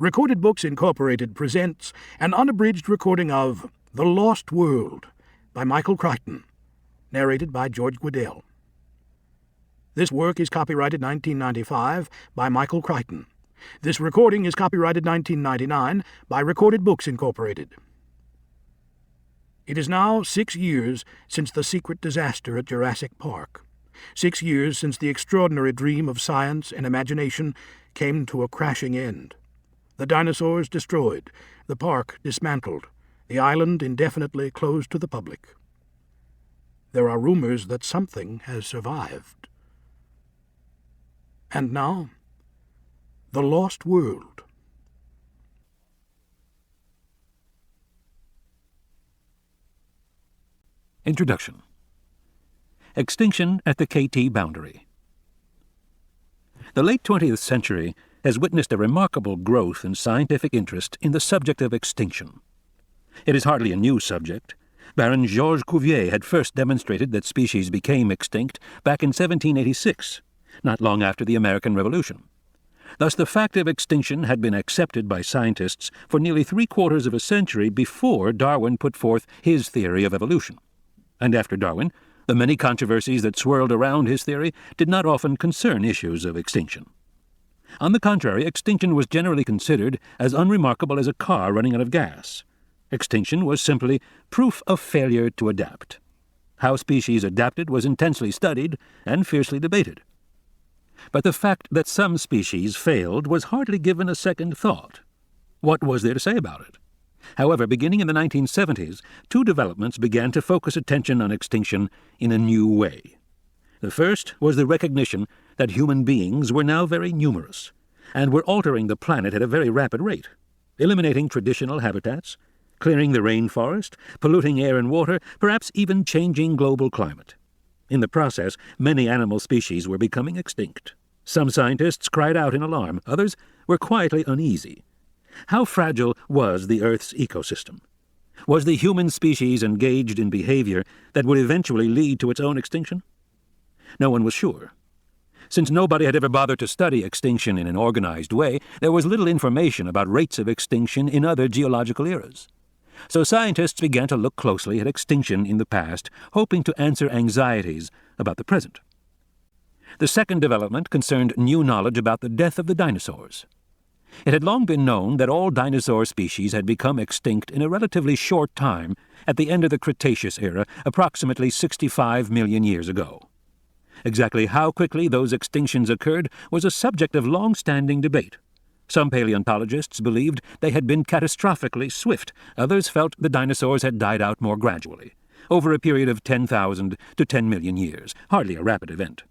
Recorded Books Incorporated presents an unabridged recording of The Lost World by Michael Crichton, narrated by George Guidell. This work is copyrighted 1995 by Michael Crichton. This recording is copyrighted 1999 by Recorded Books Incorporated. It is now 6 years since the secret disaster at Jurassic Park. 6 years since the extraordinary dream of science and imagination came to a crashing end. The dinosaurs destroyed, the park dismantled, the island indefinitely closed to the public. There are rumors that something has survived. And now, The Lost World. Introduction. Extinction at the KT boundary. The late 20th century has witnessed a remarkable growth in scientific interest in the subject of extinction. It is hardly a new subject. Baron Georges Cuvier had first demonstrated that species became extinct back in 1786, not long after the American Revolution. Thus the fact of extinction had been accepted by scientists for nearly 3/4 of a century before Darwin put forth his theory of evolution. And after Darwin, the many controversies that swirled around his theory did not often concern issues of extinction. On the contrary, extinction was generally considered as unremarkable as a car running out of gas. Extinction was simply proof of failure to adapt. How species adapted was intensely studied and fiercely debated. But the fact that some species failed was hardly given a second thought. What was there to say about it? However, beginning in the 1970s, two developments began to focus attention on extinction in a new way. The first was the recognition that human beings were now very numerous and were altering the planet at a very rapid rate, eliminating traditional habitats, clearing the rainforest, polluting air and water, perhaps even changing global climate. In the process, many animal species were becoming extinct. Some scientists cried out in alarm, others were quietly uneasy. How fragile was the Earth's ecosystem? Was the human species engaged in behavior that would eventually lead to its own extinction? No one was sure. Since nobody had ever bothered to study extinction in an organized way, there was little information about rates of extinction in other geological eras. So scientists began to look closely at extinction in the past, hoping to answer anxieties about the present. The second development concerned new knowledge about the death of the dinosaurs. It had long been known that all dinosaur species had become extinct in a relatively short time at the end of the Cretaceous era, approximately 65 million years ago. Exactly how quickly those extinctions occurred was a subject of long-standing debate. Some paleontologists believed they had been catastrophically swift. Others felt the dinosaurs had died out more gradually, over a period of 10,000 to 10 million years, hardly a rapid event.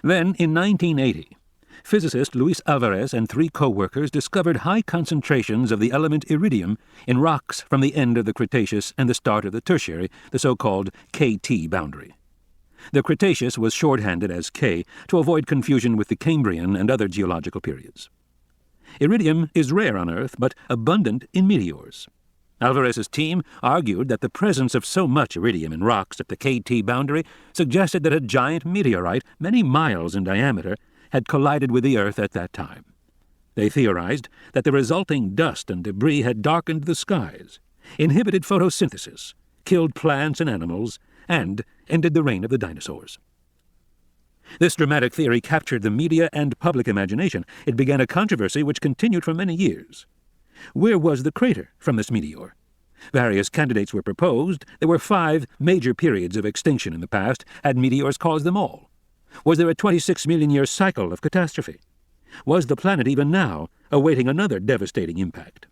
Then, in 1980, physicist Luis Alvarez and 3 co-workers discovered high concentrations of the element iridium in rocks from the end of the Cretaceous and the start of the Tertiary, the so-called KT boundary. The Cretaceous was shorthanded as K to avoid confusion with the Cambrian and other geological periods. Iridium is rare on Earth, but abundant in meteors. Alvarez's team argued that the presence of so much iridium in rocks at the KT boundary suggested that a giant meteorite, many miles in diameter, had collided with the Earth at that time. They theorized that the resulting dust and debris had darkened the skies, inhibited photosynthesis, killed plants and animals, and ended the reign of the dinosaurs. This dramatic theory captured the media and public imagination. It began a controversy which continued for many years. Where was the crater from this meteor? Various candidates were proposed. There were 5 major periods of extinction in the past. Had meteors caused them all? Was there a 26 million year cycle of catastrophe? Was the planet even now awaiting another devastating impact?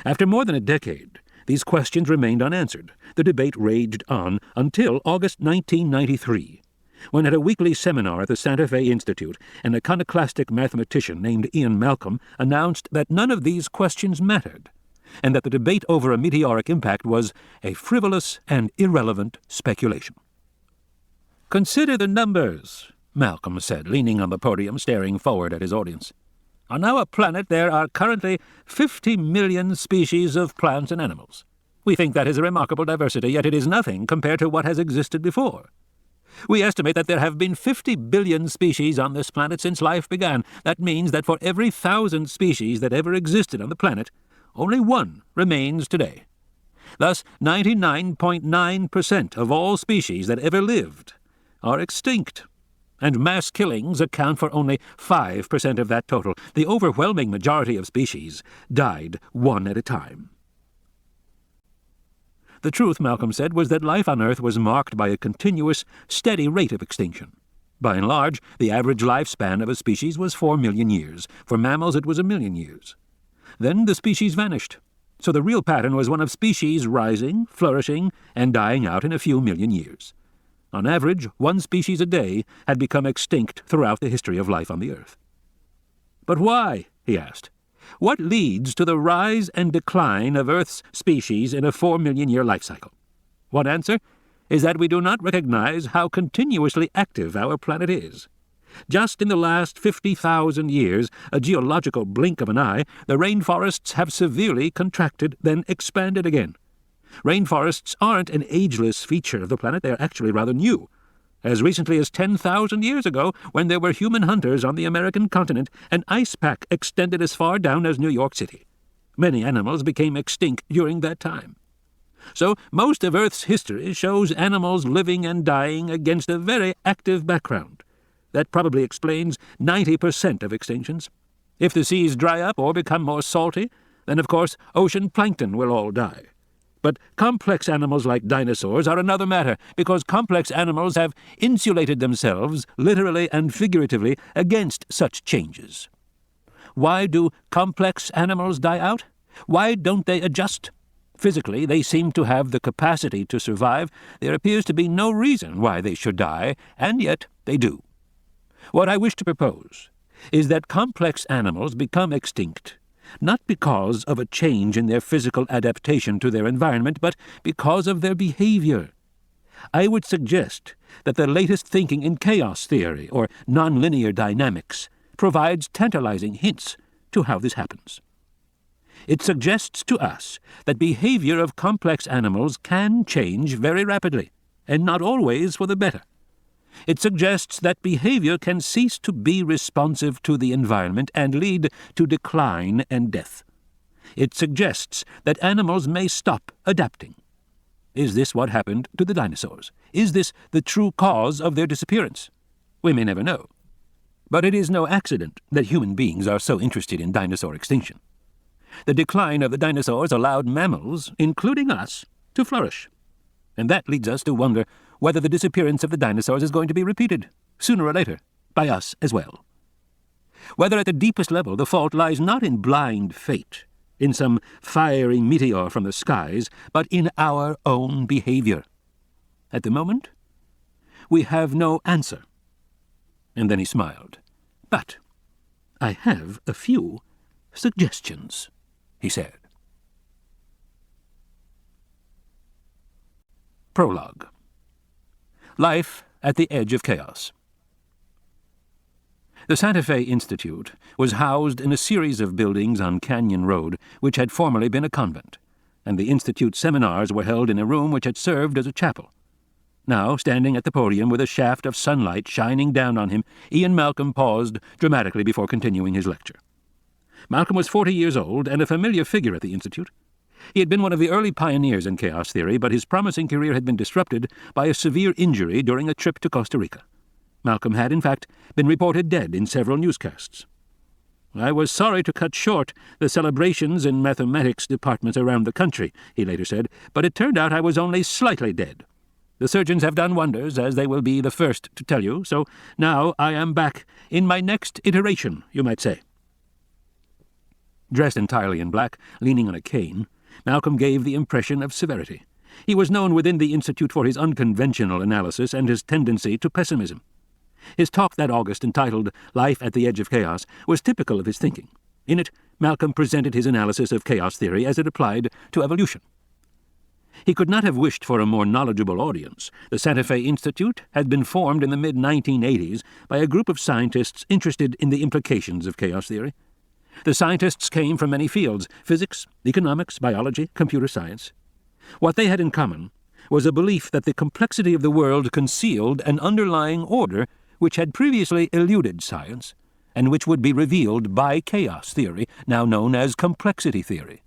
After more than a decade, these questions remained unanswered. The debate raged on until August 1993, when at a weekly seminar at the Santa Fe Institute, an iconoclastic mathematician named Ian Malcolm announced that none of these questions mattered, and that the debate over a meteoric impact was a frivolous and irrelevant speculation. "Consider the numbers," Malcolm said, leaning on the podium, staring forward at his audience. "On our planet there are currently 50 million species of plants and animals. We think that is a remarkable diversity, yet it is nothing compared to what has existed before. We estimate that there have been 50 billion species on this planet since life began. That means that for every 1,000 species that ever existed on the planet, only one remains today. Thus, 99.9% of all species that ever lived are extinct, and mass killings account for only 5% of that total. The overwhelming majority of species died one at a time. The truth, Malcolm said, was that life on Earth was marked by a continuous, steady rate of extinction. By and large, the average lifespan of a species was 4 million years. For mammals, it was 1 million years. Then the species vanished. So the real pattern was one of species rising, flourishing, and dying out in a few million years. On average, one species a day had become extinct throughout the history of life on the Earth. But why? He asked. What leads to the rise and decline of Earth's species in a 4 million year life cycle? One answer is that we do not recognize how continuously active our planet is. Just in the last 50,000 years, a geological blink of an eye, the rainforests have severely contracted, then expanded again. Rainforests aren't an ageless feature of the planet, they are actually rather new. As recently as 10,000 years ago, when there were human hunters on the American continent, an ice pack extended as far down as New York City. Many animals became extinct during that time. So most of Earth's history shows animals living and dying against a very active background. That probably explains 90% of extinctions. If the seas dry up or become more salty, then of course ocean plankton will all die. But complex animals like dinosaurs are another matter, because complex animals have insulated themselves, literally and figuratively, against such changes. Why do complex animals die out? Why don't they adjust? Physically, they seem to have the capacity to survive. There appears to be no reason why they should die, and yet they do. What I wish to propose is that complex animals become extinct not because of a change in their physical adaptation to their environment, but because of their behavior. I would suggest that the latest thinking in chaos theory, or nonlinear dynamics, provides tantalizing hints to how this happens. It suggests to us that behavior of complex animals can change very rapidly, and not always for the better. It suggests that behavior can cease to be responsive to the environment and lead to decline and death. It suggests that animals may stop adapting. Is this what happened to the dinosaurs? Is this the true cause of their disappearance? We may never know. But it is no accident that human beings are so interested in dinosaur extinction. The decline of the dinosaurs allowed mammals, including us, to flourish. And that leads us to wonder whether the disappearance of the dinosaurs is going to be repeated, sooner or later, by us as well. Whether at the deepest level the fault lies not in blind fate, in some fiery meteor from the skies, but in our own behavior. At the moment, we have no answer. And then he smiled. But I have a few suggestions, he said. Prologue. Life at the Edge of Chaos. The Santa Fe Institute was housed in a series of buildings on Canyon Road which had formerly been a convent, and the Institute's seminars were held in a room which had served as a chapel. Now, standing at the podium with a shaft of sunlight shining down on him, Ian Malcolm paused dramatically before continuing his lecture. Malcolm was 40 years old and a familiar figure at the Institute. He had been one of the early pioneers in chaos theory, but his promising career had been disrupted by a severe injury during a trip to Costa Rica. Malcolm had, in fact, been reported dead in several newscasts. I was sorry to cut short the celebrations in mathematics departments around the country, he later said, but it turned out I was only slightly dead. The surgeons have done wonders, as they will be the first to tell you, so now I am back in my next iteration, you might say. Dressed entirely in black, leaning on a cane, Malcolm gave the impression of severity. He was known within the Institute for his unconventional analysis and his tendency to pessimism. His talk that August, entitled Life at the Edge of Chaos, was typical of his thinking. In it, Malcolm presented his analysis of chaos theory as it applied to evolution. He could not have wished for a more knowledgeable audience. The Santa Fe Institute had been formed in the mid-1980s by a group of scientists interested in the implications of chaos theory. The scientists came from many fields: physics, economics, biology, computer science. What they had in common was a belief that the complexity of the world concealed an underlying order which had previously eluded science, and which would be revealed by chaos theory, now known as complexity theory.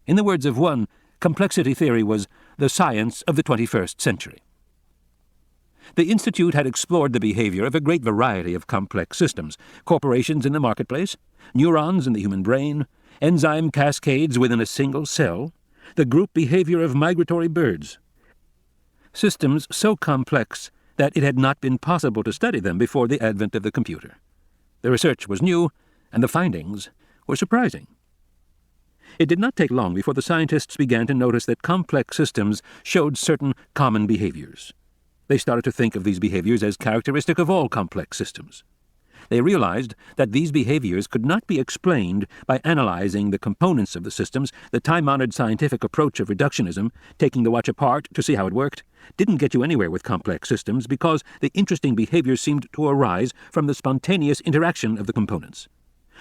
In the words of one, complexity theory was the science of the 21st century. The Institute had explored the behavior of a great variety of complex systems: corporations in the marketplace, neurons in the human brain, enzyme cascades within a single cell, the group behavior of migratory birds. Systems so complex that it had not been possible to study them before the advent of the computer. The research was new, and the findings were surprising. It did not take long before the scientists began to notice that complex systems showed certain common behaviors. They started to think of these behaviors as characteristic of all complex systems. They realized that these behaviors could not be explained by analyzing the components of the systems. The time-honored scientific approach of reductionism, taking the watch apart to see how it worked, didn't get you anywhere with complex systems because the interesting behaviors seemed to arise from the spontaneous interaction of the components.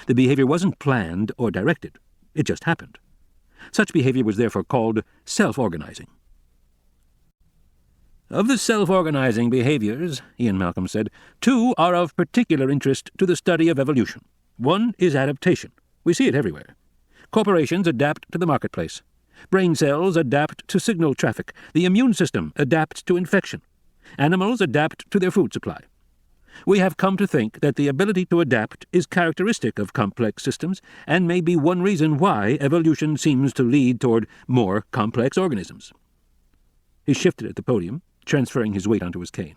The behavior wasn't planned or directed. It just happened. Such behavior was therefore called self-organizing. Of the self-organizing behaviors, Ian Malcolm said, 2 are of particular interest to the study of evolution. One is adaptation. We see it everywhere. Corporations adapt to the marketplace. Brain cells adapt to signal traffic. The immune system adapts to infection. Animals adapt to their food supply. We have come to think that the ability to adapt is characteristic of complex systems and may be one reason why evolution seems to lead toward more complex organisms. He shifted at the podium, transferring his weight onto his cane.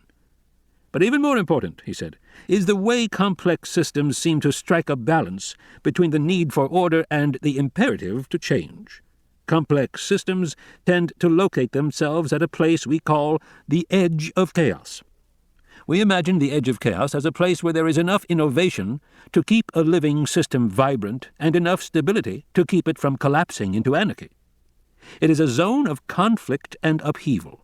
But even more important, he said, is the way complex systems seem to strike a balance between the need for order and the imperative to change. Complex systems tend to locate themselves at a place we call the edge of chaos. We imagine the edge of chaos as a place where there is enough innovation to keep a living system vibrant and enough stability to keep it from collapsing into anarchy. It is a zone of conflict and upheaval,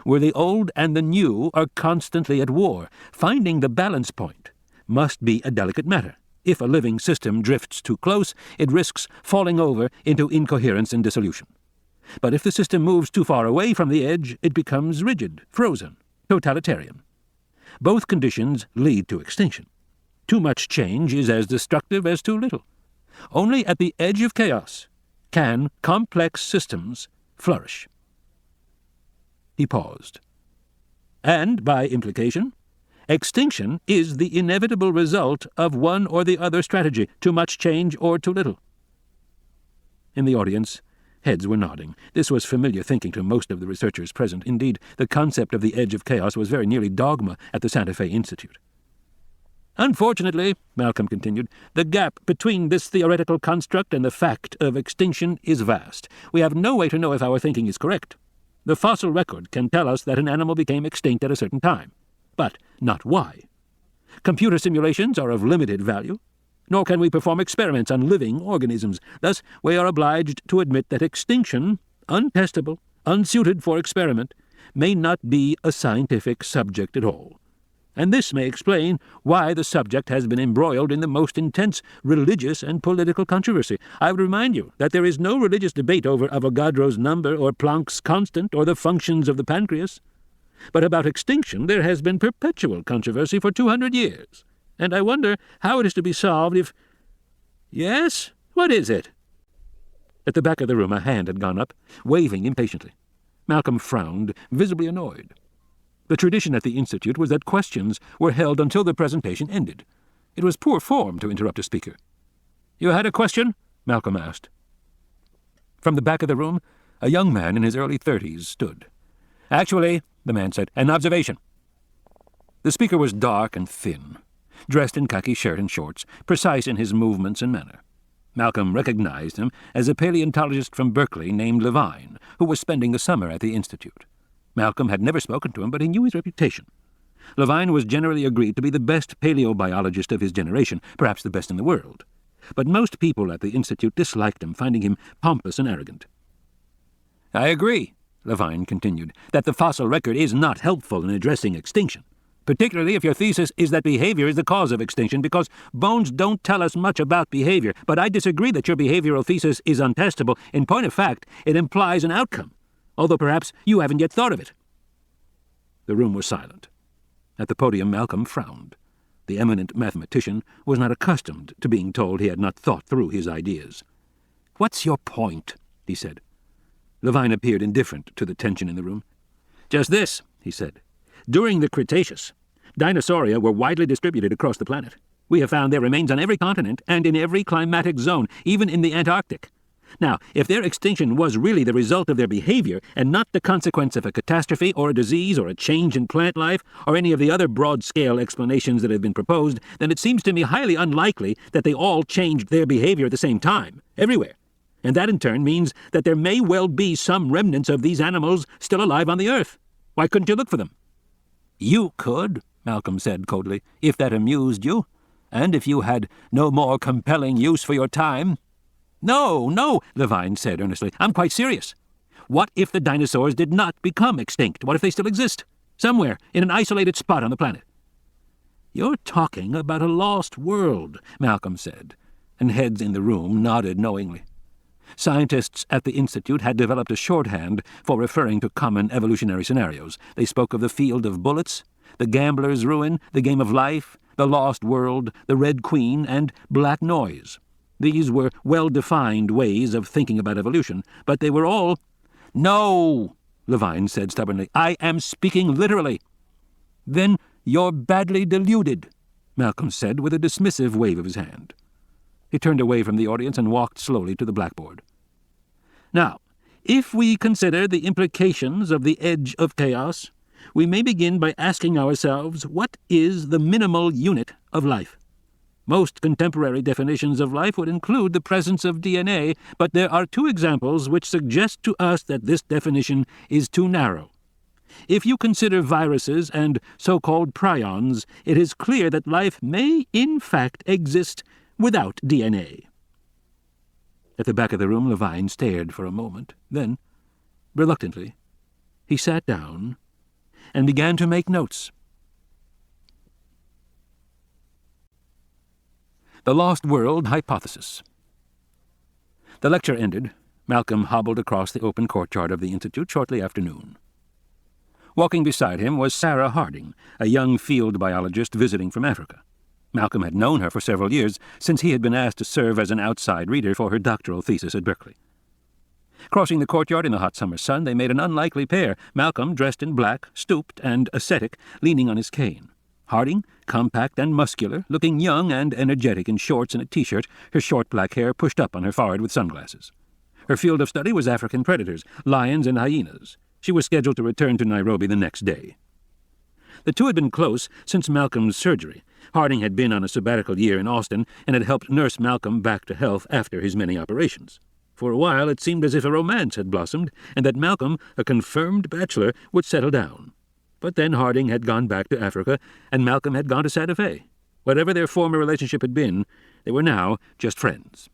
where the old and the new are constantly at war. Finding the balance point must be a delicate matter. If a living system drifts too close, it risks falling over into incoherence and dissolution. But if the system moves too far away from the edge, it becomes rigid, frozen, totalitarian. Both conditions lead to extinction. Too much change is as destructive as too little. Only at the edge of chaos can complex systems flourish. He paused. And, by implication, extinction is the inevitable result of one or the other strategy, too much change or too little. In the audience, heads were nodding. This was familiar thinking to most of the researchers present. Indeed, the concept of the edge of chaos was very nearly dogma at the Santa Fe Institute. Unfortunately, Malcolm continued, the gap between this theoretical construct and the fact of extinction is vast. We have no way to know if our thinking is correct. The fossil record can tell us that an animal became extinct at a certain time, but not why. Computer simulations are of limited value, nor can we perform experiments on living organisms. Thus, we are obliged to admit that extinction, untestable, unsuited for experiment, may not be a scientific subject at all. And this may explain why the subject has been embroiled in the most intense religious and political controversy. I would remind you that there is no religious debate over Avogadro's number or Planck's constant or the functions of the pancreas. But about extinction there has been perpetual controversy for 200 years, and I wonder how it is to be solved if— Yes? What is it? At the back of the room a hand had gone up, waving impatiently. Malcolm frowned, visibly annoyed. The tradition at the Institute was that questions were held until the presentation ended. It was poor form to interrupt a speaker. "You had a question?" Malcolm asked. From the back of the room, a young man in his early 30s stood. "Actually," the man said, "an observation." The speaker was dark and thin, dressed in khaki shirt and shorts, precise in his movements and manner. Malcolm recognized him as a paleontologist from Berkeley named Levine, who was spending the summer at the Institute. Malcolm had never spoken to him, but he knew his reputation. Levine was generally agreed to be the best paleobiologist of his generation, perhaps the best in the world. But most people at the Institute disliked him, finding him pompous and arrogant. "I agree," Levine continued, "that the fossil record is not helpful in addressing extinction, particularly if your thesis is that behavior is the cause of extinction, because bones don't tell us much about behavior. But I disagree that your behavioral thesis is untestable. In point of fact, it implies an outcome, although perhaps you haven't yet thought of it. The room was silent. At the podium, Malcolm frowned. The eminent mathematician was not accustomed to being told he had not thought through his ideas. "What's your point?" he said. Levine appeared indifferent to the tension in the room. "Just this," he said. "During the Cretaceous, Dinosauria were widely distributed across the planet. We have found their remains on every continent and in every climatic zone, even in the Antarctic. Now, if their extinction was really the result of their behavior and not the consequence of a catastrophe or a disease or a change in plant life or any of the other broad-scale explanations that have been proposed, then it seems to me highly unlikely that they all changed their behavior at the same time, everywhere. And that in turn means that there may well be some remnants of these animals still alive on the Earth. Why couldn't you look for them?" "You could," Malcolm said coldly, "if that amused you, and if you had no more compelling use for your time." No, Levine said earnestly. "I'm quite serious. What if the dinosaurs did not become extinct? What if they still exist? Somewhere, in an isolated spot on the planet?" "You're talking about a lost world," Malcolm said, and heads in the room nodded knowingly. Scientists at the Institute had developed a shorthand for referring to common evolutionary scenarios. They spoke of the field of bullets, the gambler's ruin, the game of life, the lost world, the Red Queen, and black noise. These were well-defined ways of thinking about evolution, but they were all— "No," Levine said stubbornly. "I am speaking literally." "Then you're badly deluded," Malcolm said with a dismissive wave of his hand. He turned away from the audience and walked slowly to the blackboard. "Now, if we consider the implications of the edge of chaos, we may begin by asking ourselves, what is the minimal unit of life? Most contemporary definitions of life would include the presence of DNA, but there are two examples which suggest to us that this definition is too narrow. If you consider viruses and so-called prions, it is clear that life may in fact exist without DNA." At the back of the room, Levine stared for a moment. Then, reluctantly, he sat down and began to make notes. The Lost World Hypothesis. The lecture ended. Malcolm hobbled across the open courtyard of the Institute shortly after noon. Walking beside him was Sarah Harding, a young field biologist visiting from Africa. Malcolm had known her for several years, since he had been asked to serve as an outside reader for her doctoral thesis at Berkeley. Crossing the courtyard in the hot summer sun, they made an unlikely pair, Malcolm dressed in black, stooped and ascetic, leaning on his cane. Harding, compact and muscular, looking young and energetic in shorts and a T-shirt, her short black hair pushed up on her forehead with sunglasses. Her field of study was African predators, lions and hyenas. She was scheduled to return to Nairobi the next day. The two had been close since Malcolm's surgery. Harding had been on a sabbatical year in Austin and had helped nurse Malcolm back to health after his many operations. For a while it seemed as if a romance had blossomed, and that Malcolm, a confirmed bachelor, would settle down. But then Harding had gone back to Africa, and Malcolm had gone to Santa Fe. Whatever their former relationship had been, they were now just friends.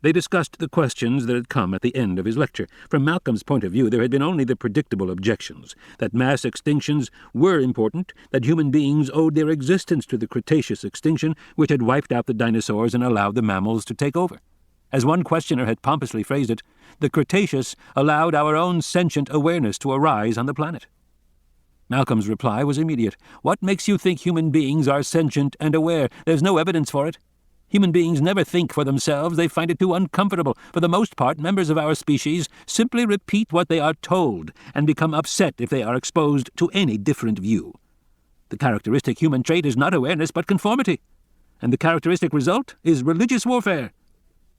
They discussed the questions that had come at the end of his lecture. From Malcolm's point of view, there had been only the predictable objections, that mass extinctions were important, that human beings owed their existence to the Cretaceous extinction, which had wiped out the dinosaurs and allowed the mammals to take over. As one questioner had pompously phrased it, the Cretaceous allowed our own sentient awareness to arise on the planet. Malcolm's reply was immediate. "What makes you think human beings are sentient and aware? There's no evidence for it. Human beings never think for themselves. They find it too uncomfortable. For the most part, members of our species simply repeat what they are told and become upset if they are exposed to any different view. The characteristic human trait is not awareness but conformity, and the characteristic result is religious warfare.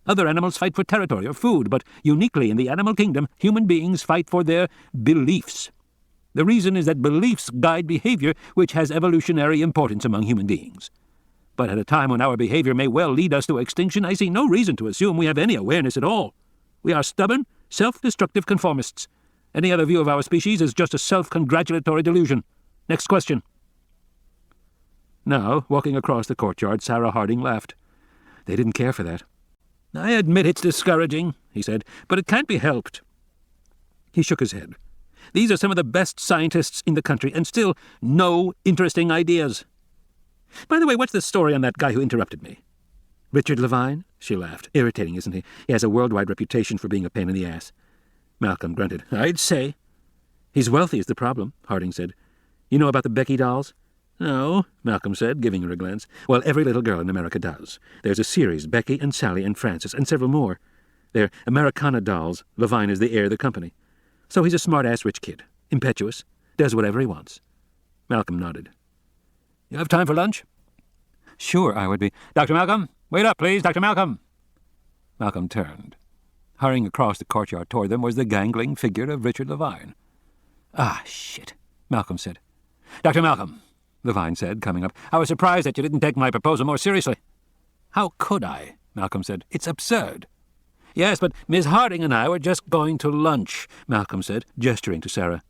Other animals fight for territory or food, but uniquely in the animal kingdom, human beings fight for their beliefs. The reason is that beliefs guide behavior, which has evolutionary importance among human beings. But at a time when our behavior may well lead us to extinction, I see no reason to assume we have any awareness at all. We are stubborn, self-destructive conformists. Any other view of our species is just a self-congratulatory delusion. Next question." Now, walking across the courtyard, Sarah Harding laughed. They didn't care for that. "I admit it's discouraging," he said, "but it can't be helped." He shook his head. "These are some of the best scientists in the country, and still no interesting ideas. By the way, what's the story on that guy who interrupted me?" "Richard Levine?" She laughed. "Irritating, isn't he? He has a worldwide reputation for being a pain in the ass." Malcolm grunted. "I'd say." "He's wealthy is the problem," Harding said. You know about the Becky dolls? No, Malcolm said, giving her a glance. Well, every little girl in America does. There's a series, Becky and Sally and Frances, and several more. They're Americana dolls. Levine is the heir of the company. So he's a smart-ass rich kid. Impetuous. Does whatever he wants. Malcolm nodded. You have time for lunch? Sure, I would be. Dr. Malcolm? Wait up, please, Dr. Malcolm! Malcolm turned. Hurrying across the courtyard toward them was the gangling figure of Richard Levine. Ah, shit, Malcolm said. Dr. Malcolm, Levine said, coming up, I was surprised that you didn't take my proposal more seriously. How could I? Malcolm said. It's absurd. Yes, but Miss Harding and I were just going to lunch, Malcolm said, gesturing to Sarah.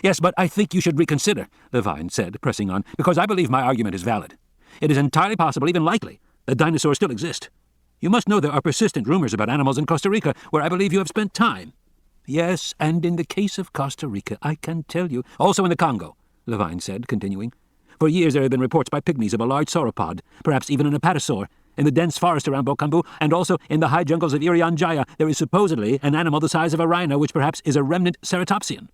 Yes, but I think you should reconsider, Levine said, pressing on, because I believe my argument is valid. It is entirely possible, even likely, that dinosaurs still exist. You must know there are persistent rumors about animals in Costa Rica, where I believe you have spent time. Yes, and in the case of Costa Rica, I can tell you. Also in the Congo, Levine said, continuing. For years there have been reports by pygmies of a large sauropod, perhaps even an apatosaur, in the dense forest around Bokambu, and also in the high jungles of Irian Jaya there is supposedly an animal the size of a rhino which perhaps is a remnant ceratopsian.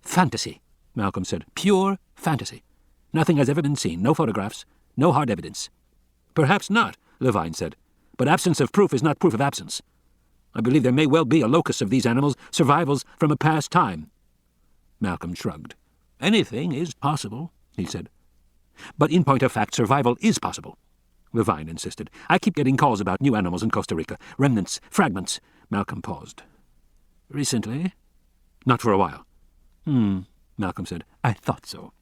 Fantasy, Malcolm said. Pure fantasy. Nothing has ever been seen, no photographs, no hard evidence. Perhaps not, Levine said, but absence of proof is not proof of absence. I believe there may well be a locus of these animals, survivals from a past time. Malcolm shrugged. Anything is possible, he said. But in point of fact, survival is possible, Levine insisted. I keep getting calls about new animals in Costa Rica. Remnants, fragments. Malcolm paused. Recently? Not for a while. Malcolm said. I thought so.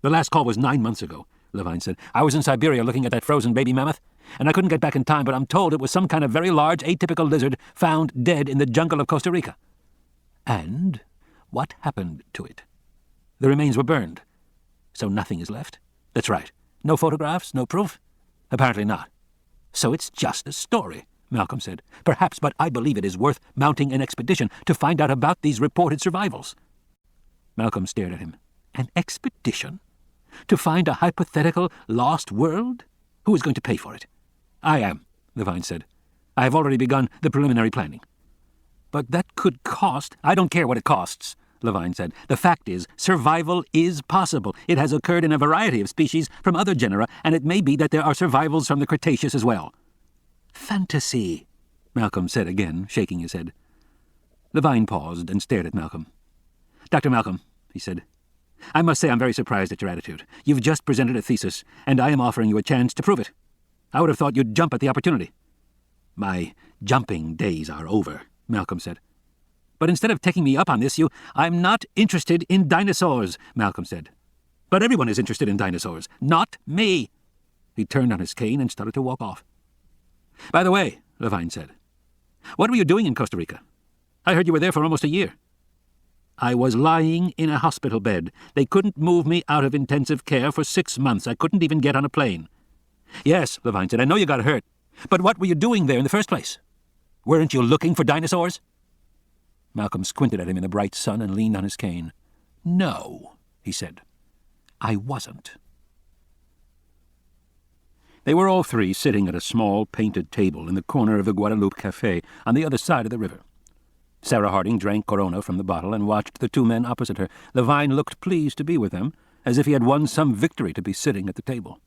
The last call was 9 months ago, Levine said. I was in Siberia looking at that frozen baby mammoth, and I couldn't get back in time, but I'm told it was some kind of very large, atypical lizard found dead in the jungle of Costa Rica. And what happened to it? The remains were burned. So nothing is left? That's right. No photographs, no proof? Apparently not. So it's just a story, Malcolm said. Perhaps, but I believe it is worth mounting an expedition to find out about these reported survivals. Malcolm stared at him. An expedition? To find a hypothetical lost world? Who is going to pay for it? I am, Levine said. I have already begun the preliminary planning. But that could cost... I don't care what it costs, Levine said. The fact is, survival is possible. It has occurred in a variety of species from other genera, and it may be that there are survivals from the Cretaceous as well. Fantasy, Malcolm said again, shaking his head. Levine paused and stared at Malcolm. Dr. Malcolm, he said, I must say I'm very surprised at your attitude. You've just presented a thesis, and I am offering you a chance to prove it. I would have thought you'd jump at the opportunity. My jumping days are over, Malcolm said. But instead of taking me up on this, I'm not interested in dinosaurs, Malcolm said. But everyone is interested in dinosaurs. Not me. He turned on his cane and started to walk off. By the way, Levine said, what were you doing in Costa Rica? I heard you were there for almost a year. I was lying in a hospital bed. They couldn't move me out of intensive care for 6 months. I couldn't even get on a plane. Yes, Levine said, I know you got hurt. But what were you doing there in the first place? Weren't you looking for dinosaurs? Malcolm squinted at him in the bright sun and leaned on his cane. No, he said. I wasn't. They were all three sitting at a small painted table in the corner of the Guadalupe Café on the other side of the river. Sarah Harding drank Corona from the bottle and watched the two men opposite her. Levine looked pleased to be with them, as if he had won some victory to be sitting at the table.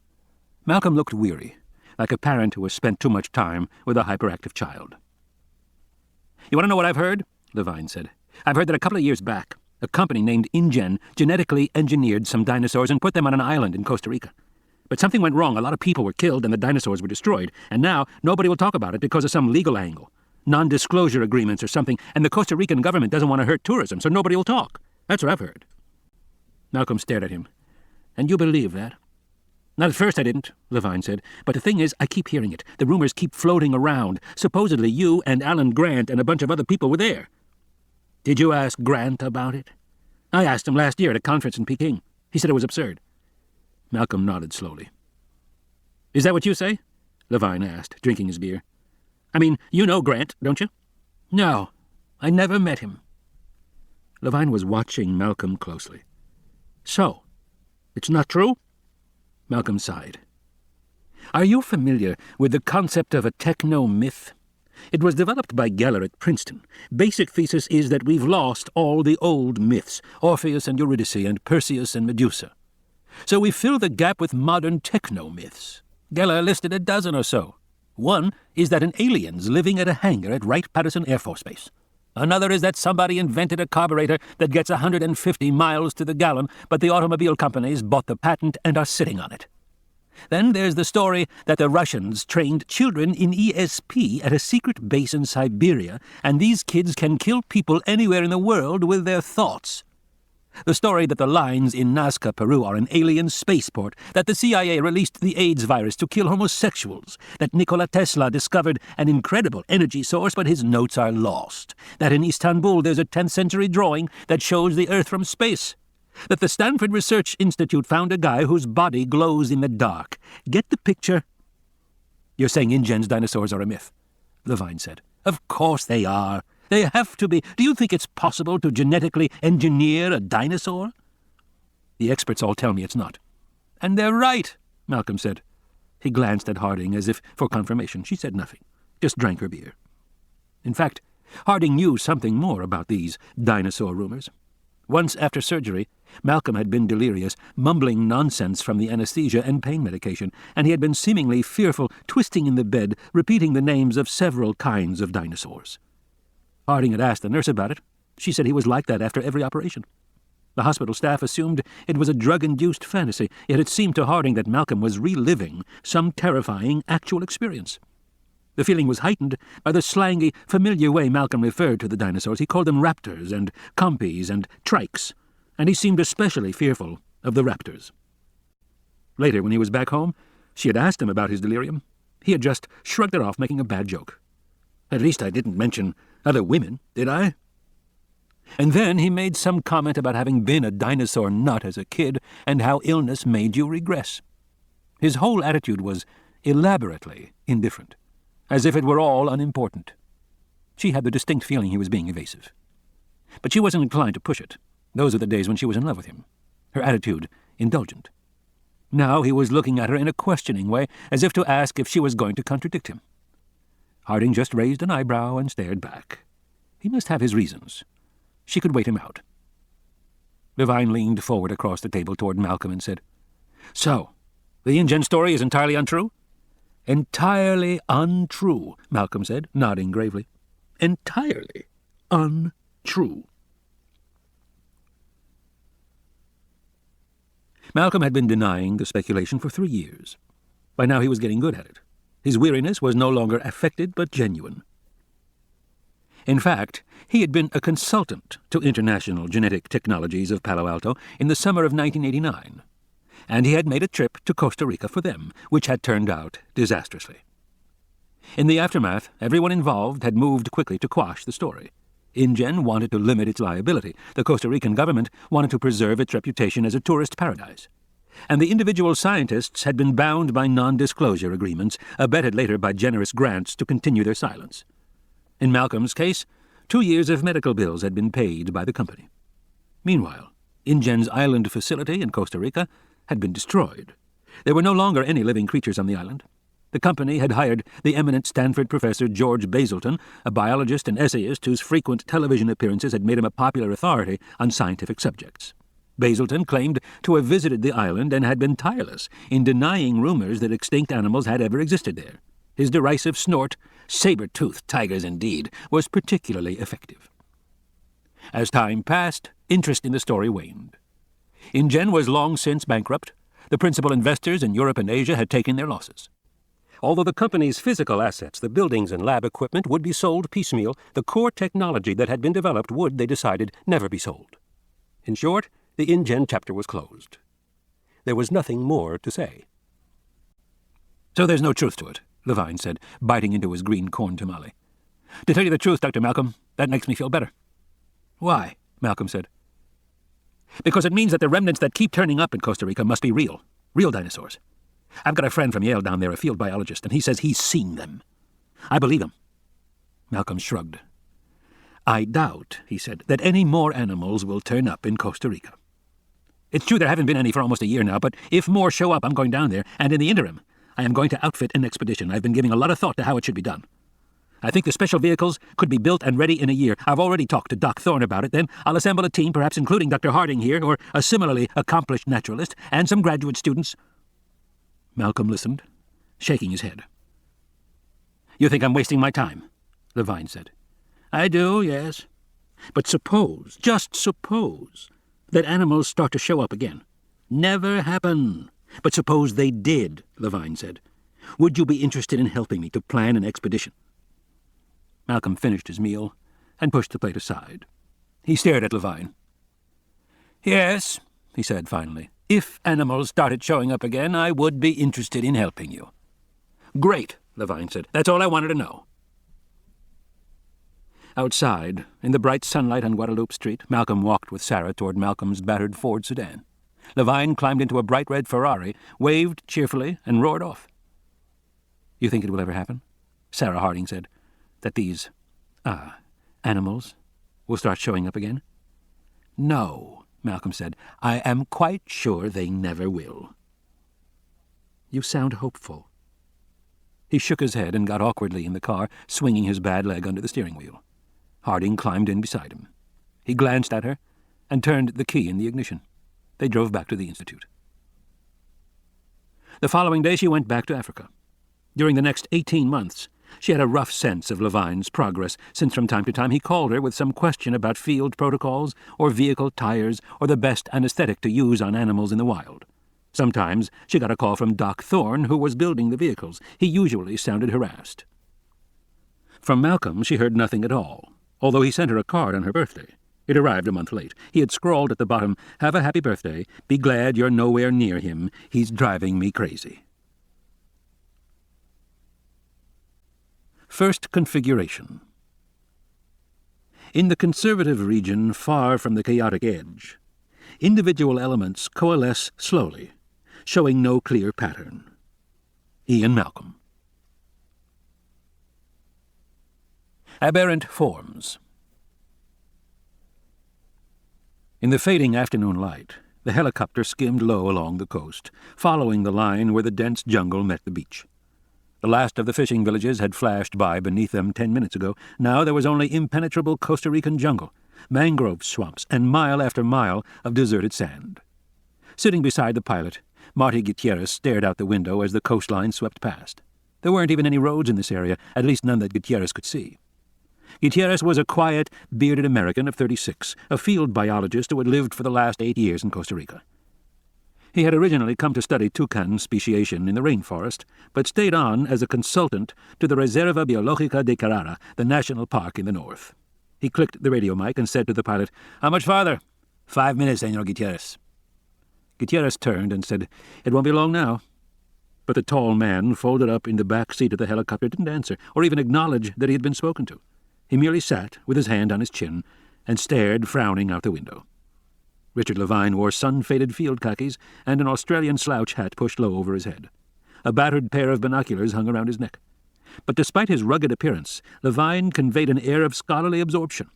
Malcolm looked weary, like a parent who has spent too much time with a hyperactive child. You want to know what I've heard? Levine said. I've heard that a couple of years back, a company named InGen genetically engineered some dinosaurs and put them on an island in Costa Rica. But something went wrong. A lot of people were killed and the dinosaurs were destroyed. And now nobody will talk about it because of some legal angle. Non-disclosure agreements or something. And the Costa Rican government doesn't want to hurt tourism, so nobody will talk. That's what I've heard. Malcolm stared at him. And you believe that? Not at first I didn't, Levine said. But the thing is, I keep hearing it. The rumors keep floating around. Supposedly you and Alan Grant and a bunch of other people were there. Did you ask Grant about it? I asked him last year at a conference in Peking. He said it was absurd. Malcolm nodded slowly. Is that what you say? Levine asked, drinking his beer. I mean, you know Grant, don't you? No, I never met him. Levine was watching Malcolm closely. So, it's not true? Malcolm sighed. Are you familiar with the concept of a techno-myth? It was developed by Geller at Princeton. Basic thesis is that we've lost all the old myths, Orpheus and Eurydice and Perseus and Medusa. So we fill the gap with modern techno-myths. Geller listed a dozen or so. One is that an alien's living at a hangar at Wright-Patterson Air Force Base. Another is that somebody invented a carburetor that gets 150 miles to the gallon, but the automobile companies bought the patent and are sitting on it. Then there's the story that the Russians trained children in ESP at a secret base in Siberia, and these kids can kill people anywhere in the world with their thoughts. The story that the lines in Nazca, Peru are an alien spaceport, that the CIA released the AIDS virus to kill homosexuals, that Nikola Tesla discovered an incredible energy source but his notes are lost, that in Istanbul there's a 10th century drawing that shows the Earth from space, that the Stanford Research Institute found a guy whose body glows in the dark. Get the picture? You're saying InGen's dinosaurs are a myth, Levine said. Of course they are. They have to be. Do you think it's possible to genetically engineer a dinosaur? The experts all tell me it's not. And they're right, Malcolm said. He glanced at Harding as if for confirmation. She said nothing, just drank her beer. In fact, Harding knew something more about these dinosaur rumors. Once after surgery, Malcolm had been delirious, mumbling nonsense from the anesthesia and pain medication, and he had been seemingly fearful, twisting in the bed, repeating the names of several kinds of dinosaurs. Harding had asked the nurse about it. She said he was like that after every operation. The hospital staff assumed it was a drug-induced fantasy, yet it seemed to Harding that Malcolm was reliving some terrifying actual experience. The feeling was heightened by the slangy, familiar way Malcolm referred to the dinosaurs. He called them raptors and compies and trikes, and he seemed especially fearful of the raptors. Later, when he was back home, she had asked him about his delirium. He had just shrugged it off, making a bad joke. At least I didn't mention other women, did I? And then he made some comment about having been a dinosaur nut as a kid and how illness made you regress. His whole attitude was elaborately indifferent, as if it were all unimportant. She had the distinct feeling he was being evasive. But she wasn't inclined to push it. Those were the days when she was in love with him. Her attitude indulgent. Now he was looking at her in a questioning way, as if to ask if she was going to contradict him. Harding just raised an eyebrow and stared back. He must have his reasons. She could wait him out. Levine leaned forward across the table toward Malcolm and said, "So, the InGen story is entirely untrue?" "Entirely untrue," Malcolm said, nodding gravely. "Entirely untrue." Malcolm had been denying the speculation for 3 years. By now he was getting good at it. His weariness was no longer affected but genuine. In fact, he had been a consultant to International Genetic Technologies of Palo Alto in the summer of 1989, and he had made a trip to Costa Rica for them, which had turned out disastrously. In the aftermath, everyone involved had moved quickly to quash the story. InGen wanted to limit its liability. The Costa Rican government wanted to preserve its reputation as a tourist paradise. And the individual scientists had been bound by non-disclosure agreements, abetted later by generous grants to continue their silence. In Malcolm's case, 2 years of medical bills had been paid by the company. Meanwhile, InGen's island facility in Costa Rica had been destroyed. There were no longer any living creatures on the island. The company had hired the eminent Stanford professor George Basilton, a biologist and essayist whose frequent television appearances had made him a popular authority on scientific subjects. Basilton claimed to have visited the island and had been tireless in denying rumors that extinct animals had ever existed there. His derisive snort, saber-toothed tigers indeed, was particularly effective. As time passed, interest in the story waned. InGen was long since bankrupt. The principal investors in Europe and Asia had taken their losses. Although the company's physical assets, the buildings and lab equipment, would be sold piecemeal, the core technology that had been developed would, they decided, never be sold. In short, the InGen chapter was closed. There was nothing more to say. "So there's no truth to it," Levine said, biting into his green corn tamale. "To tell you the truth, Dr. Malcolm, that makes me feel better." "Why?" Malcolm said. "Because it means that the remnants that keep turning up in Costa Rica must be real dinosaurs. I've got a friend from Yale down there, a field biologist, and he says he's seen them. I believe him." Malcolm shrugged. "I doubt," he said, "that any more animals will turn up in Costa Rica. It's true there haven't been any for almost a year now, but if more show up, I'm going down there, and in the interim, I am going to outfit an expedition. I've been giving a lot of thought to how it should be done. I think the special vehicles could be built and ready in a year. I've already talked to Doc Thorne about it. Then I'll assemble a team, perhaps including Dr. Harding here, or a similarly accomplished naturalist, and some graduate students." Malcolm listened, shaking his head. "You think I'm wasting my time?" Levine said. "I do, yes. But suppose, just suppose, that animals start to show up again. Never happen. But suppose they did," Levine said. "Would you be interested in helping me to plan an expedition?" Malcolm finished his meal and pushed the plate aside. He stared at Levine. "Yes," he said finally. "If animals started showing up again, I would be interested in helping you." "Great," Levine said. "That's all I wanted to know." Outside, in the bright sunlight on Guadalupe Street, Malcolm walked with Sarah toward Malcolm's battered Ford sedan. Levine climbed into a bright red Ferrari, waved cheerfully, and roared off. "You think it will ever happen?" Sarah Harding said. "That these, animals will start showing up again?" "No," Malcolm said. "I am quite sure they never will." "You sound hopeful." He shook his head and got awkwardly in the car, swinging his bad leg under the steering wheel. Harding climbed in beside him. He glanced at her and turned the key in the ignition. They drove back to the Institute. The following day she went back to Africa. During the next 18 months, she had a rough sense of Levine's progress, since from time to time he called her with some question about field protocols or vehicle tires or the best anesthetic to use on animals in the wild. Sometimes she got a call from Doc Thorne, who was building the vehicles. He usually sounded harassed. From Malcolm she heard nothing at all, although he sent her a card on her birthday. It arrived a month late. He had scrawled at the bottom, "Have a happy birthday. Be glad you're nowhere near him. He's driving me crazy." First configuration. In the conservative region far from the chaotic edge, individual elements coalesce slowly, showing no clear pattern. Ian Malcolm. Aberrant forms. In the fading afternoon light, the helicopter skimmed low along the coast, following the line where the dense jungle met the beach. The last of the fishing villages had flashed by beneath them 10 minutes ago. Now there was only impenetrable Costa Rican jungle, mangrove swamps, and mile after mile of deserted sand. Sitting beside the pilot, Marty Gutierrez stared out the window as the coastline swept past. There weren't even any roads in this area, at least none that Gutierrez could see. Gutierrez was a quiet, bearded American of 36, a field biologist who had lived for the last 8 years in Costa Rica. He had originally come to study toucan speciation in the rainforest, but stayed on as a consultant to the Reserva Biológica de Carrara, the national park in the north. He clicked the radio mic and said to the pilot, "How much farther?" "5 minutes, Senor Gutierrez." Gutierrez turned and said, "It won't be long now." But the tall man, folded up in the back seat of the helicopter, didn't answer, or even acknowledge that he had been spoken to. He merely sat, with his hand on his chin, and stared, frowning, out the window. Richard Levine wore sun-faded field khakis and an Australian slouch hat pushed low over his head. A battered pair of binoculars hung around his neck. But despite his rugged appearance, Levine conveyed an air of scholarly absorption.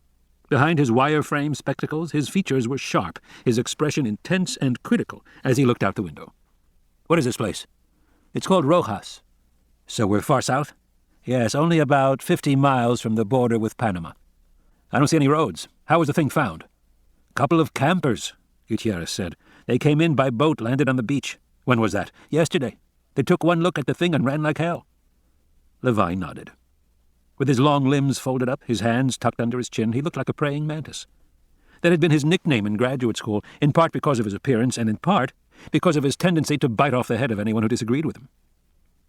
Behind his wire-frame spectacles, his features were sharp, his expression intense and critical as he looked out the window. "What is this place?" "It's called Rojas." "So we're far south?" "Yes, only about 50 miles from the border with Panama." "I don't see any roads. How was the thing found?" "Couple of campers," Gutierrez said. "They came in by boat, landed on the beach." "When was that?" "Yesterday. They took one look at the thing and ran like hell." Levine nodded. With his long limbs folded up, his hands tucked under his chin, he looked like a praying mantis. That had been his nickname in graduate school, in part because of his appearance and in part because of his tendency to bite off the head of anyone who disagreed with him.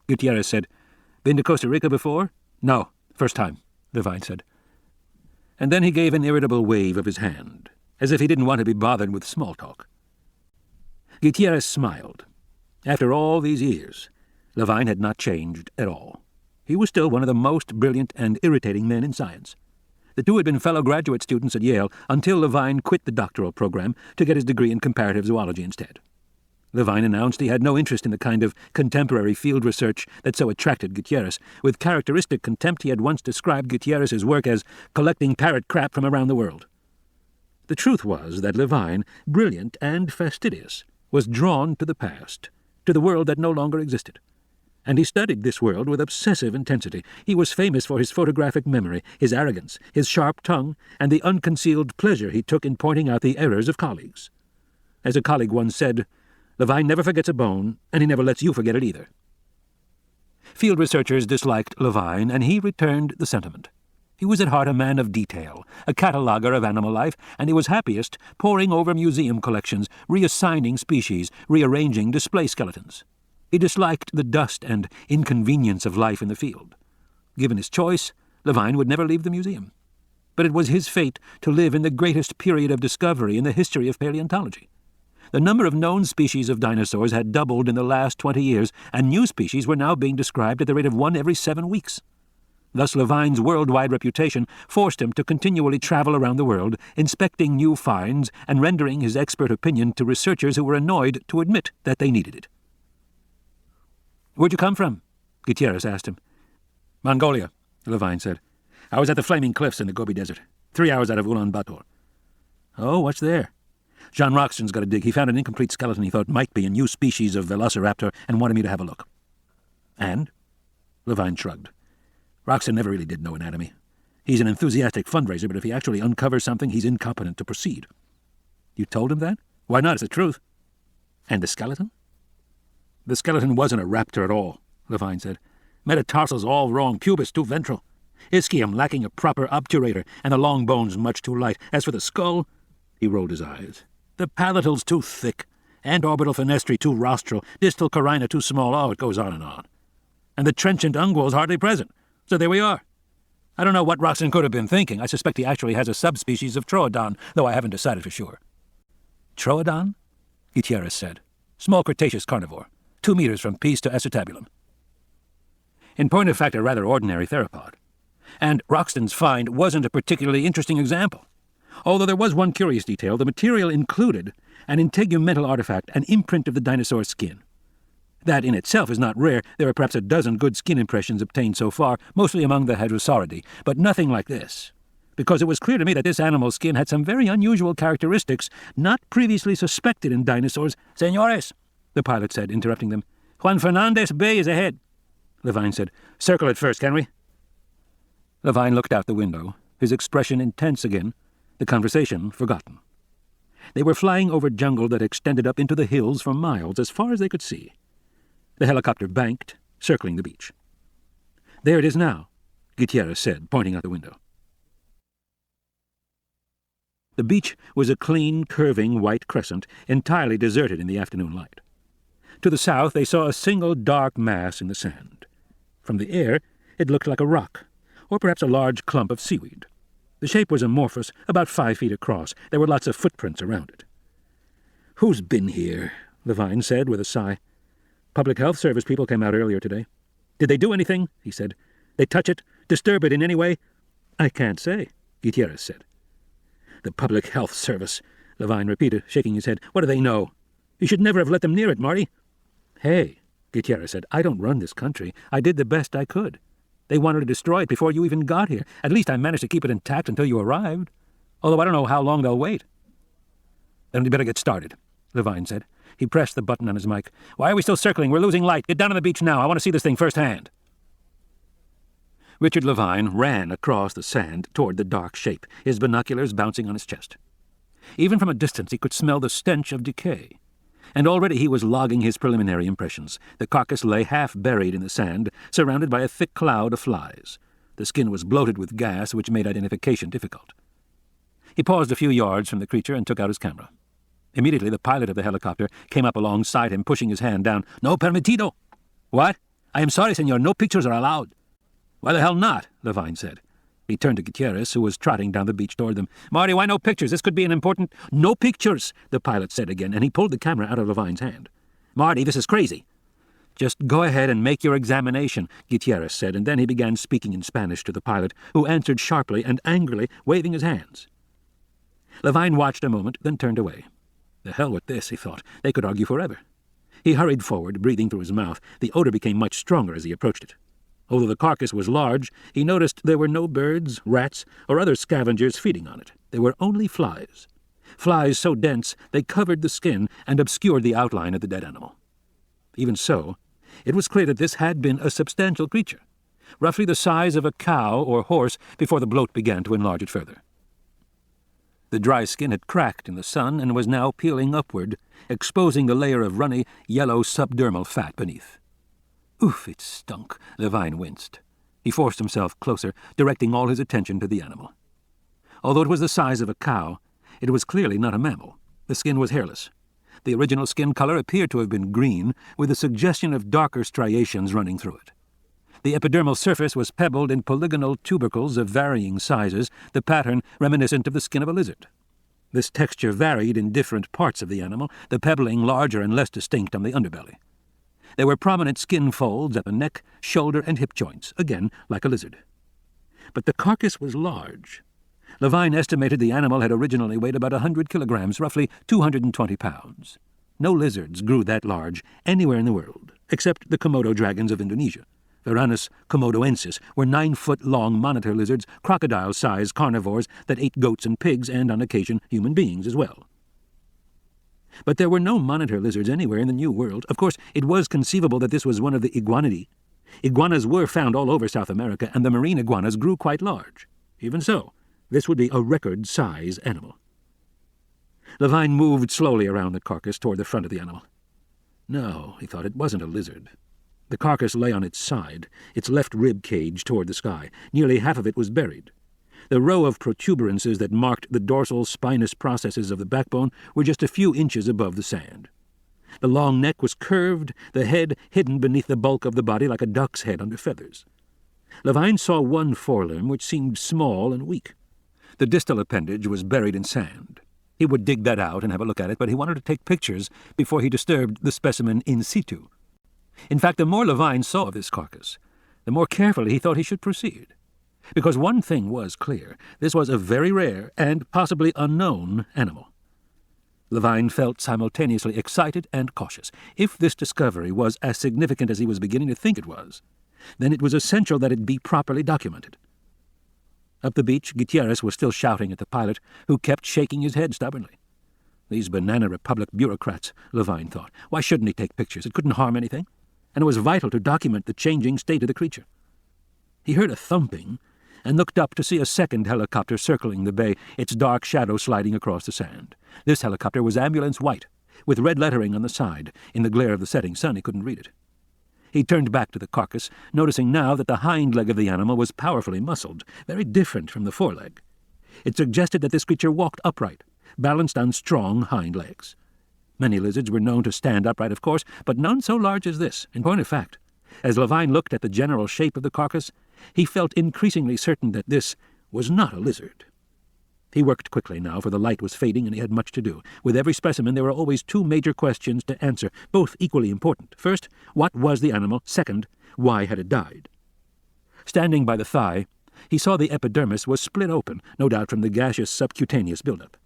Gutierrez said, "Been to Costa Rica before?" "No, first time," Levine said. And then he gave an irritable wave of his hand, as if he didn't want to be bothered with small talk. Gutierrez smiled. After all these years, Levine had not changed at all. He was still one of the most brilliant and irritating men in science. The two had been fellow graduate students at Yale until Levine quit the doctoral program to get his degree in comparative zoology instead. Levine announced he had no interest in the kind of contemporary field research that so attracted Gutierrez. With characteristic contempt, he had once described Gutierrez's work as collecting parrot crap from around the world. The truth was that Levine, brilliant and fastidious, was drawn to the past, to the world that no longer existed. and he studied this world with obsessive intensity. He was famous for his photographic memory, his arrogance, his sharp tongue, and the unconcealed pleasure he took in pointing out the errors of colleagues. As a colleague once said, "Levine never forgets a bone, and he never lets you forget it either." Field researchers disliked Levine, and he returned the sentiment. He was at heart a man of detail, a cataloguer of animal life, and he was happiest poring over museum collections, reassigning species, rearranging display skeletons. He disliked the dust and inconvenience of life in the field. Given his choice, Levine would never leave the museum. But it was his fate to live in the greatest period of discovery in the history of paleontology. The number of known species of dinosaurs had doubled in the last 20 years, and new species were now being described at the rate of one every 7 weeks. Thus Levine's worldwide reputation forced him to continually travel around the world, inspecting new finds and rendering his expert opinion to researchers who were annoyed to admit that they needed it. "Where'd you come from?" Gutierrez asked him. "Mongolia," Levine said. "I was at the Flaming Cliffs in the Gobi Desert, 3 hours out of Ulaanbaatar." "Oh, what's there?" "John Roxton's got a dig. He found an incomplete skeleton he thought might be a new species of velociraptor and wanted me to have a look." "And?" Levine shrugged. "Roxton never really did know anatomy. He's an enthusiastic fundraiser, but if he actually uncovers something, he's incompetent to proceed." "You told him that?" "Why not? It's the truth." "And the skeleton?" "The skeleton wasn't a raptor at all," Levine said. "Metatarsals all wrong, pubis too ventral. Ischium lacking a proper obturator, and the long bones much too light. As for the skull," he rolled his eyes, "the palatal's too thick, antorbital fenestri too rostral, distal carina too small. Oh, it goes on. And the trenchant ungual's hardly present. So there we are. I don't know what Roxton could have been thinking. I suspect he actually has a subspecies of Troodon, though I haven't decided for sure." "Troodon?" Gutierrez said. "Small Cretaceous carnivore, 2 meters from piece to acetabulum. In point of fact, a rather ordinary theropod. And Roxton's find wasn't a particularly interesting example. Although there was one curious detail, the material included an integumental artifact, an imprint of the dinosaur's skin. That in itself is not rare. There are perhaps a dozen good skin impressions obtained so far, mostly among the Hadrosauridae, but nothing like this. Because it was clear to me that this animal's skin had some very unusual characteristics not previously suspected in dinosaurs. "Señores," the pilot said, interrupting them. "Juan Fernandez Bay is ahead." Levine said, "Circle it first, can we?" Levine looked out the window, his expression intense again, the conversation forgotten. They were flying over jungle that extended up into the hills for miles, as far as they could see. The helicopter banked, circling the beach. "There it is now," Gutierrez said, pointing out the window. The beach was a clean, curving white crescent, entirely deserted in the afternoon light. To the south they saw a single dark mass in the sand. From the air it looked like a rock, or perhaps a large clump of seaweed. The shape was amorphous, about 5 feet across. There were lots of footprints around it. "Who's been here?" Levine said with a sigh. "Public Health Service people came out earlier today." "Did they do anything?" he said. "They touch it? Disturb it in any way?" "I can't say," Gutierrez said. "The Public Health Service," Levine repeated, shaking his head. "What do they know? You should never have let them near it, Marty." "Hey," Gutierrez said, "I don't run this country. I did the best I could. They wanted to destroy it before you even got here. At least I managed to keep it intact until you arrived. Although I don't know how long they'll wait." "Then we'd better get started," Levine said. He pressed the button on his mic. "Why are we still circling? We're losing light. Get down on the beach now. I want to see this thing firsthand." Richard Levine ran across the sand toward the dark shape, his binoculars bouncing on his chest. Even from a distance he could smell the stench of decay. And already he was logging his preliminary impressions. The carcass lay half buried in the sand, surrounded by a thick cloud of flies. The skin was bloated with gas, which made identification difficult. He paused a few yards from the creature and took out his camera. Immediately the pilot of the helicopter came up alongside him, pushing his hand down. "No permitido." "What?" "I am sorry, senor. No pictures are allowed." "Why the hell not?" Levine said. He turned to Gutierrez, who was trotting down the beach toward them. "Marty, why no pictures? This could be an important—" "No pictures," the pilot said again, and he pulled the camera out of Levine's hand. "Marty, this is crazy." "Just go ahead and make your examination," Gutierrez said, and then he began speaking in Spanish to the pilot, who answered sharply and angrily, waving his hands. Levine watched a moment, then turned away. The hell with this, he thought. They could argue forever. He hurried forward, breathing through his mouth. The odor became much stronger as he approached it. Although the carcass was large, he noticed there were no birds, rats, or other scavengers feeding on it. There were only flies. Flies so dense they covered the skin and obscured the outline of the dead animal. Even so, It was clear that this had been a substantial creature, roughly the size of a cow or horse before the bloat began to enlarge it further. The dry skin had cracked in the sun and was now peeling upward, exposing a layer of runny, yellow subdermal fat beneath. Oof, it stunk. Levine winced. He forced himself closer, directing all his attention to the animal. Although it was the size of a cow, it was clearly not a mammal. The skin was hairless. The original skin color appeared to have been green, with a suggestion of darker striations running through it. The epidermal surface was pebbled in polygonal tubercles of varying sizes, the pattern reminiscent of the skin of a lizard. This texture varied in different parts of the animal, the pebbling larger and less distinct on the underbelly. There were prominent skin folds at the neck, shoulder, and hip joints, again like a lizard. But the carcass was large. Levine estimated the animal had originally weighed about 100 kilograms, roughly 220 pounds. No lizards grew that large anywhere in the world, except the Komodo dragons of Indonesia. Varanus komodoensis were 9-foot-long monitor lizards, crocodile-sized carnivores that ate goats and pigs and, on occasion, human beings as well. But there were no monitor lizards anywhere in the New World. Of course, it was conceivable that this was one of the iguanidae. Iguanas were found all over South America, and the marine iguanas grew quite large. Even so, this would be a record-size animal. Levine moved slowly around the carcass toward the front of the animal. No, he thought, it wasn't a lizard. The carcass lay on its side, its left rib cage toward the sky. Nearly half of it was buried. The row of protuberances that marked the dorsal spinous processes of the backbone were just a few inches above the sand. The long neck was curved, the head hidden beneath the bulk of the body like a duck's head under feathers. Levine saw one forelimb which seemed small and weak. The distal appendage was buried in sand. He would dig that out and have a look at it, but he wanted to take pictures before he disturbed the specimen in situ. In fact, the more Levine saw of this carcass, the more carefully he thought he should proceed. Because one thing was clear, this was a very rare and possibly unknown animal. Levine felt simultaneously excited and cautious. If this discovery was as significant as he was beginning to think it was, then it was essential that it be properly documented. Up the beach, Gutierrez was still shouting at the pilot, who kept shaking his head stubbornly. These Banana Republic bureaucrats, Levine thought. Why shouldn't he take pictures? It couldn't harm anything, and it was vital to document the changing state of the creature. He heard a thumping and looked up to see a second helicopter circling the bay, its dark shadow sliding across the sand. This helicopter was ambulance white, with red lettering on the side. In the glare of the setting sun, he couldn't read it. He turned back to the carcass, noticing now that the hind leg of the animal was powerfully muscled, very different from the foreleg. It suggested that this creature walked upright, balanced on strong hind legs. Many lizards were known to stand upright, of course, but none so large as this. In point of fact, as Levine looked at the general shape of the carcass, he felt increasingly certain that this was not a lizard. He worked quickly now, for the light was fading and he had much to do. With every specimen there were always two major questions to answer, both equally important. First, what was the animal? Second, why had it died? Standing by the thigh, he saw the epidermis was split open, no doubt from the gaseous subcutaneous buildup.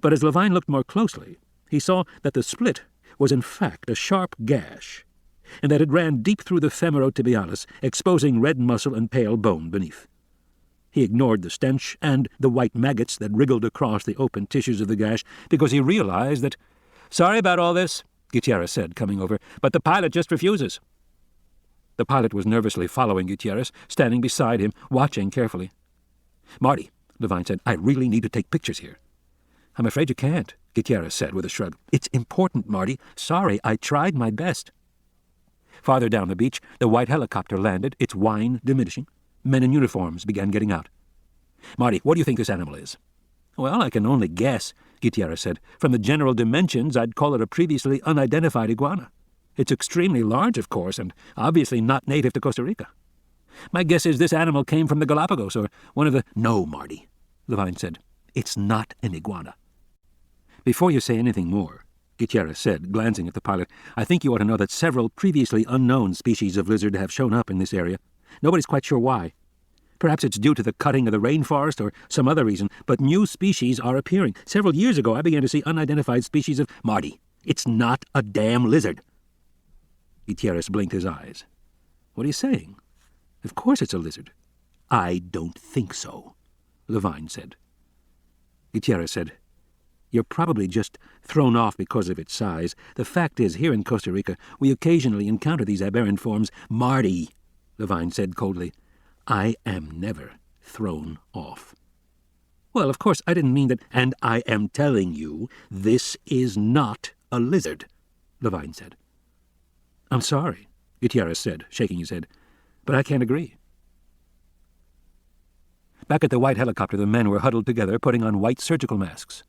But as Levine looked more closely, he saw that the split was in fact a sharp gash, and that it ran deep through the femorotibialis, exposing red muscle and pale bone beneath. He ignored the stench and the white maggots that wriggled across the open tissues of the gash, because he realized that, "Sorry about all this," Gutierrez said, coming over, "but the pilot just refuses." The pilot was nervously following Gutierrez, standing beside him, watching carefully. "Marty," Levine said, "I really need to take pictures here." "I'm afraid you can't," Gutierrez said with a shrug. "It's important, Marty. Sorry, I tried my best." Farther down the beach, the white helicopter landed, its whine diminishing. Men in uniforms began getting out. "Marty, what do you think this animal is?" "Well, I can only guess," Gutierrez said. "From the general dimensions, I'd call it a previously unidentified iguana. It's extremely large, of course, and obviously not native to Costa Rica. My guess is this animal came from the Galapagos, or one of the—" "No, Marty," Levine said. "It's not an iguana." "Before you say anything more," Gutierrez said, glancing at the pilot, "I think you ought to know that several previously unknown species of lizard have shown up in this area. Nobody's quite sure why. Perhaps it's due to the cutting of the rainforest or some other reason, but new species are appearing. Several years ago, I began to see unidentified species of—" "Marty, it's not a damn lizard." Gutierrez blinked his eyes. "What are you saying? Of course it's a lizard." "I don't think so," Levine said. Gutierrez said, You're probably just thrown off because of its size. The fact is, here in Costa Rica, we occasionally encounter these aberrant forms. Marty, Levine said coldly, I am never thrown off. Well, of course, I didn't mean that, and I am telling you, this is not a lizard, Levine said. I'm sorry, Gutierrez said, shaking his head, but I can't agree. Back at the white helicopter, the men were huddled together, putting on white surgical masks.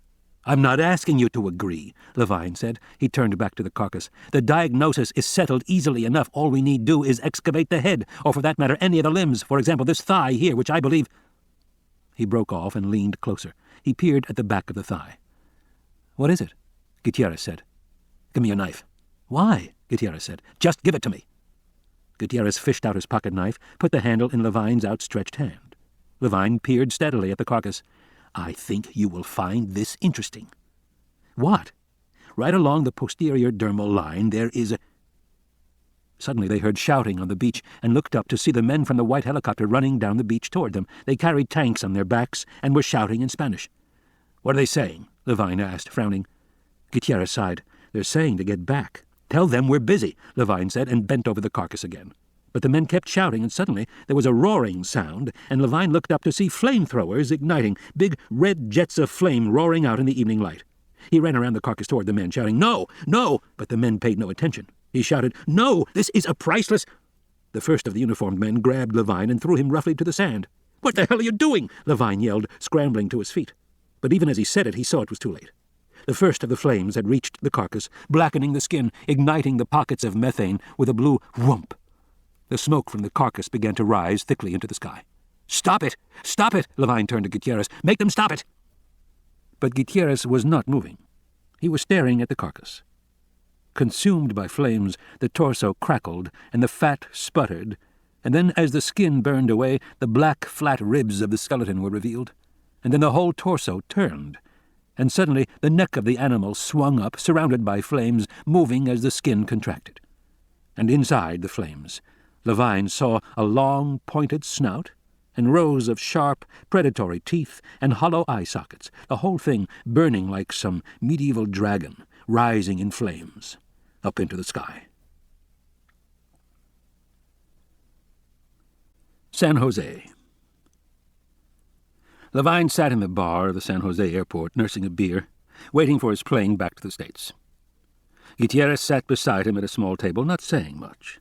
I'm not asking you to agree, Levine said. He turned back to the carcass. The diagnosis is settled easily enough. All we need do is excavate the head, or for that matter, any of the limbs. For example, this thigh here, which I believe... He broke off and leaned closer. He peered at the back of the thigh. What is it? Gutierrez said. Give me your knife. Why? Gutierrez said. Just give it to me. Gutierrez fished out his pocket knife, put the handle in Levine's outstretched hand. Levine peered steadily at the carcass. I think you will find this interesting. What? Right along the posterior dermal line there is a... Suddenly they heard shouting on the beach and looked up to see the men from the white helicopter running down the beach toward them. They carried tanks on their backs and were shouting in Spanish. What are they saying? Levine asked, frowning. Gutierrez sighed. They're saying to get back. Tell them we're busy, Levine said, and bent over the carcass again. But the men kept shouting, and suddenly there was a roaring sound, and Levine looked up to see flamethrowers igniting, big red jets of flame roaring out in the evening light. He ran around the carcass toward the men, shouting, No! No! But the men paid no attention. He shouted, No! This is a priceless... The first of the uniformed men grabbed Levine and threw him roughly to the sand. What the hell are you doing? Levine yelled, scrambling to his feet. But even as he said it, he saw it was too late. The first of the flames had reached the carcass, blackening the skin, igniting the pockets of methane with a blue whoomp. The smoke from the carcass began to rise thickly into the sky. Stop it! Stop it! Levine turned to Gutierrez. Make them stop it! But Gutierrez was not moving. He was staring at the carcass. Consumed by flames, the torso crackled, and the fat sputtered, and then as the skin burned away, the black, flat ribs of the skeleton were revealed, and then the whole torso turned, and suddenly the neck of the animal swung up, surrounded by flames, moving as the skin contracted. And inside the flames, Levine saw a long, pointed snout and rows of sharp, predatory teeth and hollow eye sockets, the whole thing burning like some medieval dragon, rising in flames up into the sky. San Jose. Levine sat in the bar of the San Jose airport, nursing a beer, waiting for his plane back to the States. Gutierrez sat beside him at a small table, not saying much.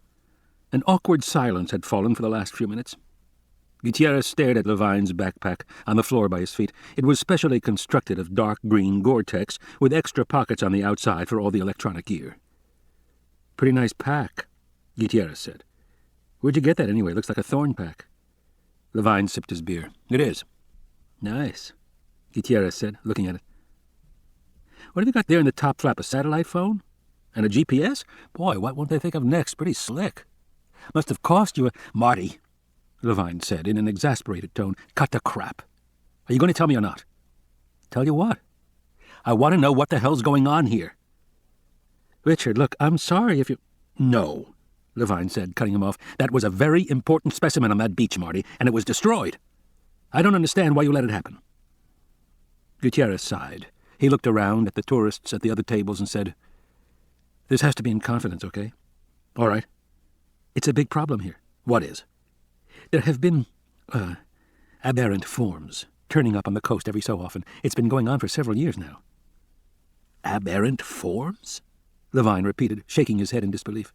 An awkward silence had fallen for the last few minutes. Gutierrez stared at Levine's backpack on the floor by his feet. It was specially constructed of dark green Gore-Tex with extra pockets on the outside for all the electronic gear. Pretty nice pack, Gutierrez said. Where'd you get that anyway? Looks like a thorn pack. Levine sipped his beer. It is. Nice, Gutierrez said, looking at it. What have you got there in the top flap? A satellite phone? And a GPS? Boy, what won't they think of next? Pretty slick. Must have cost you a... Marty, Levine said in an exasperated tone. Cut the crap. Are you going to tell me or not? Tell you what? I want to know what the hell's going on here. Richard, look, I'm sorry if you... No, Levine said, cutting him off. That was a very important specimen on that beach, Marty, and it was destroyed. I don't understand why you let it happen. Gutierrez sighed. He looked around at the tourists at the other tables and said, This has to be in confidence, okay? All right. It's a big problem here. What is? There have been, aberrant forms turning up on the coast every so often. It's been going on for several years now. Aberrant forms? Levine repeated, shaking his head in disbelief.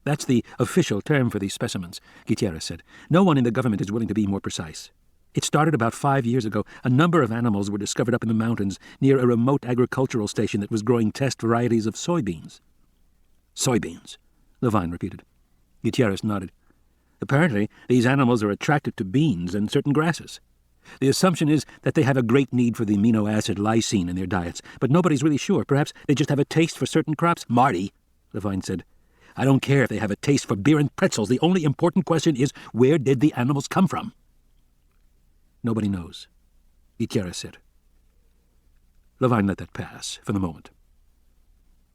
That's the official term for these specimens, Gutierrez said. No one in the government is willing to be more precise. It started about 5 years ago. A number of animals were discovered up in the mountains near a remote agricultural station that was growing test varieties of soybeans. Soybeans, Levine repeated. Gutierrez nodded. Apparently, these animals are attracted to beans and certain grasses. The assumption is that they have a great need for the amino acid lysine in their diets, but nobody's really sure. Perhaps they just have a taste for certain crops. Marty, Levine said, I don't care if they have a taste for beer and pretzels. The only important question is, where did the animals come from? Nobody knows, Gutierrez said. Levine let that pass for the moment.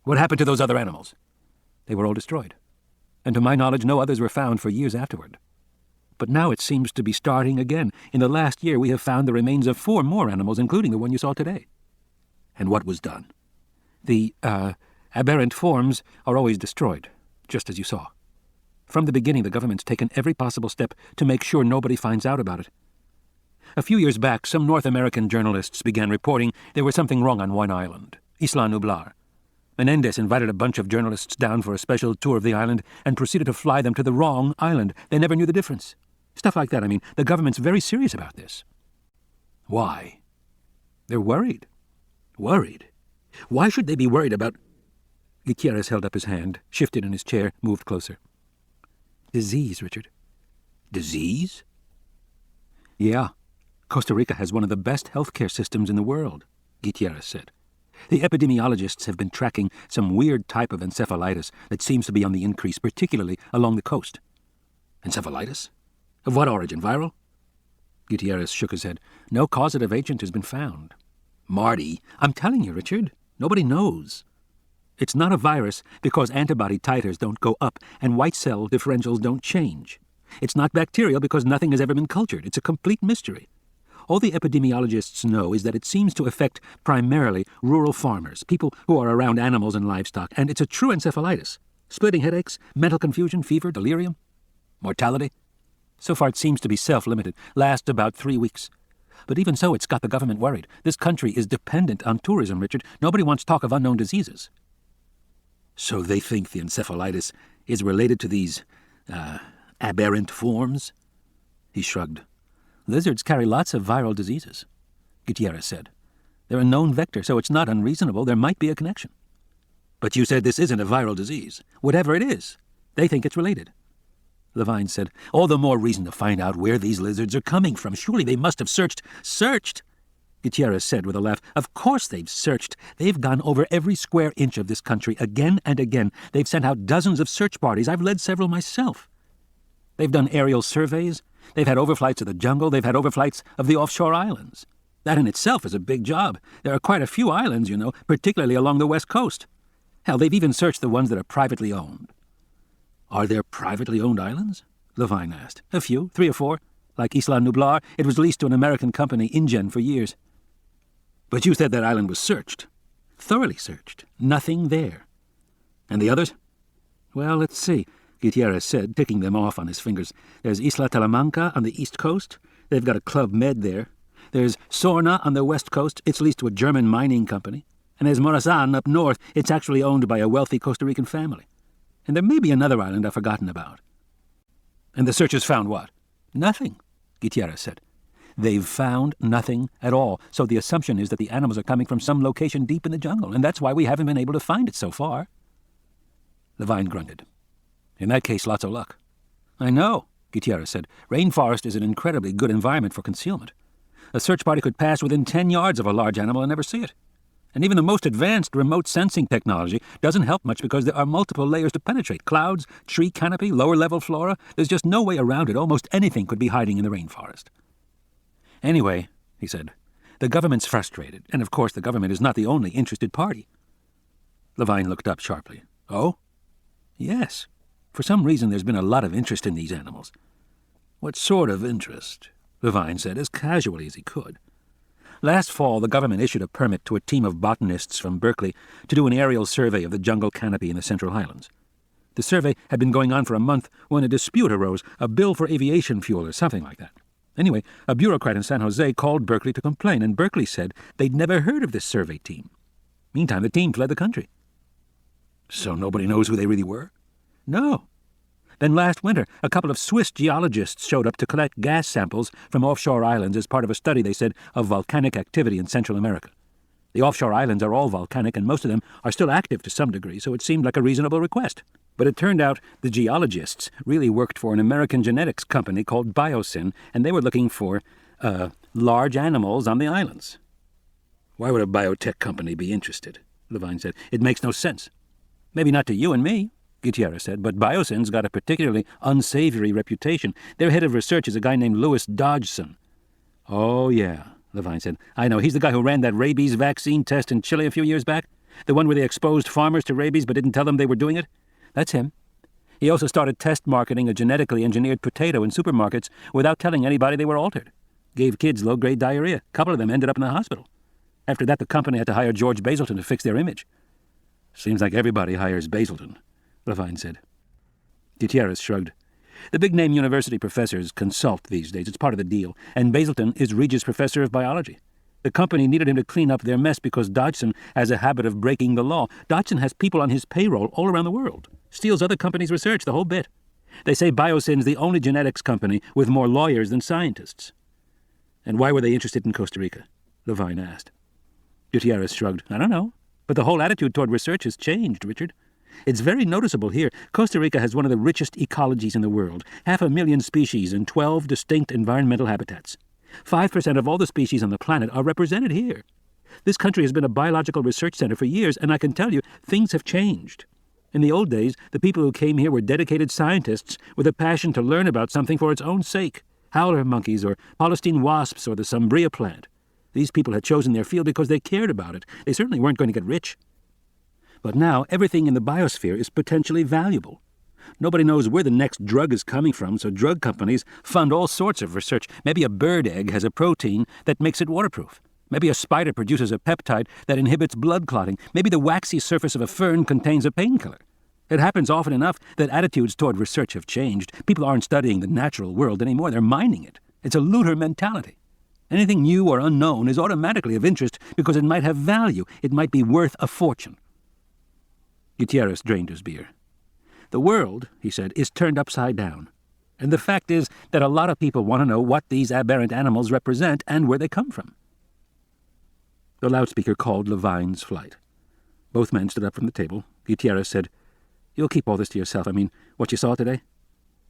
What happened to those other animals? They were all destroyed. And to my knowledge, no others were found for years afterward. But now it seems to be starting again. In the last year, we have found the remains of 4 more animals, including the one you saw today. And what was done? The, aberrant forms are always destroyed, just as you saw. From the beginning, the government's taken every possible step to make sure nobody finds out about it. A few years back, some North American journalists began reporting there was something wrong on one island, Isla Nublar. Menendez invited a bunch of journalists down for a special tour of the island and proceeded to fly them to the wrong island. They never knew the difference. Stuff like that. I mean, the government's very serious about this. Why? They're worried. Worried? Why should they be worried about... Gutierrez held up his hand, shifted in his chair, moved closer. Disease, Richard. Disease? Yeah. Costa Rica has one of the best healthcare systems in the world, Gutierrez said. The epidemiologists have been tracking some weird type of encephalitis that seems to be on the increase, particularly along the coast. Encephalitis? Of what origin? Viral? Gutierrez shook his head. No causative agent has been found. Marty, I'm telling you, Richard, nobody knows. It's not a virus because antibody titers don't go up and white cell differentials don't change. It's not bacterial because nothing has ever been cultured. It's a complete mystery. All the epidemiologists know is that it seems to affect primarily rural farmers, people who are around animals and livestock, and it's a true encephalitis. Splitting headaches, mental confusion, fever, delirium. Mortality? So far it seems to be self-limited, lasts about 3 weeks. But even so, it's got the government worried. This country is dependent on tourism, Richard. Nobody wants talk of unknown diseases. So they think the encephalitis is related to these, aberrant forms? He shrugged. Lizards carry lots of viral diseases, Gutierrez said. They're a known vector, so it's not unreasonable there might be a connection. But you said this isn't a viral disease. Whatever it is, they think it's related. Levine said, all the more reason to find out where these lizards are coming from. Surely they must have searched. Searched? Gutierrez said with a laugh. Of course they've searched. They've gone over every square inch of this country again and again. They've sent out dozens of search parties. I've led several myself. They've done aerial surveys. They've had overflights of the jungle. They've had overflights of the offshore islands. That in itself is a big job. There are quite a few islands, you know, particularly along the west coast. Hell, they've even searched the ones that are privately owned. Are there privately owned islands? Levine asked. A few, 3 or 4. Like Isla Nublar, it was leased to an American company, InGen, for years. But you said that island was searched. Thoroughly searched. Nothing there. And the others? Well, let's see, Gutierrez said, ticking them off on his fingers. There's Isla Talamanca on the east coast. They've got a Club Med there. There's Sorna on the west coast. It's leased to a German mining company. And there's Morazan up north. It's actually owned by a wealthy Costa Rican family. And there may be another island I've forgotten about. And the searchers found what? Nothing, Gutierrez said. They've found nothing at all, so the assumption is that the animals are coming from some location deep in the jungle, and that's why we haven't been able to find it so far. Levine grunted. In that case, lots of luck. I know, Gutierrez said. Rainforest is an incredibly good environment for concealment. A search party could pass within 10 yards of a large animal and never see it. And even the most advanced remote sensing technology doesn't help much because there are multiple layers to penetrate. Clouds, tree canopy, lower-level flora. There's just no way around it. Almost anything could be hiding in the rainforest. Anyway, he said, the government's frustrated, and of course the government is not the only interested party. Levine looked up sharply. Oh? Yes. For some reason there's been a lot of interest in these animals. What sort of interest? Levine said, as casually as he could. Last fall, the government issued a permit to a team of botanists from Berkeley to do an aerial survey of the jungle canopy in the Central Highlands. The survey had been going on for a month when a dispute arose, a bill for aviation fuel or something like that. Anyway, a bureaucrat in San Jose called Berkeley to complain, and Berkeley said they'd never heard of this survey team. Meantime, the team fled the country. So nobody knows who they really were? No. Then last winter, a couple of Swiss geologists showed up to collect gas samples from offshore islands as part of a study, they said, of volcanic activity in Central America. The offshore islands are all volcanic, and most of them are still active to some degree, so it seemed like a reasonable request. But it turned out the geologists really worked for an American genetics company called Biosyn, and they were looking for, large animals on the islands. Why would a biotech company be interested? Levine said. It makes no sense. Maybe not to you and me, Gutierrez said, but Biosyn's got a particularly unsavory reputation. Their head of research is a guy named Louis Dodgson. Oh, yeah, Levine said. I know. He's the guy who ran that rabies vaccine test in Chile a few years back. The one where they exposed farmers to rabies but didn't tell them they were doing it. That's him. He also started test marketing a genetically engineered potato in supermarkets without telling anybody they were altered. Gave kids low-grade diarrhea. A couple of them ended up in the hospital. After that, the company had to hire George Basilton to fix their image. Seems like everybody hires Basilton, Levine said. Gutierrez shrugged. The big-name university professors consult these days. It's part of the deal. And Basilton is Regis Professor of Biology. The company needed him to clean up their mess because Dodgson has a habit of breaking the law. Dodgson has people on his payroll all around the world. Steals other companies' research, the whole bit. They say Biocin's the only genetics company with more lawyers than scientists. And why were they interested in Costa Rica? Levine asked. Gutierrez shrugged. I don't know. But the whole attitude toward research has changed, Richard. It's very noticeable here. Costa Rica has one of the richest ecologies in the world, 500,000 species and 12 distinct environmental habitats. 5% of all the species on the planet are represented here. This country has been a biological research center for years, and I can tell you, things have changed. In the old days, the people who came here were dedicated scientists with a passion to learn about something for its own sake. Howler monkeys or Palestine wasps or the Sumbria plant. These people had chosen their field because they cared about it. They certainly weren't going to get rich. But now everything in the biosphere is potentially valuable. Nobody knows where the next drug is coming from, so drug companies fund all sorts of research. Maybe a bird egg has a protein that makes it waterproof. Maybe a spider produces a peptide that inhibits blood clotting. Maybe the waxy surface of a fern contains a painkiller. It happens often enough that attitudes toward research have changed. People aren't studying the natural world anymore. They're mining it. It's a looter mentality. Anything new or unknown is automatically of interest because it might have value. It might be worth a fortune. Gutierrez drained his beer. The world, he said, is turned upside down. And the fact is that a lot of people want to know what these aberrant animals represent and where they come from. The loudspeaker called Levine's flight. Both men stood up from the table. Gutierrez said, You'll keep all this to yourself. I mean, what you saw today?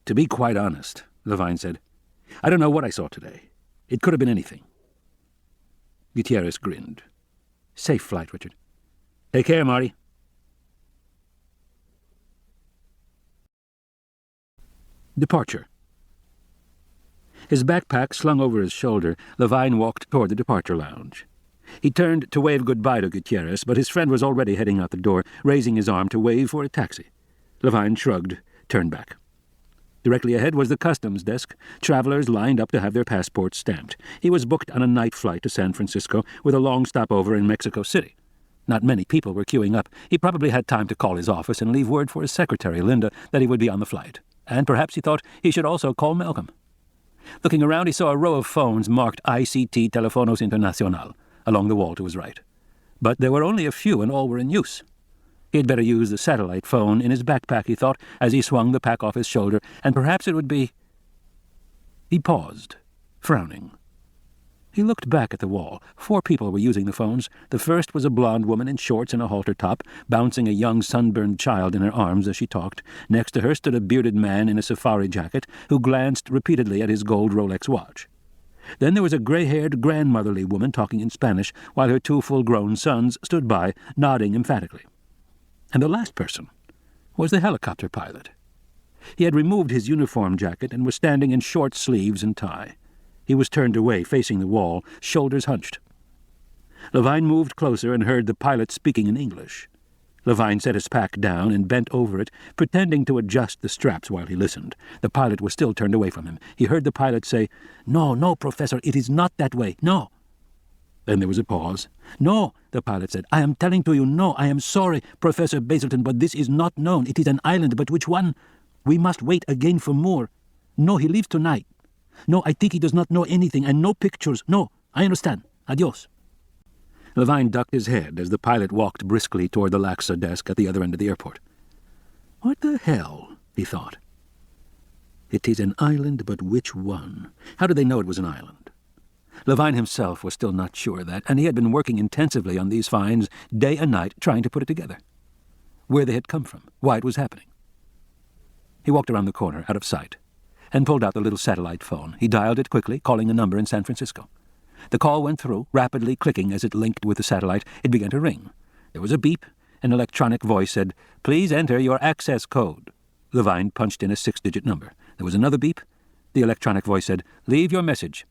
To be quite honest, Levine said, I don't know what I saw today. It could have been anything. Gutierrez grinned. Safe flight, Richard. Take care, Marty. Departure. His backpack slung over his shoulder, Levine walked toward the departure lounge. He turned to wave goodbye to Gutierrez, but his friend was already heading out the door, raising his arm to wave for a taxi. Levine shrugged, turned back. Directly ahead was the customs desk. Travelers lined up to have their passports stamped. He was booked on a night flight to San Francisco with a long stopover in Mexico City. Not many people were queuing up. He probably had time to call his office and leave word for his secretary, Linda, that he would be on the flight. And perhaps he thought he should also call Malcolm. Looking around, he saw a row of phones marked ICT Telefonos Internacional along the wall to his right. But there were only a few, and all were in use. He had better use the satellite phone in his backpack, he thought, as he swung the pack off his shoulder, and perhaps it would be... He paused, frowning. He looked back at the wall. 4 people were using the phones. The first was a blonde woman in shorts and a halter top, bouncing a young sunburned child in her arms as she talked. Next to her stood a bearded man in a safari jacket, who glanced repeatedly at his gold Rolex watch. Then there was a gray-haired, grandmotherly woman talking in Spanish, while her 2 full-grown sons stood by, nodding emphatically. And the last person was the helicopter pilot. He had removed his uniform jacket and was standing in short sleeves and tie. He was turned away, facing the wall, shoulders hunched. Levine moved closer and heard the pilot speaking in English. Levine set his pack down and bent over it, pretending to adjust the straps while he listened. The pilot was still turned away from him. He heard the pilot say, No, Professor, it is not that way. No. Then there was a pause. No, the pilot said. I am telling to you, no, I am sorry, Professor Basilton, but this is not known. It is an island, but which one? We must wait again for more. No, he leaves tonight. No, I think he does not know anything, and no pictures. No, I understand. Adios. Levine ducked his head as the pilot walked briskly toward the Laxa desk at the other end of the airport. What the hell, he thought. It is an island, but which one? How did they know it was an island? Levine himself was still not sure of that, and he had been working intensively on these finds day and night trying to put it together. Where they had come from, why it was happening. He walked around the corner, out of sight, and pulled out the little satellite phone. He dialed it quickly, calling a number in San Francisco. The call went through, rapidly clicking as it linked with the satellite. It began to ring. There was a beep. An electronic voice said, "Please enter your access code." Levine punched in a 6-digit number. There was another beep. The electronic voice said, "Leave your message."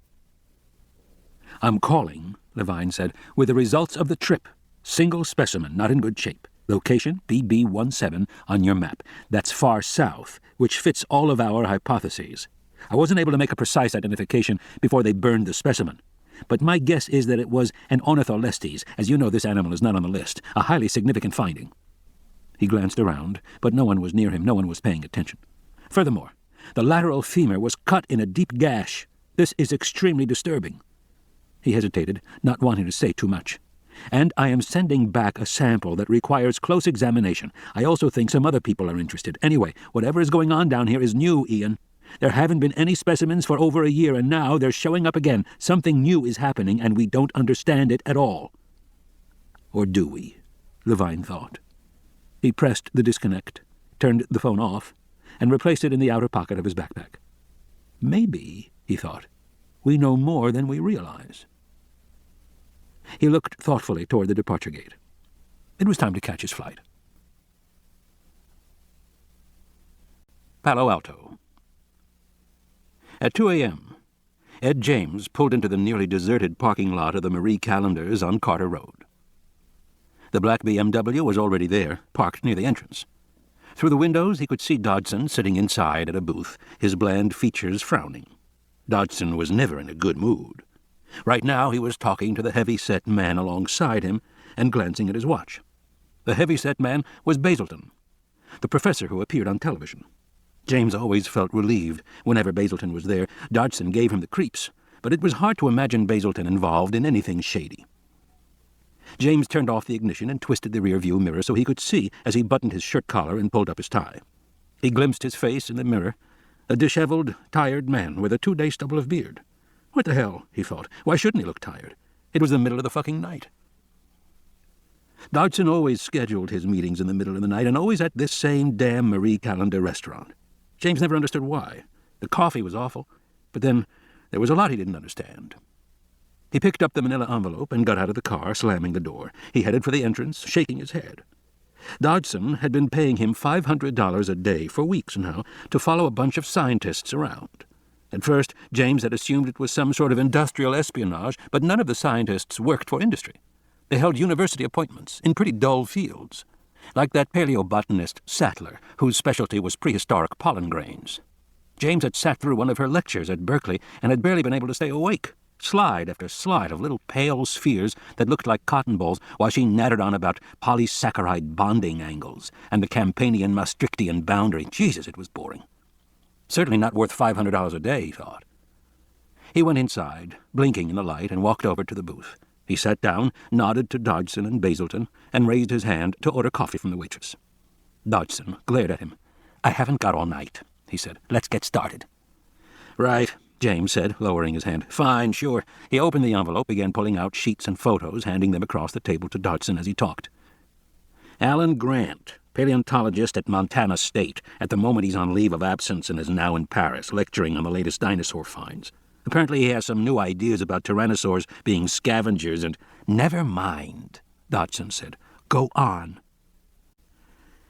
"I'm calling," Levine said, "with the results of the trip. Single specimen, not in good shape. Location, BB17 on your map. That's far south, which fits all of our hypotheses. I wasn't able to make a precise identification before they burned the specimen. but my guess is that it was an Ornitholestes. As you know, this animal is not on the list. A highly significant finding. He glanced around, but no one was near him. No one was paying attention. Furthermore, the lateral femur was cut in a deep gash. This is extremely disturbing. He hesitated, not wanting to say too much. And I am sending back a sample that requires close examination. I also think some other people are interested. Anyway, whatever is going on down here is new, Ian. There haven't been any specimens for over a year, and now they're showing up again. Something new is happening, and we don't understand it at all. Or do we? Levine thought. He pressed the disconnect, turned the phone off, and replaced it in the outer pocket of his backpack. Maybe, he thought, we know more than we realize. He looked thoughtfully toward the departure gate. It was time to catch his flight. Palo Alto. At 2 a.m., Ed James pulled into the nearly deserted parking lot of the Marie Callender's on Carter Road. The black BMW was already there, parked near the entrance. Through the windows he could see Dodson sitting inside at a booth, his bland features frowning. Dodson was never in a good mood. Right now he was talking to the heavy-set man alongside him and glancing at his watch. The heavy-set man was Basilton, the professor who appeared on television. James always felt relieved whenever Basilton was there. Dodson gave him the creeps, but it was hard to imagine Basilton involved in anything shady. James turned off the ignition and twisted the rear-view mirror so he could see as he buttoned his shirt collar and pulled up his tie. He glimpsed his face in the mirror, a disheveled, tired man with a 2-day stubble of beard. What the hell, he thought. Why shouldn't he look tired? It was the middle of the fucking night. Dodson always scheduled his meetings in the middle of the night, and always at this same damn Marie Callender restaurant. James never understood why. The coffee was awful, but then there was a lot he didn't understand. He picked up the manila envelope and got out of the car, slamming the door. He headed for the entrance, shaking his head. Dodson had been paying him $500 a day for weeks now to follow a bunch of scientists around. At first, James had assumed it was some sort of industrial espionage, but none of the scientists worked for industry. They held university appointments in pretty dull fields, like that paleobotanist Sattler, whose specialty was prehistoric pollen grains. James had sat through one of her lectures at Berkeley and had barely been able to stay awake. Slide after slide of little pale spheres that looked like cotton balls while she nattered on about polysaccharide bonding angles and the Campanian-Maastrichtian boundary. Jesus, it was boring. Certainly not worth $500 a day, he thought. He went inside, blinking in the light, and walked over to the booth. He sat down, nodded to Dodson and Basilton, and raised his hand to order coffee from the waitress. Dodson glared at him. "I haven't got all night," he said. "Let's get started." "Right," James said, lowering his hand. "Fine, sure." He opened the envelope, began pulling out sheets and photos, handing them across the table to Dodson as he talked. "Alan Grant, paleontologist at Montana State. At the moment he's on leave of absence and is now in Paris, lecturing on the latest dinosaur finds. Apparently he has some new ideas about tyrannosaurs being scavengers and—" "Never mind," Dodson said. "Go on."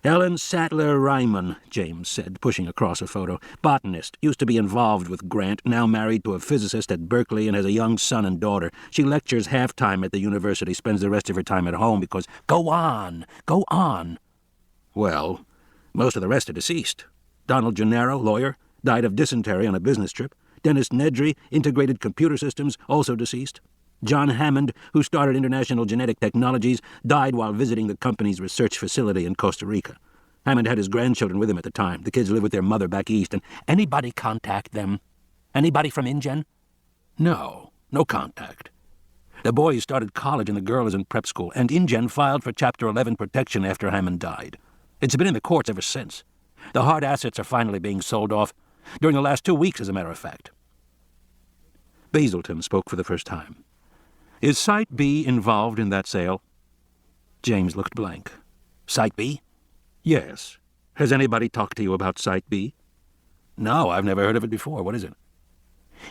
"Ellen Sattler Ryman," James said, pushing across a photo. "Botanist. Used to be involved with Grant, now married to a physicist at Berkeley and has a young son and daughter. She lectures half-time at the university, spends the rest of her time at home because—" "Go on! Go on!" "Well, most of the rest are deceased. Donald Gennaro, lawyer, died of dysentery on a business trip. Dennis Nedry, integrated computer systems, also deceased. John Hammond, who started International Genetic Technologies, died while visiting the company's research facility in Costa Rica. Hammond had his grandchildren with him at the time. The kids live with their mother back east, and—" "Anybody contact them? Anybody from InGen?" "No contact. The boys started college and the girl is in prep school, and InGen filed for Chapter 11 protection after Hammond died. It's been in the courts ever since. The hard assets are finally being sold off. During the last 2 weeks, as a matter of fact." Basilton spoke for the first time. "Is Site B involved in that sale?" James looked blank. "Site B?" "Yes. Has anybody talked to you about Site B?" "No, I've never heard of it before. What is it?"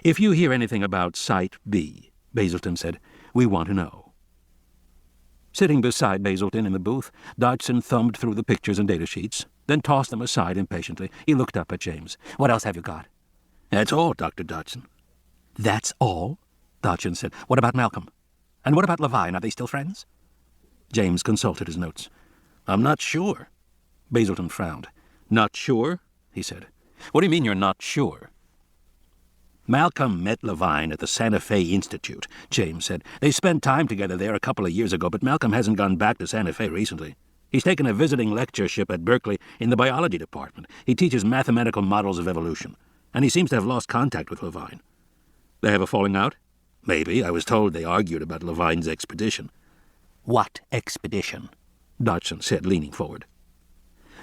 "If you hear anything about Site B," Basilton said, "we want to know." Sitting beside Basilton in the booth, Dodson thumbed through the pictures and data sheets, then tossed them aside impatiently. He looked up at James. "What else have you got?" "That's all, Dr. Dodson." "That's all?" Dodson said. "What about Malcolm? And what about Levine? Are they still friends?" James consulted his notes. "I'm not sure." Basilton frowned. "Not sure?" he said. "What do you mean you're not sure?" Malcolm met Levine at the Santa Fe Institute, James said. They spent time together there a couple of years ago, but Malcolm hasn't gone back to Santa Fe recently. He's taken a visiting lectureship at Berkeley in the biology department. He teaches mathematical models of evolution, and he seems to have lost contact with Levine. They have a falling out? Maybe. I was told they argued about Levine's expedition. What expedition? Dodgson said, leaning forward.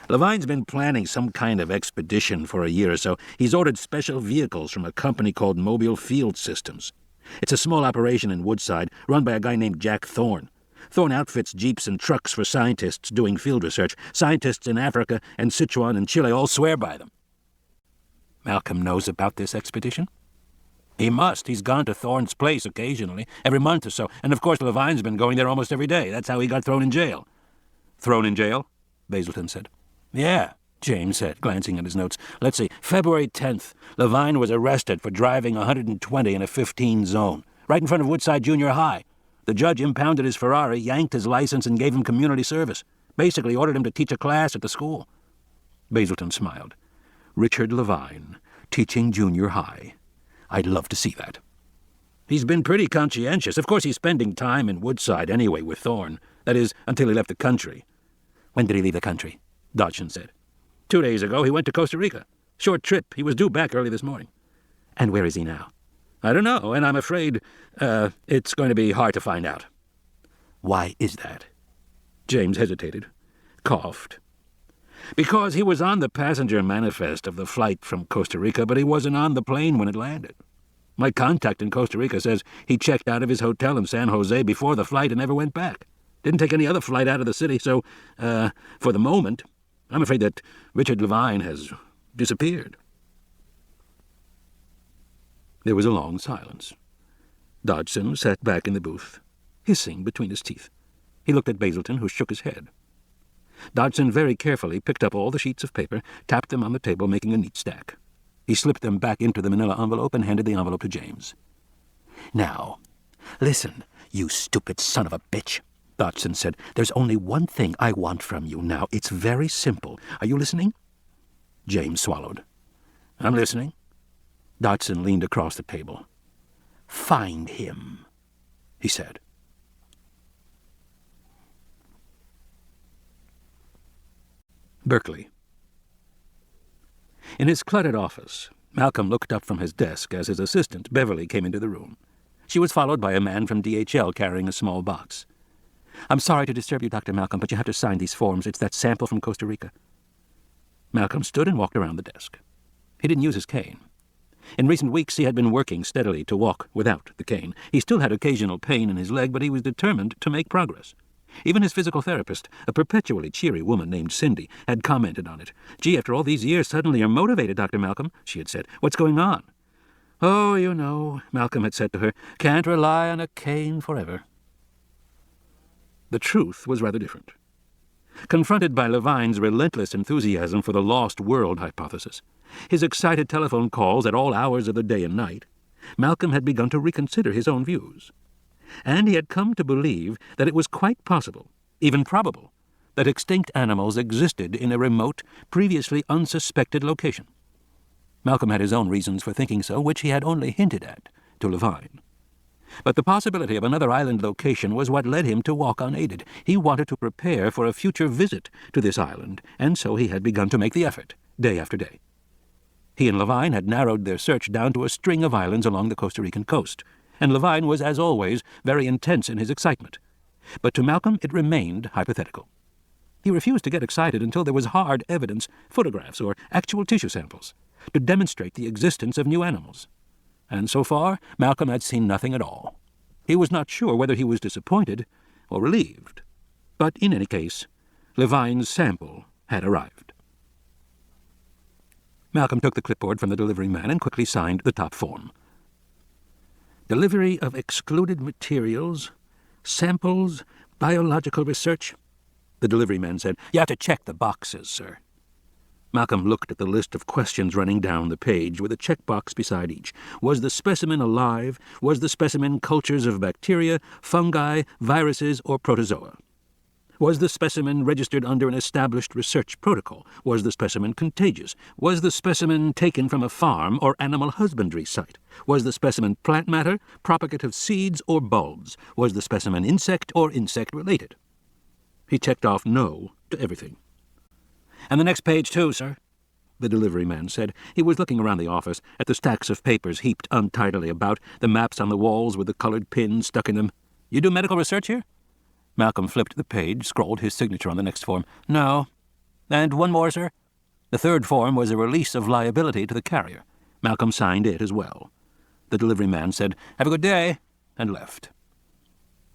Levine's been planning some kind of expedition for a year or so. He's ordered special vehicles from a company called Mobile Field Systems. It's a small operation in Woodside, run by a guy named Jack Thorne. Thorne outfits jeeps and trucks for scientists doing field research. Scientists in Africa and Sichuan and Chile all swear by them. Malcolm knows about this expedition? He must. He's gone to Thorne's place occasionally, every month or so. And of course Levine's been going there almost every day. That's how he got thrown in jail. Thrown in jail? Basilton said. Yeah, James said, glancing at his notes. Let's see. February 10th, Levine was arrested for driving 120 in a 15 zone, right in front of Woodside Junior High. The judge impounded his Ferrari, yanked his license, and gave him community service. Basically ordered him to teach a class at the school. Basilton smiled. Richard Levine, teaching junior high. I'd love to see that. He's been pretty conscientious. Of course, he's spending time in Woodside anyway with Thorne. That is, until he left the country. When did he leave the country? Dodgson said. 2 days ago, he went to Costa Rica. Short trip. He was due back early this morning. And where is he now? I don't know, and I'm afraid it's going to be hard to find out. Why is that? James hesitated, coughed. Because he was on the passenger manifest of the flight from Costa Rica, but he wasn't on the plane when it landed. My contact in Costa Rica says he checked out of his hotel in San Jose before the flight and never went back. Didn't take any other flight out of the city, so, for the moment, I'm afraid that Richard Levine has disappeared. There was a long silence. Dodgson sat back in the booth, hissing between his teeth. He looked at Basilton, who shook his head. Dodgson very carefully picked up all the sheets of paper, tapped them on the table, making a neat stack. He slipped them back into the manila envelope and handed the envelope to James. Now, listen, you stupid son of a bitch, Dodgson said. There's only one thing I want from you now. It's very simple. Are you listening? James swallowed. I'm listening. Dodgson leaned across the table. Find him, he said. Berkeley. In his cluttered office, Malcolm looked up from his desk as his assistant, Beverly, came into the room. She was followed by a man from DHL carrying a small box. I'm sorry to disturb you, Dr. Malcolm, but you have to sign these forms. It's that sample from Costa Rica. Malcolm stood and walked around the desk. He didn't use his cane. In recent weeks he had been working steadily to walk without the cane. He still had occasional pain in his leg, but he was determined to make progress. Even his physical therapist, a perpetually cheery woman named Cindy, had commented on it. Gee, after all these years, suddenly you're motivated, Dr. Malcolm, she had said. What's going on? Oh, you know, Malcolm had said to her, can't rely on a cane forever. The truth was rather different. Confronted by Levine's relentless enthusiasm for the lost world hypothesis, his excited telephone calls at all hours of the day and night, Malcolm had begun to reconsider his own views. And he had come to believe that it was quite possible, even probable, that extinct animals existed in a remote, previously unsuspected location. Malcolm had his own reasons for thinking so, which he had only hinted at to Levine. But the possibility of another island location was what led him to walk unaided. He wanted to prepare for a future visit to this island, and so he had begun to make the effort, day after day. He and Levine had narrowed their search down to a string of islands along the Costa Rican coast, and Levine was, as always, very intense in his excitement. But to Malcolm it remained hypothetical. He refused to get excited until there was hard evidence, photographs or actual tissue samples, to demonstrate the existence of new animals. And so far, Malcolm had seen nothing at all. He was not sure whether he was disappointed or relieved. But in any case, Levine's sample had arrived. Malcolm took the clipboard from the delivery man and quickly signed the top form. Delivery of excluded materials, samples, biological research. The delivery man said, You have to check the boxes, sir. Malcolm looked at the list of questions running down the page with a checkbox beside each. Was the specimen alive? Was the specimen cultures of bacteria, fungi, viruses, or protozoa? Was the specimen registered under an established research protocol? Was the specimen contagious? Was the specimen taken from a farm or animal husbandry site? Was the specimen plant matter, propagative seeds, or bulbs? Was the specimen insect or insect-related? He checked off no to everything. "And the next page, too, sir," the delivery man said. He was looking around the office at the stacks of papers heaped untidily about, the maps on the walls with the colored pins stuck in them. "You do medical research here?" Malcolm flipped the page, scrawled his signature on the next form. "No." "And one more, sir?" The third form was a release of liability to the carrier. Malcolm signed it as well. The delivery man said, "Have a good day," and left.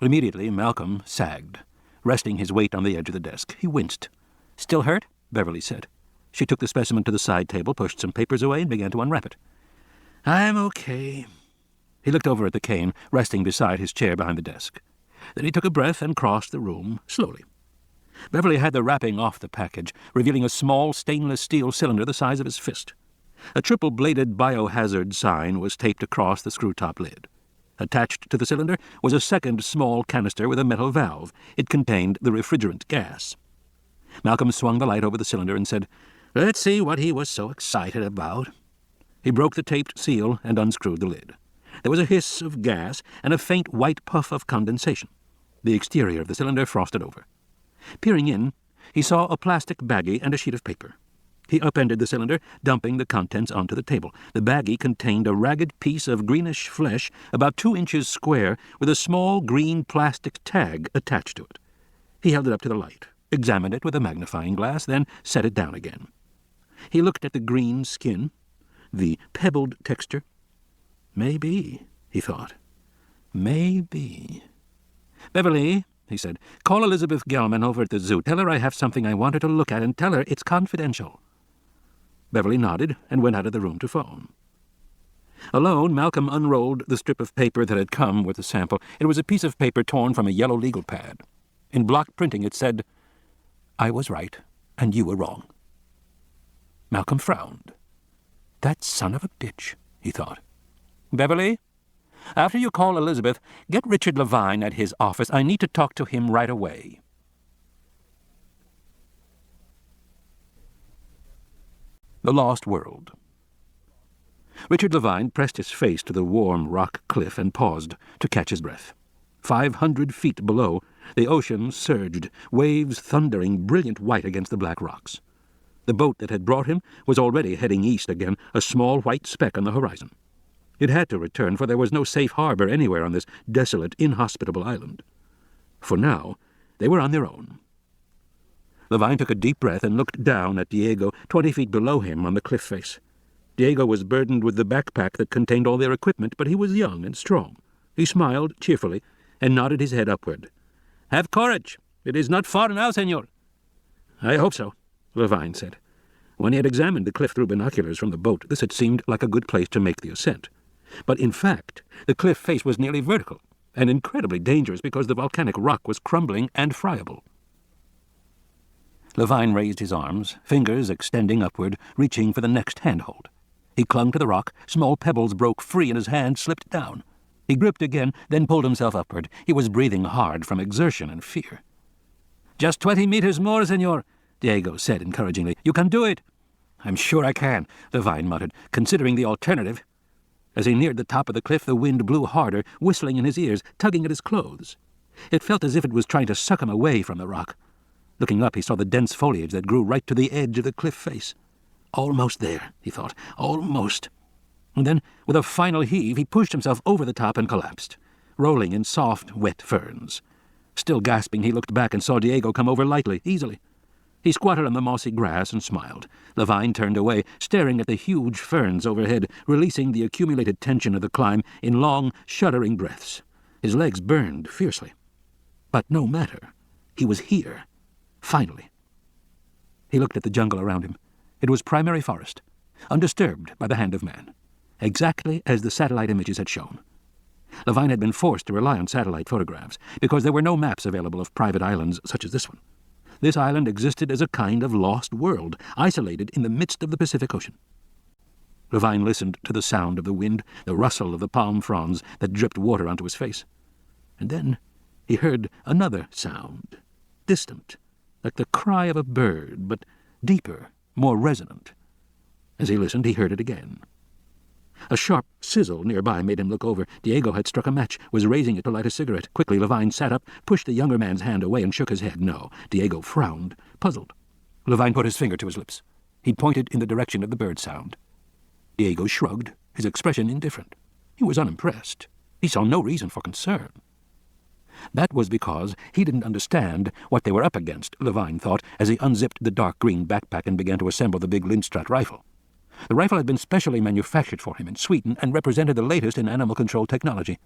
Immediately, Malcolm sagged, resting his weight on the edge of the desk. He winced. "Still hurt?" Beverly said. She took the specimen to the side table, pushed some papers away, and began to unwrap it. "I'm okay." He looked over at the cane, resting beside his chair behind the desk. Then he took a breath and crossed the room, slowly. Beverly had the wrapping off the package, revealing a small stainless steel cylinder the size of his fist. A triple-bladed biohazard sign was taped across the screw-top lid. Attached to the cylinder was a second small canister with a metal valve. It contained the refrigerant gas. Malcolm swung the light over the cylinder and said, "Let's see what he was so excited about." He broke the taped seal and unscrewed the lid. There was a hiss of gas and a faint white puff of condensation. The exterior of the cylinder frosted over. Peering in, he saw a plastic baggie and a sheet of paper. He upended the cylinder, dumping the contents onto the table. The baggie contained a ragged piece of greenish flesh about 2 inches square with a small green plastic tag attached to it. He held it up to the light, examined it with a magnifying glass, then set it down again. He looked at the green skin, the pebbled texture. "Maybe," he thought. "Maybe." "Beverly," he said, "call Elizabeth Gelman over at the zoo. Tell her I have something I want her to look at, and tell her it's confidential." Beverly nodded and went out of the room to phone. Alone, Malcolm unrolled the strip of paper that had come with the sample. It was a piece of paper torn from a yellow legal pad. In block printing it said, "I was right, and you were wrong." Malcolm frowned. "That son of a bitch," he thought. "Beverly, after you call Elizabeth, get Richard Levine at his office. I need to talk to him right away." The Lost World. Richard Levine pressed his face to the warm rock cliff and paused to catch his breath. 500 feet below, the ocean surged, waves thundering brilliant white against the black rocks. The boat that had brought him was already heading east again, a small white speck on the horizon. It had to return, for there was no safe harbor anywhere on this desolate, inhospitable island. For now, they were on their own. Levine took a deep breath and looked down at Diego, 20 feet below him on the cliff face. Diego was burdened with the backpack that contained all their equipment, but he was young and strong. He smiled cheerfully and nodded his head upward. "Have courage. It is not far now, senor." "I hope so," Levine said. When he had examined the cliff through binoculars from the boat, this had seemed like a good place to make the ascent. But in fact, the cliff face was nearly vertical, and incredibly dangerous because the volcanic rock was crumbling and friable. Levine raised his arms, fingers extending upward, reaching for the next handhold. He clung to the rock. Small pebbles broke free and his hand slipped down. He gripped again, then pulled himself upward. He was breathing hard from exertion and fear. "Just 20 meters more, senor," Diego said encouragingly. "You can do it." "I'm sure I can," Levine muttered, considering the alternative. As he neared the top of the cliff, the wind blew harder, whistling in his ears, tugging at his clothes. It felt as if it was trying to suck him away from the rock. Looking up, he saw the dense foliage that grew right to the edge of the cliff face. Almost there, he thought. Almost. And then, with a final heave, he pushed himself over the top and collapsed, rolling in soft, wet ferns. Still gasping, he looked back and saw Diego come over lightly, easily. He squatted on the mossy grass and smiled. Levine turned away, staring at the huge ferns overhead, releasing the accumulated tension of the climb in long, shuddering breaths. His legs burned fiercely. But no matter. He was here. Finally. He looked at the jungle around him. It was primary forest, undisturbed by the hand of man, exactly as the satellite images had shown. Levine had been forced to rely on satellite photographs because there were no maps available of private islands such as this one. This island existed as a kind of lost world, isolated in the midst of the Pacific Ocean. Levine listened to the sound of the wind, the rustle of the palm fronds that dripped water onto his face. And then he heard another sound. distant, like the cry of a bird, but deeper, more resonant. As he listened, he heard it again. A sharp sizzle nearby made him look over. Diego had struck a match, was raising it to light a cigarette. Quickly, Levine sat up, pushed the younger man's hand away, and shook his head. No. Diego frowned, puzzled. Levine put his finger to his lips. He pointed in the direction of the bird sound. Diego shrugged, his expression indifferent. He was unimpressed. He saw no reason for concern. That was because he didn't understand what they were up against, Levine thought, as he unzipped the dark green backpack and began to assemble the big Lindstrat rifle. The rifle had been specially manufactured for him in Sweden and represented the latest in animal control technology.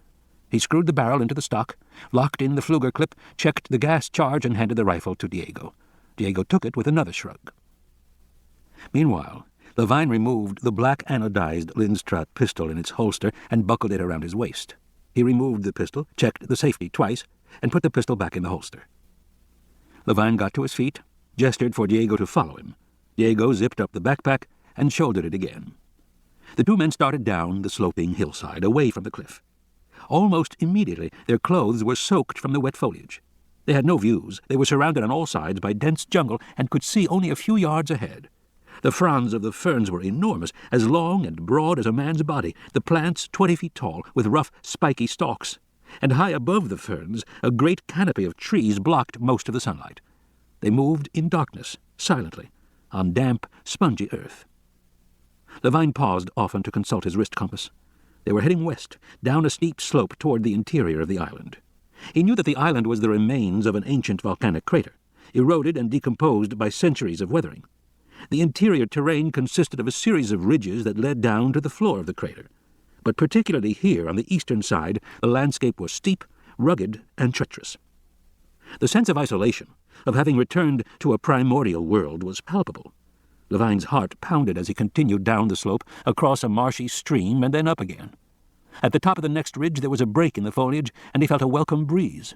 He screwed the barrel into the stock, locked in the Fluger clip, checked the gas charge, and handed the rifle to Diego. Diego took it with another shrug. Meanwhile, Levine removed the black anodized Lindstrat pistol in its holster and buckled it around his waist. He removed the pistol, checked the safety twice, and put the pistol back in the holster. Levine got to his feet, gestured for Diego to follow him. Diego zipped up the backpack and shouldered it again. The two men started down the sloping hillside, away from the cliff. Almost immediately, their clothes were soaked from the wet foliage. They had no views. They were surrounded on all sides by dense jungle and could see only a few yards ahead. The fronds of the ferns were enormous, as long and broad as a man's body, the plants 20 feet tall, with rough, spiky stalks. And high above the ferns, a great canopy of trees blocked most of the sunlight. They moved in darkness, silently, on damp, spongy earth. Levine paused often to consult his wrist compass. They were heading west, down a steep slope toward the interior of the island. He knew that the island was the remains of an ancient volcanic crater, eroded and decomposed by centuries of weathering. The interior terrain consisted of a series of ridges that led down to the floor of the crater. But particularly here, on the eastern side, the landscape was steep, rugged, and treacherous. The sense of isolation, of having returned to a primordial world, was palpable. Levine's heart pounded as he continued down the slope, across a marshy stream, and then up again. At the top of the next ridge there was a break in the foliage, and he felt a welcome breeze.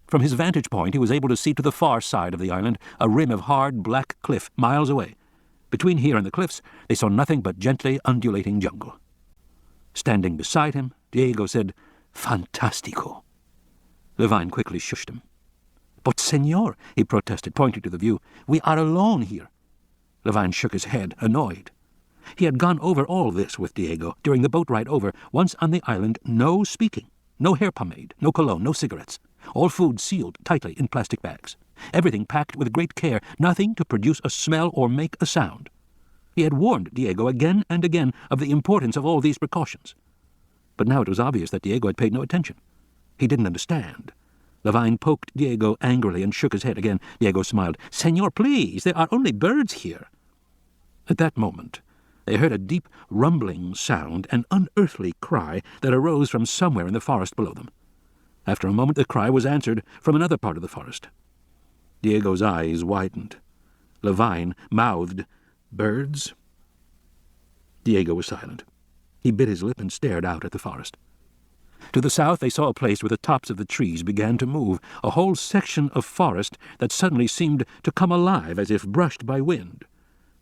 From his vantage point he was able to see to the far side of the island a rim of hard black cliff miles away. Between here and the cliffs they saw nothing but gently undulating jungle. Standing beside him, Diego said, "Fantastico." Levine quickly shushed him. "But, senor," he protested, pointing to the view, "we are alone here." Levine shook his head, annoyed. He had gone over all this with Diego during the boat ride over. Once on the island, no speaking, no hair pomade, no cologne, no cigarettes. All food sealed tightly in plastic bags. Everything packed with great care, nothing to produce a smell or make a sound. He had warned Diego again and again of the importance of all these precautions. But now it was obvious that Diego had paid no attention. He didn't understand. Levine poked Diego angrily and shook his head again. Diego smiled. "Senor, please, there are only birds here." At that moment, they heard a deep, rumbling sound, an unearthly cry that arose from somewhere in the forest below them. After a moment, the cry was answered from another part of the forest. Diego's eyes widened. Levine mouthed, "Birds?" Diego was silent. He bit his lip and stared out at the forest. To the south they saw a place where the tops of the trees began to move, a whole section of forest that suddenly seemed to come alive as if brushed by wind.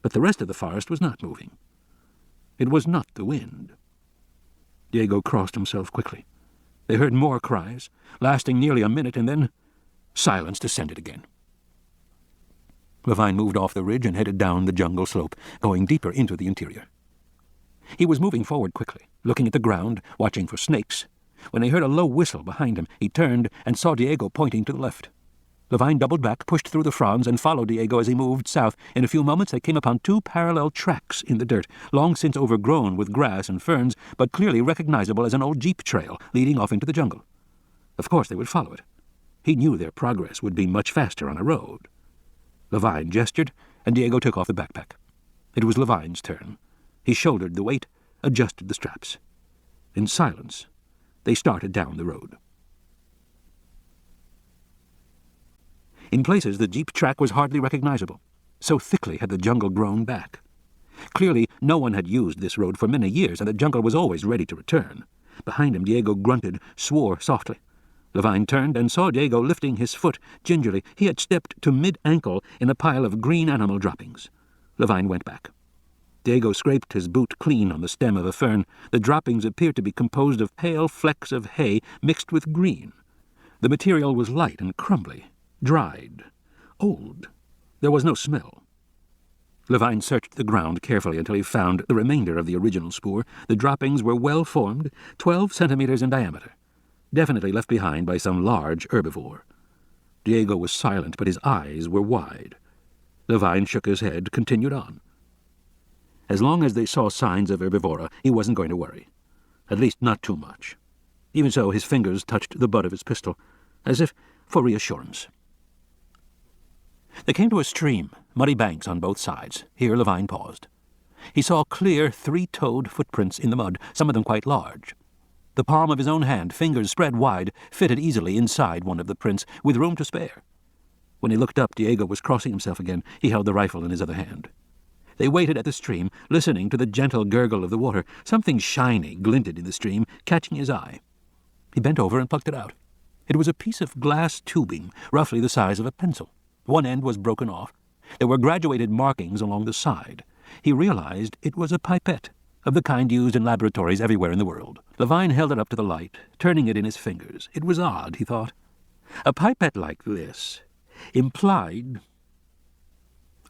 But the rest of the forest was not moving. It was not the wind. Diego crossed himself quickly. They heard more cries, lasting nearly a minute, and then silence descended again. Levine moved off the ridge and headed down the jungle slope, going deeper into the interior. He was moving forward quickly, looking at the ground, watching for snakes. When he heard a low whistle behind him, he turned and saw Diego pointing to the left. Levine doubled back, pushed through the fronds, and followed Diego as he moved south. In a few moments they came upon two parallel tracks in the dirt, long since overgrown with grass and ferns, but clearly recognizable as an old jeep trail leading off into the jungle. Of course they would follow it. He knew their progress would be much faster on a road. Levine gestured, and Diego took off the backpack. It was Levine's turn. He shouldered the weight, adjusted the straps. In silence, they started down the road. In places, the jeep track was hardly recognizable. So thickly had the jungle grown back. Clearly, no one had used this road for many years, and the jungle was always ready to return. Behind him, Diego grunted, swore softly. Levine turned and saw Diego lifting his foot gingerly. He had stepped to mid-ankle in a pile of green animal droppings. Levine went back. Diego scraped his boot clean on the stem of a fern. The droppings appeared to be composed of pale flecks of hay mixed with green. The material was light and crumbly, dried. old. There was no smell. Levine searched the ground carefully until he found the remainder of the original spoor. The droppings were well formed, 12 centimeters in diameter, definitely left behind by some large herbivore. Diego was silent, but his eyes were wide. Levine shook his head, continued on. As long as they saw signs of herbivora, he wasn't going to worry. At least not too much. Even so, his fingers touched the butt of his pistol, as if for reassurance. They came to a stream, muddy banks on both sides. Here Levine paused. He saw clear, three-toed footprints in the mud, some of them quite large. The palm of his own hand, fingers spread wide, fitted easily inside one of the prints, with room to spare. When he looked up, Diego was crossing himself again. He held the rifle in his other hand. They waited at the stream, listening to the gentle gurgle of the water. Something shiny glinted in the stream, catching his eye. He bent over and plucked it out. It was a piece of glass tubing, roughly the size of a pencil. One end was broken off. There were graduated markings along the side. He realized it was a pipette, of the kind used in laboratories everywhere in the world. Levine held it up to the light, turning it in his fingers. It was odd, he thought. A pipette like this implied...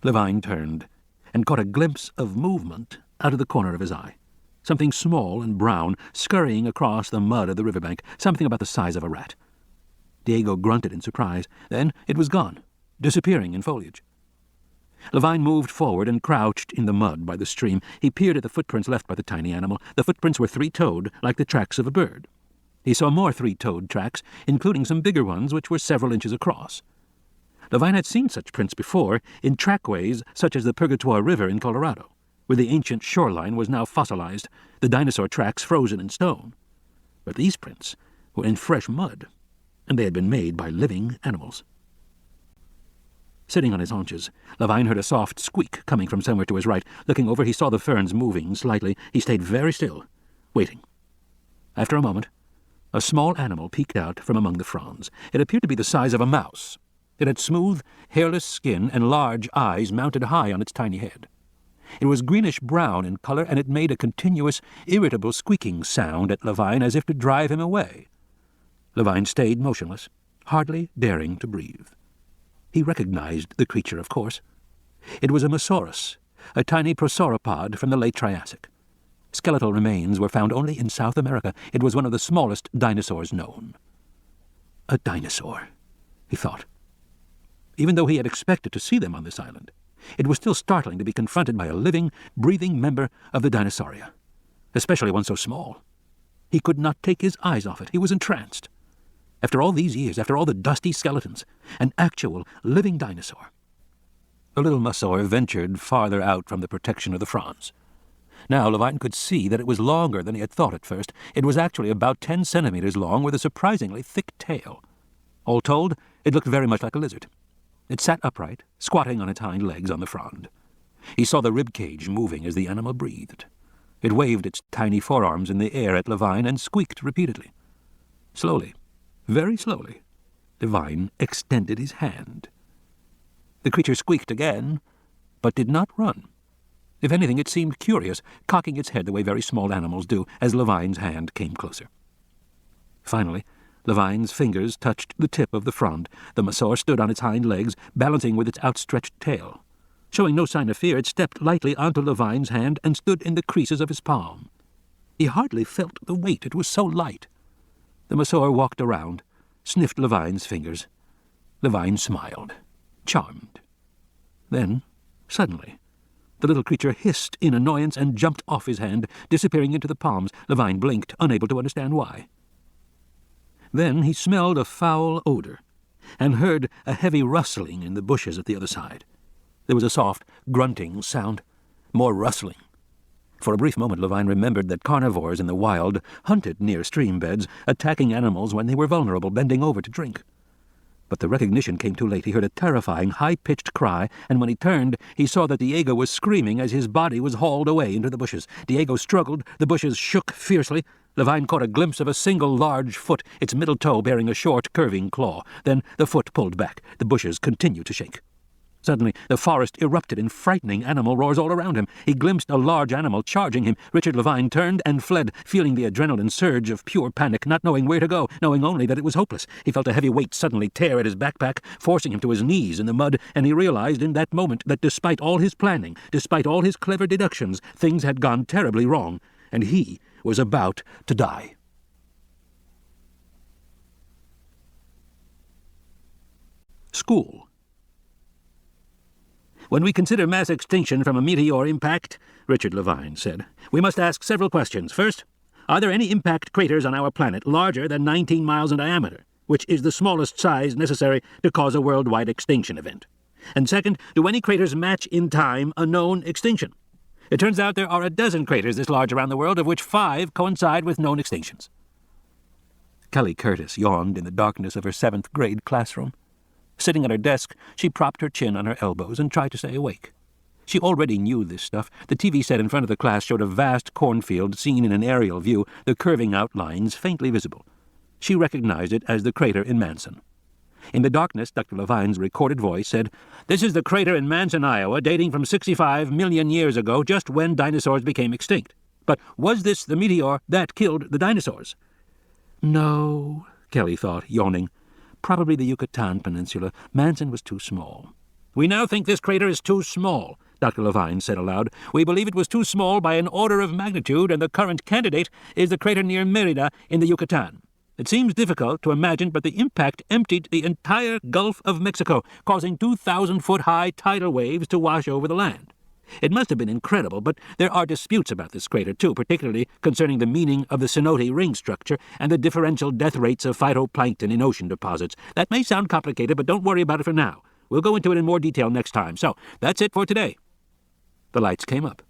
Levine turned and caught a glimpse of movement out of the corner of his eye. Something small and brown scurrying across the mud of the riverbank, something about the size of a rat. Diego grunted in surprise. Then it was gone, disappearing in foliage. Levine moved forward and crouched in the mud by the stream. He peered at the footprints left by the tiny animal. The footprints were three-toed, like the tracks of a bird. He saw more three-toed tracks, including some bigger ones which were several inches across. Levine had seen such prints before in trackways such as the Purgatoire River in Colorado, where the ancient shoreline was now fossilized, the dinosaur tracks frozen in stone. But these prints were in fresh mud, and they had been made by living animals. Sitting on his haunches, Levine heard a soft squeak coming from somewhere to his right. Looking over, he saw the ferns moving slightly. He stayed very still, waiting. After a moment, a small animal peeked out from among the fronds. It appeared to be the size of a mouse. It had smooth, hairless skin and large eyes mounted high on its tiny head. It was greenish-brown in color, and it made a continuous, irritable squeaking sound at Levine as if to drive him away. Levine stayed motionless, hardly daring to breathe. He recognized the creature, of course. It was a Mosaurus, a tiny prosauropod from the late Triassic. Skeletal remains were found only in South America. It was one of the smallest dinosaurs known. A dinosaur, he thought. Even though he had expected to see them on this island, it was still startling to be confronted by a living, breathing member of the Dinosauria, especially one so small. He could not take his eyes off it. He was entranced. After all these years, after all the dusty skeletons, an actual living dinosaur. The little Mosaur ventured farther out from the protection of the fronds. Now Levine could see that it was longer than he had thought at first. It was actually about 10 centimeters long with a surprisingly thick tail. All told, it looked very much like a lizard. It sat upright, squatting on its hind legs on the frond. He saw the rib cage moving as the animal breathed. It waved its tiny forearms in the air at Levine and squeaked repeatedly. Slowly, very slowly, Levine extended his hand. The creature squeaked again, but did not run. If anything, it seemed curious, cocking its head the way very small animals do as Levine's hand came closer. Finally, Levine's fingers touched the tip of the frond. The Mosaur stood on its hind legs, balancing with its outstretched tail. Showing no sign of fear, it stepped lightly onto Levine's hand and stood in the creases of his palm. He hardly felt the weight. It was so light. The Mosaur walked around, sniffed Levine's fingers. Levine smiled, charmed. Then, suddenly, the little creature hissed in annoyance and jumped off his hand, disappearing into the palms. Levine blinked, unable to understand why. Then he smelled a foul odor and heard a heavy rustling in the bushes at the other side. There was a soft, grunting sound, more rustling. For a brief moment, Levine remembered that carnivores in the wild hunted near stream beds, attacking animals when they were vulnerable, bending over to drink. But the recognition came too late. He heard a terrifying, high-pitched cry, and when he turned, he saw that Diego was screaming as his body was hauled away into the bushes. Diego struggled. The bushes shook fiercely. Levine caught a glimpse of a single large foot, its middle toe bearing a short, curving claw. Then the foot pulled back. The bushes continued to shake. Suddenly, the forest erupted in frightening animal roars all around him. He glimpsed a large animal charging him. Richard Levine turned and fled, feeling the adrenaline surge of pure panic, not knowing where to go, knowing only that it was hopeless. He felt a heavy weight suddenly tear at his backpack, forcing him to his knees in the mud, and he realized in that moment that despite all his planning, despite all his clever deductions, things had gone terribly wrong, and he was about to die. School. When we consider mass extinction from a meteor impact, Richard Levine said, we must ask several questions. First, are there any impact craters on our planet larger than 19 miles in diameter, which is the smallest size necessary to cause a worldwide extinction event? And second, do any craters match in time a known extinction? It turns out there are a dozen craters this large around the world, of which 5 coincide with known extinctions. Kelly Curtis yawned in the darkness of her 7th grade classroom. Sitting at her desk, she propped her chin on her elbows and tried to stay awake. She already knew this stuff. The TV set in front of the class showed a vast cornfield seen in an aerial view, the curving outlines faintly visible. She recognized it as the crater in Manson. In the darkness, Dr. Levine's recorded voice said, "This is the crater in Manson, Iowa, dating from 65 million years ago, just when dinosaurs became extinct. But was this the meteor that killed the dinosaurs?" No, Kelly thought, yawning. Probably the Yucatan Peninsula. Manson was too small. "We now think this crater is too small," Dr. Levine said aloud. "We believe it was too small by an order of magnitude, and the current candidate is the crater near Mérida in the Yucatan. It seems difficult to imagine, but the impact emptied the entire Gulf of Mexico, causing 2,000-foot-high tidal waves to wash over the land. It must have been incredible, but there are disputes about this crater, too, particularly concerning the meaning of the cenote ring structure and the differential death rates of phytoplankton in ocean deposits. That may sound complicated, but don't worry about it for now. We'll go into it in more detail next time. So, that's it for today." The lights came up.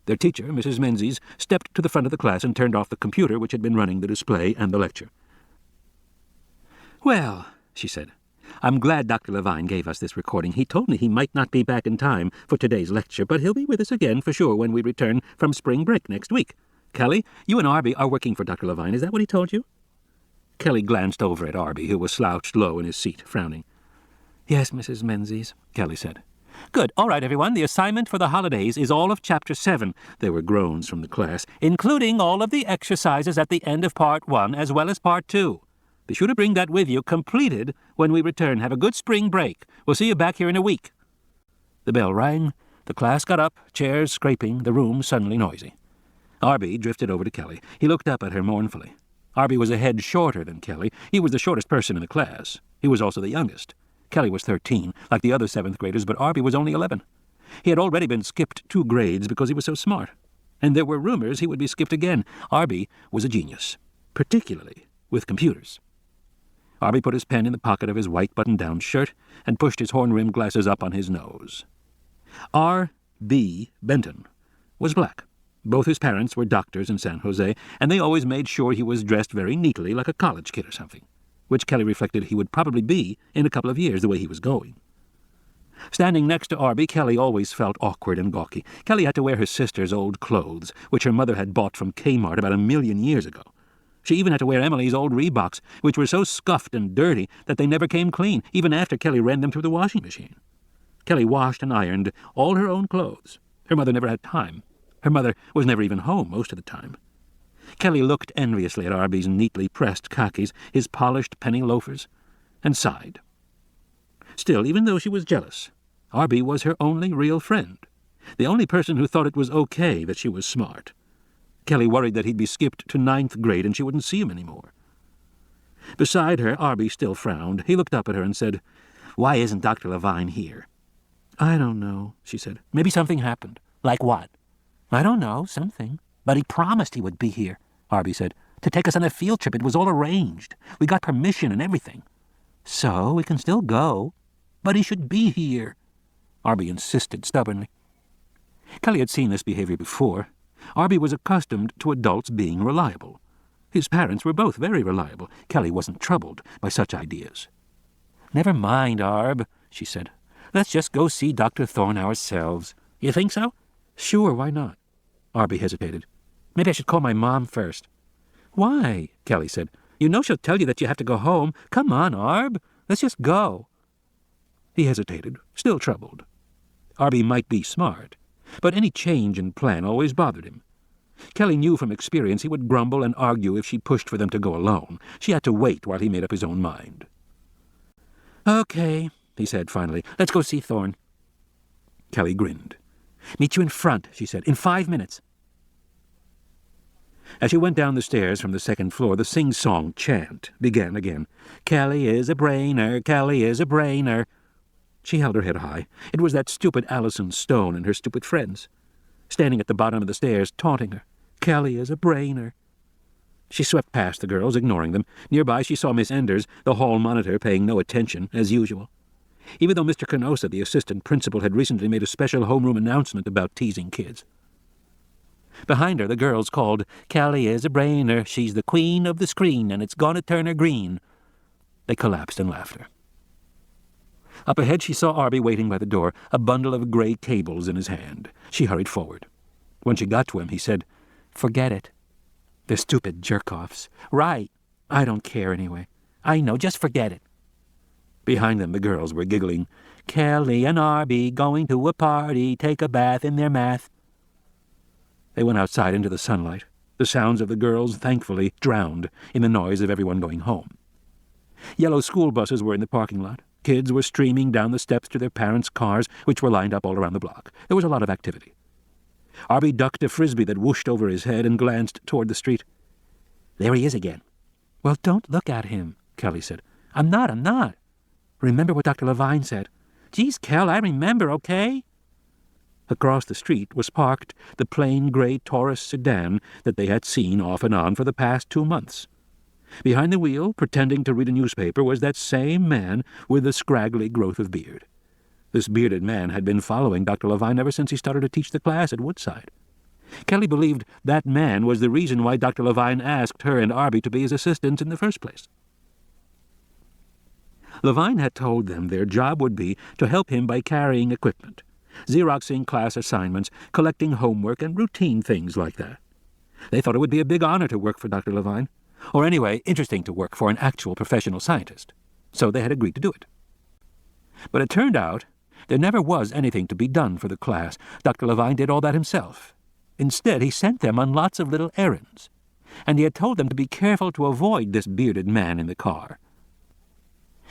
Their teacher, Mrs. Menzies, stepped to the front of the class and turned off the computer which had been running the display and the lecture. "Well," she said, "I'm glad Dr. Levine gave us this recording. He told me he might not be back in time for today's lecture, but he'll be with us again for sure when we return from spring break next week. Kelly, you and Arby are working for Dr. Levine. Is that what he told you?" Kelly glanced over at Arby, who was slouched low in his seat, frowning. "Yes, Mrs. Menzies," Kelly said. "Good. All right, everyone. The assignment for the holidays is all of Chapter 7. There were groans from the class, "including all of the exercises at the end of Part 1 as well as Part 2. Be sure to bring that with you, completed, when we return. Have a good spring break. We'll see you back here in a week." The bell rang. The class got up, chairs scraping, the room suddenly noisy. Arby drifted over to Kelly. He looked up at her mournfully. Arby was a head shorter than Kelly. He was the shortest person in the class. He was also the youngest. Kelly was 13, like the other 7th graders, but Arby was only 11. He had already been skipped 2 grades because he was so smart. And there were rumors he would be skipped again. Arby was a genius, particularly with computers. Arby put his pen in the pocket of his white button-down shirt and pushed his horn-rimmed glasses up on his nose. R.B. Benton was black. Both his parents were doctors in San Jose, and they always made sure he was dressed very neatly, like a college kid or something, which Kelly reflected he would probably be in a couple of years, the way he was going. Standing next to Arby, Kelly always felt awkward and gawky. Kelly had to wear her sister's old clothes, which her mother had bought from Kmart about 1,000,000 years ago. She even had to wear Emily's old Reeboks, which were so scuffed and dirty that they never came clean, even after Kelly ran them through the washing machine. Kelly washed and ironed all her own clothes. Her mother never had time. Her mother was never even home most of the time. Kelly looked enviously at Arby's neatly pressed khakis, his polished penny loafers, and sighed. Still, even though she was jealous, Arby was her only real friend, the only person who thought it was okay that she was smart. Kelly worried that he'd be skipped to 9th grade and she wouldn't see him anymore. Beside her, Arby still frowned. He looked up at her and said, "Why isn't Dr. Levine here?" "I don't know," she said. "Maybe something happened." "Like what?" "I don't know, something." "But he promised he would be here," Arby said, "to take us on a field trip. It was all arranged. We got permission and everything." "So we can still go." "But he should be here," Arby insisted stubbornly. Kelly had seen this behavior before. Arby was accustomed to adults being reliable. His parents were both very reliable. Kelly wasn't troubled by such ideas. "Never mind, Arb," she said. "Let's just go see Dr. Thorne ourselves." "You think so?" "Sure, why not?" Arby hesitated. "Maybe I should call my mom first." "Why?" Kelly said. "You know she'll tell you that you have to go home. Come on, Arb. Let's just go." He hesitated, still troubled. Arby might be smart, but any change in plan always bothered him. Kelly knew from experience he would grumble and argue if she pushed for them to go alone. She had to wait while he made up his own mind. "Okay," he said finally. "Let's go see Thorne." Kelly grinned. "Meet you in front," she said, "in 5 minutes." As she went down the stairs from the second floor, the sing-song chant began again. "Kelly is a brainer, Kelly is a brainer." She held her head high. It was that stupid Allison Stone and her stupid friends, standing at the bottom of the stairs, taunting her. "Kelly is a brainer." She swept past the girls, ignoring them. Nearby she saw Miss Enders, the hall monitor, paying no attention, as usual. Even though Mr. Canosa, the assistant principal, had recently made a special homeroom announcement about teasing kids. Behind her, the girls called, "Kelly is a brainer, she's the queen of the screen, and it's gonna turn her green." They collapsed in laughter. Up ahead she saw Arby waiting by the door, a bundle of gray cables in his hand. She hurried forward. When she got to him, he said, "Forget it. They're stupid jerk-offs." "Right. I don't care anyway. I know, just forget it." Behind them, the girls were giggling. "Kelly and Arby going to a party, take a bath in their math." They went outside into the sunlight, the sounds of the girls thankfully drowned in the noise of everyone going home. Yellow school buses were in the parking lot. Kids were streaming down the steps to their parents' cars, which were lined up all around the block. There was a lot of activity. Arby ducked a frisbee that whooshed over his head and glanced toward the street. "There he is again." "Well, don't look at him," Kelly said. I'm not. Remember what Dr. Levine said." "Geez, Kel, I remember, okay?" Across the street was parked the plain gray Taurus sedan that they had seen off and on for the past 2 months. Behind the wheel, pretending to read a newspaper, was that same man with the scraggly growth of beard. This bearded man had been following Dr. Levine ever since he started to teach the class at Woodside. Kelly believed that man was the reason why Dr. Levine asked her and Arby to be his assistants in the first place. Levine had told them their job would be to help him by carrying equipment, Xeroxing class assignments, collecting homework, and routine things like that. They thought it would be a big honor to work for Dr. Levine, or anyway, interesting to work for an actual professional scientist, so they had agreed to do it. But it turned out there never was anything to be done for the class. Dr. Levine did all that himself. Instead, he sent them on lots of little errands, and he had told them to be careful to avoid this bearded man in the car.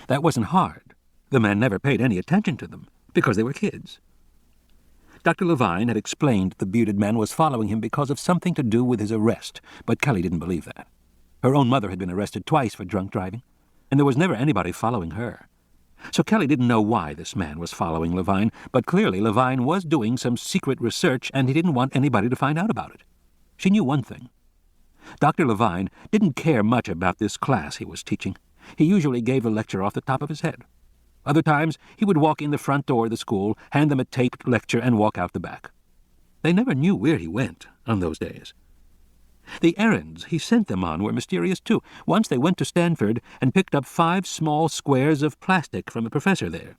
That wasn't hard. The man never paid any attention to them, because they were kids. Dr. Levine had explained the bearded man was following him because of something to do with his arrest, but Kelly didn't believe that. Her own mother had been arrested twice for drunk driving, and there was never anybody following her. So Kelly didn't know why this man was following Levine, but clearly Levine was doing some secret research, and he didn't want anybody to find out about it. She knew one thing. Dr. Levine didn't care much about this class he was teaching. He usually gave a lecture off the top of his head. Other times, he would walk in the front door of the school, hand them a taped lecture, and walk out the back. They never knew where he went on those days. The errands he sent them on were mysterious, too. Once they went to Stanford and picked up 5 small squares of plastic from a professor there.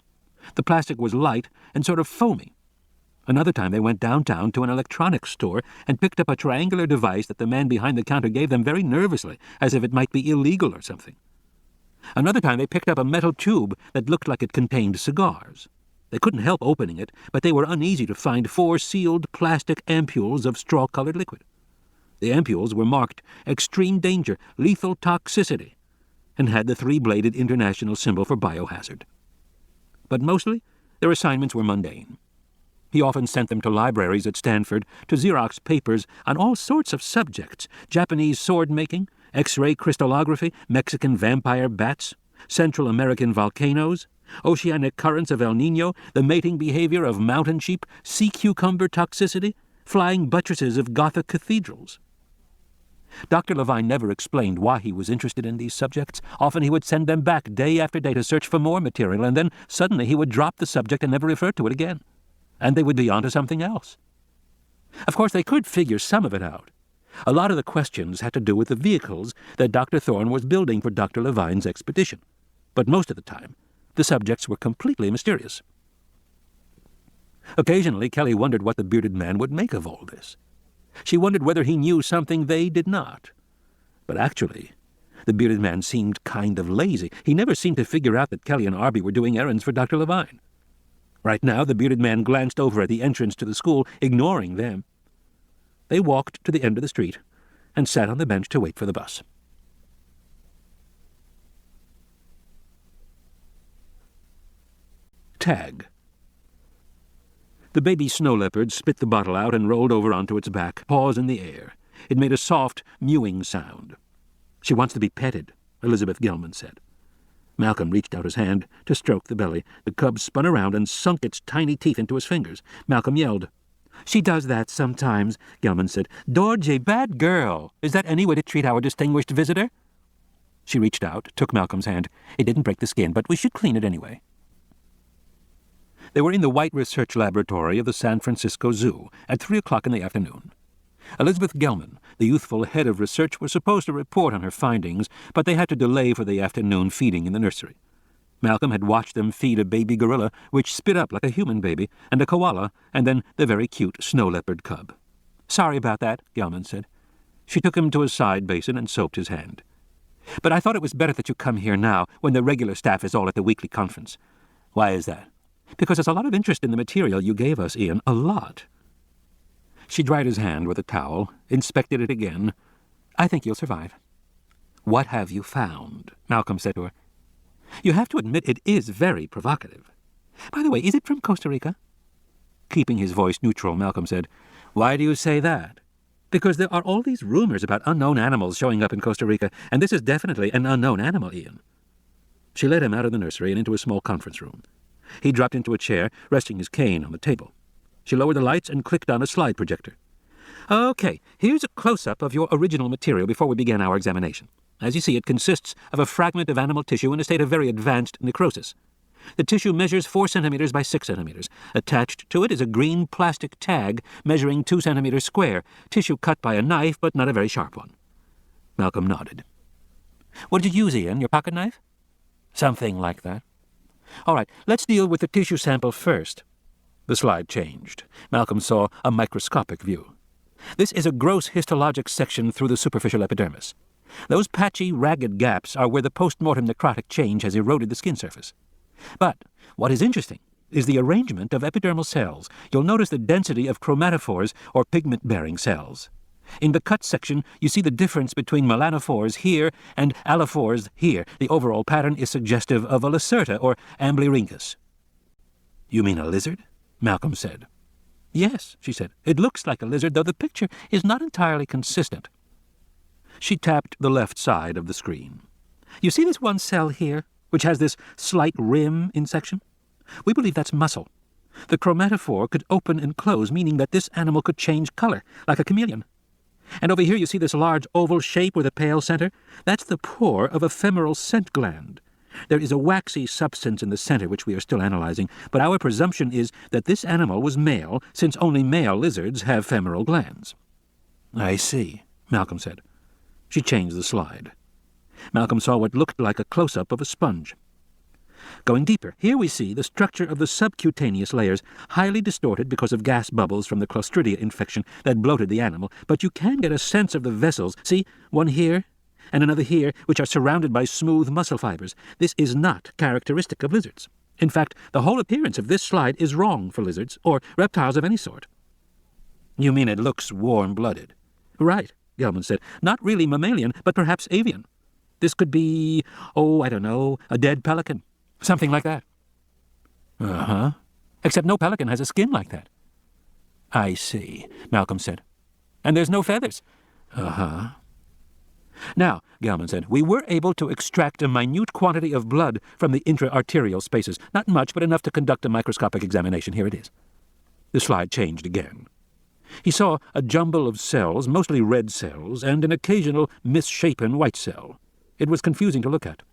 The plastic was light and sort of foamy. Another time they went downtown to an electronics store and picked up a triangular device that the man behind the counter gave them very nervously, as if it might be illegal or something. Another time they picked up a metal tube that looked like it contained cigars. They couldn't help opening it, but they were uneasy to find 4 sealed plastic ampules of straw-colored liquid. The ampules were marked Extreme Danger, Lethal Toxicity, and had the 3-bladed international symbol for biohazard. But mostly, their assignments were mundane. He often sent them to libraries at Stanford to Xerox papers on all sorts of subjects: Japanese sword-making, X-ray crystallography, Mexican vampire bats, Central American volcanoes, oceanic currents of El Nino, the mating behavior of mountain sheep, sea cucumber toxicity, flying buttresses of Gothic cathedrals. Dr. Levine never explained why he was interested in these subjects. Often he would send them back day after day to search for more material, and then suddenly he would drop the subject and never refer to it again. And they would be on to something else. Of course, they could figure some of it out. A lot of the questions had to do with the vehicles that Dr. Thorne was building for Dr. Levine's expedition. But most of the time, the subjects were completely mysterious. Occasionally, Kelly wondered what the bearded man would make of all this. She wondered whether he knew something they did not. But actually, The bearded man seemed kind of lazy. He never seemed to figure out that Kelly and Arby were doing errands for Dr. Levine. Right now, the bearded man glanced over at the entrance to the school, ignoring them. They walked to the end of the street and sat on the bench to wait for the bus. Tag. The baby snow leopard spit the bottle out and rolled over onto its back, paws in the air. It made a soft, mewing sound. "She wants to be petted," Elizabeth Gelman said. Malcolm reached out his hand to stroke the belly. The cub spun around and sunk its tiny teeth into his fingers. Malcolm yelled. "She does that sometimes," Gelman said. "Dorje, bad girl. Is that any way to treat our distinguished visitor?" She reached out, took Malcolm's hand. "It didn't break the skin, but we should clean it anyway." They were in the White Research Laboratory of the San Francisco Zoo at 3 o'clock in the afternoon. Elizabeth Gelman, the youthful head of research, was supposed to report on her findings, but they had to delay for the afternoon feeding in the nursery. Malcolm had watched them feed a baby gorilla, which spit up like a human baby, and a koala, and then the very cute snow leopard cub. "Sorry about that," Gelman said. She took him to a side basin and soaped his hand. "But I thought it was better that you come here now, when the regular staff is all at the weekly conference." "Why is that?" "Because there's a lot of interest in the material you gave us, Ian. A lot." She dried his hand with a towel, inspected it again. "I think you'll survive." "What have you found?" Malcolm said to her. "You have to admit it is very provocative. By the way, is it from Costa Rica?" Keeping his voice neutral, Malcolm said, "Why do you say that?" "Because there are all these rumors about unknown animals showing up in Costa Rica, and this is definitely an unknown animal, Ian." She led him out of the nursery and into a small conference room. He dropped into a chair, resting his cane on the table. She lowered the lights and clicked on a slide projector. "Okay, here's a close-up of your original material before we began our examination. As you see, it consists of a fragment of animal tissue in a state of very advanced necrosis. The tissue measures 4 centimeters by 6 centimeters. Attached to it is a green plastic tag measuring 2 centimeters square, tissue cut by a knife, but not a very sharp one." Malcolm nodded. "What did you use, Ian? Your pocket knife?" "Something like that." "All right, let's deal with the tissue sample first." The slide changed. Malcolm saw a microscopic view. "This is a gross histologic section through the superficial epidermis. Those patchy, ragged gaps are where the post-mortem necrotic change has eroded the skin surface. But what is interesting is the arrangement of epidermal cells. You'll notice the density of chromatophores, or pigment-bearing cells. In the cut section, you see the difference between melanophores here and allophores here. The overall pattern is suggestive of a lacerta, or Amblyrhynchus." "You mean a lizard?" Malcolm said. "Yes," she said. "It looks like a lizard, though the picture is not entirely consistent." She tapped the left side of the screen. "You see this one cell here, which has this slight rim in section? We believe that's muscle. The chromatophore could open and close, meaning that this animal could change color, like a chameleon. And over here you see this large oval shape with a pale center? That's the pore of a femoral scent gland. There is a waxy substance in the center which we are still analyzing, but our presumption is that this animal was male, since only male lizards have femoral glands." "I see," Malcolm said. She changed the slide. Malcolm saw what looked like a close-up of a sponge. "Going deeper, here we see the structure of the subcutaneous layers, highly distorted because of gas bubbles from the Clostridia infection that bloated the animal, but you can get a sense of the vessels. See, one here and another here, which are surrounded by smooth muscle fibers. This is not characteristic of lizards. In fact, the whole appearance of this slide is wrong for lizards, or reptiles of any sort." "You mean it looks warm-blooded?" "Right," Gelman said. "Not really mammalian, but perhaps avian. This could be, I don't know, a dead pelican. Something like that." "Uh-huh. Except no pelican has a skin like that." "I see," Malcolm said. "And there's no feathers." "Uh-huh." "Now," Gelman said, "we were able to extract a minute quantity of blood from the intra-arterial spaces. Not much, but enough to conduct a microscopic examination. Here it is." The slide changed again. He saw a jumble of cells, mostly red cells, and an occasional misshapen white cell. It was confusing to look at.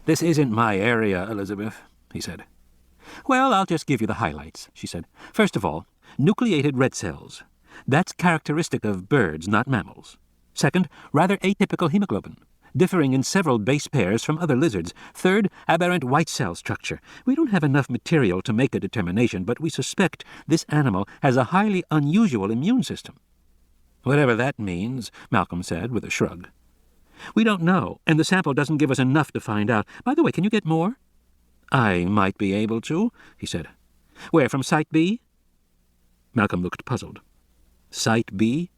"This isn't my area, Elizabeth," he said. "Well, I'll just give you the highlights," she said. "First of all, nucleated red cells. That's characteristic of birds, not mammals. Second, rather atypical hemoglobin, differing in several base pairs from other lizards. Third, aberrant white cell structure. We don't have enough material to make a determination, but we suspect this animal has a highly unusual immune system." "Whatever that means," Malcolm said with a shrug. We don't know, and the sample doesn't give us enough to find out. By the way, can you get more? I might be able to, he said. Where, from Site B? Malcolm looked puzzled. Site B?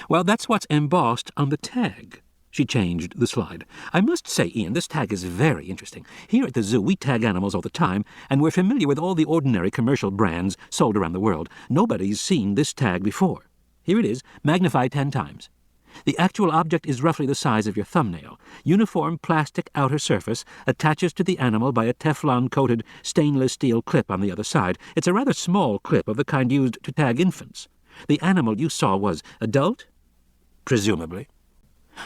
Well, that's what's embossed on the tag. She changed the slide. I must say, Ian, this tag is very interesting. Here at the zoo, we tag animals all the time, and we're familiar with all the ordinary commercial brands sold around the world. Nobody's seen this tag before. Here it is, magnified 10 times. The actual object is roughly the size of your thumbnail. Uniform plastic outer surface attaches to the animal by a Teflon-coated stainless steel clip on the other side. It's a rather small clip of the kind used to tag infants. The animal you saw was adult? Presumably.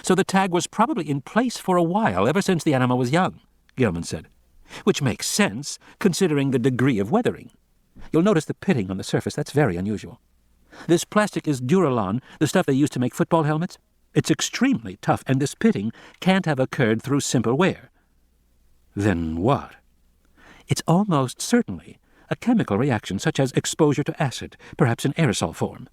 So the tag was probably in place for a while, ever since the animal was young, Gilman said. Which makes sense, considering the degree of weathering. You'll notice the pitting on the surface. That's very unusual. This plastic is Duralon, the stuff they use to make football helmets. It's extremely tough, and this pitting can't have occurred through simple wear. Then what? It's almost certainly a chemical reaction such as exposure to acid, perhaps in aerosol form.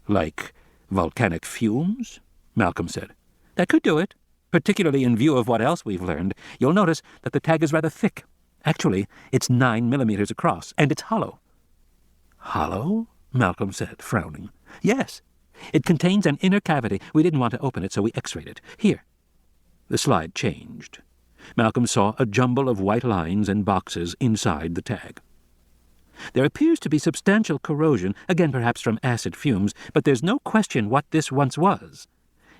Like volcanic fumes? Malcolm said. That could do it, particularly in view of what else we've learned. You'll notice that the tag is rather thick. Actually, it's 9 millimeters across, and it's hollow. Hollow? Malcolm said, frowning. Yes. It contains an inner cavity. We didn't want to open it, so we x-rayed it. Here. The slide changed. Malcolm saw a jumble of white lines and boxes inside the tag. There appears to be substantial corrosion, again perhaps from acid fumes, but there's no question what this once was.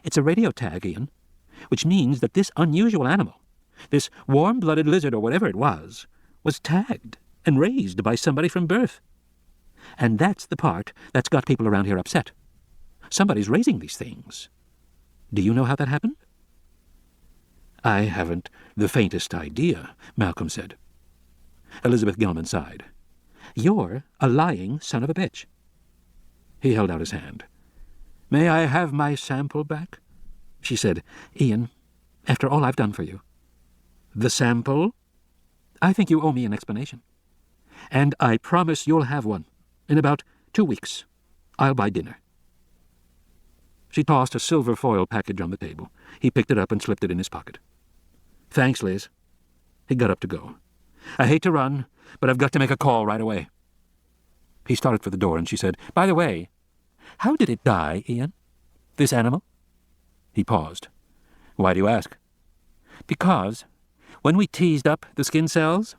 It's a radio tag, Ian, which means that this unusual animal, this warm-blooded lizard or whatever it was tagged and raised by somebody from birth. And that's the part that's got people around here upset. Somebody's raising these things. Do you know how that happened? I haven't the faintest idea, Malcolm said. Elizabeth Gilman sighed. You're a lying son of a bitch. He held out his hand. May I have my sample back? She said. Ian, after all I've done for you. The sample? I think you owe me an explanation. And I promise you'll have one. In about 2 weeks, I'll buy dinner. She tossed a silver foil package on the table. He picked it up and slipped it in his pocket. Thanks, Liz. He got up to go. I hate to run, but I've got to make a call right away. He started for the door, and she said, By the way, how did it die, Ian? This animal? He paused. Why do you ask? Because when we teased up the skin cells,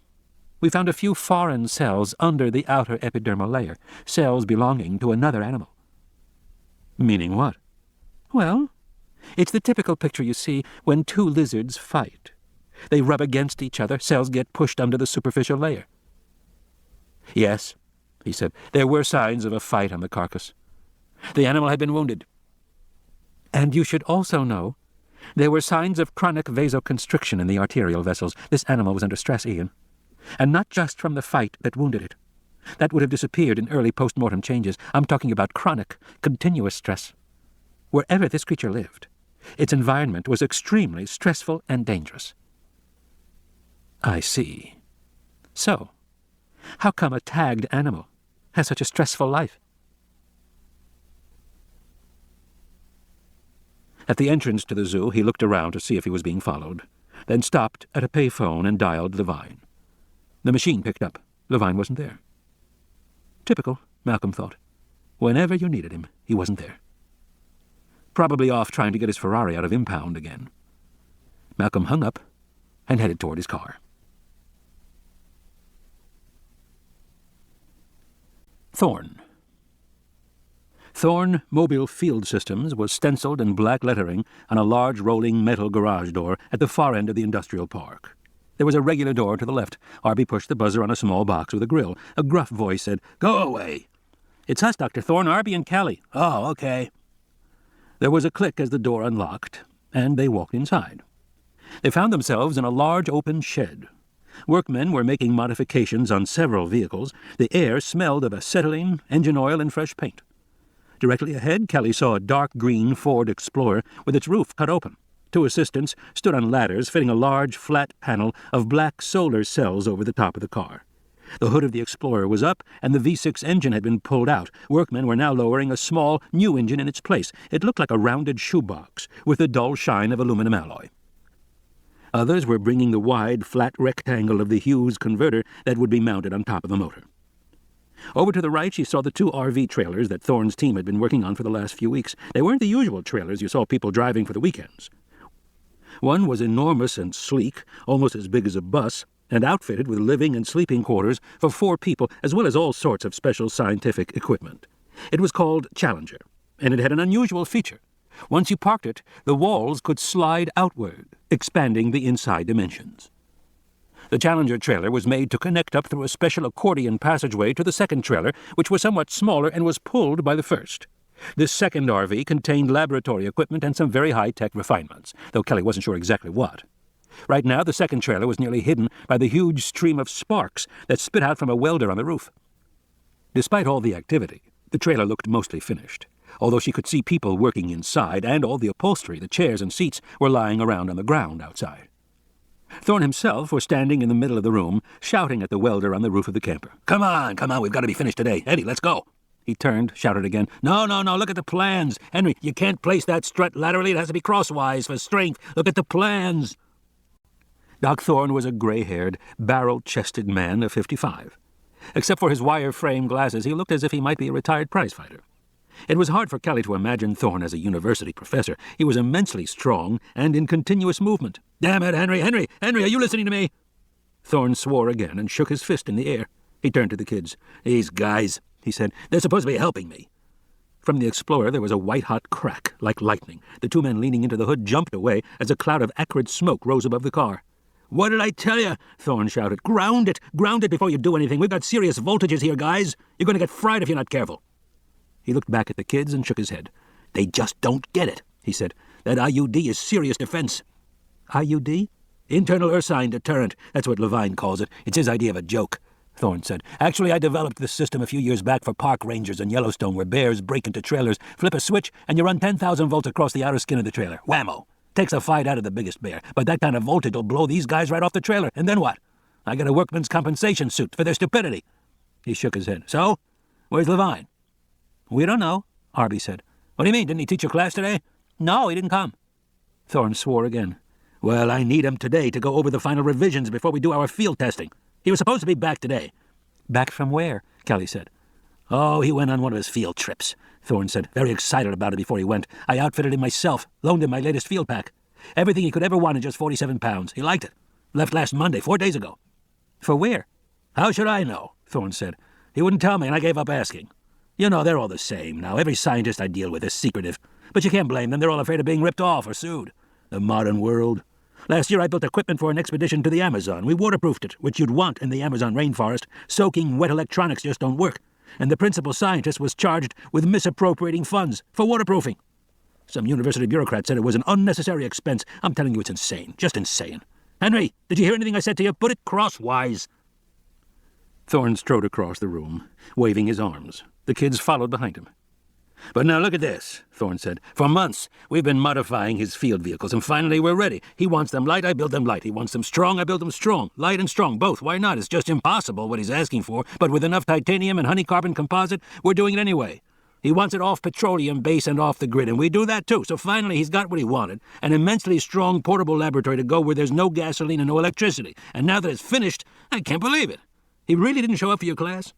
we found a few foreign cells under the outer epidermal layer, cells belonging to another animal. Meaning what? Well, it's the typical picture you see when two lizards fight. They rub against each other, cells get pushed under the superficial layer. Yes, he said, there were signs of a fight on the carcass. The animal had been wounded. And you should also know there were signs of chronic vasoconstriction in the arterial vessels. This animal was under stress, Ian. And not just from the fight that wounded it. That would have disappeared in early post-mortem changes. I'm talking about chronic, continuous stress. Wherever this creature lived, its environment was extremely stressful and dangerous. I see. So, how come a tagged animal has such a stressful life? At the entrance to the zoo, he looked around to see if he was being followed, then stopped at a payphone and dialed Levine. The machine picked up. Levine wasn't there. Typical, Malcolm thought. Whenever you needed him, he wasn't there. Probably off trying to get his Ferrari out of impound again. Malcolm hung up and headed toward his car. Thorn. Thorn Mobile Field Systems was stenciled in black lettering on a large rolling metal garage door at the far end of the industrial park. There was a regular door to the left. Arby pushed the buzzer on a small box with a grill. A gruff voice said, Go away. It's us, Dr. Thorn, Arby and Kelly. Oh, okay. There was a click as the door unlocked, and they walked inside. They found themselves in a large open shed. Workmen were making modifications on several vehicles. The air smelled of acetylene, engine oil, and fresh paint. Directly ahead, Kelly saw a dark green Ford Explorer with its roof cut open. Two assistants stood on ladders fitting a large, flat panel of black solar cells over the top of the car. The hood of the Explorer was up, and the V6 engine had been pulled out. Workmen were now lowering a small, new engine in its place. It looked like a rounded shoebox, with the dull shine of aluminum alloy. Others were bringing the wide, flat rectangle of the Hughes converter that would be mounted on top of the motor. Over to the right, she saw the 2 RV trailers that Thorne's team had been working on for the last few weeks. They weren't the usual trailers you saw people driving for the weekends. One was enormous and sleek, almost as big as a bus, and outfitted with living and sleeping quarters for 4 people, as well as all sorts of special scientific equipment. It was called Challenger, and it had an unusual feature. Once you parked it, the walls could slide outward, expanding the inside dimensions. The Challenger trailer was made to connect up through a special accordion passageway to the second trailer, which was somewhat smaller and was pulled by the first. This second RV contained laboratory equipment and some very high-tech refinements, though Kelly wasn't sure exactly what. Right now, the second trailer was nearly hidden by the huge stream of sparks that spit out from a welder on the roof. Despite all the activity, the trailer looked mostly finished, although she could see people working inside, and all the upholstery, the chairs and seats, were lying around on the ground outside. Thorne himself was standing in the middle of the room, shouting at the welder on the roof of the camper. Come on, we've got to be finished today. Eddie, let's go." He turned, shouted again. No, look at the plans. Henry, you can't place that strut laterally. It has to be crosswise for strength. Look at the plans." Doc Thorne was a gray-haired, barrel-chested man of 55. Except for his wire-frame glasses, he looked as if he might be a retired prizefighter. It was hard for Kelly to imagine Thorne as a university professor. He was immensely strong and in continuous movement. "Damn it, Henry, are you listening to me?" Thorne swore again and shook his fist in the air. He turned to the kids. "These guys," he said, "they're supposed to be helping me." From the Explorer there was a white-hot crack, like lightning. The 2 men leaning into the hood jumped away as a cloud of acrid smoke rose above the car. "What did I tell you?" Thorne shouted. Ground it before you do anything. We've got serious voltages here, guys. You're going to get fried if you're not careful." He looked back at the kids and shook his head. "They just don't get it," he said. "That IUD is serious defense." "IUD?" "Internal ursine deterrent. That's what Levine calls it. It's his idea of a joke," Thorne said. "Actually, I developed this system a few years back for park rangers in Yellowstone, where bears break into trailers, flip a switch, and you run 10,000 volts across the outer skin of the trailer. Whammo! Takes a fight out of the biggest bear, but that kind of voltage will blow these guys right off the trailer. And then what? I get a workman's compensation suit for their stupidity." He shook his head. "So? Where's Levine?" "We don't know," Harvey said. "What do you mean? Didn't he teach your class today?" "No, he didn't come." Thorne swore again. "Well, I need him today to go over the final revisions before we do our field testing. He was supposed to be back today." "Back from where?" Kelly said. "Oh, he went on one of his field trips," Thorne said, very excited about it before he went. "I outfitted him myself, loaned him my latest field pack. Everything he could ever want in just 47 pounds. He liked it. Left last Monday, 4 days ago." "For where?" "How should I know?" Thorne said. "He wouldn't tell me, and I gave up asking. You know, they're all the same now. Every scientist I deal with is secretive. But you can't blame them. They're all afraid of being ripped off or sued. The modern world. Last year I built equipment for an expedition to the Amazon. We waterproofed it, which you'd want in the Amazon rainforest. Soaking wet electronics just don't work. And the principal scientist was charged with misappropriating funds for waterproofing. Some university bureaucrat said it was an unnecessary expense. I'm telling you, it's insane. Just insane. Henry, did you hear anything I said to you? Put it crosswise." Thorne strode across the room, waving his arms. The kids followed behind him. "But now look at this," Thorne said. "For months, we've been modifying his field vehicles, and finally we're ready. He wants them light, I build them light. He wants them strong, I build them strong. Light and strong, both. Why not? It's just impossible what he's asking for, but with enough titanium and honeycarbon composite, we're doing it anyway. He wants it off petroleum base and off the grid, and we do that too. So finally he's got what he wanted, an immensely strong portable laboratory to go where there's no gasoline and no electricity. And now that it's finished, I can't believe it. He really didn't show up for your class?"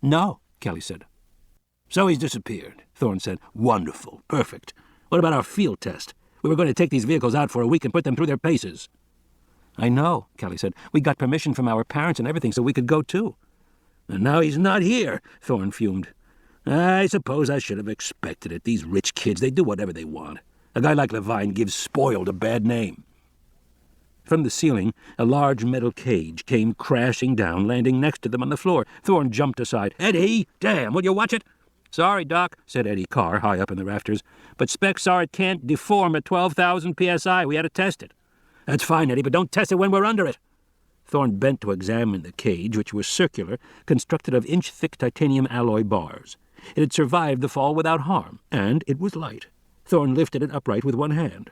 "No," Kelly said. "So he's disappeared," Thorne said. "Wonderful. Perfect. What about our field test? We were going to take these vehicles out for a week and put them through their paces." "I know," Kelly said. "We got permission from our parents and everything so we could go too." "And now he's not here," Thorne fumed. "I suppose I should have expected it. These rich kids, they do whatever they want. A guy like Levine gives spoiled a bad name." From the ceiling, a large metal cage came crashing down, landing next to them on the floor. Thorne jumped aside. "Eddie! Damn, will you watch it?" "Sorry, Doc," said Eddie Carr, high up in the rafters. "But specs are it can't deform at 12,000 psi. We had to test it." "That's fine, Eddie, but don't test it when we're under it." Thorne bent to examine the cage, which was circular, constructed of inch-thick titanium alloy bars. It had survived the fall without harm, and it was light. Thorne lifted it upright with one hand.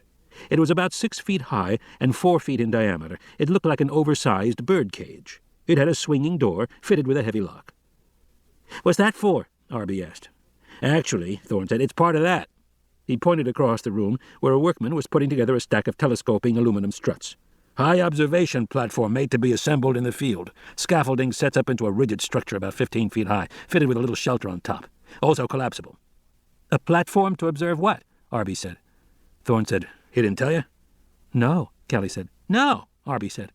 It was about 6 feet high and 4 feet in diameter. It looked like an oversized bird cage. It had a swinging door fitted with a heavy lock. "What's that for?" Arby asked. "Actually," Thorne said, "it's part of that." He pointed across the room where a workman was putting together a stack of telescoping aluminum struts. "High observation platform made to be assembled in the field. Scaffolding sets up into a rigid structure about 15 feet high, fitted with a little shelter on top. Also collapsible." "A platform to observe what?" Arby said. Thorne said, "He didn't tell you?" "No," Kelly said. "No," Arby said.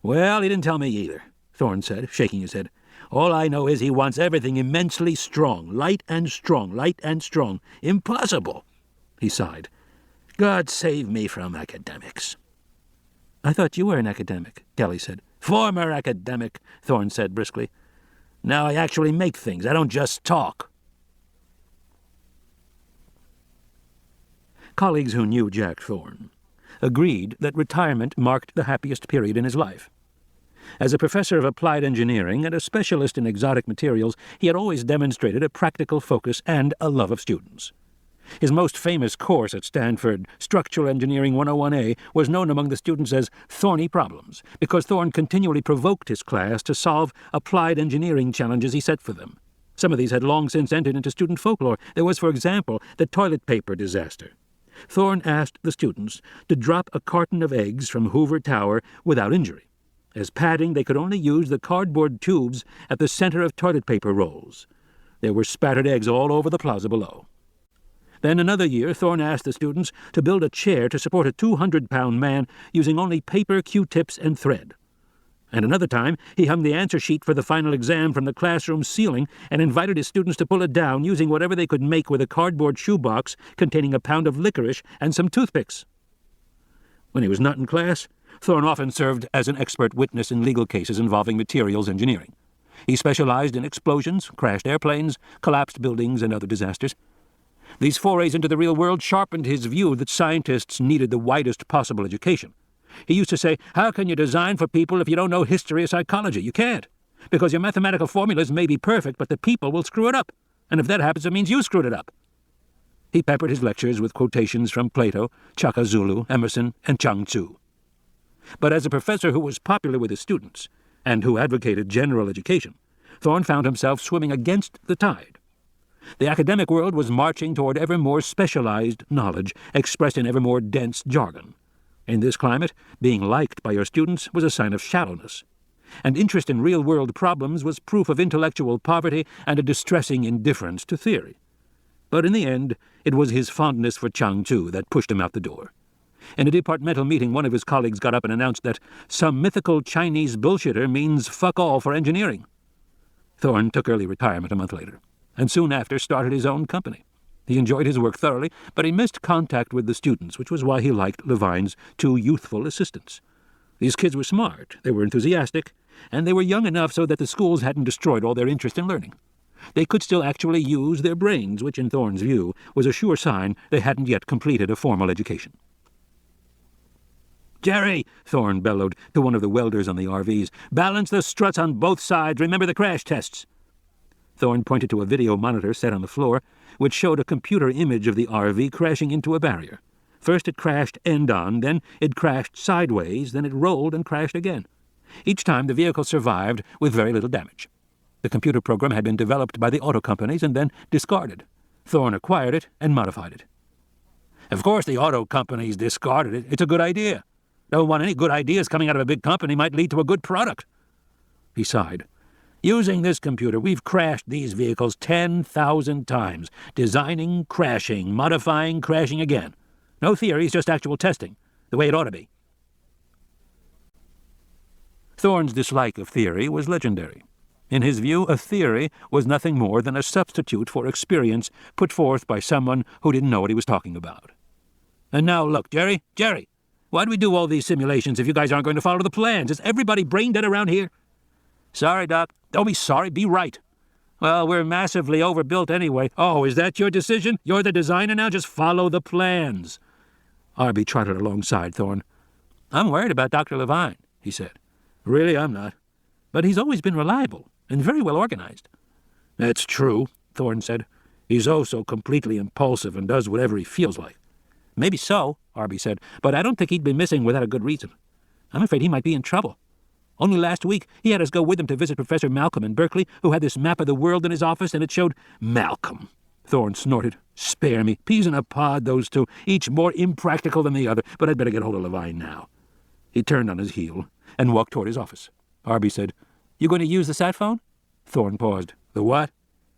"Well, he didn't tell me either," Thorne said, shaking his head. "All I know is he wants everything immensely strong, light and strong, light and strong. Impossible." He sighed. "God save me from academics." "I thought you were an academic," Kelly said. "Former academic," Thorne said briskly. "Now I actually make things. I don't just talk." Colleagues who knew Jack Thorne agreed that retirement marked the happiest period in his life. As a professor of applied engineering and a specialist in exotic materials, he had always demonstrated a practical focus and a love of students. His most famous course at Stanford, Structural Engineering 101A, was known among the students as Thorny Problems, because Thorne continually provoked his class to solve applied engineering challenges he set for them. Some of these had long since entered into student folklore. There was, for example, the toilet paper disaster. Thorne asked the students to drop a carton of eggs from Hoover Tower without injury. As padding, they could only use the cardboard tubes at the center of toilet paper rolls. There were spattered eggs all over the plaza below. Then another year, Thorne asked the students to build a chair to support a 200-pound man using only paper, Q-tips, and thread. And another time, he hung the answer sheet for the final exam from the classroom ceiling and invited his students to pull it down using whatever they could make with a cardboard shoebox containing a pound of licorice and some toothpicks. When he was not in class, Thorne often served as an expert witness in legal cases involving materials engineering. He specialized in explosions, crashed airplanes, collapsed buildings, and other disasters. These forays into the real world sharpened his view that scientists needed the widest possible education. He used to say, "How can you design for people if you don't know history or psychology? You can't, because your mathematical formulas may be perfect, but the people will screw it up. And if that happens, it means you screwed it up." He peppered his lectures with quotations from Plato, Chaka Zulu, Emerson, and Chuang Tzu. But as a professor who was popular with his students, and who advocated general education, Thorne found himself swimming against the tide. The academic world was marching toward ever more specialized knowledge, expressed in ever more dense jargon. In this climate, being liked by your students was a sign of shallowness, and interest in real-world problems was proof of intellectual poverty and a distressing indifference to theory. But in the end, it was his fondness for Chuang Tzu that pushed him out the door. In a departmental meeting, one of his colleagues got up and announced that some mythical Chinese bullshitter means fuck all for engineering. Thorne took early retirement a month later, and soon after started his own company. He enjoyed his work thoroughly, but he missed contact with the students, which was why he liked Levine's two youthful assistants. These kids were smart, they were enthusiastic, and they were young enough so that the schools hadn't destroyed all their interest in learning. They could still actually use their brains, which in Thorne's view was a sure sign they hadn't yet completed a formal education. "Jerry," Thorne bellowed to one of the welders on the RVs, "balance the struts on both sides. Remember the crash tests." Thorne pointed to a video monitor set on the floor, which showed a computer image of the RV crashing into a barrier. First it crashed end-on, then it crashed sideways, then it rolled and crashed again. Each time the vehicle survived with very little damage. The computer program had been developed by the auto companies and then discarded. Thorne acquired it and modified it. "Of course the auto companies discarded it. It's a good idea. Don't want any good ideas coming out of a big company might lead to a good product." He sighed. "Using this computer, we've crashed these vehicles 10,000 times. Designing, crashing, modifying, crashing again. No theories, just actual testing. The way it ought to be." Thorne's dislike of theory was legendary. In his view, a theory was nothing more than a substitute for experience put forth by someone who didn't know what he was talking about. "And now look, Jerry, why do we do all these simulations if you guys aren't going to follow the plans? Is everybody brain dead around here?" "Sorry, Doc." "Don't be sorry, be right." "Well, we're massively overbuilt anyway." "Oh, is that your decision? You're the designer now? Just follow the plans." Arby trotted alongside Thorne. "I'm worried about Dr. Levine," he said. "Really, I'm not. But he's always been reliable and very well organized." "That's true," Thorne said. "He's oh so completely impulsive and does whatever he feels like." "Maybe so," Arby said, "but I don't think he'd be missing without a good reason. I'm afraid he might be in trouble." Only last week he had us go with him to visit Professor Malcolm in Berkeley, who had this map of the world in his office, and it showed Malcolm. Thorne snorted. Spare me. Peas in a pod, those two, each more impractical than the other, but I'd better get hold of Levine now. He turned on his heel and walked toward his office. Arby said, "You going to use the sat phone?" Thorne paused. "The what?"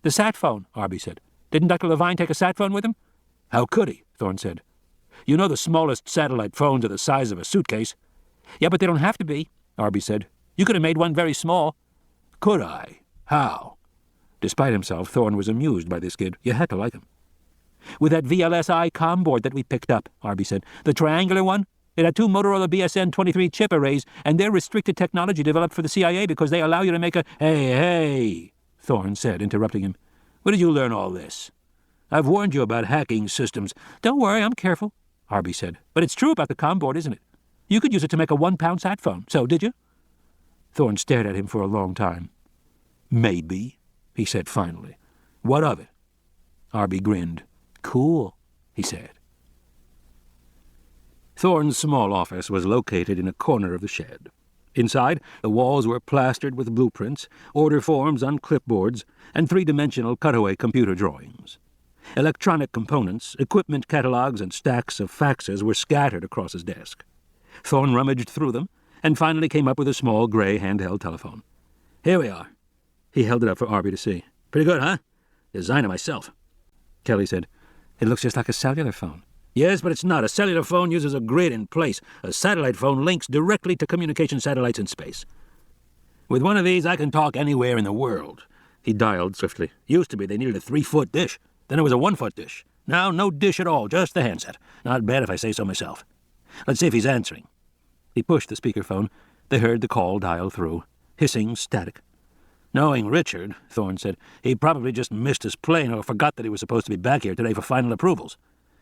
"The sat phone," Arby said. "Didn't Dr. Levine take a sat phone with him?" "How could he?" Thorne said. "You know the smallest satellite phones are the size of a suitcase." "Yeah, but they don't have to be," Arby said. "You could have made one very small." "Could I? How?" Despite himself, Thorne was amused by this kid. You had to like him. "With that VLSI comm board that we picked up," Arby said. "The triangular one. It had 2 Motorola BSN-23 chip arrays, and they're restricted technology developed for the CIA because they allow you to make a—" Hey, Thorne said, interrupting him. "Where did you learn all this? I've warned you about hacking systems." "Don't worry, I'm careful," Arby said. "But it's true about the comm board, isn't it? You could use it to make a 1-pound sat phone. So, did you?" Thorne stared at him for a long time. "Maybe," he said finally. "What of it?" Arby grinned. "Cool," he said. Thorne's small office was located in a corner of the shed. Inside, the walls were plastered with blueprints, order forms on clipboards, and 3-dimensional cutaway computer drawings. Electronic components, equipment catalogs, and stacks of faxes were scattered across his desk. Thorne rummaged through them and finally came up with a small gray handheld telephone. "Here we are." He held it up for Arby to see. "Pretty good, huh? Designed it myself." Kelly said, "It looks just like a cellular phone." "Yes, but it's not. A cellular phone uses a grid in place. A satellite phone links directly to communication satellites in space. With one of these, I can talk anywhere in the world." He dialed swiftly. "Used to be they needed a 3-foot dish. Then it was a 1-foot dish. Now, no dish at all, just the handset. Not bad if I say so myself. Let's see if he's answering." He pushed the speakerphone. They heard the call dial through. Hissing static. "Knowing Richard," Thorne said, "he probably just missed his plane or forgot that he was supposed to be back here today for final approvals.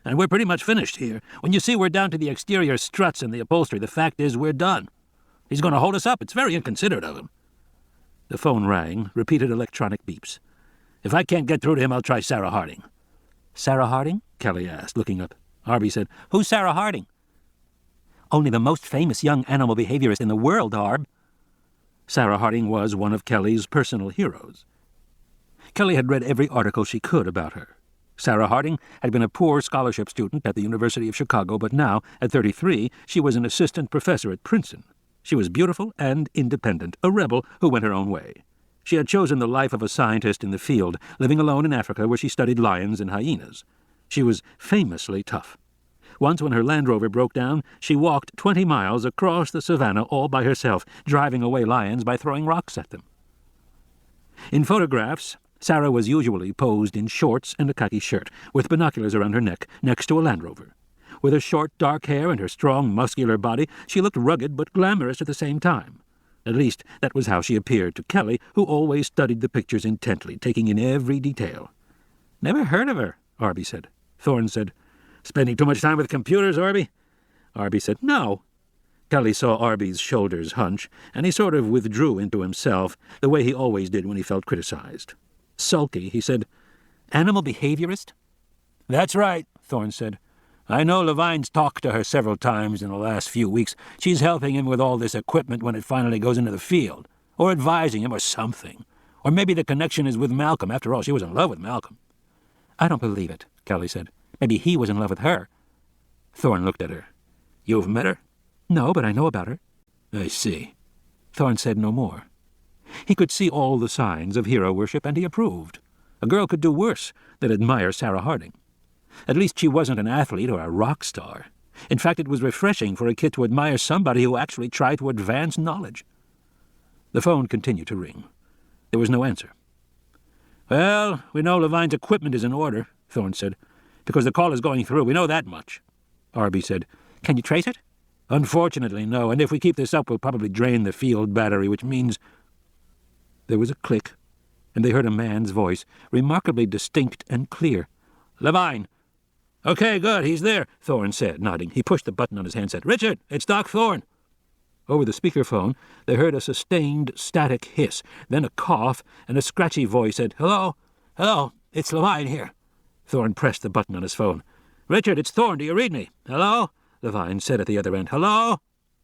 And we're pretty much finished here. When you see we're down to the exterior struts and the upholstery, the fact is we're done. He's going to hold us up. It's very inconsiderate of him." The phone rang, repeated electronic beeps. "If I can't get through to him, I'll try Sarah Harding." "Sarah Harding?" Kelly asked, looking up. Arby said, "Who's Sarah Harding?" "Only the most famous young animal behaviorist in the world, Arb." Sarah Harding was one of Kelly's personal heroes. Kelly had read every article she could about her. Sarah Harding had been a poor scholarship student at the University of Chicago, but now, at 33, she was an assistant professor at Princeton. She was beautiful and independent, a rebel who went her own way. She had chosen the life of a scientist in the field, living alone in Africa where she studied lions and hyenas. She was famously tough. Once when her Land Rover broke down, she walked 20 miles across the savannah all by herself, driving away lions by throwing rocks at them. In photographs, Sarah was usually posed in shorts and a khaki shirt, with binoculars around her neck, next to a Land Rover. With her short, dark hair and her strong, muscular body, she looked rugged but glamorous at the same time. At least, that was how she appeared to Kelly, who always studied the pictures intently, taking in every detail. "Never heard of her," Arby said. Thorne said, "Spending too much time with computers, Arby?" Arby said, "No." Kelly saw Arby's shoulders hunch, and he sort of withdrew into himself, the way he always did when he felt criticized. Sulky, he said, "Animal behaviorist?" "That's right," Thorne said. "I know Levine's talked to her several times in the last few weeks. She's helping him with all this equipment when it finally goes into the field, or advising him or something. Or maybe the connection is with Malcolm. After all, she was in love with Malcolm." "I don't believe it," Kelly said. "Maybe he was in love with her." Thorne looked at her. "You've met her?" "No, but I know about her." "I see." Thorne said no more. He could see all the signs of hero worship, and he approved. A girl could do worse than admire Sarah Harding. At least she wasn't an athlete or a rock star. In fact, it was refreshing for a kid to admire somebody who actually tried to advance knowledge. The phone continued to ring. There was no answer. "Well, we know Levine's equipment is in order," Thorne said, "because the call is going through. We know that much." Arby said, "Can you trace it?" "Unfortunately, no, and if we keep this up, we'll probably drain the field battery, which means—" There was a click, and they heard a man's voice, remarkably distinct and clear. "Levine." "Okay, good, he's there," Thorne said, nodding. He pushed the button on his handset. "Richard, it's Doc Thorne." Over the speakerphone, they heard a sustained, static hiss, then a cough, and a scratchy voice said, "Hello? Hello, it's Levine here." Thorne pressed the button on his phone. "Richard, it's Thorne. Do you read me?" "Hello?" Levine said at the other end. "Hello?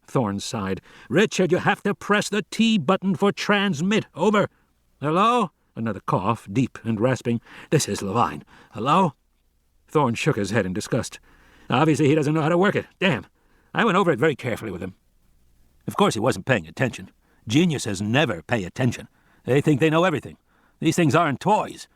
Thorne sighed. "Richard, you have to press the T button for transmit. Over. Hello?" Another cough, deep and rasping. "This is Levine. Hello?" Thorne shook his head in disgust. "Obviously he doesn't know how to work it. Damn. I went over it very carefully with him." Of course he wasn't paying attention. Geniuses never pay attention. They think they know everything. These things aren't toys.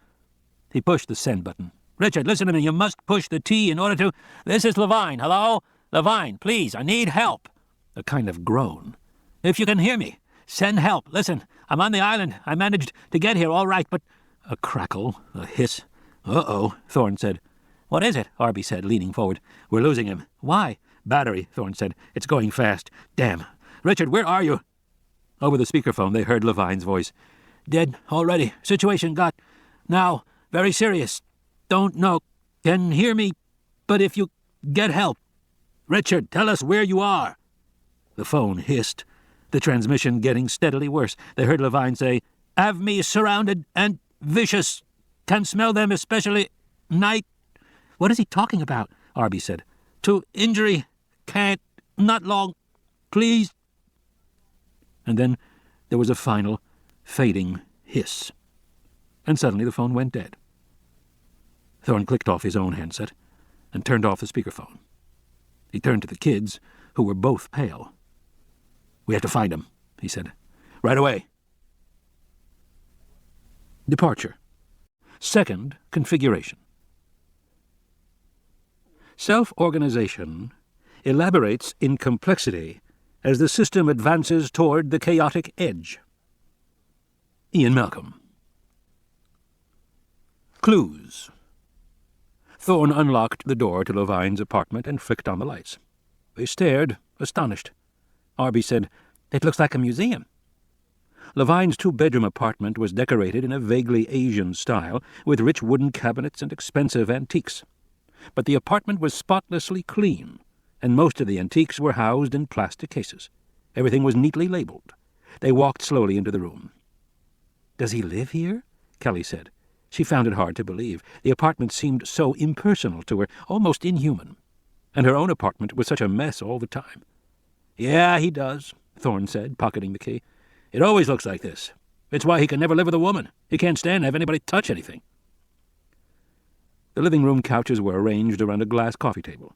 He pushed the send button. "Richard, listen to me. You must push the T in order to... This is Levine. Hello? Levine, please, I need help." A kind of groan. "If you can hear me, send help. Listen, I'm on the island. I managed to get here all right, but..." A crackle, a hiss. "Uh-oh," Thorne said. "What is it?" Arby said, leaning forward. "We're losing him." "Why?" "Battery," Thorne said. "It's going fast. Damn. Richard, where are you?" Over the speakerphone they heard Levine's voice. "Dead already. Situation got... Now, very serious. Don't know. Can hear me, but if you get help. Richard, tell us where you are." The phone hissed, the transmission getting steadily worse. They heard Levine say, "Have me surrounded and vicious. Can smell them, especially night." "What is he talking about?" Arby said. "To injury. Can't. Not long. Please." And then there was a final, fading hiss. And suddenly the phone went dead. Thorne clicked off his own handset and turned off the speakerphone. He turned to the kids, who were both pale. "We have to find him," he said. "Right away." Departure. Second configuration. Self-organization elaborates in complexity as the system advances toward the chaotic edge. Ian Malcolm. Clues. Thorne unlocked the door to Levine's apartment and flicked on the lights. They stared, astonished. Arby said, "It looks like a museum." Levine's two-bedroom apartment was decorated in a vaguely Asian style, with rich wooden cabinets and expensive antiques. But the apartment was spotlessly clean, and most of the antiques were housed in plastic cases. Everything was neatly labeled. They walked slowly into the room. "Does he live here?" Kelly said. She found it hard to believe. The apartment seemed so impersonal to her, almost inhuman. And her own apartment was such a mess all the time. "Yeah, he does," Thorne said, pocketing the key. "It always looks like this. It's why he can never live with a woman. He can't stand to have anybody touch anything." The living room couches were arranged around a glass coffee table.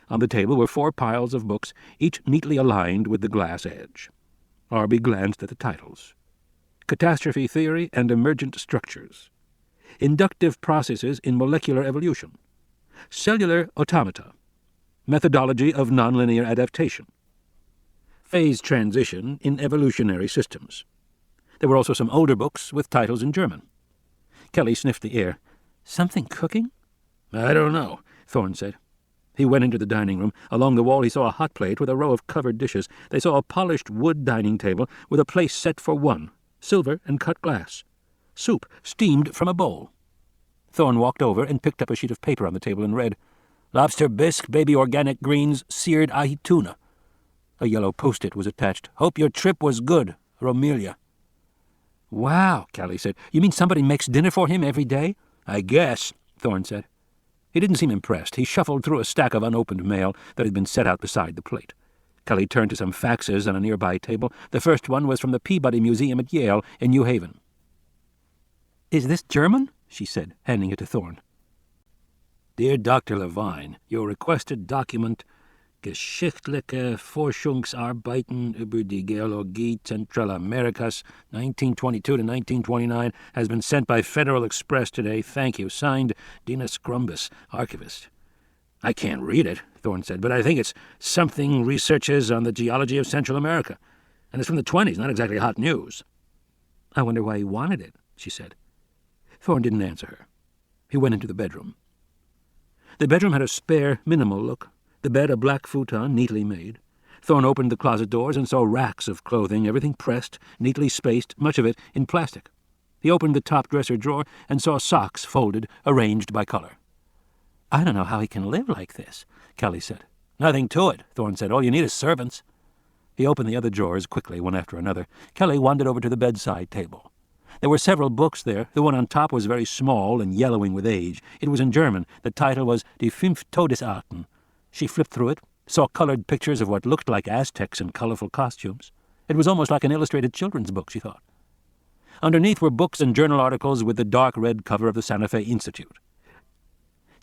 On the table were 4 piles of books, each neatly aligned with the glass edge. Arby glanced at the titles. Catastrophe Theory and Emergent Structures. Inductive Processes in Molecular Evolution. Cellular Automata. Methodology of Nonlinear Adaptation. Phase Transition in Evolutionary Systems. There were also some older books with titles in German. Kelly sniffed the air. "Something cooking?" "I don't know," Thorne said. He went into the dining room. Along the wall he saw a hot plate with a row of covered dishes. They saw a polished wood dining table with a place set for one, silver and cut glass. Soup steamed from a bowl. Thorne walked over and picked up a sheet of paper on the table and read, "Lobster bisque, baby organic greens, seared ahi tuna." A yellow post-it was attached. "Hope your trip was good, Romelia." "Wow," Callie said. "You mean somebody makes dinner for him every day?" "I guess," Thorne said. He didn't seem impressed. He shuffled through a stack of unopened mail that had been set out beside the plate. Kelly turned to some faxes on a nearby table. The first one was from the Peabody Museum at Yale in New Haven. "Is this German?" she said, handing it to Thorne. "Dear Dr. Levine, your requested document, Geschichtliche Forschungsarbeiten über die Geologie Zentralamerikas, 1922 to 1929, has been sent by Federal Express today. Thank you. Signed, Dina Scrumbus, archivist." "I can't read it," Thorne said, "but I think it's something researches on the geology of Central America. And it's from the 20s, not exactly hot news." "I wonder why he wanted it," she said. Thorne didn't answer her. He went into the bedroom. The bedroom had a spare, minimal look. The bed a black futon, neatly made. Thorne opened the closet doors and saw racks of clothing, everything pressed, neatly spaced, much of it in plastic. He opened the top dresser drawer and saw socks folded, arranged by color. "I don't know how he can live like this," Kelly said. "Nothing to it," Thorne said. "All you need is servants." He opened the other drawers quickly, one after another. Kelly wandered over to the bedside table. There were several books there. The one on top was very small and yellowing with age. It was in German. The title was Die 5 Todesarten. She flipped through it, saw colored pictures of what looked like Aztecs in colorful costumes. It was almost like an illustrated children's book, she thought. Underneath were books and journal articles with the dark red cover of the Santa Fe Institute.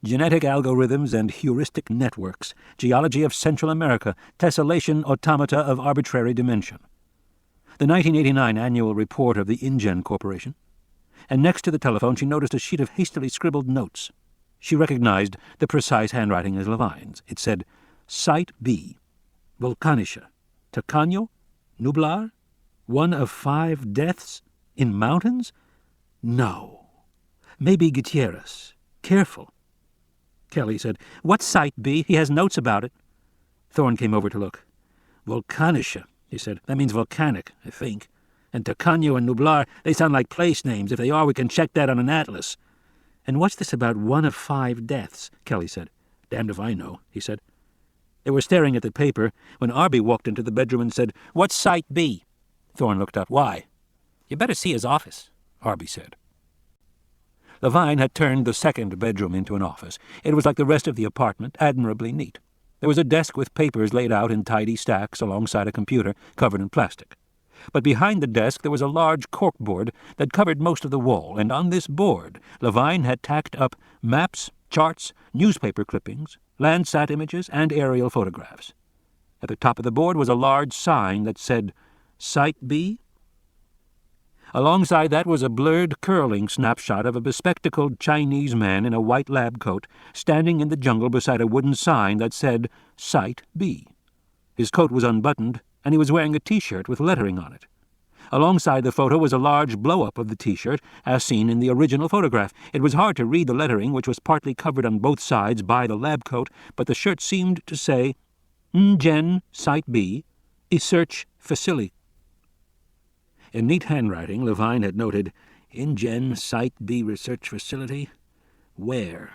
Genetic algorithms and heuristic networks, geology of Central America, tessellation automata of arbitrary dimension. The 1989 annual report of the InGen Corporation. And next to the telephone she noticed a sheet of hastily scribbled notes. She recognized the precise handwriting as Levine's. It said, Site B, Volcanische, Tacaño, Nublar, 1 of 5 deaths in mountains? No. Maybe Gutierrez. Careful. Kelly said, What's Site B? He has notes about it. Thorne came over to look. Volcanische, he said. That means volcanic, I think. And Tacaño and Nublar, they sound like place names. If they are, we can check that on an atlas. And what's this about 1 of 5 deaths? Kelly said. Damned if I know, he said. They were staring at the paper when Arby walked into the bedroom and said, What's Site B? Thorne looked up. Why? You better see his office, Arby said. Levine had turned the second bedroom into an office. It was like the rest of the apartment, admirably neat. There was a desk with papers laid out in tidy stacks alongside a computer covered in plastic. But behind the desk there was a large corkboard that covered most of the wall, and on this board Levine had tacked up maps, charts, newspaper clippings, Landsat images, and aerial photographs. At the top of the board was a large sign that said, Site B? Alongside that was a blurred, curling snapshot of a bespectacled Chinese man in a white lab coat standing in the jungle beside a wooden sign that said, Site B. His coat was unbuttoned, and he was wearing a T-shirt with lettering on it. Alongside the photo was a large blow-up of the T-shirt, as seen in the original photograph. It was hard to read the lettering, which was partly covered on both sides by the lab coat, but the shirt seemed to say, InGen Site B, Research Facility. In neat handwriting, Levine had noted, InGen Site B Research Facility. Where?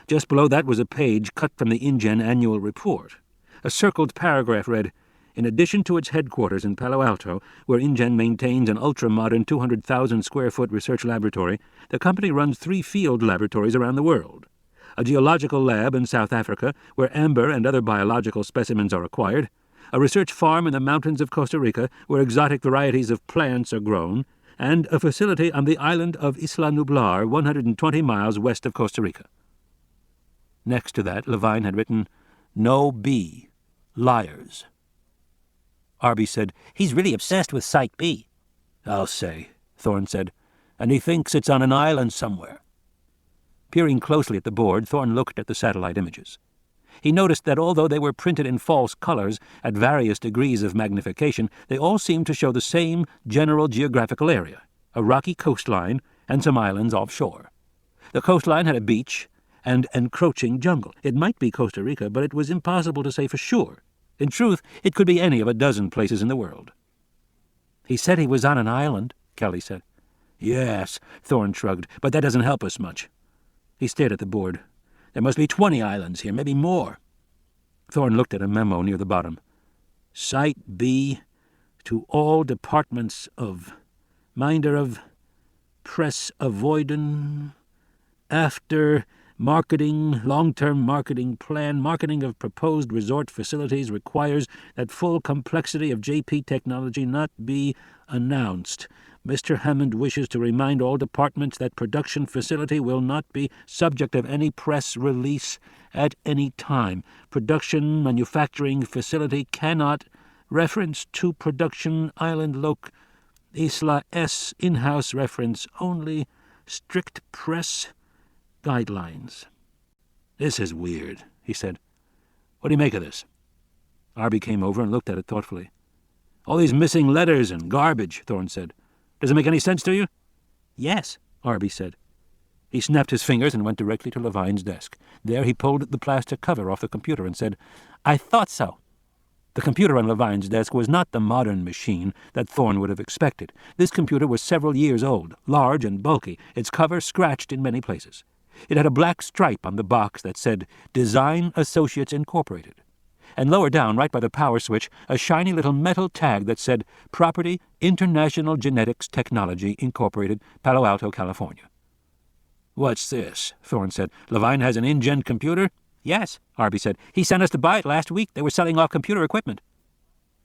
Just below that was a page cut from the InGen annual report. A circled paragraph read, In addition to its headquarters in Palo Alto, where InGen maintains an ultra-modern 200,000-square-foot research laboratory, the company runs 3 field laboratories around the world. A geological lab in South Africa, where amber and other biological specimens are acquired, a research farm in the mountains of Costa Rica, where exotic varieties of plants are grown, and a facility on the island of Isla Nublar, 120 miles west of Costa Rica. Next to that, Levine had written, No B. Liars. Arby said, He's really obsessed with Site B. I'll say, Thorne said, and he thinks it's on an island somewhere. Peering closely at the board, Thorne looked at the satellite images. He noticed that although they were printed in false colors at various degrees of magnification, they all seemed to show the same general geographical area, a rocky coastline and some islands offshore. The coastline had a beach and encroaching jungle. It might be Costa Rica, but it was impossible to say for sure. In truth, it could be any of a dozen places in the world. He said he was on an island, Kelly said. Yes, Thorne shrugged, but that doesn't help us much. He stared at the board. There must be 20 islands here, maybe more. Thorne looked at a memo near the bottom. Site B, to all departments of Minder of Press Avoidin, after marketing, long-term marketing plan, marketing of proposed resort facilities requires that full complexity of JP technology not be announced. Mr. Hammond wishes to remind all departments that production facility will not be subject of any press release at any time. Production manufacturing facility cannot reference to production island loc Isla S in-house reference only strict press guidelines. This is weird, he said. What do you make of this? Arby came over and looked at it thoughtfully. All these missing letters and garbage, Thorne said. Does it make any sense to you? Yes, Arby said. He snapped his fingers and went directly to Levine's desk. There he pulled the plastic cover off the computer and said, I thought so. The computer on Levine's desk was not the modern machine that Thorne would have expected. This computer was several years old, large and bulky, its cover scratched in many places. It had a black stripe on the box that said, Design Associates Incorporated. And lower down, right by the power switch, a shiny little metal tag that said, Property International Genetics Technology Incorporated, Palo Alto, California. What's this? Thorne said. Levine has an InGen computer? Yes, Arby said. He sent us to buy it last week. They were selling off computer equipment.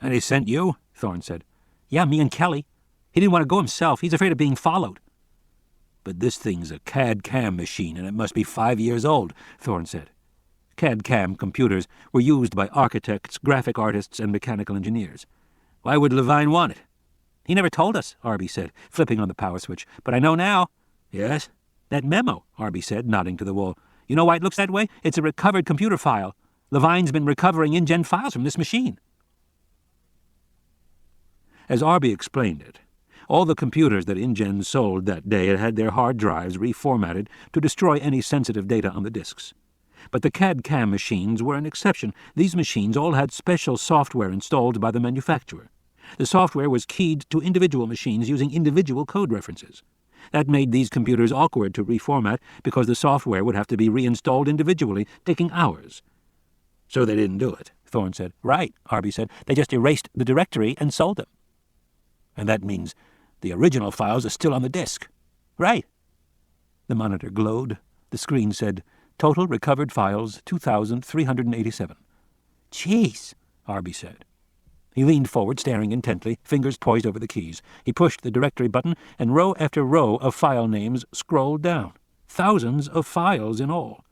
And he sent you? Thorne said. Yeah, me and Kelly. He didn't want to go himself. He's afraid of being followed. But this thing's a CAD-CAM machine, and it must be 5 years old, Thorne said. CAD-CAM computers were used by architects, graphic artists, and mechanical engineers. Why would Levine want it? He never told us, Arby said, flipping on the power switch. But I know now. Yes? That memo, Arby said, nodding to the wall. You know why it looks that way? It's a recovered computer file. Levine's been recovering InGen files from this machine. As Arby explained it, all the computers that InGen sold that day had had their hard drives reformatted to destroy any sensitive data on the disks. But the CAD-CAM machines were an exception. These machines all had special software installed by the manufacturer. The software was keyed to individual machines using individual code references. That made these computers awkward to reformat because the software would have to be reinstalled individually, taking hours. So they didn't do it, Thorne said. Right, Arby said. They just erased the directory and sold them. And that means the original files are still on the disk. Right. The monitor glowed. The screen said, Total recovered files, 2,387. Jeez, Arby said. He leaned forward, staring intently, fingers poised over the keys. He pushed the directory button, and row after row of file names scrolled down. Thousands of files in all.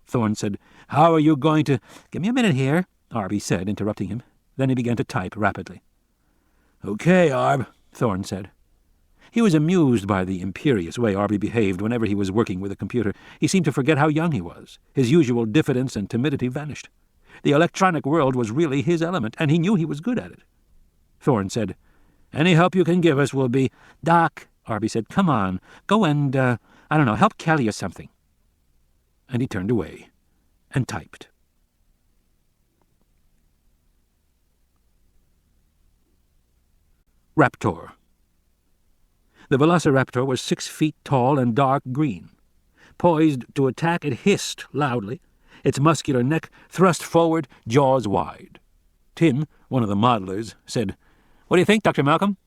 Thorne said, How are you going to— Give me a minute here, Arby said, interrupting him. Then he began to type rapidly. Okay, Arb, Thorne said. He was amused by the imperious way Arby behaved whenever he was working with a computer. He seemed to forget how young he was. His usual diffidence and timidity vanished. The electronic world was really his element, and he knew he was good at it. Thorne said, Any help you can give us will be— Doc, Arby said, come on, go and, help Kelly or something. And he turned away and typed. Raptor. The velociraptor was 6 feet tall and dark green. Poised to attack, it hissed loudly, its muscular neck thrust forward, jaws wide. Tim, one of the modelers, said, What do you think, Dr. Malcolm?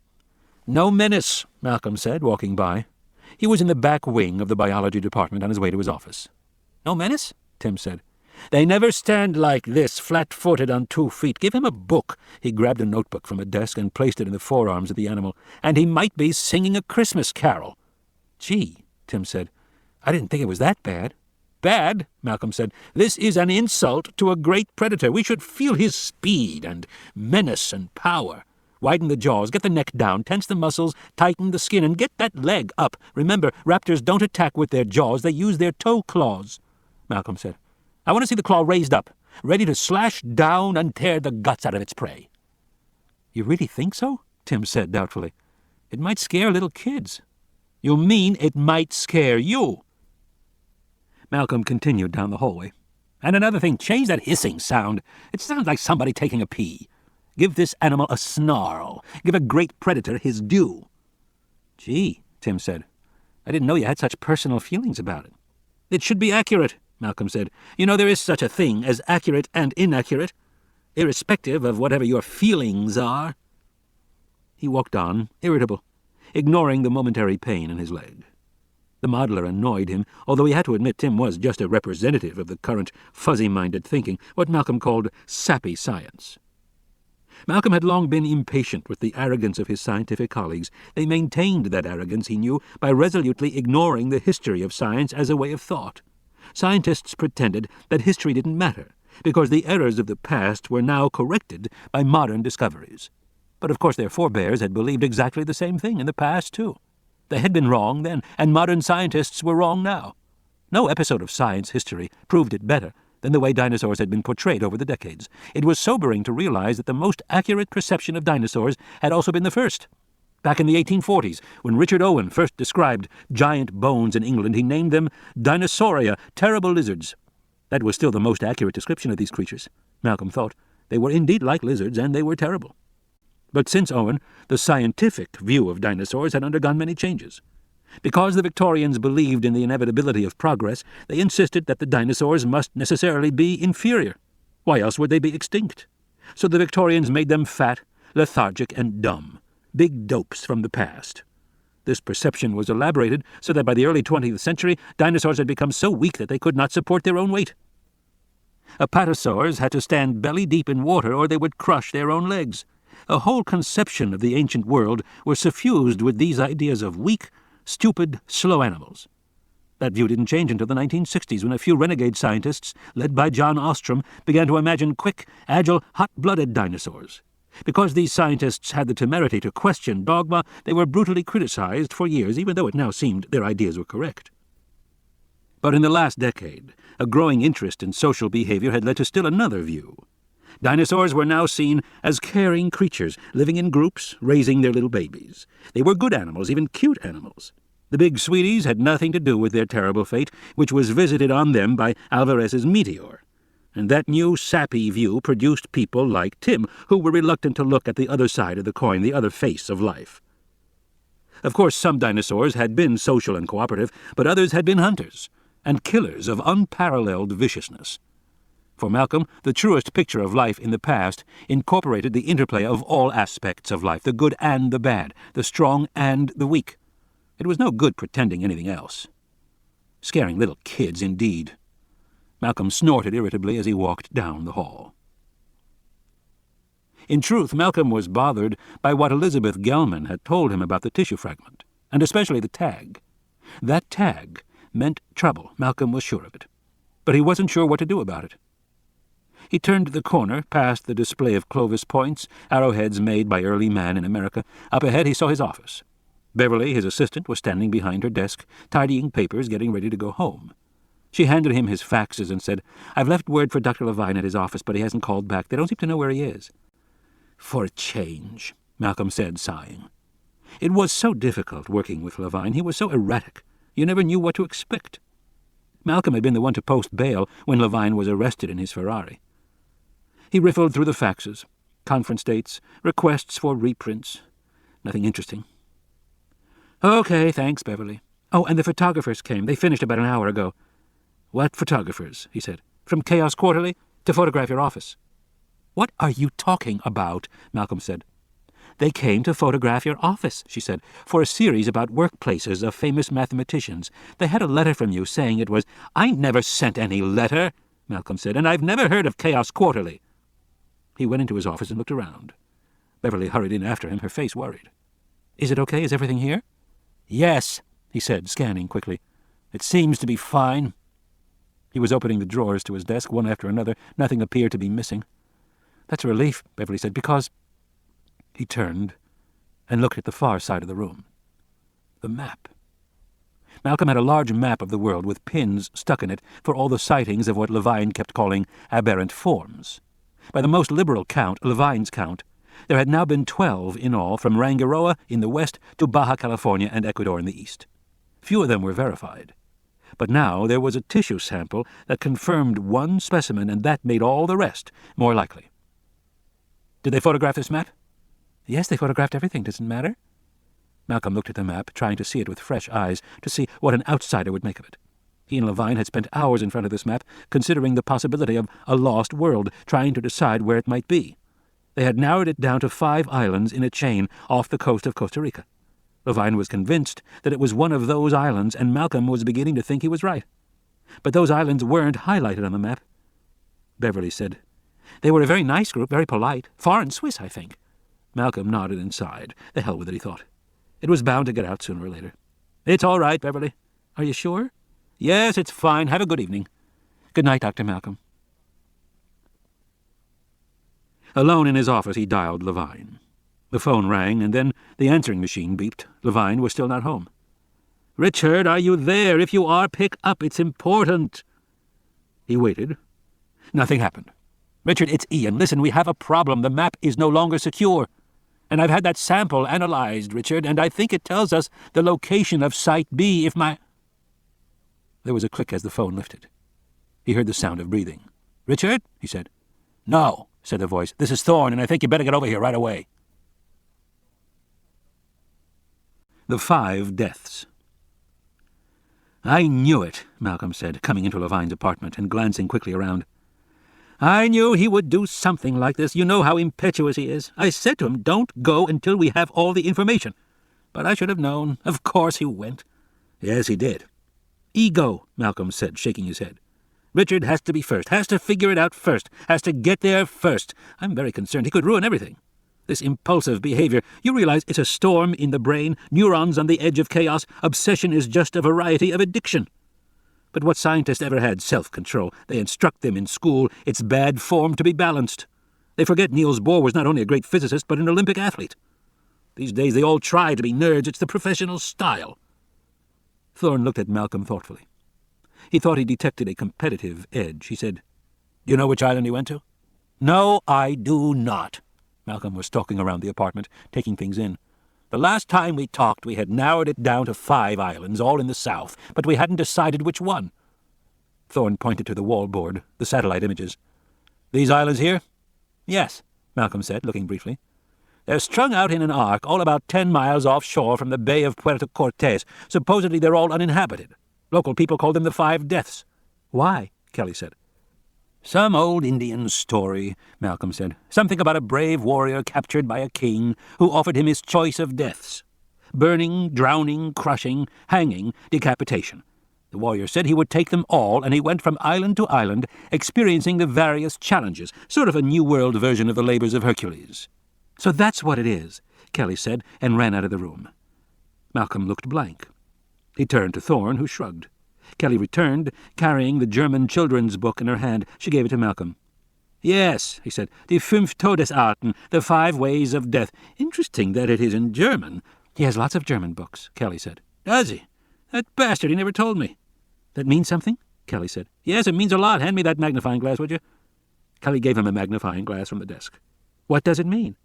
No menace, Malcolm said, walking by. He was in the back wing of the biology department on his way to his office. No menace? Tim said. They never stand like this, flat-footed on 2 feet. Give him a book. He grabbed a notebook from a desk and placed it in the forearms of the animal. And he might be singing a Christmas carol. Gee, Tim said. I didn't think it was that bad. Bad, Malcolm said. This is an insult to a great predator. We should feel his speed and menace and power. Widen the jaws, get the neck down, tense the muscles, tighten the skin, and get that leg up. Remember, raptors don't attack with their jaws. They use their toe claws, Malcolm said. I want to see the claw raised up, ready to slash down and tear the guts out of its prey. You really think so? Tim said doubtfully. It might scare little kids. You mean it might scare you? Malcolm continued down the hallway. And another thing, change that hissing sound. It sounds like somebody taking a pee. Give this animal a snarl. Give a great predator his due. Gee, Tim said. I didn't know you had such personal feelings about it. It should be accurate, Malcolm said. You know, there is such a thing as accurate and inaccurate, irrespective of whatever your feelings are. He walked on, irritable, ignoring the momentary pain in his leg. The modeler annoyed him, although he had to admit Tim was just a representative of the current fuzzy-minded thinking, what Malcolm called sappy science. Malcolm had long been impatient with the arrogance of his scientific colleagues. They maintained that arrogance, he knew, by resolutely ignoring the history of science as a way of thought. Scientists pretended that history didn't matter, because the errors of the past were now corrected by modern discoveries. But of course their forebears had believed exactly the same thing in the past, too. They had been wrong then, and modern scientists were wrong now. No episode of science history proved it better than the way dinosaurs had been portrayed over the decades. It was sobering to realize that the most accurate perception of dinosaurs had also been the first. Back in the 1840s, when Richard Owen first described giant bones in England, he named them Dinosauria, terrible lizards. That was still the most accurate description of these creatures, Malcolm thought. They were indeed like lizards, and they were terrible. But since Owen, the scientific view of dinosaurs had undergone many changes. Because the Victorians believed in the inevitability of progress, they insisted that the dinosaurs must necessarily be inferior. Why else would they be extinct? So the Victorians made them fat, lethargic, and dumb, big dopes from the past. This perception was elaborated so that by the early 20th century, dinosaurs had become so weak that they could not support their own weight. Apatosaurs had to stand belly-deep in water or they would crush their own legs. A whole conception of the ancient world was suffused with these ideas of weak, stupid, slow animals. That view didn't change until the 1960s, when a few renegade scientists, led by John Ostrom, began to imagine quick, agile, hot-blooded dinosaurs. Because these scientists had the temerity to question dogma, they were brutally criticized for years, even though it now seemed their ideas were correct. But in the last decade, a growing interest in social behavior had led to still another view. Dinosaurs were now seen as caring creatures, living in groups, raising their little babies. They were good animals, even cute animals. The big sweeties had nothing to do with their terrible fate, which was visited on them by Alvarez's meteor. And that new sappy view produced people like Tim, who were reluctant to look at the other side of the coin, the other face of life. Of course, some dinosaurs had been social and cooperative, but others had been hunters and killers of unparalleled viciousness. For Malcolm, the truest picture of life in the past incorporated the interplay of all aspects of life, the good and the bad, the strong and the weak. It was no good pretending anything else. Scaring little kids, indeed. Malcolm snorted irritably as he walked down the hall. In truth, Malcolm was bothered by what Elizabeth Gelman had told him about the tissue fragment, and especially the tag. That tag meant trouble, Malcolm was sure of it. But he wasn't sure what to do about it. He turned the corner, past the display of Clovis points, arrowheads made by early man in America. Up ahead he saw his office. Beverly, his assistant, was standing behind her desk, tidying papers, getting ready to go home. She handed him his faxes and said, "I've left word for Dr. Levine at his office, but he hasn't called back. They don't seem to know where he is." "For a change," Malcolm said, sighing. It was so difficult working with Levine. He was so erratic. You never knew what to expect. Malcolm had been the one to post bail when Levine was arrested in his Ferrari. He riffled through the faxes, conference dates, requests for reprints. Nothing interesting. "Okay, thanks, Beverly. Oh, and the photographers came. They finished about an hour ago." "What photographers?" he said. "From Chaos Quarterly? To photograph your office." "What are you talking about?" Malcolm said. "They came to photograph your office," she said, "for a series about workplaces of famous mathematicians. They had a letter from you saying it was—" "I never sent any letter," Malcolm said, "and I've never heard of Chaos Quarterly." He went into his office and looked around. Beverly hurried in after him, her face worried. "Is it okay? Is everything here?" "Yes," he said, scanning quickly. "It seems to be fine." He was opening the drawers to his desk, one after another. Nothing appeared to be missing. "That's a relief," Beverly said, "because—" He turned and looked at the far side of the room. The map. Malcolm had a large map of the world with pins stuck in it for all the sightings of what Levine kept calling aberrant forms. By the most liberal count, Levine's count, there had now been 12 in all, from Rangiroa in the west to Baja California and Ecuador in the east. Few of them were verified. But now there was a tissue sample that confirmed one specimen, and that made all the rest more likely. "Did they photograph this map?" "Yes, they photographed everything. Does it matter?" Malcolm looked at the map, trying to see it with fresh eyes, to see what an outsider would make of it. He and Levine had spent hours in front of this map, considering the possibility of a lost world, trying to decide where it might be. They had narrowed it down to 5 islands in a chain off the coast of Costa Rica. Levine was convinced that it was one of those islands, and Malcolm was beginning to think he was right. But those islands weren't highlighted on the map. Beverly said, "They were a very nice group, very polite. Foreign Swiss, I think." Malcolm nodded and sighed. The hell with it, he thought. It was bound to get out sooner or later. "It's all right, Beverly." "Are you sure?" "Yes, it's fine. Have a good evening." "Good night, Dr. Malcolm." Alone in his office, he dialed Levine. The phone rang, and then the answering machine beeped. Levine was still not home. "Richard, are you there? If you are, pick up. It's important." He waited. Nothing happened. "Richard, it's Ian. Listen, we have a problem. The map is no longer secure. And I've had that sample analyzed, Richard, and I think it tells us the location of Site B if my—" There was a click as the phone lifted. He heard the sound of breathing. "Richard?" he said. "No," said the voice. "This is Thorne, and I think you better get over here right away." The 5 deaths. "I knew it," Malcolm said, coming into Levine's apartment and glancing quickly around. "I knew he would do something like this. You know how impetuous he is. I said to him, don't go until we have all the information. But I should have known. Of course he went." "Yes, he did." "Ego," Malcolm said, shaking his head. Richard has to be first, has to figure it out first, has to get there first. I'm very concerned. He could ruin everything. This impulsive behavior, you realize it's a storm in the brain, neurons on the edge of chaos. Obsession is just a variety of addiction. But what scientist ever had self-control? They instruct them in school. It's bad form to be balanced. They forget Niels Bohr was not only a great physicist, but an Olympic athlete. These days they all try to be nerds. It's the professional style. Thorne looked at Malcolm thoughtfully. He thought he detected a competitive edge. He said, "Do you know which island he went to?" "No, I do not." Malcolm was stalking around the apartment, taking things in. "The last time we talked, we had narrowed it down to 5 islands, all in the south, but we hadn't decided which one." Thorne pointed to the wall board, the satellite images. "These islands here?" "Yes," Malcolm said, looking briefly. "They're strung out in an arc, all about 10 miles offshore from the Bay of Puerto Cortes. Supposedly they're all uninhabited. Local people call them the 5 Deaths. "Why?" Kelly said. "Some old Indian story," Malcolm said. "Something about a brave warrior captured by a king who offered him his choice of deaths. Burning, drowning, crushing, hanging, decapitation. The warrior said he would take them all, and he went from island to island, experiencing the various challenges, sort of a New World version of the labors of Hercules." "So that's what it is," Kelly said, and ran out of the room. Malcolm looked blank. He turned to Thorne, who shrugged. Kelly returned, carrying the German children's book in her hand. She gave it to Malcolm. "Yes," he said, "Die 5 Todesarten, the 5 ways of death. Interesting that it is in German." "He has lots of German books," Kelly said. "Does he? That bastard, he never told me." "That means something?" Kelly said. "Yes, it means a lot. Hand me that magnifying glass, would you?" Kelly gave him a magnifying glass from the desk. "What does it mean?"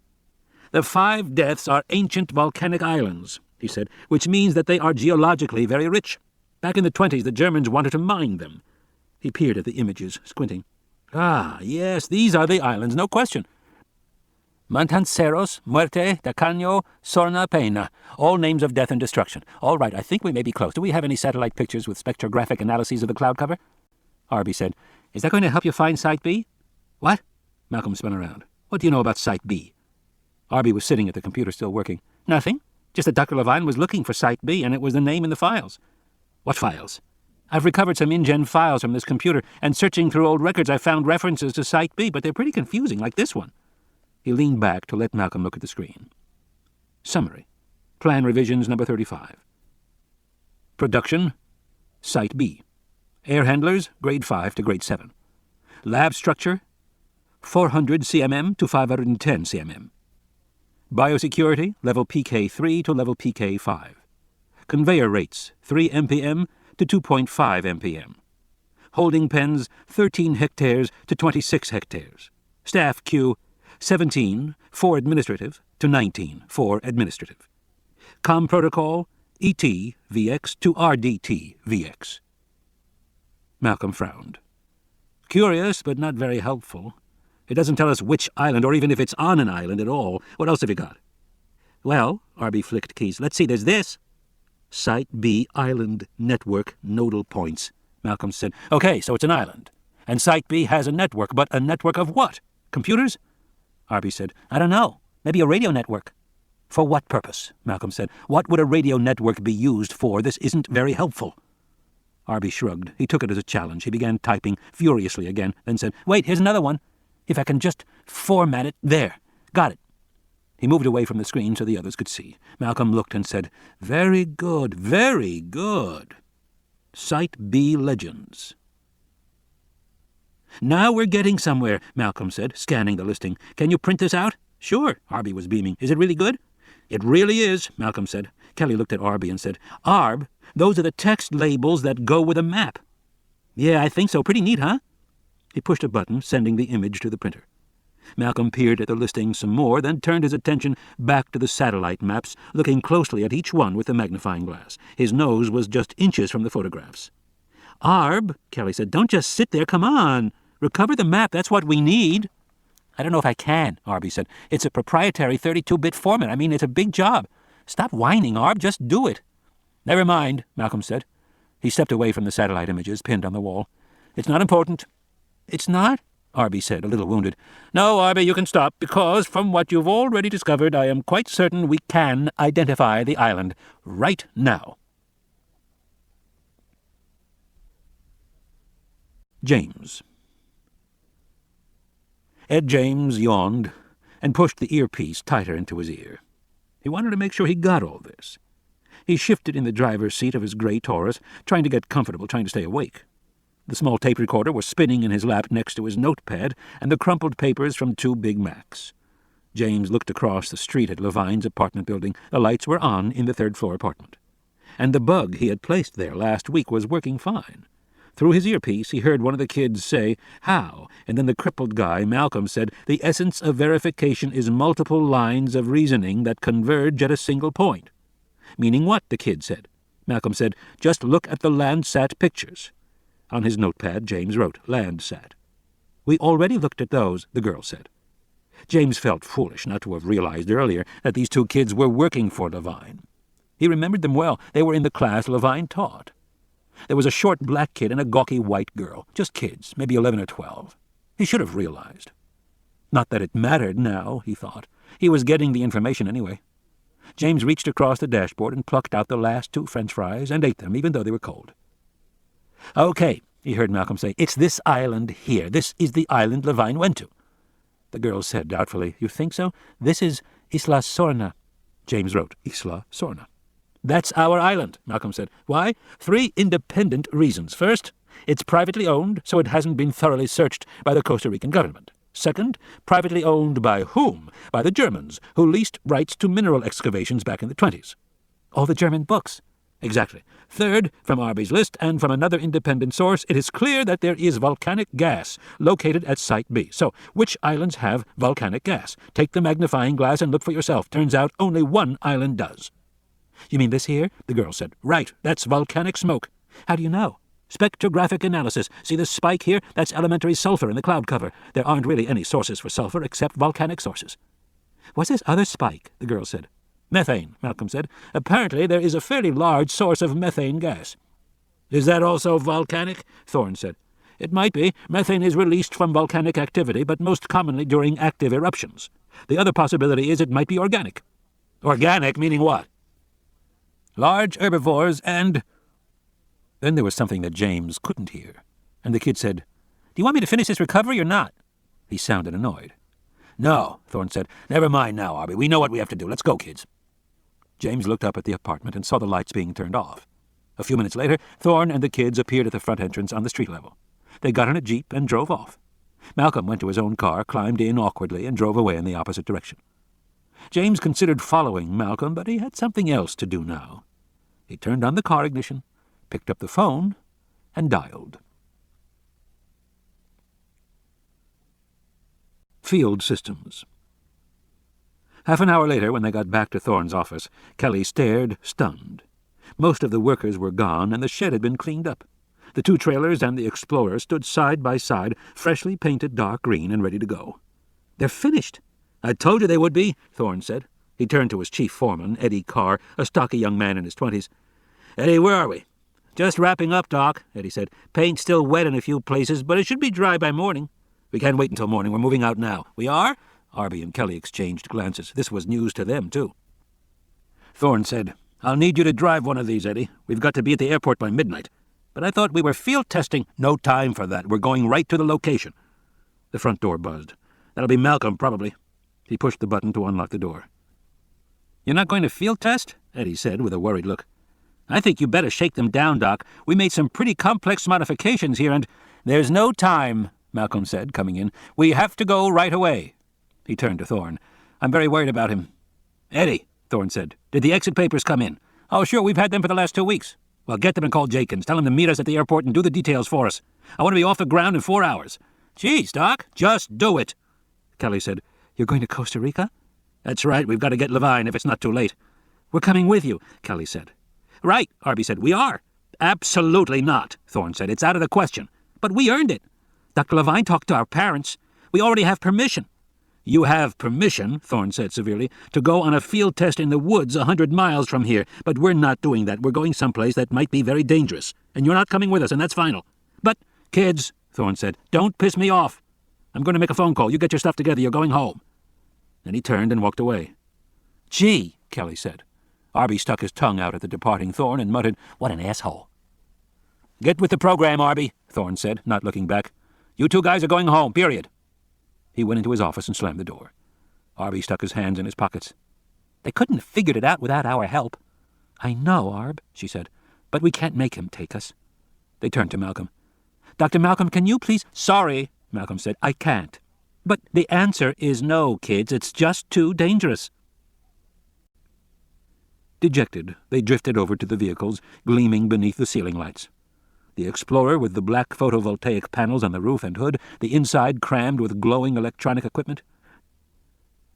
"The 5 Deaths are ancient volcanic islands," he said, "which means that they are geologically very rich. Back in the 20s, the Germans wanted to mine them." He peered at the images, squinting. "Ah, yes, these are the islands, no question. Mantanceros, Muerte, Tacaño, Sorna, Pena, all names of death and destruction. All right, I think we may be close. Do we have any satellite pictures with spectrographic analyses of the cloud cover?" Arby said, "Is that going to help you find Site B?" "What?" Malcolm spun around. "What do you know about Site B?" Arby was sitting at the computer, still working. "Nothing. Just that Dr. Levine was looking for Site B, and it was the name in the files." "What files?" "I've recovered some InGen files from this computer, and searching through old records I found references to Site B, but they're pretty confusing, like this one." He leaned back to let Malcolm look at the screen. Summary. Plan revisions number 35. Production, Site B. Air handlers, grade 5 to grade 7. Lab structure, 400 cmm to 510 cmm. Biosecurity, level PK3 to level PK5. Conveyor rates, 3 mpm to 2.5 mpm. Holding pens, 13 hectares to 26 hectares. Staff queue, 17 for administrative to 19 for administrative. Com protocol, ET VX to RDT VX. Malcolm frowned. "Curious, but not very helpful. It doesn't tell us which island, or even if it's on an island at all. What else have you got?" "Well," Arby flicked keys. "Let's see, there's this. Site B Island Network Nodal Points," Malcolm said. "Okay, so it's an island. And Site B has a network, but a network of what? Computers?" Arby said. "I don't know. Maybe a radio network." "For what purpose?" Malcolm said. "What would a radio network be used for? This isn't very helpful." Arby shrugged. He took it as a challenge. He began typing furiously again, then said, "Wait, here's another one. If I can just format it. There. Got it." He moved away from the screen so the others could see. Malcolm looked and said, "Very good, very good. Site B Legends." "Now we're getting somewhere," Malcolm said, scanning the listing. "Can you print this out?" "Sure," Arby was beaming. "Is it really good?" "It really is," Malcolm said. Kelly looked at Arby and said, "Arb, those are the text labels that go with a map." "Yeah, I think so. Pretty neat, huh?" He pushed a button, sending the image to the printer. Malcolm peered at the listing some more, then turned his attention back to the satellite maps, looking closely at each one with the magnifying glass. His nose was just inches from the photographs. "Arb," Kelly said, "don't just sit there. Come on. Recover the map. That's what we need." "I don't know if I can," Arby said. "It's a proprietary 32-bit format. I mean, it's a big job. Stop whining, Arb. Just do it." "Never mind," Malcolm said. He stepped away from the satellite images pinned on the wall. "It's not important." "It's not?" Arby said, a little wounded. "No, Arby, you can stop, because from what you've already discovered, I am quite certain we can identify the island right now." James. Ed James yawned and pushed the earpiece tighter into his ear. He wanted to make sure he got all this. He shifted in the driver's seat of his gray Taurus, trying to get comfortable, trying to stay awake. The small tape recorder was spinning in his lap next to his notepad and the crumpled papers from 2 Big Macs. James looked across the street at Levine's apartment building. The lights were on in the 3rd-floor apartment. And the bug he had placed there last week was working fine. Through his earpiece, he heard one of the kids say, "How?" And then the crippled guy, Malcolm, said, "The essence of verification is multiple lines of reasoning that converge at a single point." "Meaning what?" the kid said. Malcolm said, "Just look at the Landsat pictures." On his notepad, James wrote, "Landsat." "We already looked at those," the girl said. James felt foolish not to have realized earlier that these 2 kids were working for Levine. He remembered them well. They were in the class Levine taught. There was a short black kid and a gawky white girl. Just kids, maybe 11 or 12. He should have realized. Not that it mattered now, he thought. He was getting the information anyway. James reached across the dashboard and plucked out the last 2 French fries and ate them, even though they were cold. "Okay," he heard Malcolm say. "It's this island here. This is the island Levine went to." The girl said doubtfully, "You think so? This is Isla Sorna." James wrote, "Isla Sorna." "That's our island," Malcolm said. "Why? 3 independent reasons. First, it's privately owned, so it hasn't been thoroughly searched by the Costa Rican government. Second, privately owned by whom? By the Germans, who leased rights to mineral excavations back in the 20s. All the German books. Exactly. Third, from Arby's list and from another independent source, it is clear that there is volcanic gas located at Site B. So, which islands have volcanic gas? Take the magnifying glass and look for yourself. Turns out only 1 island does." "You mean this here?" the girl said. "Right. That's volcanic smoke." "How do you know?" "Spectrographic analysis. See this spike here? That's elementary sulfur in the cloud cover. There aren't really any sources for sulfur except volcanic sources." "What's this other spike?" the girl said. "Methane," Malcolm said. "Apparently there is a fairly large source of methane gas." "Is that also volcanic?" Thorne said. "It might be. Methane is released from volcanic activity, but most commonly during active eruptions. The other possibility is it might be organic." "Organic meaning what?" "Large herbivores and—" Then there was something that James couldn't hear, and the kid said, "Do you want me to finish this recovery or not?" He sounded annoyed. "No," Thorne said. "Never mind now, Arby. We know what we have to do. Let's go, kids." James looked up at the apartment and saw the lights being turned off. A few minutes later, Thorne and the kids appeared at the front entrance on the street level. They got in a jeep and drove off. Malcolm went to his own car, climbed in awkwardly, and drove away in the opposite direction. James considered following Malcolm, but he had something else to do now. He turned on the car ignition, picked up the phone, and dialed. Field Systems. Half an hour later, when they got back to Thorne's office, Kelly stared, stunned. Most of the workers were gone, and the shed had been cleaned up. The 2 trailers and the Explorer stood side by side, freshly painted dark green and ready to go. "They're finished." "I told you they would be," Thorne said. He turned to his chief foreman, Eddie Carr, a stocky young man in his 20s. "Eddie, where are we?" "Just wrapping up, Doc," Eddie said. "Paint's still wet in a few places, but it should be dry by morning." "We can't wait until morning. We're moving out now." "We are?" Arby and Kelly exchanged glances. This was news to them, too. Thorne said, "I'll need you to drive one of these, Eddie. We've got to be at the airport by midnight." "But I thought we were field testing." "No time for that. We're going right to the location." The front door buzzed. "That'll be Malcolm, probably." He pushed the button to unlock the door. "You're not going to field test?" Eddie said with a worried look. "I think you better shake them down, Doc. We made some pretty complex modifications here, and—" "There's no time," Malcolm said, coming in. "We have to go right away." He turned to Thorne. "I'm very worried about him." "Eddie," Thorne said, "did the exit papers come in?" "Oh, sure, we've had them for the last 2 weeks." "Well, get them and call Jenkins. Tell him to meet us at the airport and do the details for us. I want to be off the ground in 4 hours. "Geez, Doc, just do it." Kelly said, "You're going to Costa Rica?" "That's right. We've got to get Levine if it's not too late." "We're coming with you," Kelly said. "Right," Arby said. "We are." "Absolutely not," Thorne said. "It's out of the question." "But we earned it." "Dr. Levine talked to our parents. We already have permission." "You have permission," Thorne said severely, "to go on a field test in the woods 100 miles from here, but we're not doing that. We're going someplace that might be very dangerous, and you're not coming with us, and that's final." "But, kids," Thorne said, "don't piss me off. I'm going to make a phone call. You get your stuff together. You're going home." Then he turned and walked away. "Gee," Kelly said. Arby stuck his tongue out at the departing Thorne and muttered, "What an asshole." "Get with the program, Arby," Thorne said, not looking back. "You two guys are going home, period." He went into his office and slammed the door. Arby stuck his hands in his pockets. "They couldn't have figured it out without our help." "I know, Arb," she said, "but we can't make him take us." They turned to Malcolm. "Dr. Malcolm, can you please—" "Sorry," Malcolm said, "I can't." "But the answer is no, kids. It's just too dangerous." Dejected, they drifted over to the vehicles, gleaming beneath the ceiling lights. The Explorer with the black photovoltaic panels on the roof and hood, the inside crammed with glowing electronic equipment.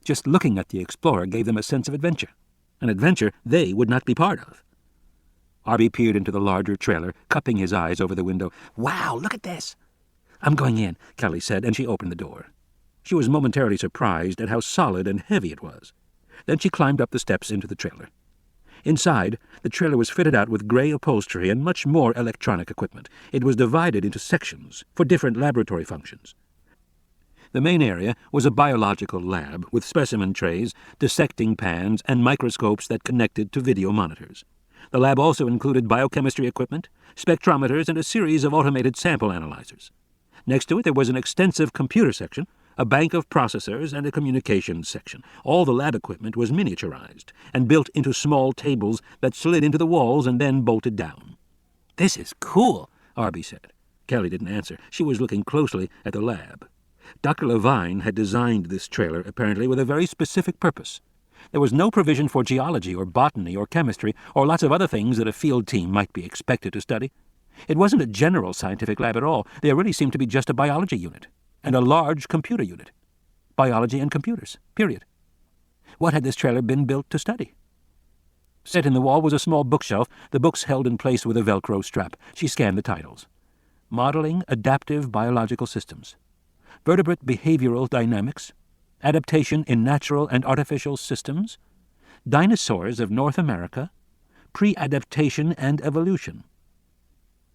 Just looking at the Explorer gave them a sense of adventure, an adventure they would not be part of. Arby peered into the larger trailer, cupping his eyes over the window. "Wow, look at this!" "I'm going in," Kelly said, and she opened the door. She was momentarily surprised at how solid and heavy it was. Then she climbed up the steps into the trailer. Inside, the trailer was fitted out with gray upholstery and much more electronic equipment. It was divided into sections for different laboratory functions. The main area was a biological lab with specimen trays, dissecting pans, and microscopes that connected to video monitors. The lab also included biochemistry equipment, spectrometers, and a series of automated sample analyzers. Next to it there was an extensive computer section, a bank of processors, and a communications section. All the lab equipment was miniaturized and built into small tables that slid into the walls and then bolted down. "This is cool," Arby said. Kelly didn't answer. She was looking closely at the lab. Dr. Levine had designed this trailer, apparently, with a very specific purpose. There was no provision for geology or botany or chemistry or lots of other things that a field team might be expected to study. It wasn't a general scientific lab at all. There really seemed to be just a biology unit and a large computer unit. Biology and computers, period. What had this trailer been built to study? Set in the wall was a small bookshelf, the books held in place with a Velcro strap. She scanned the titles. Modeling Adaptive Biological Systems, Vertebrate Behavioral Dynamics, Adaptation in Natural and Artificial Systems, Dinosaurs of North America, Pre-Adaptation and Evolution.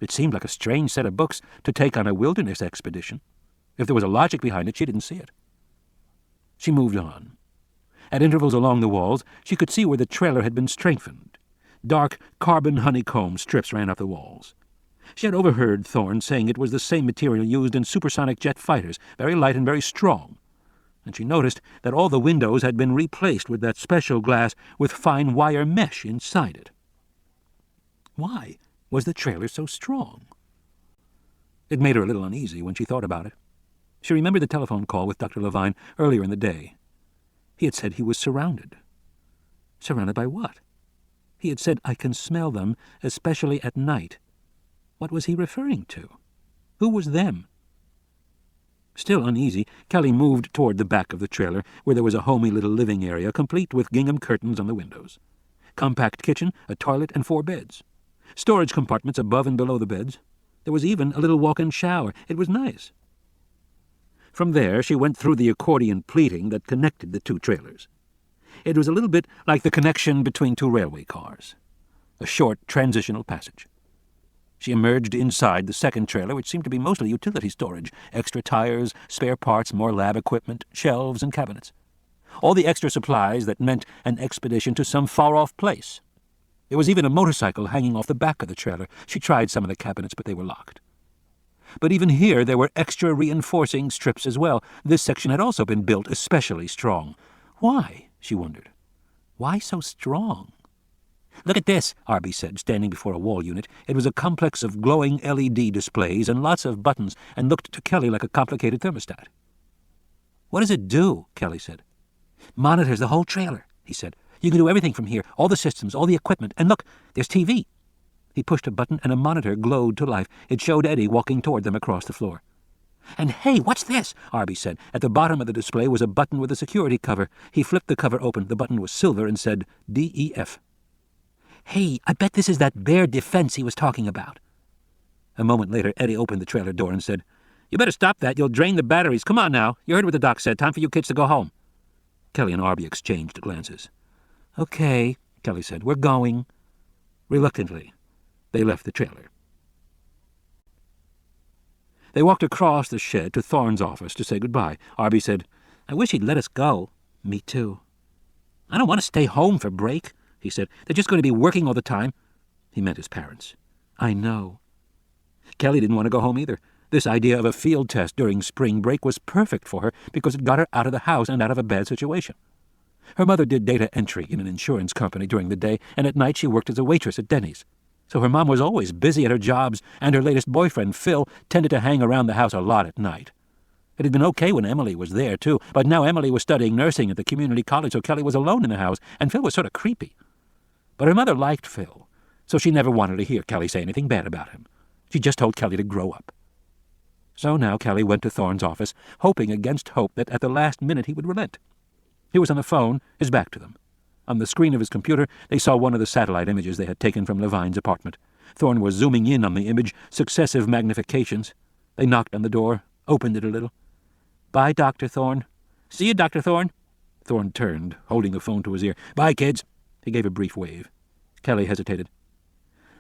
It seemed like a strange set of books to take on a wilderness expedition. If there was a logic behind it, she didn't see it. She moved on. At intervals along the walls, she could see where the trailer had been strengthened. Dark carbon honeycomb strips ran up the walls. She had overheard Thorne saying it was the same material used in supersonic jet fighters, very light and very strong. And she noticed that all the windows had been replaced with that special glass with fine wire mesh inside it. Why was the trailer so strong? It made her a little uneasy when she thought about it. She remembered the telephone call with Dr. Levine earlier in the day. He had said he was surrounded. Surrounded by what? He had said, "I can smell them, especially at night." What was he referring to? Who was them? Still uneasy, Kelly moved toward the back of the trailer, where there was a homey little living area, complete with gingham curtains on the windows. Compact kitchen, a toilet, and 4 beds. Storage compartments above and below the beds. There was even a little walk-in shower. It was nice. From there, she went through the accordion pleating that connected the 2 trailers. It was a little bit like the connection between 2 railway cars. A short transitional passage. She emerged inside the second trailer, which seemed to be mostly utility storage. Extra tires, spare parts, more lab equipment, shelves and cabinets. All the extra supplies that meant an expedition to some far-off place. There was even a motorcycle hanging off the back of the trailer. She tried some of the cabinets, but they were locked. But even here there were extra reinforcing strips as well. This section had also been built especially strong. Why? She wondered. Why so strong? "Look at this," Arby said, standing before a wall unit. It was a complex of glowing LED displays and lots of buttons, and looked to Kelly like a complicated thermostat. "What does it do?" Kelly said. "Monitors the whole trailer," he said. "You can do everything from here, all the systems, all the equipment. And look, there's TV." He pushed a button, and a monitor glowed to life. It showed Eddie walking toward them across the floor. "And hey, what's this?" Arby said. At the bottom of the display was a button with a security cover. He flipped the cover open. The button was silver and said DEF. "Hey, I bet this is that bear defense he was talking about." A moment later, Eddie opened the trailer door and said, "You better stop that. You'll drain the batteries. Come on now. You heard what the doc said. Time for you kids to go home." Kelly and Arby exchanged glances. "Okay," Kelly said. "We're going." Reluctantly, they left the trailer. They walked across the shed to Thorne's office to say goodbye. Arby said, "I wish he'd let us go." "Me too." "I don't want to stay home for break," he said. "They're just going to be working all the time." He meant his parents. "I know." Kelly didn't want to go home either. This idea of a field test during spring break was perfect for her because it got her out of the house and out of a bad situation. Her mother did data entry in an insurance company during the day, and at night she worked as a waitress at Denny's. So her mom was always busy at her jobs, and her latest boyfriend, Phil, tended to hang around the house a lot at night. It had been okay when Emily was there, too, but now Emily was studying nursing at the community college, so Kelly was alone in the house, and Phil was sort of creepy. But her mother liked Phil, so she never wanted to hear Kelly say anything bad about him. She just told Kelly to grow up. So now Kelly went to Thorne's office, hoping against hope that at the last minute he would relent. He was on the phone, his back to them. On the screen of his computer, they saw one of the satellite images they had taken from Levine's apartment. Thorne was zooming in on the image, successive magnifications. They knocked on the door, opened it a little. "Bye, Dr. Thorne." "See you, Dr. Thorne." Thorne turned, holding the phone to his ear. "Bye, kids." He gave a brief wave. Kelly hesitated.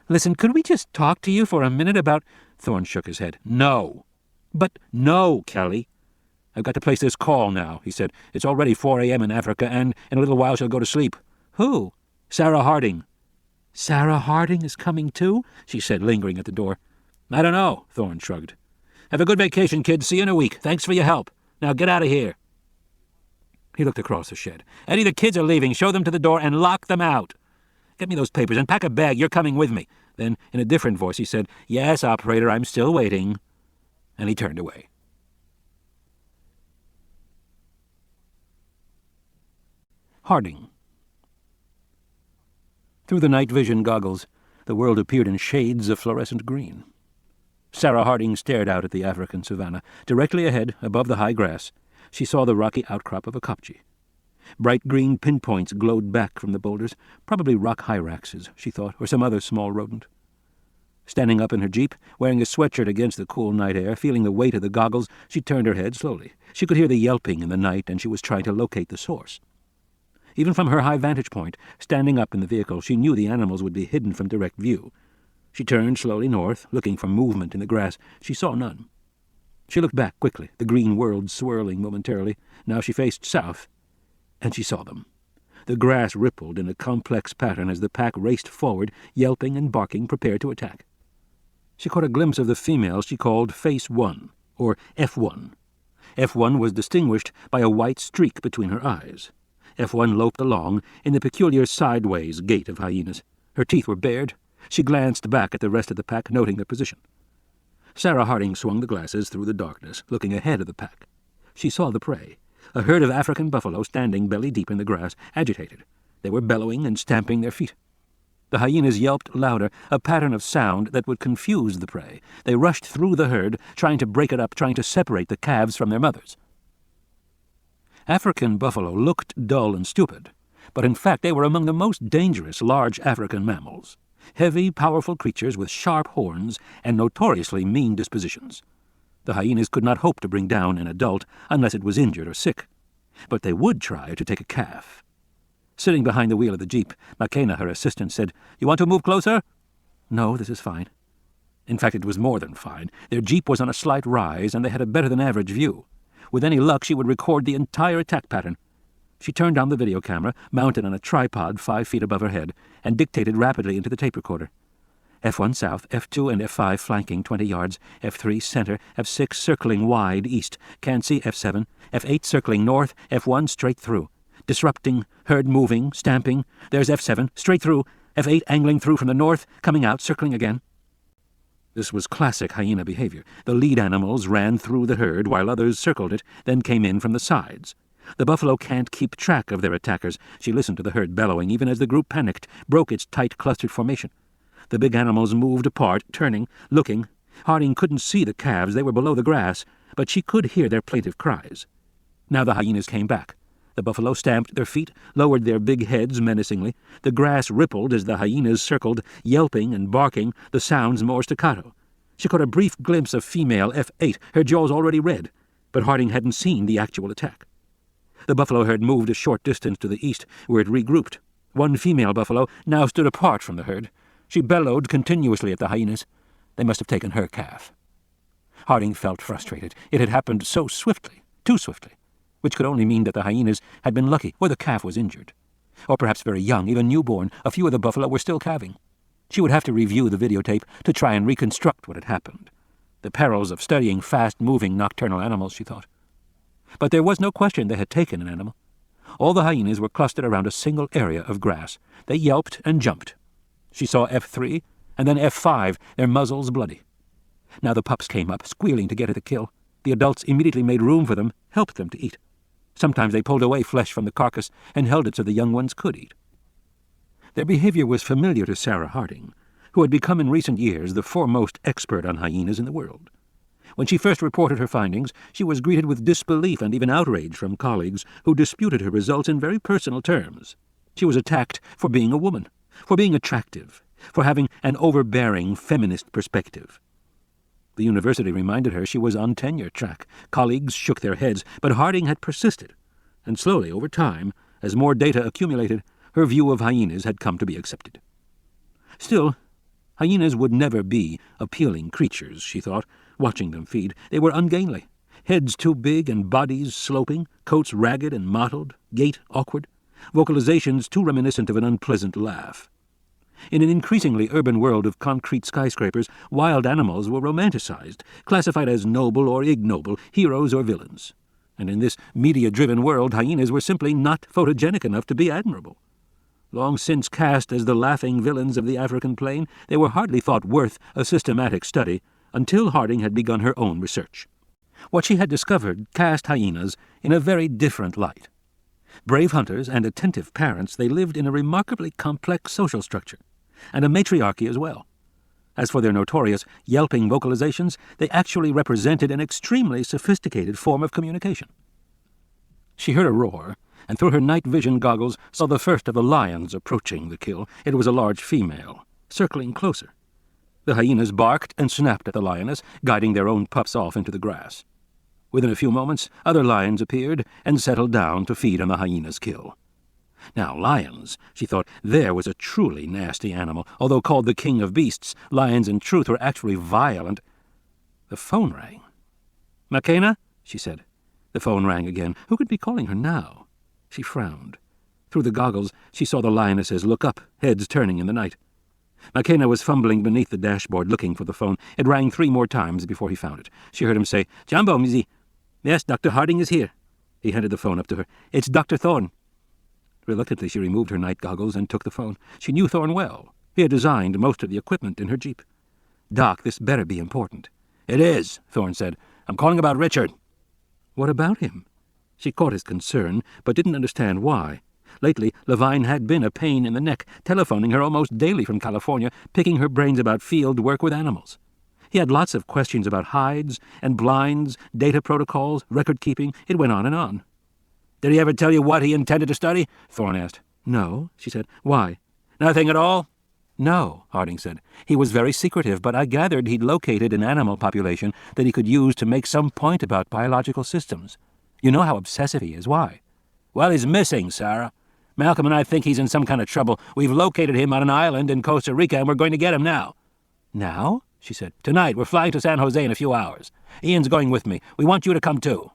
"Listen, could we just talk to you for a minute about—" Thorne shook his head. "No." "But—" "No, Kelly. I've got to place this call now," he said. "It's already 4 a.m. in Africa, and in a little while she'll go to sleep." "Who?" "Sarah Harding." "Sarah Harding is coming too?" she said, lingering at the door. "I don't know," Thorne shrugged. "Have a good vacation, kids. See you in a week. Thanks for your help. Now get out of here." He looked across the shed. "Eddie, the kids are leaving. Show them to the door and lock them out. Get me those papers and pack a bag. You're coming with me." Then, in a different voice, he said, "Yes, operator, I'm still waiting." And he turned away. Harding. Through the night vision goggles, the world appeared in shades of fluorescent green. Sarah Harding stared out at the African savanna. Directly ahead, above the high grass, she saw the rocky outcrop of a kopje. Bright green pinpoints glowed back from the boulders, probably rock hyraxes, she thought, or some other small rodent. Standing up in her jeep, wearing a sweatshirt against the cool night air, feeling the weight of the goggles, she turned her head slowly. She could hear the yelping in the night, and she was trying to locate the source. Even from her high vantage point, standing up in the vehicle, she knew the animals would be hidden from direct view. She turned slowly north, looking for movement in the grass. She saw none. She looked back quickly, the green world swirling momentarily. Now she faced south, and she saw them. The grass rippled in a complex pattern as the pack raced forward, yelping and barking, prepared to attack. She caught a glimpse of the female she called Face 1, or F1. F1 was distinguished by a white streak between her eyes. F1 loped along in the peculiar sideways gait of hyenas. Her teeth were bared. She glanced back at the rest of the pack, noting their position. Sarah Harding swung the glasses through the darkness, looking ahead of the pack. She saw the prey, a herd of African buffalo standing belly-deep in the grass, agitated. They were bellowing and stamping their feet. The hyenas yelped louder, a pattern of sound that would confuse the prey. They rushed through the herd, trying to break it up, trying to separate the calves from their mothers. African buffalo looked dull and stupid, but in fact they were among the most dangerous large African mammals. Heavy, powerful creatures with sharp horns and notoriously mean dispositions. The hyenas could not hope to bring down an adult unless it was injured or sick, but they would try to take a calf. Sitting behind the wheel of the jeep, McKenna, her assistant, said, "You want to move closer?" "No, this is fine." In fact, it was more than fine. Their jeep was on a slight rise, and they had a better-than-average view. With any luck, she would record the entire attack pattern. She turned on the video camera, mounted on a tripod 5 feet above her head, and dictated rapidly into the tape recorder. F1 south, F2 and F5 flanking 20 yards, F3 center, F6 circling wide east, can't see F7, F8 circling north, F1 straight through. Disrupting, herd moving, stamping. There's F7, straight through, F8 angling through from the north, coming out, circling again. This was classic hyena behavior. The lead animals ran through the herd while others circled it, then came in from the sides. The buffalo can't keep track of their attackers. She listened to the herd bellowing even as the group panicked, broke its tight clustered formation. The big animals moved apart, turning, looking. Harding couldn't see the calves. They were below the grass, but she could hear their plaintive cries. Now the hyenas came back. The buffalo stamped their feet, lowered their big heads menacingly. The grass rippled as the hyenas circled, yelping and barking, the sounds more staccato. She caught a brief glimpse of female F8, her jaws already red, but Harding hadn't seen the actual attack. The buffalo herd moved a short distance to the east, where it regrouped. One female buffalo now stood apart from the herd. She bellowed continuously at the hyenas. They must have taken her calf. Harding felt frustrated. It had happened so swiftly, too swiftly, which could only mean that the hyenas had been lucky, or the calf was injured. Or perhaps very young, even newborn. A few of the buffalo were still calving. She would have to review the videotape to try and reconstruct what had happened. The perils of studying fast-moving nocturnal animals, she thought. But there was no question they had taken an animal. All the hyenas were clustered around a single area of grass. They yelped and jumped. She saw F3, and then F5, their muzzles bloody. Now the pups came up, squealing to get at the kill. The adults immediately made room for them, helped them to eat. Sometimes they pulled away flesh from the carcass and held it so the young ones could eat. Their behavior was familiar to Sarah Harding, who had become in recent years the foremost expert on hyenas in the world. When she first reported her findings, she was greeted with disbelief and even outrage from colleagues who disputed her results in very personal terms. She was attacked for being a woman, for being attractive, for having an overbearing feminist perspective. The university reminded her she was on tenure track. Colleagues shook their heads, but Harding had persisted, and slowly, over time, as more data accumulated, her view of hyenas had come to be accepted. Still, hyenas would never be appealing creatures, she thought, watching them feed. They were ungainly, heads too big and bodies sloping, coats ragged and mottled, gait awkward, vocalizations too reminiscent of an unpleasant laugh. In an increasingly urban world of concrete skyscrapers, wild animals were romanticized, classified as noble or ignoble, heroes or villains. And in this media-driven world, hyenas were simply not photogenic enough to be admirable. Long since cast as the laughing villains of the African plain, they were hardly thought worth a systematic study until Harding had begun her own research. What she had discovered cast hyenas in a very different light. Brave hunters and attentive parents, they lived in a remarkably complex social structure, and a matriarchy as well. As for their notorious yelping vocalizations, they actually represented an extremely sophisticated form of communication. She heard a roar, and through her night vision goggles saw the first of the lions approaching the kill. It was a large female, circling closer. The hyenas barked and snapped at the lioness, guiding their own pups off into the grass. Within a few moments, other lions appeared and settled down to feed on the hyena's kill. Now, lions, she thought, there was a truly nasty animal. Although called the king of beasts, lions in truth were actually violent. The phone rang. "McKenna?" she said. The phone rang again. Who could be calling her now? She frowned. Through the goggles, she saw the lionesses look up, heads turning in the night. McKenna was fumbling beneath the dashboard, looking for the phone. It rang 3 more times before he found it. She heard him say, "Jumbo, Mizzy." "Yes, Dr. Harding is here." He handed the phone up to her. "It's Dr. Thorne." Reluctantly, she removed her night goggles and took the phone. She knew Thorne well. He had designed most of the equipment in her Jeep. "Doc, this better be important." "It is," Thorne said. "I'm calling about Richard." "What about him?" She caught his concern, but didn't understand why. Lately, Levine had been a pain in the neck, telephoning her almost daily from California, picking her brains about field work with animals. He had lots of questions about hides and blinds, data protocols, record-keeping. It went on and on. "Did he ever tell you what he intended to study?" Thorne asked. "No," she said. "Why?" "Nothing at all?" "No," Harding said. "He was very secretive, but I gathered he'd located an animal population that he could use to make some point about biological systems. You know how obsessive he is. Why?" "Well, he's missing, Sarah. Malcolm and I think he's in some kind of trouble. We've located him on an island in Costa Rica, and we're going to get him now." "Now?" she said. "Tonight. We're flying to San Jose in a few hours. Ian's going with me. We want you to come too."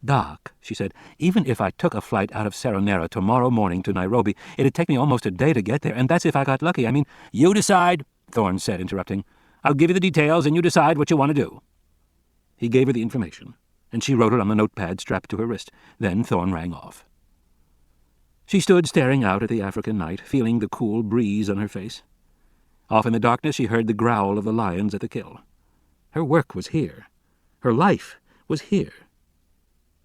"Doc," she said, "even if I took a flight out of Seronera tomorrow morning to Nairobi, it'd take me almost a day to get there, and that's if I got lucky. I mean—" "You decide," Thorne said, interrupting. "I'll give you the details, and you decide what you want to do." He gave her the information, and she wrote it on the notepad strapped to her wrist. Then Thorne rang off. She stood staring out at the African night, feeling the cool breeze on her face. Off in the darkness she heard the growl of the lions at the kill. Her work was here. Her life was here.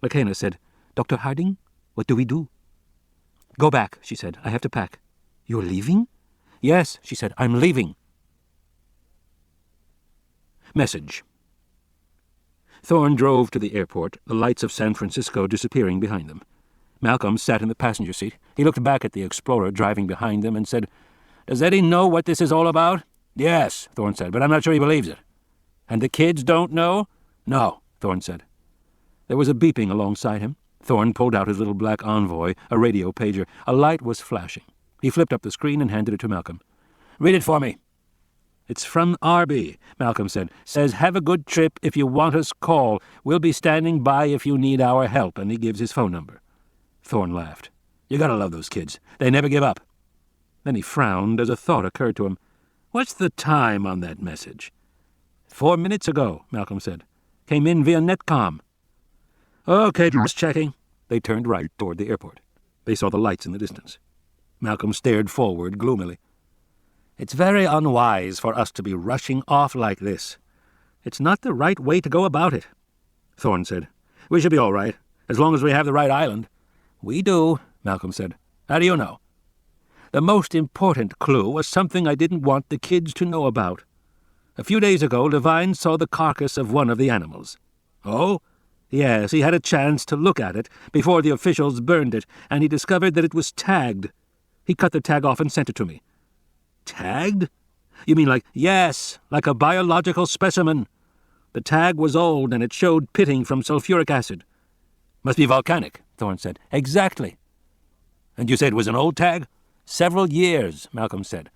McKenna said, "Dr. Harding, what do we do?" "Go back," she said. "I have to pack." "You're leaving?" "Yes," she said. "I'm leaving." Message. Thorne drove to the airport, the lights of San Francisco disappearing behind them. Malcolm sat in the passenger seat. He looked back at the Explorer driving behind them and said, "Does Eddie know what this is all about?" "Yes," Thorne said, "but I'm not sure he believes it." "And the kids don't know?" "No," Thorne said. There was a beeping alongside him. Thorne pulled out his little black Envoy, a radio pager. A light was flashing. He flipped up the screen and handed it to Malcolm. "Read it for me." "It's from Arby," Malcolm said. "Says, 'Have a good trip. If you want us, call. We'll be standing by if you need our help.' And he gives his phone number." Thorne laughed. "You gotta love those kids. They never give up." Then he frowned as a thought occurred to him. What's the time on that message? 4 minutes ago, Malcolm said. Came in via Netcom. Okay, just checking. They turned right toward the airport. They saw the lights in the distance. Malcolm stared forward gloomily. It's very unwise for us to be rushing off like this. It's not the right way to go about it, Thorne said. We should be all right, as long as we have the right island. We do, Malcolm said. How do you know? The most important clue was something I didn't want the kids to know about. A few days ago, Levine saw the carcass of one of the animals. Oh? Yes, he had a chance to look at it before the officials burned it, and he discovered that it was tagged. He cut the tag off and sent it to me. Tagged? You mean yes, like a biological specimen. The tag was old, and it showed pitting from sulfuric acid. Must be volcanic, Thorne said. Exactly. And you said it was an old tag? Several years, Malcolm said.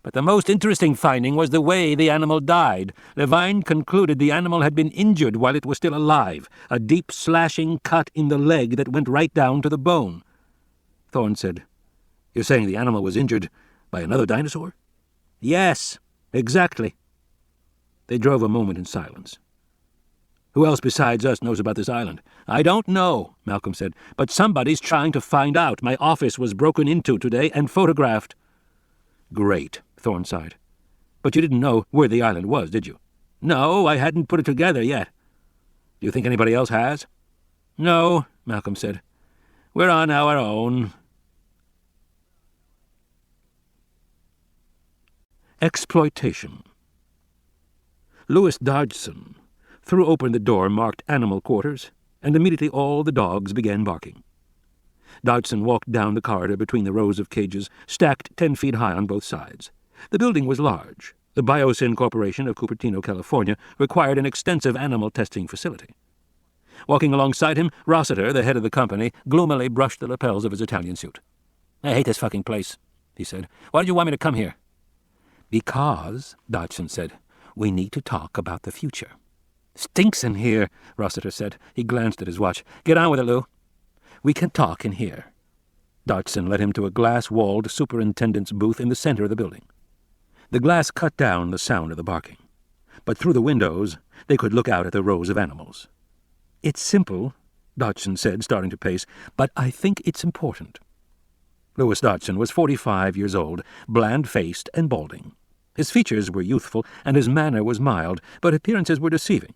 But the most interesting finding was the way the animal died. Levine concluded the animal had been injured while it was still alive, a deep slashing cut in the leg that went right down to the bone. Thorne said, You're saying the animal was injured by another dinosaur? Yes, exactly. They drove a moment in silence. Who else besides us knows about this island? I don't know, Malcolm said, but somebody's trying to find out. My office was broken into today and photographed. Great, Thorne sighed. But you didn't know where the island was, did you? No, I hadn't put it together yet. Do you think anybody else has? No, Malcolm said. We're on our own. Exploitation. Louis Dodgson threw open the door marked Animal Quarters, and immediately all the dogs began barking. Dodgson walked down the corridor between the rows of cages, stacked 10 feet high on both sides. The building was large. The Biosyn Corporation of Cupertino, California, required an extensive animal testing facility. Walking alongside him, Rossiter, the head of the company, gloomily brushed the lapels of his Italian suit. I hate this fucking place, he said. Why did you want me to come here? Because, Dodgson said, we need to talk about the future. Stinks in here, Rossiter said. He glanced at his watch. Get on with it, Lou. We can talk in here. Dodgson led him to a glass-walled superintendent's booth in the center of the building. The glass cut down the sound of the barking, but through the windows they could look out at the rows of animals. It's simple, Dodgson said, starting to pace, but I think it's important. Louis Dodgson was 45 years old, bland-faced and balding. His features were youthful, and his manner was mild, but appearances were deceiving.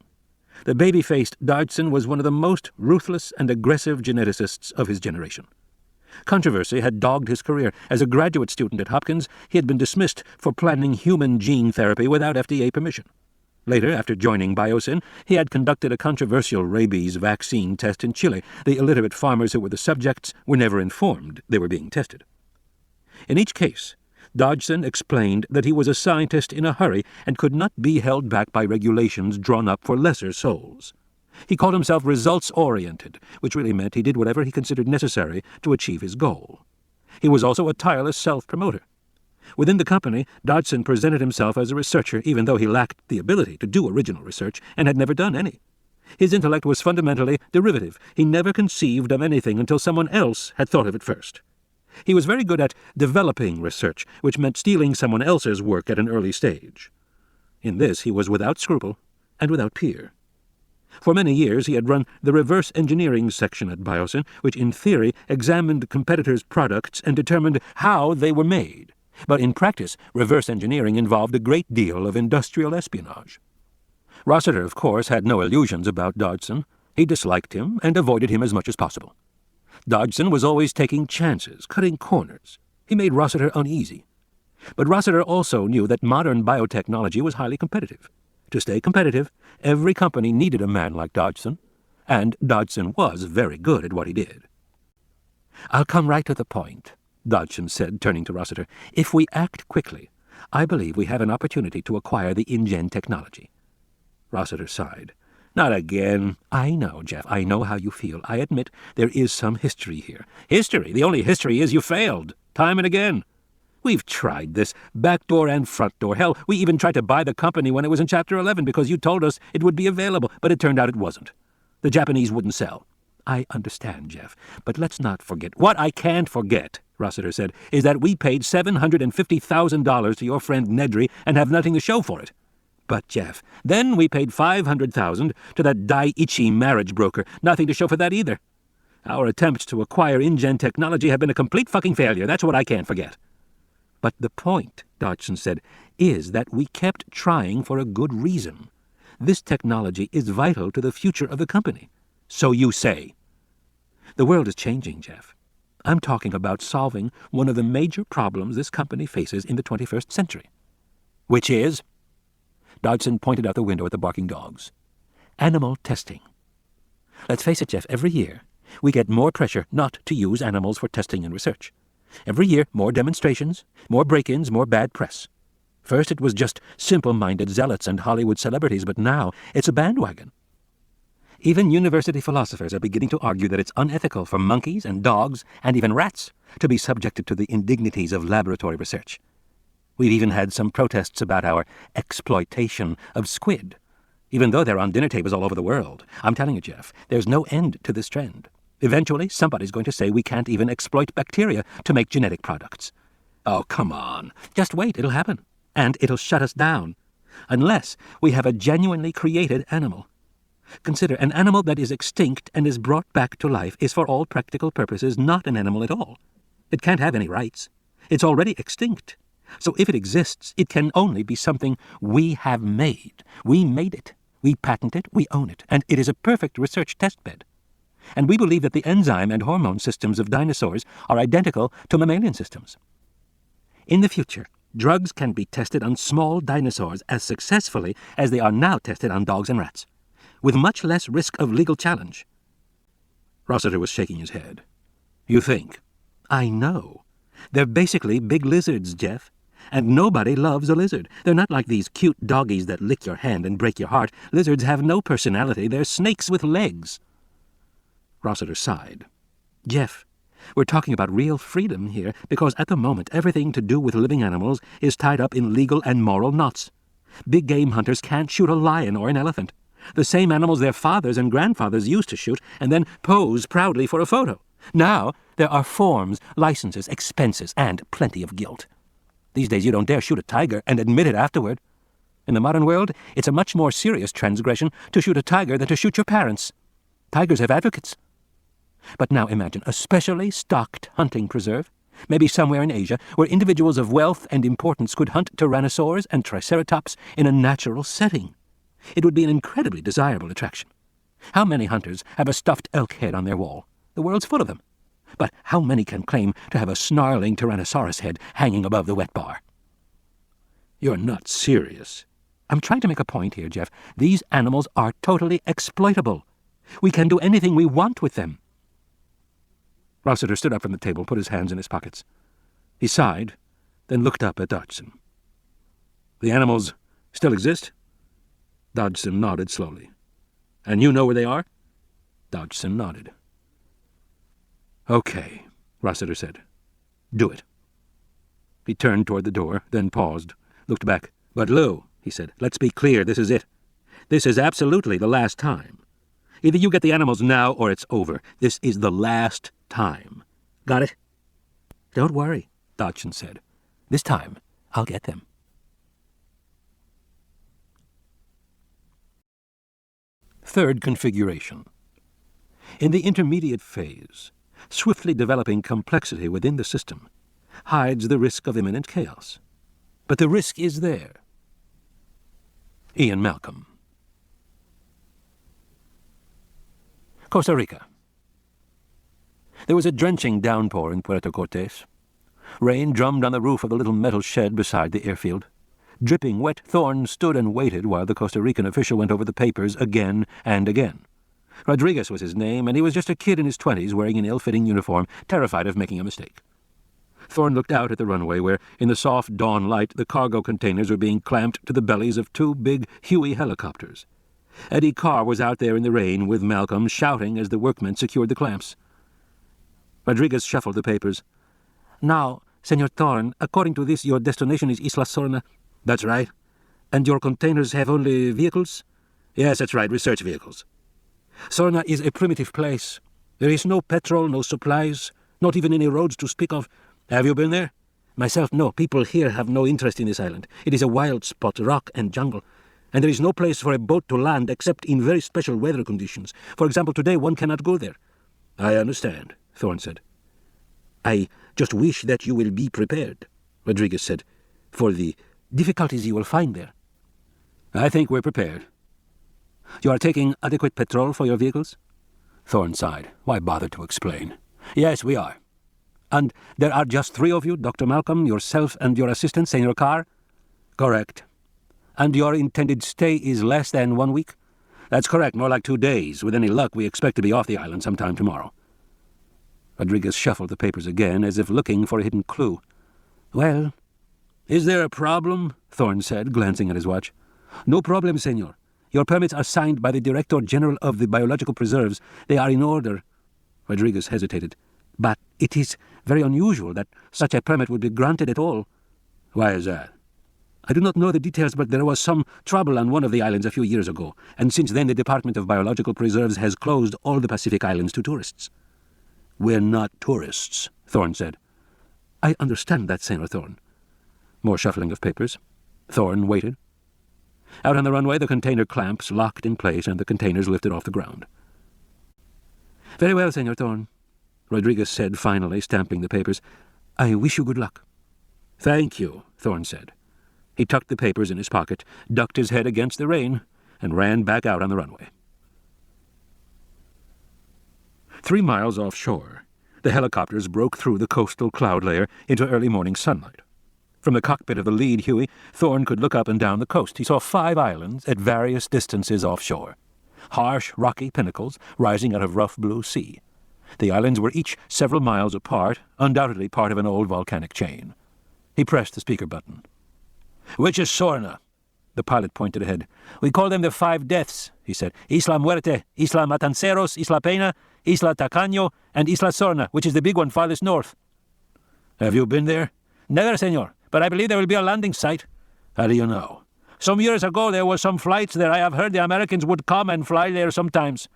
The baby-faced Dodgson was one of the most ruthless and aggressive geneticists of his generation. Controversy had dogged his career. As a graduate student at Hopkins, he had been dismissed for planning human gene therapy without FDA permission. Later, after joining Biosyn, he had conducted a controversial rabies vaccine test in Chile. The illiterate farmers who were the subjects were never informed they were being tested. In each case, Dodgson explained that he was a scientist in a hurry and could not be held back by regulations drawn up for lesser souls. He called himself results-oriented, which really meant he did whatever he considered necessary to achieve his goal. He was also a tireless self-promoter. Within the company, Dodgson presented himself as a researcher, even though he lacked the ability to do original research and had never done any. His intellect was fundamentally derivative. He never conceived of anything until someone else had thought of it first. He was very good at developing research, which meant stealing someone else's work at an early stage. In this he was without scruple and without peer. For many years he had run the reverse engineering section at Biosyn, which in theory examined competitors' products and determined how they were made. But in practice, reverse engineering involved a great deal of industrial espionage. Rossiter, of course, had no illusions about Dodgson. He disliked him and avoided him as much as possible. Dodgson was always taking chances, cutting corners. He made Rossiter uneasy. But Rossiter also knew that modern biotechnology was highly competitive. To stay competitive, every company needed a man like Dodgson, and Dodgson was very good at what he did. I'll come right to the point, Dodgson said, turning to Rossiter. If we act quickly, I believe we have an opportunity to acquire the InGen technology. Rossiter sighed. Not again. I know, Jeff. I know how you feel. I admit there is some history here. History? The only history is you failed. Time and again. We've tried this. Back door and front door. Hell, we even tried to buy the company when it was in Chapter 11 because you told us it would be available, but it turned out it wasn't. The Japanese wouldn't sell. I understand, Jeff, but let's not forget. What I can't forget, Rossiter said, is that we paid $750,000 to your friend Nedry and have nothing to show for it. But, Jeff, then we paid $500,000 to that Daiichi marriage broker. Nothing to show for that either. Our attempts to acquire InGen technology have been a complete fucking failure. That's what I can't forget. But the point, Dodgson said, is that we kept trying for a good reason. This technology is vital to the future of the company. So you say. The world is changing, Jeff. I'm talking about solving one of the major problems this company faces in the 21st century. Which is? Dodgson pointed out the window at the barking dogs. Animal testing. Let's face it, Jeff, every year we get more pressure not to use animals for testing and research. Every year, more demonstrations, more break-ins, more bad press. First it was just simple-minded zealots and Hollywood celebrities, but now it's a bandwagon. Even university philosophers are beginning to argue that it's unethical for monkeys and dogs and even rats to be subjected to the indignities of laboratory research. We've even had some protests about our exploitation of squid, even though they're on dinner tables all over the world. I'm telling you, Jeff, there's no end to this trend. Eventually, somebody's going to say we can't even exploit bacteria to make genetic products. Oh, come on. Just wait, it'll happen. And it'll shut us down. Unless we have a genuinely created animal. Consider, an animal that is extinct and is brought back to life is for all practical purposes not an animal at all. It can't have any rights. It's already extinct. So if it exists, it can only be something we have made. We made it. We patent it. We own it. And it is a perfect research testbed. And we believe that the enzyme and hormone systems of dinosaurs are identical to mammalian systems. In the future, drugs can be tested on small dinosaurs as successfully as they are now tested on dogs and rats, with much less risk of legal challenge. Rossiter was shaking his head. You think? I know. They're basically big lizards, Jeff. And nobody loves a lizard. They're not like these cute doggies that lick your hand and break your heart. Lizards have no personality. They're snakes with legs. Rossiter sighed. Jeff, we're talking about real freedom here, because at the moment everything to do with living animals is tied up in legal and moral knots. Big game hunters can't shoot a lion or an elephant. The same animals their fathers and grandfathers used to shoot and then pose proudly for a photo. Now there are forms, licenses, expenses, and plenty of guilt. These days you don't dare shoot a tiger and admit it afterward. In the modern world, it's a much more serious transgression to shoot a tiger than to shoot your parents. Tigers have advocates. But now imagine a specially stocked hunting preserve, maybe somewhere in Asia, where individuals of wealth and importance could hunt tyrannosaurs and triceratops in a natural setting. It would be an incredibly desirable attraction. How many hunters have a stuffed elk head on their wall? The world's full of them. But how many can claim to have a snarling Tyrannosaurus head hanging above the wet bar? You're not serious. I'm trying to make a point here, Jeff. These animals are totally exploitable. We can do anything we want with them. Rossiter stood up from the table, put his hands in his pockets. He sighed, then looked up at Dodgson. The animals still exist? Dodgson nodded slowly. And you know where they are? Dodgson nodded. Okay, Rossiter said. Do it. He turned toward the door, then paused, looked back. But Lou, he said, let's be clear, this is it. This is absolutely the last time. Either you get the animals now or it's over. This is the last time. Got it? Don't worry, Dodgson said. This time, I'll get them. Third configuration. In the intermediate phase, swiftly developing complexity within the system hides the risk of imminent chaos. But the risk is there. Ian Malcolm. Costa Rica. There was a drenching downpour in Puerto Cortes. Rain drummed on the roof of the little metal shed beside the airfield. Dripping wet, Thorne stood and waited while the Costa Rican official went over the papers again and again. Rodriguez was his name, and he was just a kid in his 20s wearing an ill-fitting uniform, terrified of making a mistake. Thorne looked out at the runway where, in the soft dawn light, the cargo containers were being clamped to the bellies of two big Huey helicopters. Eddie Carr was out there in the rain with Malcolm, shouting as the workmen secured the clamps. Rodriguez shuffled the papers. Now, Senor Thorne, according to this, your destination is Isla Sorna. That's right. And your containers have only vehicles? Yes, that's right, research vehicles. Sorna is a primitive place. There is no petrol, no supplies, not even any roads to speak of. Have you been there? Myself, no. People here have no interest in this island. It is a wild spot, rock and jungle. And there is no place for a boat to land except in very special weather conditions. For example, today one cannot go there. I understand, Thorne said. I just wish that you will be prepared, Rodriguez said, for the difficulties you will find there. I think we're prepared. You are taking adequate petrol for your vehicles? Thorne sighed. Why bother to explain? Yes, we are. And there are just 3 of you, Dr. Malcolm, yourself, and your assistant, Senor Carr? Correct. And your intended stay is less than 1 week? That's correct, more like 2 days. With any luck, we expect to be off the island sometime tomorrow. Rodriguez shuffled the papers again, as if looking for a hidden clue. Well, is there a problem? Thorne said, glancing at his watch. No problem, senor. Your permits are signed by the Director General of the Biological Preserves. They are in order. Rodriguez hesitated. But it is very unusual that such a permit would be granted at all. Why is that? I do not know the details, but there was some trouble on one of the islands a few years ago, and since then the Department of Biological Preserves has closed all the Pacific Islands to tourists. We're not tourists, Thorne said. I understand that, Senor Thorne. More shuffling of papers. Thorne waited. Out on the runway, the container clamps locked in place and the containers lifted off the ground. Very well, Senor Thorne, Rodriguez said finally, stamping the papers. I wish you good luck. Thank you, Thorne said. He tucked the papers in his pocket, ducked his head against the rain, and ran back out on the runway. 3 miles offshore, the helicopters broke through the coastal cloud layer into early morning sunlight. From the cockpit of the lead Huey, Thorne could look up and down the coast. He saw 5 islands at various distances offshore, harsh, rocky pinnacles rising out of rough blue sea. The islands were each several miles apart, undoubtedly part of an old volcanic chain. He pressed the speaker button. Which is Sorna? The pilot pointed ahead. We call them the 5 deaths, he said. Isla Muerte, Isla Matanceros, Isla Pena, Isla Tacaño, and Isla Sorna, which is the big one farthest north. Have you been there? Never, senor, but I believe there will be a landing site. How do you know? Some years ago there were some flights there. I have heard the Americans would come and fly there sometimes.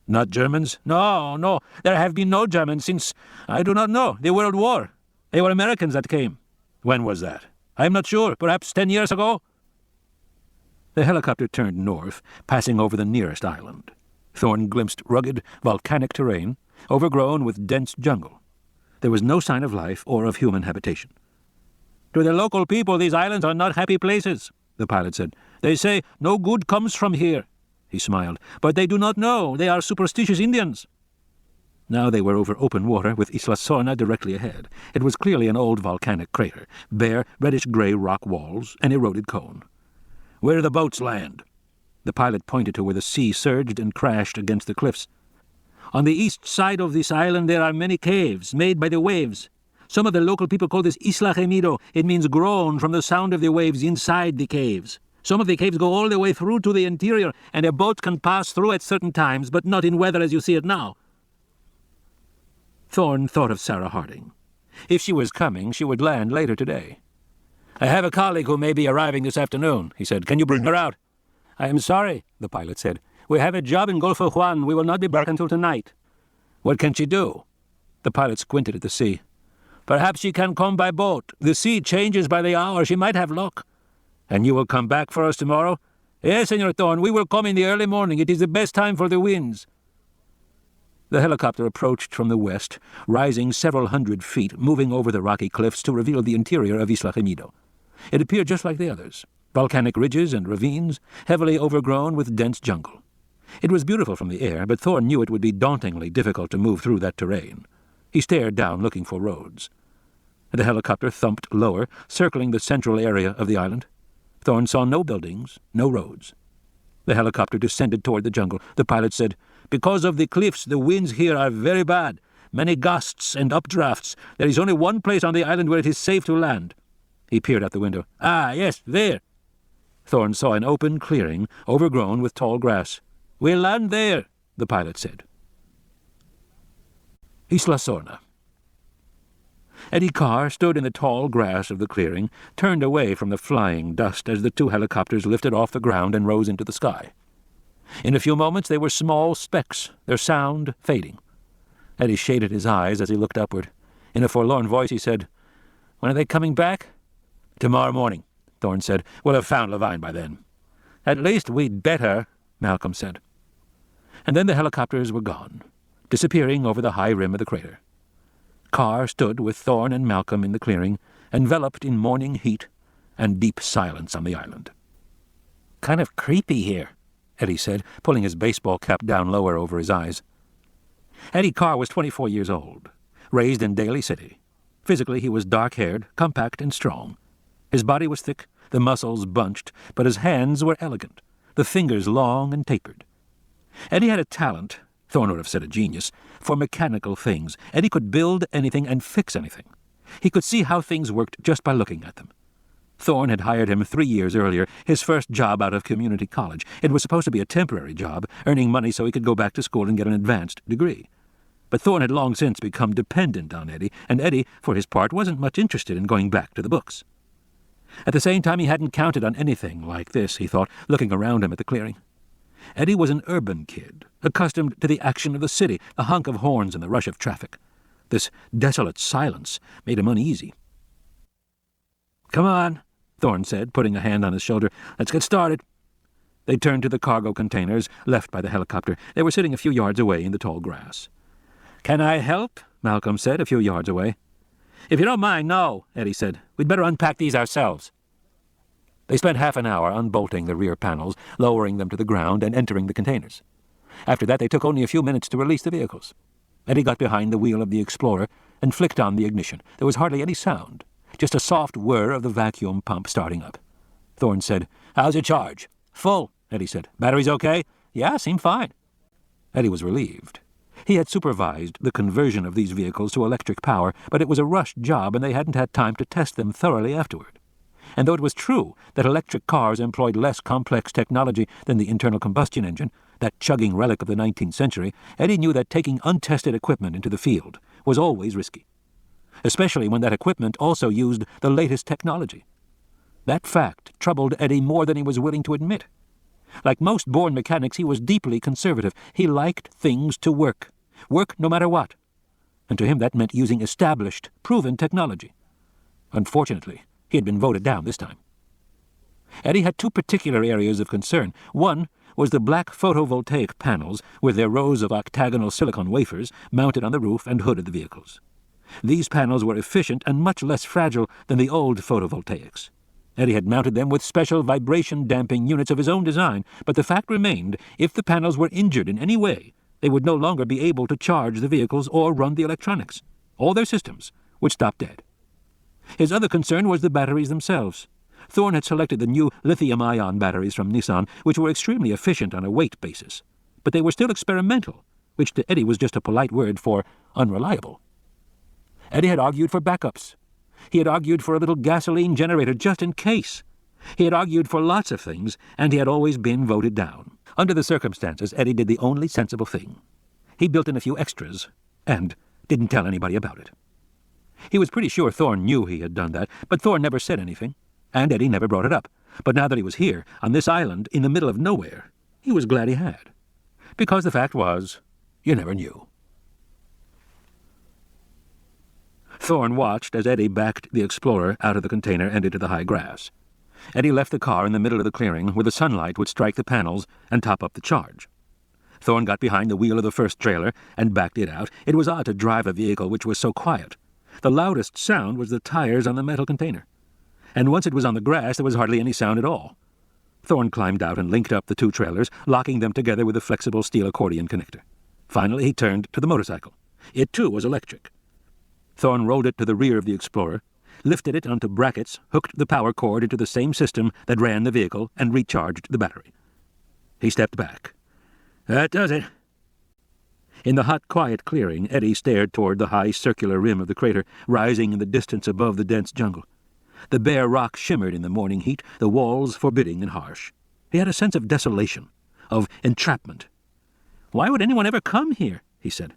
Not Germans? No. There have been no Germans since, I do not know, the World War. They were Americans that came. When was that? I am not sure. Perhaps 10 years ago? The helicopter turned north, passing over the nearest island. Thorne glimpsed rugged, volcanic terrain, overgrown with dense jungle. There was no sign of life or of human habitation. To the local people, these islands are not happy places, the pilot said. They say no good comes from here. He smiled. But they do not know. They are superstitious Indians. Now they were over open water with Isla Sorna directly ahead. It was clearly an old volcanic crater, bare, reddish-gray rock walls, an eroded cone. Where do the boats land? The pilot pointed to where the sea surged and crashed against the cliffs. On the east side of this island there are many caves made by the waves. Some of the local people call this Isla Gemido. It means groan from the sound of the waves inside the caves. Some of the caves go all the way through to the interior, and a boat can pass through at certain times, but not in weather as you see it now. Thorne thought of Sarah Harding. If she was coming, she would land later today. I have a colleague who may be arriving this afternoon, he said. Can you bring her out? I am sorry, the pilot said. We have a job in Gulf of Juan. We will not be back until tonight. What can she do? The pilot squinted at the sea. Perhaps she can come by boat. The sea changes by the hour. She might have luck. And you will come back for us tomorrow? Yes, Senor Thorne. We will come in the early morning. It is the best time for the winds. The helicopter approached from the west, rising several hundred feet, moving over the rocky cliffs to reveal the interior of Isla Gemido. It appeared just like the others, volcanic ridges and ravines, heavily overgrown with dense jungle. It was beautiful from the air, but Thorne knew it would be dauntingly difficult to move through that terrain. He stared down, looking for roads. The helicopter thumped lower, circling the central area of the island. Thorne saw no buildings, no roads. The helicopter descended toward the jungle. The pilot said, Because of the cliffs, the winds here are very bad. Many gusts and updrafts. There is only one place on the island where it is safe to land. He peered out the window. Ah, yes, there. Thorne saw an open clearing, overgrown with tall grass. We'll land there, the pilot said. Isla Sorna. Eddie Carr stood in the tall grass of the clearing, turned away from the flying dust as the 2 helicopters lifted off the ground and rose into the sky. In a few moments they were small specks, their sound fading. Eddie shaded his eyes as he looked upward. In a forlorn voice he said, "When are they coming back?" "Tomorrow morning," Thorne said. "We'll have found Levine by then." "At least we'd better," Malcolm said. And then the helicopters were gone, disappearing over the high rim of the crater. Carr stood with Thorne and Malcolm in the clearing, enveloped in morning heat and deep silence on the island. "Kind of creepy here," Eddie said, pulling his baseball cap down lower over his eyes. Eddie Carr was 24 years old, raised in Daly City. Physically he was dark-haired, compact and strong. His body was thick, the muscles bunched, but his hands were elegant, the fingers long and tapered. Eddie had a talent, Thorne would have said a genius, for mechanical things. Eddie could build anything and fix anything. He could see how things worked just by looking at them. Thorne had hired him 3 years earlier, his first job out of community college. It was supposed to be a temporary job, earning money so he could go back to school and get an advanced degree. But Thorne had long since become dependent on Eddie, and Eddie, for his part, wasn't much interested in going back to the books. At the same time, he hadn't counted on anything like this, he thought, looking around him at the clearing. Eddie was an urban kid, accustomed to the action of the city, the honk of horns and the rush of traffic. This desolate silence made him uneasy. "Come on," Thorne said, putting a hand on his shoulder. "Let's get started." They turned to the cargo containers left by the helicopter. They were sitting a few yards away in the tall grass. "Can I help?" Malcolm said, a few yards away. "If you don't mind, no," Eddie said. "We'd better unpack these ourselves." They spent half an hour unbolting the rear panels, lowering them to the ground, and entering the containers. After that, they took only a few minutes to release the vehicles. Eddie got behind the wheel of the Explorer and flicked on the ignition. There was hardly any sound, just a soft whir of the vacuum pump starting up. Thorne said, "How's your charge?" "Full," Eddie said. "Batteries okay?" "Yeah, seem fine." Eddie was relieved. He had supervised the conversion of these vehicles to electric power, but it was a rushed job and they hadn't had time to test them thoroughly afterward. And though it was true that electric cars employed less complex technology than the internal combustion engine, that chugging relic of the 19th century, Eddie knew that taking untested equipment into the field was always risky, especially when that equipment also used the latest technology. That fact troubled Eddie more than he was willing to admit. Like most born mechanics, he was deeply conservative. He liked things to work no matter what. And to him that meant using established, proven technology. Unfortunately, he had been voted down this time. Eddie had two particular areas of concern. One was the black photovoltaic panels with their rows of octagonal silicon wafers mounted on the roof and hood of the vehicles. These panels were efficient and much less fragile than the old photovoltaics. Eddie had mounted them with special vibration-damping units of his own design, but the fact remained, if the panels were injured in any way, they would no longer be able to charge the vehicles or run the electronics. All their systems would stop dead. His other concern was the batteries themselves. Thorne had selected the new lithium-ion batteries from Nissan, which were extremely efficient on a weight basis. But they were still experimental, which to Eddie was just a polite word for unreliable. Eddie had argued for backups. He had argued for a little gasoline generator just in case. He had argued for lots of things, and he had always been voted down. Under the circumstances, Eddie did the only sensible thing. He built in a few extras, and didn't tell anybody about it. He was pretty sure Thorne knew he had done that, but Thorne never said anything, and Eddie never brought it up. But now that he was here, on this island, in the middle of nowhere, he was glad he had. Because the fact was, you never knew. Thorne watched as Eddie backed the Explorer out of the container and into the high grass. Eddie left the car in the middle of the clearing where the sunlight would strike the panels and top up the charge. Thorne got behind the wheel of the first trailer and backed it out. It was odd to drive a vehicle which was so quiet. The loudest sound was the tires on the metal container. And once it was on the grass, there was hardly any sound at all. Thorne climbed out and linked up the two trailers, locking them together with a flexible steel accordion connector. Finally, he turned to the motorcycle. It, too, was electric. Thorne rolled it to the rear of the Explorer, lifted it onto brackets, hooked the power cord into the same system that ran the vehicle, and recharged the battery. He stepped back. "That does it." In the hot, quiet clearing, Eddie stared toward the high circular rim of the crater, rising in the distance above the dense jungle. The bare rock shimmered in the morning heat, the walls forbidding and harsh. He had a sense of desolation, of entrapment. "Why would anyone ever come here?" he said.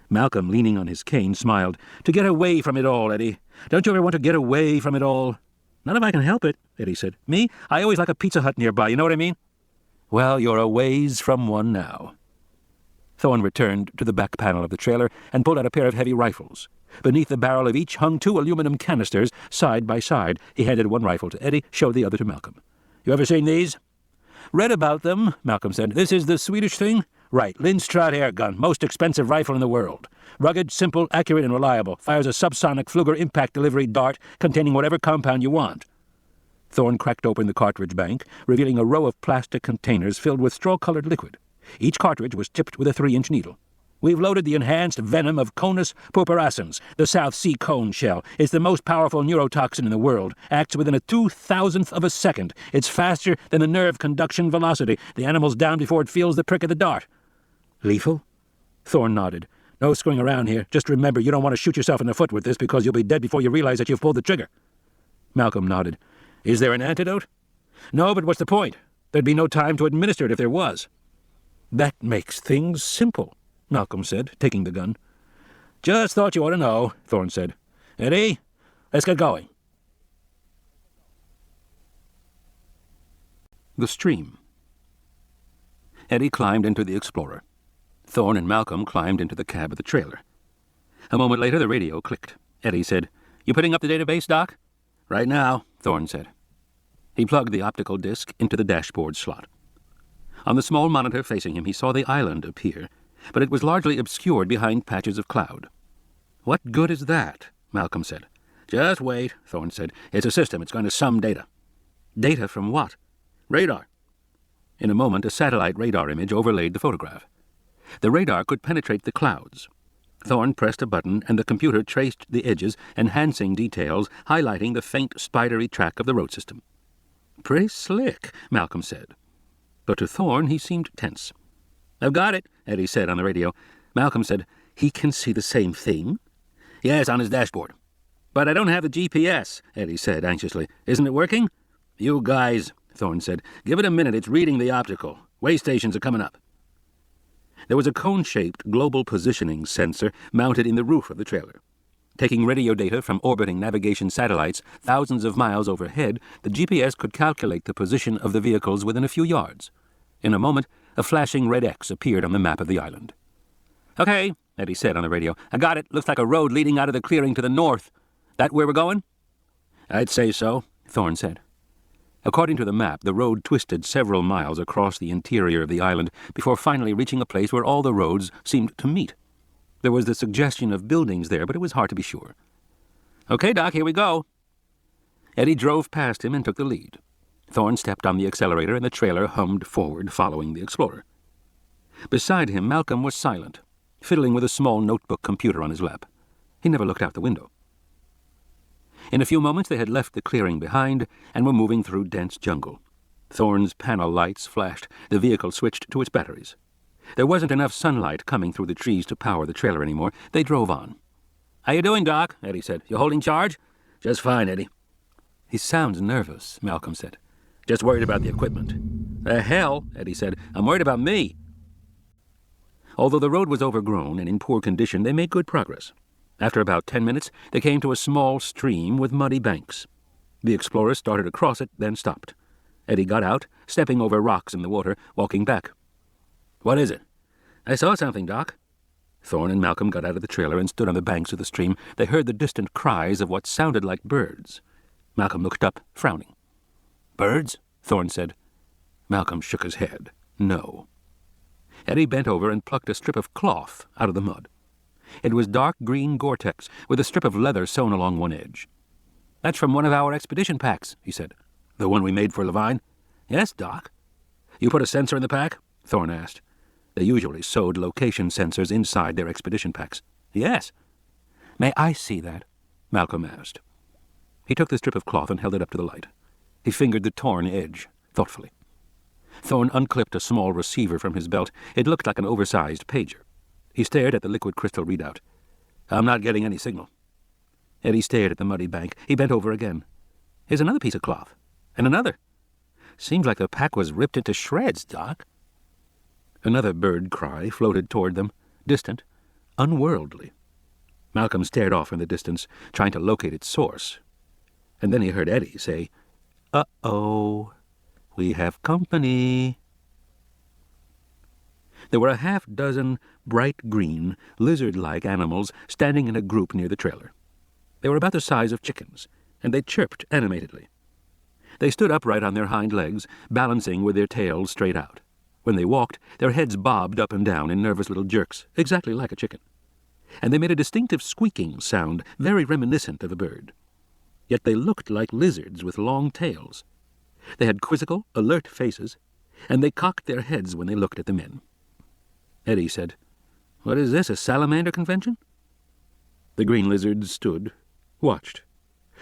Malcolm, leaning on his cane, smiled. "To get away from it all, Eddie. Don't you ever want to get away from it all?" "Not if I can help it," Eddie said. "Me? I always like a Pizza Hut nearby, you know what I mean?" "Well, you're a ways from one now." Thorne returned to the back panel of the trailer and pulled out a pair of heavy rifles. Beneath the barrel of each hung 2 aluminum canisters, side by side. He handed one rifle to Eddie, showed the other to Malcolm. "You ever seen these?" "Read about them," Malcolm said. "This is the Swedish thing?" "Right. Lindstrad air gun, most expensive rifle in the world. Rugged, simple, accurate, and reliable. Fires a subsonic Fluger impact delivery dart containing whatever compound you want." Thorne cracked open the cartridge bank, revealing a row of plastic containers filled with straw-colored liquid. Each cartridge was tipped with a 3-inch needle. "We've loaded the enhanced venom of Conus purpurascens, the South Sea cone shell. It's the most powerful neurotoxin in the world. Acts within a 2,000th of a second. It's faster than the nerve conduction velocity. The animal's down before it feels the prick of the dart." "Lethal?" Thorne nodded. "No screwing around here. Just remember, you don't want to shoot yourself in the foot with this because you'll be dead before you realize that you've pulled the trigger." Malcolm nodded. "Is there an antidote?" "No, but what's the point? There'd be no time to administer it if there was." "That makes things simple," Malcolm said, taking the gun. "Just thought you ought to know," Thorne said. "Eddie, let's get going." The stream. Eddie climbed into the Explorer. Thorne and Malcolm climbed into the cab of the trailer. A moment later, the radio clicked. Eddie said, "You putting up the database, Doc?" "Right now," Thorne said. He plugged the optical disc into the dashboard slot. On the small monitor facing him, he saw the island appear, but it was largely obscured behind patches of cloud. "What good is that?" Malcolm said. "Just wait," Thorne said. "It's a system. It's going to sum data." "Data from what?" "Radar." In a moment, a satellite radar image overlaid the photograph. The radar could penetrate the clouds. Thorne pressed a button, and the computer traced the edges, enhancing details, highlighting the faint, spidery track of the road system. "Pretty slick," Malcolm said. But to Thorne, he seemed tense. "I've got it," Eddie said on the radio. Malcolm said, "He can see the same thing?" "Yes, on his dashboard." "But I don't have the GPS," Eddie said anxiously. "Isn't it working?" "You guys," Thorne said. "Give it a minute. It's reading the optical. Way stations are coming up." There was a cone-shaped global positioning sensor mounted in the roof of the trailer. Taking radio data from orbiting navigation satellites thousands of miles overhead, the GPS could calculate the position of the vehicles within a few yards. In a moment, a flashing red X appeared on the map of the island. "Okay," Eddie said on the radio. "I got it. Looks like a road leading out of the clearing to the north. That where we're going?" "I'd say so," Thorne said. According to the map, the road twisted several miles across the interior of the island before finally reaching a place where all the roads seemed to meet. There was the suggestion of buildings there, but it was hard to be sure. "Okay, Doc, here we go." Eddie drove past him and took the lead. Thorne stepped on the accelerator, and the trailer hummed forward, following the Explorer. Beside him, Malcolm was silent, fiddling with a small notebook computer on his lap. He never looked out the window. In a few moments they had left the clearing behind and were moving through dense jungle. Thorne's panel lights flashed. The vehicle switched to its batteries. There wasn't enough sunlight coming through the trees to power the trailer anymore. They drove on. "How you doing, Doc?" Eddie said. "You holding charge?" "Just fine, Eddie." "He sounds nervous," Malcolm said. "Just worried about the equipment." "The hell," Eddie said. "I'm worried about me." Although the road was overgrown and in poor condition, they made good progress. After about 10 minutes, they came to a small stream with muddy banks. The Explorer started across it, then stopped. Eddie got out, stepping over rocks in the water, walking back. "What is it?" "I saw something, Doc." Thorne and Malcolm got out of the trailer and stood on the banks of the stream. They heard the distant cries of what sounded like birds. Malcolm looked up, frowning. "Birds?" Thorne said. Malcolm shook his head. "No." Eddie bent over and plucked a strip of cloth out of the mud. It was dark green Gore-Tex, with a strip of leather sewn along one edge. "That's from one of our expedition packs," he said. "The one we made for Levine?" "Yes, Doc." "You put a sensor in the pack?" Thorne asked. They usually sewed location sensors inside their expedition packs. "Yes." "May I see that?" Malcolm asked. He took the strip of cloth and held it up to the light. He fingered the torn edge, thoughtfully. Thorne unclipped a small receiver from his belt. It looked like an oversized pager. He stared at the liquid crystal readout. "I'm not getting any signal." Eddie stared at the muddy bank. He bent over again. "Here's another piece of cloth. And another. Seems like the pack was ripped into shreds, Doc." Another bird cry floated toward them, distant, unworldly. Malcolm stared off in the distance, trying to locate its source. And then he heard Eddie say, "Uh-oh, we have company." There were a half-dozen bright green, lizard-like animals standing in a group near the trailer. They were about the size of chickens, and they chirped animatedly. They stood upright on their hind legs, balancing with their tails straight out. When they walked, their heads bobbed up and down in nervous little jerks, exactly like a chicken. And they made a distinctive squeaking sound, very reminiscent of a bird. Yet they looked like lizards with long tails. They had quizzical, alert faces, and they cocked their heads when they looked at the men. Eddie said, "What is this, a salamander convention?" The green lizards stood, watched.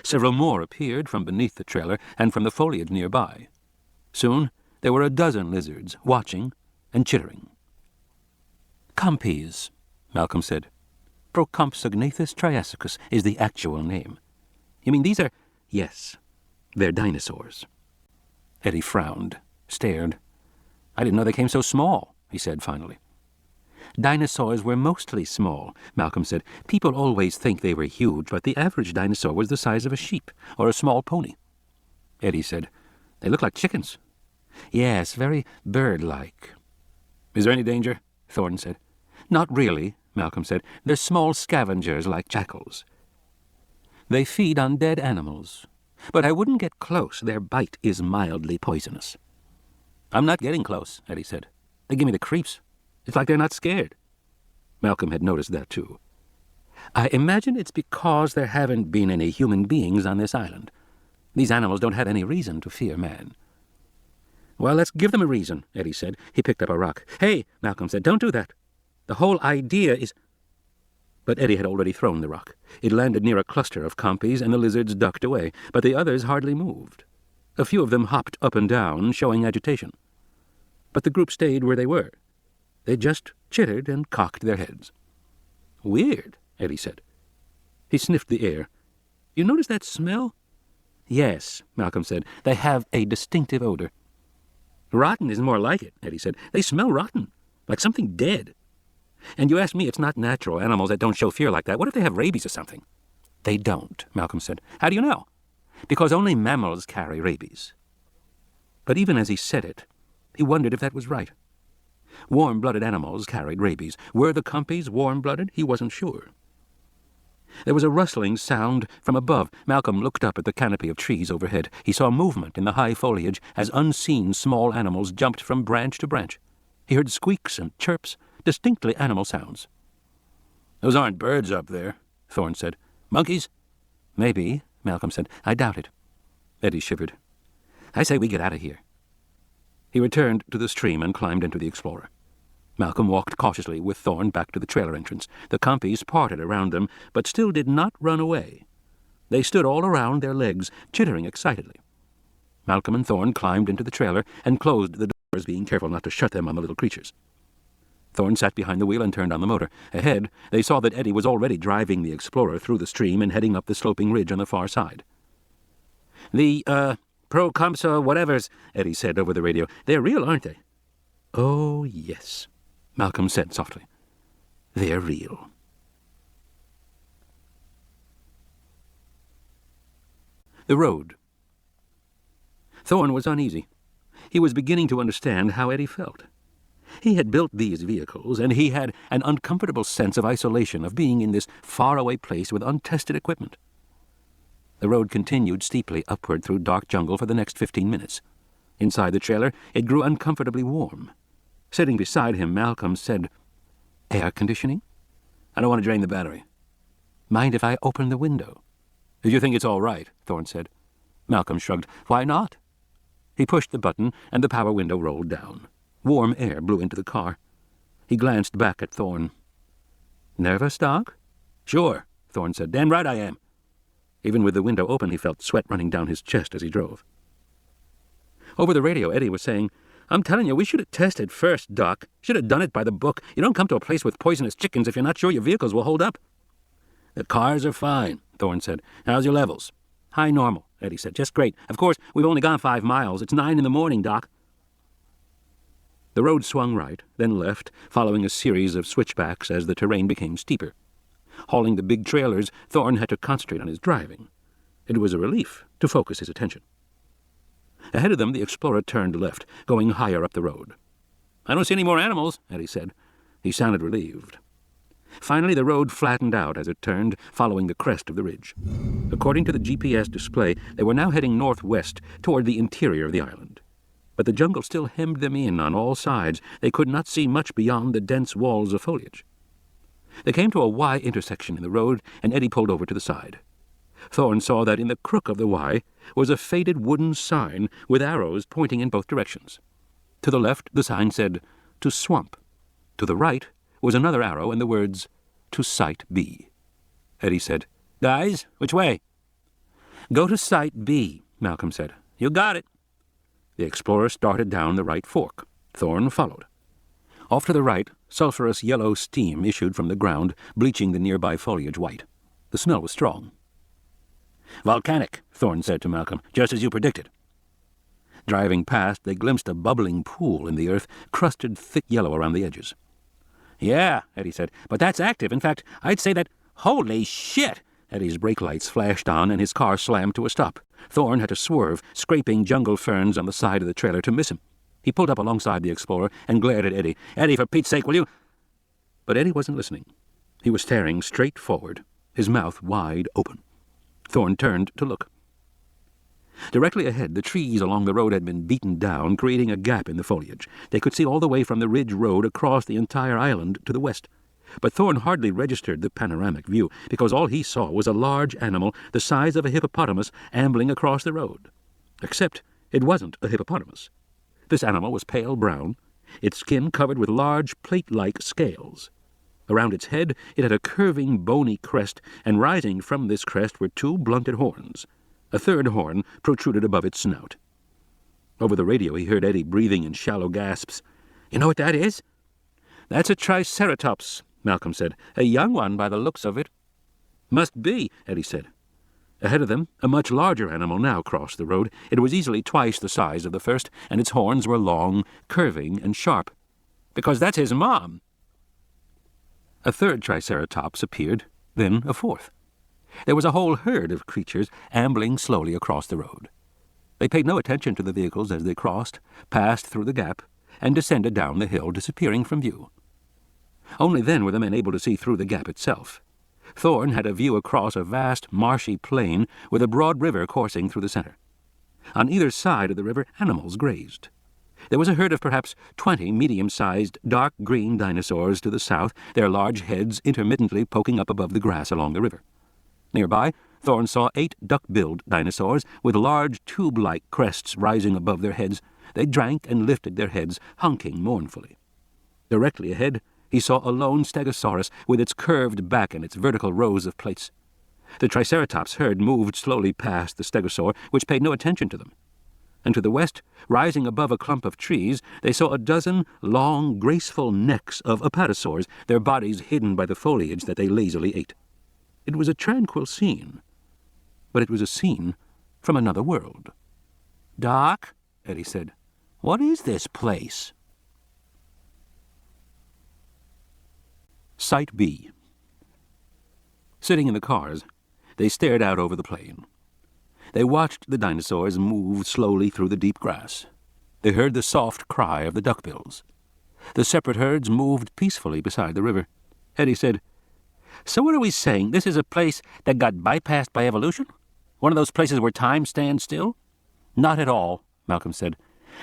Several more appeared from beneath the trailer and from the foliage nearby. Soon there were a dozen lizards, watching and chittering. "Compies," Malcolm said. "Procompsognathus triassicus is the actual name." "You mean these are—" "Yes, they're dinosaurs." Eddie frowned, stared. "I didn't know they came so small," he said finally. "Dinosaurs were mostly small," Malcolm said. "People always think they were huge, but the average dinosaur was the size of a sheep or a small pony." Eddie said, "They look like chickens." "Yes, very bird-like." "Is there any danger?" Thorne said. "Not really," Malcolm said. "They're small scavengers like jackals. They feed on dead animals. But I wouldn't get close. Their bite is mildly poisonous." "I'm not getting close," Eddie said. "They give me the creeps. It's like they're not scared." Malcolm had noticed that too. "I imagine it's because there haven't been any human beings on this island. These animals don't have any reason to fear man." "Well, let's give them a reason," Eddie said. He picked up a rock. "Hey," Malcolm said, "don't do that. The whole idea is—" But Eddie had already thrown the rock. It landed near a cluster of compies, and the lizards ducked away, but the others hardly moved. A few of them hopped up and down, showing agitation. But the group stayed where they were. They just chittered and cocked their heads. "Weird," Eddie said. He sniffed the air. "You notice that smell?" "Yes," Malcolm said. "They have a distinctive odor." "Rotten is more like it," Eddie said. "They smell rotten, like something dead. And you ask me it's not natural, animals that don't show fear like that. What if they have rabies or something?" "They don't," Malcolm said. "How do you know?" "Because only mammals carry rabies." But even as he said it, he wondered if that was right. Warm-blooded animals carried rabies. Were the compies warm-blooded? He wasn't sure. There was a rustling sound from above. Malcolm looked up at the canopy of trees overhead. He saw movement in the high foliage as unseen small animals jumped from branch to branch. He heard squeaks and chirps, distinctly animal sounds. "Those aren't birds up there," Thorne said. "Monkeys?" "Maybe," Malcolm said. "I doubt it." Eddie shivered. "I say we get out of here." He returned to the stream and climbed into the Explorer. Malcolm walked cautiously with Thorne back to the trailer entrance. The compies parted around them, but still did not run away. They stood all around their legs, chittering excitedly. Malcolm and Thorne climbed into the trailer and closed the doors, being careful not to shut them on the little creatures. Thorne sat behind the wheel and turned on the motor. Ahead, they saw that Eddie was already driving the Explorer through the stream and heading up the sloping ridge on the far side. "The, Procompsa whatevers," Eddie said over the radio. "They're real, aren't they?" "Oh, yes," Malcolm said softly. "They're real." The road. Thorne was uneasy. He was beginning to understand how Eddie felt. He had built these vehicles, and he had an uncomfortable sense of isolation, of being in this faraway place with untested equipment. The road continued steeply upward through dark jungle for the next 15 minutes. Inside the trailer, it grew uncomfortably warm. Sitting beside him, Malcolm said, "Air conditioning?" "I don't want to drain the battery." "Mind if I open the window?" "If you think it's all right," Thorne said. Malcolm shrugged. "Why not?" He pushed the button, and the power window rolled down. Warm air blew into the car. He glanced back at Thorne. "Nervous, Doc?" "Sure," Thorne said. "Damn right I am." Even with the window open, he felt sweat running down his chest as he drove. Over the radio, Eddie was saying, "I'm telling you, we should have tested first, Doc. Should have done it by the book. You don't come to a place with poisonous chickens if you're not sure your vehicles will hold up." "The cars are fine," Thorne said. "How's your levels?" "High normal," Eddie said. "Just great. Of course, we've only gone 5 miles. It's 9 in the morning, Doc." The road swung right, then left, following a series of switchbacks as the terrain became steeper. Hauling the big trailers, Thorne had to concentrate on his driving. It was a relief to focus his attention. Ahead of them, the Explorer turned left, going higher up the road. "I don't see any more animals," Eddie said. He sounded relieved. Finally, the road flattened out as it turned, following the crest of the ridge. According to the GPS display, they were now heading northwest toward the interior of the island. But the jungle still hemmed them in on all sides. They could not see much beyond the dense walls of foliage. They came to a Y intersection in the road, and Eddie pulled over to the side. Thorne saw that in the crook of the Y was a faded wooden sign with arrows pointing in both directions. To the left, the sign said, "To Swamp." To the right was another arrow and the words, "To Site B." Eddie said, "Guys, which way?" "Go to Site B," Malcolm said. "You got it." The explorer started down the right fork. Thorne followed. Off to the right, sulphurous yellow steam issued from the ground, bleaching the nearby foliage white. The smell was strong. "Volcanic," Thorne said to Malcolm, "just as you predicted." Driving past, they glimpsed a bubbling pool in the earth, crusted thick yellow around the edges. "Yeah," Eddie said, "but that's active. In fact, I'd say that—" "Holy shit!" Eddie's brake lights flashed on, and his car slammed to a stop. Thorne had to swerve, scraping jungle ferns on the side of the trailer to miss him. He pulled up alongside the explorer and glared at Eddie. "Eddie, for Pete's sake, will you—" But Eddie wasn't listening. He was staring straight forward, his mouth wide open. Thorne turned to look. Directly ahead, the trees along the road had been beaten down, creating a gap in the foliage. They could see all the way from the ridge road across the entire island to the west. But Thorne hardly registered the panoramic view, because all he saw was a large animal the size of a hippopotamus ambling across the road. Except it wasn't a hippopotamus. This animal was pale brown, its skin covered with large plate-like scales. Around its head it had a curving, bony crest, and rising from this crest were two blunted horns. A third horn protruded above its snout. Over the radio he heard Eddie breathing in shallow gasps. "You know what that is?" "That's a triceratops," Malcolm said. "A young one by the looks of it." "Must be," Eddie said. Ahead of them, a much larger animal now crossed the road. It was easily twice the size of the first, and its horns were long, curving, and sharp. "Because that's his mom." A third triceratops appeared, then a fourth. There was a whole herd of creatures ambling slowly across the road. They paid no attention to the vehicles as they crossed, passed through the gap, and descended down the hill, disappearing from view. Only then were the men able to see through the gap itself. Thorne had a view across a vast, marshy plain with a broad river coursing through the center. On either side of the river, animals grazed. There was a herd of perhaps 20 medium-sized, dark green dinosaurs to the south, their large heads intermittently poking up above the grass along the river. Nearby, Thorne saw 8 duck-billed dinosaurs with large tube-like crests rising above their heads. They drank and lifted their heads, honking mournfully. Directly ahead, he saw a lone stegosaurus with its curved back and its vertical rows of plates. The triceratops herd moved slowly past the stegosaur, which paid no attention to them. And to the west, rising above a clump of trees, they saw a dozen long, graceful necks of apatosaurs, their bodies hidden by the foliage that they lazily ate. It was a tranquil scene, but it was a scene from another world. "Doc," Eddie said, "what is this place?" Site B. Sitting in the cars, they stared out over the plain. They watched the dinosaurs move slowly through the deep grass. They heard the soft cry of the duckbills. The separate herds moved peacefully beside the river. Eddie said, "So what are we saying? This is a place that got bypassed by evolution? One of those places where time stands still?" "Not at all," Malcolm said.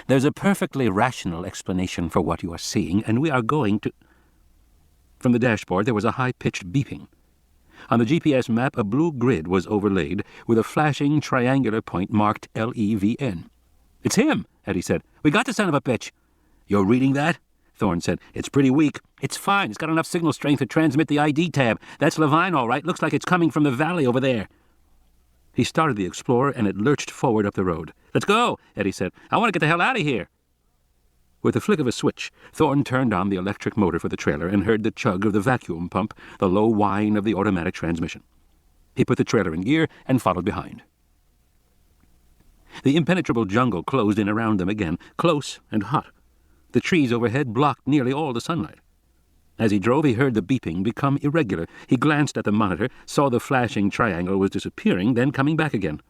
"There's a perfectly rational explanation for what you are seeing, and we are going to—" From the dashboard there was a high-pitched beeping. On the GPS map, a blue grid was overlaid with a flashing triangular point marked LEVN. "It's him," Eddie said. "We got the son of a bitch." "You're reading that?" Thorne said. "It's pretty weak." "It's fine. It's got enough signal strength to transmit the ID tab. That's Levine, all right. Looks like it's coming from the valley over there." He started the Explorer, and it lurched forward up the road. "Let's go," Eddie said. "I want to get the hell out of here." With the flick of a switch, Thorne turned on the electric motor for the trailer and heard the chug of the vacuum pump, the low whine of the automatic transmission. He put the trailer in gear and followed behind. The impenetrable jungle closed in around them again, close and hot. The trees overhead blocked nearly all the sunlight. As he drove, he heard the beeping become irregular. He glanced at the monitor, saw the flashing triangle was disappearing, then coming back again.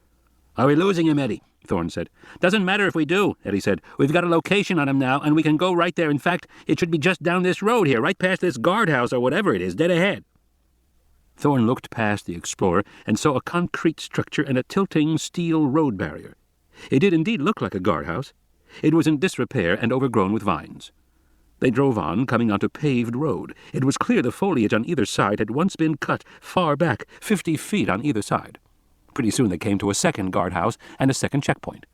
"Are we losing him, Eddie?" Thorne said. "Doesn't matter if we do," Eddie said. "We've got a location on him now, and we can go right there. In fact, it should be just down this road here, right past this guardhouse or whatever it is, dead ahead." Thorne looked past the Explorer and saw a concrete structure and a tilting steel road barrier. It did indeed look like a guardhouse. It was in disrepair and overgrown with vines. They drove on, coming onto paved road. It was clear the foliage on either side had once been cut far back, 50 feet on either side. Pretty soon they came to a second guardhouse and a second checkpoint.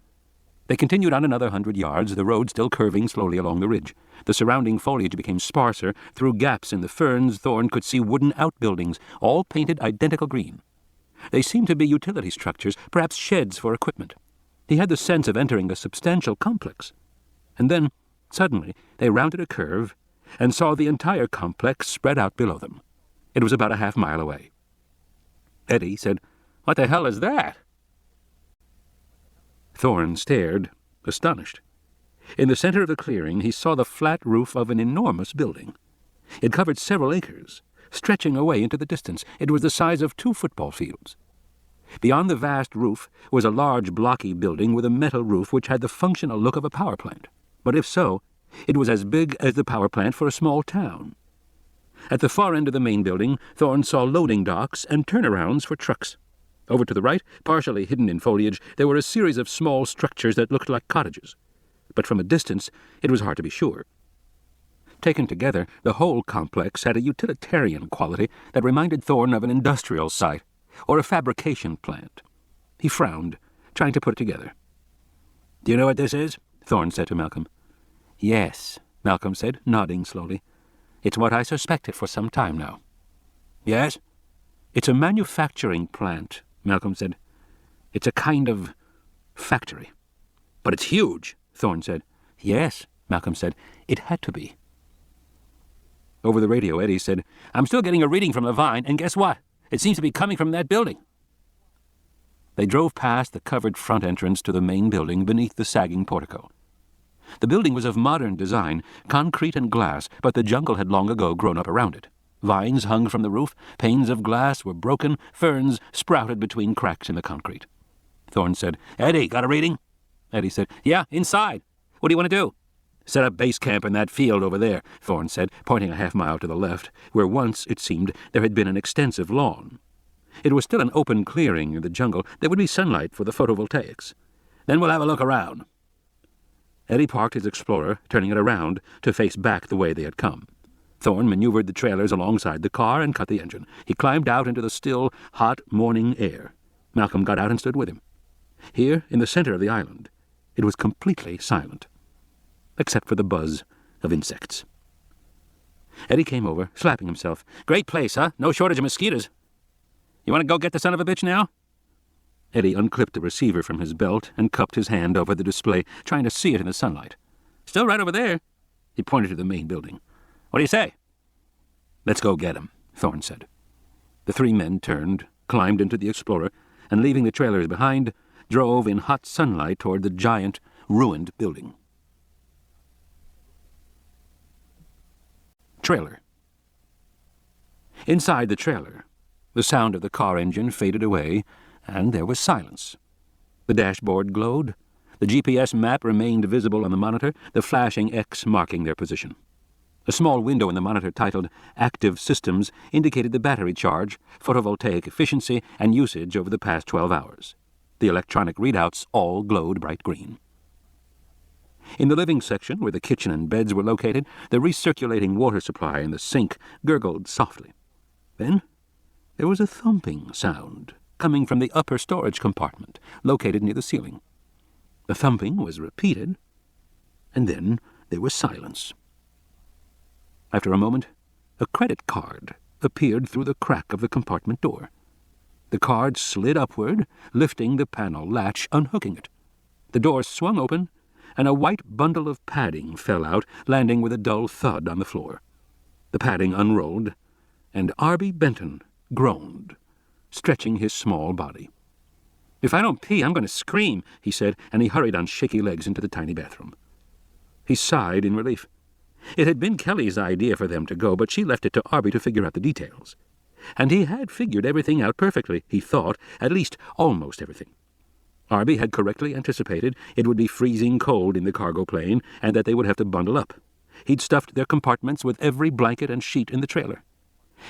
They continued on another 100 yards, the road still curving slowly along the ridge. The surrounding foliage became sparser. Through gaps in the ferns, Thorne could see wooden outbuildings, all painted identical green. They seemed to be utility structures, perhaps sheds for equipment. He had the sense of entering a substantial complex. And then, suddenly, they rounded a curve and saw the entire complex spread out below them. It was about a half-mile away. Eddie said, "What the hell is that?" Thorne stared, astonished. In the center of the clearing, he saw the flat roof of an enormous building. It covered several acres, stretching away into the distance. It was the size of 2 football fields. Beyond the vast roof was a large blocky building with a metal roof which had the functional look of a power plant. But if so, it was as big as the power plant for a small town. At the far end of the main building, Thorne saw loading docks and turnarounds for trucks. Over to the right, partially hidden in foliage, there were a series of small structures that looked like cottages. But from a distance, it was hard to be sure. Taken together, the whole complex had a utilitarian quality that reminded Thorne of an industrial site or a fabrication plant. He frowned, trying to put it together. "Do you know what this is?" Thorne said to Malcolm. "Yes," Malcolm said, nodding slowly. "It's what I suspected for some time now." "Yes?" "It's a manufacturing plant," Malcolm said. "It's a kind of factory." "But it's huge," Thorne said. "Yes," Malcolm said. "It had to be." Over the radio, Eddie said, "I'm still getting a reading from the vine, and guess what? It seems to be coming from that building." They drove past the covered front entrance to the main building beneath the sagging portico. The building was of modern design, concrete and glass, but the jungle had long ago grown up around it. Vines hung from the roof, panes of glass were broken, ferns sprouted between cracks in the concrete. Thorne said, "Eddie, got a reading?" Eddie said, "Yeah, inside. What do you want to do?" "Set up base camp in that field over there," Thorne said, pointing a half-mile to the left, where once, it seemed, there had been an extensive lawn. It was still an open clearing in the jungle. There would be sunlight for the photovoltaics. "Then we'll have a look around." Eddie parked his Explorer, turning it around to face back the way they had come. Thorne maneuvered the trailers alongside the car and cut the engine. He climbed out into the still, hot morning air. Malcolm got out and stood with him. Here, in the center of the island, it was completely silent, except for the buzz of insects. Eddie came over, slapping himself. "Great place, huh? No shortage of mosquitoes. You want to go get the son of a bitch now?" Eddie unclipped the receiver from his belt and cupped his hand over the display, trying to see it in the sunlight. "Still right over there." He pointed to the main building. "What do you say?" "Let's go get him," Thorne said. The 3 men turned, climbed into the Explorer, and leaving the trailers behind, drove in hot sunlight toward the giant, ruined building. Trailer. Inside the trailer, the sound of the car engine faded away, and there was silence. The dashboard glowed. The GPS map remained visible on the monitor, the flashing X marking their position. A small window in the monitor titled Active Systems indicated the battery charge, photovoltaic efficiency, and usage over the past 12 hours. The electronic readouts all glowed bright green. In the living section, where the kitchen and beds were located, the recirculating water supply in the sink gurgled softly. Then there was a thumping sound coming from the upper storage compartment, located near the ceiling. The thumping was repeated, and then there was silence. After a moment, a credit card appeared through the crack of the compartment door. The card slid upward, lifting the panel latch, unhooking it. The door swung open, and a white bundle of padding fell out, landing with a dull thud on the floor. The padding unrolled, and Arby Benton groaned, stretching his small body. "If I don't pee, I'm going to scream," he said, and he hurried on shaky legs into the tiny bathroom. He sighed in relief. It had been Kelly's idea for them to go, but she left it to Arby to figure out the details. And he had figured everything out perfectly, he thought, at least almost everything. Arby had correctly anticipated it would be freezing cold in the cargo plane and that they would have to bundle up. He'd stuffed their compartments with every blanket and sheet in the trailer.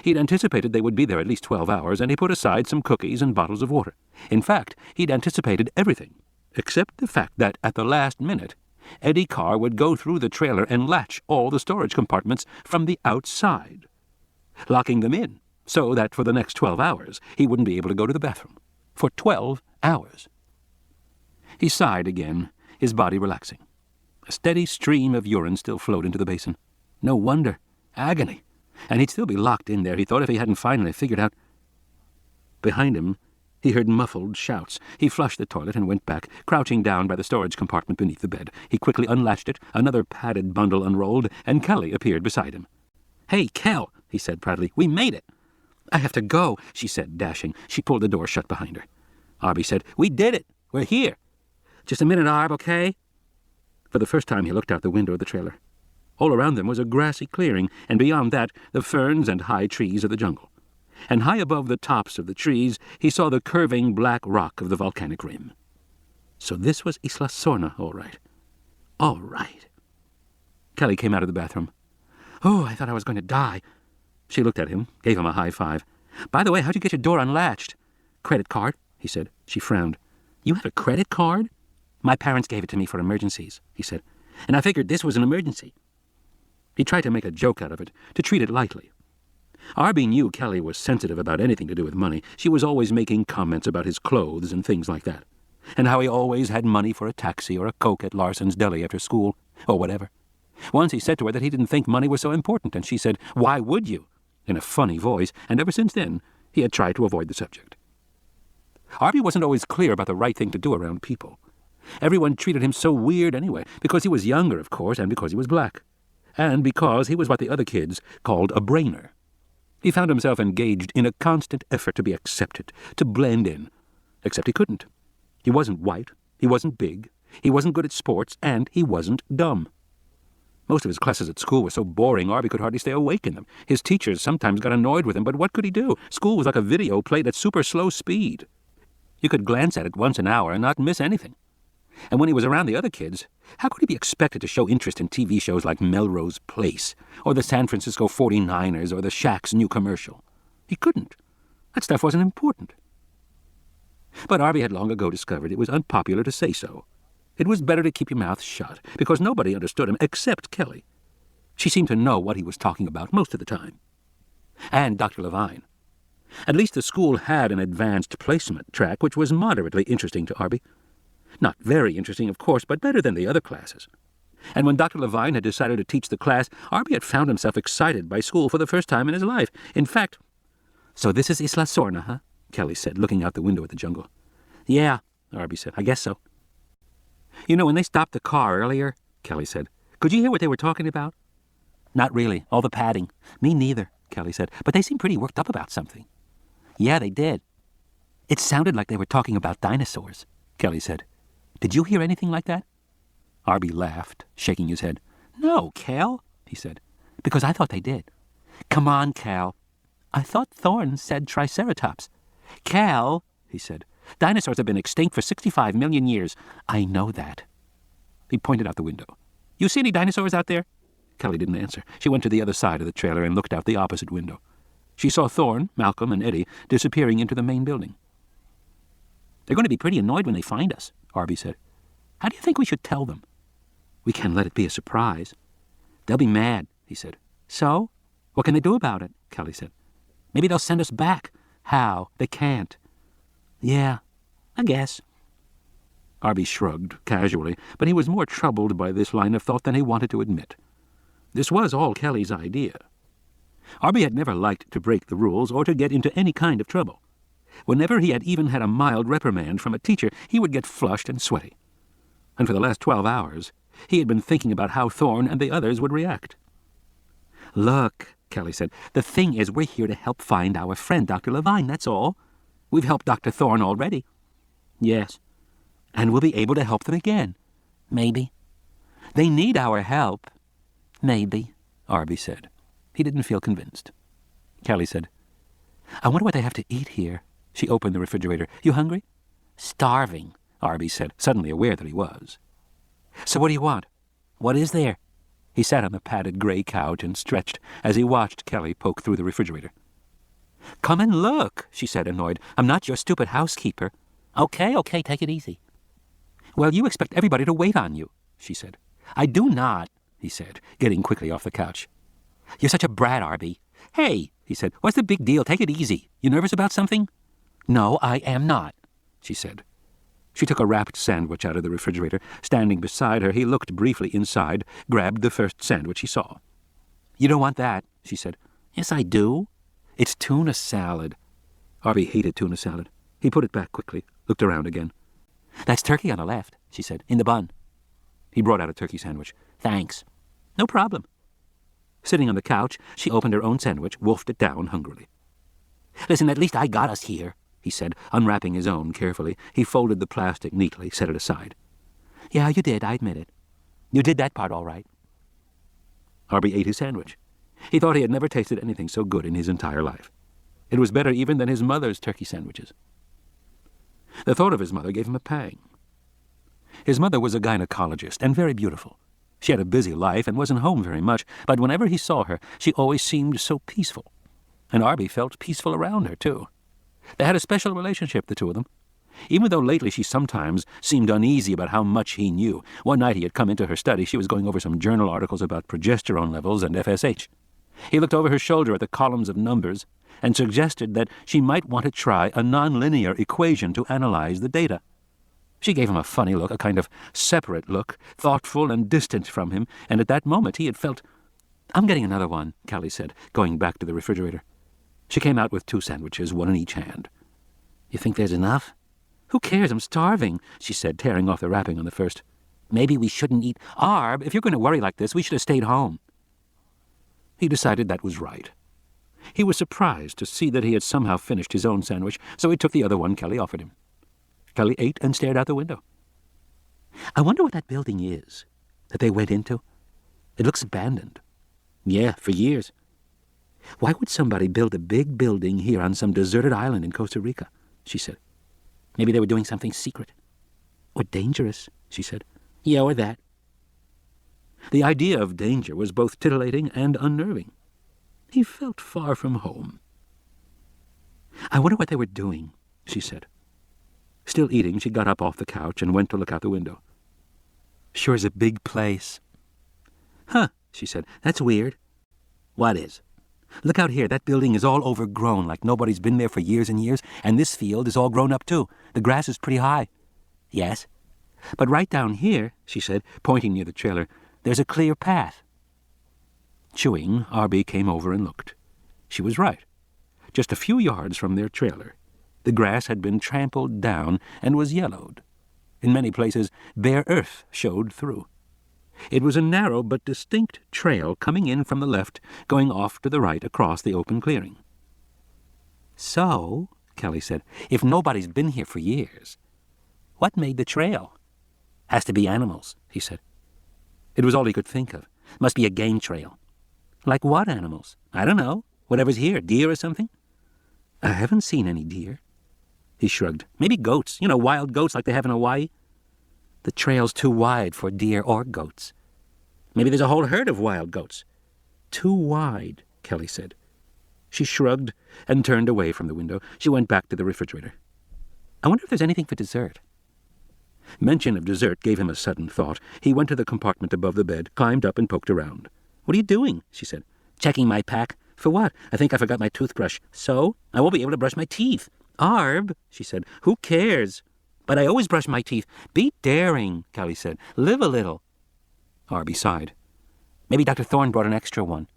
He'd anticipated they would be there at least 12 hours, and he put aside some cookies and bottles of water. In fact, he'd anticipated everything, except the fact that, at the last minute, Eddie Carr would go through the trailer and latch all the storage compartments from the outside, locking them in so that for the next 12 hours he wouldn't be able to go to the bathroom. For 12 hours. He sighed again, his body relaxing. A steady stream of urine still flowed into the basin. No wonder. Agony. And he'd still be locked in there, he thought, if he hadn't finally figured out. Behind him, he heard muffled shouts. He flushed the toilet and went back, crouching down by the storage compartment beneath the bed. He quickly unlatched it, another padded bundle unrolled, and Kelly appeared beside him. "Hey, Kel," he said proudly, "we made it." "I have to go," she said, dashing. She pulled the door shut behind her. Arby said, "We did it. We're here." "Just a minute, Arb, okay?" For the first time he looked out the window of the trailer. All around them was a grassy clearing, and beyond that the ferns and high trees of the jungle. And high above the tops of the trees he saw the curving black rock of the volcanic rim. So this was Isla Sorna, all right. All right. Kelly came out of the bathroom. "Oh, I thought I was going to die." She looked at him, gave him a high five. "By the way, how'd you get your door unlatched?" "Credit card," he said. She frowned. "You have a credit card?" "My parents gave it to me for emergencies," he said. "And I figured this was an emergency." He tried to make a joke out of it, to treat it lightly. Arby knew Kelly was sensitive about anything to do with money. She was always making comments about his clothes and things like that, and how he always had money for a taxi or a Coke at Larson's Deli after school, or whatever. Once he said to her that he didn't think money was so important, and she said, "Why would you?" in a funny voice, and ever since then he had tried to avoid the subject. Arby wasn't always clear about the right thing to do around people. Everyone treated him so weird anyway, because he was younger, of course, and because he was black. And because he was what the other kids called a brainer. He found himself engaged in a constant effort to be accepted, to blend in. Except he couldn't. He wasn't white, he wasn't big, he wasn't good at sports, and he wasn't dumb. Most of his classes at school were so boring Arby could hardly stay awake in them. His teachers sometimes got annoyed with him, but what could he do? School was like a video played at super slow speed. You could glance at it once an hour and not miss anything. And when he was around the other kids, how could he be expected to show interest in TV shows like Melrose Place, or the San Francisco 49ers, or the Shaq's new commercial? He couldn't. That stuff wasn't important. But Arby had long ago discovered it was unpopular to say so. It was better to keep your mouth shut, because nobody understood him except Kelly. She seemed to know what he was talking about most of the time. And Dr. Levine. At least the school had an advanced placement track, which was moderately interesting to Arby. Not very interesting, of course, but better than the other classes. And when Dr. Levine had decided to teach the class, Arby had found himself excited by school for the first time in his life. In fact, "So this is Isla Sorna, huh?" Kelly said, looking out the window at the jungle. "Yeah," Arby said. "I guess so." "You know, when they stopped the car earlier," Kelly said, "could you hear what they were talking about?" "Not really. All the padding." "Me neither," Kelly said. "But they seemed pretty worked up about something." "Yeah, they did." "It sounded like they were talking about dinosaurs," Kelly said. "Did you hear anything like that?" Arby laughed, shaking his head. "No, Cal," he said, "because I thought they did." "Come on, Cal." "I thought Thorne said Triceratops." "Cal," he said, "dinosaurs have been extinct for 65 million years. I know that." He pointed out the window. "You see any dinosaurs out there?" Kelly didn't answer. She went to the other side of the trailer and looked out the opposite window. She saw Thorne, Malcolm, and Eddie disappearing into the main building. "They're going to be pretty annoyed when they find us," Arby said. "How do you think we should tell them?" "We can't let it be a surprise." "They'll be mad," he said. "So? What can they do about it?" Kelly said. "Maybe they'll send us back." "How? They can't." "Yeah, I guess." Arby shrugged, casually, but he was more troubled by this line of thought than he wanted to admit. This was all Kelly's idea. Arby had never liked to break the rules or to get into any kind of trouble. Whenever he had even had a mild reprimand from a teacher, he would get flushed and sweaty. And for the last 12 hours, he had been thinking about how Thorne and the others would react. "Look," Kelly said, "the thing is we're here to help find our friend Dr. Levine, that's all. We've helped Dr. Thorne already." "Yes." "And we'll be able to help them again." "Maybe." "They need our help." "Maybe," Arby said. He didn't feel convinced. Kelly said, "I wonder what they have to eat here." She opened the refrigerator. "You hungry?" "Starving." Arby said, suddenly aware that he was. "So what do you want? What is there?" He sat on the padded gray couch and stretched as he watched Kelly poke through the refrigerator. "Come and look," she said, annoyed. "I'm not your stupid housekeeper." Okay, take it easy." "Well, you expect everybody to wait on you," she said. "I do not," he said, getting quickly off the couch. "You're such a brat, Arby." "Hey," he said, "what's the big deal? Take it easy. You nervous about something?" "No, I am not," she said. She took a wrapped sandwich out of the refrigerator. Standing beside her, he looked briefly inside, grabbed the first sandwich he saw. "You don't want that," she said. "Yes, I do. It's tuna salad." Arby hated tuna salad. He put it back quickly, looked around again. "That's turkey on the left," she said, "in the bun." He brought out a turkey sandwich. "Thanks." "No problem." Sitting on the couch, she opened her own sandwich, wolfed it down hungrily. "Listen, at least I got us here," he said, unwrapping his own carefully. He folded the plastic neatly, set it aside. "Yeah, you did, I admit it. You did that part all right." Arby ate his sandwich. He thought he had never tasted anything so good in his entire life. It was better even than his mother's turkey sandwiches. The thought of his mother gave him a pang. His mother was a gynecologist and very beautiful. She had a busy life and wasn't home very much, but whenever he saw her, she always seemed so peaceful. And Arby felt peaceful around her, too. They had a special relationship, the two of them. Even though lately she sometimes seemed uneasy about how much he knew. One night he had come into her study. She was going over some journal articles about progesterone levels and FSH. He looked over her shoulder at the columns of numbers and suggested that she might want to try a nonlinear equation to analyze the data. She gave him a funny look, a kind of separate look, thoughtful and distant from him, and at that moment he had felt... "I'm getting another one," Callie said, going back to the refrigerator. She came out with 2 sandwiches, one in each hand. "You think there's enough?" "Who cares? I'm starving," she said, tearing off the wrapping on the first. "Maybe we shouldn't eat." "Arb, if you're going to worry like this, we should have stayed home." He decided that was right. He was surprised to see that he had somehow finished his own sandwich, so he took the other one Kelly offered him. Kelly ate and stared out the window. "I wonder what that building is that they went into. It looks abandoned." "Yeah, for years." "Why would somebody build a big building here on some deserted island in Costa Rica?" she said. "Maybe they were doing something secret." "Or dangerous," she said. "Yeah, or that." The idea of danger was both titillating and unnerving. He felt far from home. "I wonder what they were doing," she said. Still eating, she got up off the couch and went to look out the window. "Sure is a big place." "Huh," she said. "That's weird." "What is?" "Look out here. That building is all overgrown, like nobody's been there for years and years, and this field is all grown up, too. The grass is pretty high." "Yes." "But right down here," she said, pointing near the trailer, "there's a clear path." Chewing, Arby came over and looked. She was right. Just a few yards from their trailer, the grass had been trampled down and was yellowed. In many places, bare earth showed through. It was a narrow but distinct trail coming in from the left, going off to the right across the open clearing. "So," Kelly said, "if nobody's been here for years, what made the trail?" "Has to be animals," he said. It was all he could think of. "Must be a game trail." "Like what animals?" "I don't know. Whatever's here. Deer or something?" "I haven't seen any deer." He shrugged. "Maybe goats. You know, wild goats like they have in Hawaii." "The trail's too wide for deer or goats." "Maybe there's a whole herd of wild goats." "Too wide," Kelly said. She shrugged and turned away from the window. She went back to the refrigerator. "I wonder if there's anything for dessert." Mention of dessert gave him a sudden thought. He went to the compartment above the bed, climbed up and poked around. "What are you doing?" she said. "Checking my pack." "For what?" "I think I forgot my toothbrush." "So? I won't be able to brush my teeth." "Arb," she said, "who cares?" "But I always brush my teeth." "Be daring," Callie said. "Live a little." Arby sighed. "Maybe Dr. Thorne brought an extra one."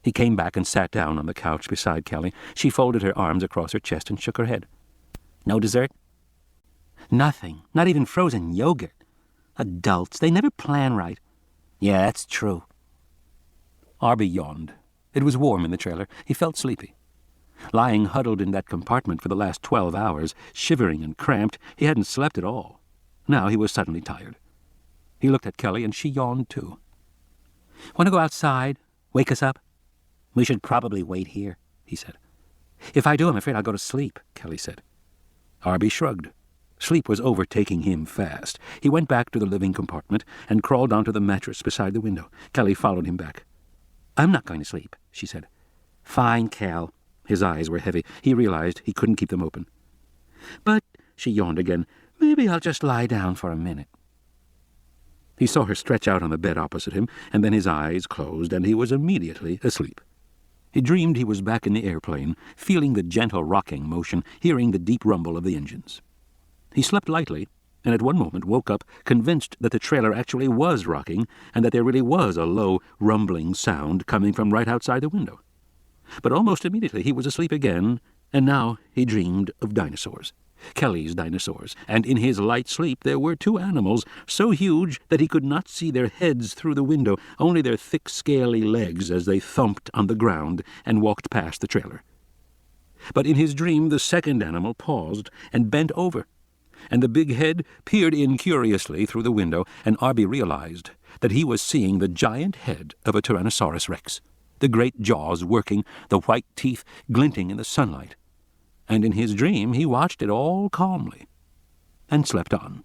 He came back and sat down on the couch beside Kelly. She folded her arms across her chest and shook her head. "No dessert?" "Nothing. Not even frozen yogurt. Adults, they never plan right." "Yeah, that's true." Arby yawned. It was warm in the trailer. He felt sleepy. Lying huddled in that compartment for the last 12 hours, shivering and cramped, he hadn't slept at all. Now he was suddenly tired. He looked at Kelly, and she yawned too. "Want to go outside? Wake us up?" "We should probably wait here," he said. "If I do, I'm afraid I'll go to sleep," Kelly said. Arby shrugged. Sleep was overtaking him fast. He went back to the living compartment and crawled onto the mattress beside the window. Kelly followed him back. "I'm not going to sleep," she said. "Fine, Cal." His eyes were heavy. He realized he couldn't keep them open. "But," she yawned again, "maybe I'll just lie down for a minute." He saw her stretch out on the bed opposite him, and then his eyes closed, and he was immediately asleep. He dreamed he was back in the airplane, feeling the gentle rocking motion, hearing the deep rumble of the engines. He slept lightly, and at one moment woke up convinced that the trailer actually was rocking and that there really was a low, rumbling sound coming from right outside the window. But almost immediately he was asleep again, and now he dreamed of dinosaurs. Kelly's dinosaurs, and in his light sleep there were two animals so huge that he could not see their heads through the window, only their thick, scaly legs as they thumped on the ground and walked past the trailer. But in his dream the second animal paused and bent over, and the big head peered in curiously through the window, and Arby realized that he was seeing the giant head of a Tyrannosaurus Rex, the great jaws working, the white teeth glinting in the sunlight. And in his dream he watched it all calmly and slept on.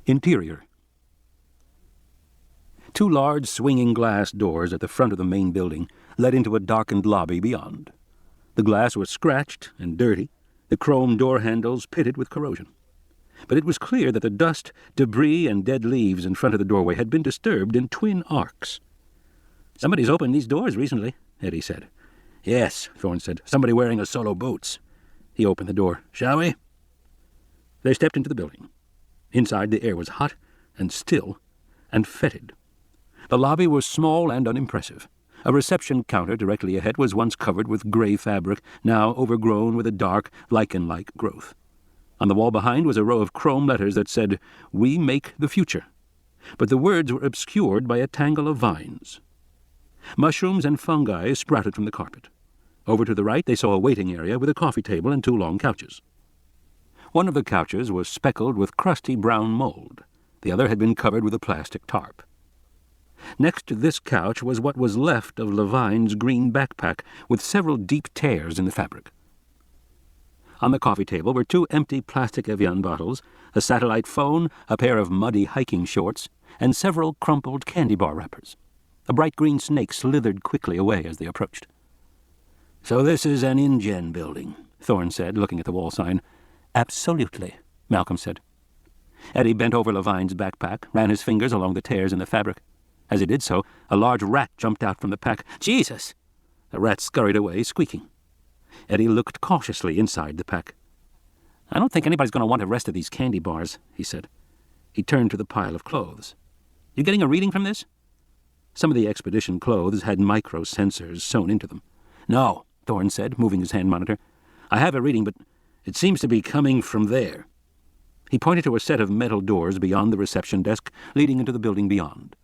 Interior. Two large swinging glass doors at the front of the main building led into a darkened lobby beyond. The glass was scratched and dirty, the chrome door handles pitted with corrosion. But it was clear that the dust, debris, and dead leaves in front of the doorway had been disturbed in twin arcs. "Somebody's opened these doors recently," Eddie said. "Yes," Thorne said. "Somebody wearing a solo boots." He opened the door. "Shall we?" They stepped into the building. Inside the air was hot and still and fetid. The lobby was small and unimpressive. A reception counter directly ahead was once covered with gray fabric, now overgrown with a dark, lichen-like growth. On the wall behind was a row of chrome letters that said, "We make the future." But the words were obscured by a tangle of vines. Mushrooms and fungi sprouted from the carpet. Over to the right they saw a waiting area with a coffee table and two long couches. One of the couches was speckled with crusty brown mold. The other had been covered with a plastic tarp. Next to this couch was what was left of Levine's green backpack, with several deep tears in the fabric. On the coffee table were two empty plastic Evian bottles, a satellite phone, a pair of muddy hiking shorts, and several crumpled candy bar wrappers. A bright green snake slithered quickly away as they approached. "So this is an InGen building," Thorne said, looking at the wall sign. "Absolutely," Malcolm said. Eddie bent over Levine's backpack, ran his fingers along the tears in the fabric. As he did so, a large rat jumped out from the pack. "Jesus!" The rat scurried away, squeaking. Eddie looked cautiously inside the pack. "I don't think anybody's going to want the rest of these candy bars," he said. He turned to the pile of clothes. "You getting a reading from this?" Some of the expedition clothes had micro-sensors sewn into them. "No," Thorne said, moving his hand monitor. "I have a reading, but it seems to be coming from there." He pointed to a set of metal doors beyond the reception desk, leading into the building beyond.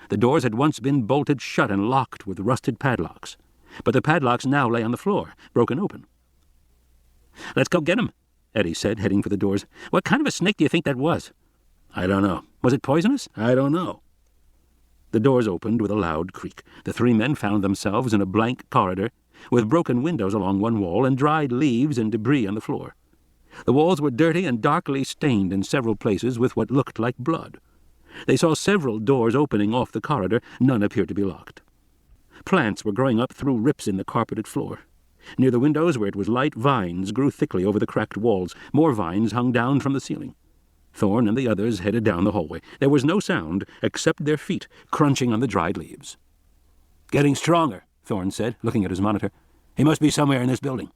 The doors had once been bolted shut and locked with rusted padlocks, but the padlocks now lay on the floor, broken open. "Let's go get him," Eddie said, heading for the doors. "What kind of a snake do you think that was?" "I don't know. Was it poisonous? I don't know." The doors opened with a loud creak. The three men found themselves in a blank corridor, with broken windows along one wall and dried leaves and debris on the floor. The walls were dirty and darkly stained in several places with what looked like blood. They saw several doors opening off the corridor. None appeared to be locked. Plants were growing up through rips in the carpeted floor. Near the windows, where it was light, vines grew thickly over the cracked walls. More vines hung down from the ceiling. Thorne and the others headed down the hallway. There was no sound except their feet crunching on the dried leaves. "Getting stronger," Thorne said, looking at his monitor. "He must be somewhere in this building."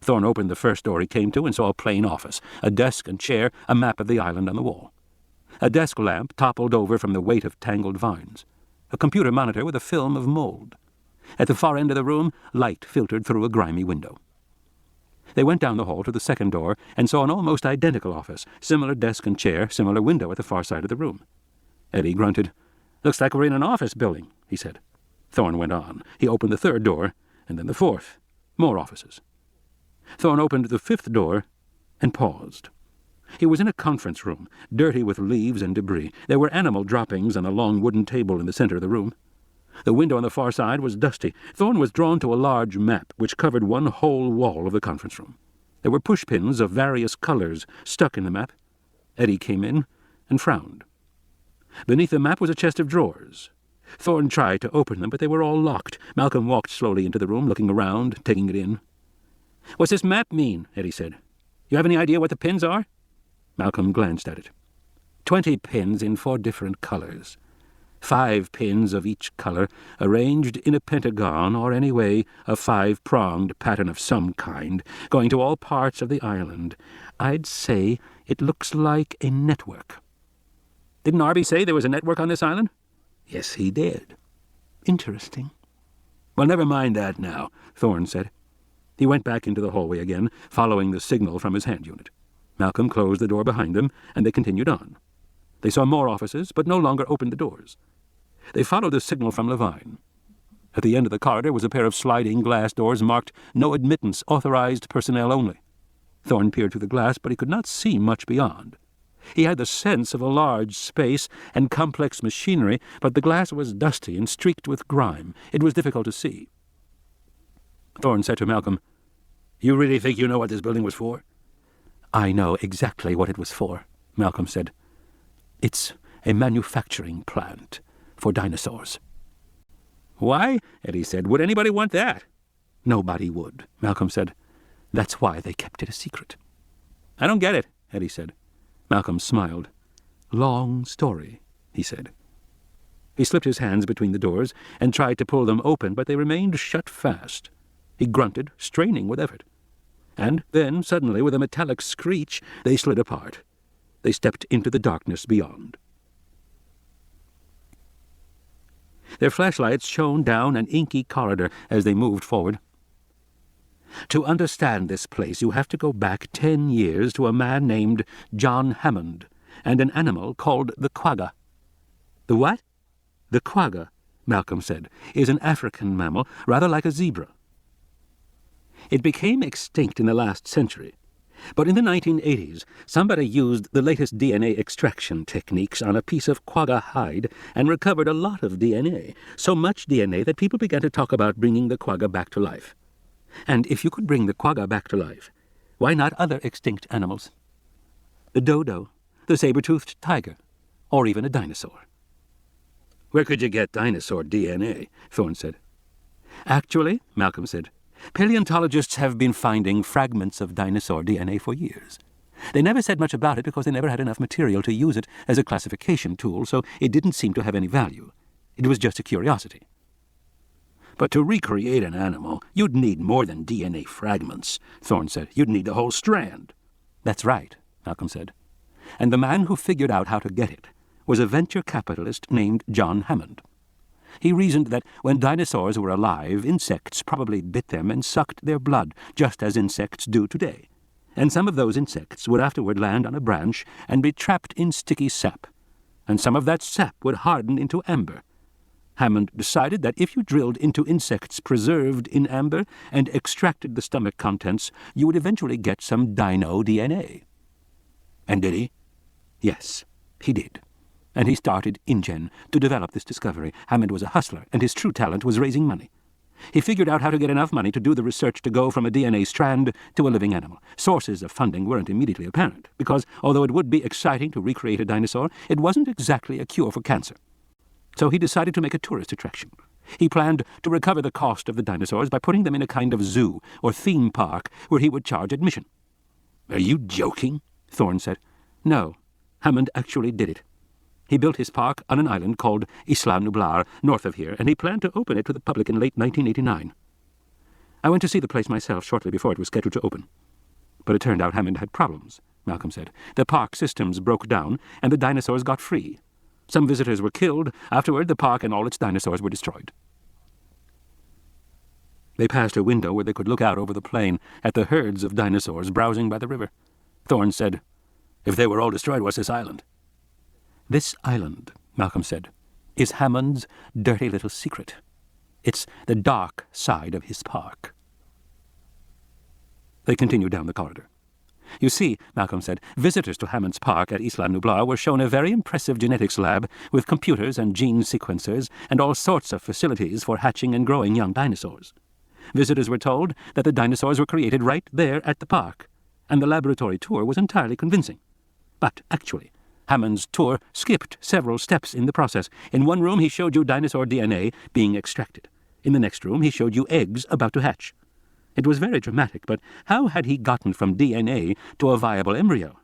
Thorne opened the first door he came to and saw a plain office, a desk and chair, a map of the island on the wall. A desk lamp toppled over from the weight of tangled vines. A computer monitor with a film of mold. At the far end of the room, light filtered through a grimy window. They went down the hall to the second door and saw an almost identical office, similar desk and chair, similar window at the far side of the room. Eddie grunted. "Looks like we're in an office building," he said. Thorne went on. He opened the third door, and then the fourth. More offices. Thorne opened the fifth door and paused. He was in a conference room, dirty with leaves and debris. There were animal droppings on a long wooden table in the center of the room. The window on the far side was dusty. Thorne was drawn to a large map which covered one whole wall of the conference room. There were pushpins of various colors stuck in the map. Eddie came in and frowned. Beneath the map was a chest of drawers. Thorne tried to open them, but they were all locked. Malcolm walked slowly into the room, looking around, taking it in. "What's this map mean?" Eddie said. "You have any idea what the pins are?" Malcolm glanced at it. 20 pins in 4 different colors. 5 pins of each color, arranged in a pentagon or any way a 5-pronged pattern of some kind, going to all parts of the island. I'd say it looks like a network. "Didn't Arby say there was a network on this island?" "Yes, he did." "Interesting." "Well, never mind that now," Thorne said. He went back into the hallway again, following the signal from his hand unit. Malcolm closed the door behind them, and they continued on. They saw more offices, but no longer opened the doors. They followed the signal from Levine. At the end of the corridor was a pair of sliding glass doors marked "No Admittance, Authorized Personnel Only." Thorne peered through the glass, but he could not see much beyond. He had the sense of a large space and complex machinery, but the glass was dusty and streaked with grime. It was difficult to see. Thorne said to Malcolm, "You really think you know what this building was for?" "I know exactly what it was for," Malcolm said. "It's a manufacturing plant for dinosaurs." "Why?" Eddie said. "Would anybody want that?" "Nobody would," Malcolm said. "That's why they kept it a secret." "I don't get it," Eddie said. Malcolm smiled. "Long story," he said. He slipped his hands between the doors and tried to pull them open, but they remained shut fast. He grunted, straining with effort. And then, suddenly, with a metallic screech, they slid apart. They stepped into the darkness beyond. Their flashlights shone down an inky corridor as they moved forward. To understand this place, you have to go back 10 years to a man named John Hammond and an animal called the quagga. "The what?" "The quagga," Malcolm said, "is an African mammal, rather like a zebra. It became extinct in the last century, but in the 1980s, somebody used the latest DNA extraction techniques on a piece of quagga hide and recovered a lot of DNA, so much DNA that people began to talk about bringing the quagga back to life. And if you could bring the quagga back to life, why not other extinct animals? The dodo, the saber-toothed tiger, or even a dinosaur." "Where could you get dinosaur DNA?" Thorne said. "Actually," Malcolm said, "paleontologists have been finding fragments of dinosaur DNA for years. They never said much about it because they never had enough material to use it as a classification tool, so it didn't seem to have any value. It was just a curiosity." "But to recreate an animal, you'd need more than DNA fragments," Thorne said. "You'd need the whole strand." "That's right," Malcolm said. "And the man who figured out how to get it was a venture capitalist named John Hammond. He reasoned that when dinosaurs were alive, insects probably bit them and sucked their blood, just as insects do today. And some of those insects would afterward land on a branch and be trapped in sticky sap. And some of that sap would harden into amber. Hammond decided that if you drilled into insects preserved in amber and extracted the stomach contents, you would eventually get some dino DNA. And did he? Yes, he did. And he started InGen to develop this discovery. Hammond was a hustler, and his true talent was raising money. He figured out how to get enough money to do the research to go from a DNA strand to a living animal. Sources of funding weren't immediately apparent, because although it would be exciting to recreate a dinosaur, it wasn't exactly a cure for cancer. So he decided to make a tourist attraction. He planned to recover the cost of the dinosaurs by putting them in a kind of zoo or theme park where he would charge admission. "Are you joking?" Thorne said. "No, Hammond actually did it. He built his park on an island called Isla Nublar, north of here, and he planned to open it to the public in late 1989. I went to see the place myself shortly before it was scheduled to open. But it turned out Hammond had problems," Malcolm said. "The park systems broke down, and the dinosaurs got free. Some visitors were killed. Afterward, the park and all its dinosaurs were destroyed." They passed a window where they could look out over the plain at the herds of dinosaurs browsing by the river. Thorne said, "If they were all destroyed, what's this island?" "This island," Malcolm said, "is Hammond's dirty little secret. It's the dark side of his park." They continued down the corridor. You see, Malcolm said, visitors to Hammond's Park at Isla Nublar were shown a very impressive genetics lab with computers and gene sequencers and all sorts of facilities for hatching and growing young dinosaurs. Visitors were told that the dinosaurs were created right there at the park, and the laboratory tour was entirely convincing. But, actually, Hammond's tour skipped several steps in the process. In one room he showed you dinosaur DNA being extracted. In the next room he showed you eggs about to hatch. It was very dramatic, but how had he gotten from DNA to a viable embryo?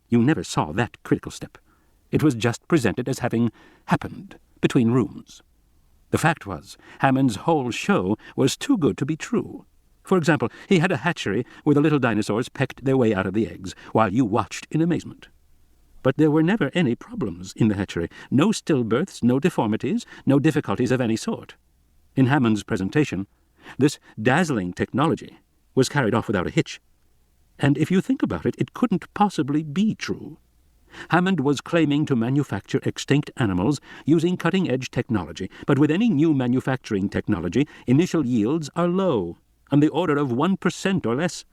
You never saw that critical step. It was just presented as having happened between rooms. The fact was, Hammond's whole show was too good to be true. For example, he had a hatchery where the little dinosaurs pecked their way out of the eggs, while you watched in amazement. But there were never any problems in the hatchery. No stillbirths, no deformities, no difficulties of any sort. In Hammond's presentation, this dazzling technology was carried off without a hitch. And if you think about it, it couldn't possibly be true. Hammond was claiming to manufacture extinct animals using cutting-edge technology, but with any new manufacturing technology, initial yields are low, on the order of 1% or less.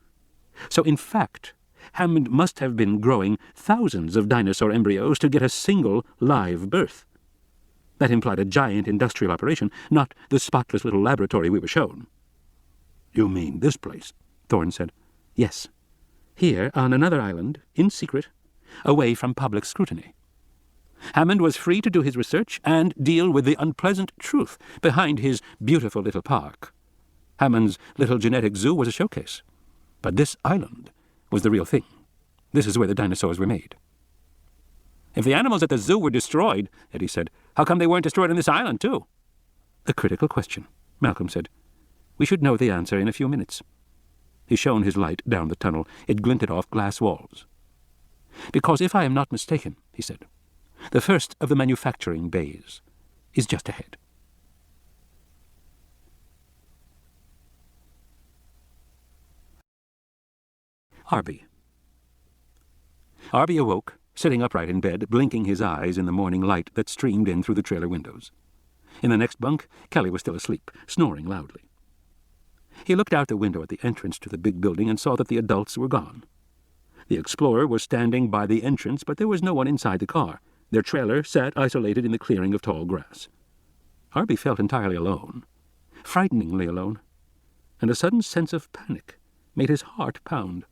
So in fact, Hammond must have been growing thousands of dinosaur embryos to get a single live birth. That implied a giant industrial operation, not the spotless little laboratory we were shown. You mean this place? Thorne said. Yes. Here, on another island, in secret, away from public scrutiny. Hammond was free to do his research and deal with the unpleasant truth behind his beautiful little park. Hammond's little genetic zoo was a showcase. But this island was the real thing. This is where the dinosaurs were made. If the animals at the zoo were destroyed, Eddie said, how come they weren't destroyed on this island, too? A critical question, Malcolm said. We should know the answer in a few minutes. He shone his light down the tunnel. It glinted off glass walls. Because if I am not mistaken, he said, the first of the manufacturing bays is just ahead. Arby. Arby awoke, sitting upright in bed, blinking his eyes in the morning light that streamed in through the trailer windows. In the next bunk, Kelly was still asleep, snoring loudly. He looked out the window at the entrance to the big building and saw that the adults were gone. The Explorer was standing by the entrance, but there was no one inside the car. Their trailer sat isolated in the clearing of tall grass. Arby felt entirely alone, frighteningly alone, and a sudden sense of panic made his heart pound.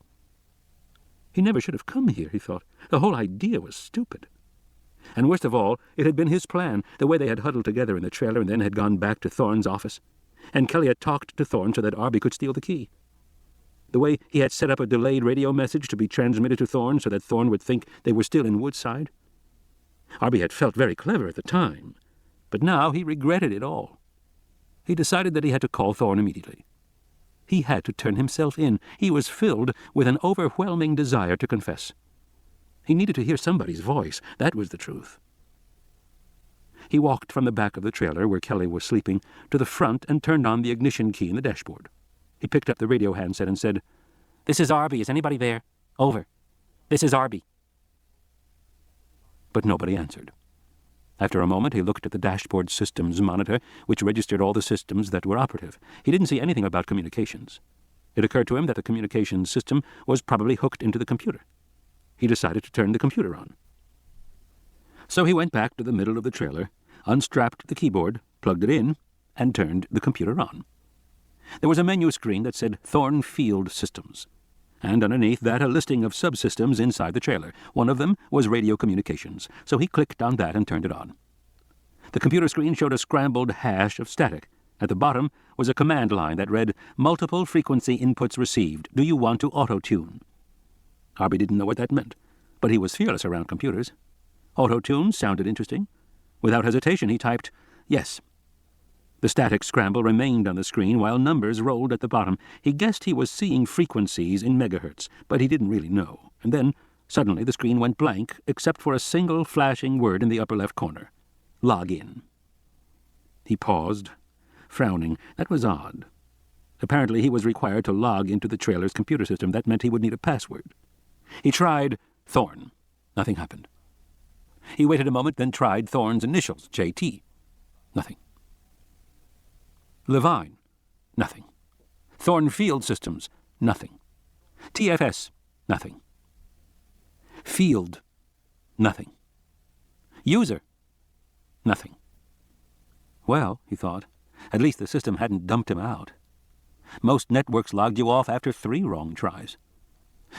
He never should have come here, he thought. The whole idea was stupid. And worst of all, it had been his plan, the way they had huddled together in the trailer and then had gone back to Thorne's office. And Kelly had talked to Thorne so that Arby could steal the key. The way he had set up a delayed radio message to be transmitted to Thorne so that Thorne would think they were still in Woodside. Arby had felt very clever at the time, but now he regretted it all. He decided that he had to call Thorne immediately. He had to turn himself in. He was filled with an overwhelming desire to confess. He needed to hear somebody's voice. That was the truth. He walked from the back of the trailer, where Kelly was sleeping, to the front and turned on the ignition key in the dashboard. He picked up the radio handset and said, "This is Arby. Is anybody there? Over. This is Arby." But nobody answered. After a moment, he looked at the dashboard systems monitor, which registered all the systems that were operative. He didn't see anything about communications. It occurred to him that the communications system was probably hooked into the computer. He decided to turn the computer on. So he went back to the middle of the trailer, unstrapped the keyboard, plugged it in, and turned the computer on. There was a menu screen that said Thorne Field Systems, and underneath that a listing of subsystems inside the trailer. One of them was radio communications, so he clicked on that and turned it on. The computer screen showed a scrambled hash of static. At the bottom was a command line that read, "Multiple frequency inputs received. Do you want to auto-tune?" Arby didn't know what that meant, but he was fearless around computers. Auto-tune sounded interesting. Without hesitation, he typed, "Yes." The static scramble remained on the screen while numbers rolled at the bottom. He guessed he was seeing frequencies in megahertz, but he didn't really know. And then, suddenly, the screen went blank, except for a single flashing word in the upper left corner. "Log in." He paused, frowning. That was odd. Apparently he was required to log into the trailer's computer system. That meant he would need a password. He tried Thorne. Nothing happened. He waited a moment, then tried Thorne's initials, JT. Nothing. Levine. Nothing. Thorne Field Systems. Nothing. TFS. Nothing. Field. Nothing. User. Nothing. Well, he thought, at least the system hadn't dumped him out. Most networks logged you off after 3 wrong tries.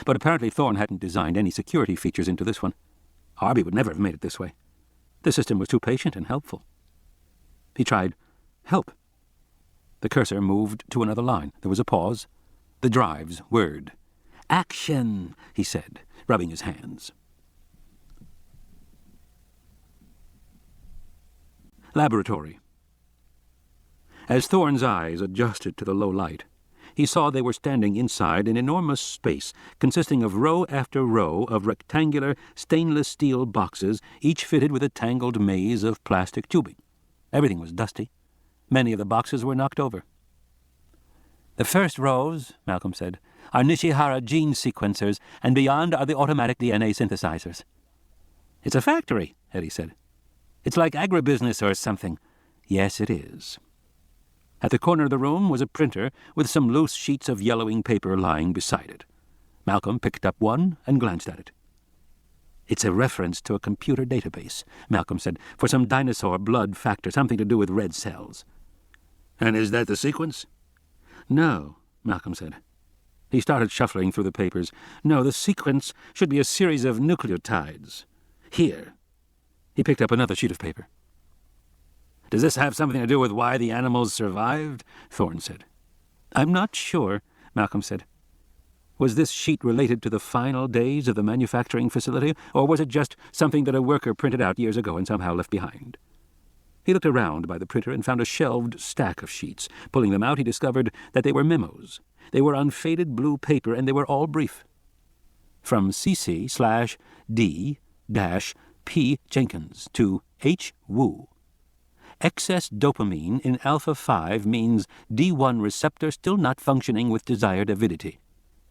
But apparently Thorne hadn't designed any security features into this one. Harvey would never have made it this way. The system was too patient and helpful. He tried help. The cursor moved to another line. There was a pause. The drive's word. Action, he said, rubbing his hands. Laboratory. As Thorne's eyes adjusted to the low light, he saw they were standing inside an enormous space consisting of row after row of rectangular stainless steel boxes, each fitted with a tangled maze of plastic tubing. Everything was dusty. Many of the boxes were knocked over. "The first rows," Malcolm said, "are Nishihara gene sequencers, and beyond are the automatic DNA synthesizers." "It's a factory," Eddie said. "It's like agribusiness or something." "Yes, it is." At the corner of the room was a printer with some loose sheets of yellowing paper lying beside it. Malcolm picked up one and glanced at it. "It's a reference to a computer database," Malcolm said, "for some dinosaur blood factor, something to do with red cells." "And is that the sequence?" "No," Malcolm said. He started shuffling through the papers. "No, the sequence should be a series of nucleotides. Here." He picked up another sheet of paper. "Does this have something to do with why the animals survived?" Thorne said. "I'm not sure," Malcolm said. Was this sheet related to the final days of the manufacturing facility, or was it just something that a worker printed out years ago and somehow left behind? He looked around by the printer and found a shelved stack of sheets. Pulling them out, he discovered that they were memos. They were on faded blue paper, and they were all brief. From CC/D-P Jenkins to H. Wu. Excess dopamine in alpha-5 means D1 receptor still not functioning with desired avidity.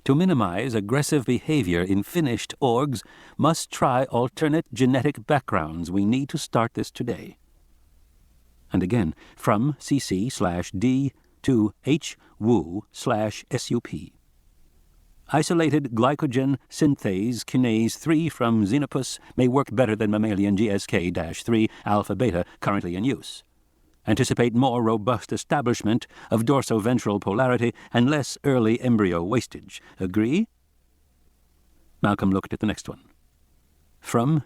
To minimize aggressive behavior in finished orgs, must try alternate genetic backgrounds. We need to start this today. And again, from CC/D to H. Wu/SUP. Isolated glycogen synthase kinase 3 from Xenopus may work better than mammalian GSK-3 alpha-beta currently in use. Anticipate more robust establishment of dorsoventral polarity and less early embryo wastage. Agree? Malcolm looked at the next one. From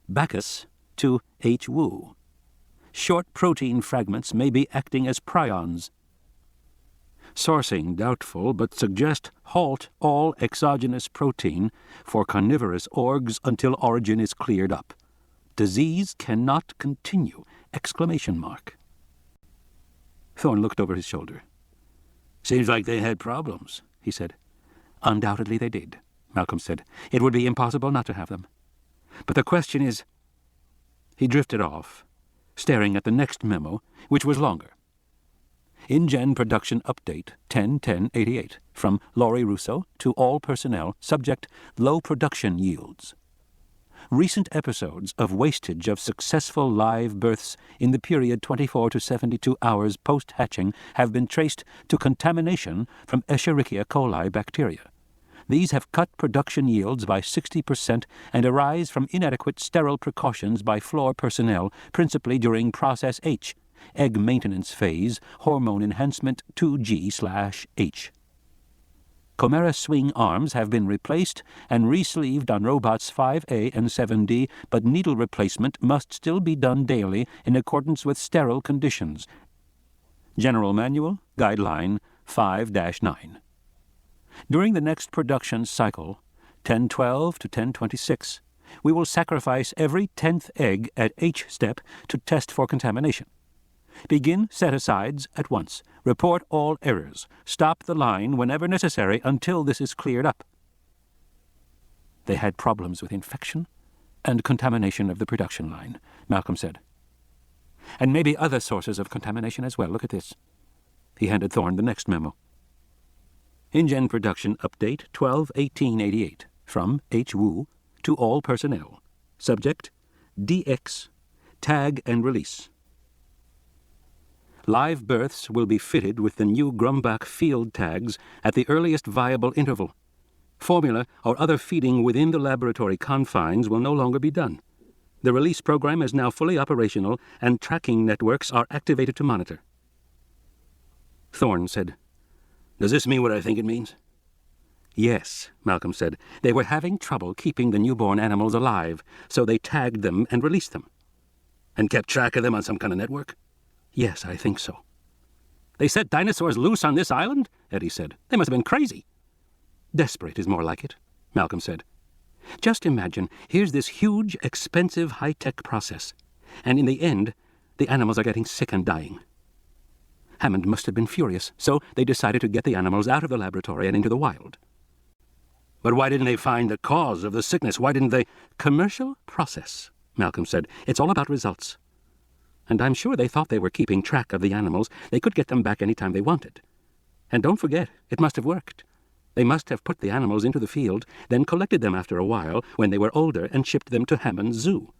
Bacchus to H. Wu. Short protein fragments may be acting as prions. Sourcing doubtful, but suggest halt all exogenous protein for carnivorous orgs until origin is cleared up. Disease cannot continue! ! Thorne looked over his shoulder. "Seems like they had problems," he said. "Undoubtedly they did," Malcolm said. "It would be impossible not to have them. But the question is—" He drifted off, staring at the next memo, which was longer. InGen Production Update 10-10-88 from Laurie Russo to all personnel. Subject: low production yields. Recent episodes of wastage of successful live births in the period 24 to 72 hours post-hatching have been traced to contamination from Escherichia coli bacteria. These have cut production yields by 60% and arise from inadequate sterile precautions by floor personnel, principally during Process H, egg maintenance phase, hormone enhancement 2G/H. Chimera swing arms have been replaced and re-sleeved on robots 5A and 7D, but needle replacement must still be done daily in accordance with sterile conditions. General Manual, Guideline 5-9. During the next production cycle, 1012 to 1026, we will sacrifice every 10th egg at H step to test for contamination. Begin set-asides at once. Report all errors. Stop the line whenever necessary until this is cleared up. They had problems with infection and contamination of the production line, Malcolm said. And maybe other sources of contamination as well. Look at this. He handed Thorne the next memo. InGen Production Update 12-18-88 from H. Wu to all personnel. Subject: DX. Tag and release. Live births will be fitted with the new Grumbach field tags at the earliest viable interval. Formula or other feeding within the laboratory confines will no longer be done. The release program is now fully operational, and tracking networks are activated to monitor. Thorne said, "Does this mean what I think it means?" "Yes," Malcolm said. "They were having trouble keeping the newborn animals alive, so they tagged them and released them." "And kept track of them on some kind of network?" "Yes, I think so." "They set dinosaurs loose on this island?" Eddie said. "They must have been crazy." "Desperate is more like it," Malcolm said. "Just imagine, here's this huge, expensive, high-tech process, and in the end, the animals are getting sick and dying." Hammond must have been furious, so they decided to get the animals out of the laboratory and into the wild. "But why didn't they find the cause of the sickness? Why didn't they—" "Commercial process," Malcolm said. "It's all about results. And I'm sure they thought they were keeping track of the animals. They could get them back any time they wanted. And don't forget, it must have worked. They must have put the animals into the field, then collected them after a while when they were older and shipped them to Hammond's zoo."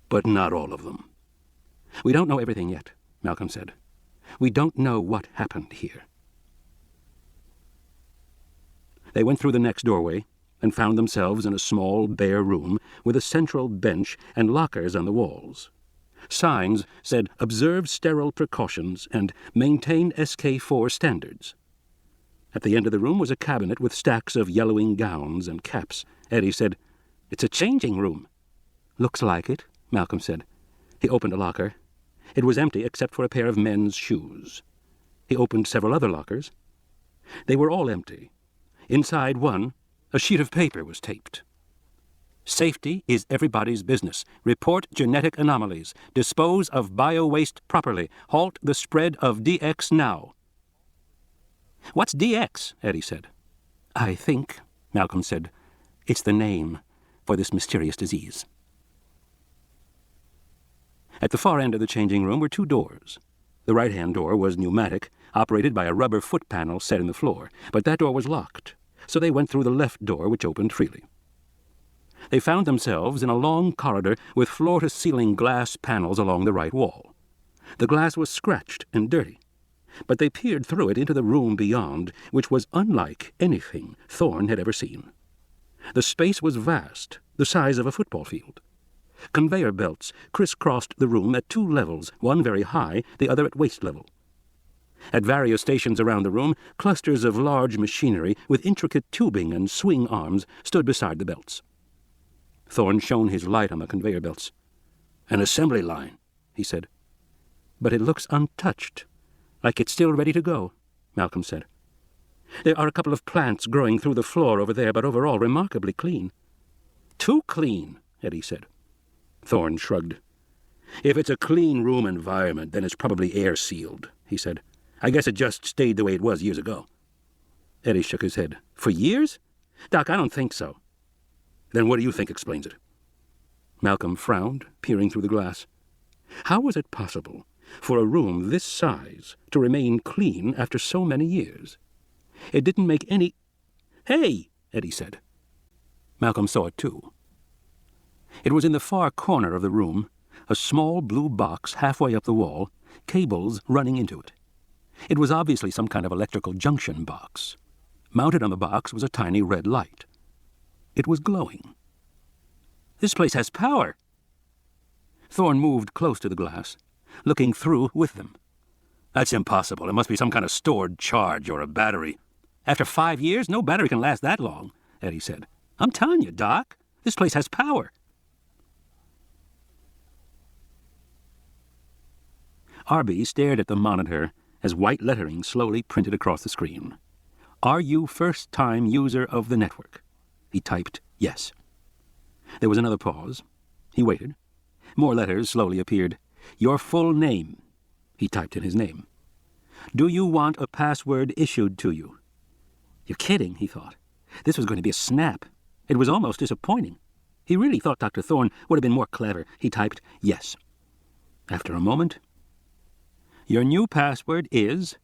"But not all of them." "We don't know everything yet," Malcolm said. "We don't know what happened here." They went through the next doorway and found themselves in a small, bare room with a central bench and lockers on the walls. Signs said, "Observe sterile precautions" and "Maintain SK4 standards." At the end of the room was a cabinet with stacks of yellowing gowns and caps. Eddie said, "It's a changing room." "Looks like it," Malcolm said. He opened a locker. It was empty except for a pair of men's shoes. He opened several other lockers. They were all empty. Inside one, a sheet of paper was taped. "Safety is everybody's business. Report genetic anomalies. Dispose of bio-waste properly. Halt the spread of DX now." "What's DX?" Eddie said. "I think," Malcolm said, "it's the name for this mysterious disease." At the far end of the changing room were two doors. The right-hand door was pneumatic, operated by a rubber foot panel set in the floor, but that door was locked, so they went through the left door, which opened freely. They found themselves in a long corridor with floor-to-ceiling glass panels along the right wall. The glass was scratched and dirty, but they peered through it into the room beyond, which was unlike anything Thorne had ever seen. The space was vast, the size of a football field. Conveyor belts crisscrossed the room at two levels, one very high, the other at waist level. At various stations around the room, clusters of large machinery with intricate tubing and swing arms stood beside the belts. Thorne shone his light on the conveyor belts. "An assembly line," he said. "But it looks untouched, like it's still ready to go," Malcolm said. "There are a couple of plants growing through the floor over there, but overall remarkably clean." "Too clean," Eddie said. Thorne shrugged. "If it's a clean room environment, then it's probably air-sealed," he said. "I guess it just stayed the way it was years ago." Eddie shook his head. "For years? Doc, I don't think so." "Then what do you think explains it?" Malcolm frowned, peering through the glass. How was it possible for a room this size to remain clean after so many years? It didn't make any— "Hey!" Eddie said. Malcolm saw it too. It was in the far corner of the room, a small blue box halfway up the wall, cables running into it. It was obviously some kind of electrical junction box. Mounted on the box was a tiny red light. It was glowing. "This place has power!" Thorne moved close to the glass, looking through with them. "That's impossible. It must be some kind of stored charge or a battery." "After 5 years, no battery can last that long," Eddie said. "I'm telling you, Doc, this place has power." Arby stared at the monitor as white lettering slowly printed across the screen. "Are you first-time user of the network?" He typed yes. There was another pause. He waited. More letters slowly appeared. "Your full name." He typed in his name. "Do you want a password issued to you?" You're kidding, he thought. This was going to be a snap. It was almost disappointing. He really thought Dr. Thorne would have been more clever. He typed yes. After a moment, "Your new password is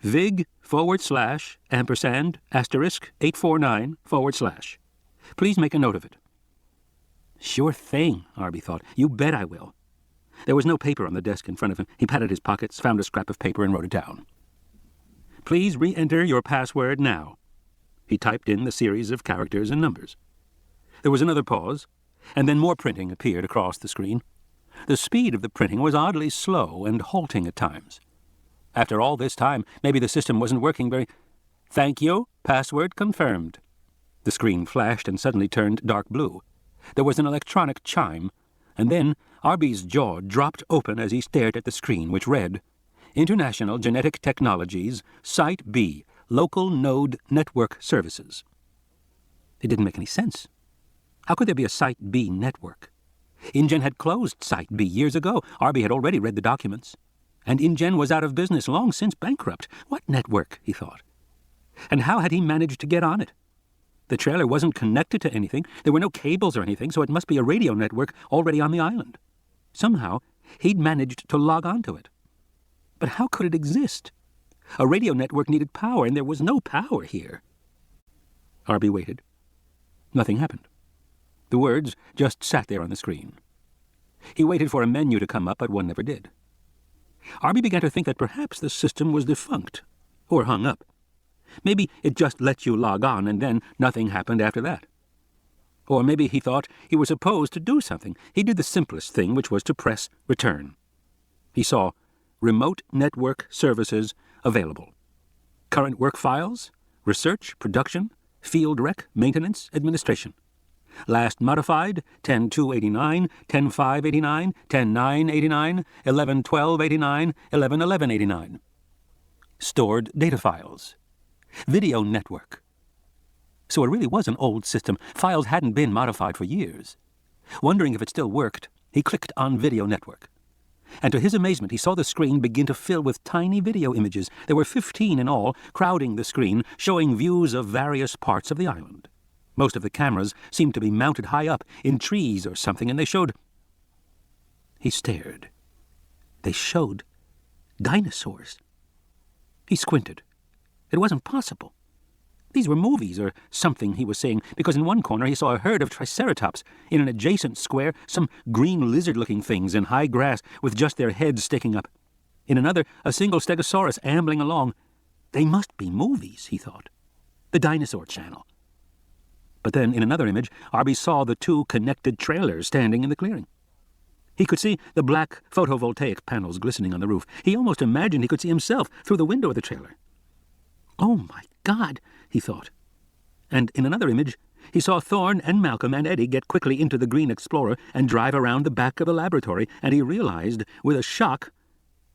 VIG /&*849 /. Please make a note of it." Sure thing, Arby thought. You bet I will. There was no paper on the desk in front of him. He patted his pockets, found a scrap of paper, and wrote it down. "Please re-enter your password now." He typed in the series of characters and numbers. There was another pause, and then more printing appeared across the screen. The speed of the printing was oddly slow and halting at times. After all this time, maybe the system wasn't working very... "Thank you. Password confirmed." The screen flashed and suddenly turned dark blue. There was an electronic chime, and then Arby's jaw dropped open as he stared at the screen, which read, "International Genetic Technologies, Site B, Local Node Network Services." It didn't make any sense. How could there be a Site B network? InGen had closed Site B years ago. Arby had already read the documents. And InGen was out of business, long since bankrupt. What network, he thought. And how had he managed to get on it? The trailer wasn't connected to anything. There were no cables or anything, so it must be a radio network already on the island. Somehow, he'd managed to log onto it. But how could it exist? A radio network needed power, and there was no power here. Arby waited. Nothing happened. The words just sat there on the screen. He waited for a menu to come up, but one never did. Arby began to think that perhaps the system was defunct, or hung up. Maybe it just let you log on, and then nothing happened after that. Or maybe he thought he was supposed to do something. He did the simplest thing, which was to press return. He saw Remote Network Services Available. Current work files, research, production, field rec, maintenance, administration. Last modified, 10-2-89, 10-5-89, 10-9-89, 11-12-89, 11-11-89. Stored data files. Video network. So it really was an old system. Files hadn't been modified for years. Wondering if it still worked, he clicked on Video Network. And to his amazement, he saw the screen begin to fill with tiny video images. There were 15 in all, crowding the screen, showing views of various parts of the island. Most of the cameras seemed to be mounted high up, in trees or something, and they showed... He stared. They showed dinosaurs. He squinted. It wasn't possible. These were movies or something, he was saying, because in one corner he saw a herd of triceratops. In an adjacent square, some green lizard-looking things in high grass with just their heads sticking up. In another, a single stegosaurus ambling along. They must be movies, he thought. The Dinosaur Channel. But then, in another image, Arby saw the two connected trailers standing in the clearing. He could see the black photovoltaic panels glistening on the roof. He almost imagined he could see himself through the window of the trailer. "Oh, my God," he thought. And in another image, he saw Thorne and Malcolm and Eddie get quickly into the Green Explorer and drive around the back of the laboratory, and he realized, with a shock,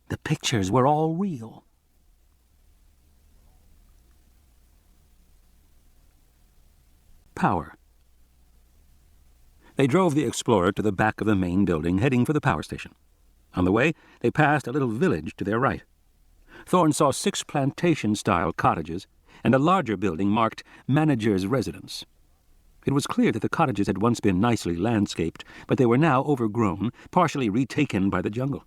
the pictures were all real. Power. They drove the Explorer to the back of the main building, heading for the power station. On the way, they passed a little village to their right. Thorne saw 6 plantation-style cottages and a larger building marked Manager's Residence. It was clear that the cottages had once been nicely landscaped, but they were now overgrown, partially retaken by the jungle.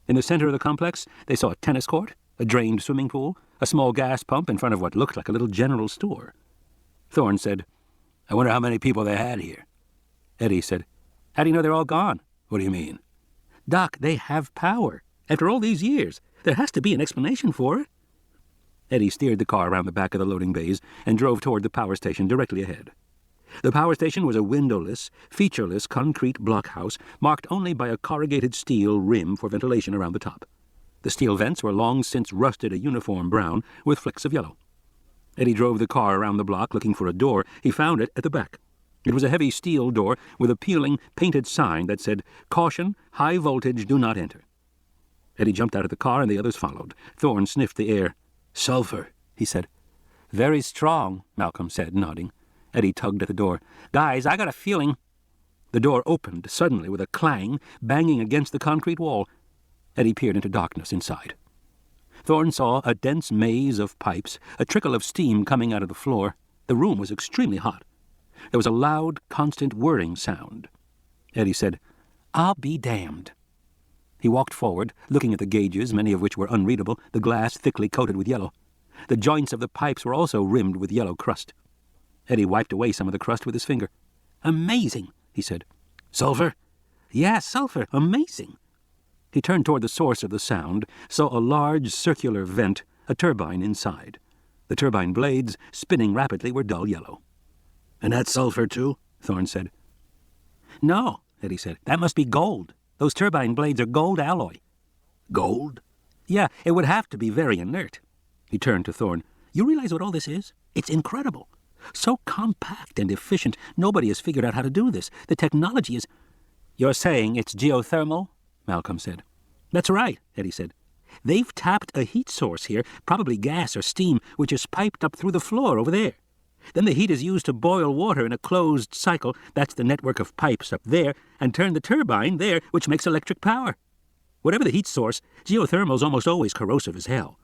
In the center of the complex, they saw a tennis court, a drained swimming pool, a small gas pump in front of what looked like a little general store. Thorne said, "I wonder how many people they had here." Eddie said, "How do you know they're all gone?" "What do you mean?" "Doc, they have power. After all these years, there has to be an explanation for it." Eddie steered the car around the back of the loading bays and drove toward the power station directly ahead. The power station was a windowless, featureless concrete blockhouse marked only by a corrugated steel rim for ventilation around the top. The steel vents were long since rusted a uniform brown with flecks of yellow. Eddie drove the car around the block looking for a door. He found it at the back. It was a heavy steel door with a peeling, painted sign that said, "Caution, high voltage, do not enter." Eddie jumped out of the car and the others followed. Thorne sniffed the air. "Sulfur," he said. "Very strong," Malcolm said, nodding. Eddie tugged at the door. "Guys, I got a feeling—" The door opened suddenly with a clang, banging against the concrete wall. Eddie peered into darkness inside. Thorne saw a dense maze of pipes, a trickle of steam coming out of the floor. The room was extremely hot. There was a loud, constant whirring sound. Eddie said, "I'll be damned." He walked forward, looking at the gauges, many of which were unreadable, the glass thickly coated with yellow. The joints of the pipes were also rimmed with yellow crust. Eddie wiped away some of the crust with his finger. "Amazing," he said. "Sulfur?" "Yeah, sulfur. Amazing." He turned toward the source of the sound, saw a large circular vent, a turbine inside. The turbine blades, spinning rapidly, were dull yellow. "And that's sulfur, too?" Thorne said. "No," Eddie said. "That must be gold. Those turbine blades are gold alloy." "Gold?" "Yeah, it would have to be very inert." He turned to Thorne. "You realize what all this is? It's incredible. So compact and efficient, nobody has figured out how to do this. The technology is—" "You're saying it's geothermal?" Malcolm said. "That's right," Eddie said. "They've tapped a heat source here, probably gas or steam, which is piped up through the floor over there. Then the heat is used to boil water in a closed cycle, that's the network of pipes up there, and turn the turbine there, which makes electric power. Whatever the heat source, geothermal's almost always corrosive as hell.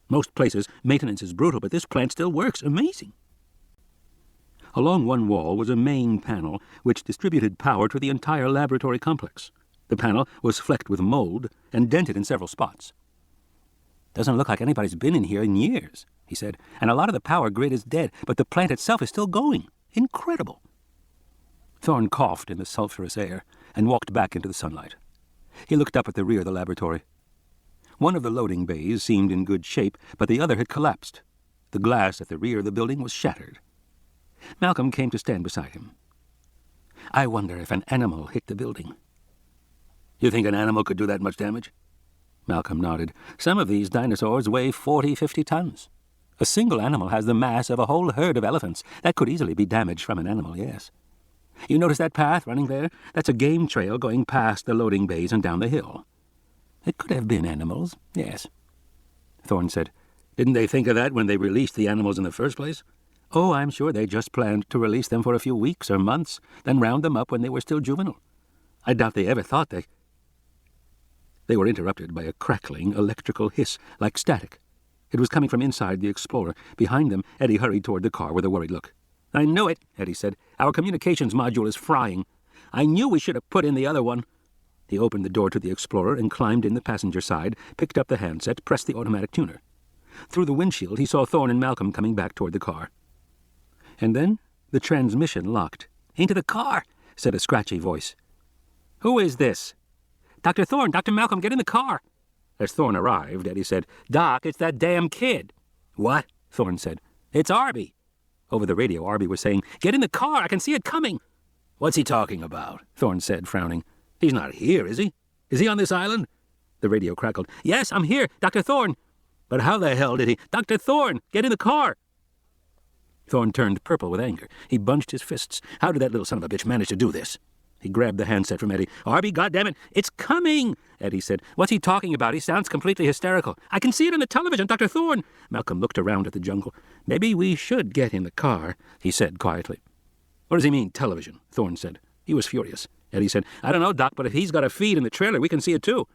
Most places, maintenance is brutal, but this plant still works. Amazing." Along one wall was a main panel which distributed power to the entire laboratory complex. The panel was flecked with mold and dented in several spots. "Doesn't look like anybody's been in here in years," he said, "and a lot of the power grid is dead, but the plant itself is still going. Incredible." Thorne coughed in the sulphurous air and walked back into the sunlight. He looked up at the rear of the laboratory. One of the loading bays seemed in good shape, but the other had collapsed. The glass at the rear of the building was shattered. Malcolm came to stand beside him. "I wonder if an animal hit the building." "You think an animal could do that much damage?" Malcolm nodded. "Some of these dinosaurs weigh 40-50 tons. A single animal has the mass of a whole herd of elephants. That could easily be damaged from an animal, yes. You notice that path running there? That's a game trail going past the loading bays and down the hill. It could have been animals, yes." Thorne said, "Didn't they think of that when they released the animals in the first place?" "Oh, I'm sure they just planned to release them for a few weeks or months, then round them up when they were still juvenile. I doubt they ever thought they—" They were interrupted by a crackling electrical hiss, like static. It was coming from inside the Explorer. Behind them, Eddie hurried toward the car with a worried look. "I knew it," Eddie said. "Our communications module is frying. I knew we should have put in the other one." He opened the door to the Explorer and climbed in the passenger side, picked up the handset, pressed the automatic tuner. Through the windshield, he saw Thorne and Malcolm coming back toward the car. And then the transmission locked. "Into the car," said a scratchy voice. "Who is this?" "Dr. Thorne, Dr. Malcolm, get in the car." As Thorne arrived, Eddie said, "Doc, it's that damn kid." "What?" Thorne said. "It's Arby." Over the radio, Arby was saying, "Get in the car, I can see it coming." "What's he talking about?" Thorne said, frowning. "He's not here, is he? Is he on this island?" The radio crackled. "Yes, I'm here, Dr. Thorne." "But how the hell did he—" "Dr. Thorne, get in the car." Thorne turned purple with anger. He bunched his fists. How did that little son of a bitch manage to do this? He grabbed the handset from Eddie. "Arby, goddammit, it's coming," Eddie said. "What's he talking about? He sounds completely hysterical." "I can see it on the television, Dr. Thorne." Malcolm looked around at the jungle. "Maybe we should get in the car," he said quietly. "What does he mean, television?" Thorne said. He was furious. Eddie said, "I don't know, Doc, but if he's got a feed in the trailer, we can see it too."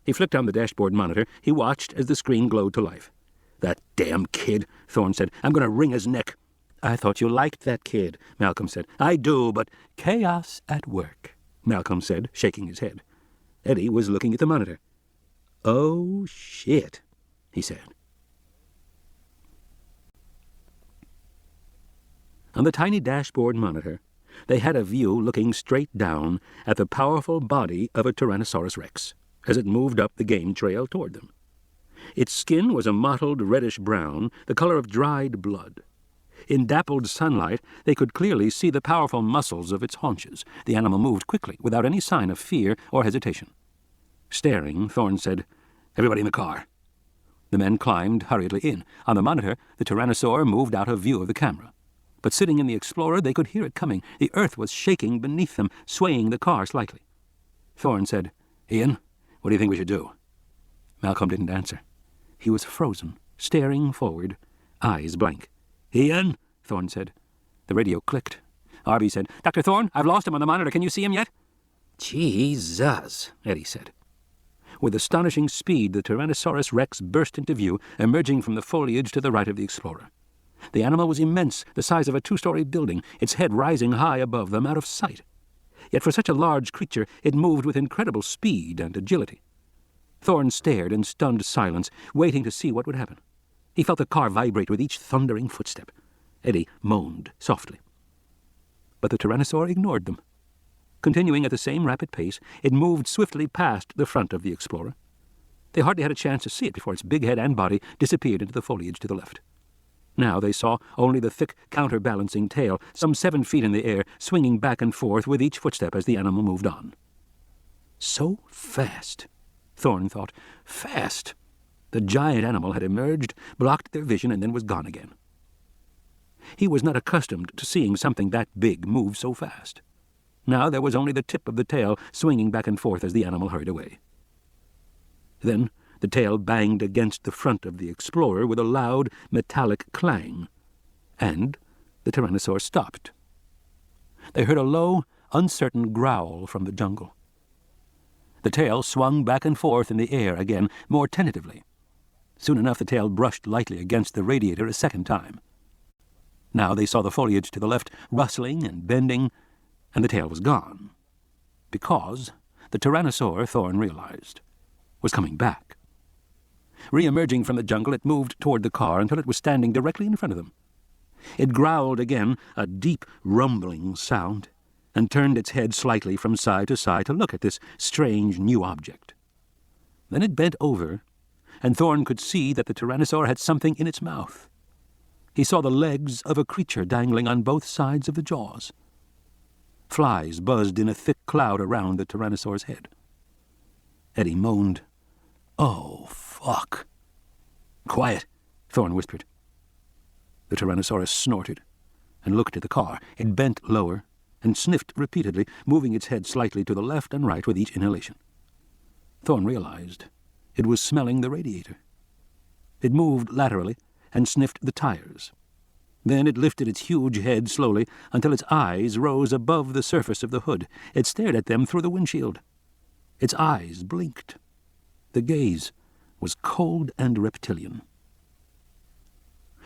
He flicked on the dashboard monitor. He watched as the screen glowed to life. "That damn kid," Thorne said. "I'm going to wring his neck." "I thought you liked that kid," Malcolm said. "I do, but—" "Chaos at work," Malcolm said, shaking his head. Eddie was looking at the monitor. "Oh, shit," he said. On the tiny dashboard monitor, they had a view looking straight down at the powerful body of a Tyrannosaurus Rex as it moved up the game trail toward them. Its skin was a mottled reddish-brown, the color of dried blood. In dappled sunlight, they could clearly see the powerful muscles of its haunches. The animal moved quickly, without any sign of fear or hesitation. Staring, Thorne said, "Everybody in the car." The men climbed hurriedly in. On the monitor, the Tyrannosaur moved out of view of the camera. But sitting in the Explorer, they could hear it coming. The earth was shaking beneath them, swaying the car slightly. Thorne said, "Ian, what do you think we should do?" Malcolm didn't answer. He was frozen, staring forward, eyes blank. "Ian," Thorne said. The radio clicked. Arby said, "Dr. Thorne, I've lost him on the monitor. Can you see him yet?" "Jesus," Eddie said. With astonishing speed, the Tyrannosaurus Rex burst into view, emerging from the foliage to the right of the Explorer. The animal was immense, the size of a two-story building, its head rising high above them, out of sight. Yet for such a large creature, it moved with incredible speed and agility. Thorne stared in stunned silence, waiting to see what would happen. He felt the car vibrate with each thundering footstep. Eddie moaned softly. But the Tyrannosaur ignored them. Continuing at the same rapid pace, it moved swiftly past the front of the Explorer. They hardly had a chance to see it before its big head and body disappeared into the foliage to the left. Now they saw only the thick, counterbalancing tail, some 7 feet in the air, swinging back and forth with each footstep as the animal moved on. So fast, Thorne thought. Fast! The giant animal had emerged, blocked their vision, and then was gone again. He was not accustomed to seeing something that big move so fast. Now there was only the tip of the tail swinging back and forth as the animal hurried away. Then the tail banged against the front of the explorer with a loud, metallic clang, and the Tyrannosaur stopped. They heard a low, uncertain growl from the jungle. The tail swung back and forth in the air again, more tentatively. Soon enough the tail brushed lightly against the radiator a second time. Now they saw the foliage to the left rustling and bending, and the tail was gone. Because the Tyrannosaur, Thorne realized, was coming back. Re-emerging from the jungle, it moved toward the car until it was standing directly in front of them. It growled again, a deep, rumbling sound, and turned its head slightly from side to side to look at this strange new object. Then it bent over, and Thorne could see that the Tyrannosaur had something in its mouth. He saw the legs of a creature dangling on both sides of the jaws. Flies buzzed in a thick cloud around the Tyrannosaur's head. Eddie moaned. "Oh, fuck." "Quiet," Thorne whispered. The Tyrannosaurus snorted and looked at the car. It bent lower and sniffed repeatedly, moving its head slightly to the left and right with each inhalation. Thorne realized it was smelling the radiator. It moved laterally and sniffed the tires. Then it lifted its huge head slowly until its eyes rose above the surface of the hood. It stared at them through the windshield. Its eyes blinked. The gaze was cold and reptilian.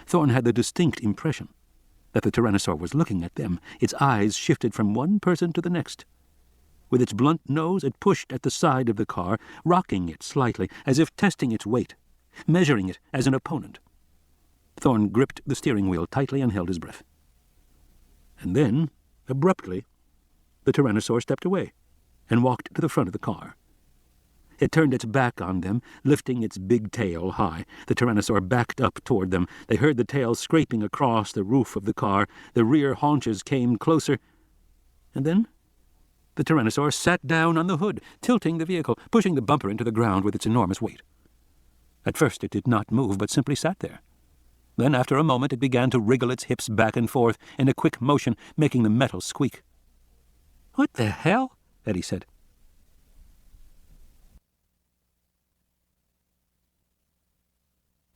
Thorne had the distinct impression that the Tyrannosaur was looking at them. Its eyes shifted from one person to the next. With its blunt nose, it pushed at the side of the car, rocking it slightly, as if testing its weight, measuring it as an opponent. Thorne gripped the steering wheel tightly and held his breath. And then, abruptly, the Tyrannosaur stepped away and walked to the front of the car. It turned its back on them, lifting its big tail high. The Tyrannosaur backed up toward them. They heard the tail scraping across the roof of the car. The rear haunches came closer. And then the Tyrannosaur sat down on the hood, tilting the vehicle, pushing the bumper into the ground with its enormous weight. At first it did not move, but simply sat there. Then, after a moment, it began to wriggle its hips back and forth in a quick motion, making the metal squeak. "What the hell?" Eddie said.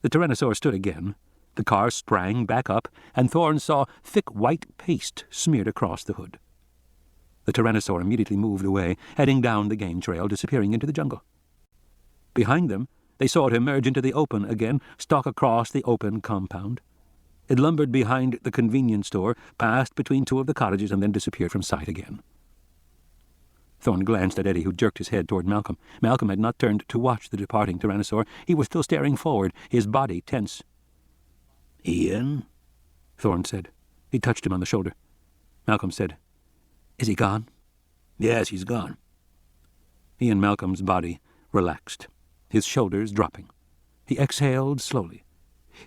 The Tyrannosaur stood again. The car sprang back up, and Thorne saw thick white paste smeared across the hood. The Tyrannosaur immediately moved away, heading down the game trail, disappearing into the jungle. Behind them, they saw it emerge into the open again, stalk across the open compound. It lumbered behind the convenience store, passed between two of the cottages, and then disappeared from sight again. Thorne glanced at Eddie, who jerked his head toward Malcolm. Malcolm had not turned to watch the departing Tyrannosaur. He was still staring forward, his body tense. "Ian?" Thorne said. He touched him on the shoulder. Malcolm said, "Is he gone?" "Yes, he's gone." Ian Malcolm's body relaxed, his shoulders dropping. He exhaled slowly.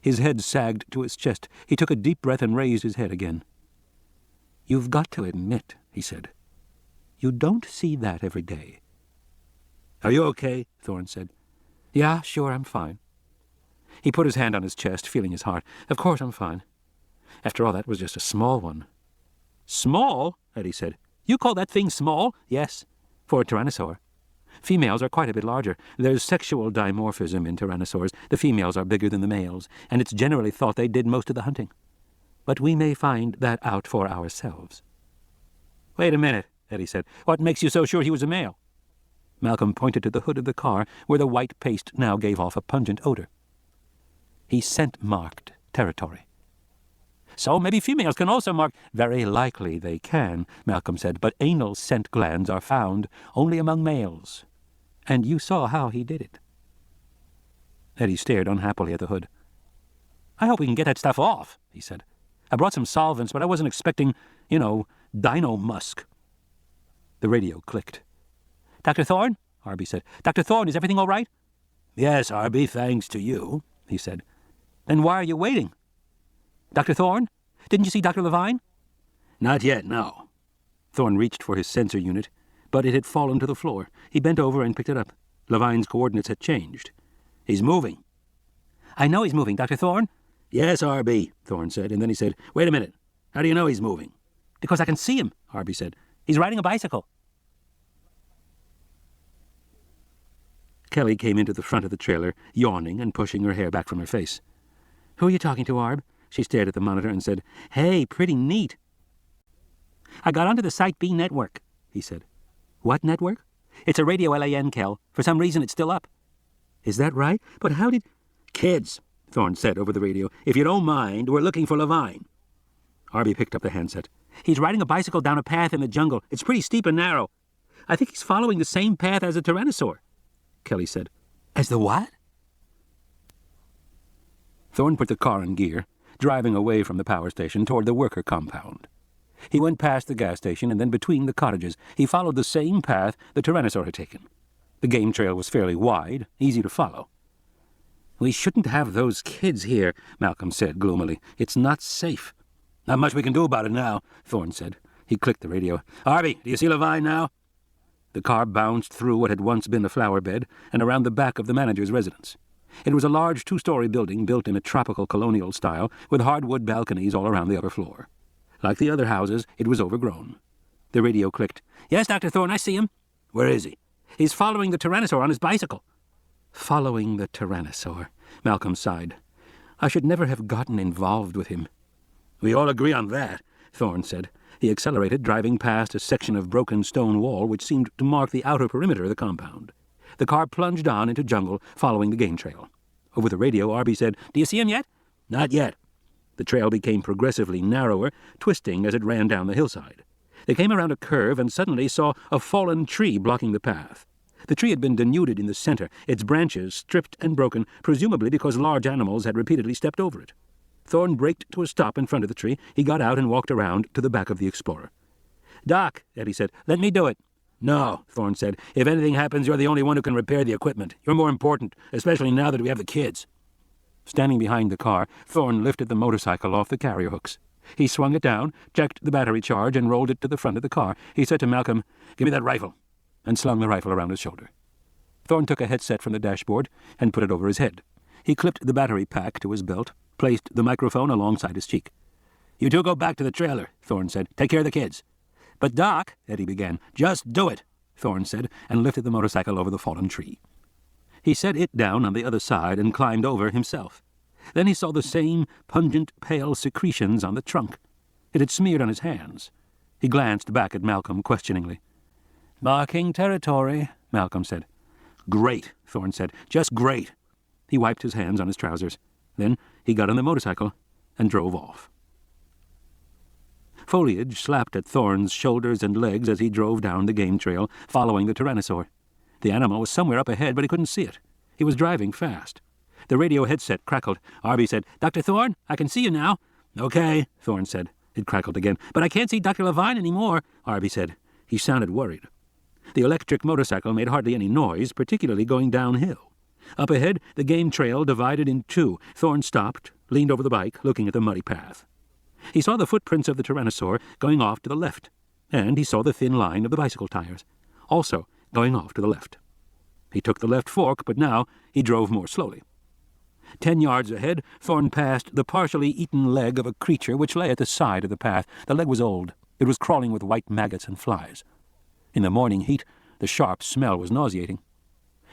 His head sagged to his chest. He took a deep breath and raised his head again. "You've got to admit," he said, "you don't see that every day." "Are you okay?" Thorne said. "Yeah, sure, I'm fine." He put his hand on his chest, feeling his heart. "Of course I'm fine. After all, that was just a small one." "Small?" Eddie said. "You call that thing small?" "Yes, for a Tyrannosaur. Females are quite a bit larger. There's sexual dimorphism in Tyrannosaurs. The females are bigger than the males, and it's generally thought they did most of the hunting. But we may find that out for ourselves." "Wait a minute," Eddie said. "What makes you so sure he was a male?" Malcolm pointed to the hood of the car, where the white paste now gave off a pungent odor. "He scent-marked territory." "So maybe females can also mark—" "Very likely they can," Malcolm said, "but anal scent glands are found only among males. And you saw how he did it." Eddie stared unhappily at the hood. "I hope we can get that stuff off," he said. "I brought some solvents, but I wasn't expecting, dino musk." The radio clicked. "Dr. Thorne?" Arby said. "Dr. Thorne, is everything all right?" "Yes, Arby, thanks to you," he said. "Then why are you waiting?" Dr. Thorne? Didn't you see Dr. Levine?" "Not yet, no." Thorne reached for his sensor unit, but it had fallen to the floor. He bent over and picked it up. Levine's coordinates had changed. "He's moving." "I know he's moving, Dr. Thorne." "Yes, RB," Thorne said, and then he said, "Wait a minute. How do you know he's moving?" "Because I can see him," RB said. "He's riding a bicycle." Kelly came into the front of the trailer, yawning and pushing her hair back from her face. "Who are you talking to, Arb?" She stared at the monitor and said, "Hey, pretty neat." "I got onto the Site B network," he said. "What network?" "It's a radio LAN, Kel. For some reason it's still up." "Is that right? But how did—" "Kids," Thorne said over the radio, "if you don't mind, we're looking for Levine." Arby picked up the handset. "He's riding a bicycle down a path in the jungle. It's pretty steep and narrow. I think he's following the same path as a tyrannosaur," Kelly said. "As the what?" Thorne put the car in gear, driving away from the power station toward the worker compound. He went past the gas station and then between the cottages. He followed the same path the tyrannosaur had taken. The game trail was fairly wide, easy to follow. "We shouldn't have those kids here," Malcolm said gloomily. "It's not safe." "Not much we can do about it now," Thorne said. He clicked the radio. "Arby, do you see Levine now?" The car bounced through what had once been a flower bed and around the back of the manager's residence. It was a large two-story building built in a tropical colonial style with hardwood balconies all around the upper floor. Like the other houses, it was overgrown. The radio clicked. "Yes, Dr. Thorne, I see him." "Where is he?" "He's following the tyrannosaur on his bicycle." "Following the tyrannosaur," Malcolm sighed. "I should never have gotten involved with him." "We all agree on that," Thorne said. He accelerated, driving past a section of broken stone wall which seemed to mark the outer perimeter of the compound. The car plunged on into jungle, following the game trail. Over the radio, Arby said, "Do you see him yet?" "Not yet." The trail became progressively narrower, twisting as it ran down the hillside. They came around a curve and suddenly saw a fallen tree blocking the path. The tree had been denuded in the center, its branches stripped and broken, presumably because large animals had repeatedly stepped over it. Thorne braked to a stop in front of the tree. He got out and walked around to the back of the Explorer. "Doc," Eddie said, "let me do it." "No," Thorne said. "If anything happens, you're the only one who can repair the equipment. You're more important, especially now that we have the kids." Standing behind the car, Thorne lifted the motorcycle off the carrier hooks. He swung it down, checked the battery charge, and rolled it to the front of the car. He said to Malcolm, "Give me that rifle," and slung the rifle around his shoulder. Thorne took a headset from the dashboard and put it over his head. He clipped the battery pack to his belt, placed the microphone alongside his cheek. "You two go back to the trailer," Thorne said. "Take care of the kids." "But, Doc," Eddie began. "Just do it," Thorne said, and lifted the motorcycle over the fallen tree. He set it down on the other side and climbed over himself. Then he saw the same pungent, pale secretions on the trunk. It had smeared on his hands. He glanced back at Malcolm questioningly. "Marking territory," Malcolm said. "Great," Thorne said. "Just great." He wiped his hands on his trousers. Then he got on the motorcycle and drove off. Foliage slapped at Thorne's shoulders and legs as he drove down the game trail, following the tyrannosaur. The animal was somewhere up ahead, but he couldn't see it. He was driving fast. The radio headset crackled. Arby said, "Dr. Thorne, I can see you now." "Okay," Thorne said. It crackled again. "But I can't see Dr. Levine anymore," Arby said. He sounded worried. The electric motorcycle made hardly any noise, particularly going downhill. Up ahead, the game trail divided in two. Thorne stopped, leaned over the bike, looking at the muddy path. He saw the footprints of the tyrannosaur going off to the left, and he saw the thin line of the bicycle tires, also going off to the left. He took the left fork, but now he drove more slowly. 10 yards ahead, Thorne passed the partially eaten leg of a creature which lay at the side of the path. The leg was old. It was crawling with white maggots and flies. In the morning heat, the sharp smell was nauseating.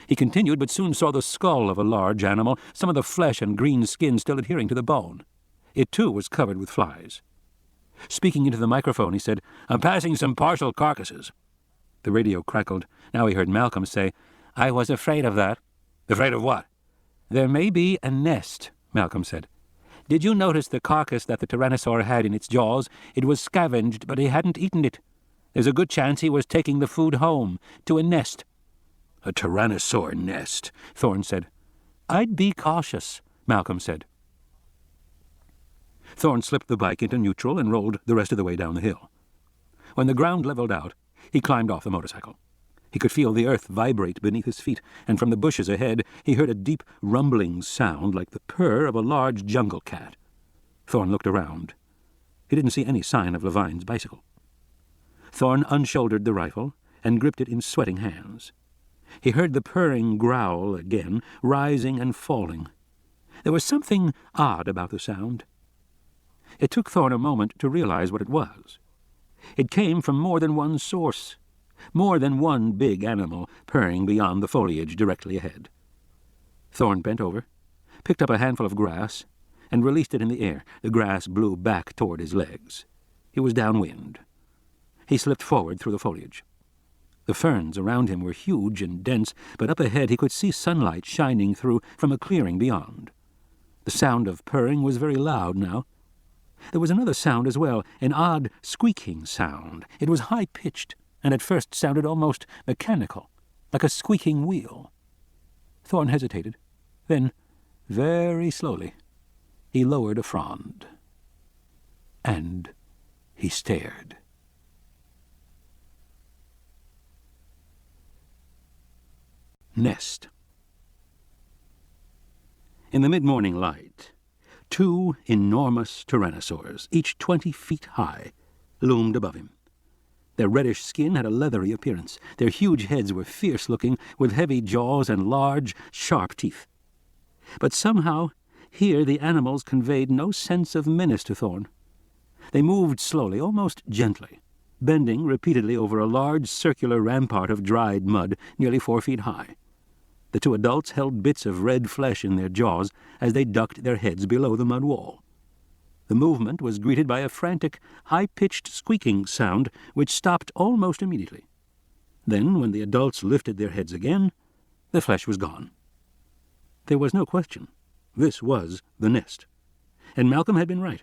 He continued, but soon saw the skull of a large animal, some of the flesh and green skin still adhering to the bone. It, too, was covered with flies. Speaking into the microphone, he said, "I'm passing some partial carcasses." The radio crackled. Now he heard Malcolm say, "I was afraid of that." "Afraid of what?" "There may be a nest," Malcolm said. "Did you notice the carcass that the tyrannosaur had in its jaws? It was scavenged, but he hadn't eaten it. There's a good chance he was taking the food home, to a nest." "A tyrannosaur nest," Thorne said. "I'd be cautious," Malcolm said. Thorne slipped the bike into neutral and rolled the rest of the way down the hill. When the ground leveled out, he climbed off the motorcycle. He could feel the earth vibrate beneath his feet, and from the bushes ahead he heard a deep rumbling sound like the purr of a large jungle cat. Thorne looked around. He didn't see any sign of Levine's bicycle. Thorne unshouldered the rifle and gripped it in sweating hands. He heard the purring growl again, rising and falling. There was something odd about the sound. It took Thorne a moment to realize what it was. It came from more than one source, more than one big animal purring beyond the foliage directly ahead. Thorne bent over, picked up a handful of grass, and released it in the air. The grass blew back toward his legs. He was downwind. He slipped forward through the foliage. The ferns around him were huge and dense, but up ahead he could see sunlight shining through from a clearing beyond. The sound of purring was very loud now. There was another sound as well, an odd squeaking sound. It was high-pitched, and at first sounded almost mechanical, like a squeaking wheel. Thorne hesitated. Then, very slowly, he lowered a frond. And he stared. Nest. In the mid-morning light, 2 enormous tyrannosaurs, each 20 feet high, loomed above him. Their reddish skin had a leathery appearance. Their huge heads were fierce-looking, with heavy jaws and large, sharp teeth. But somehow, here the animals conveyed no sense of menace to Thorne. They moved slowly, almost gently, bending repeatedly over a large circular rampart of dried mud nearly 4 feet high. The 2 adults held bits of red flesh in their jaws as they ducked their heads below the mud wall. The movement was greeted by a frantic, high-pitched squeaking sound which stopped almost immediately. Then, when the adults lifted their heads again, the flesh was gone. There was no question. This was the nest. And Malcolm had been right.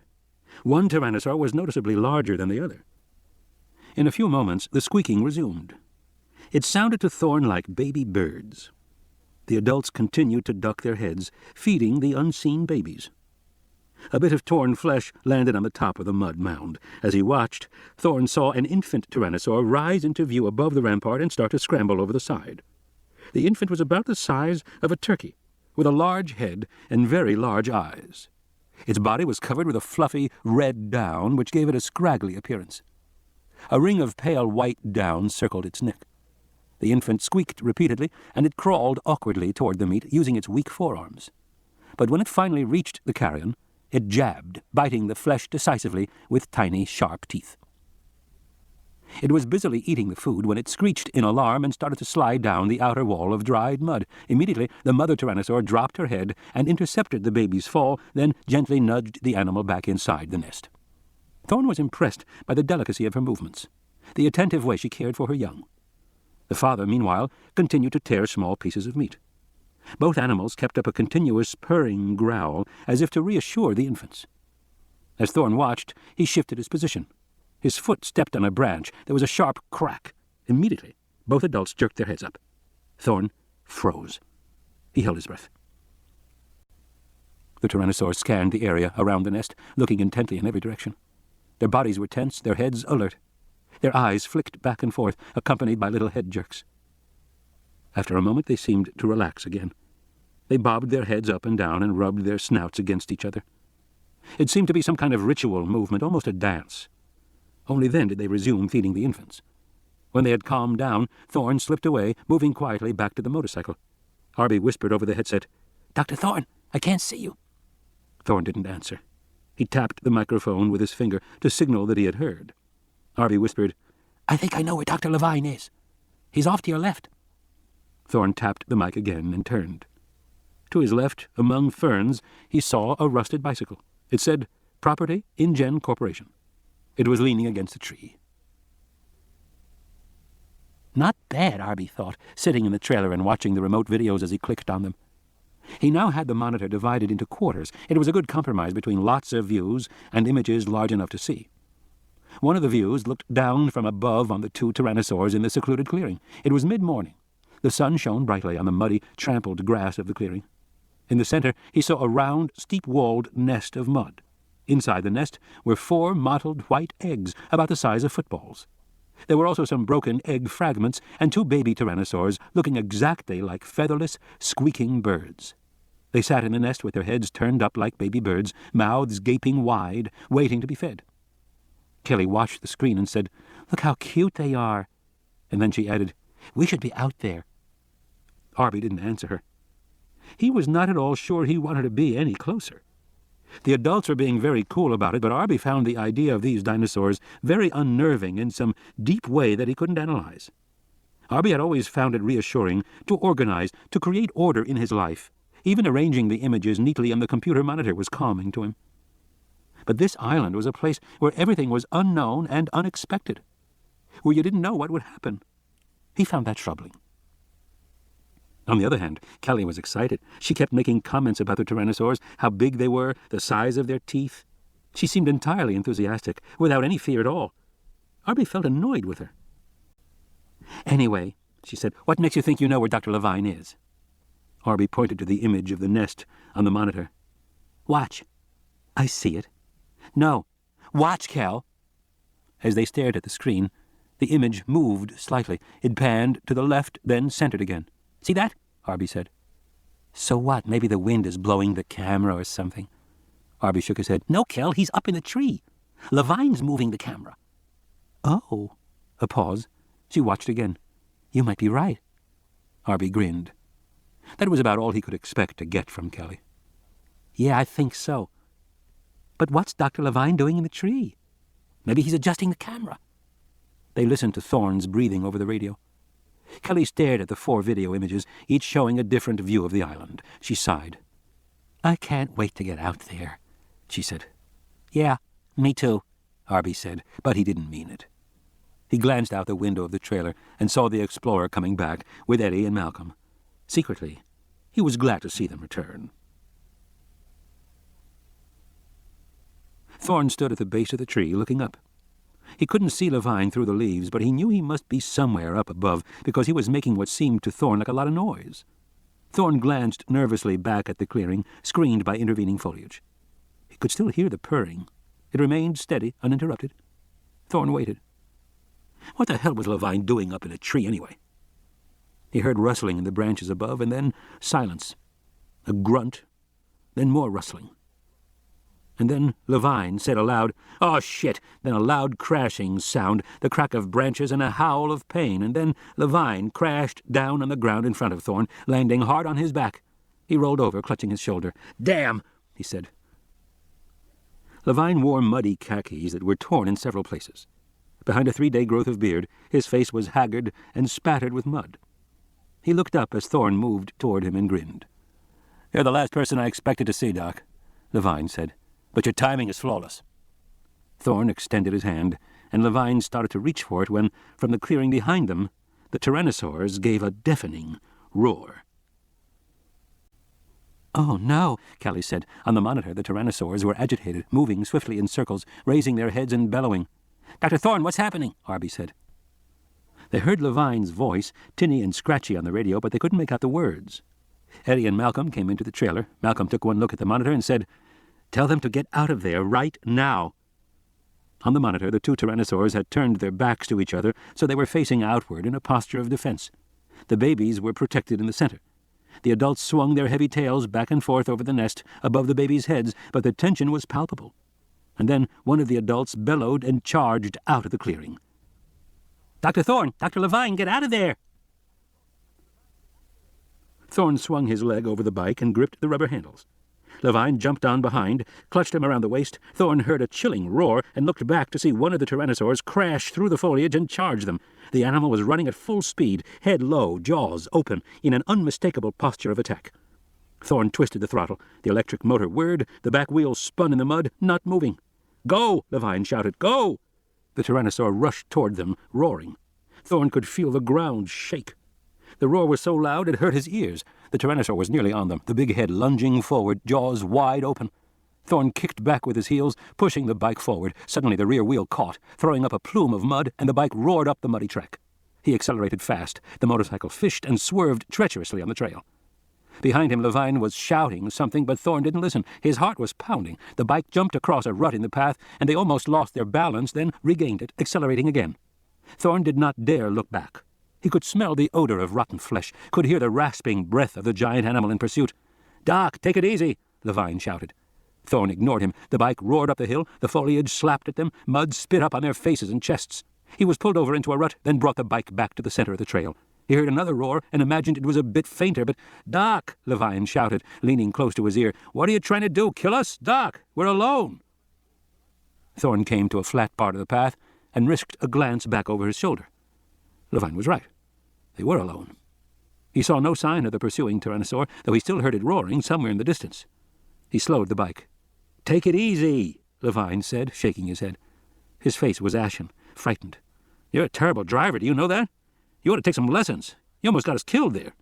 One tyrannosaur was noticeably larger than the other. In a few moments, the squeaking resumed. It sounded to Thorne like baby birds. The adults continued to duck their heads, feeding the unseen babies. A bit of torn flesh landed on the top of the mud mound. As he watched, Thorne saw an infant tyrannosaur rise into view above the rampart and start to scramble over the side. The infant was about the size of a turkey, with a large head and very large eyes. Its body was covered with a fluffy red down, which gave it a scraggly appearance. A ring of pale white down circled its neck. The infant squeaked repeatedly, and it crawled awkwardly toward the meat, using its weak forearms. But when it finally reached the carrion, it jabbed, biting the flesh decisively with tiny, sharp teeth. It was busily eating the food when it screeched in alarm and started to slide down the outer wall of dried mud. Immediately, the mother tyrannosaur dropped her head and intercepted the baby's fall, then gently nudged the animal back inside the nest. Thorne was impressed by the delicacy of her movements, the attentive way she cared for her young. The father, meanwhile, continued to tear small pieces of meat. Both animals kept up a continuous purring growl, as if to reassure the infants. As Thorne watched, he shifted his position. His foot stepped on a branch. There was a sharp crack. Immediately, both adults jerked their heads up. Thorne froze. He held his breath. The tyrannosaurs scanned the area around the nest, looking intently in every direction. Their bodies were tense, their heads alert. Their eyes flicked back and forth, accompanied by little head jerks. After a moment, they seemed to relax again. They bobbed their heads up and down and rubbed their snouts against each other. It seemed to be some kind of ritual movement, almost a dance. Only then did they resume feeding the infants. When they had calmed down, Thorne slipped away, moving quietly back to the motorcycle. Arby whispered over the headset, "Dr. Thorne, I can't see you." Thorne didn't answer. He tapped the microphone with his finger to signal that he had heard. Arby whispered, "I think I know where Dr. Levine is. He's off to your left." Thorne tapped the mic again and turned. To his left, among ferns, he saw a rusted bicycle. It said, "Property, InGen Corporation." It was leaning against a tree. Not bad, Arby thought, sitting in the trailer and watching the remote videos as he clicked on them. He now had the monitor divided into quarters. It was a good compromise between lots of views and images large enough to see. One of the views looked down from above on the 2 tyrannosaurs in the secluded clearing. It was mid-morning. The sun shone brightly on the muddy, trampled grass of the clearing. In the center, he saw a round, steep-walled nest of mud. Inside the nest were 4 mottled white eggs, about the size of footballs. There were also some broken egg fragments and 2 baby tyrannosaurs looking exactly like featherless, squeaking birds. They sat in the nest with their heads turned up like baby birds, mouths gaping wide, waiting to be fed. Kelly watched the screen and said, "Look how cute they are." And then she added, "We should be out there." Arby didn't answer her. He was not at all sure he wanted to be any closer. The adults were being very cool about it, but Arby found the idea of these dinosaurs very unnerving in some deep way that he couldn't analyze. Arby had always found it reassuring to organize, to create order in his life. Even arranging the images neatly on the computer monitor was calming to him. But this island was a place where everything was unknown and unexpected, where you didn't know what would happen. He found that troubling. On the other hand, Kelly was excited. She kept making comments about the tyrannosaurs, how big they were, the size of their teeth. She seemed entirely enthusiastic, without any fear at all. Arby felt annoyed with her. "Anyway," she said, "what makes you think you know where Dr. Levine is?" Arby pointed to the image of the nest on the monitor. "Watch." "I see it." "No. Watch, Cal." As they stared at the screen, the image moved slightly. It panned to the left, then centered again. "See that?" Arby said. "So what? Maybe the wind is blowing the camera or something." Arby shook his head. "No, Cal, he's up in the tree. Levine's moving the camera." "Oh." A pause. She watched again. "You might be right." Arby grinned. That was about all he could expect to get from Kelly. "Yeah, I think so. But what's Dr. Levine doing in the tree? Maybe he's adjusting the camera." They listened to Thorne's breathing over the radio. Kelly stared at the 4 video images, each showing a different view of the island. She sighed. "I can't wait to get out there," she said. "Yeah, me too," Arby said, but he didn't mean it. He glanced out the window of the trailer and saw the Explorer coming back with Eddie and Malcolm. Secretly, he was glad to see them return. Thorne stood at the base of the tree, looking up. He couldn't see Levine through the leaves, but he knew he must be somewhere up above, because he was making what seemed to Thorne like a lot of noise. Thorne glanced nervously back at the clearing, screened by intervening foliage. He could still hear the purring. It remained steady, uninterrupted. Thorne waited. What the hell was Levine doing up in a tree, anyway? He heard rustling in the branches above, and then silence. A grunt, then more rustling. And then Levine said aloud, "Oh, shit!" Then a loud crashing sound, the crack of branches, and a howl of pain. And then Levine crashed down on the ground in front of Thorne, landing hard on his back. He rolled over, clutching his shoulder. "Damn!" he said. Levine wore muddy khakis that were torn in several places. Behind a 3-day growth of beard, his face was haggard and spattered with mud. He looked up as Thorne moved toward him and grinned. "You're the last person I expected to see, Doc," Levine said. "But your timing is flawless." Thorne extended his hand, and Levine started to reach for it when, from the clearing behind them, the tyrannosaurs gave a deafening roar. "Oh, no," Callie said. On the monitor, the tyrannosaurs were agitated, moving swiftly in circles, raising their heads and bellowing. "Dr. Thorne, what's happening?" Arby said. They heard Levine's voice, tinny and scratchy on the radio, but they couldn't make out the words. Eddie and Malcolm came into the trailer. Malcolm took one look at the monitor and said, "Tell them to get out of there right now." On the monitor, the 2 tyrannosaurs had turned their backs to each other, so they were facing outward in a posture of defense. The babies were protected in the center. The adults swung their heavy tails back and forth over the nest above the babies' heads, but the tension was palpable. And then one of the adults bellowed and charged out of the clearing. "Dr. Thorne! Dr. Levine, get out of there!" Thorne swung his leg over the bike and gripped the rubber handles. Levine jumped on behind, clutched him around the waist. Thorne heard a chilling roar and looked back to see one of the tyrannosaurs crash through the foliage and charge them. The animal was running at full speed, head low, jaws open, in an unmistakable posture of attack. Thorne twisted the throttle. The electric motor whirred. The back wheels spun in the mud, not moving. "Go!" Levine shouted. "Go!" The tyrannosaur rushed toward them, roaring. Thorne could feel the ground shake. The roar was so loud it hurt his ears. The tyrannosaur was nearly on them, the big head lunging forward, jaws wide open. Thorne kicked back with his heels, pushing the bike forward. Suddenly the rear wheel caught, throwing up a plume of mud, and the bike roared up the muddy track. He accelerated fast. The motorcycle fished and swerved treacherously on the trail. Behind him, Levine was shouting something, but Thorne didn't listen. His heart was pounding. The bike jumped across a rut in the path, and they almost lost their balance, then regained it, accelerating again. Thorne did not dare look back. He could smell the odor of rotten flesh, could hear the rasping breath of the giant animal in pursuit. "Doc, take it easy," Levine shouted. Thorne ignored him. The bike roared up the hill, the foliage slapped at them, mud spit up on their faces and chests. He was pulled over into a rut, then brought the bike back to the center of the trail. He heard another roar and imagined it was a bit fainter, but "Doc," Levine shouted, leaning close to his ear, "what are you trying to do, kill us? Doc, we're alone." Thorne came to a flat part of the path and risked a glance back over his shoulder. Levine was right. They were alone. He saw no sign of the pursuing tyrannosaur, though he still heard it roaring somewhere in the distance. He slowed the bike. "Take it easy," Levine said, shaking his head. His face was ashen, frightened. "You're a terrible driver, do you know that? You ought to take some lessons. You almost got us killed there."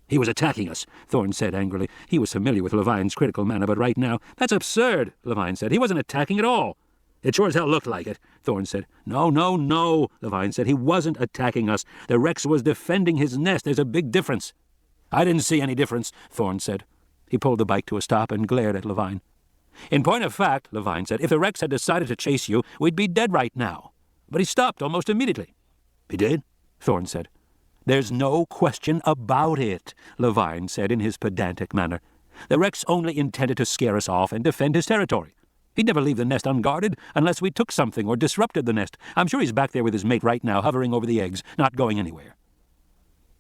"He was attacking us," Thorne said angrily. He was familiar with Levine's critical manner, but right now— "That's absurd," Levine said. "He wasn't attacking at all." "It sure as hell looked like it," Thorne said. No, Levine said. "He wasn't attacking us. The Rex was defending his nest. There's a big difference." "I didn't see any difference," Thorne said. He pulled the bike to a stop and glared at Levine. "In point of fact," Levine said, "if the Rex had decided to chase you, we'd be dead right now. But he stopped almost immediately." "He did?" Thorne said. "There's no question about it," Levine said in his pedantic manner. "The Rex only intended to scare us off and defend his territory. He'd never leave the nest unguarded unless we took something or disrupted the nest. I'm sure he's back there with his mate right now, hovering over the eggs, not going anywhere."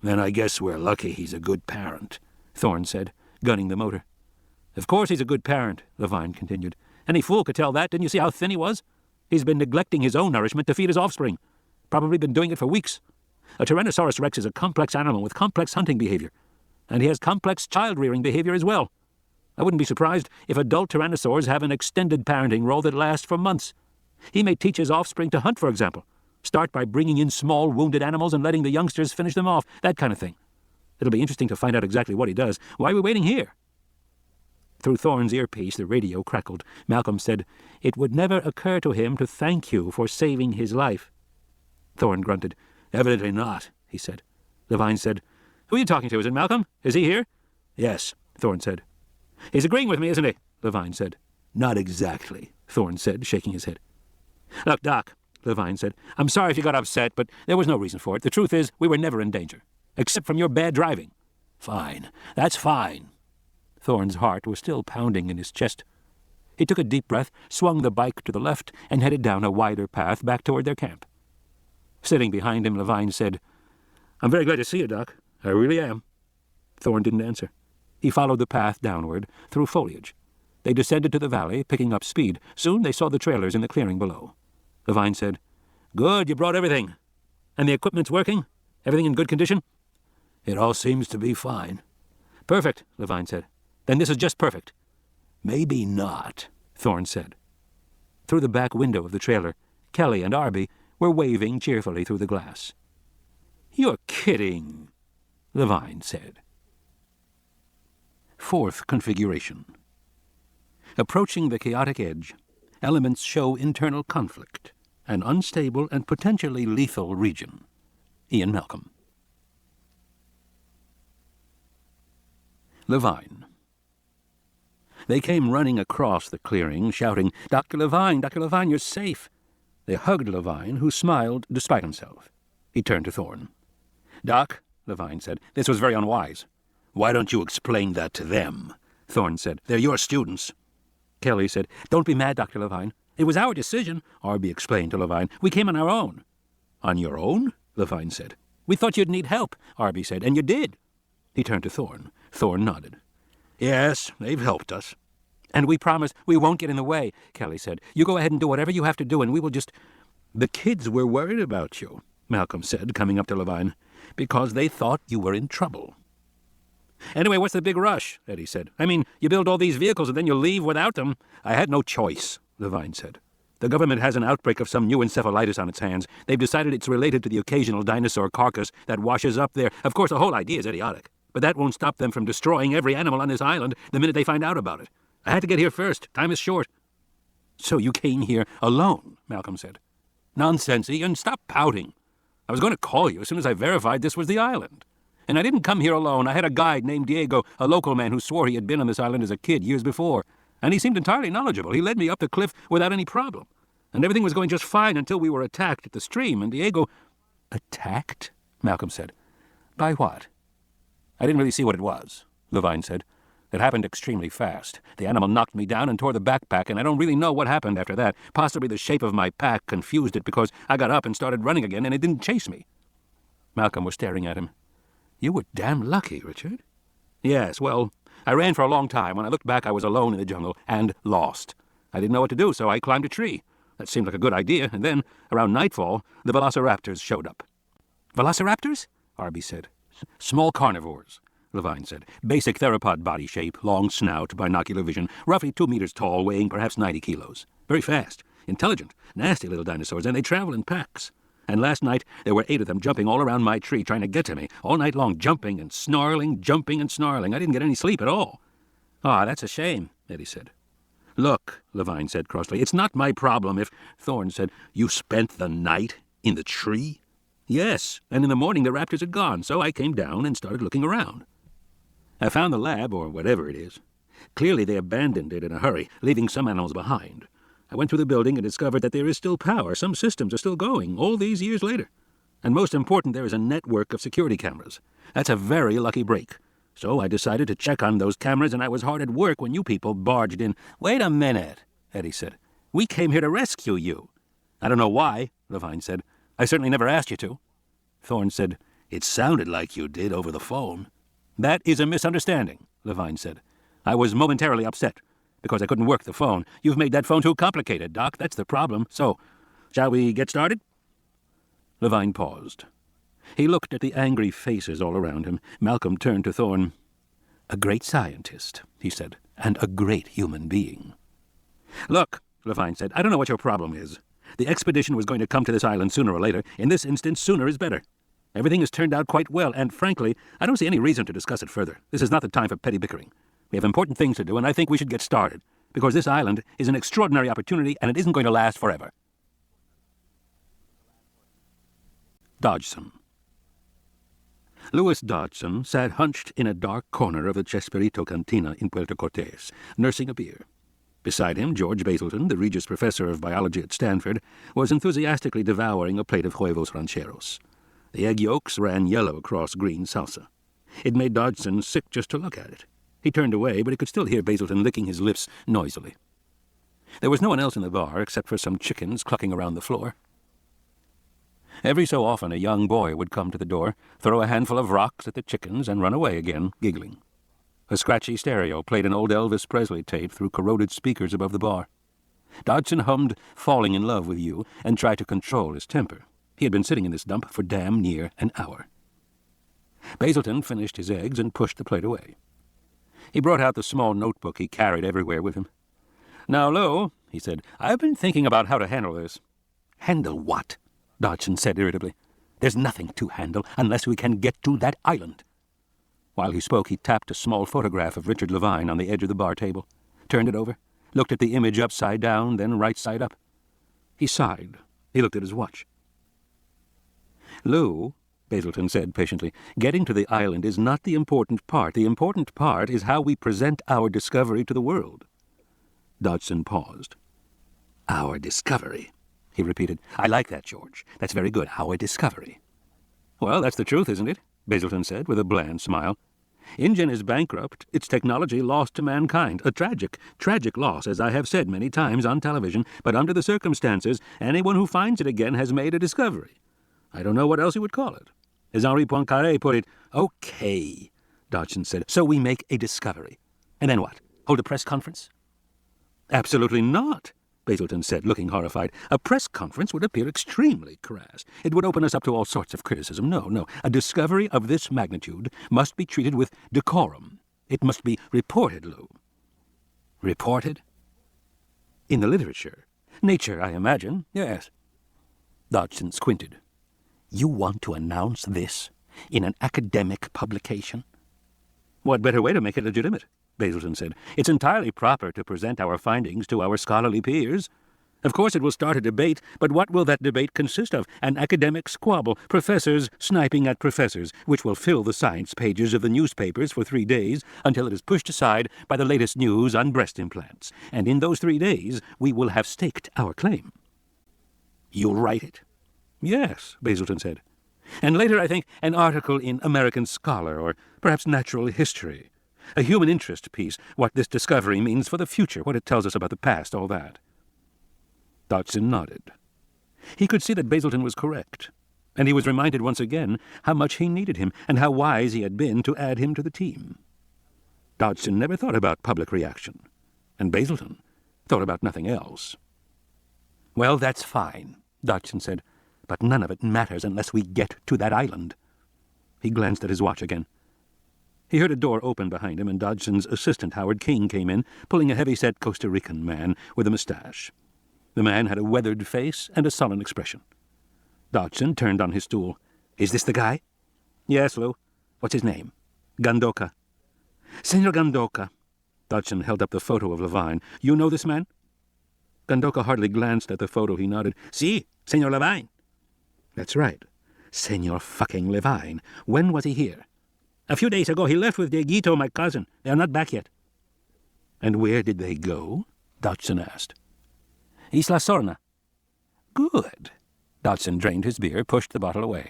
"Then I guess we're lucky he's a good parent," Thorne said, gunning the motor. "Of course he's a good parent," Levine continued. "Any fool could tell that. Didn't you see how thin he was? He's been neglecting his own nourishment to feed his offspring. Probably been doing it for weeks. A Tyrannosaurus Rex is a complex animal with complex hunting behavior, and he has complex child-rearing behavior as well. I wouldn't be surprised if adult tyrannosaurs have an extended parenting role that lasts for months. He may teach his offspring to hunt, for example. Start by bringing in small, wounded animals and letting the youngsters finish them off, that kind of thing. It'll be interesting to find out exactly what he does. Why are we waiting here?" Through Thorne's earpiece, the radio crackled. Malcolm said, "It would never occur to him to thank you for saving his life." Thorne grunted. "Evidently not," he said. Levine said, "Who are you talking to? Is it Malcolm? Is he here?" "Yes," Thorne said. "He's agreeing with me, isn't he?" Levine said. "Not exactly," Thorne said, shaking his head. "Look, Doc," Levine said, "I'm sorry if you got upset, but there was no reason for it. The truth is, we were never in danger, except from your bad driving." "Fine. That's fine." Thorne's heart was still pounding in his chest. He took a deep breath, swung the bike to the left, and headed down a wider path back toward their camp. Sitting behind him, Levine said, "I'm very glad to see you, Doc. I really am." Thorne didn't answer. He followed the path downward, through foliage. They descended to the valley, picking up speed. Soon they saw the trailers in the clearing below. Levine said, "Good, you brought everything. And the equipment's working? Everything in good condition?" "It all seems to be fine." "Perfect," Levine said. "Then this is just perfect." "Maybe not," Thorne said. Through the back window of the trailer, Kelly and Arby were waving cheerfully through the glass. "You're kidding," Levine said. Fourth configuration. Approaching the chaotic edge, elements show internal conflict, an unstable and potentially lethal region. Ian Malcolm. Levine. They came running across the clearing, shouting, Dr. Levine, you're safe." They hugged Levine, who smiled despite himself. He turned to Thorne. "Doc," Levine said, "this was very unwise." "Why don't you explain that to them?" Thorne said. "They're your students." Kelly said, "Don't be mad, Dr. Levine. It was our decision," Arby explained to Levine. "We came on our own." "On your own?" Levine said. "We thought you'd need help," Arby said, "and you did." He turned to Thorne. Thorne nodded. "Yes, they've helped us." "And we promise we won't get in the way," Kelly said. "You go ahead and do whatever you have to do, and we will just—" "The kids were worried about you," Malcolm said, coming up to Levine, "because they thought you were in trouble." "Anyway, what's the big rush?" Eddie said. "I mean, you build all these vehicles and then you leave without them." "I had no choice," Levine said. "The government has an outbreak of some new encephalitis on its hands. They've decided it's related to the occasional dinosaur carcass that washes up there. Of course, the whole idea is idiotic, but that won't stop them from destroying every animal on this island the minute they find out about it. I had to get here first. Time is short." "So you came here alone," Malcolm said. "Nonsense, Ian. Stop pouting. I was going to call you as soon as I verified this was the island. And I didn't come here alone. I had a guide named Diego, a local man who swore he had been on this island as a kid years before. And he seemed entirely knowledgeable. He led me up the cliff without any problem. And everything was going just fine until we were attacked at the stream, and Diego—" "Attacked?" Malcolm said. "By what?" "I didn't really see what it was," Levine said. It happened extremely fast. The animal knocked me down and tore the backpack, and I don't really know what happened after that. Possibly the shape of my pack confused it because I got up and started running again, and it didn't chase me. Malcolm was staring at him. You were damn lucky, Richard. Yes, well, I ran for a long time. When I looked back, I was alone in the jungle and lost. I didn't know what to do, so I climbed a tree. That seemed like a good idea, and then, around nightfall, the velociraptors showed up. Velociraptors? Arby said. Small carnivores, Levine said. Basic theropod body shape, long snout, binocular vision, roughly 2 meters tall, weighing perhaps 90 kilos. Very fast, intelligent, nasty little dinosaurs, and they travel in packs. And last night, there were 8 of them jumping all around my tree, trying to get to me, all night long, jumping and snarling, jumping and snarling. I didn't get any sleep at all. Ah, that's a shame, Eddie said. Look, Levine said crossly, it's not my problem if... Thorne said, you spent the night in the tree? Yes, and in the morning the raptors had gone, so I came down and started looking around. I found the lab, or whatever it is. Clearly they abandoned it in a hurry, leaving some animals behind. I went through the building and discovered that there is still power. Some systems are still going, all these years later. And most important, there is a network of security cameras. That's a very lucky break. So I decided to check on those cameras, and I was hard at work when you people barged in. Wait a minute, Eddie said. We came here to rescue you. I don't know why, Levine said. I certainly never asked you to. Thorne said, it sounded like you did over the phone. That is a misunderstanding, Levine said. I was momentarily upset because I couldn't work the phone. You've made that phone too complicated, Doc. That's the problem. So, shall we get started? Levine paused. He looked at the angry faces all around him. Malcolm turned to Thorne. A great scientist, he said, and a great human being. Look, Levine said, I don't know what your problem is. The expedition was going to come to this island sooner or later. In this instance, sooner is better. Everything has turned out quite well, and frankly, I don't see any reason to discuss it further. This is not the time for petty bickering. We have important things to do, and I think we should get started, because this island is an extraordinary opportunity, and it isn't going to last forever. Dodgson. Louis Dodgson sat hunched in a dark corner of the Chespirito Cantina in Puerto Cortes, nursing a beer. Beside him, George Basilton, the Regius Professor of Biology at Stanford, was enthusiastically devouring a plate of huevos rancheros. The egg yolks ran yellow across green salsa. It made Dodgson sick just to look at it. He turned away, but he could still hear Basilton licking his lips noisily. There was no one else in the bar except for some chickens clucking around the floor. Every so often a young boy would come to the door, throw a handful of rocks at the chickens, and run away again, giggling. A scratchy stereo played an old Elvis Presley tape through corroded speakers above the bar. Dodgson hummed Falling in Love with You and tried to control his temper. He had been sitting in this dump for damn near an hour. Basilton finished his eggs and pushed the plate away. He brought out the small notebook he carried everywhere with him. Now, Lou, he said, I've been thinking about how to handle this. Handle what? Dodgson said irritably. There's nothing to handle unless we can get to that island. While he spoke, he tapped a small photograph of Richard Levine on the edge of the bar table, turned it over, looked at the image upside down, then right side up. He sighed. He looked at his watch. Lou, Basilton said patiently, getting to the island is not the important part. The important part is how we present our discovery to the world. Dodgson paused. Our discovery, he repeated. I like that, George. That's very good. Our discovery. Well, that's the truth, isn't it? Basilton said with a bland smile. InGen is bankrupt, its technology lost to mankind. A tragic, tragic loss, as I have said many times on television, but under the circumstances, anyone who finds it again has made a discovery. I don't know what else you would call it. As Henri Poincaré put it, okay, Dodgson said, so we make a discovery. And then what? Hold a press conference? Absolutely not, Basilton said, looking horrified. A press conference would appear extremely crass. It would open us up to all sorts of criticism. No. A discovery of this magnitude must be treated with decorum. It must be reported, Lou. Reported? In the literature. Nature, I imagine. Yes. Dodgson squinted. You want to announce this in an academic publication? What better way to make it legitimate? Basilton said. It's entirely proper to present our findings to our scholarly peers. Of course it will start a debate, but what will that debate consist of? An academic squabble, professors sniping at professors, which will fill the science pages of the newspapers for 3 days until it is pushed aside by the latest news on breast implants. And in those 3 days, we will have staked our claim. You'll write it? Yes, Basilton said. And later, I think, an article in American Scholar or perhaps Natural History. A human interest piece, what this discovery means for the future, what it tells us about the past, all that. Dodgson nodded. He could see that Basilton was correct, and he was reminded once again how much he needed him and how wise he had been to add him to the team. Dodgson never thought about public reaction, and Basilton thought about nothing else. "Well, that's fine," Dodgson said, "but none of it matters unless we get to that island." He glanced at his watch again. He heard a door open behind him, and Dodgson's assistant, Howard King, came in, pulling a heavy-set Costa Rican man with a mustache. The man had a weathered face and a sullen expression. Dodgson turned on his stool. "Is this the guy?" "Yes, Lou. What's his name?" "Gandoka." "Senor Gandoka." Dodgson held up the photo of Levine. "You know this man?" Gandoka hardly glanced at the photo. He nodded. "Si, Senor Levine." "That's right. Senor fucking Levine. When was he here?" "A few days ago he left with Dieguito, my cousin. They are not back yet." "And where did they go?" Dodgson asked. "Isla Sorna." "Good." Dodgson drained his beer, pushed the bottle away.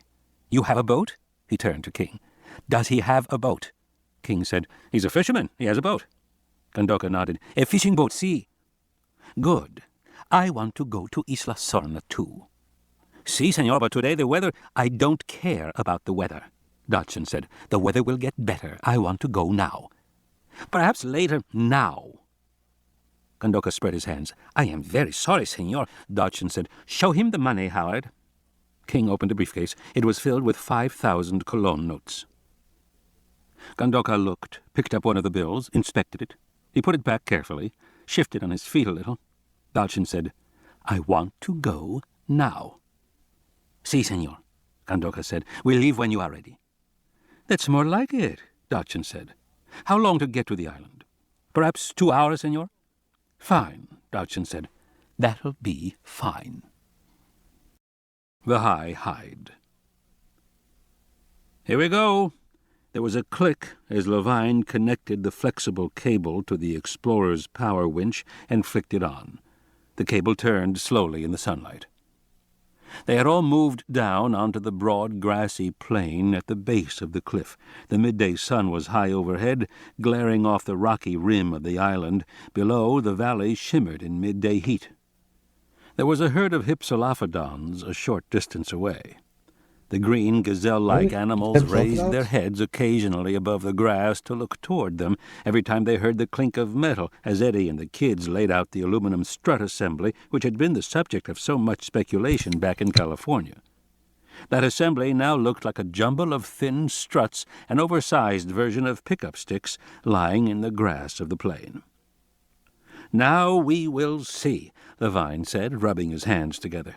"You have a boat?" He turned to King. "Does he have a boat?" King said, "He's a fisherman. He has a boat." Gandoka nodded. "A fishing boat, si." "Good. I want to go to Isla Sorna, too." "Si, senor, but today the weather—" "I don't care about the weather," Dodgson said. "The weather will get better. I want to go now." "Perhaps later." "Now." Gandoka spread his hands. "I am very sorry, senor," Dodgson said. "Show him the money, Howard." King opened a briefcase. It was filled with 5,000 Cologne notes. Gandoka looked, picked up one of the bills, inspected it. He put it back carefully, shifted on his feet a little. Dodgson said, "I want to go now." "Si, senor," Gandoka said. "We'll leave when you are ready." "That's more like it," Dodgson said. "How long to get to the island? Perhaps 2 hours, senor?" "Fine," Dodgson said. "That'll be fine." The High Hide. "Here we go." There was a click as Levine connected the flexible cable to the Explorer's power winch and flicked it on. The cable turned slowly in the sunlight. They had all moved down onto the broad, grassy plain at the base of the cliff. The midday sun was high overhead, glaring off the rocky rim of the island. Below, the valley shimmered in midday heat. There was a herd of hypsilophodons a short distance away. The green, gazelle-like animals raised their heads occasionally above the grass to look toward them every time they heard the clink of metal as Eddie and the kids laid out the aluminum strut assembly which had been the subject of so much speculation back in California. That assembly now looked like a jumble of thin struts, an oversized version of pickup sticks lying in the grass of the plain. "Now we will see," Levine said, rubbing his hands together.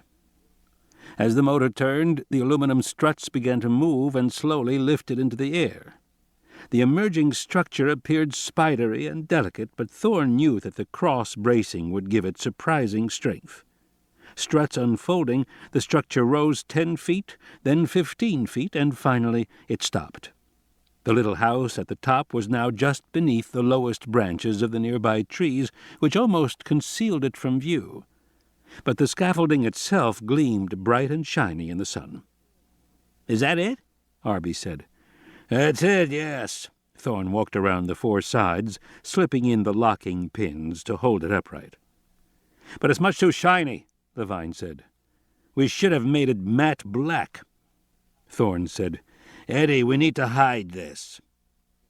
As the motor turned, the aluminum struts began to move and slowly lifted into the air. The emerging structure appeared spidery and delicate, but Thorne knew that the cross-bracing would give it surprising strength. Struts unfolding, the structure rose 10 feet, then 15 feet, and finally it stopped. The little house at the top was now just beneath the lowest branches of the nearby trees, which almost concealed it from view. But the scaffolding itself gleamed bright and shiny in the sun. "Is that it?" Arby said. "That's it, yes." Thorne walked around the 4 sides, slipping in the locking pins to hold it upright. "But it's much too shiny," Levine said. "We should have made it matte black." Thorne said, "Eddie, we need to hide this."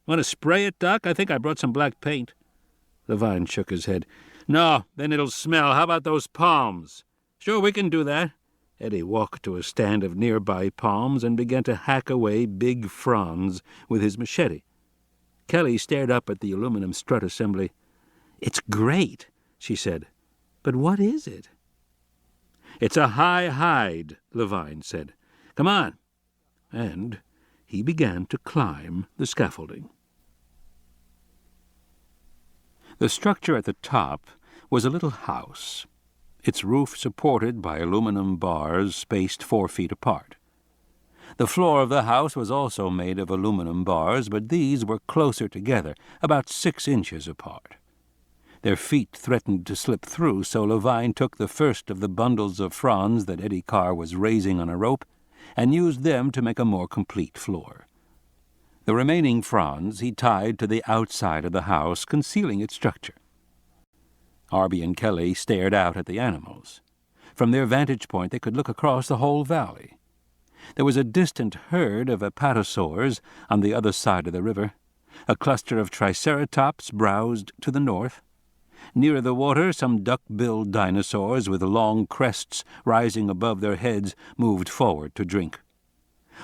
"Want to spray it, Doc? I think I brought some black paint." Levine shook his head. "No, then it'll smell. How about those palms?" "Sure, we can do that." Eddie walked to a stand of nearby palms and began to hack away big fronds with his machete. Kelly stared up at the aluminum strut assembly. "It's great," she said. "But what is it?" "It's a high hide," Levine said. "Come on." And he began to climb the scaffolding. The structure at the top was a little house, its roof supported by aluminum bars spaced 4 feet apart. The floor of the house was also made of aluminum bars, but these were closer together, about 6 inches apart. Their feet threatened to slip through, so Levine took the first of the bundles of fronds that Eddie Carr was raising on a rope and used them to make a more complete floor. The remaining fronds he tied to the outside of the house, concealing its structure. Arby and Kelly stared out at the animals. From their vantage point they could look across the whole valley. There was a distant herd of apatosaurs on the other side of the river. A cluster of triceratops browsed to the north. Nearer the water, some duck-billed dinosaurs with long crests rising above their heads moved forward to drink.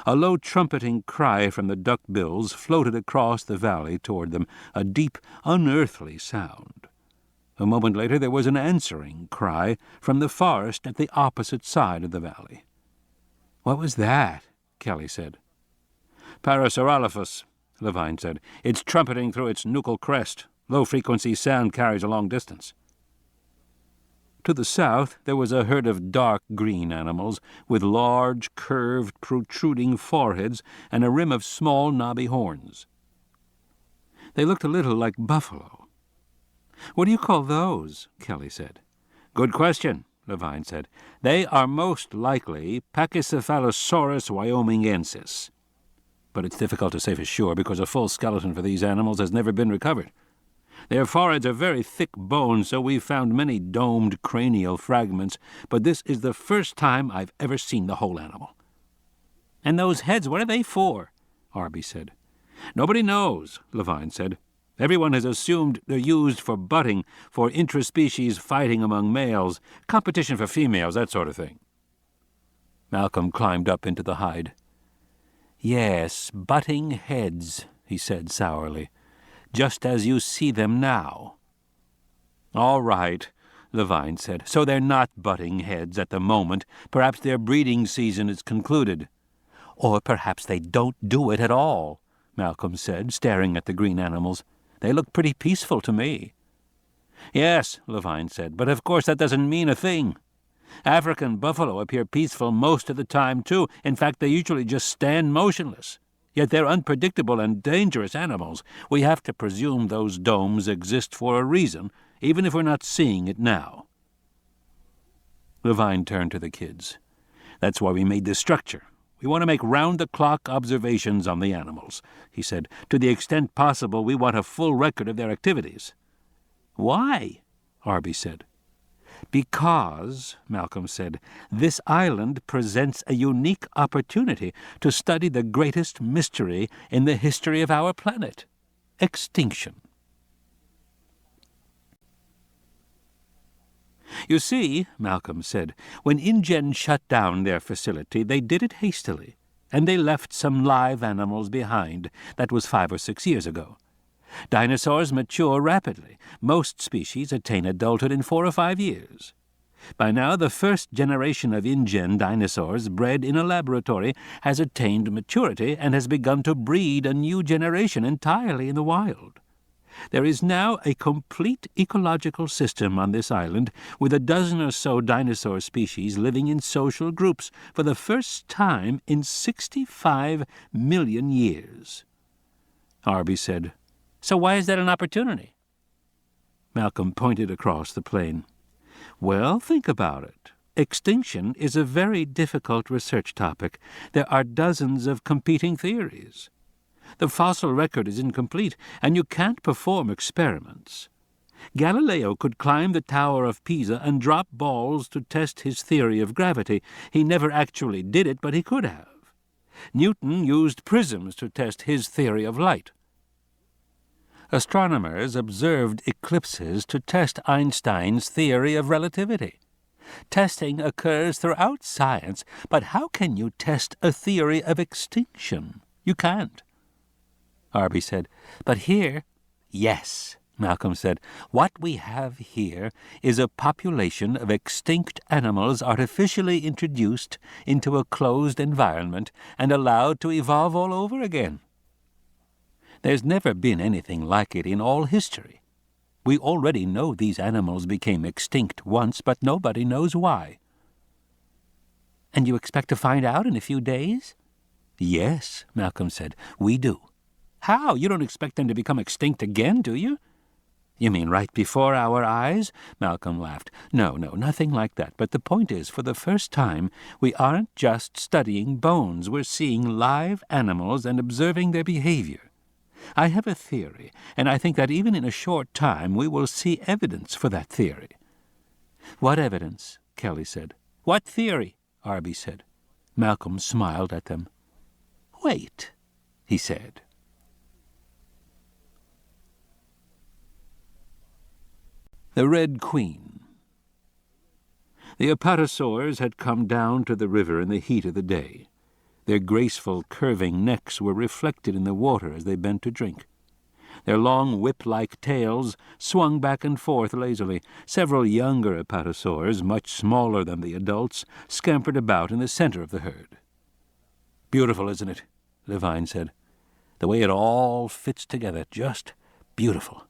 A low trumpeting cry from the duck-bills floated across the valley toward them, a deep, unearthly sound. A moment later there was an answering cry from the forest at the opposite side of the valley. "What was that?" Kelly said. "Parasaurolophus," Levine said. "It's trumpeting through its nuchal crest. Low-frequency sound carries a long distance." To the south there was a herd of dark green animals with large, curved, protruding foreheads and a rim of small, knobby horns. They looked a little like buffalo. "What do you call those?" Kelly said. "Good question," Levine said. "They are most likely Pachycephalosaurus wyomingensis. But it's difficult to say for sure because a full skeleton for these animals has never been recovered. Their foreheads are very thick bones, so we've found many domed cranial fragments, but this is the first time I've ever seen the whole animal." "And those heads, what are they for?" Arby said. "Nobody knows," Levine said. "Everyone has assumed they're used for butting, for intraspecies fighting among males, competition for females, that sort of thing." Malcolm climbed up into the hide. "Yes, butting heads," he said sourly. "Just as you see them now." "All right," Levine said. "So they're not butting heads at the moment. Perhaps their breeding season is concluded." "Or perhaps they don't do it at all," Malcolm said, staring at the green animals. "They look pretty peaceful to me." "Yes," Levine said, "but of course that doesn't mean a thing. African buffalo appear peaceful most of the time, too. In fact, they usually just stand motionless. Yet they're unpredictable and dangerous animals. We have to presume those domes exist for a reason, even if we're not seeing it now." Levine turned to the kids. "That's why we made this structure. We want to make round-the-clock observations on the animals," he said. "To the extent possible, we want a full record of their activities." "Why?" Arby said. "Because," Malcolm said, "this island presents a unique opportunity to study the greatest mystery in the history of our planet, extinction." "You see," Malcolm said, "when InGen shut down their facility, they did it hastily, and they left some live animals behind. That was 5 or 6 years ago. Dinosaurs mature rapidly. Most species attain adulthood in 4 or 5 years. By now, the first generation of InGen dinosaurs bred in a laboratory has attained maturity and has begun to breed a new generation entirely in the wild. There is now a complete ecological system on this island with a dozen or so dinosaur species living in social groups for the first time in 65 million years." Arby said, "So why is that an opportunity?" Malcolm pointed across the plain. "Well, think about it. Extinction is a very difficult research topic. There are dozens of competing theories. The fossil record is incomplete, and you can't perform experiments. Galileo could climb the Tower of Pisa and drop balls to test his theory of gravity. He never actually did it, but he could have. Newton used prisms to test his theory of light. Astronomers observed eclipses to test Einstein's theory of relativity. Testing occurs throughout science, but how can you test a theory of extinction? You can't." Arby said, "But here—" "Yes," Malcolm said. "What we have here is a population of extinct animals artificially introduced into a closed environment and allowed to evolve all over again. There's never been anything like it in all history. We already know these animals became extinct once, but nobody knows why." "And you expect to find out in a few days?" "Yes," Malcolm said, "we do." "How? You don't expect them to become extinct again, do you?" You mean right before our eyes? Malcolm laughed. No, nothing like that. But the point is, for the first time, we aren't just studying bones. We're seeing live animals and observing their behavior. I have a theory, and I think that even in a short time we will see evidence for that theory. What evidence? Kelly said. What theory? Arby said. Malcolm smiled at them. Wait, he said. The Red Queen. The apatosaurs had come down to the river in the heat of the day. Their graceful, curving necks were reflected in the water as they bent to drink. Their long whip-like tails swung back and forth lazily. Several younger apatosaurs, much smaller than the adults, scampered about in the center of the herd. Beautiful, isn't it? Levine said. The way it all fits together, just beautiful.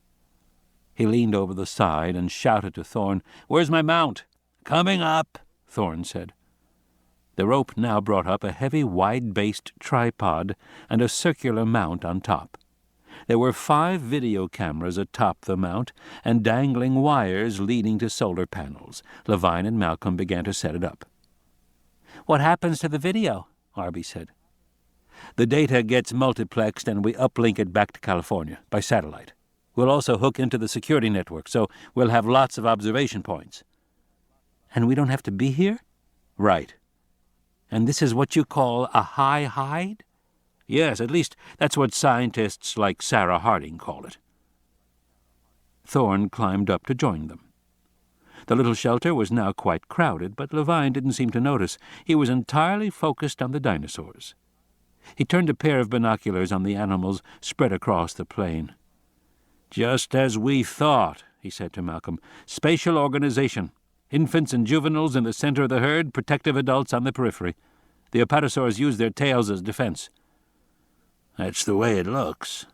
He leaned over the side and shouted to Thorne, "Where's my mount?" "Coming up," Thorne said. The rope now brought up a heavy, wide-based tripod and a circular mount on top. There were 5 video cameras atop the mount and dangling wires leading to solar panels. Levine and Malcolm began to set it up. "What happens to the video?" Arby said. "The data gets multiplexed and we uplink it back to California by satellite. We'll also hook into the security network, so we'll have lots of observation points." "And we don't have to be here?" "Right." "And this is what you call a high hide?" "Yes, at least that's what scientists like Sarah Harding call it." Thorne climbed up to join them. The little shelter was now quite crowded, but Levine didn't seem to notice. He was entirely focused on the dinosaurs. He turned a pair of binoculars on the animals spread across the plain. "Just as we thought," he said to Malcolm. "Spatial organization. Infants and juveniles in the center of the herd, protective adults on the periphery. The apatosaurs use their tails as defense." "That's the way it looks."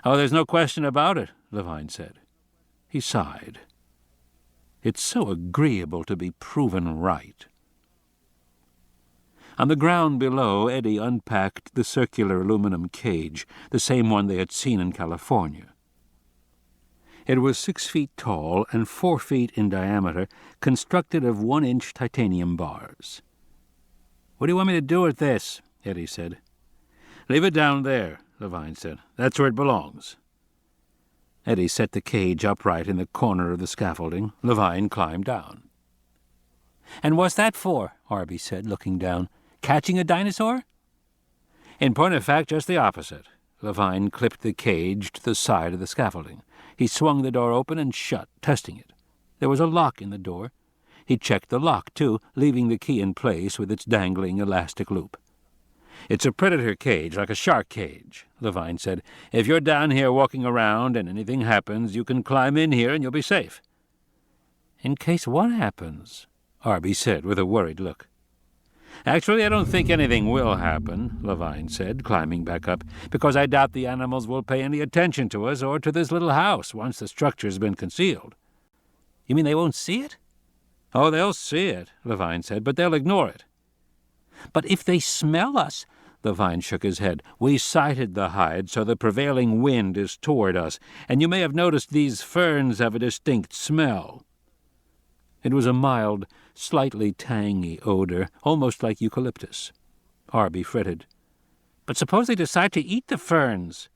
"Oh, there's no question about it," Levine said. He sighed. It's so agreeable to be proven right. On the ground below, Eddie unpacked the circular aluminum cage, the same one they had seen in California. It was 6 feet tall and 4 feet in diameter, constructed of 1-inch titanium bars. "What do you want me to do with this?" Eddie said. "Leave it down there," Levine said. "That's where it belongs." Eddie set the cage upright in the corner of the scaffolding. Levine climbed down. "And what's that for?" Arby said, looking down. "Catching a dinosaur?" "In point of fact, just the opposite." Levine clipped the cage to the side of the scaffolding. He swung the door open and shut, testing it. There was a lock in the door. He checked the lock, too, leaving the key in place with its dangling elastic loop. "It's a predator cage, like a shark cage," Levine said. "If you're down here walking around and anything happens, you can climb in here and you'll be safe." "In case what happens?" Arby said with a worried look. "Actually, I don't think anything will happen," Levine said, climbing back up, "because I doubt the animals will pay any attention to us or to this little house once the structure's been concealed." "You mean they won't see it?" "Oh, they'll see it," Levine said, "but they'll ignore it." "But if they smell us—" Levine shook his head. "We sighted the hide, so the prevailing wind is toward us, and you may have noticed these ferns have a distinct smell." It was a mild, slightly tangy odor, almost like eucalyptus. Arby fretted. "But suppose they decide to eat the ferns?"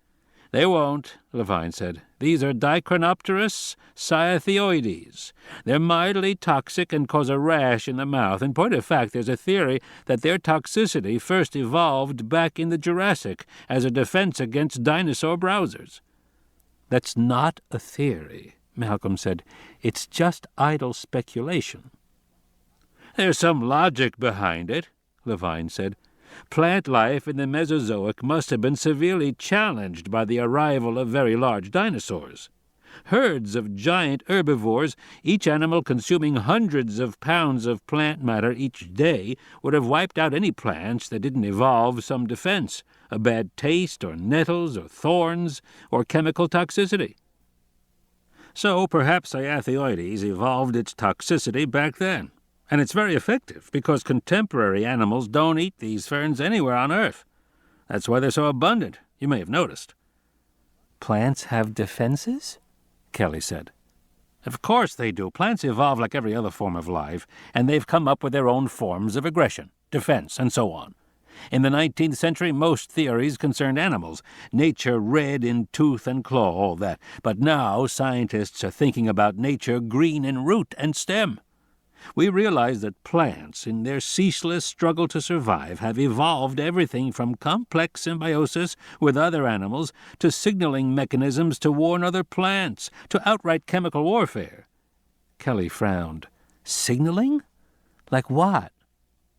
"They won't," Levine said. "These are Dicronopterus cyathioides. They're mildly toxic and cause a rash in the mouth. In point of fact, there's a theory that their toxicity first evolved back in the Jurassic as a defense against dinosaur browsers." "That's not a theory," Malcolm said. "It's just idle speculation." "There's some logic behind it," Levine said. "Plant life in the Mesozoic must have been severely challenged by the arrival of very large dinosaurs. Herds of giant herbivores, each animal consuming hundreds of pounds of plant matter each day, would have wiped out any plants that didn't evolve some defense, a bad taste, or nettles, or thorns, or chemical toxicity. So perhaps Cyathioides evolved its toxicity back then. And it's very effective, because contemporary animals don't eat these ferns anywhere on Earth. That's why they're so abundant, you may have noticed." "Plants have defenses?" Kelly said. Of course they do. Plants evolve like every other form of life, and they've come up with their own forms of aggression, defense, and so on. In the 19th century, most theories concerned animals, nature red in tooth and claw, all that. But now scientists are thinking about nature green in root and stem. We realize that plants, in their ceaseless struggle to survive, have evolved everything from complex symbiosis with other animals to signaling mechanisms to warn other plants, to outright chemical warfare. Kelly frowned. Signaling? Like what?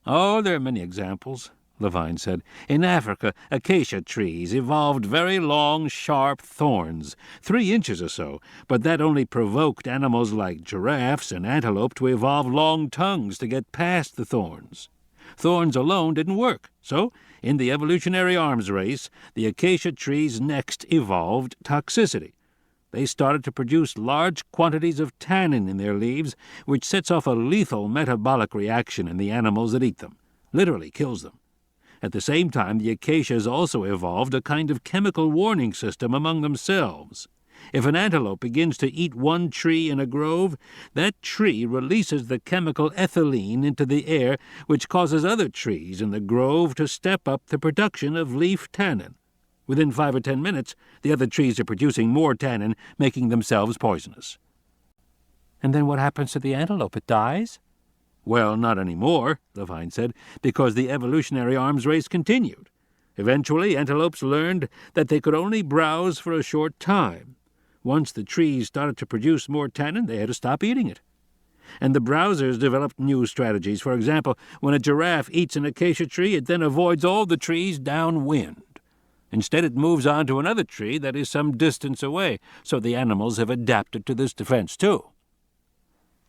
Oh, there are many examples, Levine said. In Africa, acacia trees evolved very long, sharp thorns, 3 inches or so, but that only provoked animals like giraffes and antelope to evolve long tongues to get past the thorns. Thorns alone didn't work, so in the evolutionary arms race, the acacia trees next evolved toxicity. They started to produce large quantities of tannin in their leaves, which sets off a lethal metabolic reaction in the animals that eat them, literally kills them. At the same time, the acacias also evolved a kind of chemical warning system among themselves. If an antelope begins to eat one tree in a grove, that tree releases the chemical ethylene into the air, which causes other trees in the grove to step up the production of leaf tannin. Within 5 or 10 minutes, the other trees are producing more tannin, making themselves poisonous. And then what happens to the antelope? It dies? Well, not anymore, Levine said, because the evolutionary arms race continued. Eventually, antelopes learned that they could only browse for a short time. Once the trees started to produce more tannin, they had to stop eating it. And the browsers developed new strategies. For example, when a giraffe eats an acacia tree, it then avoids all the trees downwind. Instead, it moves on to another tree that is some distance away, so the animals have adapted to this defense too.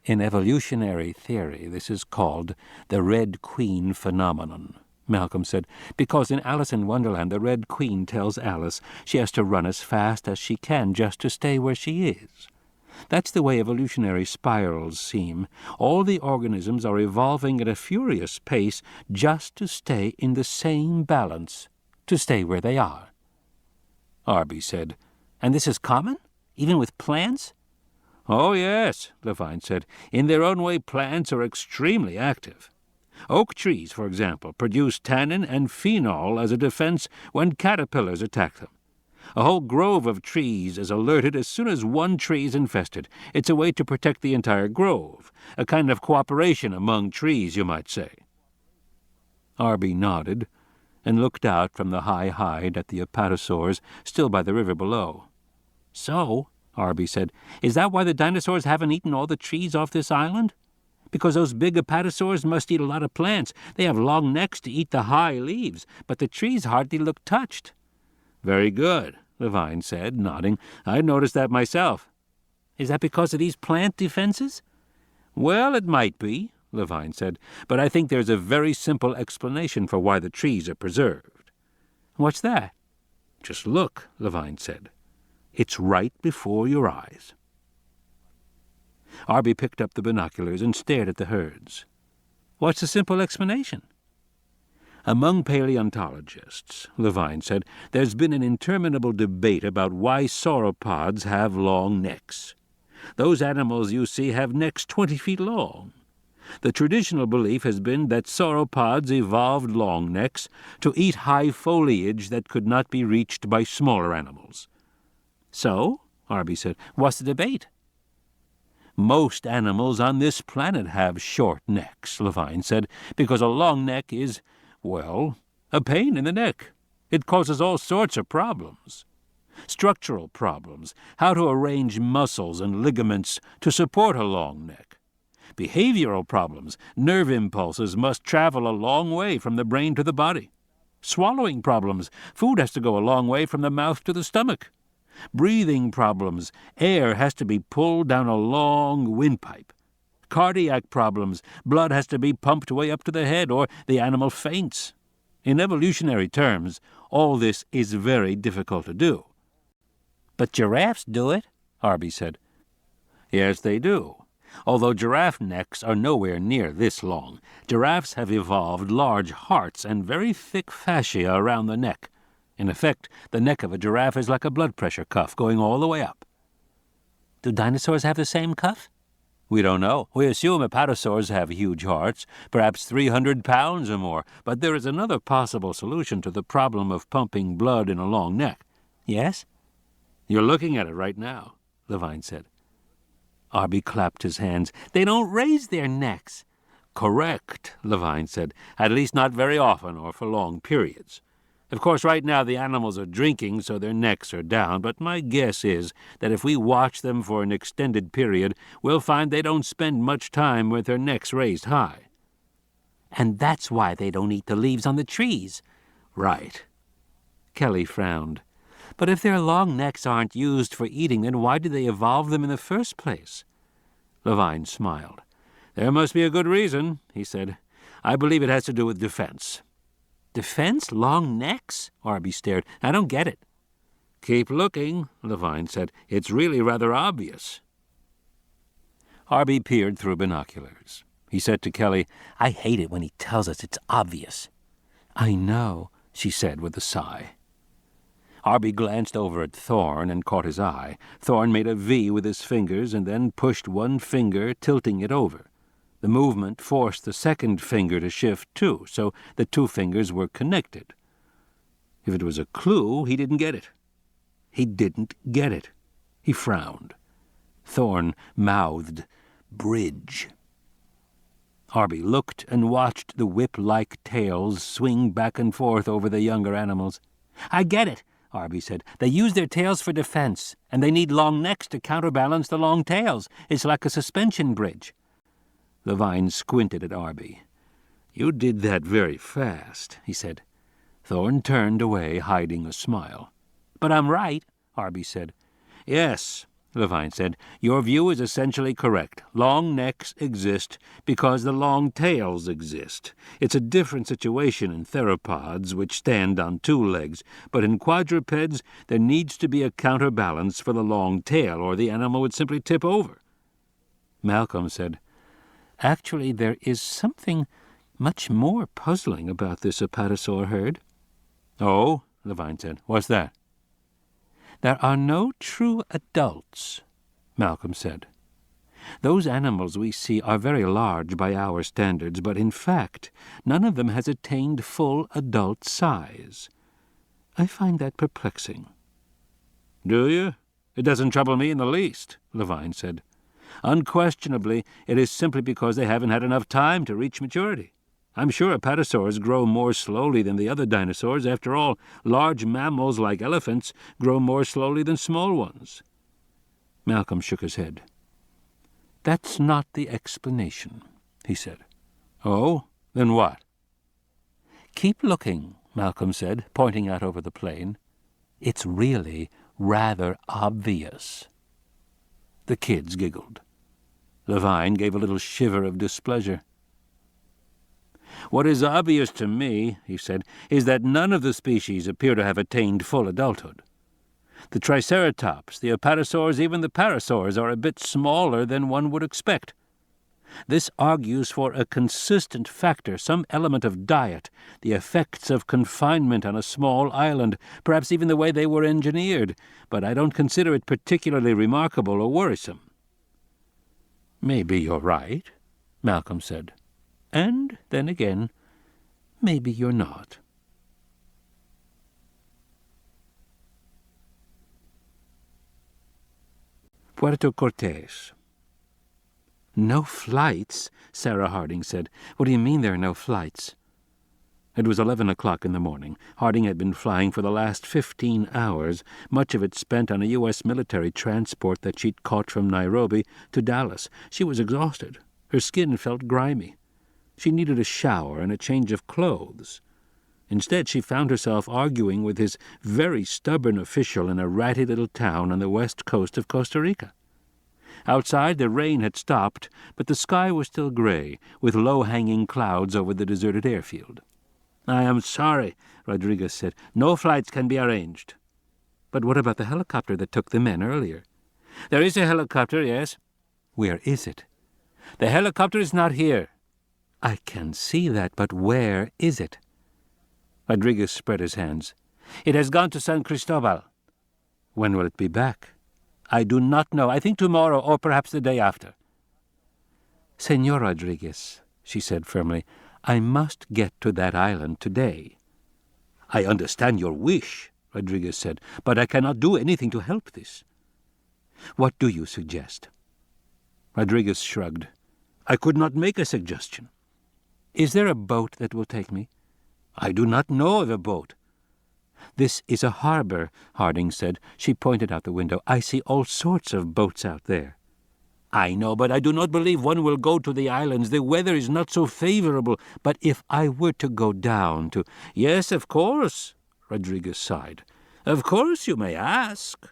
In evolutionary theory, this is called the Red Queen phenomenon, Malcolm said, because in Alice in Wonderland the Red Queen tells Alice she has to run as fast as she can just to stay where she is. That's the way evolutionary spirals seem. All the organisms are evolving at a furious pace just to stay in the same balance, to stay where they are. Arby said, And this is common? Even with plants? Oh, yes, Levine said. In their own way, plants are extremely active. Oak trees, for example, produce tannin and phenol as a defense when caterpillars attack them. A whole grove of trees is alerted as soon as one tree is infested. It's a way to protect the entire grove, a kind of cooperation among trees, you might say. Arby nodded and looked out from the high hide at the apatosaurs still by the river below. So, Arby said, is that why the dinosaurs haven't eaten all the trees off this island? Because those big apatosaurs must eat a lot of plants. They have long necks to eat the high leaves, but the trees hardly look touched. Very good, Levine said, nodding. I noticed that myself. Is that because of these plant defenses? Well, it might be, Levine said, but I think there's a very simple explanation for why the trees are preserved. What's that? Just look, Levine said. It's right before your eyes. Arby picked up the binoculars and stared at the herds. What's the simple explanation? Among paleontologists, Levine said, there's been an interminable debate about why sauropods have long necks. Those animals you see have necks 20 feet long. The traditional belief has been that sauropods evolved long necks to eat high foliage that could not be reached by smaller animals. So, Arby said, what's the debate? Most animals on this planet have short necks, Levine said, because a long neck is, well, a pain in the neck. It causes all sorts of problems. Structural problems, how to arrange muscles and ligaments to support a long neck. Behavioral problems, nerve impulses must travel a long way from the brain to the body. Swallowing problems, food has to go a long way from the mouth to the stomach. Breathing problems, air has to be pulled down a long windpipe. Cardiac problems, blood has to be pumped way up to the head or the animal faints. In evolutionary terms, all this is very difficult to do. But giraffes do it, Arby said. Yes, they do. Although giraffe necks are nowhere near this long, giraffes have evolved large hearts and very thick fascia around the neck. In effect, the neck of a giraffe is like a blood pressure cuff going all the way up. Do dinosaurs have the same cuff? We don't know. We assume apatosaurs have huge hearts, perhaps 300 pounds or more, but there is another possible solution to the problem of pumping blood in a long neck. Yes? You're looking at it right now, Levine said. Arby clapped his hands. They don't raise their necks. Correct, Levine said. At least not very often or for long periods. Of course, right now the animals are drinking, so their necks are down, but my guess is that if we watch them for an extended period, we'll find they don't spend much time with their necks raised high. And that's why they don't eat the leaves on the trees. Right. Kelly frowned. But if their long necks aren't used for eating, then why did they evolve them in the first place? Levine smiled. There must be a good reason, he said. I believe it has to do with defense. Defense? Long necks? Arby stared. I don't get it. Keep looking, Levine said. It's really rather obvious. Arby peered through binoculars. He said to Kelly, I hate it when he tells us it's obvious. I know, she said with a sigh. Arby glanced over at Thorne and caught his eye. Thorne made a V with his fingers and then pushed one finger, tilting it over. The movement forced the second finger to shift too, so the two fingers were connected. If it was a clue, he didn't get it. He didn't get it. He frowned. Thorne mouthed, bridge. Arby looked and watched the whip-like tails swing back and forth over the younger animals. I get it, Arby said. They use their tails for defense, and they need long necks to counterbalance the long tails. It's like a suspension bridge. Levine squinted at Arby. You did that very fast, he said. Thorne turned away, hiding a smile. But I'm right, Arby said. Yes, Levine said. Your view is essentially correct. Long necks exist because the long tails exist. It's a different situation in theropods, which stand on two legs, but in quadrupeds there needs to be a counterbalance for the long tail, or the animal would simply tip over. Malcolm said, Actually, there is something much more puzzling about this apatosaur herd. Oh, Levine said. What's that? There are no true adults, Malcolm said. Those animals we see are very large by our standards, but in fact, none of them has attained full adult size. I find that perplexing. Do you? It doesn't trouble me in the least, Levine said. Unquestionably, it is simply because they haven't had enough time to reach maturity. I'm sure apatosaurs grow more slowly than the other dinosaurs. After all, large mammals like elephants grow more slowly than small ones. Malcolm shook his head. That's not the explanation, he said. Oh? Then what? Keep looking, Malcolm said, pointing out over the plain. It's really rather obvious. The kids giggled. Levine gave a little shiver of displeasure. What is obvious to me, he said, is that none of the species appear to have attained full adulthood. The Triceratops, the apatosaurs, even the parasaurs are a bit smaller than one would expect. This argues for a consistent factor, some element of diet, the effects of confinement on a small island, perhaps even the way they were engineered, but I don't consider it particularly remarkable or worrisome. Maybe you're right, Malcolm said. And then again, maybe you're not. Puerto Cortes. No flights, Sarah Harding said. What do you mean there are no flights? It was 11 o'clock in the morning. Harding had been flying for the last 15 hours, much of it spent on a U.S. military transport that she'd caught from Nairobi to Dallas. She was exhausted. Her skin felt grimy. She needed a shower and a change of clothes. Instead, she found herself arguing with his very stubborn official in a ratty little town on the west coast of Costa Rica. Outside, the rain had stopped, but the sky was still gray, with low-hanging clouds over the deserted airfield. "I am sorry," Rodriguez said. "No flights can be arranged." "But what about the helicopter that took the men earlier?" "There is a helicopter, yes." "Where is it?" "The helicopter is not here." "I can see that, but where is it?" Rodriguez spread his hands. "It has gone to San Cristobal." "When will it be back?" "I do not know. I think tomorrow, or perhaps the day after." "Señor Rodriguez," she said firmly, "I must get to that island today." "I understand your wish," Rodriguez said, "but I cannot do anything to help this." "What do you suggest?" Rodriguez shrugged. "I could not make a suggestion." "Is there a boat that will take me?" "I do not know of a boat." "This is a harbor," Harding said. She pointed out the window. "I see all sorts of boats out there." "I know, but I do not believe one will go to the islands. The weather is not so favorable. But if I were to go down to—" "Yes, of course," Rodriguez sighed. "Of course you may ask."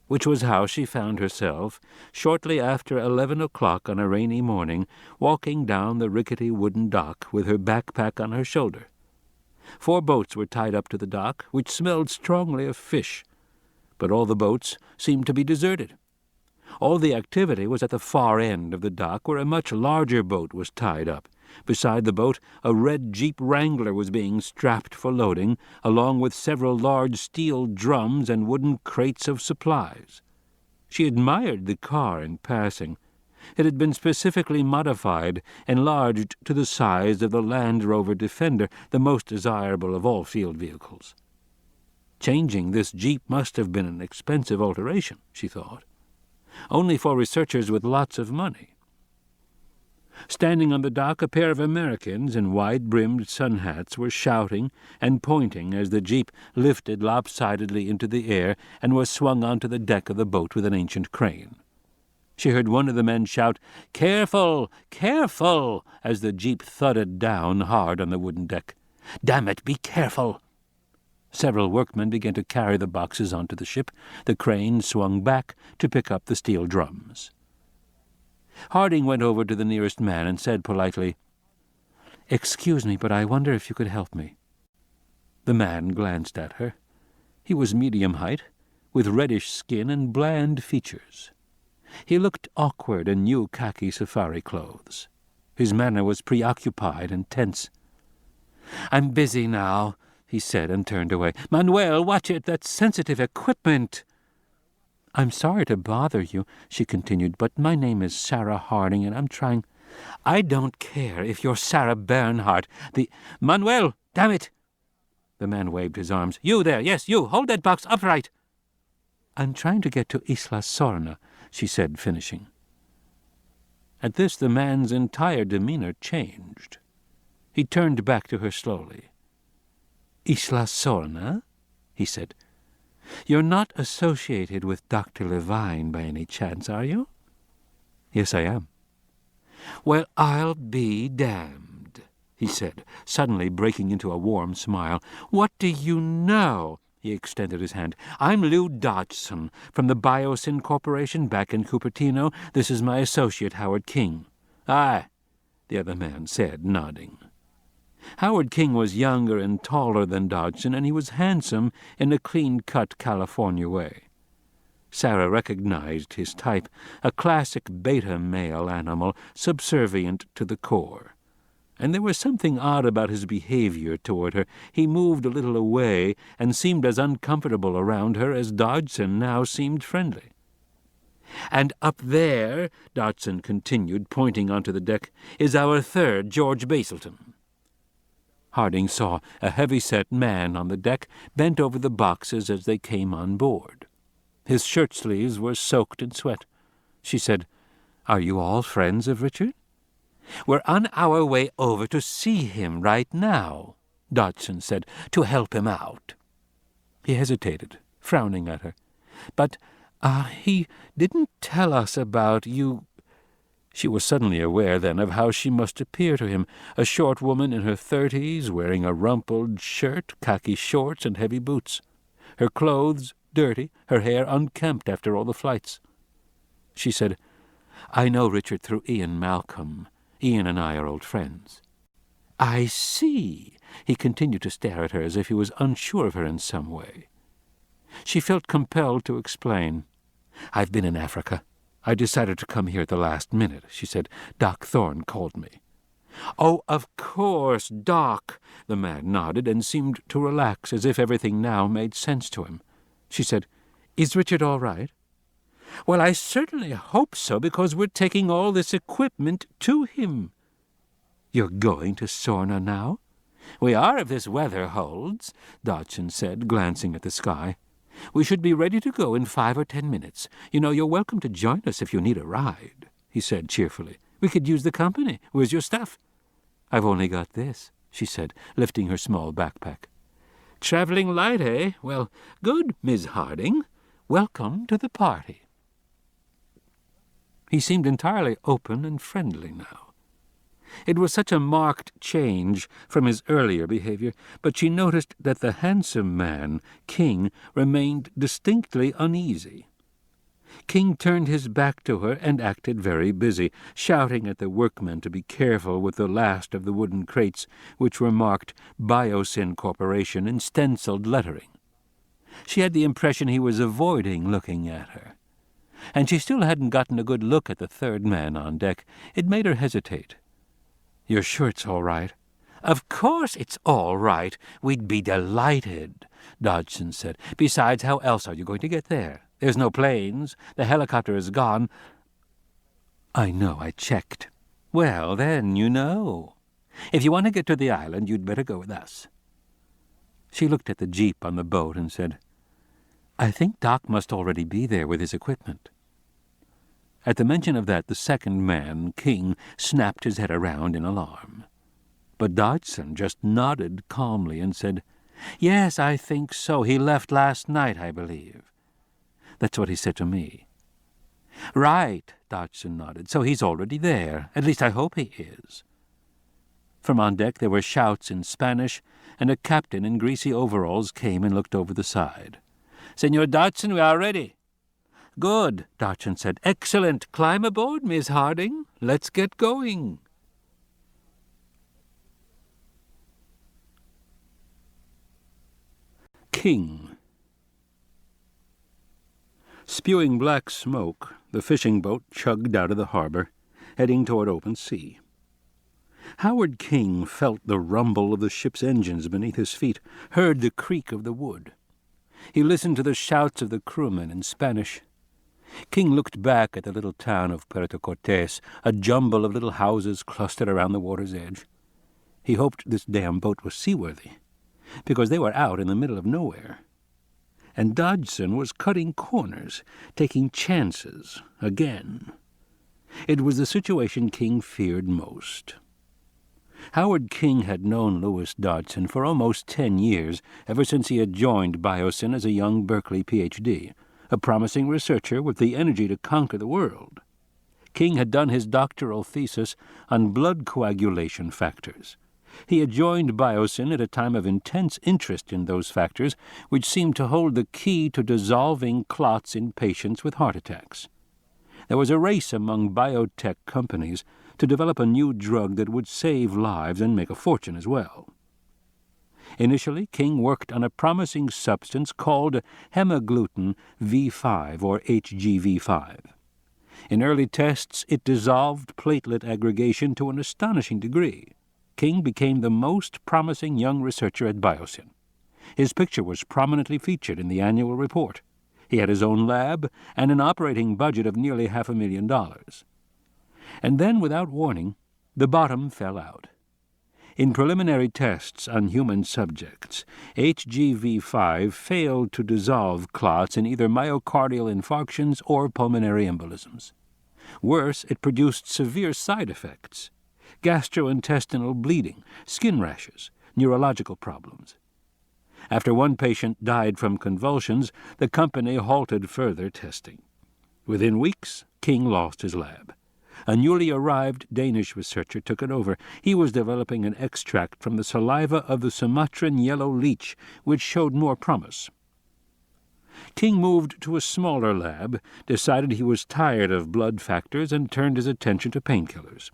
Which was how she found herself, shortly after 11 o'clock on a rainy morning, walking down the rickety wooden dock with her backpack on her shoulder. 4 boats were tied up to the dock, which smelled strongly of fish, but all the boats seemed to be deserted. All the activity was at the far end of the dock, where a much larger boat was tied up. Beside the boat, a red Jeep Wrangler was being strapped for loading, along with several large steel drums and wooden crates of supplies. She admired the car in passing. It had been specifically modified, enlarged to the size of the Land Rover Defender, the most desirable of all field vehicles. Changing this Jeep must have been an expensive alteration, she thought. Only for researchers with lots of money. Standing on the dock, a pair of Americans in wide-brimmed sun hats were shouting and pointing as the Jeep lifted lopsidedly into the air and was swung onto the deck of the boat with an ancient crane. She heard one of the men shout, "Careful! Careful!" as the Jeep thudded down hard on the wooden deck. "Damn it, be careful!" Several workmen began to carry the boxes onto the ship. The crane swung back to pick up the steel drums. Harding went over to the nearest man and said politely, "Excuse me, but I wonder if you could help me." The man glanced at her. He was medium height, with reddish skin and bland features. He looked awkward in new khaki safari clothes. His manner was preoccupied and tense. "I'm busy now," he said, and turned away. "Manuel, watch it! That's sensitive equipment!" "I'm sorry to bother you," she continued, "but my name is Sarah Harding, and I'm trying—" "I don't care if you're Sarah Bernhardt. Manuel, damn it!" The man waved his arms. "You there, yes, you! Hold that box upright!" "I'm trying to get to Isla Sorna," she said, finishing. At this the man's entire demeanor changed. He turned back to her slowly. "Isla Sorna?" he said. "You're not associated with Dr. Levine by any chance, are you?" "Yes, I am." "Well, I'll be damned," he said, suddenly breaking into a warm smile. "What do you know?" He extended his hand. "I'm Lou Dodgson, from the Biosyn Corporation back in Cupertino. This is my associate, Howard King." "Aye," the other man said, nodding. Howard King was younger and taller than Dodgson, and he was handsome in a clean-cut California way. Sarah recognized his type, a classic beta male animal, subservient to the core. And there was something odd about his behavior toward her. He moved a little away and seemed as uncomfortable around her as Dodgson now seemed friendly. "And up there," Dodgson continued, pointing onto the deck, "is our third, George Basilton." Harding saw a heavy-set man on the deck, bent over the boxes as they came on board. His shirt-sleeves were soaked in sweat. She said, "Are you all friends of Richard?" "We're on our way over to see him right now," Dodgson said, "to help him out." He hesitated, frowning at her. "But, he didn't tell us about you—" She was suddenly aware then of how she must appear to him, a short woman in her 30s, wearing a rumpled shirt, khaki shorts, and heavy boots. Her clothes dirty, her hair unkempt after all the flights. She said, "I know Richard through Ian Malcolm. Ian and I are old friends." "I see." He continued to stare at her as if he was unsure of her in some way. She felt compelled to explain. "I've been in Africa. I decided to come here at the last minute," she said. "Doc Thorne called me." "Oh, of course, Doc." The man nodded and seemed to relax, as if everything now made sense to him. She said, Is Richard all right? Well, I certainly hope so, because we're taking all this equipment to him. You're going to Sorna now? We are, if this weather holds, Dodgson said, glancing at the sky. We should be ready to go in 5 or 10 minutes. You know, you're welcome to join us if you need a ride, he said cheerfully. We could use the company. Where's your stuff? I've only got this, she said, lifting her small backpack. Traveling light, eh? Well, good, Miss Harding. Welcome to the party. He seemed entirely open and friendly now. It was such a marked change from his earlier behavior, but she noticed that the handsome man, King, remained distinctly uneasy. King turned his back to her and acted very busy, shouting at the workmen to be careful with the last of the wooden crates, which were marked Biosyn Corporation in stenciled lettering. She had the impression he was avoiding looking at her. And she still hadn't gotten a good look at the third man on deck. It made her hesitate. You're sure it's all right? Of course it's all right. We'd be delighted, Dodgson said. Besides, how else are you going to get there? There's no planes. The helicopter is gone. I know, I checked. Well, then, you know. If you want to get to the island, you'd better go with us. She looked at the jeep on the boat and said, I think Doc must already be there with his equipment. At the mention of that, the second man, King, snapped his head around in alarm. But Dodgson just nodded calmly and said, Yes, I think so. He left last night, I believe. That's what he said to me. Right, Dodgson nodded. So he's already there. At least I hope he is. From on deck there were shouts in Spanish, and a captain in greasy overalls came and looked over the side. Senor Dodgson, we are ready. Good, Dodgson said. Excellent. Climb aboard, Miss Harding. Let's get going. King. Spewing black smoke, the fishing boat chugged out of the harbor, heading toward open sea. Howard King felt the rumble of the ship's engines beneath his feet, heard the creak of the wood. He listened to the shouts of the crewmen in Spanish. King looked back at the little town of Puerto Cortes, a jumble of little houses clustered around the water's edge. He hoped this damn boat was seaworthy, because they were out in the middle of nowhere. And Dodgson was cutting corners, taking chances, again. It was the situation King feared most. Howard King had known Louis Dodgson for almost 10 years, ever since he had joined Biosyn as a young Berkeley Ph.D., a promising researcher with the energy to conquer the world. King had done his doctoral thesis on blood coagulation factors. He had joined Biosyn at a time of intense interest in those factors, which seemed to hold the key to dissolving clots in patients with heart attacks. There was a race among biotech companies to develop a new drug that would save lives and make a fortune as well. Initially, King worked on a promising substance called hemagglutinin V5, or HGV5. In early tests, it dissolved platelet aggregation to an astonishing degree. King became the most promising young researcher at Biosyn. His picture was prominently featured in the annual report. He had his own lab and an operating budget of nearly $500,000. And then, without warning, the bottom fell out. In preliminary tests on human subjects, HGV5 failed to dissolve clots in either myocardial infarctions or pulmonary embolisms. Worse, it produced severe side effects: gastrointestinal bleeding, skin rashes, neurological problems. After one patient died from convulsions, the company halted further testing. Within weeks, King lost his lab. A newly arrived Danish researcher took it over. He was developing an extract from the saliva of the Sumatran yellow leech, which showed more promise. King moved to a smaller lab, decided he was tired of blood factors, and turned his attention to painkillers.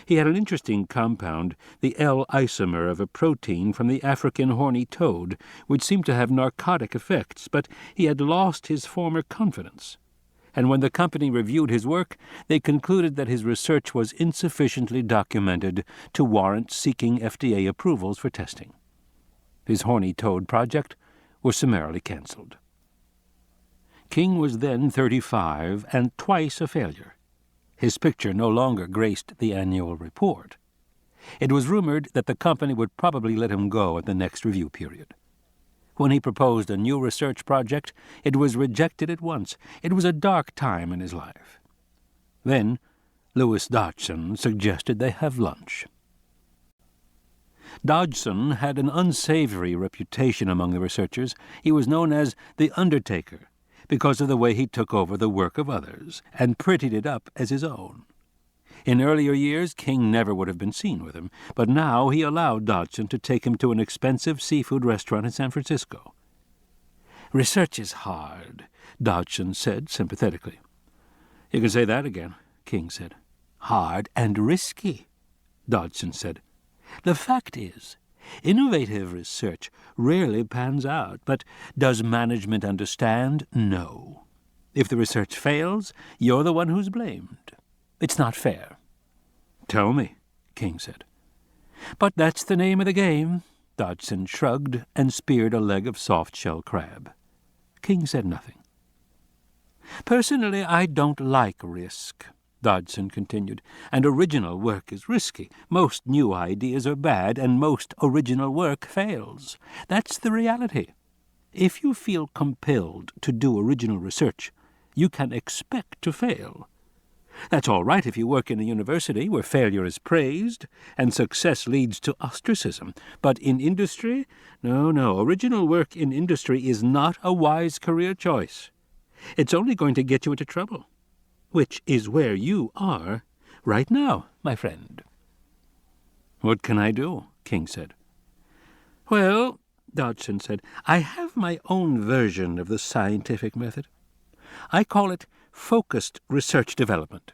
He had an interesting compound, the L-isomer of a protein from the African horny toad, which seemed to have narcotic effects, but he had lost his former confidence. And when the company reviewed his work, they concluded that his research was insufficiently documented to warrant seeking FDA approvals for testing. His horny toad project was summarily canceled. King was then 35 and twice a failure. His picture no longer graced the annual report. It was rumored that the company would probably let him go at the next review period. When he proposed a new research project, it was rejected at once. It was a dark time in his life. Then Louis Dodgson suggested they have lunch. Dodgson had an unsavory reputation among the researchers. He was known as the Undertaker because of the way he took over the work of others and prettied it up as his own. In earlier years, King never would have been seen with him, but now he allowed Dodgson to take him to an expensive seafood restaurant in San Francisco. "Research is hard," Dodgson said sympathetically. "You can say that again," King said. "Hard and risky," Dodgson said. "The fact is, innovative research rarely pans out, but does management understand? No. If the research fails, you're the one who's blamed. It's not fair." "Tell me," King said. "But that's the name of the game." Dodgson shrugged and speared a leg of soft-shell crab. King said nothing. "Personally, I don't like risk," Dodgson continued, "and original work is risky. Most new ideas are bad, and most original work fails. That's the reality. If you feel compelled to do original research, you can expect to fail. That's all right if you work in a university where failure is praised and success leads to ostracism. But in industry, no, original work in industry is not a wise career choice. It's only going to get you into trouble, which is where you are right now, my friend." "What can I do?" King said. "Well," Dodgson said, "I have my own version of the scientific method. I call it focused research development.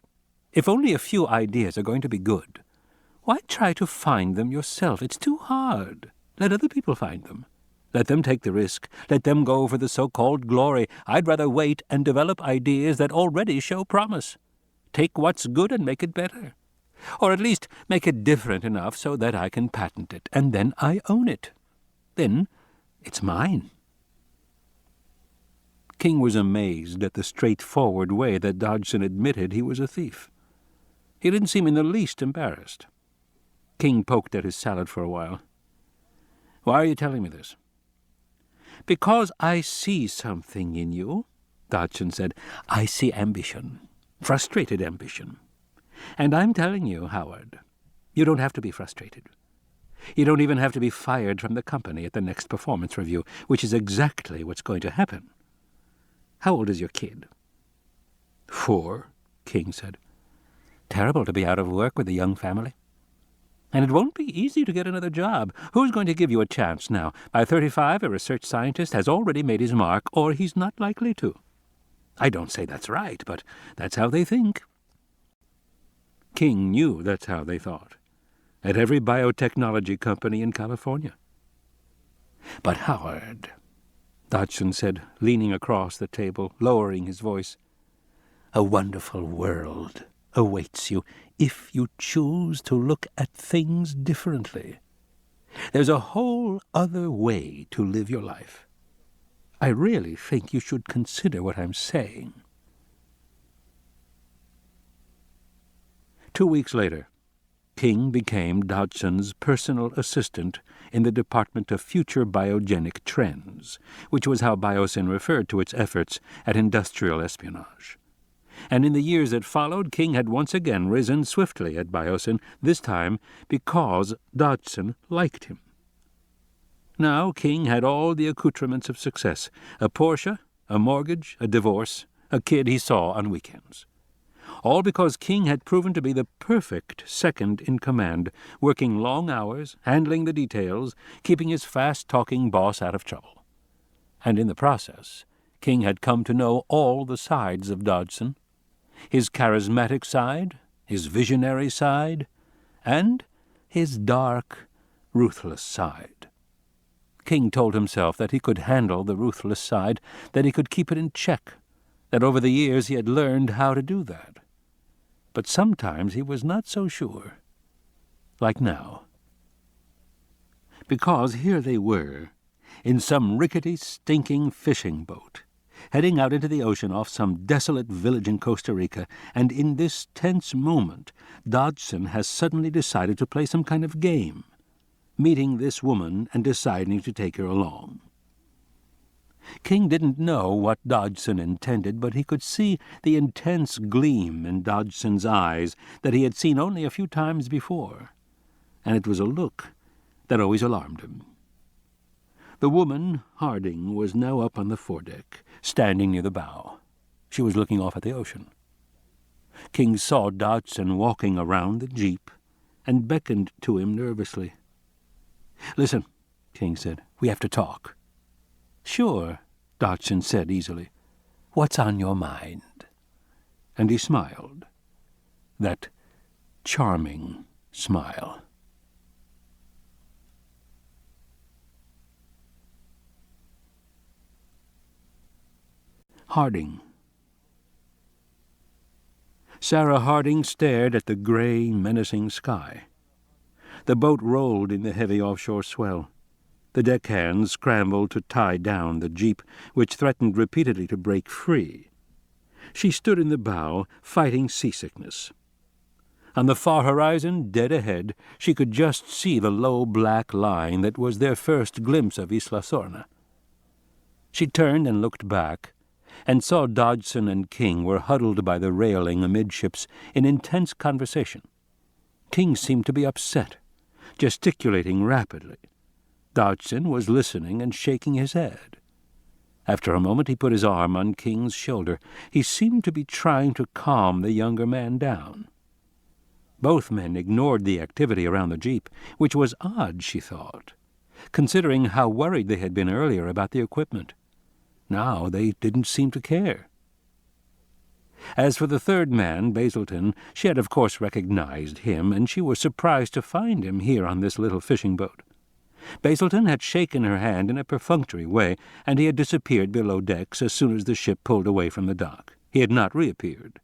If only a few ideas are going to be good, why try to find them yourself? It's too hard. Let other people find them. Let them take the risk. Let them go for the so-called glory. I'd rather wait and develop ideas that already show promise. Take what's good and make it better. Or at least make it different enough so that I can patent it, and then I own it. Then it's mine." King was amazed at the straightforward way that Dodgson admitted he was a thief. He didn't seem in the least embarrassed. King poked at his salad for a while. "Why are you telling me this?" "Because I see something in you," Dodgson said. "I see ambition, frustrated ambition. And I'm telling you, Howard, you don't have to be frustrated. You don't even have to be fired from the company at the next performance review, which is exactly what's going to happen. How old is your kid?" "4, King said. "Terrible to be out of work with a young family. And it won't be easy to get another job. Who's going to give you a chance now? By 35, a research scientist has already made his mark, or he's not likely to. I don't say that's right, but that's how they think." King knew that's how they thought, at every biotechnology company in California. "But Howard," Dodgson said, leaning across the table, lowering his voice, "a wonderful world awaits you if you choose to look at things differently. There's a whole other way to live your life. I really think you should consider what I'm saying." 2 weeks later, King became Dodgson's personal assistant in the Department of Future Biogenic Trends, which was how Biosyn referred to its efforts at industrial espionage. And in the years that followed, King had once again risen swiftly at Biosyn, this time because Dodgson liked him. Now King had all the accoutrements of success: a Porsche, a mortgage, a divorce, a kid he saw on weekends. All because King had proven to be the perfect second in command, working long hours, handling the details, keeping his fast-talking boss out of trouble. And in the process, King had come to know all the sides of Dodgson: his charismatic side, his visionary side, and his dark, ruthless side. King told himself that he could handle the ruthless side, that he could keep it in check, that over the years he had learned how to do that. But sometimes he was not so sure, like now. Because here they were, in some rickety, stinking fishing boat, heading out into the ocean off some desolate village in Costa Rica, and in this tense moment, Dodgson has suddenly decided to play some kind of game, meeting this woman and deciding to take her along. King didn't know what Dodgson intended, but he could see the intense gleam in Dodgson's eyes that he had seen only a few times before, and it was a look that always alarmed him. The woman, Harding, was now up on the foredeck, standing near the bow. She was looking off at the ocean. King saw Dodgson walking around the jeep and beckoned to him nervously. "Listen," King said, "we have to talk." "Sure," Dodgson said easily. "What's on your mind?" And he smiled. That charming smile. Harding. Sarah Harding stared at the gray, menacing sky. The boat rolled in the heavy offshore swell. The deckhands scrambled to tie down the jeep, which threatened repeatedly to break free. She stood in the bow, fighting seasickness. On the far horizon, dead ahead, she could just see the low black line that was their first glimpse of Isla Sorna. She turned and looked back, and saw Dodgson and King were huddled by the railing amidships in intense conversation. King seemed to be upset, gesticulating rapidly. Dodgson was listening and shaking his head. After a moment he put his arm on King's shoulder. He seemed to be trying to calm the younger man down. Both men ignored the activity around the jeep, which was odd, she thought, considering how worried they had been earlier about the equipment. Now they didn't seem to care. As for the third man, Basilton, she had of course recognized him, and she was surprised to find him here on this little fishing boat. Basilton had shaken her hand in a perfunctory way, and he had disappeared below decks as soon as the ship pulled away from the dock. He had not reappeared.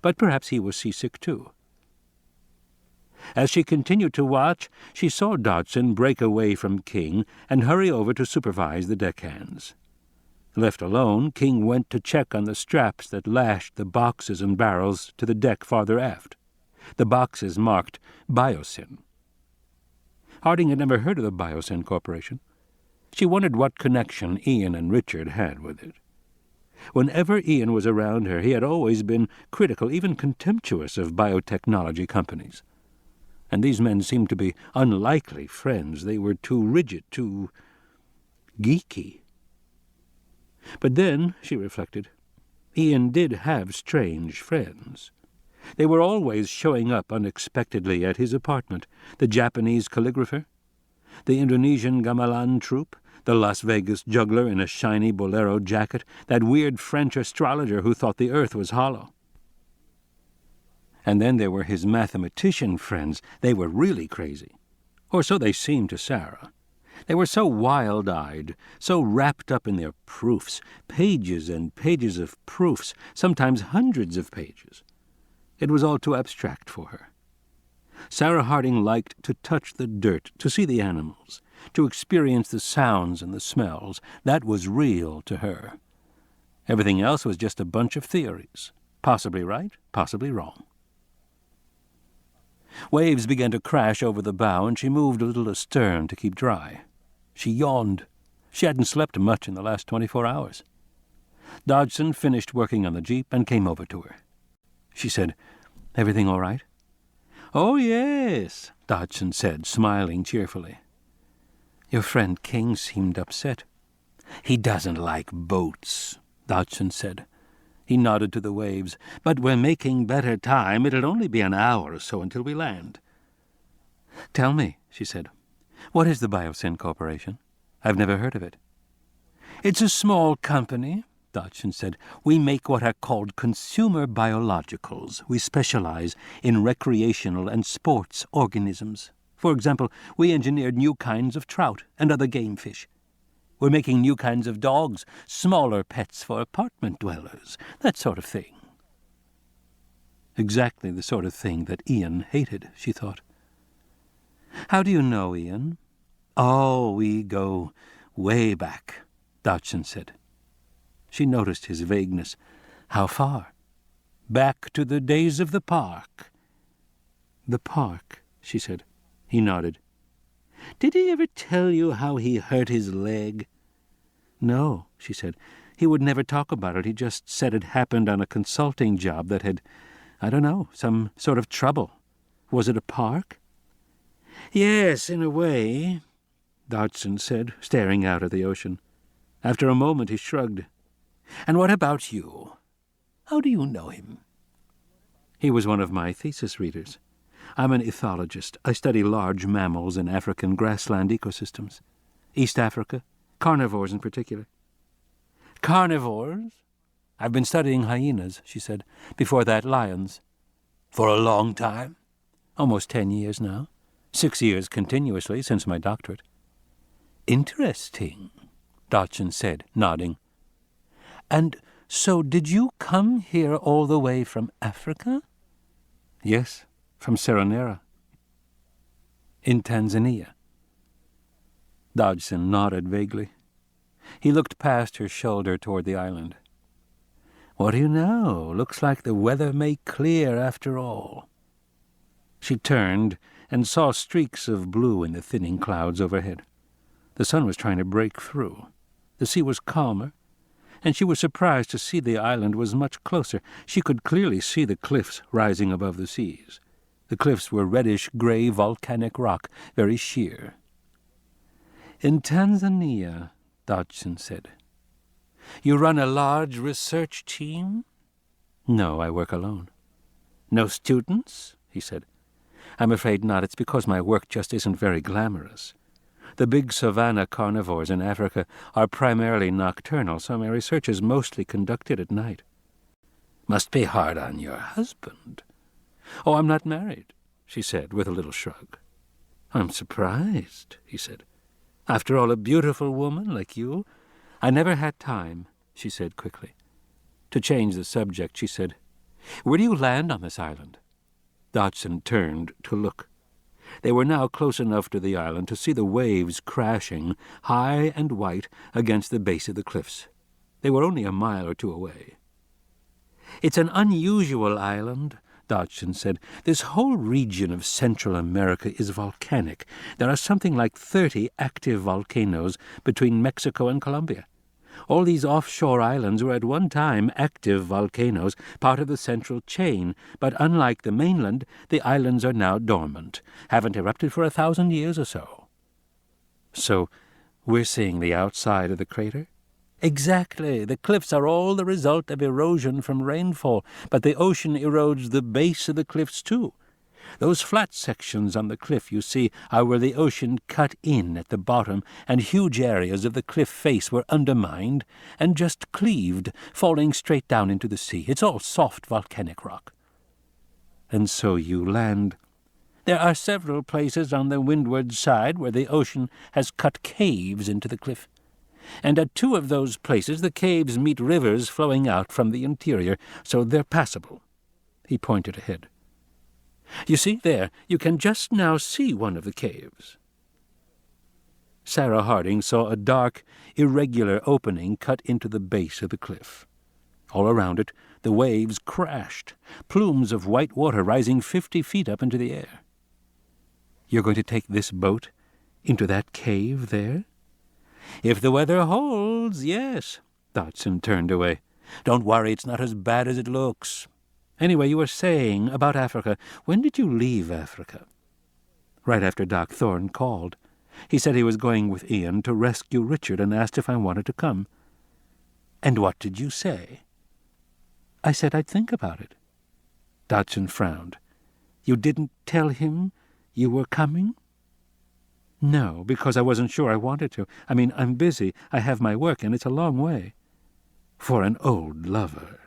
But perhaps he was seasick too. As she continued to watch, she saw Dodgson break away from King and hurry over to supervise the deckhands. Left alone, King went to check on the straps that lashed the boxes and barrels to the deck farther aft. The boxes marked Biosyn. Harding had never heard of the Biosyn Corporation. She wondered what connection Ian and Richard had with it. Whenever Ian was around her, he had always been critical, even contemptuous, of biotechnology companies. And these men seemed to be unlikely friends. They were too rigid, too geeky. But then, she reflected, Ian did have strange friends. They were always showing up unexpectedly at his apartment, the Japanese calligrapher, the Indonesian gamelan troupe, the Las Vegas juggler in a shiny bolero jacket, that weird French astrologer who thought the earth was hollow. And then there were his mathematician friends. They were really crazy. Or so they seemed to Sarah. They were so wild-eyed, so wrapped up in their proofs, pages and pages of proofs, sometimes hundreds of pages. It was all too abstract for her. Sarah Harding liked to touch the dirt, to see the animals, to experience the sounds and the smells. That was real to her. Everything else was just a bunch of theories, possibly right, possibly wrong. Waves began to crash over the bow, and she moved a little astern to keep dry. She yawned. She hadn't slept much in the last 24 hours. Dodgson finished working on the jeep and came over to her. She said, "Everything all right?" "Oh, yes," Dodgson said, smiling cheerfully. "Your friend King seemed upset." "He doesn't like boats," Dodgson said. He nodded to the waves. "But we're making better time. It'll only be an hour or so until we land." "Tell me," she said, "what is the Biosyn Corporation? I've never heard of it." "It's a small company," Dodgson said. "We make what are called consumer biologicals. We specialize in recreational and sports organisms. For example, we engineered new kinds of trout and other game fish. We're making new kinds of dogs, smaller pets for apartment dwellers, that sort of thing." Exactly the sort of thing that Ian hated, she thought. "How do you know Ian?" "Oh, we go way back," Dodgson said. She noticed his vagueness. "How far?" "Back to the days of the park." "The park," she said. He nodded. "Did he ever tell you how he hurt his leg?" "No," she said. "He would never talk about it. He just said it happened on a consulting job that had, I don't know, some sort of trouble. Was it a park?" "Yes, in a way," Dodgson said, staring out at the ocean. After a moment he shrugged. "And what about you? How do you know him?" "He was one of my thesis readers. I'm an ethologist. I study large mammals in African grassland ecosystems. East Africa, carnivores in particular." "Carnivores? I've been studying hyenas," she said. "Before that, lions." "For a long time?" "Almost 10 years now. 6 years continuously since my doctorate." "Interesting," Dodgson said, nodding. "And so did you come here all the way from Africa?" "Yes, from Seronera." "In Tanzania." Dodgson nodded vaguely. He looked past her shoulder toward the island. "What do you know? Looks like the weather may clear after all." She turned and saw streaks of blue in the thinning clouds overhead. The sun was trying to break through. The sea was calmer, and she was surprised to see the island was much closer. She could clearly see the cliffs rising above the seas. The cliffs were reddish-gray volcanic rock, very sheer. "In Tanzania," Dodgson said. "You run a large research team?" "No, I work alone." "No students?" he said. "I'm afraid not. It's because my work just isn't very glamorous. The big savanna carnivores in Africa are primarily nocturnal, so my research is mostly conducted at night." "Must be hard on your husband." "Oh, I'm not married," she said with a little shrug. "I'm surprised," he said. "After all, a beautiful woman like you." "I never had time," she said quickly. To change the subject, she said, "Where do you land on this island?" Dodgson turned to look. They were now close enough to the island to see the waves crashing, high and white, against the base of the cliffs. They were only a mile or two away. "It's an unusual island," Dodgson said. "This whole region of Central America is volcanic. There are something like 30 active volcanoes between Mexico and Colombia. All these offshore islands were at one time active volcanoes, part of the central chain, but unlike the mainland, the islands are now dormant, haven't erupted for 1,000 years or so." "So we're seeing the outside of the crater?" "Exactly. The cliffs are all the result of erosion from rainfall, but the ocean erodes the base of the cliffs too. Those flat sections on the cliff you see are where the ocean cut in at the bottom, and huge areas of the cliff face were undermined and just cleaved, falling straight down into the sea. It's all soft volcanic rock." "And so you land—" "There are several places on the windward side where the ocean has cut caves into the cliff. And at 2 of those places the caves meet rivers flowing out from the interior, so they're passable." He pointed ahead. "You see, there, you can just now see one of the caves." Sarah Harding saw a dark, irregular opening cut into the base of the cliff. All around it, the waves crashed, plumes of white water rising 50 feet up into the air. "You're going to take this boat into that cave there?" "If the weather holds, yes." Dodgson turned away. "Don't worry, it's not as bad as it looks. Anyway, you were saying about Africa. When did you leave Africa?" "Right after Doc Thorne called. He said he was going with Ian to rescue Richard and asked if I wanted to come." "And what did you say?" "I said I'd think about it." Dodgson frowned. "You didn't tell him you were coming?" "No, because I wasn't sure I wanted to. I mean, I'm busy. I have my work, and it's a long way." "For an old lover,"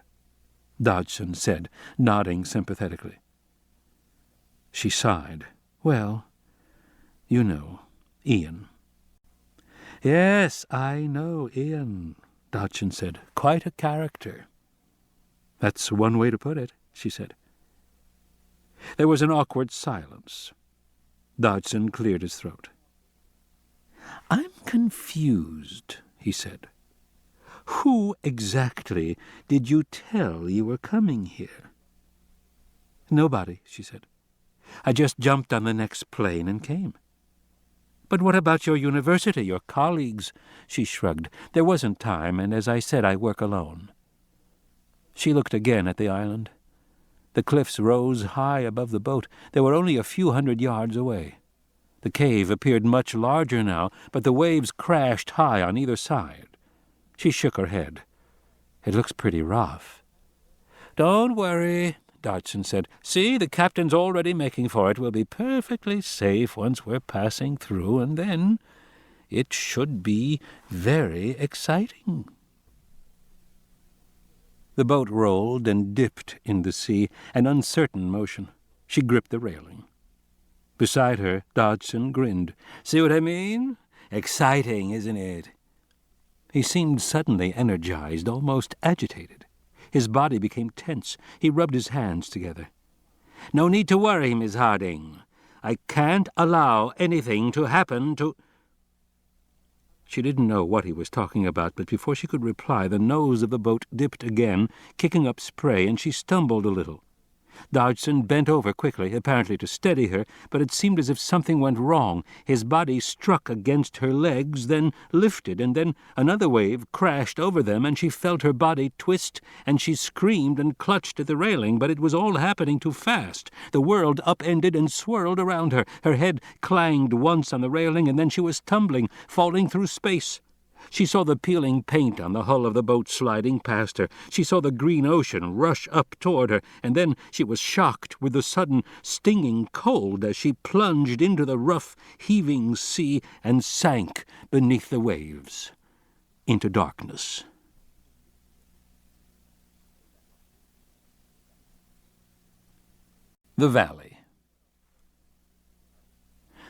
Dodgson said, nodding sympathetically. She sighed. "Well, you know, Ian." "Yes, I know Ian," Dodgson said. "Quite a character." "That's one way to put it," she said. There was an awkward silence. Dodgson cleared his throat. "I'm confused," he said. Who exactly did you tell you were coming here?" "Nobody," she said. "I just jumped on the next plane and came." "But what about your university, your colleagues?" She shrugged. "There wasn't time, and as I said, I work alone." She looked again at the island. The cliffs rose high above the boat. They were only a few hundred yards away. The cave appeared much larger now, but the waves crashed high on either side. She shook her head. "It looks pretty rough." "Don't worry," Dodgson said. "See, the captain's already making for it. We'll be perfectly safe once we're passing through, and then it should be very exciting." The boat rolled and dipped in the sea, an uncertain motion. She gripped the railing. Beside her, Dodgson grinned. "See what I mean? Exciting, isn't it?" He seemed suddenly energized, almost agitated. His body became tense. He rubbed his hands together. "No need to worry, Miss Harding. I can't allow anything to happen to—" She didn't know what he was talking about, but before she could reply, the nose of the boat dipped again, kicking up spray, and she stumbled a little. Dodgson bent over quickly, apparently to steady her, but it seemed as if something went wrong. His body struck against her legs, then lifted, and then another wave crashed over them, and she felt her body twist, and she screamed and clutched at the railing, but it was all happening too fast. The world upended and swirled around her. Her head clanged once on the railing, and then she was tumbling, falling through space. She saw the peeling paint on the hull of the boat sliding past her. She saw the green ocean rush up toward her, and then she was shocked with the sudden stinging cold as she plunged into the rough, heaving sea and sank beneath the waves into darkness. The Valley.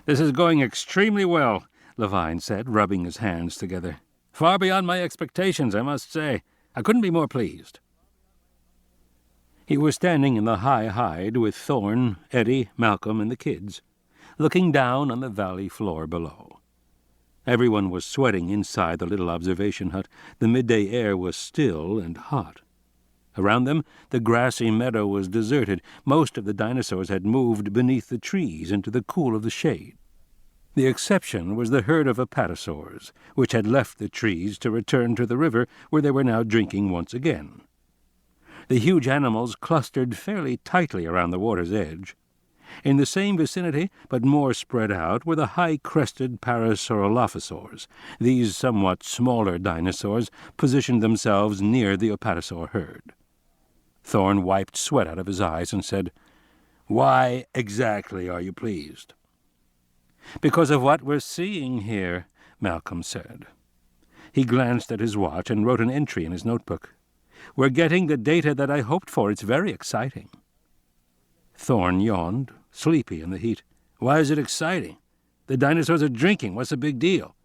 "This is going extremely well," Levine said, rubbing his hands together. "Far beyond my expectations, I must say. I couldn't be more pleased." He was standing in the high hide with Thorne, Eddie, Malcolm, and the kids, looking down on the valley floor below. Everyone was sweating inside the little observation hut. The midday air was still and hot. Around them, the grassy meadow was deserted. Most of the dinosaurs had moved beneath the trees into the cool of the shade. The exception was the herd of apatosaurs, which had left the trees to return to the river, where they were now drinking once again. The huge animals clustered fairly tightly around the water's edge. In the same vicinity, but more spread out, were the high-crested Parasaurolophosaurs. These somewhat smaller dinosaurs positioned themselves near the apatosaur herd. Thorne wiped sweat out of his eyes and said, "Why exactly are you pleased?" "Because of what we're seeing here," Malcolm said. He glanced at his watch and wrote an entry in his notebook. "We're getting the data that I hoped for. It's very exciting." Thorne yawned, sleepy in the heat. "Why is it exciting? The dinosaurs are drinking. What's the big deal?"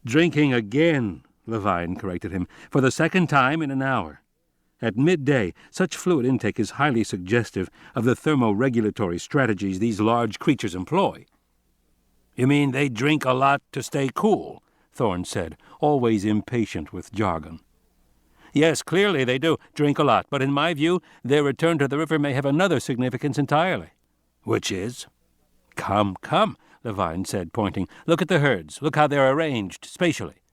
"Drinking again," Levine corrected him, "for the second time in an hour. At midday, such fluid intake is highly suggestive of the thermoregulatory strategies these large creatures employ." "You mean they drink a lot to stay cool?" Thorne said, always impatient with jargon. "Yes, clearly they do drink a lot, but in my view, their return to the river may have another significance entirely." "Which is?" Come, Levine said, pointing. "Look at the herds. Look how they're arranged spatially.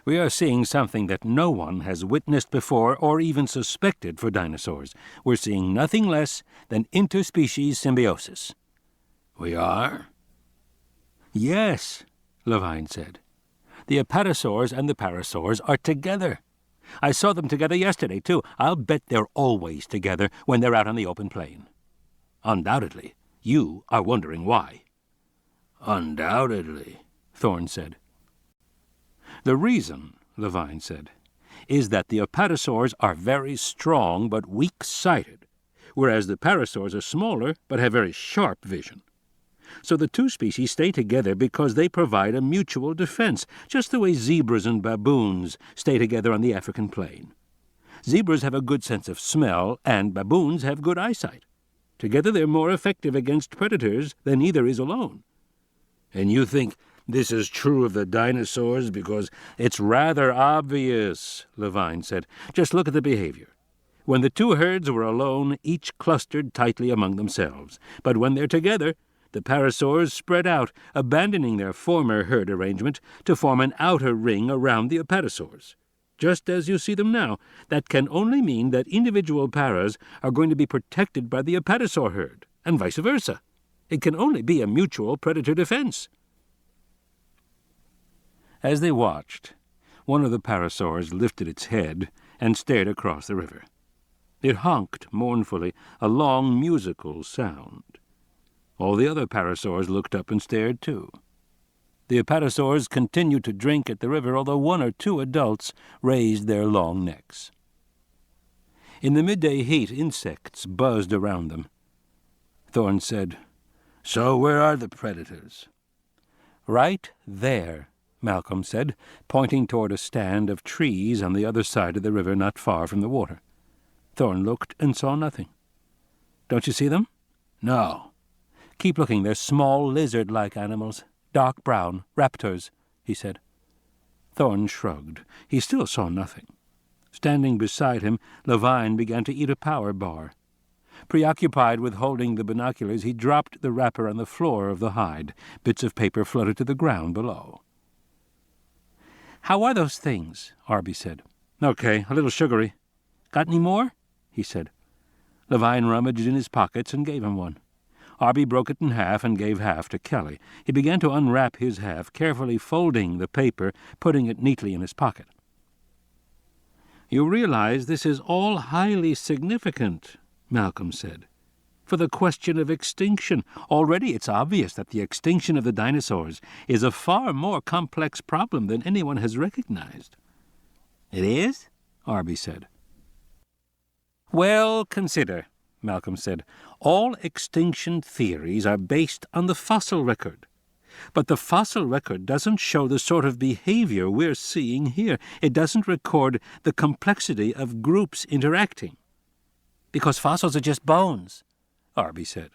We are seeing something that no one has witnessed before or even suspected for dinosaurs. We're seeing nothing less than interspecies symbiosis." "We are?" "Yes," Levine said. "The apatosaurs and the parasaurs are together. I saw them together yesterday, too. I'll bet they're always together when they're out on the open plain. Undoubtedly, you are wondering why." "Undoubtedly," Thorne said. "The reason," Levine said, "is that the apatosaurs are very strong but weak-sighted, whereas the parasaurs are smaller but have very sharp vision. So the two species stay together because they provide a mutual defense, just the way zebras and baboons stay together on the African plain. Zebras have a good sense of smell, and baboons have good eyesight. Together they're more effective against predators than either is alone." "And you think This is true of the dinosaurs because it's rather obvious, Levine said. Just look at the behavior. When the two herds were alone, each clustered tightly among themselves. But when they're together, the parasaurs spread out, abandoning their former herd arrangement to form an outer ring around the apatosaurs. Just as you see them now, that can only mean that individual paras are going to be protected by the apatosaur herd, and vice versa. It can only be a mutual predator defense. As they watched, one of the parasaurs lifted its head and stared across the river. It honked mournfully, a long musical sound. All the other parasaurs looked up and stared too. The apatosaurs continued to drink at the river, although one or two adults raised their long necks. In the midday heat, insects buzzed around them. Thorne said, "So where are the predators?" "Right there," Malcolm said, pointing toward a stand of trees on the other side of the river not far from the water. Thorne looked and saw nothing. "Don't you see them?" "No." "Keep looking. They're small lizard-like animals. Dark brown, raptors," he said. Thorne shrugged. He still saw nothing. Standing beside him, Levine began to eat a power bar. Preoccupied with holding the binoculars, he dropped the wrapper on the floor of the hide. Bits of paper fluttered to the ground below. "How are those things?" Arby said. "Okay, a little sugary." "Got any more?" he said. Levine rummaged in his pockets and gave him one. Arby broke it in half and gave half to Kelly. He began to unwrap his half, carefully folding the paper, putting it neatly in his pocket. "You realize this is all highly significant," Malcolm said, "for the question of extinction. Already it's obvious that the extinction of the dinosaurs is a far more complex problem than anyone has recognized." "It is?" Arby said. "Well, consider," Malcolm said. "All extinction theories are based on the fossil record. But the fossil record doesn't show the sort of behavior we're seeing here. It doesn't record the complexity of groups interacting." "Because fossils are just bones," Arby said.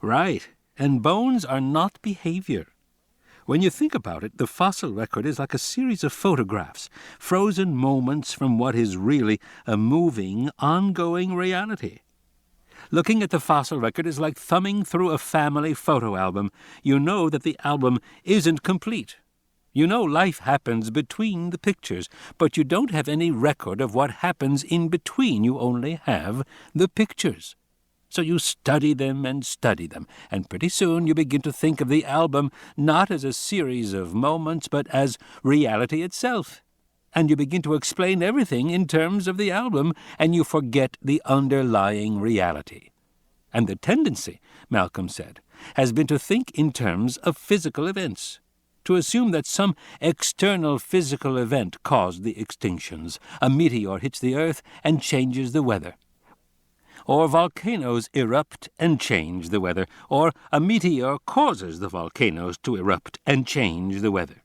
"Right, and bones are not behavior. When you think about it, the fossil record is like a series of photographs, frozen moments from what is really a moving, ongoing reality. Looking at the fossil record is like thumbing through a family photo album. You know that the album isn't complete. You know life happens between the pictures, but you don't have any record of what happens in between. You only have the pictures. So you study them, and pretty soon you begin to think of the album not as a series of moments, but as reality itself. And you begin to explain everything in terms of the album, and you forget the underlying reality. And the tendency, Malcolm said, has been to think in terms of physical events, to assume that some external physical event caused the extinctions. A meteor hits the Earth and changes the weather. Or volcanoes erupt and change the weather, or a meteor causes the volcanoes to erupt and change the weather.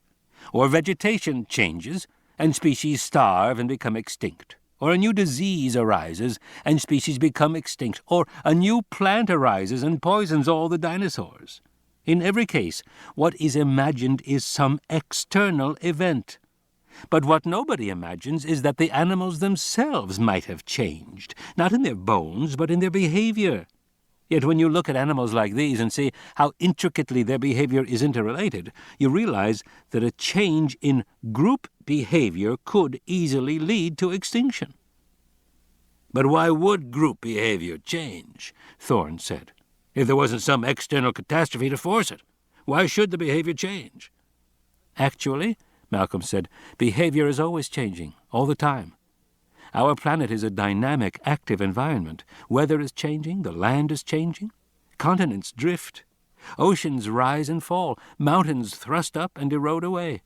Or vegetation changes, and species starve and become extinct. Or a new disease arises, and species become extinct. Or a new plant arises and poisons all the dinosaurs. In every case, what is imagined is some external event. But what nobody imagines is that the animals themselves might have changed, not in their bones, but in their behavior. Yet when you look at animals like these and see how intricately their behavior is interrelated, you realize that a change in group behavior could easily lead to extinction. "But why would group behavior change?" Thorne said. "If there wasn't some external catastrophe to force it, why should the behavior change?" "Actually," Malcolm said, "behavior is always changing, all the time. Our planet is a dynamic, active environment. Weather is changing, the land is changing. Continents drift. Oceans rise and fall. Mountains thrust up and erode away.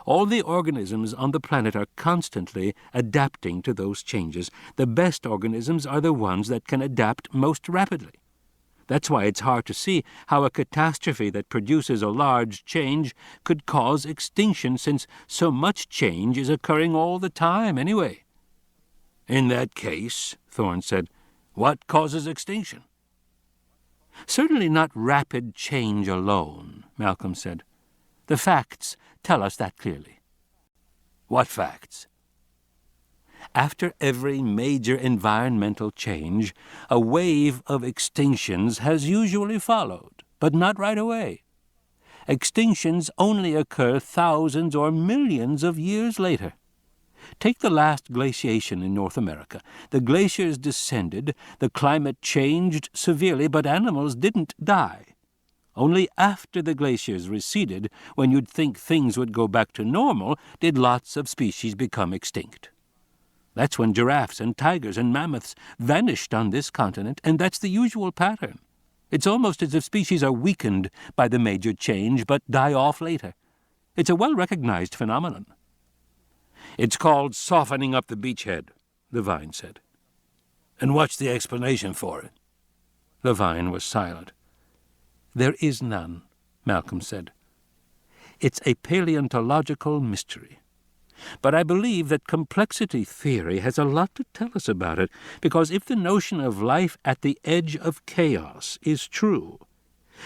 All the organisms on the planet are constantly adapting to those changes. The best organisms are the ones that can adapt most rapidly. That's why it's hard to see how a catastrophe that produces a large change could cause extinction, since so much change is occurring all the time anyway." "In that case," Thorne said, "what causes extinction?" "Certainly not rapid change alone," Malcolm said. The facts tell us that clearly. What facts? After every major environmental change, a wave of extinctions has usually followed, but not right away. Extinctions only occur thousands or millions of years later. Take the last glaciation in North America. The glaciers descended, the climate changed severely, but animals didn't die. Only after the glaciers receded, when you'd think things would go back to normal, did lots of species become extinct. That's when giraffes and tigers and mammoths vanished on this continent, and that's the usual pattern. It's almost as if species are weakened by the major change, but die off later. It's a well-recognized phenomenon. It's called softening up the beachhead, Levine said. And what's the explanation for it? Levine was silent. There is none, Malcolm said. It's a paleontological mystery. But I believe that complexity theory has a lot to tell us about it, because if the notion of life at the edge of chaos is true,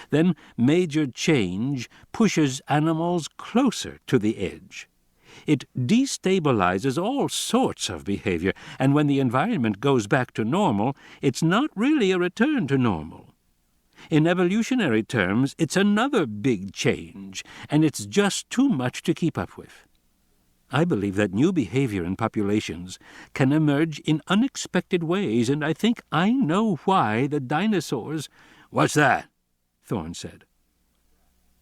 then major change pushes animals closer to the edge. It destabilizes all sorts of behavior, and when the environment goes back to normal, it's not really a return to normal. In evolutionary terms, it's another big change, and it's just too much to keep up with. I believe that new behavior in populations can emerge in unexpected ways, and I think I know why the dinosaurs— "What's that?" Thorne said.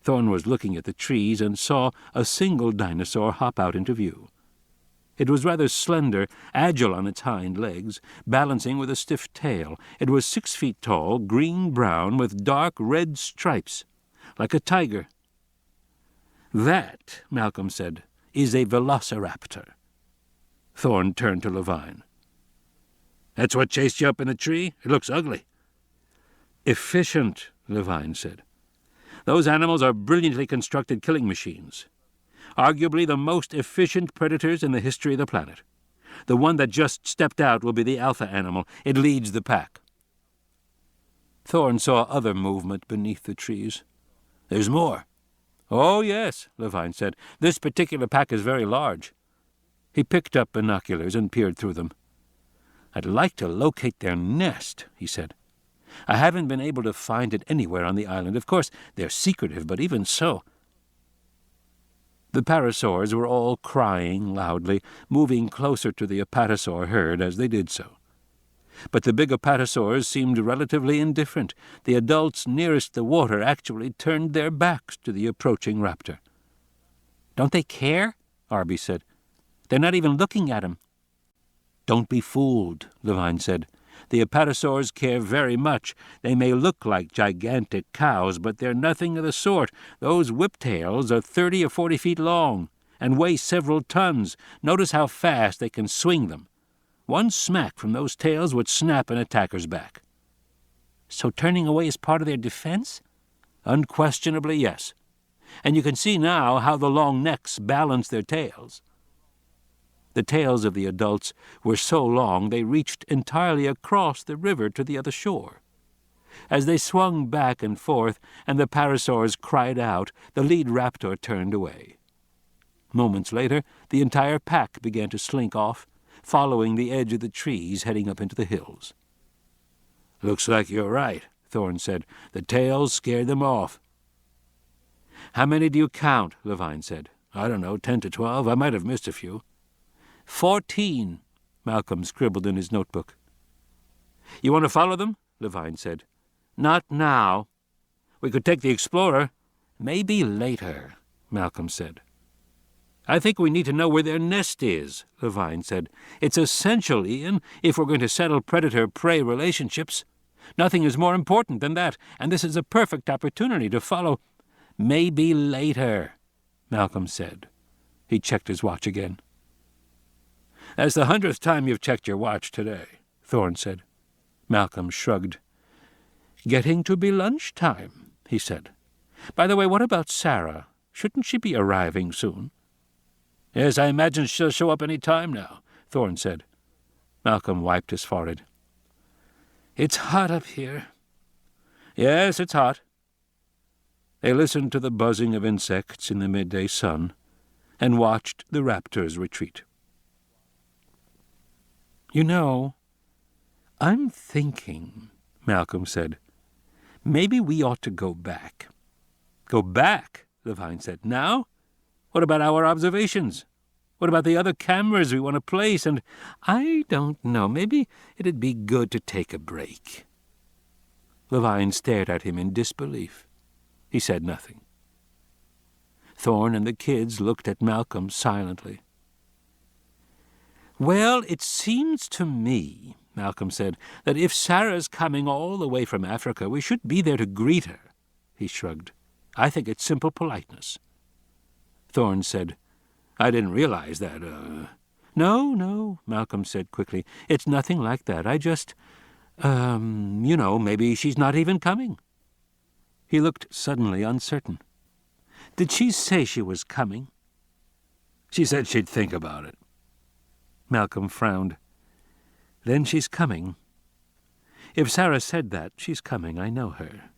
Thorne was looking at the trees and saw a single dinosaur hop out into view. It was rather slender, agile on its hind legs, balancing with a stiff tail. It was 6 feet tall, green-brown, with dark red stripes, like a tiger. "That," Malcolm said, "is a velociraptor." Thorne turned to Levine. "That's what chased you up in the tree? It looks ugly." "Efficient," Levine said. "Those animals are brilliantly constructed killing machines. Arguably the most efficient predators in the history of the planet. The one that just stepped out will be the alpha animal. It leads the pack." Thorne saw other movement beneath the trees. "There's more." "Oh, yes," Levine said. "This particular pack is very large." He picked up binoculars and peered through them. "I'd like to locate their nest," he said. "I haven't been able to find it anywhere on the island. Of course, they're secretive, but even so—" The parasaurs were all crying loudly, moving closer to the apatosaur herd as they did so. But the big apatosaurs seemed relatively indifferent. The adults nearest the water actually turned their backs to the approaching raptor. "Don't they care?" Arby said. "They're not even looking at him." "Don't be fooled," Levine said. "The apatosaurs care very much. They may look like gigantic cows, but they're nothing of the sort. Those whiptails are 30 or 40 feet long and weigh several tons. Notice how fast they can swing them. One smack from those tails would snap an attacker's back." "So turning away is part of their defense?" "Unquestionably, yes. And you can see now how the long necks balance their tails." The tails of the adults were so long they reached entirely across the river to the other shore. As they swung back and forth and the parasaurs cried out, the lead raptor turned away. Moments later, the entire pack began to slink off, following the edge of the trees heading up into the hills. "Looks like you're right," Thorne said. "The tails scared them off." "How many do you count?" Levine said. "I don't know, 10 to 12. I might have missed a few." 14, Malcolm scribbled in his notebook. "You want to follow them?" Levine said. "Not now. We could take the Explorer." "Maybe later," Malcolm said. "I think we need to know where their nest is," Levine said. "It's essential, Ian, if we're going to settle predator-prey relationships. Nothing is more important than that, and this is a perfect opportunity to follow—" "Maybe later," Malcolm said. He checked his watch again. "That's the 100th time you've checked your watch today," Thorne said. Malcolm shrugged. "Getting to be lunchtime," he said. "By the way, what about Sarah? Shouldn't she be arriving soon?" "Yes, I imagine she'll show up any time now," Thorne said. Malcolm wiped his forehead. "It's hot up here." "Yes, it's hot." They listened to the buzzing of insects in the midday sun and watched the raptors retreat. "You know, I'm thinking," Malcolm said, "maybe we ought to go back." "Go back?" Levine said. "Now? What about our observations? What about the other cameras we want to place? And I don't know, maybe it'd be good to take a break." Levine stared at him in disbelief. He said nothing. Thorne and the kids looked at Malcolm silently. "Well, it seems to me," Malcolm said, "that if Sarah's coming all the way from Africa, we should be there to greet her." He shrugged. "I think it's simple politeness." Thorne said, "I didn't realize that, No, Malcolm said quickly. "It's nothing like that. I just, maybe she's not even coming." He looked suddenly uncertain. "Did she say she was coming?" "She said she'd think about it." Malcolm frowned. "Then she's coming. If Sarah said that, she's coming. I know her.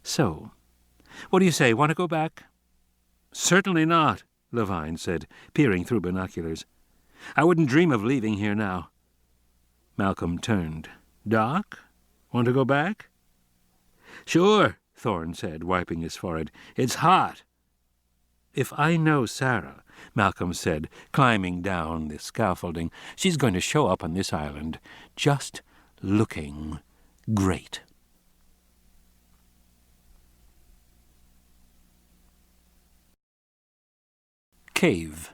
So, what do you say? Want to go back?" "Certainly not," Levine said, peering through binoculars. "I wouldn't dream of leaving here now." Malcolm turned. "Doc, want to go back?" "Sure," Thorne said, wiping his forehead. "It's hot." "If I know Sarah," Malcolm said, climbing down the scaffolding, "she's going to show up on this island just looking great." Cave.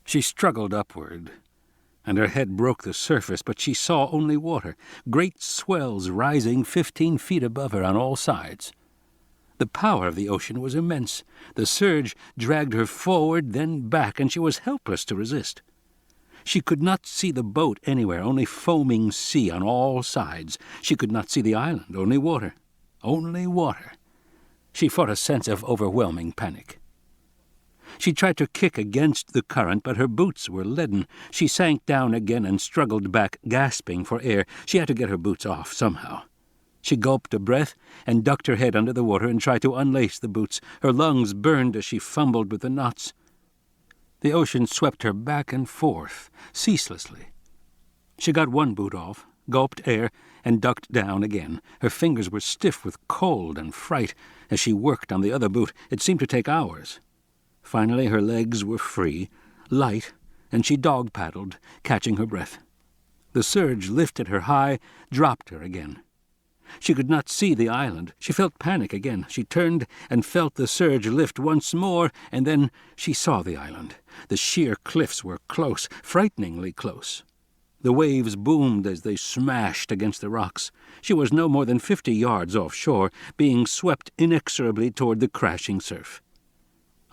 She struggled upward, and her head broke the surface, but she saw only water, great swells rising 15 feet above her on all sides. The power of the ocean was immense. The surge dragged her forward, then back, and she was helpless to resist. She could not see the boat anywhere, only foaming sea on all sides. She could not see the island, only water. Only water. She fought a sense of overwhelming panic. She tried to kick against the current, but her boots were leaden. She sank down again and struggled back, gasping for air. She had to get her boots off somehow. She gulped a breath and ducked her head under the water and tried to unlace the boots. Her lungs burned as she fumbled with the knots. The ocean swept her back and forth, ceaselessly. She got one boot off, gulped air, and ducked down again. Her fingers were stiff with cold and fright. As she worked on the other boot, it seemed to take hours. Finally, her legs were free, light, and she dog-paddled, catching her breath. The surge lifted her high, dropped her again. She could not see the island. She felt panic again. She turned and felt the surge lift once more, and then she saw the island. The sheer cliffs were close, frighteningly close. The waves boomed as they smashed against the rocks. She was no more than 50 yards offshore, being swept inexorably toward the crashing surf.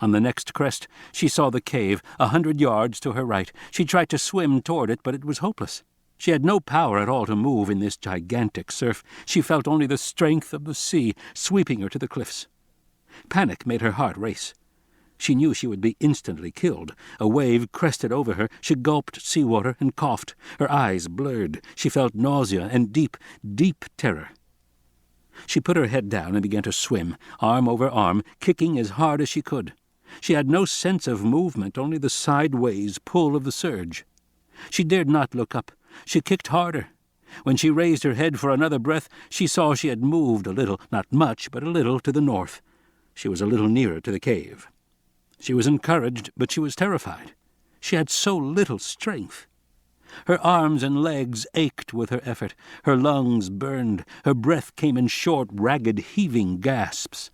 On the next crest, she saw the cave, 100 yards to her right. She tried to swim toward it, but it was hopeless. She had no power at all to move in this gigantic surf. She felt only the strength of the sea sweeping her to the cliffs. Panic made her heart race. She knew she would be instantly killed. A wave crested over her. She gulped seawater and coughed. Her eyes blurred. She felt nausea and deep, deep terror. She put her head down and began to swim, arm over arm, kicking as hard as she could. She had no sense of movement, only the sideways pull of the surge. She dared not look up. She kicked harder. When she raised her head for another breath, she saw she had moved a little, not much, but a little to the north. She was a little nearer to the cave. She was encouraged, but she was terrified. She had so little strength. Her arms and legs ached with her effort. Her lungs burned. Her breath came in short, ragged, heaving gasps.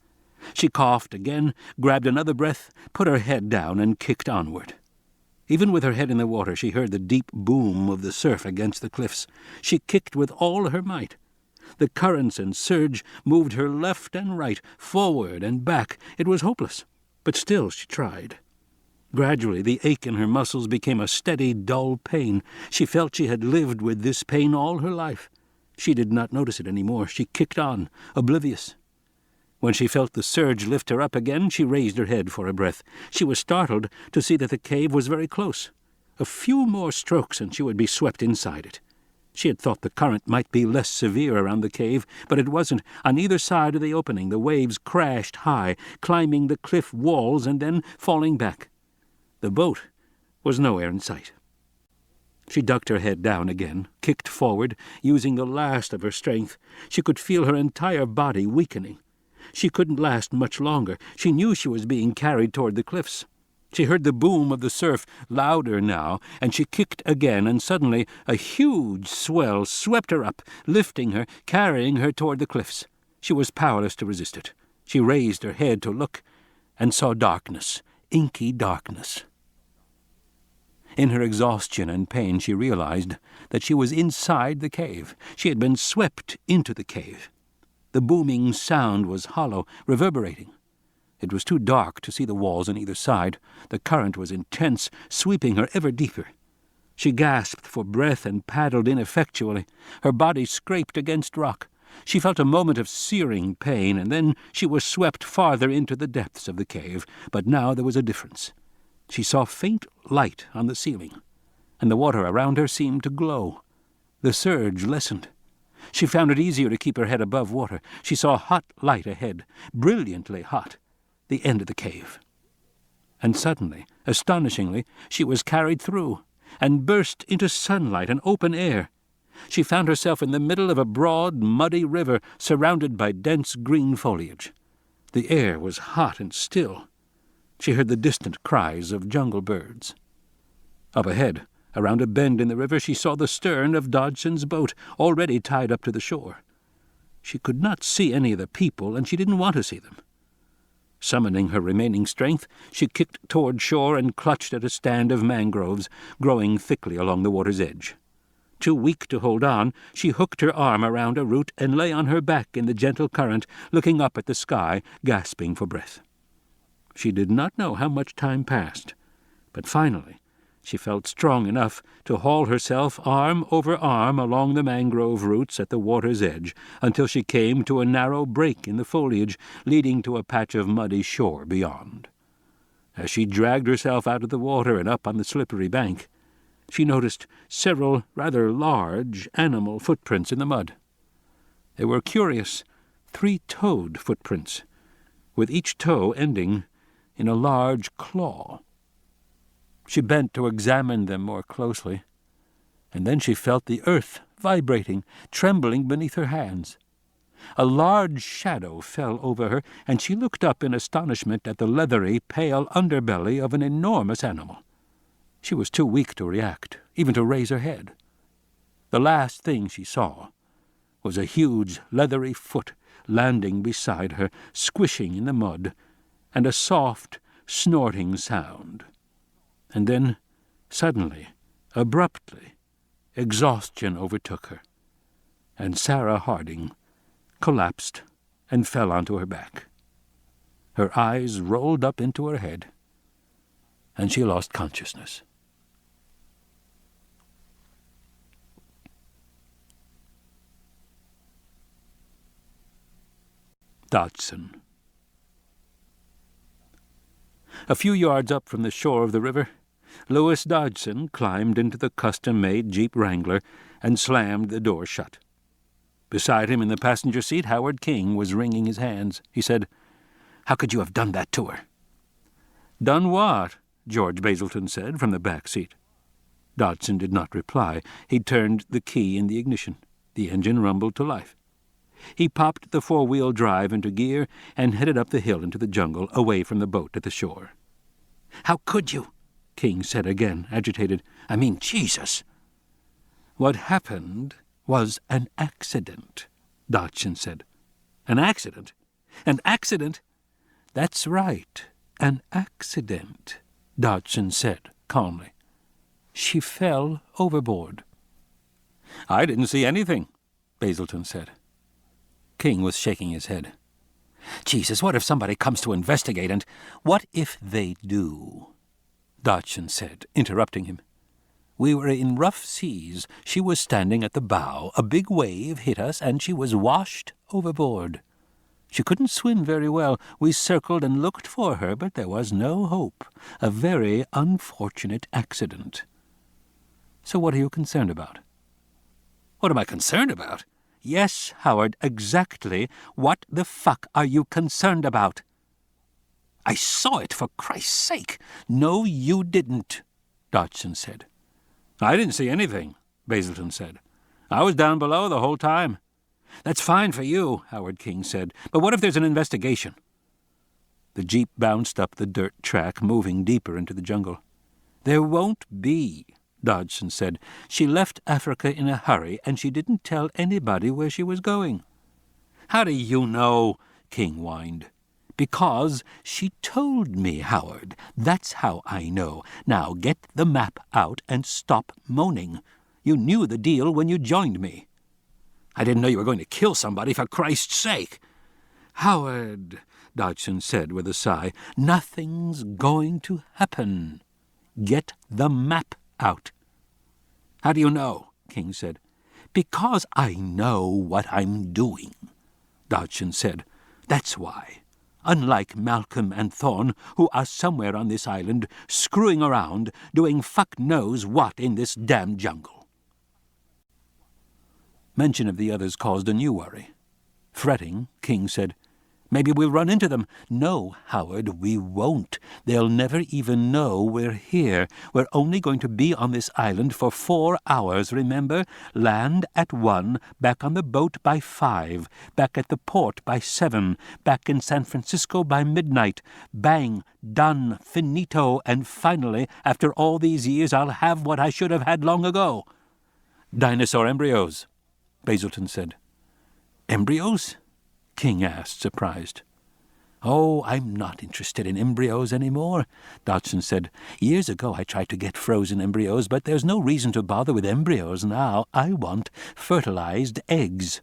She coughed again, grabbed another breath, put her head down, and kicked onward. Even with her head in the water, she heard the deep boom of the surf against the cliffs. She kicked with all her might. The currents and surge moved her left and right, forward and back. It was hopeless, but still she tried. Gradually, the ache in her muscles became a steady, dull pain. She felt she had lived with this pain all her life. She did not notice it any more. She kicked on, oblivious. When she felt the surge lift her up again, she raised her head for a breath. She was startled to see that the cave was very close. A few more strokes and she would be swept inside it. She had thought the current might be less severe around the cave, but it wasn't. On either side of the opening, the waves crashed high, climbing the cliff walls and then falling back. The boat was nowhere in sight. She ducked her head down again, kicked forward, using the last of her strength. She could feel her entire body weakening. She couldn't last much longer. She knew she was being carried toward the cliffs. She heard the boom of the surf, louder now, and she kicked again, and suddenly a huge swell swept her up, lifting her, carrying her toward the cliffs. She was powerless to resist it. She raised her head to look, and saw darkness, inky darkness. In her exhaustion and pain, she realized that she was inside the cave. She had been swept into the cave. The booming sound was hollow, reverberating. It was too dark to see the walls on either side. The current was intense, sweeping her ever deeper. She gasped for breath and paddled ineffectually. Her body scraped against rock. She felt a moment of searing pain, and then she was swept farther into the depths of the cave. But now there was a difference. She saw faint light on the ceiling, and the water around her seemed to glow. The surge lessened. She found it easier to keep her head above water. She saw hot light ahead, brilliantly hot, the end of the cave. And suddenly, astonishingly, she was carried through, and burst into sunlight and open air. She found herself in the middle of a broad, muddy river, surrounded by dense green foliage. The air was hot and still. She heard the distant cries of jungle birds. Up ahead, around a bend in the river, she saw the stern of Dodgson's boat, already tied up to the shore. She could not see any of the people, and she didn't want to see them. Summoning her remaining strength, she kicked toward shore and clutched at a stand of mangroves growing thickly along the water's edge. Too weak to hold on, she hooked her arm around a root and lay on her back in the gentle current, looking up at the sky, gasping for breath. She did not know how much time passed, but finally she felt strong enough to haul herself arm over arm along the mangrove roots at the water's edge until she came to a narrow break in the foliage leading to a patch of muddy shore beyond. As she dragged herself out of the water and up on the slippery bank, she noticed several rather large animal footprints in the mud. They were curious, three-toed footprints, with each toe ending in a large claw. She bent to examine them more closely, and then she felt the earth vibrating, trembling beneath her hands. A large shadow fell over her, and she looked up in astonishment at the leathery, pale underbelly of an enormous animal. She was too weak to react, even to raise her head. The last thing she saw was a huge, leathery foot landing beside her, squishing in the mud, and a soft, snorting sound. And then, suddenly, abruptly, exhaustion overtook her, and Sarah Harding collapsed and fell onto her back. Her eyes rolled up into her head, and she lost consciousness. Dodgson. A few yards up from the shore of the river, Louis Dodgson climbed into the custom-made Jeep Wrangler and slammed the door shut. Beside him in the passenger seat, Howard King was wringing his hands. He said, "How could you have done that to her?" "Done what?" George Basilton said from the back seat. Dodgson did not reply. He turned the key in the ignition. The engine rumbled to life. He popped the four-wheel drive into gear and headed up the hill into the jungle, away from the boat at the shore. "How could you?" King said again, agitated. "I mean, Jesus!" "What happened was an accident," Dodgson said. "An accident? An accident?" "That's right, an accident," Dodgson said calmly. "She fell overboard." "I didn't see anything," Basilton said. King was shaking his head. "Jesus, what if somebody comes to investigate and—" "What if they do?" Dodgson said, interrupting him. "We were in rough seas. She was standing at the bow. A big wave hit us, and she was washed overboard. She couldn't swim very well. We circled and looked for her, but there was no hope. A very unfortunate accident." "So what are you concerned about?" What am I concerned about? Yes, Howard, exactly. What the fuck are you concerned about? I saw it, for Christ's sake. No, you didn't, Dodgson said. I didn't see anything, Basilton said. I was down below the whole time. That's fine for you, Howard King said, but what if there's an investigation? The jeep bounced up the dirt track, moving deeper into the jungle. There won't be, Dodgson said. She left Africa in a hurry, and she didn't tell anybody where she was going. How do you know? King whined. Because she told me, Howard. That's how I know. Now get the map out and stop moaning. You knew the deal when you joined me. I didn't know you were going to kill somebody, for Christ's sake. Howard, Dodgson said with a sigh, nothing's going to happen. Get the map out. How do you know? King said. Because I know what I'm doing, Dodgson said. That's why. Unlike Malcolm and Thorne, who are somewhere on this island, screwing around, doing fuck knows what in this damn jungle. Mention of the others caused a new worry. Fretting, King said, Maybe we'll run into them. No, Howard, we won't. They'll never even know we're here. We're only going to be on this island for 4 hours, remember? Land at 1, back on the boat by 5, back at the port by 7, back in San Francisco by midnight. Bang, done, finito, and finally, after all these years, I'll have what I should have had long ago. Dinosaur embryos, Basilton said. Embryos? King asked, surprised. Oh, I'm not interested in embryos anymore, Dodgson said. Years ago I tried to get frozen embryos, but there's no reason to bother with embryos now. I want fertilized eggs.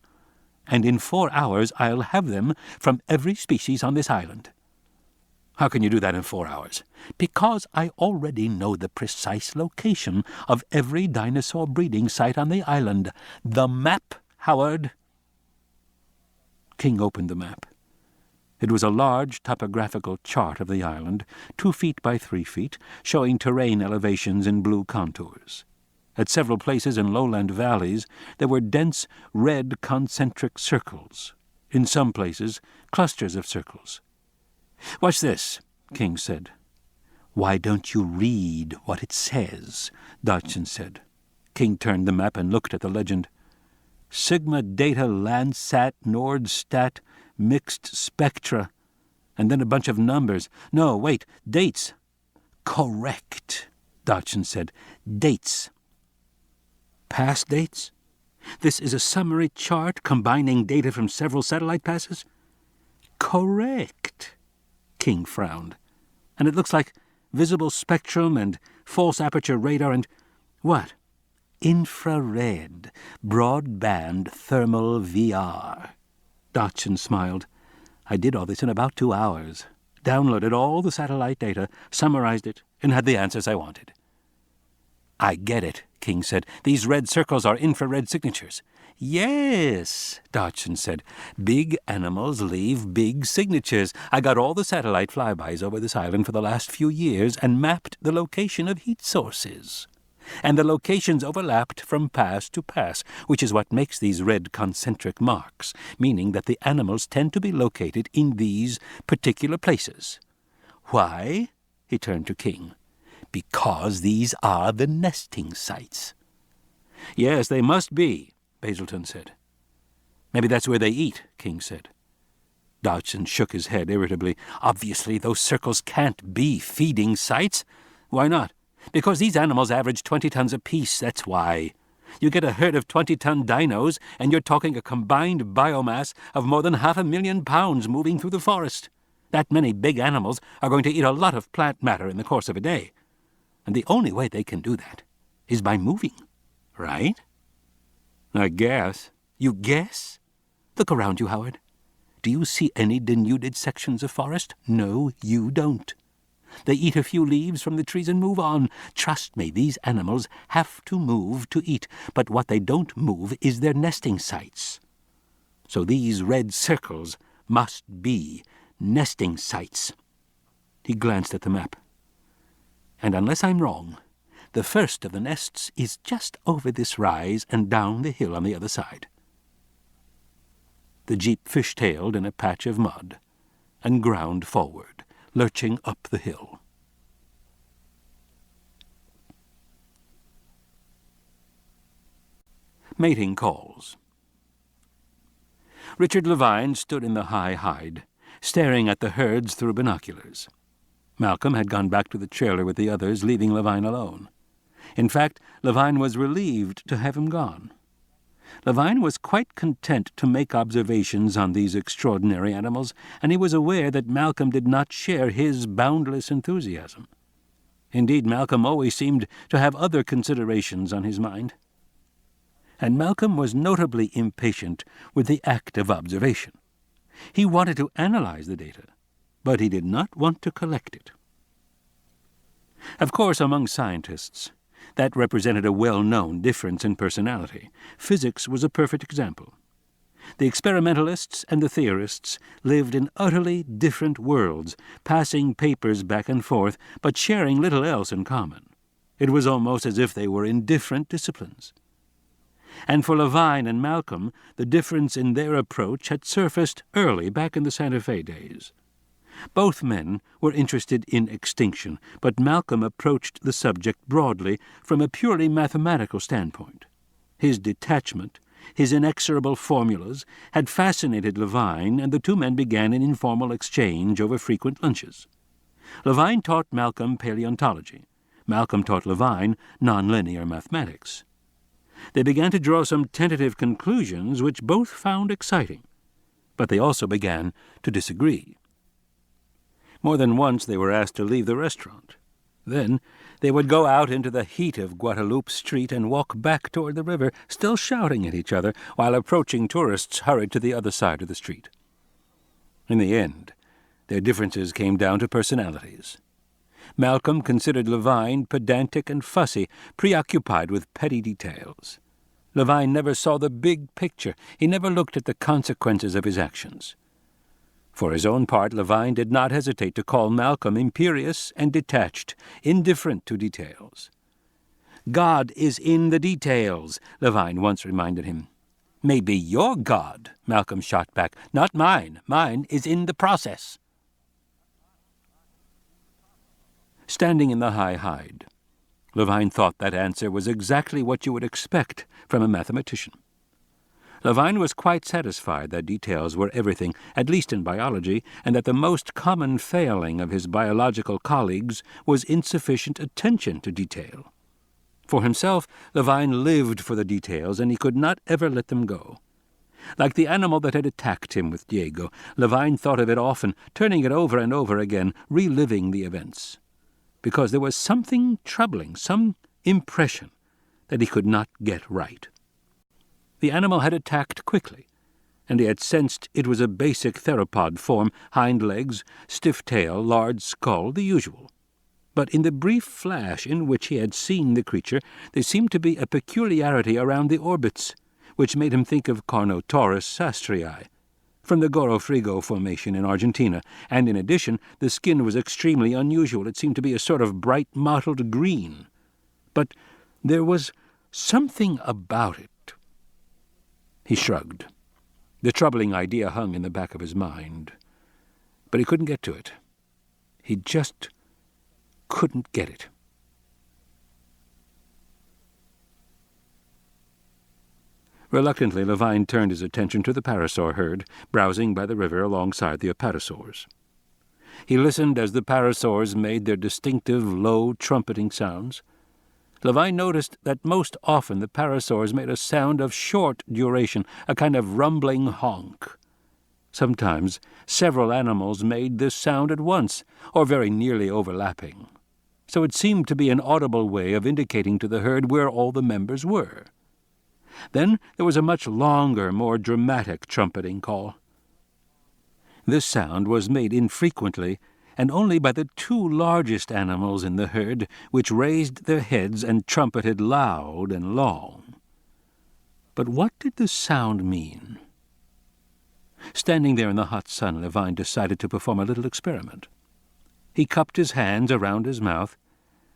And in 4 hours I'll have them from every species on this island. How can you do that in 4 hours? Because I already know the precise location of every dinosaur breeding site on the island. The map, Howard. King opened the map. It was a large topographical chart of the island, 2 feet by 3 feet, showing terrain elevations in blue contours. At several places in lowland valleys, there were dense red concentric circles. In some places, clusters of circles. Watch this, King said. Why don't you read what it says? Dodgson said. King turned the map and looked at the legend. Sigma Data Landsat Nordstat Mixed Spectra, and then a bunch of numbers. No, wait, dates. Correct, Dodgson said. Dates. Past dates? This is a summary chart combining data from several satellite passes? Correct, King frowned. And it looks like visible spectrum and false aperture radar and what? Infrared, broadband thermal VR. Dodgson smiled. I did all this in about 2 hours. Downloaded all the satellite data, summarized it, and had the answers I wanted. I get it, King said. These red circles are infrared signatures. Yes, Dodgson said. Big animals leave big signatures. I got all the satellite flybys over this island for the last few years and mapped the location of heat sources. And the locations overlapped from pass to pass, which is what makes these red concentric marks, meaning that the animals tend to be located in these particular places. Why? He turned to King. Because these are the nesting sites. Yes, they must be, Basilton said. Maybe that's where they eat, King said. Dodgson shook his head irritably. Obviously, those circles can't be feeding sites. Why not? Because these animals average 20 tons apiece, that's why. You get a herd of 20-ton dinos, and you're talking a combined biomass of more than 500,000 pounds moving through the forest. That many big animals are going to eat a lot of plant matter in the course of a day. And the only way they can do that is by moving, right? I guess. You guess? Look around you, Howard. Do you see any denuded sections of forest? No, you don't. They eat a few leaves from the trees and move on. Trust me, these animals have to move to eat, but what they don't move is their nesting sites. So these red circles must be nesting sites. He glanced at the map. And unless I'm wrong, The first of the nests is just over this rise and down the hill on the other side." The jeep fish-tailed in a patch of mud and ground forward, lurching up the hill. Mating calls. Richard Levine stood in the high hide, staring at the herds through binoculars. Malcolm had gone back to the trailer with the others, leaving Levine alone. In fact, Levine was relieved to have him gone. Levine was quite content to make observations on these extraordinary animals, and he was aware that Malcolm did not share his boundless enthusiasm. Indeed, Malcolm always seemed to have other considerations on his mind. And Malcolm was notably impatient with the act of observation. He wanted to analyze the data, but he did not want to collect it. Of course, among scientists, that represented a well-known difference in personality. Physics was a perfect example. The experimentalists and the theorists lived in utterly different worlds, passing papers back and forth, but sharing little else in common. It was almost as if they were in different disciplines. And for Levine and Malcolm, the difference in their approach had surfaced early, back in the Santa Fe days. Both men were interested in extinction, but Malcolm approached the subject broadly from a purely mathematical standpoint. His detachment, his inexorable formulas, had fascinated Levine, and the two men began an informal exchange over frequent lunches. Levine taught Malcolm paleontology. Malcolm taught Levine nonlinear mathematics. They began to draw some tentative conclusions which both found exciting, but they also began to disagree. More than once they were asked to leave the restaurant. Then they would go out into the heat of Guadalupe Street and walk back toward the river, still shouting at each other, while approaching tourists hurried to the other side of the street. In the end, their differences came down to personalities. Malcolm considered Levine pedantic and fussy, preoccupied with petty details. Levine never saw the big picture. He never looked at the consequences of his actions. For his own part, Levine did not hesitate to call Malcolm imperious and detached, indifferent to details. "God is in the details," Levine once reminded him. "Maybe you're God," Malcolm shot back. "Not mine. Mine is in the process." Standing in the high hide, Levine thought that answer was exactly what you would expect from a mathematician. Levine was quite satisfied that details were everything, at least in biology, and that the most common failing of his biological colleagues was insufficient attention to detail. For himself, Levine lived for the details, and he could not ever let them go. Like the animal that had attacked him with Diego, Levine thought of it often, turning it over and over again, reliving the events. Because there was something troubling, some impression that he could not get right. The animal had attacked quickly, and he had sensed it was a basic theropod form, hind legs, stiff tail, large skull, the usual. But in the brief flash in which he had seen the creature, there seemed to be a peculiarity around the orbits, which made him think of Carnotaurus sastrii, from the Goro Frigo Formation in Argentina, and in addition, the skin was extremely unusual. It seemed to be a sort of bright mottled green. But there was something about it. He shrugged. The troubling idea hung in the back of his mind, but he couldn't get to it. He just couldn't get it. Reluctantly, Levine turned his attention to the parasaur herd, browsing by the river alongside the apatosaurs. He listened as the parasaurs made their distinctive, low, trumpeting sounds. Levine noticed that most often the parasaurs made a sound of short duration, a kind of rumbling honk. Sometimes several animals made this sound at once, or very nearly overlapping. So it seemed to be an audible way of indicating to the herd where all the members were. Then there was a much longer, more dramatic trumpeting call. This sound was made infrequently, and only by the two largest animals in the herd, which raised their heads and trumpeted loud and long. But what did the sound mean? Standing there in the hot sun, Levine decided to perform a little experiment. He cupped his hands around his mouth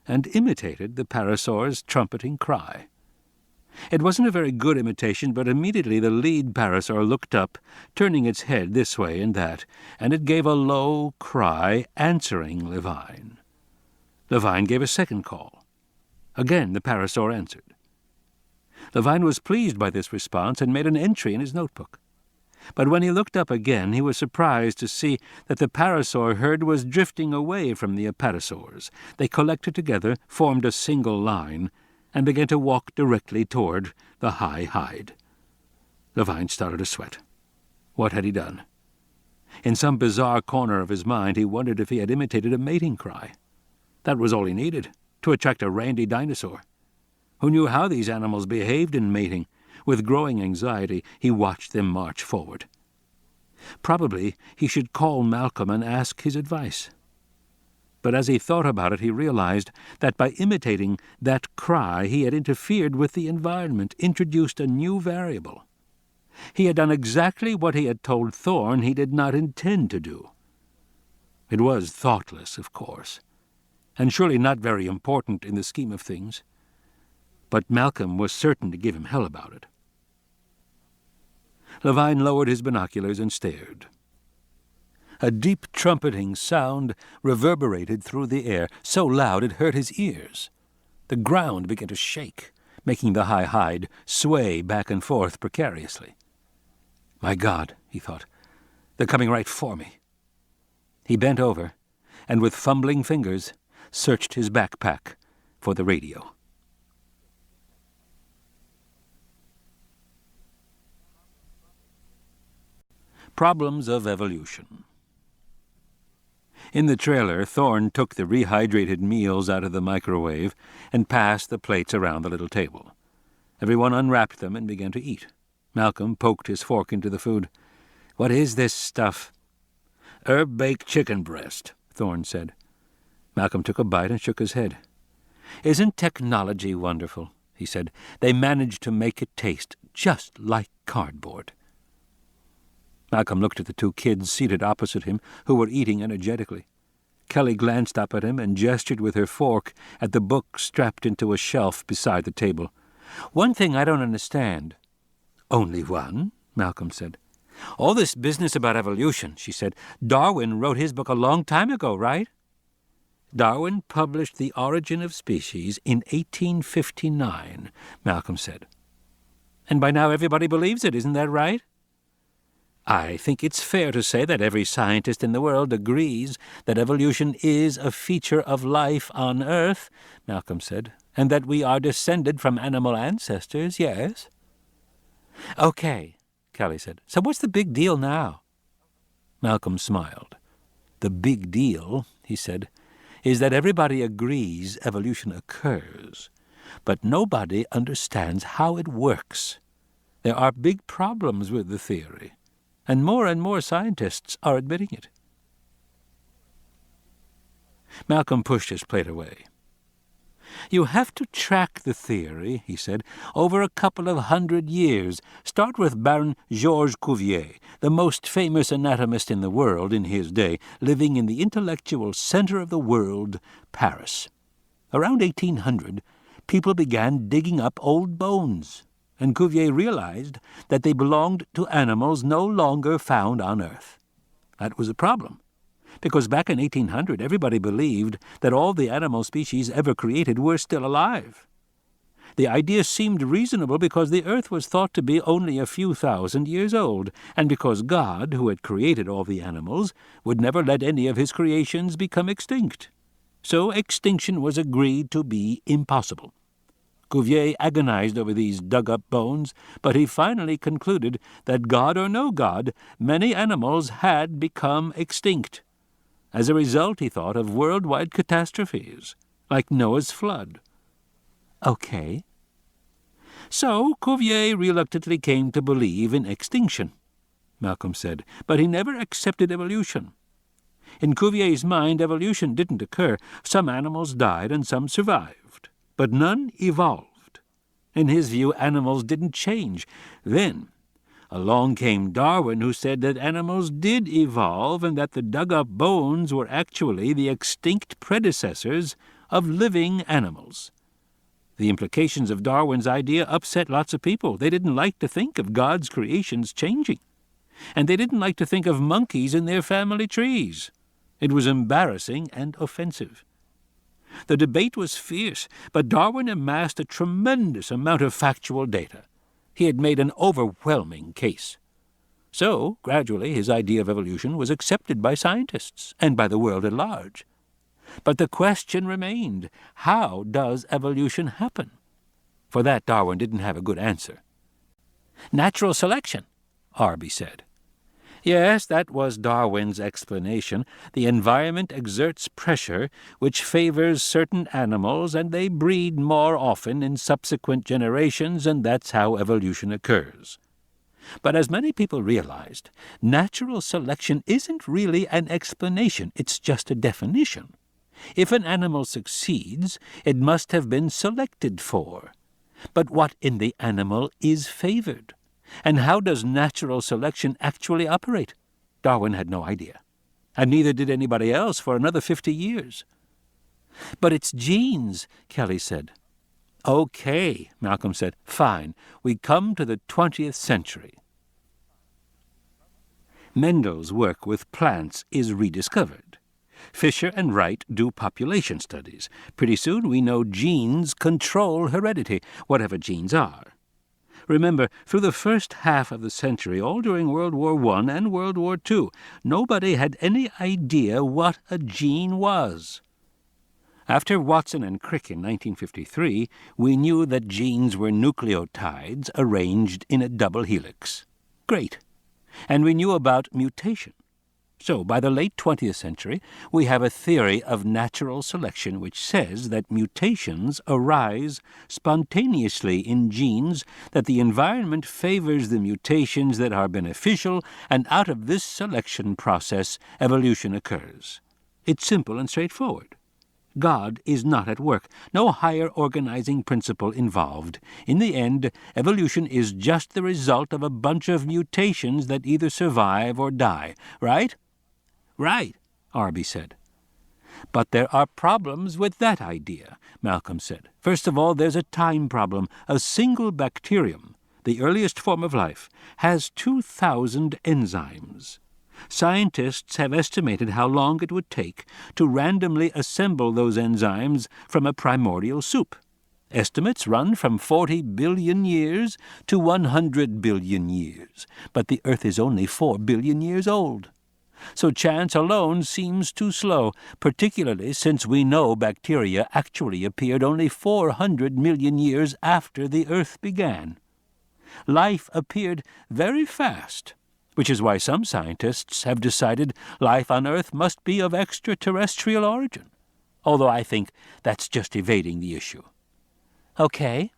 and imitated the parasaur's trumpeting cry. It wasn't a very good imitation, but immediately the lead parasaur looked up, turning its head this way and that, and it gave a low cry answering Levine. Levine gave a second call. Again the parasaur answered. Levine was pleased by this response and made an entry in his notebook. But when he looked up again, he was surprised to see that the parasaur herd was drifting away from the apatosaurs. They collected together, formed a single line, and began to walk directly toward the high hide. Levine started to sweat. What had he done? In some bizarre corner of his mind, he wondered if he had imitated a mating cry. That was all he needed, to attract a randy dinosaur. Who knew how these animals behaved in mating? With growing anxiety, he watched them march forward. Probably he should call Malcolm and ask his advice. But as he thought about it, he realized that by imitating that cry, he had interfered with the environment, introduced a new variable. He had done exactly what he had told Thorne he did not intend to do. It was thoughtless, of course, and surely not very important in the scheme of things. But Malcolm was certain to give him hell about it. Levine lowered his binoculars and stared. A deep trumpeting sound reverberated through the air, so loud it hurt his ears. The ground began to shake, making the high hide sway back and forth precariously. My God, he thought, they're coming right for me. He bent over, and with fumbling fingers, searched his backpack for the radio. Problems of evolution. In the trailer, Thorne took the rehydrated meals out of the microwave and passed the plates around the little table. Everyone unwrapped them and began to eat. Malcolm poked his fork into the food. "What is this stuff?" "Herb-baked chicken breast," Thorne said. Malcolm took a bite and shook his head. "Isn't technology wonderful?" he said. "They managed to make it taste just like cardboard." Malcolm looked at the two kids seated opposite him, who were eating energetically. Kelly glanced up at him and gestured with her fork at the book strapped into a shelf beside the table. "One thing I don't understand." "Only one?" Malcolm said. "All this business about evolution," she said. "Darwin wrote his book a long time ago, right?" "Darwin published The Origin of Species in 1859, Malcolm said. "And by now everybody believes it, isn't that right?" "I think it's fair to say that every scientist in the world agrees that evolution is a feature of life on Earth," Malcolm said, "and that we are descended from animal ancestors, yes?" "Okay," Kelly said. "So what's the big deal now?" Malcolm smiled. "The big deal," he said, "is that everybody agrees evolution occurs, but nobody understands how it works. There are big problems with the theory, and more scientists are admitting it." Malcolm pushed his plate away. "You have to track the theory," he said, "over a couple of 100 years. Start with Baron Georges Cuvier, the most famous anatomist in the world in his day, living in the intellectual center of the world, Paris. Around 1800, people began digging up old bones, and Cuvier realized that they belonged to animals no longer found on Earth. That was a problem, because back in 1800 everybody believed that all the animal species ever created were still alive. The idea seemed reasonable because the Earth was thought to be only a few thousand years old, and because God, who had created all the animals, would never let any of his creations become extinct. So extinction was agreed to be impossible. Cuvier agonized over these dug-up bones, but he finally concluded that, God or no God, many animals had become extinct. As a result, he thought, of worldwide catastrophes, like Noah's flood. Okay. So Cuvier reluctantly came to believe in extinction, Malcolm said, but he never accepted evolution. In Cuvier's mind, evolution didn't occur. Some animals died and some survived, but none evolved. In his view, animals didn't change. Then along came Darwin, who said that animals did evolve and that the dug-up bones were actually the extinct predecessors of living animals. The implications of Darwin's idea upset lots of people. They didn't like to think of God's creations changing. And they didn't like to think of monkeys in their family trees. It was embarrassing and offensive. The debate was fierce, but Darwin amassed a tremendous amount of factual data. He had made an overwhelming case. So, gradually, his idea of evolution was accepted by scientists and by the world at large. But the question remained, how does evolution happen? For that, Darwin didn't have a good answer. Natural selection, Arby said. Yes, that was Darwin's explanation. The environment exerts pressure which favors certain animals, and they breed more often in subsequent generations, and that's how evolution occurs. But as many people realized, natural selection isn't really an explanation, it's just a definition. If an animal succeeds, it must have been selected for. But what in the animal is favored? And how does natural selection actually operate? Darwin had no idea. And neither did anybody else for another 50 years. But it's genes, Kelly said. Okay, Malcolm said. Fine. We come to the 20th century. Mendel's work with plants is rediscovered. Fisher and Wright do population studies. Pretty soon we know genes control heredity, whatever genes are. Remember, through the first half of the century, all during World War I and World War II, nobody had any idea what a gene was. After Watson and Crick in 1953, we knew that genes were nucleotides arranged in a double helix. Great. And we knew about mutation. So, by the late 20th century, we have a theory of natural selection which says that mutations arise spontaneously in genes, that the environment favors the mutations that are beneficial, and out of this selection process, evolution occurs. It's simple and straightforward. God is not at work, no higher organizing principle involved. In the end, evolution is just the result of a bunch of mutations that either survive or die, right? Right, Arby said. But there are problems with that idea, Malcolm said. First of all, there's a time problem. A single bacterium, the earliest form of life, has 2,000 enzymes. Scientists have estimated how long it would take to randomly assemble those enzymes from a primordial soup. Estimates run from 40 billion years to 100 billion years, but the Earth is only 4 billion years old. So chance alone seems too slow, particularly since we know bacteria actually appeared only 400 million years after the Earth began. Life appeared very fast, which is why some scientists have decided life on Earth must be of extraterrestrial origin, although I think that's just evading the issue. Okay.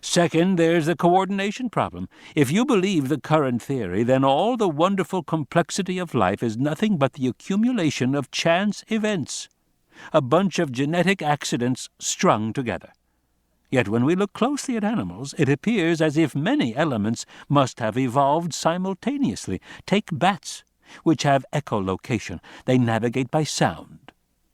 Second, there's the coordination problem. If you believe the current theory, then all the wonderful complexity of life is nothing but the accumulation of chance events, a bunch of genetic accidents strung together. Yet when we look closely at animals, it appears as if many elements must have evolved simultaneously. Take bats, which have echolocation. They navigate by sound.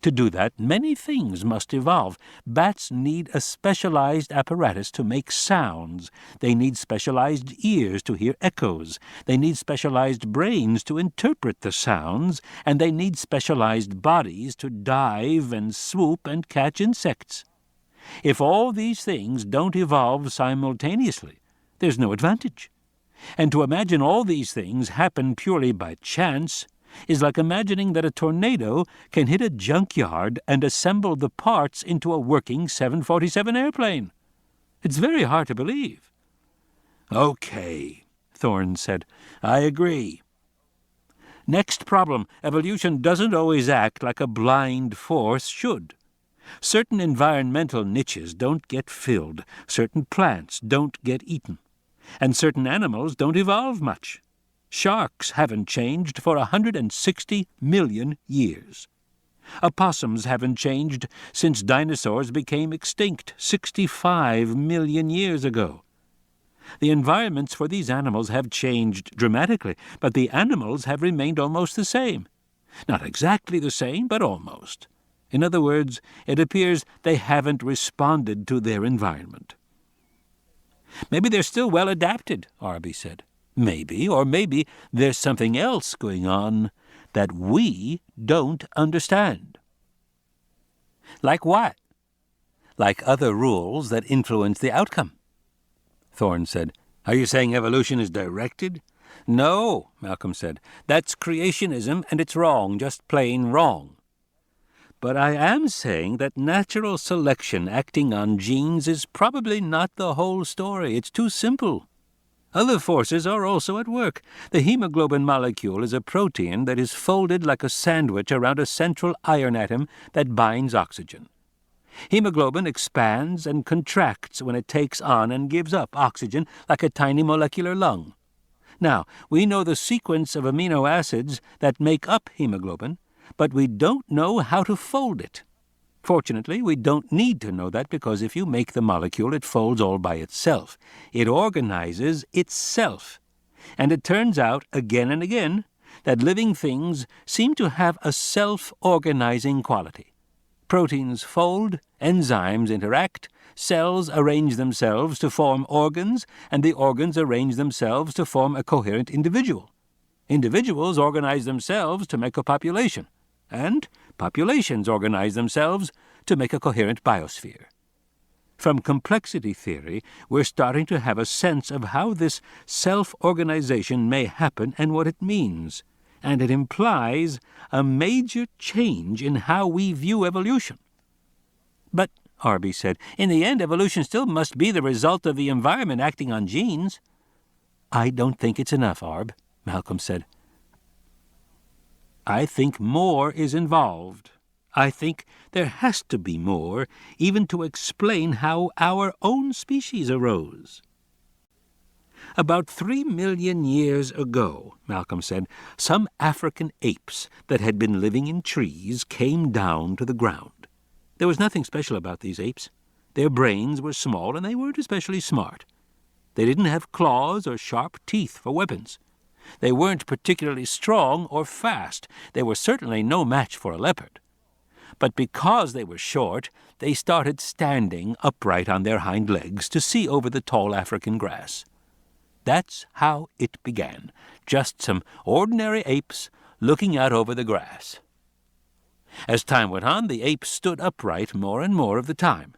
To do that, many things must evolve. Bats need a specialized apparatus to make sounds. They need specialized ears to hear echoes. They need specialized brains to interpret the sounds. And they need specialized bodies to dive and swoop and catch insects. If all these things don't evolve simultaneously, there's no advantage. And to imagine all these things happen purely by chance is like imagining that a tornado can hit a junkyard and assemble the parts into a working 747 airplane. It's very hard to believe. Okay, Thorne said. I agree. Next problem. Evolution doesn't always act like a blind force should. Certain environmental niches don't get filled. Certain plants don't get eaten. And certain animals don't evolve much. Sharks haven't changed for 160 million years. Opossums haven't changed since dinosaurs became extinct 65 million years ago. The environments for these animals have changed dramatically, but the animals have remained almost the same. Not exactly the same, but almost. In other words, it appears they haven't responded to their environment. Maybe they're still well adapted, Arby said. Maybe, or maybe there's something else going on that we don't understand. Like what? Like other rules that influence the outcome. Thorne said, "Are you saying evolution is directed?" No, Malcolm said. That's creationism, and it's wrong, just plain wrong. But I am saying that natural selection acting on genes is probably not the whole story. It's too simple. Other forces are also at work. The hemoglobin molecule is a protein that is folded like a sandwich around a central iron atom that binds oxygen. Hemoglobin expands and contracts when it takes on and gives up oxygen like a tiny molecular lung. Now, we know the sequence of amino acids that make up hemoglobin, but we don't know how to fold it. Fortunately, we don't need to know that because if you make the molecule, it folds all by itself. It organizes itself. And it turns out, again and again, that living things seem to have a self-organizing quality. Proteins fold, enzymes interact, cells arrange themselves to form organs, and the organs arrange themselves to form a coherent individual. Individuals organize themselves to make a population, and populations organize themselves to make a coherent biosphere. From complexity theory, we're starting to have a sense of how this self-organization may happen and what it means, and it implies a major change in how we view evolution. But, Arby said, in the end, evolution still must be the result of the environment acting on genes. I don't think it's enough, Arb, Malcolm said. I think more is involved. I think there has to be more, even to explain how our own species arose. About 3 million years ago, Malcolm said, some African apes that had been living in trees came down to the ground. There was nothing special about these apes. Their brains were small and they weren't especially smart. They didn't have claws or sharp teeth for weapons. They weren't particularly strong or fast. They were certainly no match for a leopard. But because they were short, they started standing upright on their hind legs to see over the tall African grass. That's how it began, just some ordinary apes looking out over the grass. As time went on, the apes stood upright more and more of the time.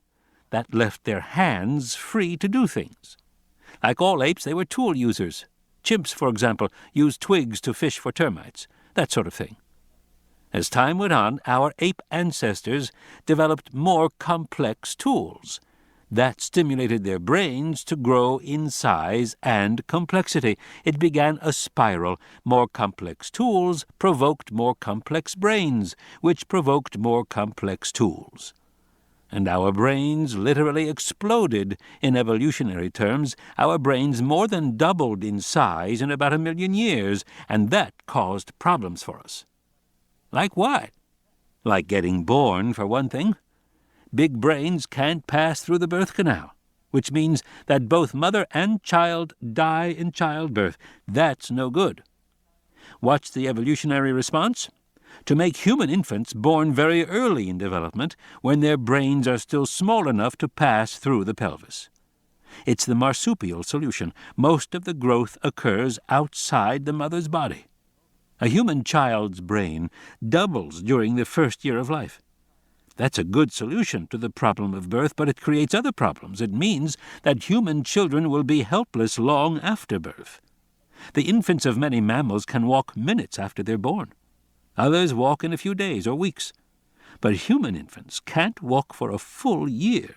That left their hands free to do things. Like all apes, they were tool users. Chimps, for example, used twigs to fish for termites, that sort of thing. As time went on, our ape ancestors developed more complex tools. That stimulated their brains to grow in size and complexity. It began a spiral. More complex tools provoked more complex brains, which provoked more complex tools. And our brains literally exploded in evolutionary terms. Our brains more than doubled in size in about 1 million years, and that caused problems for us. Like what? Like getting born, for one thing. Big brains can't pass through the birth canal, which means that both mother and child die in childbirth. That's no good. What's the evolutionary response? To make human infants born very early in development, when their brains are still small enough to pass through the pelvis. It's the marsupial solution. Most of the growth occurs outside the mother's body. A human child's brain doubles during the first year of life. That's a good solution to the problem of birth, but it creates other problems. It means that human children will be helpless long after birth. The infants of many mammals can walk minutes after they're born. Others walk in a few days or weeks. But human infants can't walk for a full year.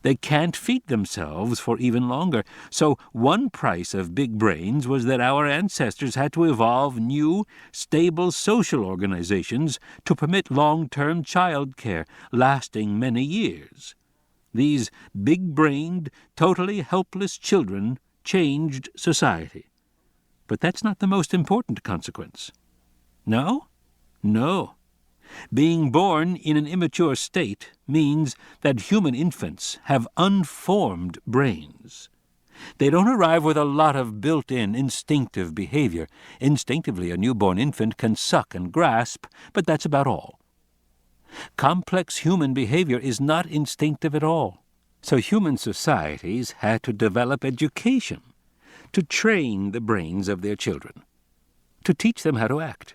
They can't feed themselves for even longer. So one price of big brains was that our ancestors had to evolve new, stable social organizations to permit long-term child care, lasting many years. These big-brained, totally helpless children changed society. But that's not the most important consequence. No? No. Being born in an immature state means that human infants have unformed brains. They don't arrive with a lot of built-in instinctive behavior. Instinctively, a newborn infant can suck and grasp, but that's about all. Complex human behavior is not instinctive at all. So human societies had to develop education to train the brains of their children, to teach them how to act.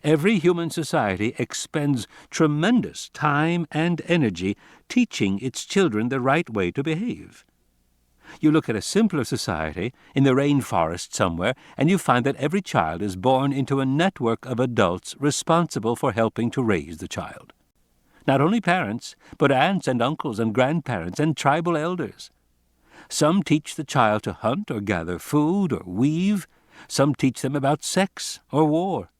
Every human society expends tremendous time and energy teaching its children the right way to behave. You look at a simpler society in the rainforest somewhere, and you find that every child is born into a network of adults responsible for helping to raise the child. Not only parents, but aunts and uncles and grandparents and tribal elders. Some teach the child to hunt or gather food or weave. Some teach them about sex or war.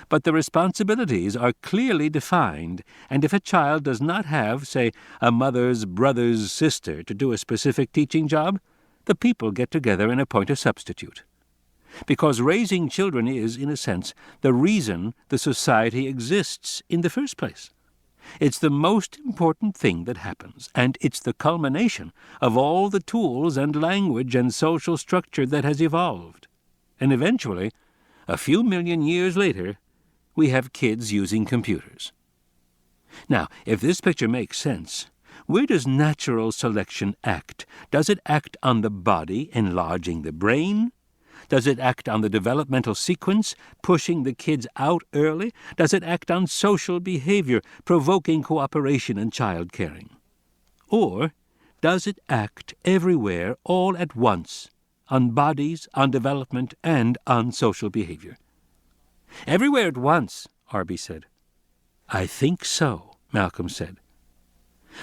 But the responsibilities are clearly defined, and if a child does not have, say, a mother's brother's sister to do a specific teaching job, the people get together and appoint a substitute. Because raising children is, in a sense, the reason the society exists in the first place. It's the most important thing that happens, and it's the culmination of all the tools and language and social structure that has evolved. And eventually, a few million years later, we have kids using computers. Now, if this picture makes sense, where does natural selection act? Does it act on the body, enlarging the brain? Does it act on the developmental sequence, pushing the kids out early? Does it act on social behavior, provoking cooperation and child caring? Or does it act everywhere all at once, on bodies, on development, and on social behavior? Everywhere at once, Arby said. I think so, Malcolm said.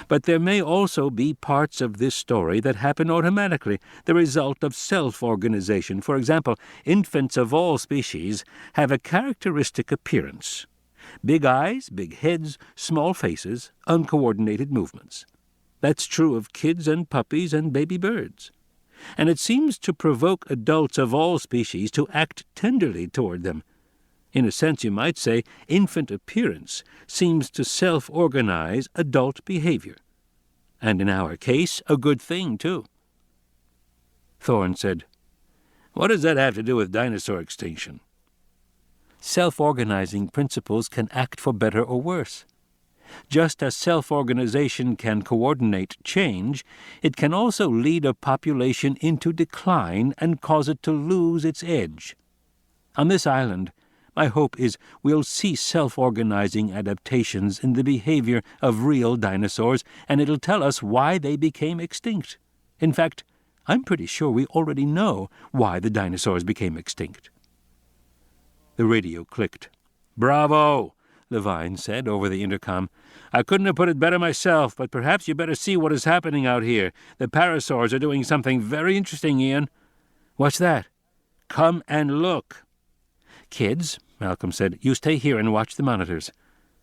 But there may also be parts of this story that happen automatically, the result of self-organization. For example, infants of all species have a characteristic appearance. Big eyes, big heads, small faces, uncoordinated movements. That's true of kids and puppies and baby birds. And it seems to provoke adults of all species to act tenderly toward them. In a sense, you might say, infant appearance seems to self-organize adult behavior. And in our case, a good thing, too. Thorne said, What does that have to do with dinosaur extinction? Self-organizing principles can act for better or worse. Just as self-organization can coordinate change, it can also lead a population into decline and cause it to lose its edge. On this island, my hope is we'll see self-organizing adaptations in the behavior of real dinosaurs, and it'll tell us why they became extinct. In fact, I'm pretty sure we already know why the dinosaurs became extinct. The radio clicked. Bravo, Levine said over the intercom. I couldn't have put it better myself, but perhaps you better see what is happening out here. The parasaurs are doing something very interesting, Ian. What's that? Come and look. Kids, Malcolm said, you stay here and watch the monitors.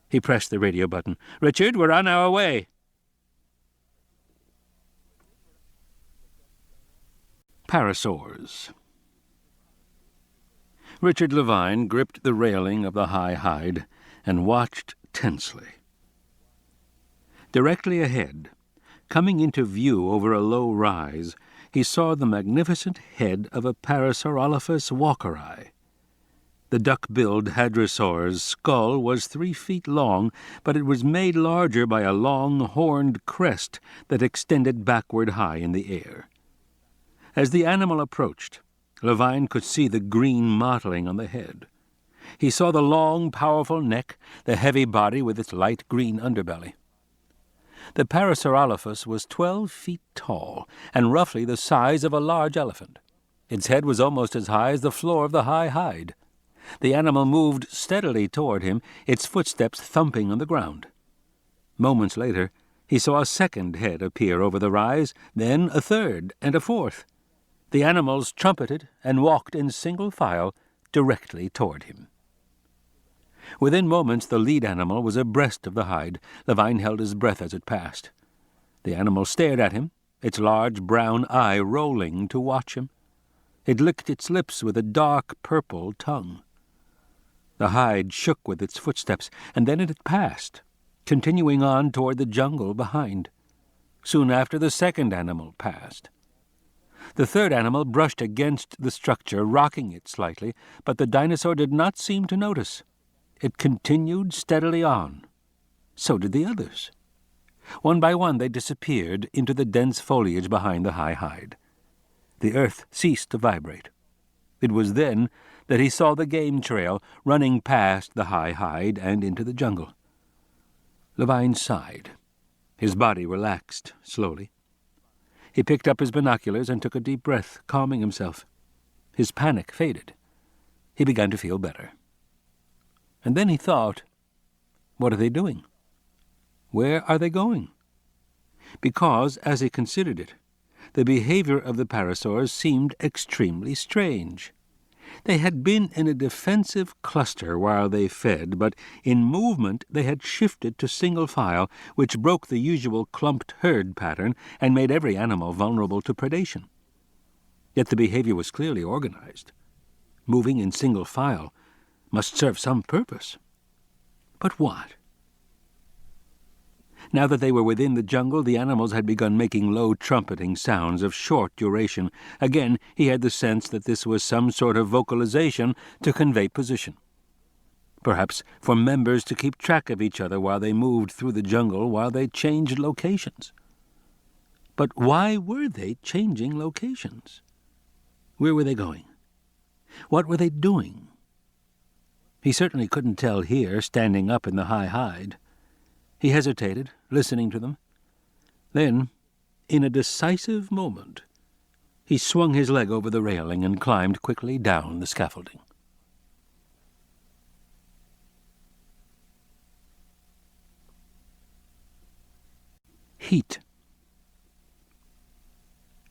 He pressed the radio button. Richard, we're on our way. Parasaurs. Richard Levine gripped the railing of the high hide and watched tensely. Directly ahead, coming into view over a low rise, he saw the magnificent head of a Parasaurolophus walkeri. The duck-billed hadrosaur's skull was 3 feet long, but it was made larger by a long, horned crest that extended backward high in the air. As the animal approached, Levine could see the green mottling on the head. He saw the long, powerful neck, the heavy body with its light green underbelly. The Parasaurolophus was 12 feet tall and roughly the size of a large elephant. Its head was almost as high as the floor of the high hide. The animal moved steadily toward him, its footsteps thumping on the ground. Moments later, he saw a second head appear over the rise, then a third and a fourth. The animals trumpeted and walked in single file directly toward him. Within moments, the lead animal was abreast of the hide. Levine held his breath as it passed. The animal stared at him, its large brown eye rolling to watch him. It licked its lips with a dark purple tongue. The hide shook with its footsteps, and then it passed, continuing on toward the jungle behind. Soon after, the second animal passed. The third animal brushed against the structure, rocking it slightly, but the dinosaur did not seem to notice. It continued steadily on. So did the others. One by one they disappeared into the dense foliage behind the high hide. The earth ceased to vibrate. It was then that he saw the game trail running past the high hide and into the jungle. Levine sighed. His body relaxed slowly. He picked up his binoculars and took a deep breath, calming himself. His panic faded. He began to feel better. And then he thought, what are they doing? Where are they going? Because, as he considered it, the behavior of the parasaurs seemed extremely strange. They had been in a defensive cluster while they fed, but in movement they had shifted to single file, which broke the usual clumped herd pattern and made every animal vulnerable to predation. Yet the behavior was clearly organized. Moving in single file must serve some purpose. But what? Now that they were within the jungle, the animals had begun making low trumpeting sounds of short duration. Again, he had the sense that this was some sort of vocalization to convey position. Perhaps for members to keep track of each other while they moved through the jungle, while they changed locations. But why were they changing locations? Where were they going? What were they doing? He certainly couldn't tell here, standing up in the high hide. He hesitated, listening to them. Then, in a decisive moment, he swung his leg over the railing and climbed quickly down the scaffolding. Heat.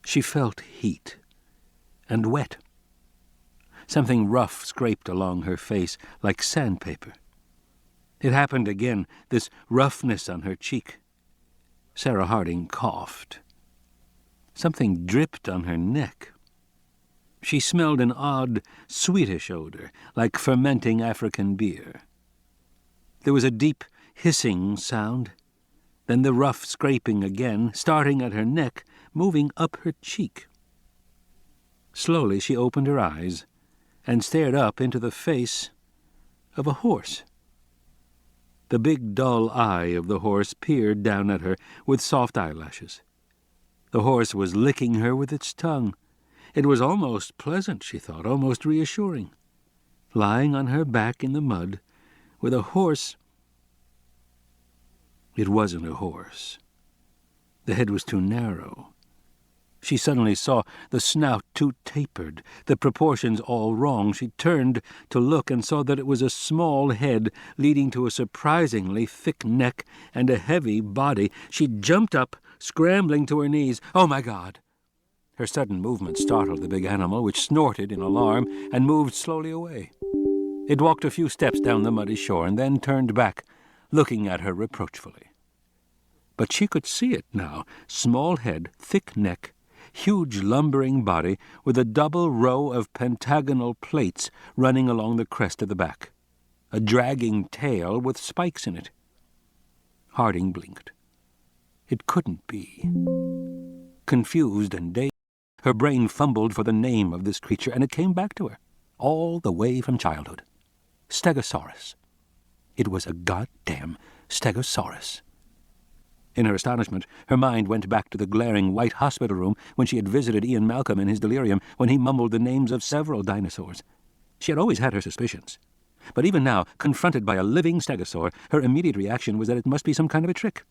She felt heat and wet. Something rough scraped along her face like sandpaper. It happened again, this roughness on her cheek. Sarah Harding coughed. Something dripped on her neck. She smelled an odd, sweetish odor, like fermenting African beer. There was a deep, hissing sound, then the rough scraping again, starting at her neck, moving up her cheek. Slowly she opened her eyes and stared up into the face of a horse. The big, dull eye of the horse peered down at her with soft eyelashes. The horse was licking her with its tongue. It was almost pleasant, she thought, almost reassuring. Lying on her back in the mud, with a horse. It wasn't a horse. The head was too narrow. She suddenly saw the snout too tapered, the proportions all wrong. She turned to look and saw that it was a small head leading to a surprisingly thick neck and a heavy body. She jumped up, scrambling to her knees. Oh, my God! Her sudden movement startled the big animal, which snorted in alarm and moved slowly away. It walked a few steps down the muddy shore and then turned back, looking at her reproachfully. But she could see it now. Small head, thick neck, huge lumbering body with a double row of pentagonal plates running along the crest of the back. A dragging tail with spikes in it. Harding blinked. It couldn't be. Confused and dazed, her brain fumbled for the name of this creature, and it came back to her, all the way from childhood. Stegosaurus. It was a goddamn Stegosaurus. In her astonishment, her mind went back to the glaring white hospital room when she had visited Ian Malcolm in his delirium, when he mumbled the names of several dinosaurs. She had always had her suspicions. But even now, confronted by a living stegosaur, her immediate reaction was that it must be some kind of a trick.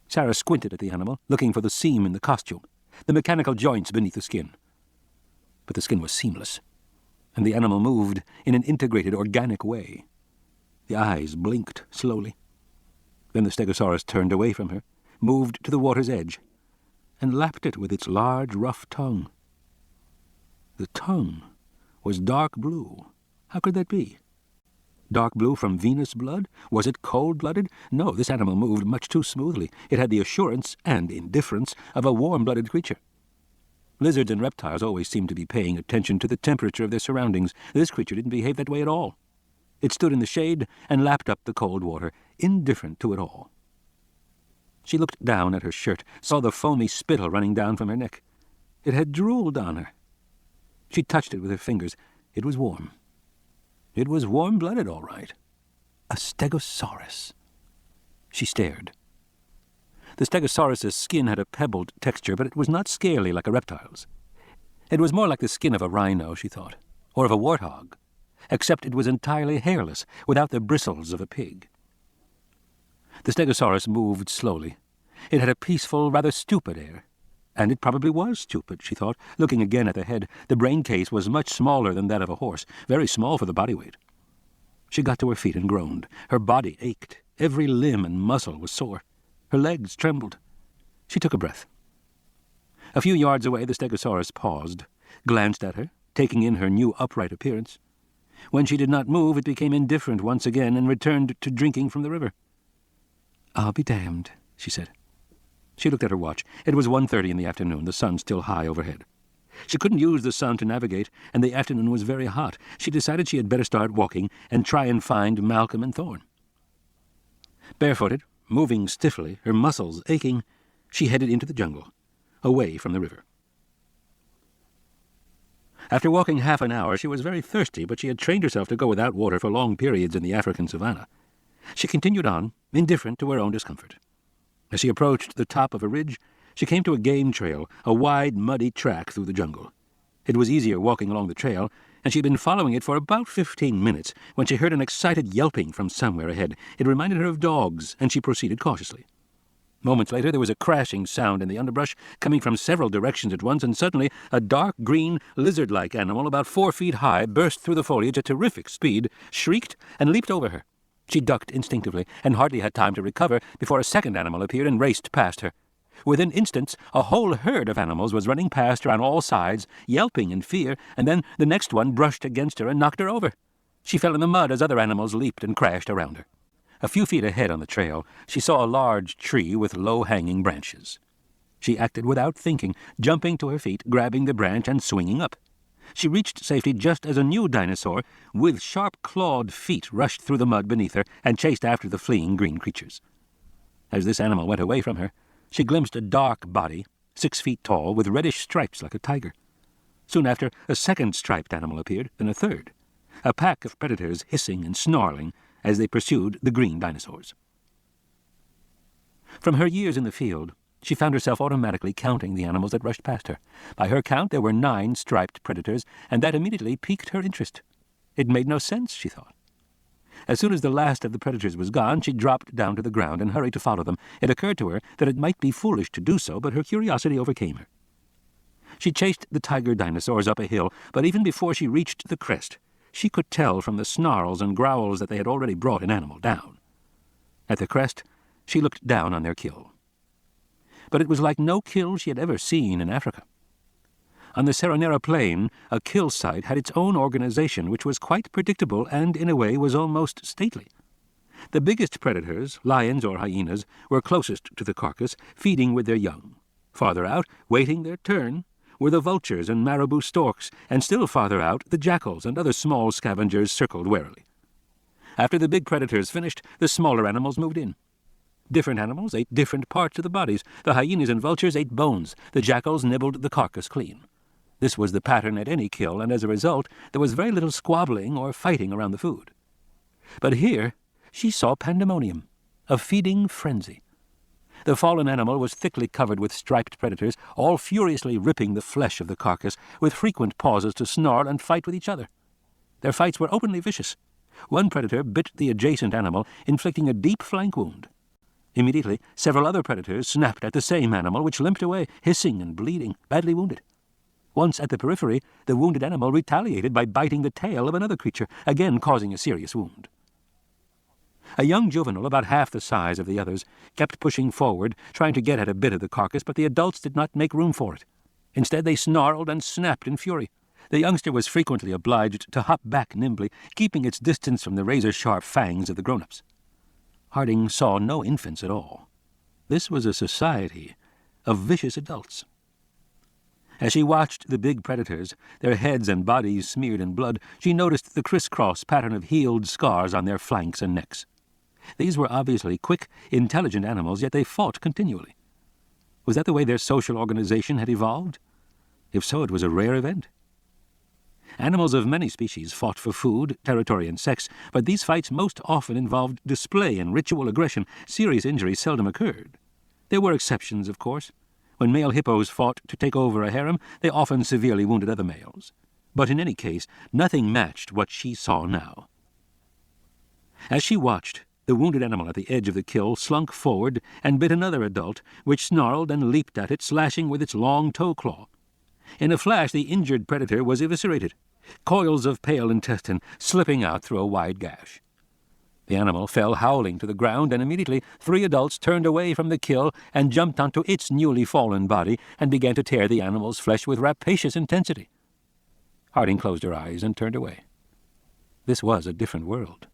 Sarah squinted at the animal, looking for the seam in the costume, the mechanical joints beneath the skin. But the skin was seamless, and the animal moved in an integrated, organic way. The eyes blinked slowly. Then the Stegosaurus turned away from her, moved to the water's edge, and lapped it with its large, rough tongue. The tongue was dark blue. How could that be? Dark blue from venous blood? Was it cold-blooded? No, this animal moved much too smoothly. It had the assurance and indifference of a warm-blooded creature. Lizards and reptiles always seemed to be paying attention to the temperature of their surroundings. This creature didn't behave that way at all. It stood in the shade and lapped up the cold water, indifferent to it all. She looked down at her shirt, saw the foamy spittle running down from her neck. It had drooled on her. She touched it with her fingers. It was warm. It was warm-blooded, all right. A Stegosaurus. She stared. The Stegosaurus's skin had a pebbled texture, but it was not scaly like a reptile's. It was more like the skin of a rhino, she thought, or of a warthog, except it was entirely hairless, without the bristles of a pig. The Stegosaurus moved slowly. It had a peaceful, rather stupid air. And it probably was stupid, she thought, looking again at the head. The brain case was much smaller than that of a horse, very small for the body weight. She got to her feet and groaned. Her body ached. Every limb and muscle was sore. Her legs trembled. She took a breath. A few yards away, the Stegosaurus paused, glanced at her, taking in her new upright appearance. When she did not move, it became indifferent once again and returned to drinking from the river. "I'll be damned," she said. She looked at her watch. It was 1:30 in the afternoon, the sun still high overhead. She couldn't use the sun to navigate, and the afternoon was very hot. She decided she had better start walking and try and find Malcolm and Thorne. Barefooted, moving stiffly, her muscles aching, she headed into the jungle, away from the river. After walking half an hour, she was very thirsty, but she had trained herself to go without water for long periods in the African savannah. She continued on, indifferent to her own discomfort. As she approached the top of a ridge, she came to a game trail, a wide, muddy track through the jungle. It was easier walking along the trail, and she had been following it for about 15 minutes when she heard an excited yelping from somewhere ahead. It reminded her of dogs, and she proceeded cautiously. Moments later, there was a crashing sound in the underbrush, coming from several directions at once, and suddenly a dark green, lizard-like animal about 4 feet high burst through the foliage at terrific speed, shrieked, and leaped over her. She ducked instinctively, and hardly had time to recover before a second animal appeared and raced past her. Within instants, a whole herd of animals was running past her on all sides, yelping in fear, and then the next one brushed against her and knocked her over. She fell in the mud as other animals leaped and crashed around her. A few feet ahead on the trail, she saw a large tree with low-hanging branches. She acted without thinking, jumping to her feet, grabbing the branch, and swinging up. She reached safety just as a new dinosaur with sharp-clawed feet rushed through the mud beneath her and chased after the fleeing green creatures. As this animal went away from her, she glimpsed a dark body, 6 feet tall, with reddish stripes like a tiger. Soon after, a second striped animal appeared, then a third, a pack of predators hissing and snarling as they pursued the green dinosaurs. From her years in the field, she found herself automatically counting the animals that rushed past her. By her count, there were 9 striped predators, and that immediately piqued her interest. It made no sense, she thought. As soon as the last of the predators was gone, she dropped down to the ground and hurried to follow them. It occurred to her that it might be foolish to do so, but her curiosity overcame her. She chased the tiger dinosaurs up a hill, but even before she reached the crest, she could tell from the snarls and growls that they had already brought an animal down. At the crest, she looked down on their kill. But it was like no kill she had ever seen in Africa. On the Seronera Plain, a kill site had its own organization, which was quite predictable and, in a way, was almost stately. The biggest predators, lions or hyenas, were closest to the carcass, feeding with their young. Farther out, waiting their turn, were the vultures and marabou storks, and still farther out, the jackals and other small scavengers circled warily. After the big predators finished, the smaller animals moved in. Different animals ate different parts of the bodies. The hyenas and vultures ate bones. The jackals nibbled the carcass clean. This was the pattern at any kill, and as a result, there was very little squabbling or fighting around the food. But here she saw pandemonium, a feeding frenzy. The fallen animal was thickly covered with striped predators, all furiously ripping the flesh of the carcass, with frequent pauses to snarl and fight with each other. Their fights were openly vicious. One predator bit the adjacent animal, inflicting a deep flank wound. Immediately, several other predators snapped at the same animal, which limped away, hissing and bleeding, badly wounded. Once at the periphery, the wounded animal retaliated by biting the tail of another creature, again causing a serious wound. A young juvenile, about half the size of the others, kept pushing forward, trying to get at a bit of the carcass, but the adults did not make room for it. Instead, they snarled and snapped in fury. The youngster was frequently obliged to hop back nimbly, keeping its distance from the razor-sharp fangs of the grown-ups. Harding saw no infants at all. This was a society of vicious adults. As she watched the big predators, their heads and bodies smeared in blood, she noticed the crisscross pattern of healed scars on their flanks and necks. These were obviously quick, intelligent animals, yet they fought continually. Was that the way their social organization had evolved? If so, it was a rare event. Animals of many species fought for food, territory, and sex, but these fights most often involved display and ritual aggression. Serious injury seldom occurred. There were exceptions, of course. When male hippos fought to take over a harem, they often severely wounded other males. But in any case, nothing matched what she saw now. As she watched, the wounded animal at the edge of the kill slunk forward and bit another adult, which snarled and leaped at it, slashing with its long toe claw. In a flash, the injured predator was eviscerated, coils of pale intestine slipping out through a wide gash. The animal fell howling to the ground, and immediately 3 adults turned away from the kill and jumped onto its newly fallen body and began to tear the animal's flesh with rapacious intensity. Harding closed her eyes and turned away. This was a different world,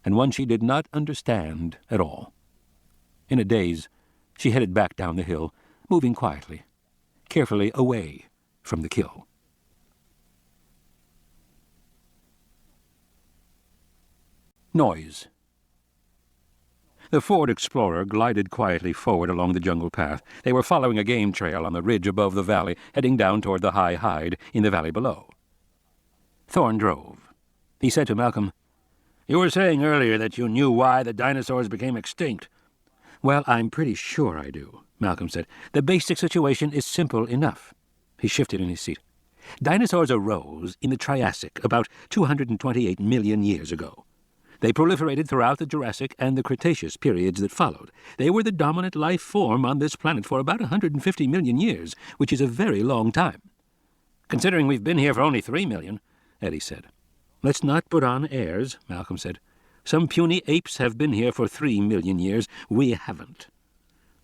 and one she did not understand at all. In a daze, she headed back down the hill, moving quietly, carefully away from the kill. Noise. The Ford Explorer glided quietly forward along the jungle path. They were following a game trail on the ridge above the valley, heading down toward the high hide in the valley below. Thorne drove. He said to Malcolm, "You were saying earlier that you knew why the dinosaurs became extinct." "Well, I'm pretty sure I do," Malcolm said. "The basic situation is simple enough." He shifted in his seat. Dinosaurs arose in the Triassic about 228 million years ago. They proliferated throughout the Jurassic and the Cretaceous periods that followed. They were the dominant life form on this planet for about 150 million years, which is a very long time. "Considering we've been here for only 3 million, Eddie said. "Let's not put on airs," Malcolm said. "Some puny apes have been here for 3 million years. We haven't.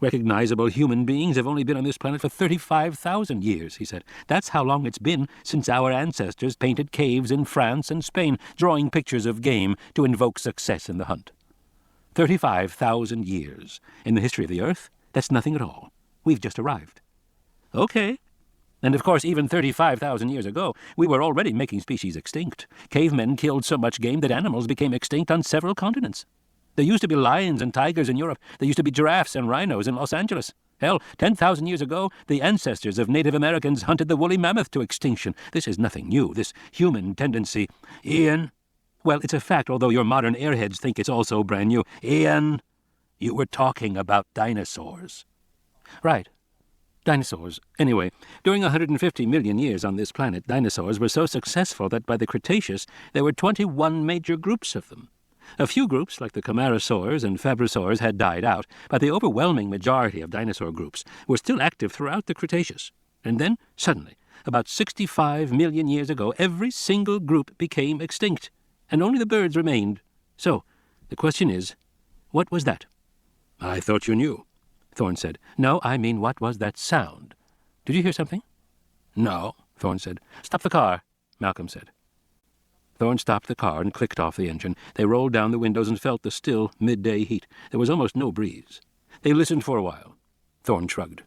Recognizable human beings have only been on this planet for 35,000 years, he said. That's how long it's been since our ancestors painted caves in France and Spain, drawing pictures of game to invoke success in the hunt. 35,000 years. In the history of the Earth, that's nothing at all. We've just arrived." "Okay. And of course, even 35,000 years ago, we were already making species extinct. Cavemen killed so much game that animals became extinct on several continents. There used to be lions and tigers in Europe. There used to be giraffes and rhinos in Los Angeles. Hell, 10,000 years ago, the ancestors of Native Americans hunted the woolly mammoth to extinction. This is nothing new, this human tendency. Ian? Well, it's a fact, although your modern airheads think it's also brand new. Ian, you were talking about dinosaurs." "Right. Dinosaurs. Anyway, during 150 million years on this planet, dinosaurs were so successful that by the Cretaceous, there were 21 major groups of them. A few groups, like the Camarasaurs and Fabrasaurs, had died out, but the overwhelming majority of dinosaur groups were still active throughout the Cretaceous. And then, suddenly, about 65 million years ago, every single group became extinct, and only the birds remained. So, the question is, what was that?" "I thought you knew," Thorne said. "No, I mean, what was that sound? Did you hear something?" "No," Thorne said. "Stop the car," Malcolm said. Thorne stopped the car and clicked off the engine. They rolled down the windows and felt the still midday heat. There was almost no breeze. They listened for a while. Thorne shrugged.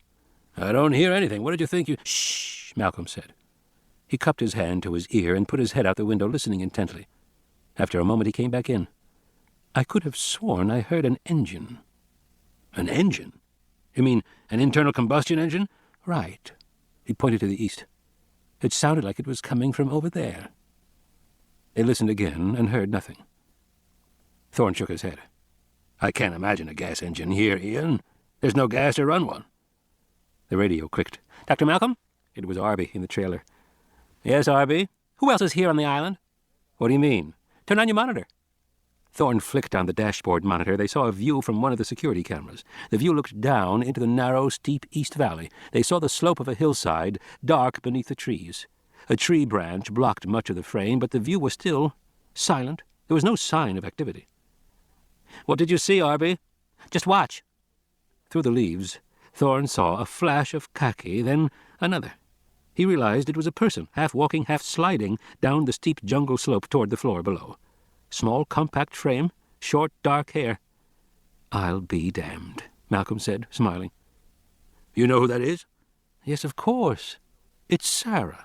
"I don't hear anything. What did you think you—" "Shh," Malcolm said. He cupped his hand to his ear and put his head out the window, listening intently. After a moment he came back in. "I could have sworn I heard an engine." "An engine? You mean an internal combustion engine?" "Right." He pointed to the east. "It sounded like it was coming from over there." They listened again and heard nothing. Thorne shook his head. "I can't imagine a gas engine here, Ian. There's no gas to run one." The radio clicked. "Dr. Malcolm?" It was Arby in the trailer. "Yes, Arby? Who else is here on the island?" "What do you mean?" "Turn on your monitor." Thorne flicked on the dashboard monitor. They saw a view from one of the security cameras. The view looked down into the narrow, steep east valley. They saw the slope of a hillside, dark beneath the trees. A tree branch blocked much of the frame, but the view was still silent. There was no sign of activity. "What did you see, Arby?" "Just watch." Through the leaves, Thorne saw a flash of khaki, then another. He realized it was a person, half walking, half sliding down the steep jungle slope toward the floor below. Small, compact frame, short, dark hair. "I'll be damned," Malcolm said, smiling. "You know who that is?" "Yes, of course. It's Sarah."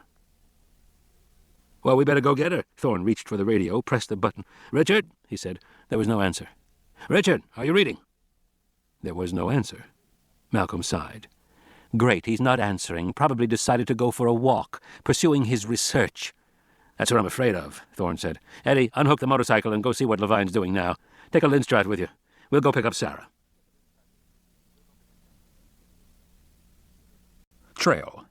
"Well, we better go get her." Thorne reached for the radio, pressed the button. "Richard," he said. There was no answer. "Richard, are you reading?" There was no answer. Malcolm sighed. "Great, he's not answering. Probably decided to go for a walk, pursuing his research." That's what I'm afraid of, Thorne said. Eddie, unhook the motorcycle and go see what Levine's doing now. Take a Lindstrat with you. We'll go pick up Sarah. Trail.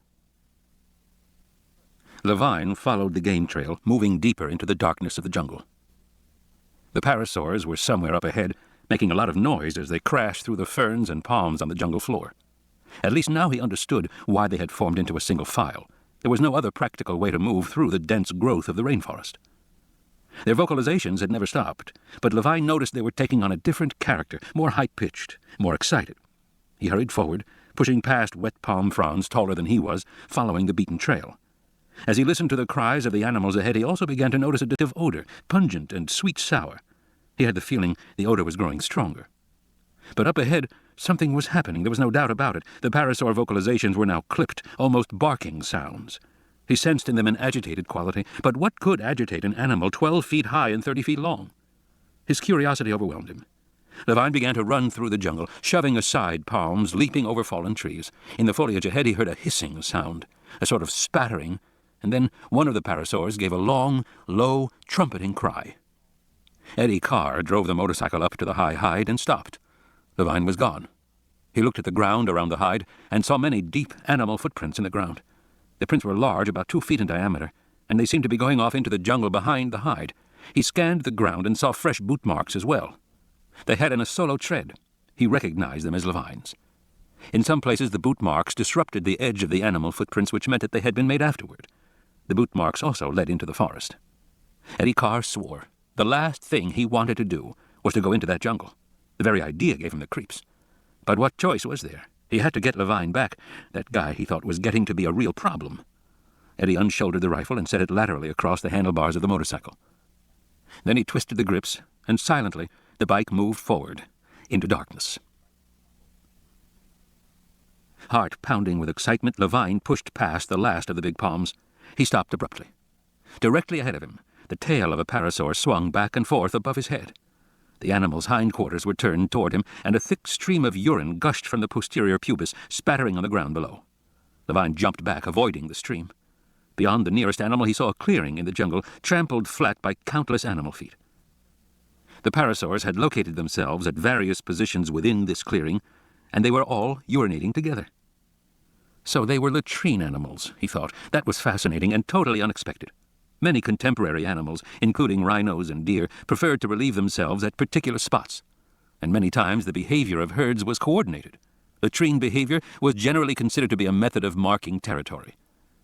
Levine followed the game trail, moving deeper into the darkness of the jungle. The parasaurs were somewhere up ahead, making a lot of noise as they crashed through the ferns and palms on the jungle floor. At least now he understood why they had formed into a single file. There was no other practical way to move through the dense growth of the rainforest. Their vocalizations had never stopped, but Levine noticed they were taking on a different character, more high-pitched, more excited. He hurried forward, pushing past wet palm fronds taller than he was, following the beaten trail. As he listened to the cries of the animals ahead, he also began to notice a distinct odor, pungent and sweet-sour. He had the feeling the odor was growing stronger. But up ahead, something was happening. There was no doubt about it. The parasaur vocalizations were now clipped, almost barking sounds. He sensed in them an agitated quality, but what could agitate an animal 12 feet high and 30 feet long? His curiosity overwhelmed him. Levine began to run through the jungle, shoving aside palms, leaping over fallen trees. In the foliage ahead he heard a hissing sound, a sort of spattering, and then one of the parasaurs gave a long, low, trumpeting cry. Eddie Carr drove the motorcycle up to the high hide and stopped. Levine was gone. He looked at the ground around the hide and saw many deep animal footprints in the ground. The prints were large, about 2 feet in diameter, and they seemed to be going off into the jungle behind the hide. He scanned the ground and saw fresh boot marks as well. They had in a solo tread. He recognized them as Levine's. In some places the boot marks disrupted the edge of the animal footprints, which meant that they had been made afterward. The boot marks also led into the forest. Eddie Carr swore. The last thing he wanted to do was to go into that jungle. The very idea gave him the creeps. But what choice was there? He had to get Levine back. That guy, he thought, was getting to be a real problem. Eddie unshouldered the rifle and set it laterally across the handlebars of the motorcycle. Then he twisted the grips, and silently the bike moved forward into darkness. Heart pounding with excitement, Levine pushed past the last of the big palms. He stopped abruptly. Directly ahead of him, the tail of a parasaur swung back and forth above his head. The animal's hindquarters were turned toward him, and a thick stream of urine gushed from the posterior pubis, spattering on the ground below. Levine jumped back, avoiding the stream. Beyond the nearest animal, he saw a clearing in the jungle, trampled flat by countless animal feet. The parasaurs had located themselves at various positions within this clearing, and they were all urinating together. So they were latrine animals, he thought. That was fascinating and totally unexpected. Many contemporary animals, including rhinos and deer, preferred to relieve themselves at particular spots, and many times the behavior of herds was coordinated. Latrine behavior was generally considered to be a method of marking territory.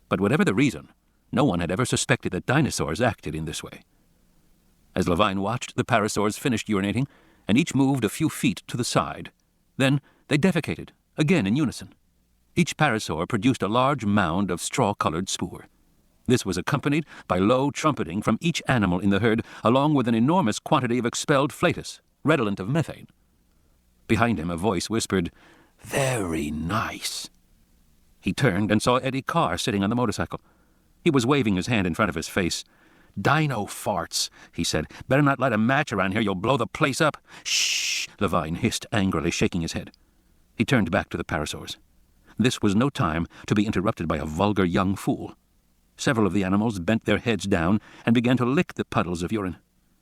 But whatever the reason, no one had ever suspected that dinosaurs acted in this way. As Levine watched, the parasaurs finished urinating, and each moved a few feet to the side. Then they defecated, again in unison. Each parasaur produced a large mound of straw-colored spoor. This was accompanied by low trumpeting from each animal in the herd, along with an enormous quantity of expelled flatus, redolent of methane. Behind him a voice whispered, "Very nice." He turned and saw Eddie Carr sitting on the motorcycle. He was waving his hand in front of his face. "Dino farts," he said. "Better not light a match around here, you'll blow the place up." "Shh," Levine hissed angrily, shaking his head. He turned back to the parasaurs. This was no time to be interrupted by a vulgar young fool. Several of the animals bent their heads down and began to lick the puddles of urine.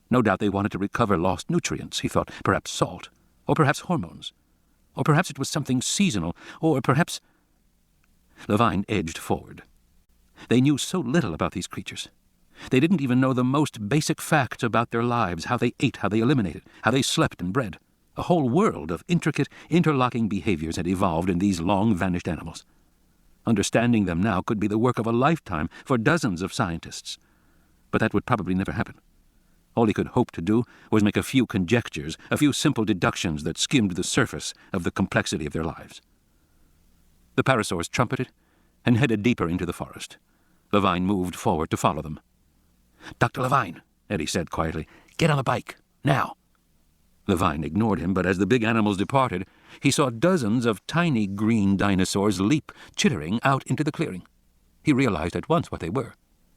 No doubt they wanted to recover lost nutrients, he thought, perhaps salt, or perhaps hormones, or perhaps it was something seasonal, or perhaps... Levine edged forward. They knew so little about these creatures. They didn't even know the most basic facts about their lives, how they ate, how they eliminated, how they slept and bred. A whole world of intricate, interlocking behaviors had evolved in these long-vanished animals. Understanding them now could be the work of a lifetime for dozens of scientists. But that would probably never happen. All he could hope to do was make a few conjectures, a few simple deductions that skimmed the surface of the complexity of their lives. The parasaurs trumpeted and headed deeper into the forest. Levine moved forward to follow them. "Dr. Levine," Eddie said quietly, "get on the bike, now." Levine ignored him, but as the big animals departed, he saw dozens of tiny green dinosaurs leap, chittering, out into the clearing. He realized at once what they were.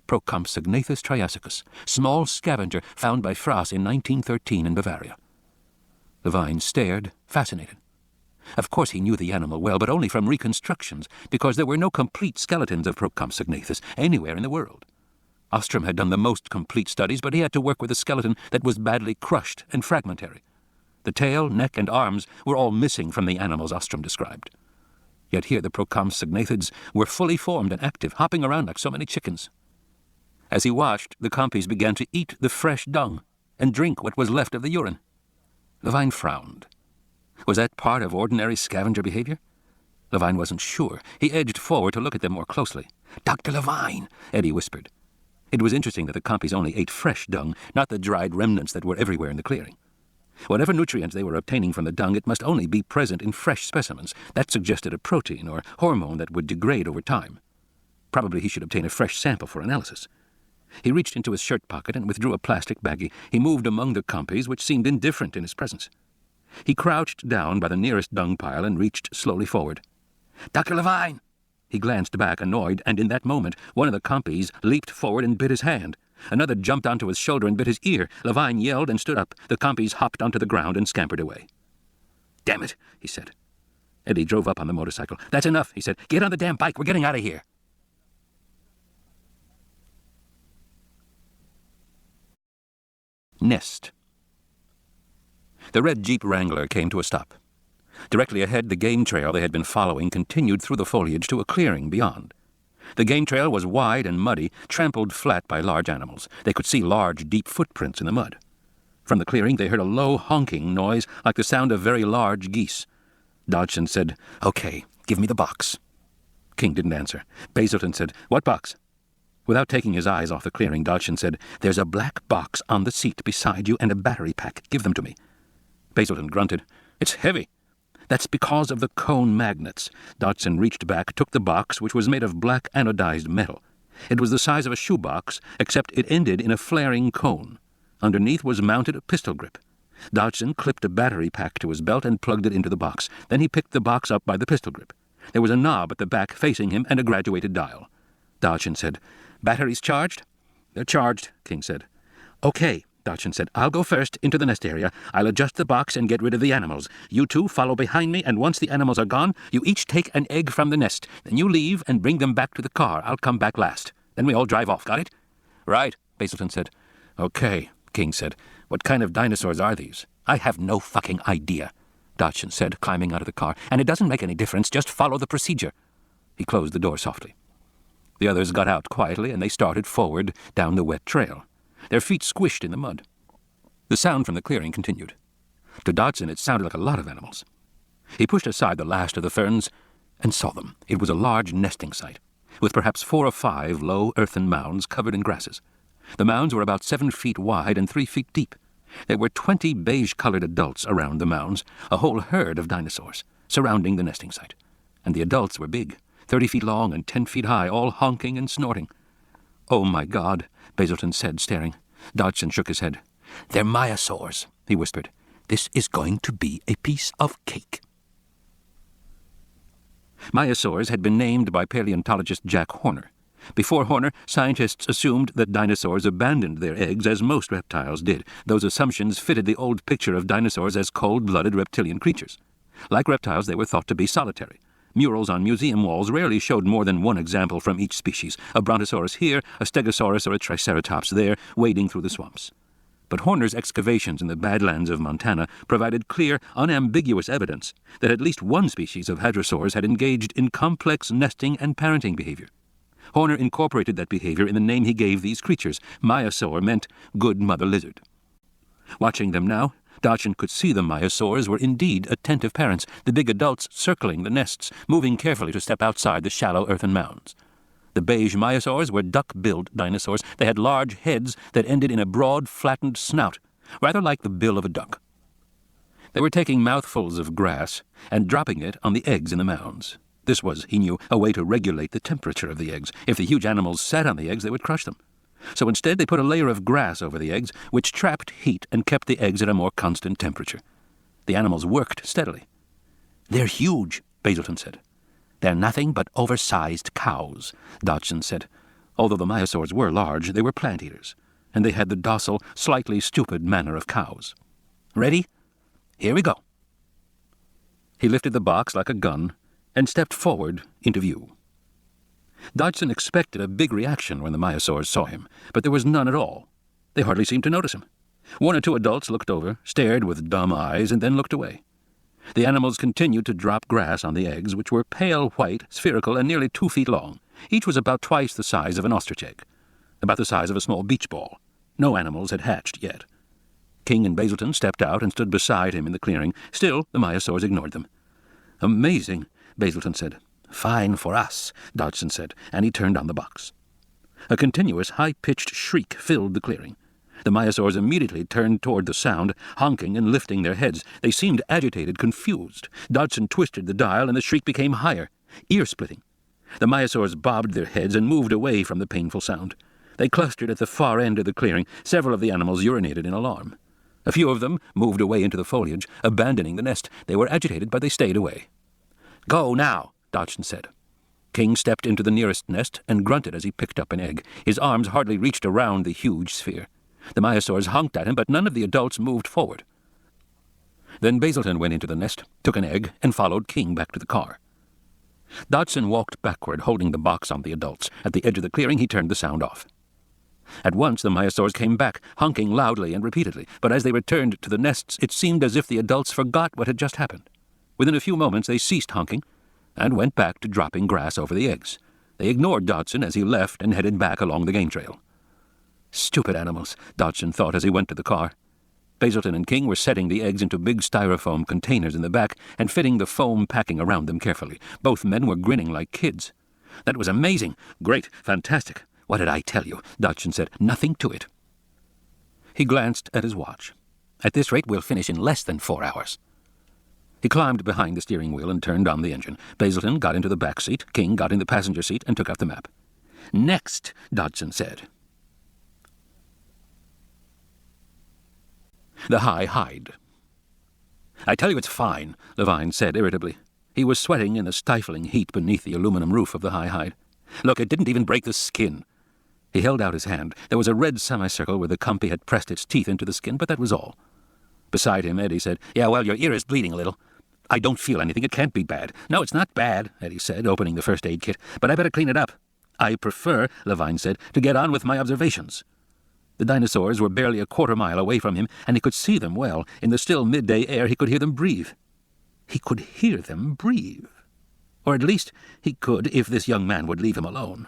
Procompsognathus triassicus, small scavenger found by Frass in 1913 in Bavaria. Levine stared, fascinated. Of course he knew the animal well, but only from reconstructions, because there were no complete skeletons of Procompsognathus anywhere in the world. Ostrom had done the most complete studies, but he had to work with a skeleton that was badly crushed and fragmentary. The tail, neck, and arms were all missing from the animals Ostrom described. Yet here the procompsognathids were fully formed and active, hopping around like so many chickens. As he watched, the compies began to eat the fresh dung and drink what was left of the urine. Levine frowned. Was that part of ordinary scavenger behavior? Levine wasn't sure. He edged forward to look at them more closely. "Dr. Levine," Eddie whispered. It was interesting that the compies only ate fresh dung, not the dried remnants that were everywhere in the clearing. Whatever nutrients they were obtaining from the dung, it must only be present in fresh specimens. That suggested a protein or hormone that would degrade over time. Probably he should obtain a fresh sample for analysis. He reached into his shirt pocket and withdrew a plastic baggie. He moved among the compies, which seemed indifferent in his presence. He crouched down by the nearest dung pile and reached slowly forward. "Dr. Levine!" He glanced back, annoyed, and in that moment, one of the compies leaped forward and bit his hand. Another jumped onto his shoulder and bit his ear. Levine yelled and stood up. The compies hopped onto the ground and scampered away. "Damn it," he said. Eddie drove up on the motorcycle. "That's enough," he said. "Get on the damn bike. We're getting out of here." Nest. The red Jeep Wrangler came to a stop. Directly ahead, the game trail they had been following continued through the foliage to a clearing beyond. The game trail was wide and muddy, trampled flat by large animals. They could see large, deep footprints in the mud. From the clearing, they heard a low honking noise like the sound of very large geese. Dodgson said, "Okay, give me the box." King didn't answer. Basilton said, "What box?" Without taking his eyes off the clearing, Dodgson said, "There's a black box on the seat beside you and a battery pack. Give them to me." Basilton grunted. "It's heavy." "That's because of the cone magnets." Dodgson reached back, took the box, which was made of black anodized metal. It was the size of a shoebox, except it ended in a flaring cone. Underneath was mounted a pistol grip. Dodgson clipped a battery pack to his belt and plugged it into the box. Then he picked the box up by the pistol grip. There was a knob at the back facing him and a graduated dial. Dodgson said, "Batteries charged?" "They're charged," King said. "Okay," Dodgson said. "I'll go first into the nest area. I'll adjust the box and get rid of the animals. You two follow behind me, and once the animals are gone, you each take an egg from the nest. Then you leave and bring them back to the car. I'll come back last. Then we all drive off. Got it?" "Right," Basilton said. "Okay," King said. "What kind of dinosaurs are these?" "I have no fucking idea," Dodgson said, climbing out of the car. "And it doesn't make any difference. Just follow the procedure." He closed the door softly. The others got out quietly, and they started forward down the wet trail. Their feet squished in the mud. The sound from the clearing continued. To Dodgson, it sounded like a lot of animals. He pushed aside the last of the ferns and saw them. It was a large nesting site, with perhaps 4 or 5 low earthen mounds covered in grasses. The mounds were about 7 feet wide and 3 feet deep. There were 20 beige-colored adults around the mounds, a whole herd of dinosaurs, surrounding the nesting site. And the adults were big, 30 feet long and 10 feet high, all honking and snorting. "Oh, my God," Basilton said, staring. Dodgson shook his head. "They're myosaurs," he whispered. "This is going to be a piece of cake." Myosaurs had been named by paleontologist Jack Horner. Before Horner, scientists assumed that dinosaurs abandoned their eggs as most reptiles did. Those assumptions fitted the old picture of dinosaurs as cold-blooded reptilian creatures. Like reptiles, they were thought to be solitary. Murals on museum walls rarely showed more than one example from each species, a brontosaurus here, a stegosaurus or a triceratops there, wading through the swamps. But Horner's excavations in the Badlands of Montana provided clear, unambiguous evidence that at least one species of hadrosaurs had engaged in complex nesting and parenting behavior. Horner incorporated that behavior in the name he gave these creatures. Myosaur meant good mother lizard. Watching them now, Dodgson could see the myosaurs were indeed attentive parents, the big adults circling the nests, moving carefully to step outside the shallow earthen mounds. The beige myosaurs were duck-billed dinosaurs. They had large heads that ended in a broad, flattened snout, rather like the bill of a duck. They were taking mouthfuls of grass and dropping it on the eggs in the mounds. This was, he knew, a way to regulate the temperature of the eggs. If the huge animals sat on the eggs, they would crush them. So instead they put a layer of grass over the eggs, which trapped heat and kept the eggs at a more constant temperature. The animals worked steadily. "They're huge," Basilton said. "They're nothing but oversized cows," Dodgson said. Although the myosaurs were large, they were plant-eaters, and they had the docile, slightly stupid manner of cows. "Ready? Here we go." He lifted the box like a gun and stepped forward into view. Dodgson expected a big reaction when the myosaurs saw him, but there was none at all. They hardly seemed to notice him. One or two adults looked over, stared with dumb eyes, and then looked away. The animals continued to drop grass on the eggs, which were pale white, spherical, and nearly 2 feet long. Each was about twice the size of an ostrich egg, about the size of a small beach ball. No animals had hatched yet. King and Basilton stepped out and stood beside him in the clearing. Still, the myosaurs ignored them. "Amazing," Basilton said. "Fine for us," Dodgson said, and he turned on the box. A continuous, high-pitched shriek filled the clearing. The myosaurs immediately turned toward the sound, honking and lifting their heads. They seemed agitated, confused. Dodgson twisted the dial, and the shriek became higher, ear-splitting. The myosaurs bobbed their heads and moved away from the painful sound. They clustered at the far end of the clearing. Several of the animals urinated in alarm. A few of them moved away into the foliage, abandoning the nest. They were agitated, but they stayed away. "Go now," Dodgson said. King stepped into the nearest nest and grunted as he picked up an egg. His arms hardly reached around the huge sphere. The myosaurs honked at him, but none of the adults moved forward. Then Basilton went into the nest, took an egg, and followed King back to the car. Dodgson walked backward, holding the box on the adults. At the edge of the clearing, he turned the sound off. At once the myosaurs came back, honking loudly and repeatedly, but as they returned to the nests, it seemed as if the adults forgot what had just happened. Within a few moments they ceased honking and went back to dropping grass over the eggs. They ignored Dodgson as he left and headed back along the game trail. "Stupid animals," Dodgson thought as he went to the car. Basilton and King were setting the eggs into big styrofoam containers in the back and fitting the foam packing around them carefully. Both men were grinning like kids. "That was amazing. Great. Fantastic. What did I tell you?" Dodgson said. "Nothing to it." He glanced at his watch. "At this rate, we'll finish in less than 4 hours." He climbed behind the steering wheel and turned on the engine. Basilton got into the back seat. King got in the passenger seat and took out the map. "Next," Dodgson said. The high hide. "I tell you it's fine," Levine said irritably. He was sweating in a stifling heat beneath the aluminum roof of the high hide. "Look, it didn't even break the skin." He held out his hand. There was a red semicircle where the compy had pressed its teeth into the skin, but that was all. Beside him, Eddie said, "Yeah, well, your ear is bleeding a little." "I don't feel anything. It can't be bad." "No, it's not bad," Eddie said, opening the first aid kit. "But I better clean it up." "I prefer," Levine said, "to get on with my observations." The dinosaurs were barely a quarter-mile away from him, and he could see them well. In the still midday air, he could hear them breathe. He could hear them breathe. Or at least he could if this young man would leave him alone.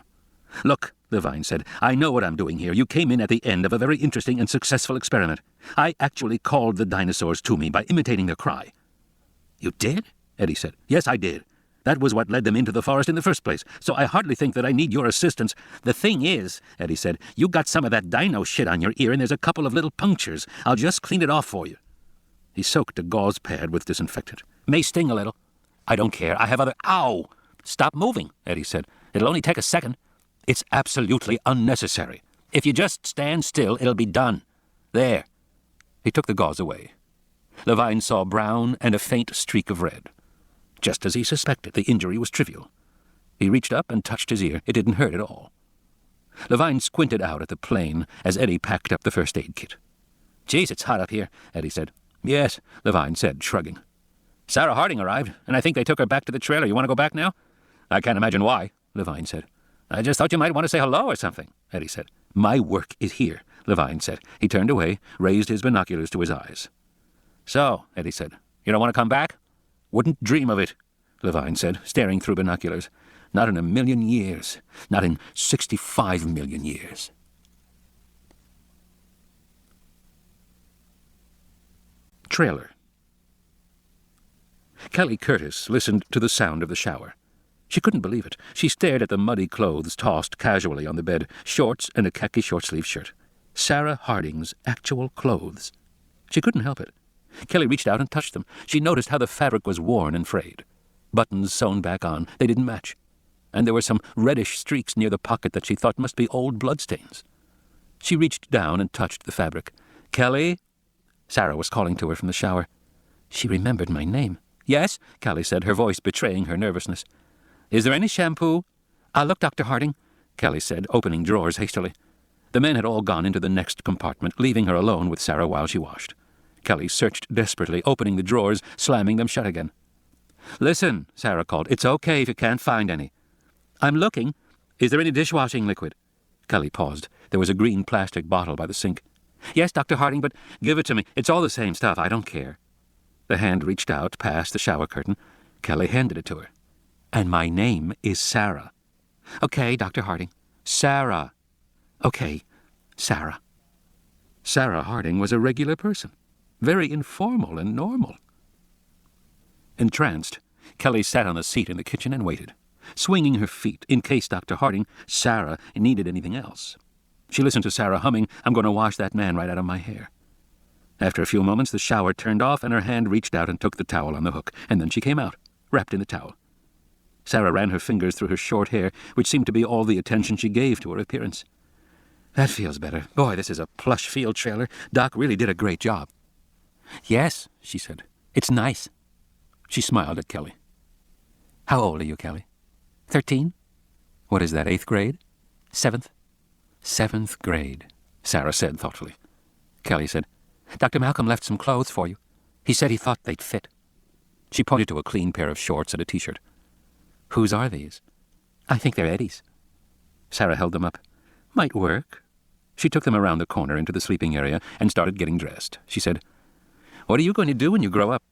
"Look," Levine said, "I know what I'm doing here. You came in at the end of a very interesting and successful experiment. I actually called the dinosaurs to me by imitating their cry." "You did?" Eddie said. "Yes, I did. That was what led them into the forest in the first place, so I hardly think that I need your assistance." "The thing is," Eddie said, "you got some of that dino shit on your ear and there's a couple of little punctures. I'll just clean it off for you." He soaked a gauze pad with disinfectant. "May sting a little." "I don't care. I have other—" "Ow! Stop moving," Eddie said. "It'll only take a second." "It's absolutely unnecessary. If you just stand still, it'll be done. There." He took the gauze away. Levine saw brown and a faint streak of red. Just as he suspected, the injury was trivial. He reached up and touched his ear. It didn't hurt at all. Levine squinted out at the plane as Eddie packed up the first aid kit. "Geez, it's hot up here," Eddie said. "Yes," Levine said, shrugging. "Sarah Harding arrived, and I think they took her back to the trailer. You want to go back now?" "I can't imagine why," Levine said. "I just thought you might want to say hello or something," Eddie said. "My work is here," Levine said. He turned away, raised his binoculars to his eyes. "So," Eddie said, "you don't want to come back?" "Wouldn't dream of it," Levine said, staring through binoculars. "Not in a million years. Not in 65 million years." Trailer. Kelly Curtis listened to the sound of the shower. She couldn't believe it. She stared at the muddy clothes tossed casually on the bed, shorts and a khaki short-sleeved shirt. Sarah Harding's actual clothes. She couldn't help it. Kelly reached out and touched them. She noticed how the fabric was worn and frayed. Buttons sewn back on. They didn't match. And there were some reddish streaks near the pocket that she thought must be old bloodstains. She reached down and touched the fabric. "Kelly?" Sarah was calling to her from the shower. She remembered my name. "Yes," Kelly said, her voice betraying her nervousness. "Is there any shampoo?" "Look, Dr. Harding," Kelly said, opening drawers hastily. The men had all gone into the next compartment, leaving her alone with Sarah while she washed. Kelly searched desperately, opening the drawers, slamming them shut again. "Listen," Sarah called. "It's okay if you can't find any." "I'm looking." Is there any dishwashing liquid? Kelly paused. There was a green plastic bottle by the sink. Yes, Dr. Harding, but give it to me. It's all the same stuff. I don't care. The hand reached out past the shower curtain. Kelly handed it to her. And my name is Sarah. Okay, Dr. Harding. Sarah. Okay, Sarah. Sarah Harding was a regular person, very informal and normal. Entranced, Kelly sat on the seat in the kitchen and waited, swinging her feet in case Dr. Harding, Sarah, needed anything else. She listened to Sarah humming, "I'm going to wash that man right out of my hair." After a few moments, the shower turned off and her hand reached out and took the towel on the hook, and then she came out, wrapped in the towel. Sarah ran her fingers through her short hair, which seemed to be all the attention she gave to her appearance. That feels better. Boy, this is a plush field trailer. Doc really did a great job. Yes, she said. It's nice. She smiled at Kelly. How old are you, Kelly? 13? What is that, 8th grade? 7th? 7th grade, Sarah said thoughtfully. Kelly said, Dr. Malcolm left some clothes for you. He said he thought they'd fit. She pointed to a clean pair of shorts and a T-shirt. Whose are these? I think they're Eddie's. Sarah held them up. Might work. She took them around the corner into the sleeping area and started getting dressed. She said, What are you going to do when you grow up?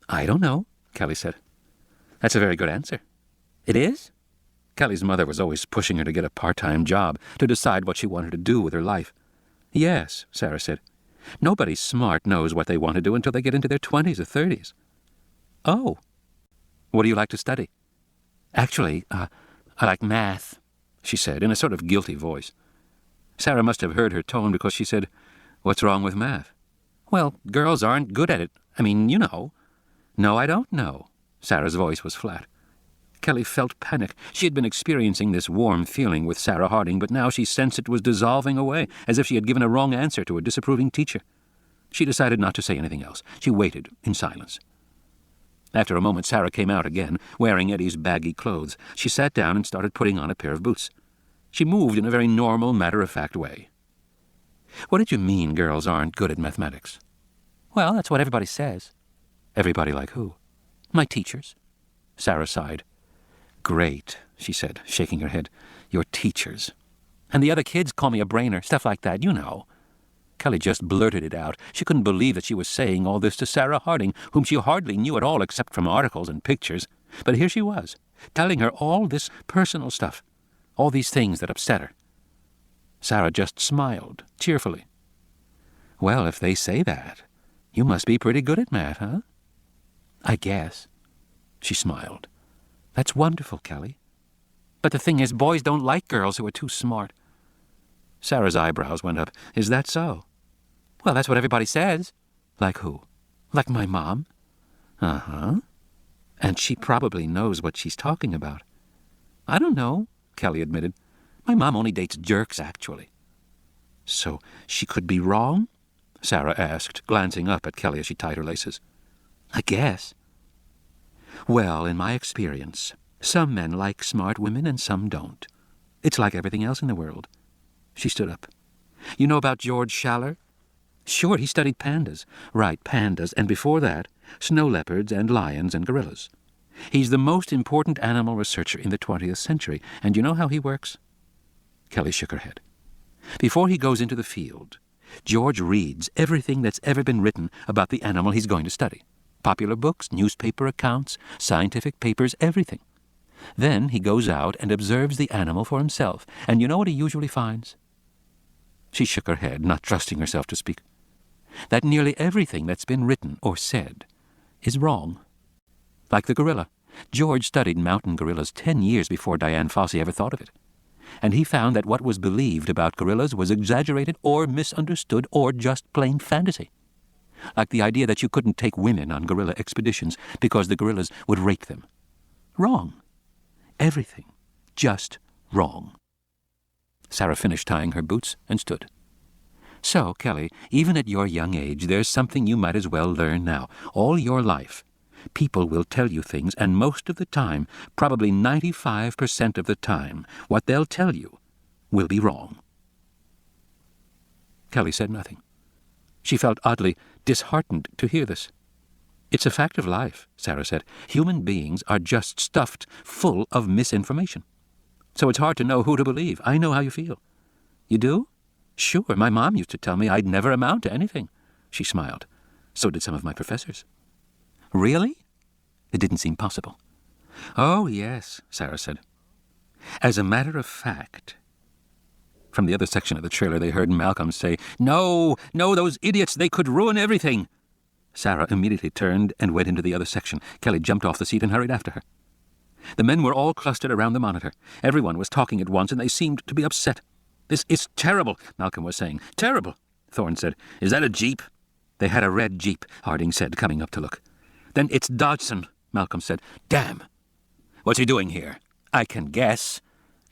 I don't know, Kelly said. That's a very good answer. It is? Kelly's mother was always pushing her to get a part-time job, to decide what she wanted to do with her life. Yes, Sarah said. Nobody smart knows what they want to do until they get into their 20s or 30s. Oh. What do you like to study? Actually, I like math, she said, in a sort of guilty voice. Sarah must have heard her tone because she said, What's wrong with math? Well, girls aren't good at it. I mean, you know. No, I don't know. Sarah's voice was flat. Kelly felt panic. She had been experiencing this warm feeling with Sarah Harding, but now she sensed it was dissolving away, as if she had given a wrong answer to a disapproving teacher. She decided not to say anything else. She waited in silence. After a moment, Sarah came out again, wearing Eddie's baggy clothes. She sat down and started putting on a pair of boots. She moved in a very normal, matter-of-fact way. What did you mean girls aren't good at mathematics? Well, that's what everybody says. Everybody like who? My teachers. Sarah sighed. Great, she said, shaking her head. Your teachers. And the other kids call me a brainer, stuff like that, you know. Kelly just blurted it out. She couldn't believe that she was saying all this to Sarah Harding, whom she hardly knew at all except from articles and pictures. But here she was, telling her all this personal stuff, all these things that upset her. Sarah just smiled, cheerfully. Well, if they say that, you must be pretty good at math, huh? I guess. She smiled. That's wonderful, Kelly. But the thing is, boys don't like girls who are too smart. Sarah's eyebrows went up. Is that so? Well, that's what everybody says. Like who? Like my mom? Uh-huh. And she probably knows what she's talking about. I don't know, Kelly admitted. My mom only dates jerks, actually. So she could be wrong? Sarah asked, glancing up at Kelly as she tied her laces. I guess. Well, in my experience, some men like smart women and some don't. It's like everything else in the world. She stood up. You know about George Schaller? Sure, he studied pandas. Right, pandas, and before that, snow leopards and lions and gorillas. He's the most important animal researcher in the 20th century, and you know how he works? Kelly shook her head. Before he goes into the field, George reads everything that's ever been written about the animal he's going to study. Popular books, newspaper accounts, scientific papers, everything. Then he goes out and observes the animal for himself, and you know what he usually finds? She shook her head, not trusting herself to speak. That nearly everything that's been written or said is wrong. Like the gorilla. George studied mountain gorillas 10 years before Diane Fossey ever thought of it. And he found that what was believed about gorillas was exaggerated or misunderstood or just plain fantasy. Like the idea that you couldn't take women on gorilla expeditions because the gorillas would rape them. Wrong. Everything. Just wrong. Sarah finished tying her boots and stood. So, Kelly, even at your young age, there's something you might as well learn now. All your life, people will tell you things, and most of the time, probably 95% of the time, what they'll tell you will be wrong. Kelly said nothing. She felt oddly disheartened to hear this. It's a fact of life, Sarah said. Human beings are just stuffed full of misinformation. So it's hard to know who to believe. I know how you feel. You do? Sure, my mom used to tell me I'd never amount to anything. She smiled. So did some of my professors. Really? It didn't seem possible. Oh, yes, Sarah said. As a matter of fact... From the other section of the trailer they heard Malcolm say, No, those idiots, they could ruin everything. Sarah immediately turned and went into the other section. Kelly jumped off the seat and hurried after her. The men were all clustered around the monitor. Everyone was talking at once, and they seemed to be upset. This is terrible, Malcolm was saying. Terrible, Thorne said. Is that a jeep? They had a red jeep, Harding said, coming up to look. Then it's Dodgson, Malcolm said. Damn. What's he doing here? I can guess.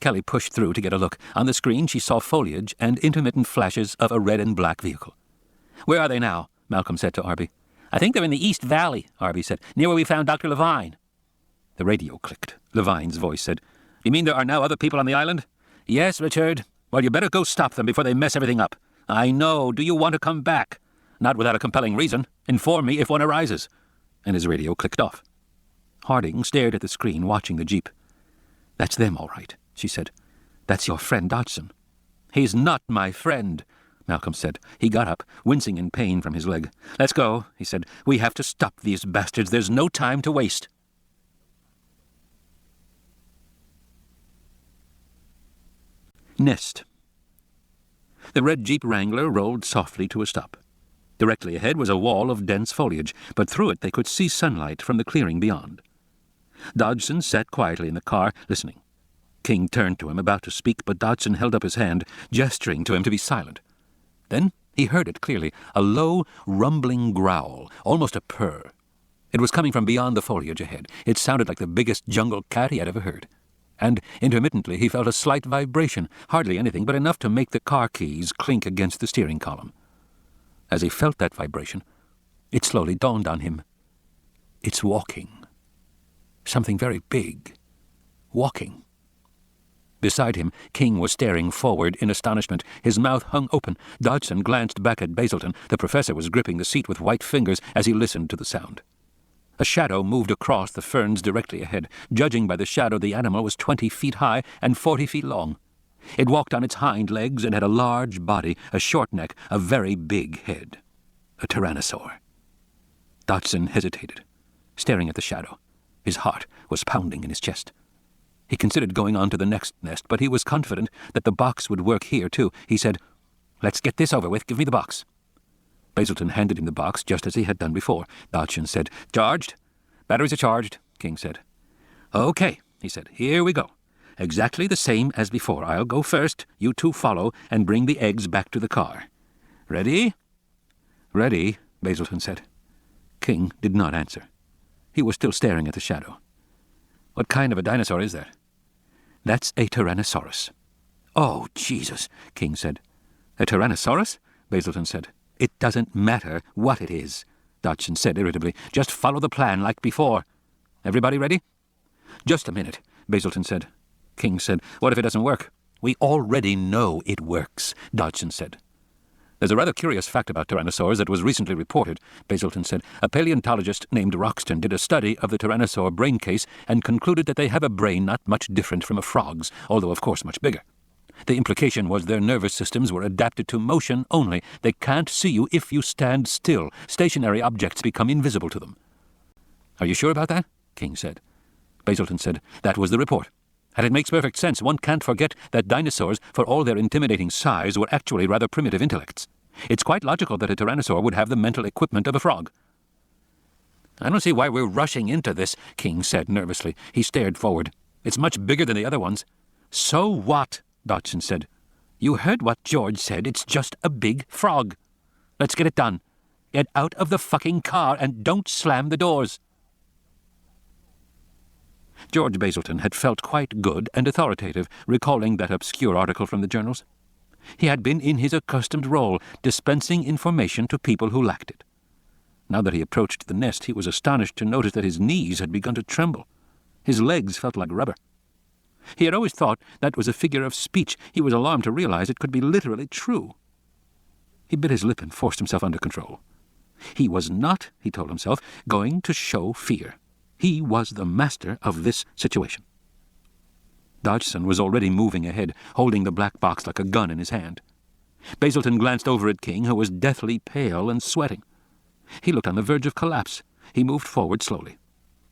Kelly pushed through to get a look. On the screen she saw foliage and intermittent flashes of a red and black vehicle. Where are they now? Malcolm said to Arby. I think they're in the East Valley, Arby said, near where we found Dr. Levine. The radio clicked. Levine's voice said, You mean there are now other people on the island? Yes, Richard. Well, you better go stop them before they mess everything up. I know. Do you want to come back? Not without a compelling reason. Inform me if one arises. And his radio clicked off. Harding stared at the screen, watching the jeep. That's them, all right, she said. That's your friend Dodgson. He's not my friend, Malcolm said. He got up, wincing in pain from his leg. Let's go, he said. We have to stop these bastards. There's no time to waste. Nest. The red Jeep Wrangler rolled softly to a stop. Directly ahead was a wall of dense foliage, but through it they could see sunlight from the clearing beyond. Dodgson sat quietly in the car, listening. King turned to him, about to speak, but Dodgson held up his hand, gesturing to him to be silent. Then he heard it clearly, a low, rumbling growl, almost a purr. It was coming from beyond the foliage ahead. It sounded like the biggest jungle cat he had ever heard. And intermittently he felt a slight vibration, hardly anything, but enough to make the car keys clink against the steering column. As he felt that vibration, it slowly dawned on him. It's walking. Something very big. Walking. Beside him, King was staring forward in astonishment. His mouth hung open. Dodgson glanced back at Basilton. The professor was gripping the seat with white fingers as he listened to the sound. A shadow moved across the ferns directly ahead. Judging by the shadow, the animal was 20 feet high and 40 feet long. It walked on its hind legs and had a large body, a short neck, a very big head. A tyrannosaur. Dodgson hesitated, staring at the shadow. His heart was pounding in his chest. He considered going on to the next nest, but he was confident that the box would work here, too. He said, Let's get this over with. Give me the box. Basilton handed him the box, just as he had done before. Dodgson said, Charged? Batteries are charged, King said. Okay, he said. Here we go. Exactly the same as before. I'll go first, you two follow, and bring the eggs back to the car. Ready? Ready, Basilton said. King did not answer. He was still staring at the shadow. What kind of a dinosaur is that? That's a Tyrannosaurus. Oh, Jesus, King said. A Tyrannosaurus? Basilton said. It doesn't matter what it is, Dodgson said irritably. Just follow the plan like before. Everybody ready? Just a minute, Basilton said. King said, What if it doesn't work? We already know it works, Dodgson said. There's a rather curious fact about tyrannosaurs that was recently reported, Basilton said. A paleontologist named Roxton did a study of the tyrannosaur brain case and concluded that they have a brain not much different from a frog's, although of course much bigger. The implication was their nervous systems were adapted to motion only. They can't see you if you stand still. Stationary objects become invisible to them. Are you sure about that? King said. Basilton said, That was the report. And it makes perfect sense. One can't forget that dinosaurs, for all their intimidating size, were actually rather primitive intellects. It's quite logical that a tyrannosaur would have the mental equipment of a frog. I don't see why we're rushing into this, King said nervously. He stared forward. It's much bigger than the other ones. So what? Dodgson said. You heard what George said. It's just a big frog. Let's get it done. Get out of the fucking car and don't slam the doors. George Basilton had felt quite good and authoritative, recalling that obscure article from the journals. He had been in his accustomed role, dispensing information to people who lacked it. Now that he approached the nest, he was astonished to notice that his knees had begun to tremble. His legs felt like rubber. He had always thought that was a figure of speech. He was alarmed to realize it could be literally true. He bit his lip and forced himself under control. He was not, he told himself, going to show fear. He was the master of this situation. Dodgson was already moving ahead, holding the black box like a gun in his hand. Basilton glanced over at King, who was deathly pale and sweating. He looked on the verge of collapse. He moved forward slowly.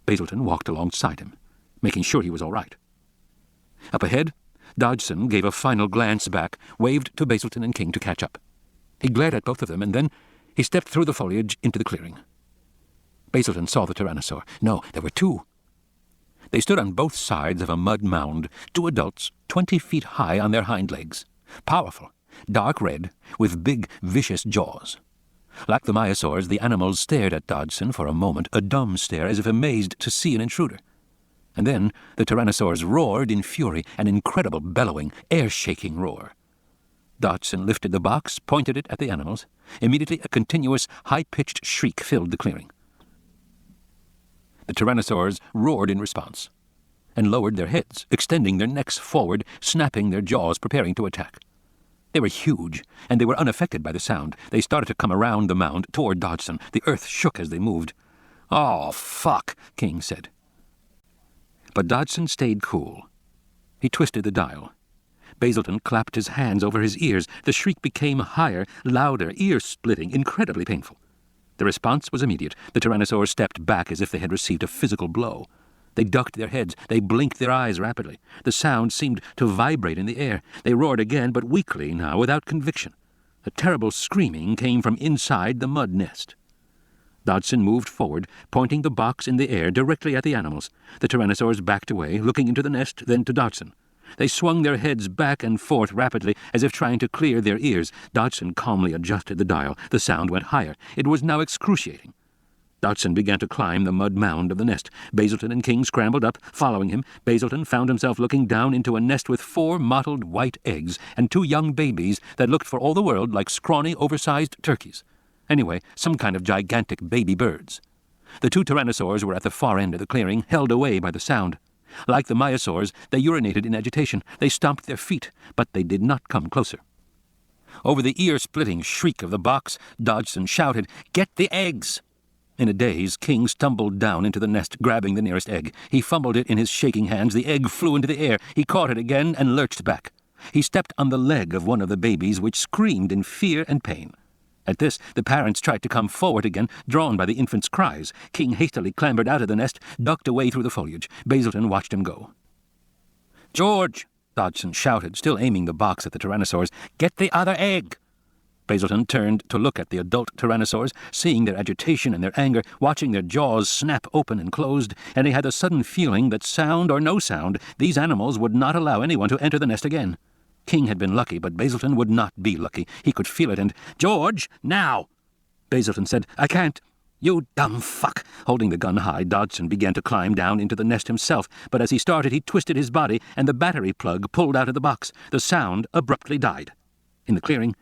Basilton walked alongside him, making sure he was all right. Up ahead, Dodgson gave a final glance back, waved to Basilton and King to catch up. He glared at both of them, and then he stepped through the foliage into the clearing. Basilton saw the tyrannosaur. No, there were two. They stood on both sides of a mud mound, two adults 20 feet high on their hind legs, powerful, dark red, with big, vicious jaws. Like the myosaurs, the animals stared at Dodgson for a moment, a dumb stare, as if amazed to see an intruder. And then the tyrannosaurs roared in fury, an incredible bellowing, air-shaking roar. Dodgson lifted the box, pointed it at the animals. Immediately a continuous, high-pitched shriek filled the clearing. The tyrannosaurs roared in response, and lowered their heads, extending their necks forward, snapping their jaws, preparing to attack. They were huge, and they were unaffected by the sound. They started to come around the mound toward Dodgson. The earth shook as they moved. "Oh, fuck," King said. But Dodgson stayed cool. He twisted the dial. Basilton clapped his hands over his ears. The shriek became higher, louder, ear-splitting, incredibly painful. The response was immediate. The tyrannosaurs stepped back as if they had received a physical blow. They ducked their heads. They blinked their eyes rapidly. The sound seemed to vibrate in the air. They roared again, but weakly now, without conviction. A terrible screaming came from inside the mud nest. Dodgson moved forward, pointing the box in the air directly at the animals. The tyrannosaurs backed away, looking into the nest, then to Dodgson. They swung their heads back and forth rapidly, as if trying to clear their ears. Dodgson calmly adjusted the dial. The sound went higher. It was now excruciating. Dodgson began to climb the mud mound of the nest. Basilton and King scrambled up, following him. Basilton found himself looking down into a nest with 4 mottled white eggs and 2 young babies that looked for all the world like scrawny, oversized turkeys. Anyway, some kind of gigantic baby birds. The 2 tyrannosaurs were at the far end of the clearing, held away by the sound. Like the myosaurs, they urinated in agitation. They stomped their feet, but they did not come closer. Over the ear-splitting shriek of the box, Dodgson shouted, "Get the eggs!" In a daze, King stumbled down into the nest, grabbing the nearest egg. He fumbled it in his shaking hands. The egg flew into the air. He caught it again and lurched back. He stepped on the leg of one of the babies, which screamed in fear and pain. At this, the parents tried to come forward again, drawn by the infant's cries. King hastily clambered out of the nest, ducked away through the foliage. Basilton watched him go. "George!" Dodgson shouted, still aiming the box at the tyrannosaurs. "Get the other egg!" Basilton turned to look at the adult tyrannosaurs, seeing their agitation and their anger, watching their jaws snap open and closed, and he had a sudden feeling that, sound or no sound, these animals would not allow anyone to enter the nest again. King had been lucky, but Basilton would not be lucky. He could feel it, and, "George, now!" Basilton said, "I can't." "You dumb fuck!" Holding the gun high, Dodgson began to climb down into the nest himself, but as he started, he twisted his body, and the battery plug pulled out of the box. The sound abruptly died. In the clearing,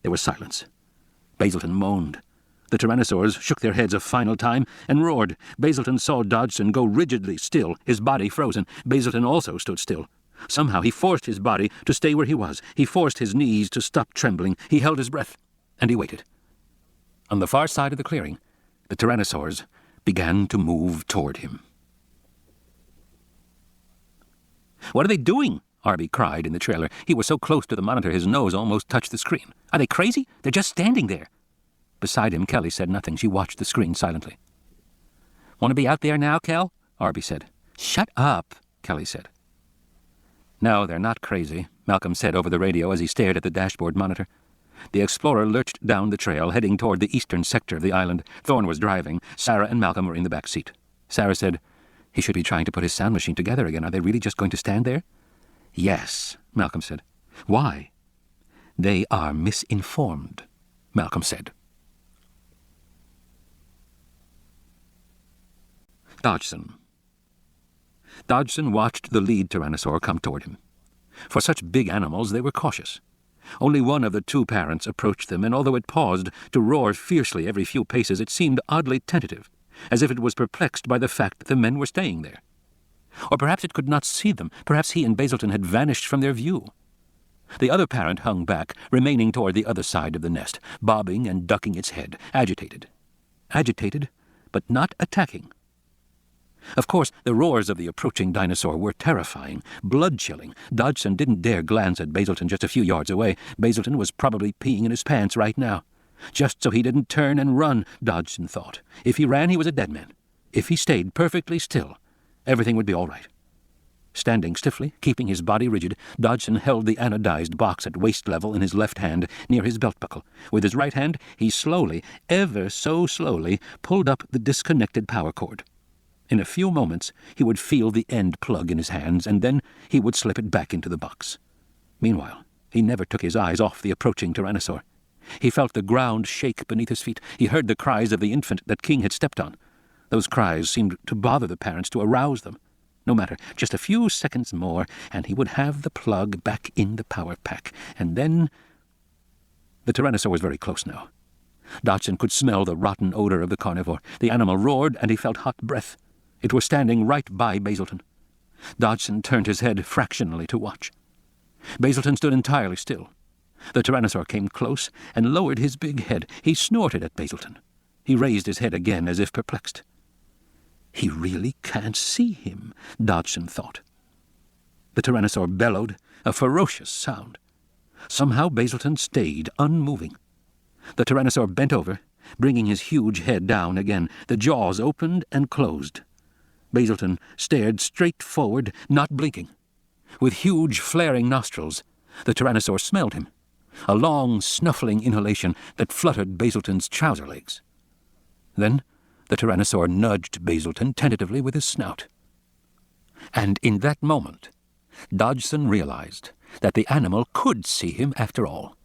there was silence. Basilton moaned. The tyrannosaurs shook their heads a final time and roared. Basilton saw Dodgson go rigidly still, his body frozen. Basilton also stood still. Somehow he forced his body to stay where he was. He forced his knees to stop trembling. He held his breath, and he waited. On the far side of the clearing, the tyrannosaurs began to move toward him. "What are they doing?" Arby cried in the trailer. He was so close to the monitor his nose almost touched the screen. "Are they crazy? They're just standing there." Beside him, Kelly said nothing. She watched the screen silently. "Want to be out there now, Kel?" Arby said. "Shut up," Kelly said. "No, they're not crazy," Malcolm said over the radio as he stared at the dashboard monitor. The Explorer lurched down the trail, heading toward the eastern sector of the island. Thorne was driving. Sarah and Malcolm were in the back seat. Sarah said, "He should be trying to put his sound machine together again. Are they really just going to stand there?" "Yes," Malcolm said. "Why?" "They are misinformed," Malcolm said. Dodgson. Dodgson watched the lead tyrannosaur come toward him. For such big animals, they were cautious. Only one of the 2 parents approached them, and although it paused to roar fiercely every few paces, it seemed oddly tentative, as if it was perplexed by the fact that the men were staying there. Or perhaps it could not see them. Perhaps he and Basilton had vanished from their view. The other parent hung back, remaining toward the other side of the nest, bobbing and ducking its head, agitated. Agitated, but not attacking. Of course, the roars of the approaching dinosaur were terrifying, blood-chilling. Dodgson didn't dare glance at Basilton just a few yards away. Basilton was probably peeing in his pants right now. Just so he didn't turn and run, Dodgson thought. If he ran, he was a dead man. If he stayed perfectly still, everything would be all right. Standing stiffly, keeping his body rigid, Dodgson held the anodized box at waist level in his left hand near his belt buckle. With his right hand, he slowly, ever so slowly, pulled up the disconnected power cord. In a few moments, he would feel the end plug in his hands, and then he would slip it back into the box. Meanwhile, he never took his eyes off the approaching tyrannosaur. He felt the ground shake beneath his feet. He heard the cries of the infant that King had stepped on. Those cries seemed to bother the parents, to arouse them. No matter, just a few seconds more, and he would have the plug back in the power pack. And then... The tyrannosaur was very close now. Dodgson could smell the rotten odor of the carnivore. The animal roared, and he felt hot breath. It was standing right by Basilton. Dodgson turned his head fractionally to watch. Basilton stood entirely still. The tyrannosaur came close and lowered his big head. He snorted at Basilton. He raised his head again as if perplexed. He really can't see him, Dodgson thought. The tyrannosaur bellowed, a ferocious sound. Somehow Basilton stayed unmoving. The tyrannosaur bent over, bringing his huge head down again. The jaws opened and closed. Basilton stared straight forward, not blinking. With huge, flaring nostrils, the tyrannosaur smelled him, a long, snuffling inhalation that fluttered Basilton's trouser legs. Then the tyrannosaur nudged Basilton tentatively with his snout. And in that moment, Dodgson realized that the animal could see him after all.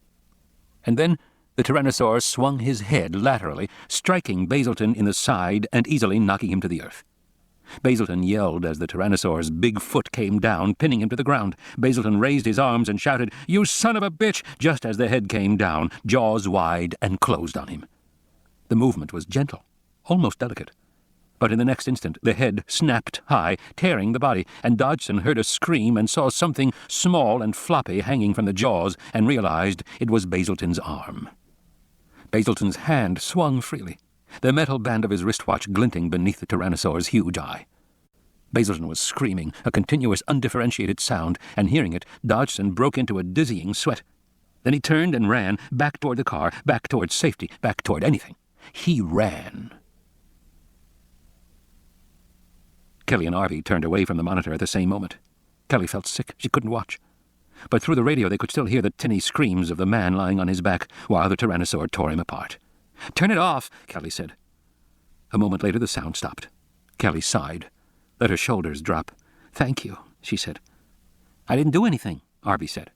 And then the tyrannosaur swung his head laterally, striking Basilton in the side and easily knocking him to the earth. Basilton yelled as the tyrannosaur's big foot came down, pinning him to the ground. Basilton raised his arms and shouted, "You son of a bitch!" just as the head came down, jaws wide, and closed on him. The movement was gentle, almost delicate. But in the next instant the head snapped high, tearing the body, and Dodgson heard a scream and saw something small and floppy hanging from the jaws and realized it was Basilton's arm. Basilton's hand swung freely, the metal band of his wristwatch glinting beneath the tyrannosaur's huge eye. Basilton was screaming, a continuous, undifferentiated sound, and hearing it, Dodgson broke into a dizzying sweat. Then he turned and ran, back toward the car, back toward safety, back toward anything. He ran. Kelly and Arby turned away from the monitor at the same moment. Kelly felt sick. She couldn't watch. But through the radio they could still hear the tinny screams of the man lying on his back while the tyrannosaur tore him apart. "Turn it off," Kelly said. A moment later the sound stopped. Kelly sighed, let her shoulders drop. "Thank you," she said. "I didn't do anything," Arby said.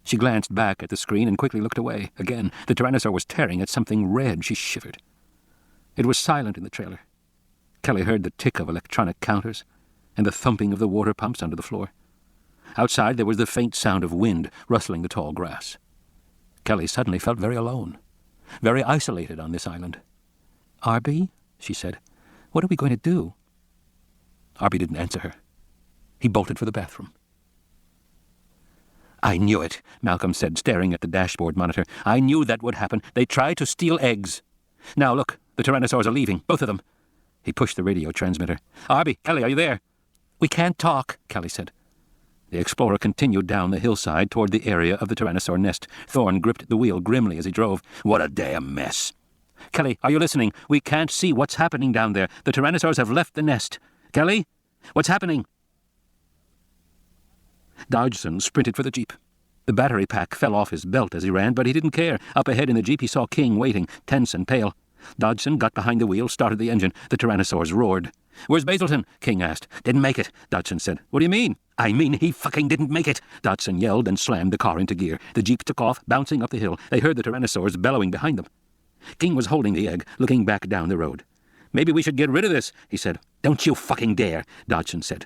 She glanced back at the screen and quickly looked away. Again, the tyrannosaur was tearing at something red. She shivered. It was silent in the trailer. Kelly heard the tick of electronic counters and the thumping of the water pumps under the floor. Outside there was the faint sound of wind rustling the tall grass. Kelly suddenly felt very alone, very isolated on this island. "Arby," she said, "what are we going to do?" Arby didn't answer her. He bolted for the bathroom. "I knew it," Malcolm said, staring at the dashboard monitor. "I knew that would happen. They tried to steal eggs. Now look, the tyrannosaurs are leaving, both of them." He pushed the radio transmitter. "Arby, Kelly, are you there?" "We can't talk," Kelly said. The explorer continued down the hillside toward the area of the tyrannosaur nest. Thorne gripped the wheel grimly as he drove. "What a damn mess." "Kelly, are you listening? We can't see what's happening down there. The tyrannosaurs have left the nest. Kelly, what's happening?" Dodgson sprinted for the jeep. The battery pack fell off his belt as he ran, but he didn't care. Up ahead in the jeep he saw King waiting, tense and pale. Dodgson got behind the wheel, started the engine. The tyrannosaurs roared. "Where's Basilton?" King asked. "Didn't make it," Dodgson said. "What do you mean?" "I mean he fucking didn't make it," Dodgson yelled and slammed the car into gear. The jeep took off, bouncing up the hill. They heard the tyrannosaurs bellowing behind them. King was holding the egg, looking back down the road. "Maybe we should get rid of this," he said. "Don't you fucking dare," Dodgson said.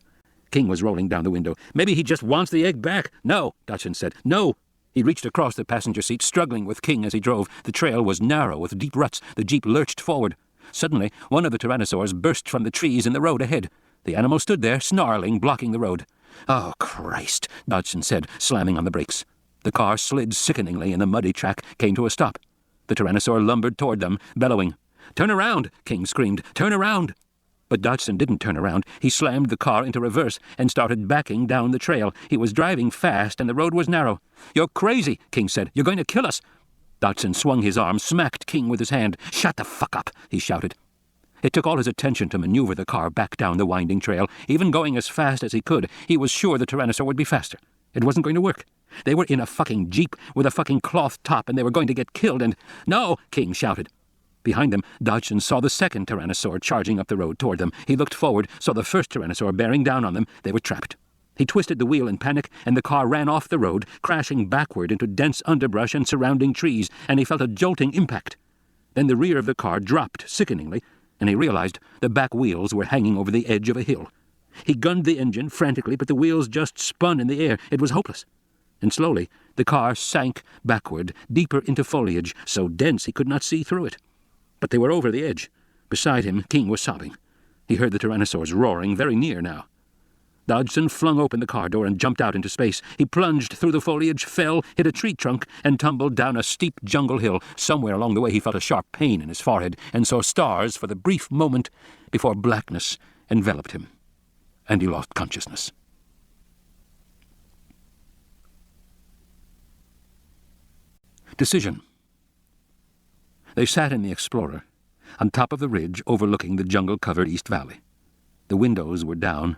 King was rolling down the window. "Maybe he just wants the egg back." "No," Dodgson said. "No." He reached across the passenger seat, struggling with King as he drove. The trail was narrow with deep ruts. The jeep lurched forward. Suddenly, one of the tyrannosaurs burst from the trees in the road ahead. The animal stood there, snarling, blocking the road. "Oh, Christ," Dodgson said, slamming on the brakes. The car slid sickeningly and the muddy track came to a stop. The tyrannosaur lumbered toward them, bellowing. "Turn around," King screamed. "Turn around." But Dodgson didn't turn around. He slammed the car into reverse and started backing down the trail. He was driving fast, and the road was narrow. "You're crazy," King said. "You're going to kill us." Dodgson swung his arm, smacked King with his hand. "Shut the fuck up," he shouted. It took all his attention to maneuver the car back down the winding trail. Even going as fast as he could, he was sure the Tyrannosaur would be faster. It wasn't going to work. They were in a fucking jeep with a fucking cloth top, and they were going to get killed, and... "No!" King shouted. Behind them, Dodgson saw the second Tyrannosaur charging up the road toward them. He looked forward, saw the first Tyrannosaur bearing down on them. They were trapped. He twisted the wheel in panic, and the car ran off the road, crashing backward into dense underbrush and surrounding trees, and he felt a jolting impact. Then the rear of the car dropped sickeningly, and he realized the back wheels were hanging over the edge of a hill. He gunned the engine frantically, but the wheels just spun in the air. It was hopeless. And slowly, the car sank backward, deeper into foliage, so dense he could not see through it. But they were over the edge. Beside him, King was sobbing. He heard the Tyrannosaurs roaring, very near now. Dodgson flung open the car door and jumped out into space. He plunged through the foliage, fell, hit a tree trunk, and tumbled down a steep jungle hill. Somewhere along the way he felt a sharp pain in his forehead and saw stars for the brief moment before blackness enveloped him, and he lost consciousness. Decision. They sat in the Explorer, on top of the ridge overlooking the jungle-covered East Valley. The windows were down.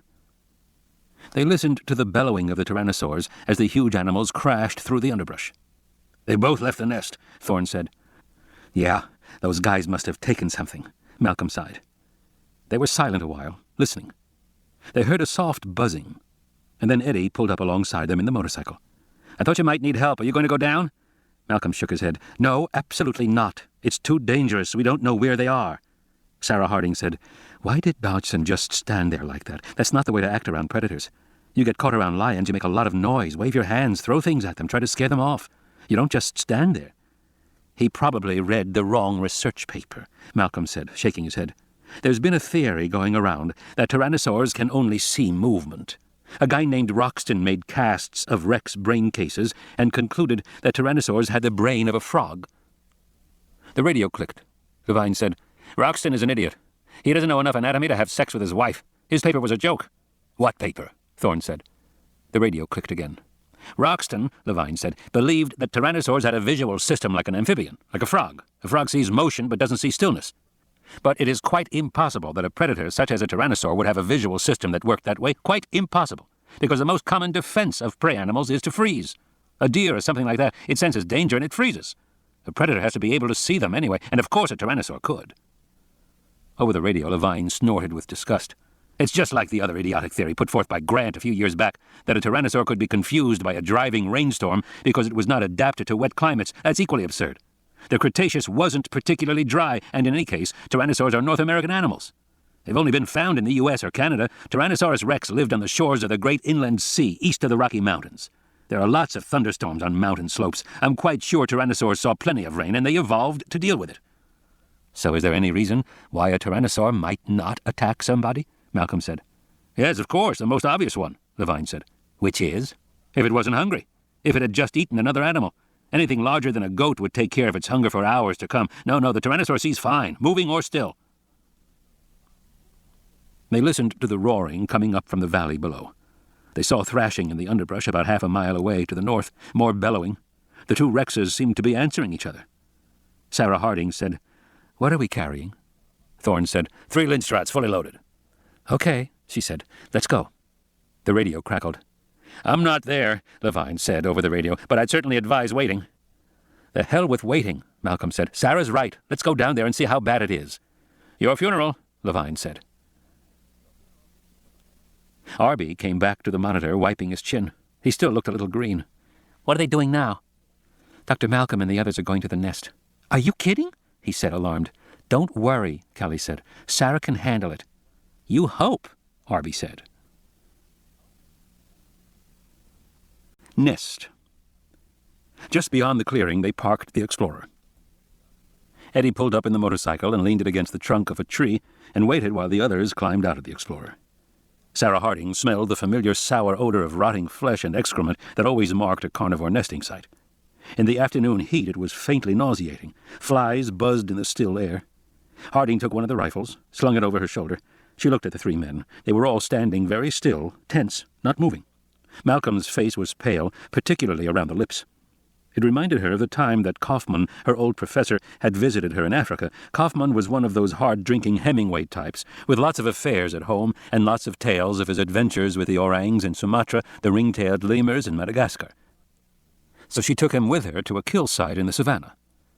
They listened to the bellowing of the Tyrannosaurs as the huge animals crashed through the underbrush. "They both left the nest," Thorne said. "Yeah, those guys must have taken something," Malcolm sighed. They were silent a while, listening. They heard a soft buzzing, and then Eddie pulled up alongside them in the motorcycle. "I thought you might need help. Are you going to go down?" Malcolm shook his head. "No, absolutely not. It's too dangerous. We don't know where they are." Sarah Harding said, "Why did Dodgson just stand there like that? That's not the way to act around predators. You get caught around lions, you make a lot of noise, wave your hands, throw things at them, try to scare them off. You don't just stand there." "He probably read the wrong research paper," Malcolm said, shaking his head. "There's been a theory going around that tyrannosaurs can only see movement. A guy named Roxton made casts of Rex brain cases and concluded that tyrannosaurs had the brain of a frog." The radio clicked. Levine said, "Roxton is an idiot. He doesn't know enough anatomy to have sex with his wife. His paper was a joke." "What paper?" Thorne said. The radio clicked again. "Roxton," Levine said, "believed that tyrannosaurs had a visual system like an amphibian, like a frog. A frog sees motion but doesn't see stillness. But it is quite impossible that a predator such as a tyrannosaur would have a visual system that worked that way. Quite impossible. Because the most common defense of prey animals is to freeze. A deer or something like that, it senses danger and it freezes. A predator has to be able to see them anyway, and of course a tyrannosaur could." Over the radio, Levine snorted with disgust. "It's just like the other idiotic theory put forth by Grant a few years back, that a tyrannosaur could be confused by a driving rainstorm because it was not adapted to wet climates. That's equally absurd. The Cretaceous wasn't particularly dry, and in any case, tyrannosaurs are North American animals. They've only been found in the U.S. or Canada. Tyrannosaurus rex lived on the shores of the great inland sea east of the Rocky Mountains. There are lots of thunderstorms on mountain slopes. I'm quite sure tyrannosaurs saw plenty of rain, and they evolved to deal with it." "So is there any reason why a tyrannosaur might not attack somebody?" Malcolm said. "Yes, of course, the most obvious one," Levine said. "Which is? If it wasn't hungry. If it had just eaten another animal. Anything larger than a goat would take care of its hunger for hours to come. No, the tyrannosaur sees fine, moving or still." They listened to the roaring coming up from the valley below. They saw thrashing in the underbrush about half a mile away to the north, more bellowing. The two Rexes seemed to be answering each other. Sarah Harding said, "What are we carrying?" Thorne said, 3 Lindstrats fully loaded." "Okay," she said. "Let's go." The radio crackled. "I'm not there," Levine said over the radio, "but I'd certainly advise waiting." "The hell with waiting," Malcolm said. "Sarah's right. Let's go down there and see how bad it is." "Your funeral," Levine said. Arby came back to the monitor, wiping his chin. He still looked a little green. "What are they doing now?" "Dr. Malcolm and the others are going to the nest." "Are you kidding?" he said, alarmed. "Don't worry," Kelly said. "Sarah can handle it." "You hope," Arby said. Nest. Just beyond the clearing, they parked the Explorer. Eddie pulled up in the motorcycle and leaned it against the trunk of a tree and waited while the others climbed out of the Explorer. Sarah Harding smelled the familiar sour odor of rotting flesh and excrement that always marked a carnivore nesting site. In the afternoon heat, it was faintly nauseating. Flies buzzed in the still air. Harding took one of the rifles, slung it over her shoulder. She looked at the three men. They were all standing very still, tense, not moving. Malcolm's face was pale, particularly around the lips. It reminded her of the time that Kaufmann, her old professor, had visited her in Africa. Kaufmann was one of those hard-drinking Hemingway types, with lots of affairs at home and lots of tales of his adventures with the orangs in Sumatra, the ring-tailed lemurs in Madagascar. So she took him with her to a kill site in the savannah,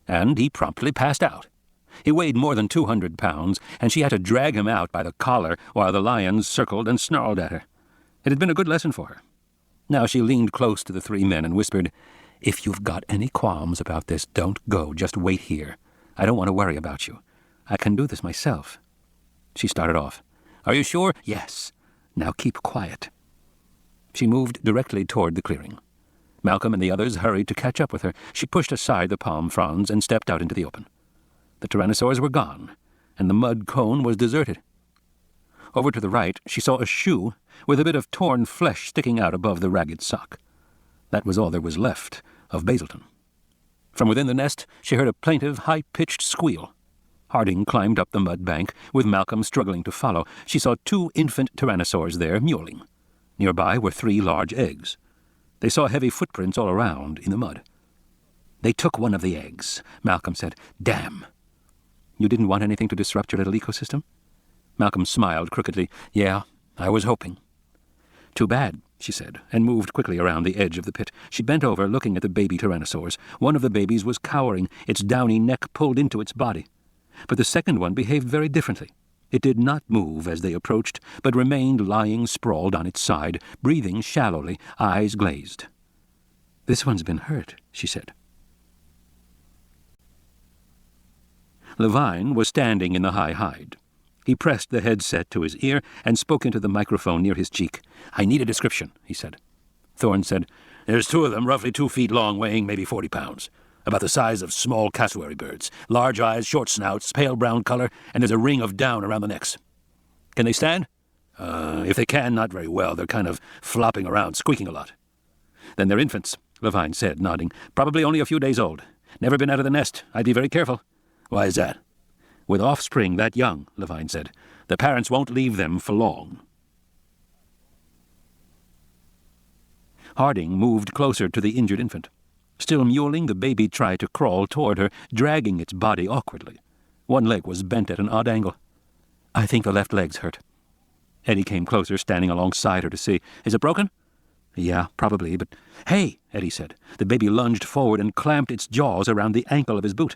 and he promptly passed out. He weighed more than 200 pounds, and she had to drag him out by the collar while the lions circled and snarled at her. It had been a good lesson for her. Now she leaned close to the three men and whispered, "If you've got any qualms about this, don't go. Just wait here. I don't want to worry about you. I can do this myself." She started off. "Are you sure?" "Yes. Now keep quiet." She moved directly toward the clearing. Malcolm and the others hurried to catch up with her. She pushed aside the palm fronds and stepped out into the open. The tyrannosaurs were gone, and the mud cone was deserted. Over to the right, she saw a shoe with a bit of torn flesh sticking out above the ragged sock. That was all there was left of Basilton. From within the nest, she heard a plaintive, high-pitched squeal. Harding climbed up the mud bank, with Malcolm struggling to follow. She saw 2 infant tyrannosaurs there, mewling. Nearby were 3 large eggs. They saw heavy footprints all around in the mud. "They took one of the eggs," Malcolm said. "Damn." "You didn't want anything to disrupt your little ecosystem?" Malcolm smiled crookedly. "Yeah, I was hoping." "Too bad," she said, and moved quickly around the edge of the pit. She bent over, looking at the baby tyrannosaurs. One of the babies was cowering, its downy neck pulled into its body. But the second one behaved very differently. It did not move as they approached, but remained lying sprawled on its side, breathing shallowly, eyes glazed. "This one's been hurt," she said. Levine was standing in the high hide. He pressed the headset to his ear and spoke into the microphone near his cheek. "I need a description," he said. Thorne said, "There's 2 of them, roughly 2 feet long, weighing maybe 40 pounds. About the size of small cassowary birds. Large eyes, short snouts, pale brown color, and there's a ring of down around the necks. Can they stand?" If they can, not very well. They're kind of flopping around, squeaking a lot." "Then they're infants," Levine said, nodding. "Probably only a few days old. Never been out of the nest. I'd be very careful." "Why is that?" "With offspring that young," Levine said, "the parents won't leave them for long." Harding moved closer to the injured infant. Still mewling, the baby tried to crawl toward her, dragging its body awkwardly. One leg was bent at an odd angle. "I think the left leg's hurt." Eddie came closer, standing alongside her to see. "Is it broken?" "Yeah, probably, but—" "Hey," Eddie said. The baby lunged forward and clamped its jaws around the ankle of his boot.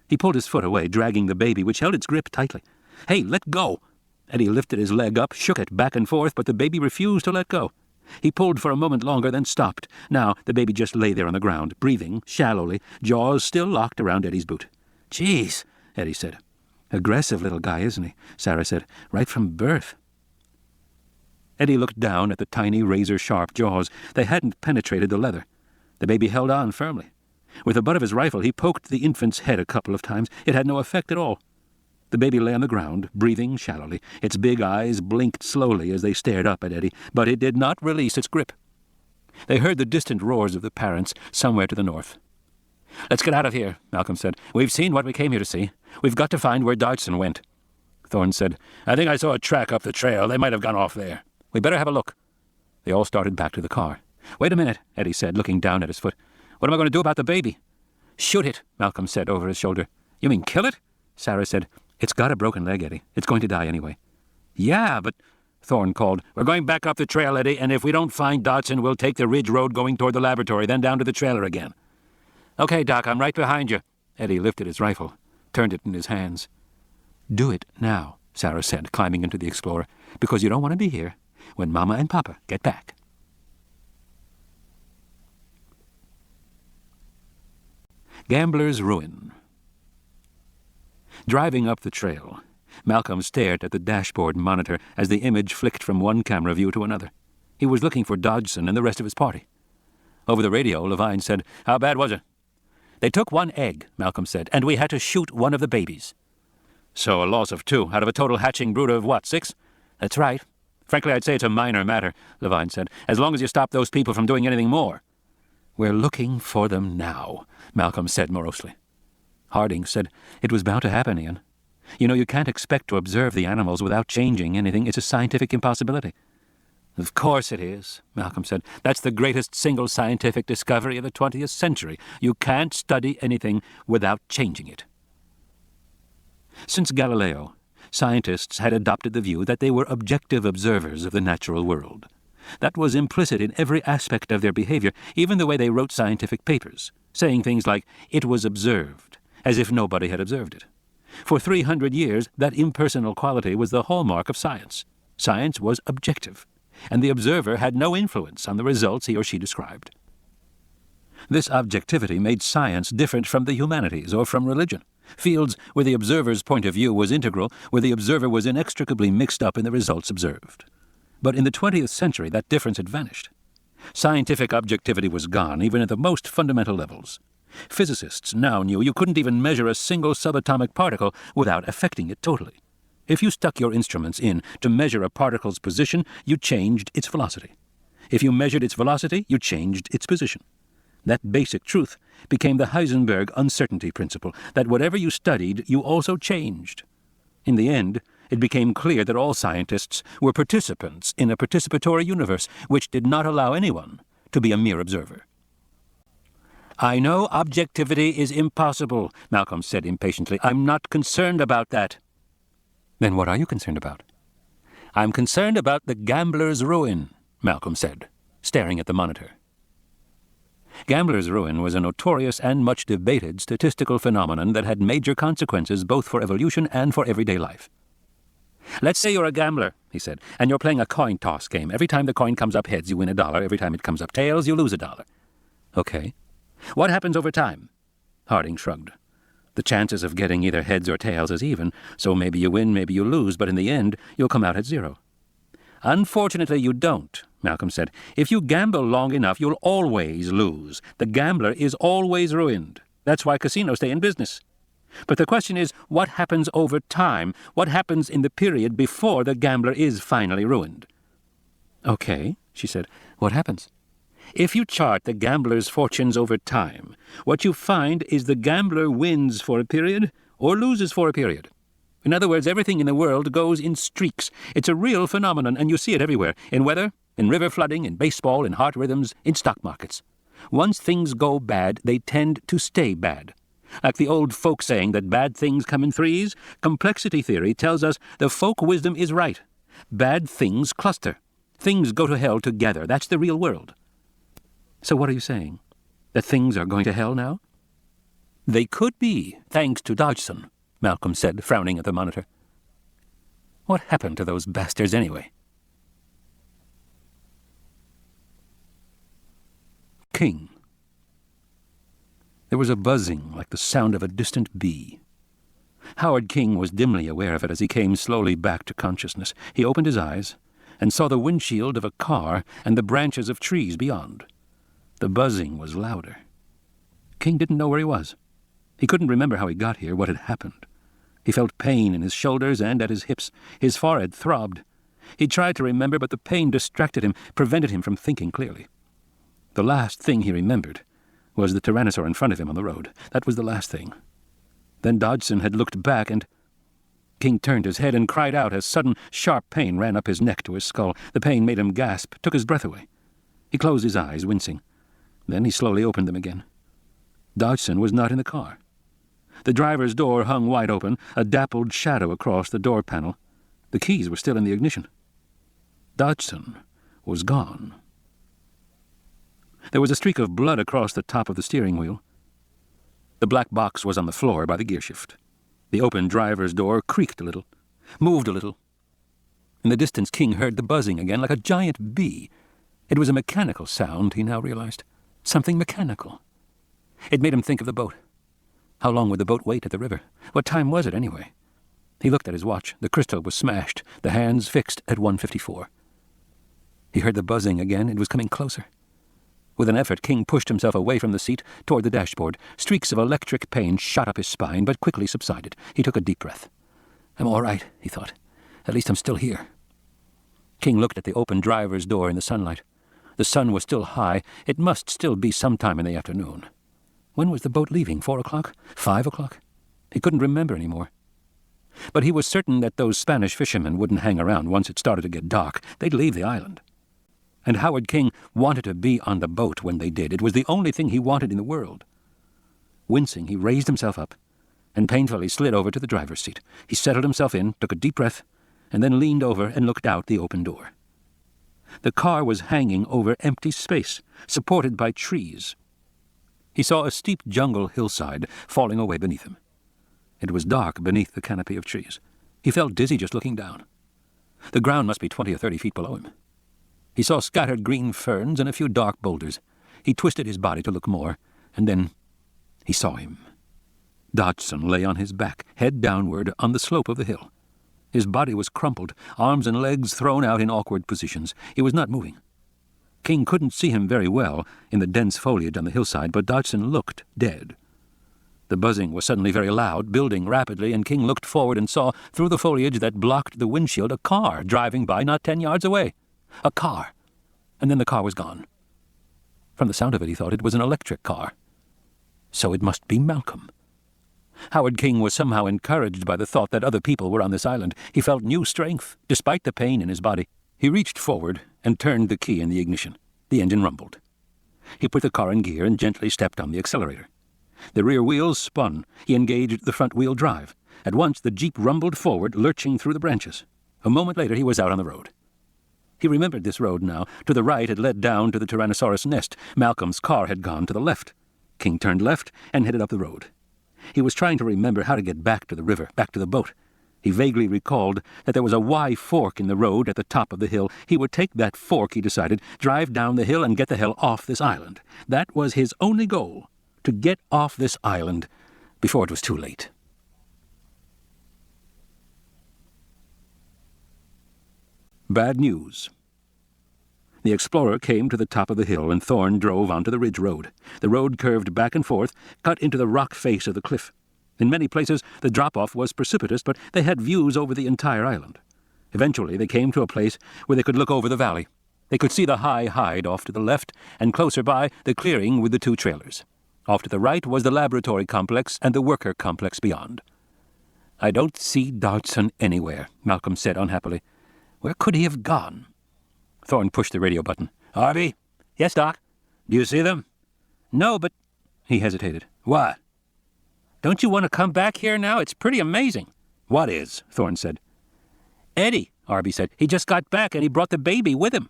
He pulled his foot away, dragging the baby, which held its grip tightly. "Hey, let go!" Eddie lifted his leg up, shook it back and forth, but the baby refused to let go. He pulled for a moment longer, then stopped. Now the baby just lay there on the ground, breathing shallowly, jaws still locked around Eddie's boot. "Jeez," Eddie said. "Aggressive little guy, isn't he?" Sarah said. "Right from birth." Eddie looked down at the tiny, razor-sharp jaws. They hadn't penetrated the leather. The baby held on firmly. With the butt of his rifle, he poked the infant's head a couple of times. It had no effect at all. The baby lay on the ground, breathing shallowly. Its big eyes blinked slowly as they stared up at Eddie, but it did not release its grip. They heard the distant roars of the parents somewhere to the north. "Let's get out of here," Malcolm said. "We've seen what we came here to see. We've got to find where Dodgson went." Thorne said, "I think I saw a track up the trail. They might have gone off there. We better have a look." They all started back to the car. "Wait a minute," Eddie said, looking down at his foot. "What am I going to do about the baby?" "Shoot it," Malcolm said over his shoulder. "You mean kill it?" Sarah said. "It's got a broken leg, Eddie. It's going to die anyway." "Yeah, but—" Thorne called. "We're going back up the trail, Eddie, and if we don't find Dodgson, we'll take the ridge road going toward the laboratory, then down to the trailer again." "Okay, Doc, I'm right behind you." Eddie lifted his rifle, turned it in his hands. "Do it now," Sarah said, climbing into the Explorer, "because you don't want to be here when Mama and Papa get back." Gambler's Ruin. Driving up the trail, Malcolm stared at the dashboard monitor as the image flicked from one camera view to another. He was looking for Dodgson and the rest of his party. Over the radio, Levine said, "How bad was it?" "They took 1 egg," Malcolm said, "and we had to shoot one of the babies." "So a loss of 2 out of a total hatching brood of what, 6? "That's right." "Frankly, I'd say it's a minor matter," Levine said, "as long as you stop those people from doing anything more." "We're looking for them now," Malcolm said morosely. Harding said, "It was bound to happen, Ian. You know, you can't expect to observe the animals without changing anything. It's a scientific impossibility. Of course it is, Malcolm said. That's the greatest single scientific discovery of the 20th century. You can't study anything without changing it. Since Galileo, scientists had adopted the view that they were objective observers of the natural world. That was implicit in every aspect of their behavior, even the way they wrote scientific papers, saying things like, "It was observed," as if nobody had observed it. For 300 years, that impersonal quality was the hallmark of science. Science was objective, and the observer had no influence on the results he or she described. This objectivity made science different from the humanities or from religion, fields where the observer's point of view was integral, where the observer was inextricably mixed up in the results observed. But in the 20th century, that difference had vanished. Scientific objectivity was gone, even at the most fundamental levels. Physicists now knew you couldn't even measure a single subatomic particle without affecting it totally. If you stuck your instruments in to measure a particle's position, you changed its velocity. If you measured its velocity, you changed its position. That basic truth became the Heisenberg uncertainty principle, that whatever you studied, you also changed. In the end, it became clear that all scientists were participants in a participatory universe which did not allow anyone to be a mere observer. "I know objectivity is impossible," Malcolm said impatiently. "I'm not concerned about that." "Then what are you concerned about?" "I'm concerned about the gambler's ruin," Malcolm said, staring at the monitor. Gambler's ruin was a notorious and much debated statistical phenomenon that had major consequences both for evolution and for everyday life. "Let's say you're a gambler," he said, "and you're playing a coin toss game. Every time the coin comes up heads, you win $1. Every time it comes up tails, you lose $1. Okay. What happens over time?" Harding shrugged. "The chances of getting either heads or tails is even, so maybe you win, maybe you lose, but in the end, you'll come out at 0. "Unfortunately, you don't," Malcolm said. "If you gamble long enough, you'll always lose. The gambler is always ruined. That's why casinos stay in business. But the question is, what happens over time? What happens in the period before the gambler is finally ruined?" "Okay," she said. "What happens?" "If you chart the gambler's fortunes over time, what you find is the gambler wins for a period or loses for a period. In other words, everything in the world goes in streaks. It's a real phenomenon, and you see it everywhere, in weather, in river flooding, in baseball, in heart rhythms, in stock markets. Once things go bad, they tend to stay bad. Like the old folk saying that bad things come in threes, complexity theory tells us the folk wisdom is right. Bad things cluster. Things go to hell together. That's the real world." "So what are you saying? That things are going to hell now?" "They could be, thanks to Dodgson," Malcolm said, frowning at the monitor. "What happened to those bastards anyway?" King. There was a buzzing like the sound of a distant bee. Howard King was dimly aware of it as he came slowly back to consciousness. He opened his eyes and saw the windshield of a car and the branches of trees beyond. The buzzing was louder. King didn't know where he was. He couldn't remember how he got here, what had happened. He felt pain in his shoulders and at his hips. His forehead throbbed. He tried to remember, but the pain distracted him, prevented him from thinking clearly. The last thing he remembered was the tyrannosaur in front of him on the road. That was the last thing. Then Dodgson had looked back, and King turned his head and cried out as sudden, sharp pain ran up his neck to his skull. The pain made him gasp, took his breath away. He closed his eyes, wincing. Then he slowly opened them again. Dodgson was not in the car. The driver's door hung wide open, a dappled shadow across the door panel. The keys were still in the ignition. Dodgson was gone. There was a streak of blood across the top of the steering wheel. The black box was on the floor by the gearshift. The open driver's door creaked a little, moved a little. In the distance, King heard the buzzing again, like a giant bee. It was a mechanical sound, he now realized. Something mechanical. It made him think of the boat. How long would the boat wait at the river? What time was it, anyway? He looked at his watch. The crystal was smashed, the hands fixed at 1:54. He heard the buzzing again. It was coming closer. With an effort, King pushed himself away from the seat toward the dashboard. Streaks of electric pain shot up his spine, but quickly subsided. He took a deep breath. "I'm all right," he thought. "At least I'm still here." King looked at the open driver's door in the sunlight. The sun was still high. It must still be sometime in the afternoon. When was the boat leaving? 4 o'clock? 5 o'clock? He couldn't remember any more. But he was certain that those Spanish fishermen wouldn't hang around once it started to get dark. They'd leave the island. And Howard King wanted to be on the boat when they did. It was the only thing he wanted in the world. Wincing, he raised himself up and painfully slid over to the driver's seat. He settled himself in, took a deep breath, and then leaned over and looked out the open door. The car was hanging over empty space, supported by trees. He saw a steep jungle hillside falling away beneath him. It was dark beneath the canopy of trees. He felt dizzy just looking down. The ground must be 20 or 30 feet below him. He saw scattered green ferns and a few dark boulders. He twisted his body to look more, and then he saw him. Dodgson lay on his back, head downward, on the slope of the hill. His body was crumpled, arms and legs thrown out in awkward positions. He was not moving. King couldn't see him very well in the dense foliage on the hillside, but Dodgson looked dead. The buzzing was suddenly very loud, building rapidly, and King looked forward and saw, through the foliage that blocked the windshield, a car driving by not 10 yards away. A car. And then the car was gone. From the sound of it, he thought it was an electric car. So it must be Malcolm. Howard King was somehow encouraged by the thought that other people were on this island. He felt new strength, despite the pain in his body. He reached forward and turned the key in the ignition. The engine rumbled. He put the car in gear and gently stepped on the accelerator. The rear wheels spun. He engaged the front-wheel drive. At once the Jeep rumbled forward, lurching through the branches. A moment later he was out on the road. He remembered this road now. To the right it led down to the Tyrannosaurus nest. Malcolm's car had gone to the left. King turned left and headed up the road. He was trying to remember how to get back to the river, back to the boat. He vaguely recalled that there was a Y fork in the road at the top of the hill. He would take that fork, he decided, drive down the hill and get the hell off this island. That was his only goal, to get off this island before it was too late. Bad news. The explorer came to the top of the hill, and Thorne drove onto the ridge road. The road curved back and forth, cut into the rock face of the cliff. In many places, the drop-off was precipitous, but they had views over the entire island. Eventually, they came to a place where they could look over the valley. They could see the high hide off to the left, and closer by, the clearing with the 2 trailers. Off to the right was the laboratory complex and the worker complex beyond. "I don't see Dodgson anywhere," Malcolm said unhappily. "Where could he have gone?" Thorne pushed the radio button. "Arby?" "Yes, Doc." "Do you see them?" "No, but—" He hesitated. "What?" "Don't you want to come back here now? It's pretty amazing." "What is?" Thorne said. "Eddie," Arby said. "He just got back and he brought the baby with him."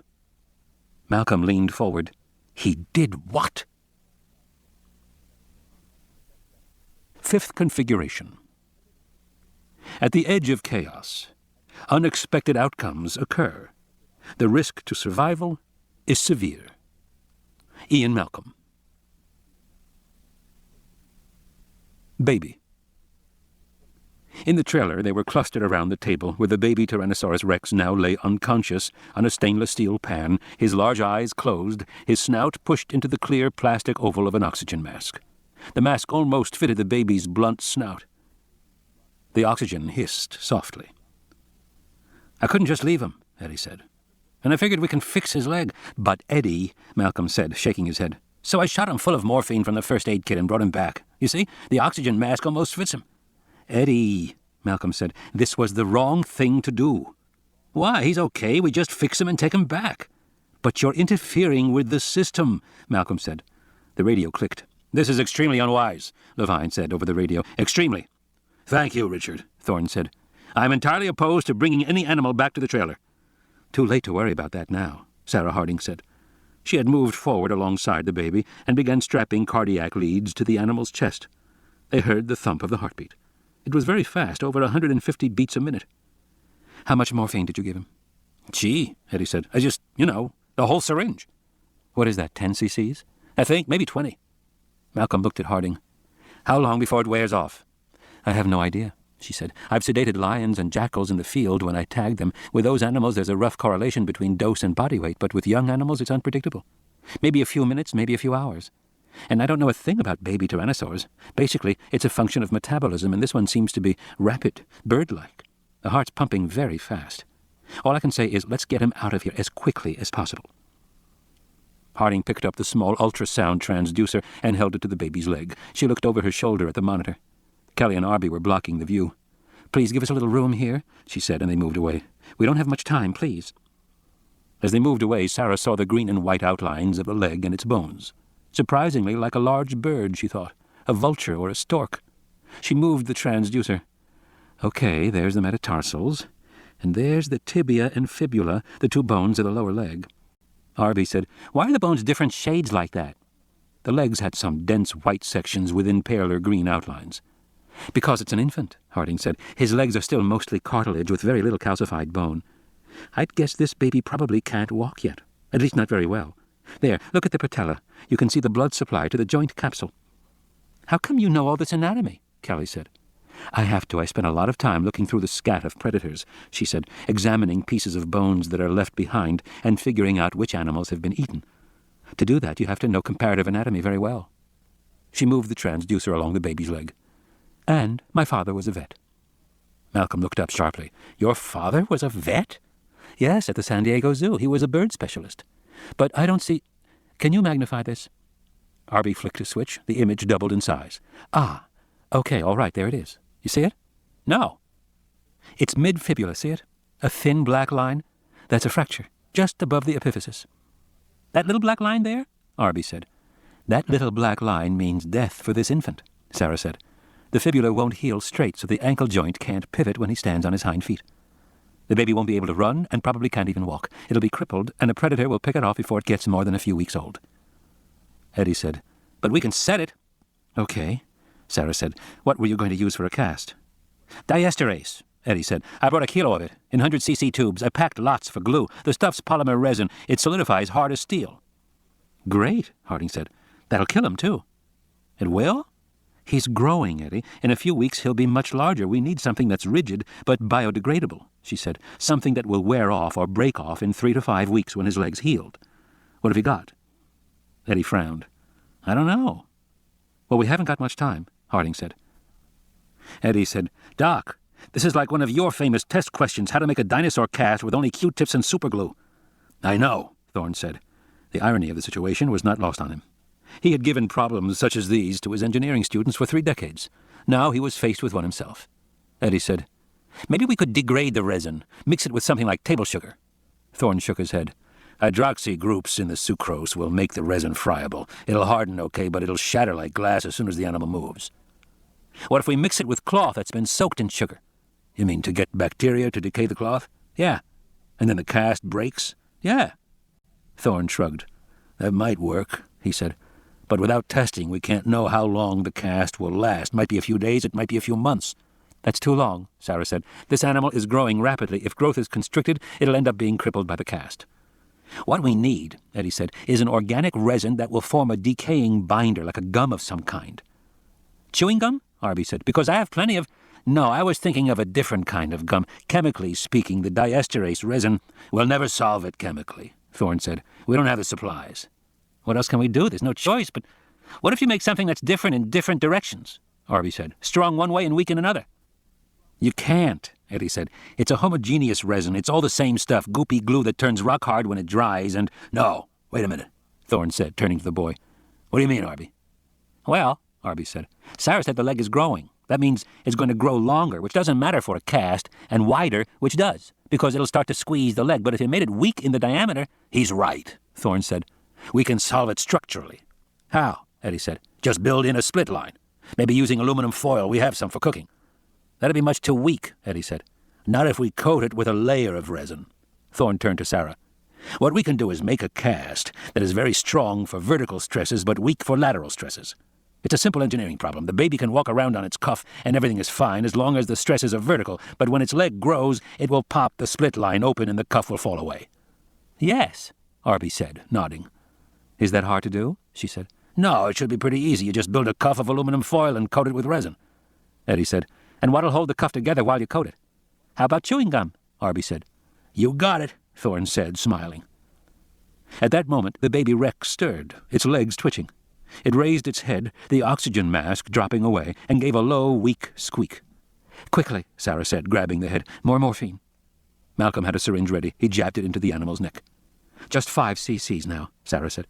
Malcolm leaned forward. "He did what?" Fifth configuration. At the edge of chaos, unexpected outcomes occur. The risk to survival is severe. Ian Malcolm. Baby. In the trailer, they were clustered around the table where the baby Tyrannosaurus Rex now lay unconscious on a stainless steel pan, his large eyes closed, his snout pushed into the clear plastic oval of an oxygen mask. The mask almost fitted the baby's blunt snout. The oxygen hissed softly. "I couldn't just leave him," Eddie said. "And I figured we can fix his leg." "But Eddie," Malcolm said, shaking his head. "So I shot him full of morphine from the first aid kit and brought him back. You see, the oxygen mask almost fits him." "Eddie," Malcolm said, "this was the wrong thing to do." "Why? He's okay. We just fix him and take him back." "But you're interfering with the system," Malcolm said. The radio clicked. "This is extremely unwise," Levine said over the radio. "Extremely." "Thank you, Richard," Thorne said. "I'm entirely opposed to bringing any animal back to the trailer." "Too late to worry about that now," Sarah Harding said. She had moved forward alongside the baby and began strapping cardiac leads to the animal's chest. They heard the thump of the heartbeat. It was very fast, over 150 beats a minute. "How much morphine did you give him?" "Gee," Eddie said. "I just, the whole syringe." "What is that, 10 cc's? "I think, maybe 20. Malcolm looked at Harding. "How long before it wears off?" "I have no idea," she said. "I've sedated lions and jackals in the field when I tagged them. With those animals, there's a rough correlation between dose and body weight, but with young animals, it's unpredictable. Maybe a few minutes, maybe a few hours. And I don't know a thing about baby tyrannosaurs. Basically, it's a function of metabolism, and this one seems to be rapid, bird-like. The heart's pumping very fast. All I can say is let's get him out of here as quickly as possible." Harding picked up the small ultrasound transducer and held it to the baby's leg. She looked over her shoulder at the monitor. Kelly and Arby were blocking the view. Please give us a little room here, she said, and they moved away. We don't have much time, please. As they moved away, Sarah saw the green and white outlines of the leg and its bones. Surprisingly like a large bird, she thought, a vulture or a stork. She moved the transducer. Okay, there's the metatarsals, and there's the tibia and fibula, the two bones of the lower leg. Arby said, Why are the bones different shades like that? The legs had some dense white sections within paler green outlines. Because it's an infant, Harding said. His legs are still mostly cartilage with very little calcified bone. I'd guess this baby probably can't walk yet, at least not very well. There, look at the patella. You can see the blood supply to the joint capsule. How come you know all this anatomy? Callie said. I have to. I spent a lot of time looking through the scat of predators, she said, examining pieces of bones that are left behind and figuring out which animals have been eaten. To do that, you have to know comparative anatomy very well. She moved the transducer along the baby's leg. And my father was a vet. Malcolm looked up sharply. Your father was a vet? Yes, at the San Diego Zoo. He was a bird specialist. But I don't see... Can you magnify this? Arby flicked a switch. The image doubled in size. Ah, okay, all right, there it is. You see it? No. It's mid-fibula, see it? A thin black line? That's a fracture, just above the epiphysis. That little black line there? Arby said. That little black line means death for this infant, Sarah said. The fibula won't heal straight, so the ankle joint can't pivot when he stands on his hind feet. The baby won't be able to run and probably can't even walk. It'll be crippled, and a predator will pick it off before it gets more than a few weeks old. Eddie said, But we can set it. Okay, Sarah said. What were you going to use for a cast? Diesterase, Eddie said. I brought 1 kilo of it, in 100cc tubes. I packed lots for glue. The stuff's polymer resin. It solidifies hard as steel. Great, Harding said. That'll kill him, too. It will? He's growing, Eddie. In a few weeks he'll be much larger. We need something that's rigid but biodegradable, she said. Something that will wear off or break off in 3 to 5 weeks when his leg's healed. What have you got? Eddie frowned. I don't know. Well, we haven't got much time, Harding said. Eddie said, Doc, this is like one of your famous test questions, how to make a dinosaur cast with only Q-tips and superglue. I know, Thorne said. The irony of the situation was not lost on him. He had given problems such as these to his engineering students for 3 decades. Now he was faced with one himself. Eddie said, Maybe we could degrade the resin, mix it with something like table sugar. Thorne shook his head. Hydroxy groups in the sucrose will make the resin friable. It'll harden okay, but it'll shatter like glass as soon as the animal moves. What if we mix it with cloth that's been soaked in sugar? You mean to get bacteria to decay the cloth? Yeah. And then the cast breaks? Yeah. Thorne shrugged. That might work, he said. But without testing, we can't know how long the cast will last. Might be a few days, it might be a few months. That's too long, Sarah said. This animal is growing rapidly. If growth is constricted, it'll end up being crippled by the cast. What we need, Eddie said, is an organic resin that will form a decaying binder, like a gum of some kind. Chewing gum? Arby said. Because I have plenty of... No, I was thinking of a different kind of gum. Chemically speaking, the diesterase resin... We'll never solve it chemically, Thorne said. We don't have the supplies. What else can we do? There's no choice, but... What if you make something that's different in different directions? Arby said. Strong one way and weak in another. You can't, Eddie said. It's a homogeneous resin. It's all the same stuff, goopy glue that turns rock hard when it dries and... No, wait a minute, Thorne said, turning to the boy. What do you mean, Arby? Well, Arby said, Sarah said the leg is growing. That means it's going to grow longer, which doesn't matter for a cast, and wider, which does, because it'll start to squeeze the leg. But if you made it weak in the diameter... He's right, Thorne said. We can solve it structurally. How? Eddie said. Just build in a split line. Maybe using aluminum foil. We have some for cooking. That'd be much too weak, Eddie said. Not if we coat it with a layer of resin. Thorne turned to Sarah. What we can do is make a cast that is very strong for vertical stresses but weak for lateral stresses. It's a simple engineering problem. The baby can walk around on its cuff and everything is fine as long as the stresses are vertical, but when its leg grows, it will pop the split line open and the cuff will fall away. Yes, Arby said, nodding. Is that hard to do? She said. No, it should be pretty easy. You just build a cuff of aluminum foil and coat it with resin. Eddie said. And what'll hold the cuff together while you coat it? How about chewing gum? Arby said. You got it, Thorne said, smiling. At that moment, the baby Rex stirred, its legs twitching. It raised its head, the oxygen mask dropping away, and gave a low, weak squeak. Quickly, Sarah said, grabbing the head. More morphine. Malcolm had a syringe ready. He jabbed it into the animal's neck. Just 5 cc's now, Sarah said.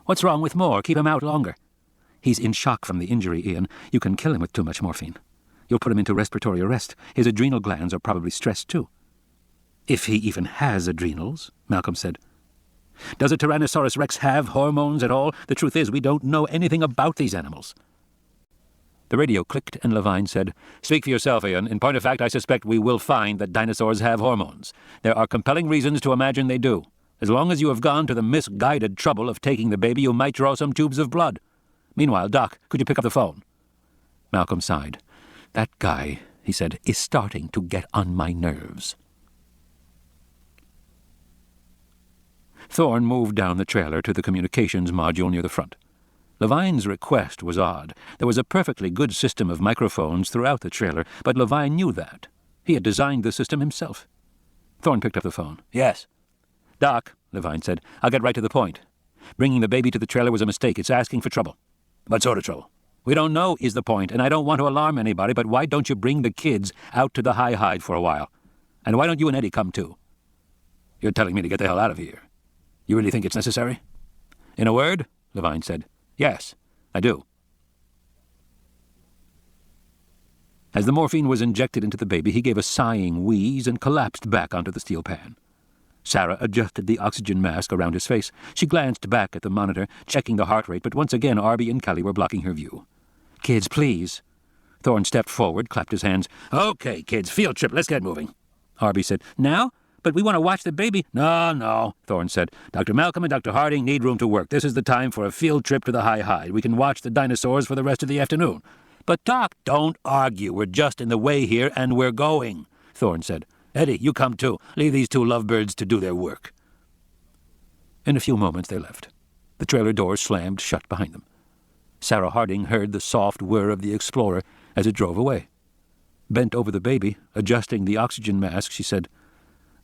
What's wrong with more? Keep him out longer. He's in shock from the injury, Ian. You can kill him with too much morphine. You'll put him into respiratory arrest. His adrenal glands are probably stressed, too. If he even has adrenals, Malcolm said. Does a Tyrannosaurus Rex have hormones at all? The truth is, we don't know anything about these animals. The radio clicked, and Levine said, Speak for yourself, Ian. In point of fact, I suspect we will find that dinosaurs have hormones. There are compelling reasons to imagine they do. As long as you have gone to the misguided trouble of taking the baby, you might draw some tubes of blood. Meanwhile, Doc, could you pick up the phone? Malcolm sighed. That guy, he said, is starting to get on my nerves. Thorne moved down the trailer to the communications module near the front. Levine's request was odd. There was a perfectly good system of microphones throughout the trailer, but Levine knew that. He had designed the system himself. Thorne picked up the phone. Yes. Doc, Levine said, I'll get right to the point. Bringing the baby to the trailer was a mistake. It's asking for trouble. What sort of trouble? We don't know is the point, and I don't want to alarm anybody, but why don't you bring the kids out to the high hide for a while? And why don't you and Eddie come too? You're telling me to get the hell out of here. You really think it's necessary? In a word, Levine said, yes, I do. As the morphine was injected into the baby, he gave a sighing wheeze and collapsed back onto the steel pan. Sarah adjusted the oxygen mask around his face. She glanced back at the monitor, checking the heart rate, but once again Arby and Kelly were blocking her view. Kids, please. Thorne stepped forward, clapped his hands. Okay, kids, field trip, let's get moving. Arby said, Now? But we want to watch the baby. No, Thorne said. Dr. Malcolm and Dr. Harding need room to work. This is the time for a field trip to the high hide. We can watch the dinosaurs for the rest of the afternoon. But, Doc, don't argue. We're just in the way here, and we're going, Thorne said. Eddie, you come too. Leave these two lovebirds to do their work. In a few moments they left. The trailer doors slammed shut behind them. Sarah Harding heard the soft whir of the Explorer as it drove away. Bent over the baby, adjusting the oxygen mask, she said,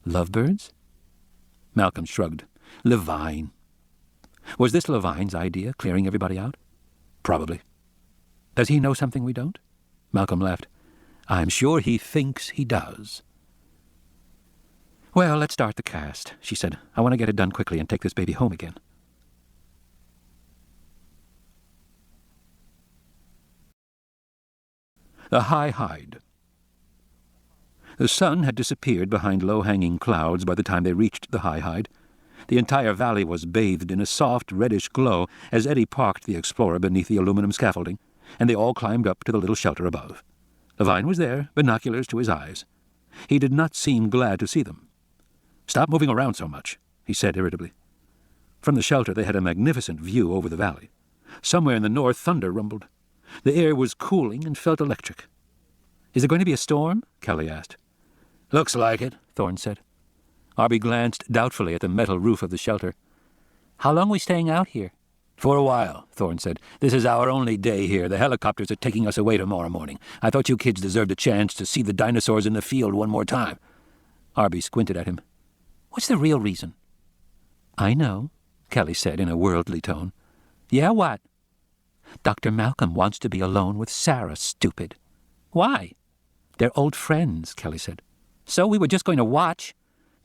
Lovebirds? Malcolm shrugged. Levine. Was this Levine's idea, clearing everybody out? Probably. Does he know something we don't? Malcolm laughed. I'm sure he thinks he does. Well, let's start the cast, she said. I want to get it done quickly and take this baby home again. The high hide. The sun had disappeared behind low-hanging clouds by the time they reached the high hide. The entire valley was bathed in a soft, reddish glow as Eddie parked the Explorer beneath the aluminum scaffolding, and they all climbed up to the little shelter above. Levine was there, binoculars to his eyes. He did not seem glad to see them. Stop moving around so much, he said irritably. From the shelter they had a magnificent view over the valley. Somewhere in the north thunder rumbled. The air was cooling and felt electric. Is there going to be a storm? Kelly asked. Looks like it, Thorne said. Arby glanced doubtfully at the metal roof of the shelter. How long are we staying out here? For a while, Thorne said. This is our only day here. The helicopters are taking us away tomorrow morning. I thought you kids deserved a chance to see the dinosaurs in the field one more time. Arby squinted at him. What's the real reason? I know, Kelly said in a worldly tone. Yeah, what? Dr. Malcolm wants to be alone with Sarah, stupid. Why? They're old friends, Kelly said. So we were just going to watch?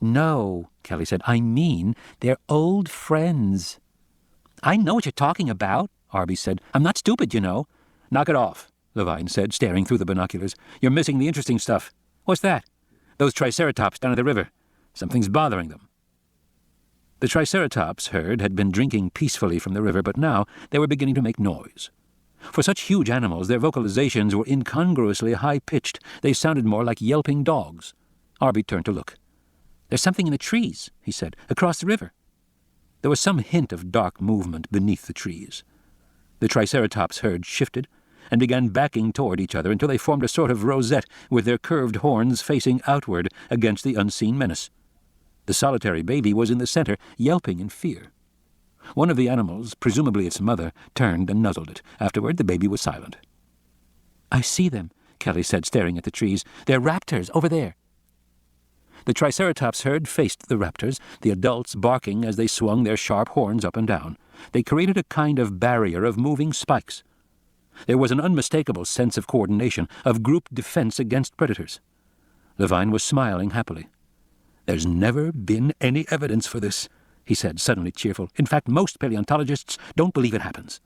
No, Kelly said. I mean, they're old friends. I know what you're talking about, Arby said. I'm not stupid, you know. Knock it off, Levine said, staring through the binoculars. You're missing the interesting stuff. What's that? Those triceratops down at the river. Something's bothering them. The triceratops herd had been drinking peacefully from the river, but now they were beginning to make noise. For such huge animals, their vocalizations were incongruously high-pitched. They sounded more like yelping dogs. Arby turned to look. There's something in the trees, he said, across the river. There was some hint of dark movement beneath the trees. The triceratops herd shifted and began backing toward each other until they formed a sort of rosette with their curved horns facing outward against the unseen menace. The solitary baby was in the center, yelping in fear. One of the animals, presumably its mother, turned and nuzzled it. Afterward, the baby was silent. I see them, Kelly said, staring at the trees. They're raptors, over there. The triceratops herd faced the raptors, the adults barking as they swung their sharp horns up and down. They created a kind of barrier of moving spikes. There was an unmistakable sense of coordination, of group defense against predators. Levine was smiling happily. There's never been any evidence for this, he said, suddenly cheerful. In fact, most paleontologists don't believe it happens.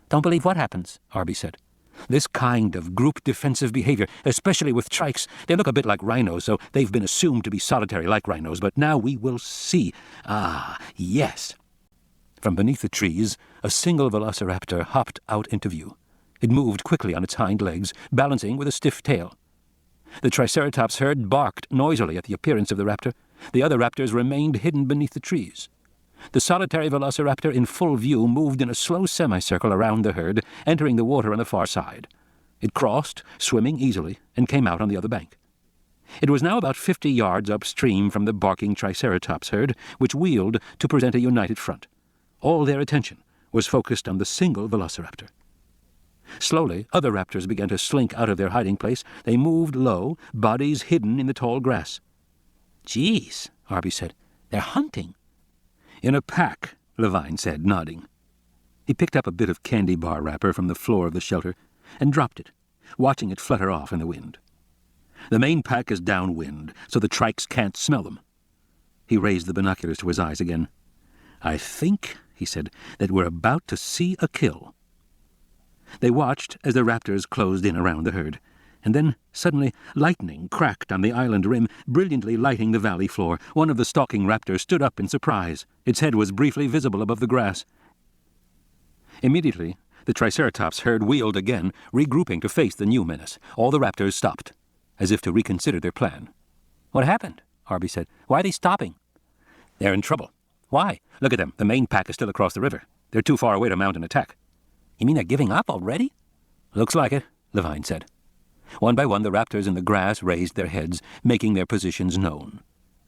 Don't believe what happens, Arby said. This kind of group defensive behavior, especially with trikes, they look a bit like rhinos, so they've been assumed to be solitary like rhinos, but now we will see. Ah, yes. From beneath the trees, a single velociraptor hopped out into view. It moved quickly on its hind legs, balancing with a stiff tail. The Triceratops herd barked noisily at the appearance of the raptor. The other raptors remained hidden beneath the trees. The solitary velociraptor in full view moved in a slow semicircle around the herd, entering the water on the far side. It crossed, swimming easily, and came out on the other bank. It was now about 50 yards upstream from the barking Triceratops herd, which wheeled to present a united front. All their attention was focused on the single velociraptor. Slowly, other raptors began to slink out of their hiding place. They moved low, bodies hidden in the tall grass. "Geez," Arby said, "they're hunting." "In a pack," Levine said, nodding. He picked up a bit of candy bar wrapper from the floor of the shelter and dropped it, watching it flutter off in the wind. "The main pack is downwind, so the trikes can't smell them." He raised the binoculars to his eyes again. "I think," he said, "that we're about to see a kill." They watched as the raptors closed in around the herd, and then, suddenly, lightning cracked on the island rim, brilliantly lighting the valley floor. One of the stalking raptors stood up in surprise. Its head was briefly visible above the grass. Immediately, the Triceratops herd wheeled again, regrouping to face the new menace. All the raptors stopped, as if to reconsider their plan. "What happened?" Arby said. "Why are they stopping?" "They're in trouble." "Why?" "Look at them. The main pack is still across the river. They're too far away to mount an attack." "You mean they're giving up already?" "Looks like it," Levine said. One by one, the raptors in the grass raised their heads, making their positions known.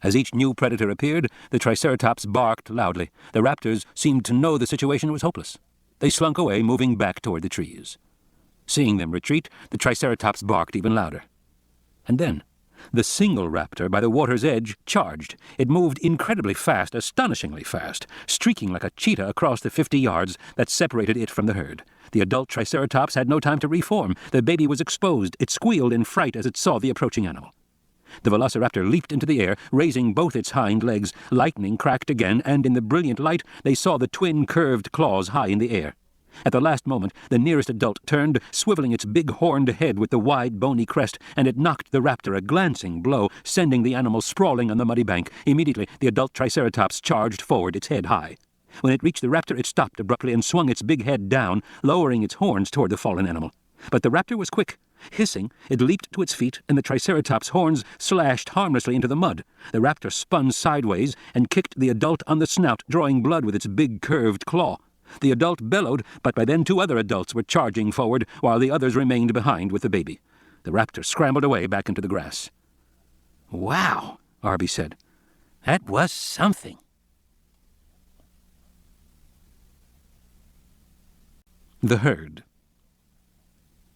As each new predator appeared, the Triceratops barked loudly. The raptors seemed to know the situation was hopeless. They slunk away, moving back toward the trees. Seeing them retreat, the Triceratops barked even louder. And then, the single raptor by the water's edge charged. It moved incredibly fast, astonishingly fast, streaking like a cheetah across the 50 yards that separated it from the herd. The adult Triceratops had no time to reform. The baby was exposed. It squealed in fright as it saw the approaching animal. The velociraptor leaped into the air, raising both its hind legs. Lightning cracked again, and in the brilliant light they saw the twin curved claws high in the air. At the last moment, the nearest adult turned, swiveling its big horned head with the wide, bony crest, and it knocked the raptor a glancing blow, sending the animal sprawling on the muddy bank. Immediately, the adult Triceratops charged forward, its head high. When it reached the raptor, it stopped abruptly and swung its big head down, lowering its horns toward the fallen animal. But the raptor was quick. Hissing, it leaped to its feet, and the Triceratops' horns slashed harmlessly into the mud. The raptor spun sideways and kicked the adult on the snout, drawing blood with its big curved claw. The adult bellowed, but by then 2 other adults were charging forward, while the others remained behind with the baby. The raptor scrambled away back into the grass. "Wow," Arby said. "That was something." The herd.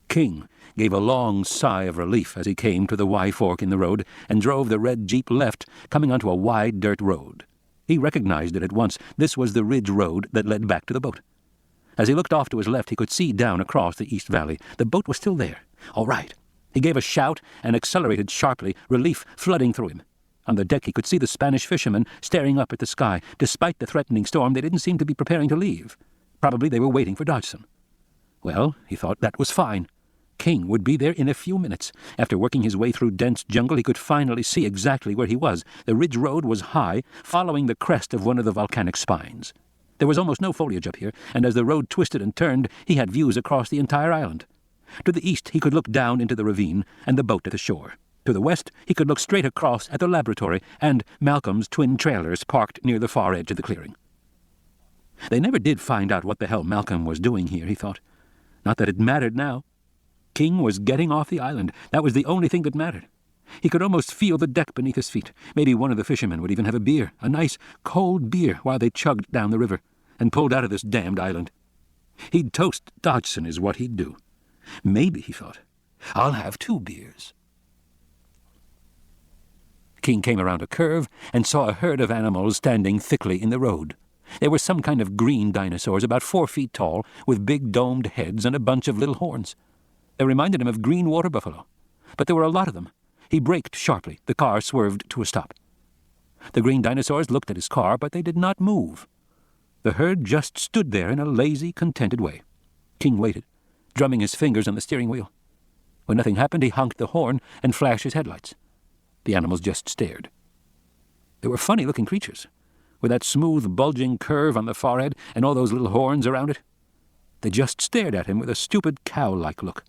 King gave a long sigh of relief as he came to the Y fork in the road and drove the red Jeep left, coming onto a wide dirt road. He recognized it at once. This was the ridge road that led back to the boat. As he looked off to his left, he could see down across the East Valley. The boat was still there. All right. He gave a shout and accelerated sharply, relief flooding through him. On the deck, he could see the Spanish fishermen staring up at the sky. Despite the threatening storm, they didn't seem to be preparing to leave. Probably they were waiting for Dodgson. Well, he thought, that was fine. King would be there in a few minutes. After working his way through dense jungle, he could finally see exactly where he was. The ridge road was high, following the crest of one of the volcanic spines. There was almost no foliage up here, and as the road twisted and turned, he had views across the entire island. To the east, he could look down into the ravine and the boat at the shore. To the west, he could look straight across at the laboratory and Malcolm's twin trailers parked near the far edge of the clearing. They never did find out what the hell Malcolm was doing here, he thought. Not that it mattered now. King was getting off the island. That was the only thing that mattered. He could almost feel the deck beneath his feet. Maybe one of the fishermen would even have a beer, a nice, cold beer, while they chugged down the river and pulled out of this damned island. He'd toast Dodgson is what he'd do. Maybe, he thought, I'll have 2 beers. King came around a curve and saw a herd of animals standing thickly in the road. They were some kind of green dinosaurs, about 4 feet tall, with big domed heads and a bunch of little horns. They reminded him of green water buffalo, but there were a lot of them. He braked sharply. The car swerved to a stop. The green dinosaurs looked at his car, but they did not move. The herd just stood there in a lazy, contented way. King waited. drumming his fingers on the steering wheel. When nothing happened, he honked the horn and flashed his headlights. The animals just stared. They were funny-looking creatures, with that smooth, bulging curve on the forehead and all those little horns around it. They just stared at him with a stupid cow-like look.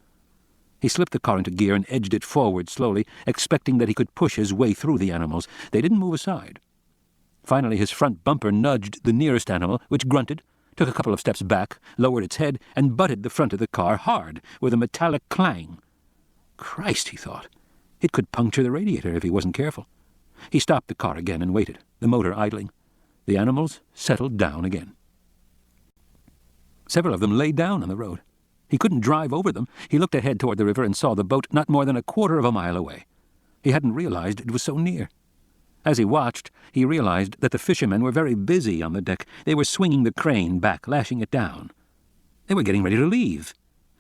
He slipped the car into gear and edged it forward slowly, expecting that he could push his way through the animals. They didn't move aside. Finally, his front bumper nudged the nearest animal, which grunted, took a couple of steps back, lowered its head, and butted the front of the car hard, with a metallic clang. Christ, he thought. It could puncture the radiator if he wasn't careful. He stopped the car again and waited, the motor idling. The animals settled down again. Several of them lay down on the road. He couldn't drive over them. He looked ahead toward the river and saw the boat not more than a quarter of a mile away. He hadn't realized it was so near. As he watched, he realized that the fishermen were very busy on the deck. They were swinging the crane back, lashing it down. They were getting ready to leave.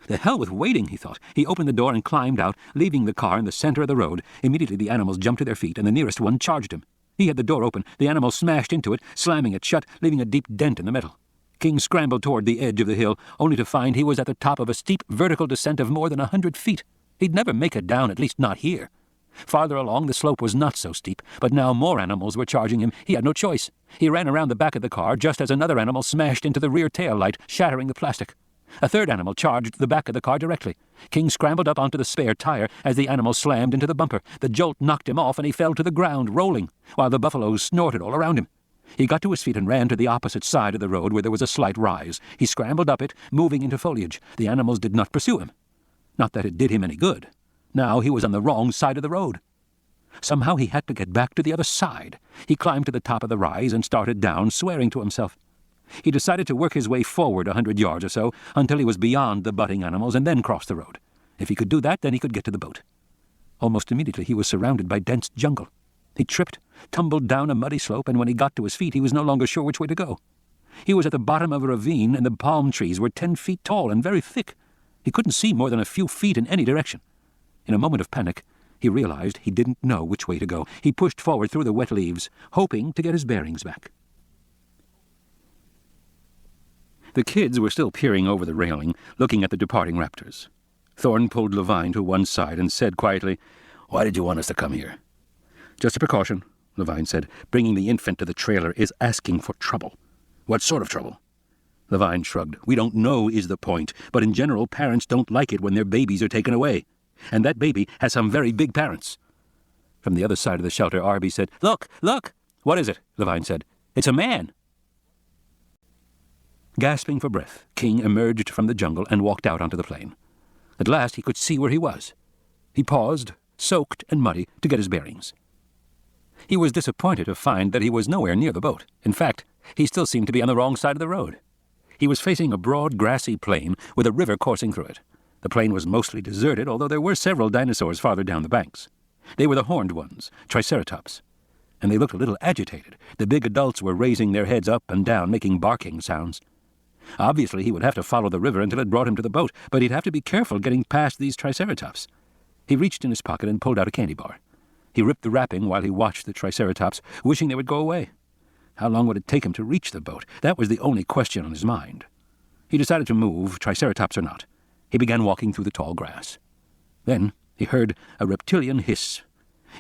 The hell with waiting, he thought. He opened the door and climbed out, leaving the car in the center of the road. Immediately the animals jumped to their feet, and the nearest one charged him. He had the door open. The animal smashed into it, slamming it shut, leaving a deep dent in the metal. King scrambled toward the edge of the hill, only to find he was at the top of a steep vertical descent of more than 100 feet. He'd never make it down, at least not here. Farther along, the slope was not so steep, but now more animals were charging him. He had no choice. He ran around the back of the car just as another animal smashed into the rear tail light, shattering the plastic. A third animal charged the back of the car directly. King scrambled up onto the spare tire as the animal slammed into the bumper. The jolt knocked him off, and he fell to the ground, rolling, while the buffaloes snorted all around him. He got to his feet and ran to the opposite side of the road where there was a slight rise. He scrambled up it, moving into foliage. The animals did not pursue him. Not that it did him any good. Now he was on the wrong side of the road. Somehow he had to get back to the other side. He climbed to the top of the rise and started down, swearing to himself. He decided to work his way forward 100 yards or so until he was beyond the butting animals and then cross the road. If he could do that, then he could get to the boat. Almost immediately he was surrounded by dense jungle. He tripped, tumbled down a muddy slope, and when he got to his feet he was no longer sure which way to go. He was at the bottom of a ravine, and the palm trees were 10 feet tall and very thick. He couldn't see more than a few feet in any direction. In a moment of panic, he realized he didn't know which way to go. He pushed forward through the wet leaves, hoping to get his bearings back. The kids were still peering over the railing, looking at the departing raptors. Thorne pulled Levine to one side and said quietly, "Why did you want us to come here?" "Just a precaution," Levine said. "Bringing the infant to the trailer is asking for trouble." "What sort of trouble?" Levine shrugged. "We don't know is the point, but in general parents don't like it when their babies are taken away. And that baby has some very big parents." From the other side of the shelter, Arby said, "Look, look!" "What is it?" Levine said. "It's a man." Gasping for breath, King emerged from the jungle and walked out onto the plain. At last he could see where he was. He paused, soaked and muddy, to get his bearings. He was disappointed to find that he was nowhere near the boat. In fact, he still seemed to be on the wrong side of the road. He was facing a broad, grassy plain with a river coursing through it. The plain was mostly deserted, although there were several dinosaurs farther down the banks. They were the horned ones, Triceratops, and they looked a little agitated. The big adults were raising their heads up and down, making barking sounds. Obviously, he would have to follow the river until it brought him to the boat, but he'd have to be careful getting past these Triceratops. He reached in his pocket and pulled out a candy bar. He ripped the wrapping while he watched the Triceratops, wishing they would go away. How long would it take him to reach the boat? That was the only question on his mind. He decided to move, Triceratops or not. He began walking through the tall grass. Then he heard a reptilian hiss.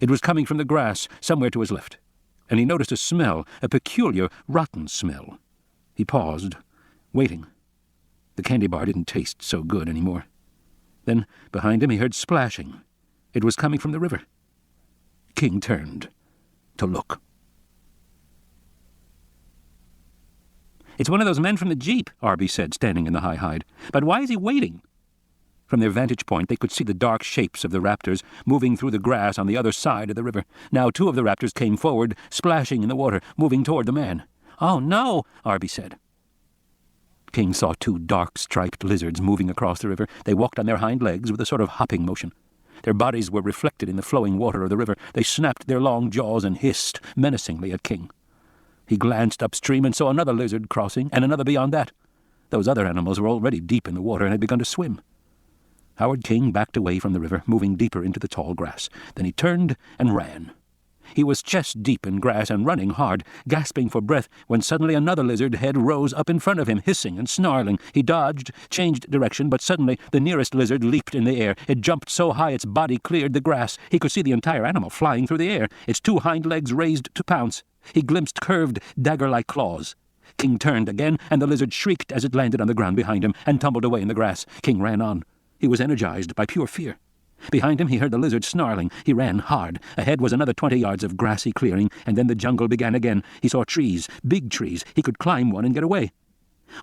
It was coming from the grass somewhere to his left, and he noticed a smell, a peculiar, rotten smell. He paused, waiting. The candy bar didn't taste so good anymore. Then, behind him, he heard splashing. It was coming from the river. King turned to look. "It's one of those men from the jeep," Arby said, standing in the high hide. "But why is he waiting?" From their vantage point, they could see the dark shapes of the raptors moving through the grass on the other side of the river. Now 2 of the raptors came forward, splashing in the water, moving toward the man. "Oh, no," Arby said. King saw 2 dark, striped lizards moving across the river. They walked on their hind legs with a sort of hopping motion. Their bodies were reflected in the flowing water of the river. They snapped their long jaws and hissed menacingly at King. He glanced upstream and saw another lizard crossing, and another beyond that. Those other animals were already deep in the water and had begun to swim. Howard King backed away from the river, moving deeper into the tall grass. Then he turned and ran. He was chest-deep in grass and running hard, gasping for breath, when suddenly another lizard head rose up in front of him, hissing and snarling. He dodged, changed direction, but suddenly the nearest lizard leaped in the air. It jumped so high its body cleared the grass. He could see the entire animal flying through the air, its two hind legs raised to pounce. He glimpsed curved, dagger-like claws. King turned again, and the lizard shrieked as it landed on the ground behind him and tumbled away in the grass. King ran on. He was energized by pure fear. Behind him he heard the lizard snarling. He ran hard. Ahead was another 20 yards of grassy clearing, and then the jungle began again. He saw trees, big trees. He could climb one and get away.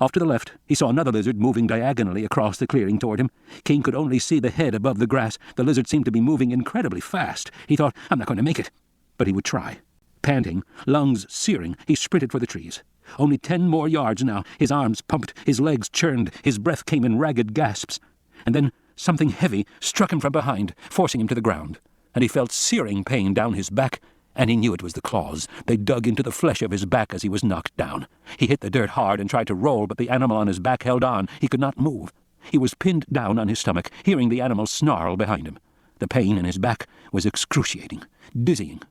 Off to the left, he saw another lizard moving diagonally across the clearing toward him. King could only see the head above the grass. The lizard seemed to be moving incredibly fast. He thought, I'm not going to make it. But he would try. Panting, lungs searing, he sprinted for the trees. Only 10 more yards now. His arms pumped, his legs churned, his breath came in ragged gasps. And then something heavy struck him from behind, forcing him to the ground, and he felt searing pain down his back, and he knew it was the claws. They dug into the flesh of his back as he was knocked down. He hit the dirt hard and tried to roll, but the animal on his back held on. He could not move. He was pinned down on his stomach, hearing the animal snarl behind him. The pain in his back was excruciating, dizzying.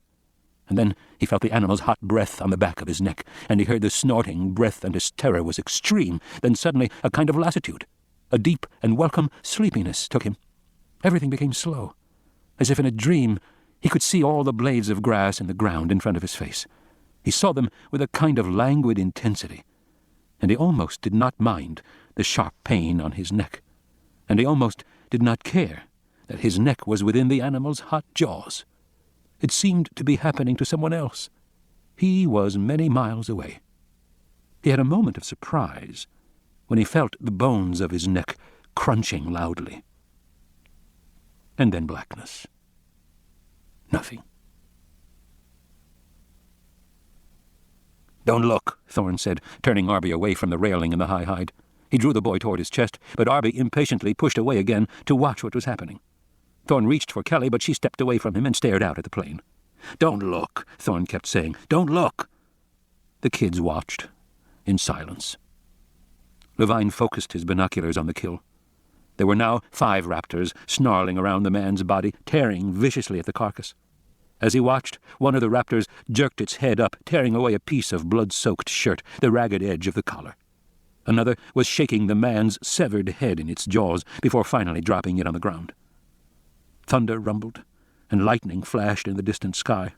And then he felt the animal's hot breath on the back of his neck, and he heard the snorting breath, and his terror was extreme. Then suddenly a kind of lassitude, a deep and welcome sleepiness took him. Everything became slow. As if in a dream, he could see all the blades of grass in the ground in front of his face. He saw them with a kind of languid intensity, and he almost did not mind the sharp pain on his neck, and he almost did not care that his neck was within the animal's hot jaws. It seemed to be happening to someone else. He was many miles away. He had a moment of surprise when he felt the bones of his neck crunching loudly. And then blackness. Nothing. "Don't look," Thorne said, turning Arby away from the railing in the high hide. He drew the boy toward his chest, but Arby impatiently pushed away again to watch what was happening. Thorne reached for Kelly, but she stepped away from him and stared out at the plain. "Don't look," Thorne kept saying. "Don't look." The kids watched, in silence. Levine focused his binoculars on the kill. There were now 5 raptors snarling around the man's body, tearing viciously at the carcass. As he watched, one of the raptors jerked its head up, tearing away a piece of blood-soaked shirt, the ragged edge of the collar. Another was shaking the man's severed head in its jaws before finally dropping it on the ground. Thunder rumbled, and lightning flashed in the distant sky.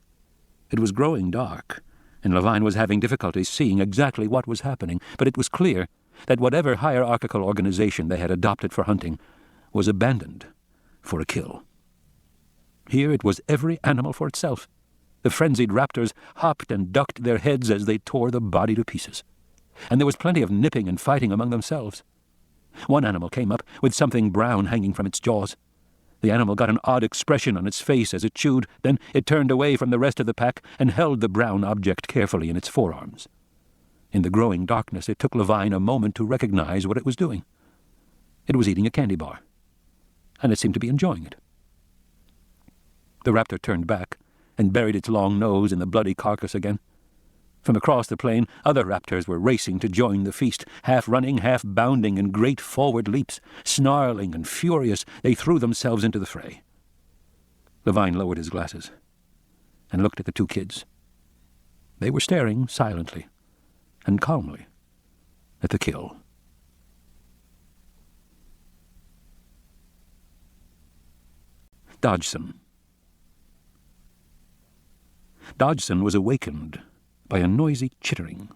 It was growing dark, and Levine was having difficulty seeing exactly what was happening, but it was clear that whatever hierarchical organization they had adopted for hunting was abandoned for a kill. Here it was every animal for itself. The frenzied raptors hopped and ducked their heads as they tore the body to pieces. And there was plenty of nipping and fighting among themselves. One animal came up with something brown hanging from its jaws. The animal got an odd expression on its face as it chewed, then it turned away from the rest of the pack and held the brown object carefully in its forearms. In the growing darkness, it took Levine a moment to recognize what it was doing. It was eating a candy bar, and it seemed to be enjoying it. The raptor turned back and buried its long nose in the bloody carcass again. From across the plain, other raptors were racing to join the feast, half running, half bounding in great forward leaps. Snarling and furious, they threw themselves into the fray. Levine lowered his glasses and looked at the 2 kids. They were staring silently and calmly at the kill. Dodgson. Dodgson was awakened by a noisy chittering,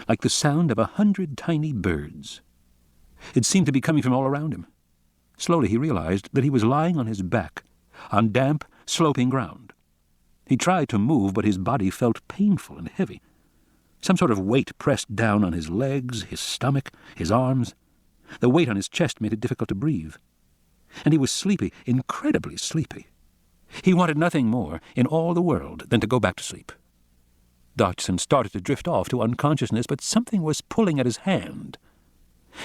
like the sound of 100 tiny birds. It seemed to be coming from all around him. Slowly he realized that he was lying on his back, on damp, sloping ground. He tried to move, but his body felt painful and heavy. Some sort of weight pressed down on his legs, his stomach, his arms. The weight on his chest made it difficult to breathe. And he was sleepy, incredibly sleepy. He wanted nothing more in all the world than to go back to sleep. Dodgson started to drift off to unconsciousness, but something was pulling at his hand,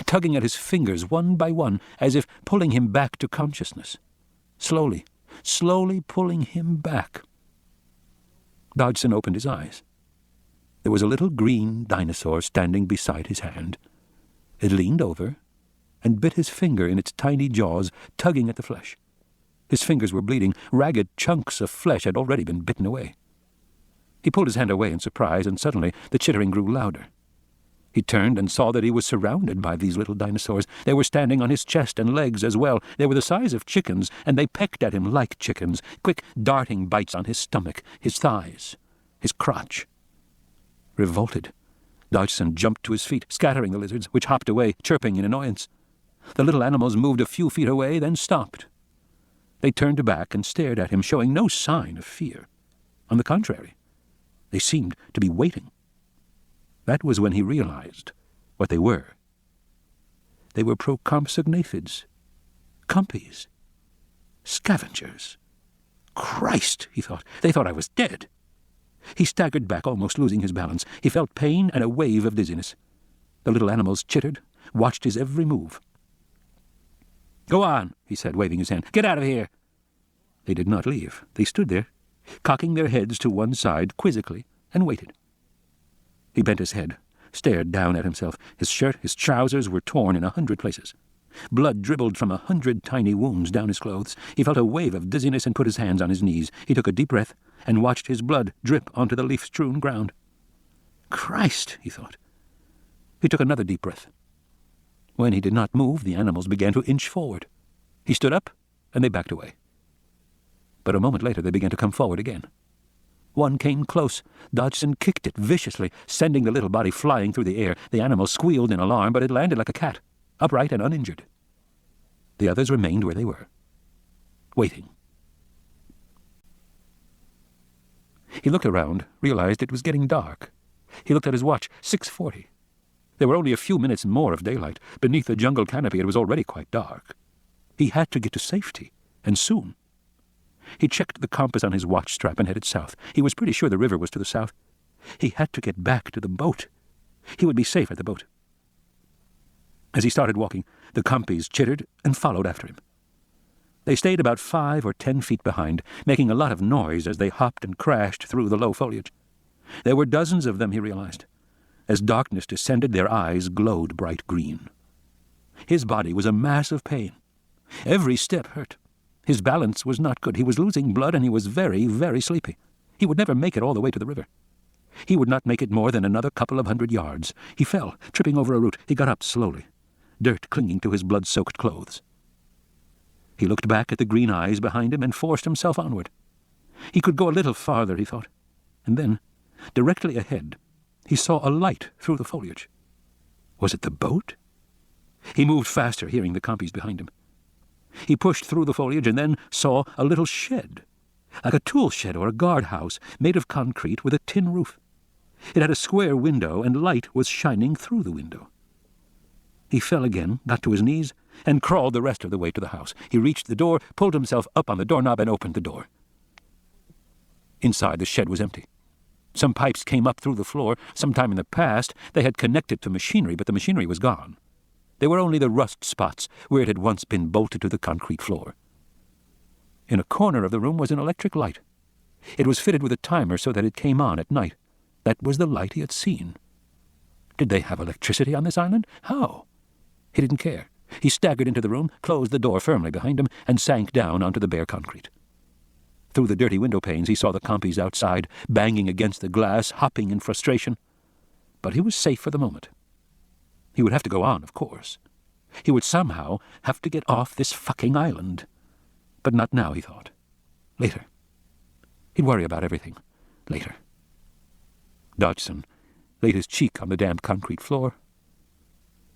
tugging at his fingers one by one, as if pulling him back to consciousness. Slowly, slowly pulling him back. Dodgson opened his eyes. There was a little green dinosaur standing beside his hand. It leaned over and bit his finger in its tiny jaws, tugging at the flesh. His fingers were bleeding. Ragged chunks of flesh had already been bitten away. He pulled his hand away in surprise, and suddenly the chittering grew louder. He turned and saw that he was surrounded by these little dinosaurs. They were standing on his chest and legs as well. They were the size of chickens, and they pecked at him like chickens, quick, darting bites on his stomach, his thighs, his crotch. Revolted, Dodgson jumped to his feet, scattering the lizards, which hopped away, chirping in annoyance. The little animals moved a few feet away, then stopped. They turned back and stared at him, showing no sign of fear. On the contrary, they seemed to be waiting. That was when he realized what they were. They were procompsognathids, compies, scavengers. Christ, he thought, they thought I was dead. He staggered back, almost losing his balance. He felt pain and a wave of dizziness. The little animals chittered, watched his every move. "Go on," he said, waving his hand. "Get out of here." They did not leave. They stood there, cocking their heads to one side quizzically, and waited. He bent his head, stared down at himself. His shirt, his trousers were torn in 100 places. Blood dribbled from 100 tiny wounds down his clothes. He felt a wave of dizziness and put his hands on his knees. He took a deep breath and watched his blood drip onto the leaf-strewn ground. Christ, he thought. He took another deep breath. When he did not move, the animals began to inch forward. He stood up, and they backed away. But a moment later they began to come forward again. One came close. Dodgson kicked it viciously, sending the little body flying through the air. The animal squealed in alarm, but it landed like a cat, upright and uninjured. The others remained where they were, waiting. He looked around, realized it was getting dark. He looked at his watch, 6:40. There were only a few minutes more of daylight. Beneath the jungle canopy it was already quite dark. He had to get to safety, and soon. He checked the compass on his watch strap and headed south. He was pretty sure the river was to the south. He had to get back to the boat. He would be safe at the boat. As he started walking, the compies chittered and followed after him. They stayed about 5 or 10 feet behind, making a lot of noise as they hopped and crashed through the low foliage. There were dozens of them, he realized. As darkness descended, their eyes glowed bright green. His body was a mass of pain. Every step hurt. His balance was not good. He was losing blood, and he was very, very sleepy. He would never make it all the way to the river. He would not make it more than another couple of 100 yards. He fell, tripping over a root. He got up slowly, dirt clinging to his blood-soaked clothes. He looked back at the green eyes behind him and forced himself onward. He could go a little farther, he thought, and then, directly ahead, he saw a light through the foliage. Was it the boat? He moved faster, hearing the compies behind him. He pushed through the foliage and then saw a little shed, like a tool shed or a guardhouse, made of concrete with a tin roof. It had a square window, and light was shining through the window. He fell again, got to his knees, and crawled the rest of the way to the house. He reached the door, pulled himself up on the doorknob, and opened the door. Inside, the shed was empty. Some pipes came up through the floor. Sometime in the past, they had connected to machinery, but the machinery was gone. There were only the rust spots where it had once been bolted to the concrete floor. In a corner of the room was an electric light. It was fitted with a timer so that it came on at night. That was the light he had seen. Did they have electricity on this island? How? He didn't care. He staggered into the room, closed the door firmly behind him, and sank down onto the bare concrete. Through the dirty window panes he saw the compies outside, banging against the glass, hopping in frustration. But he was safe for the moment. He would have to go on, of course. He would somehow have to get off this fucking island. But not now, he thought. Later. He'd worry about everything. Later. Dodgson laid his cheek on the damp concrete floor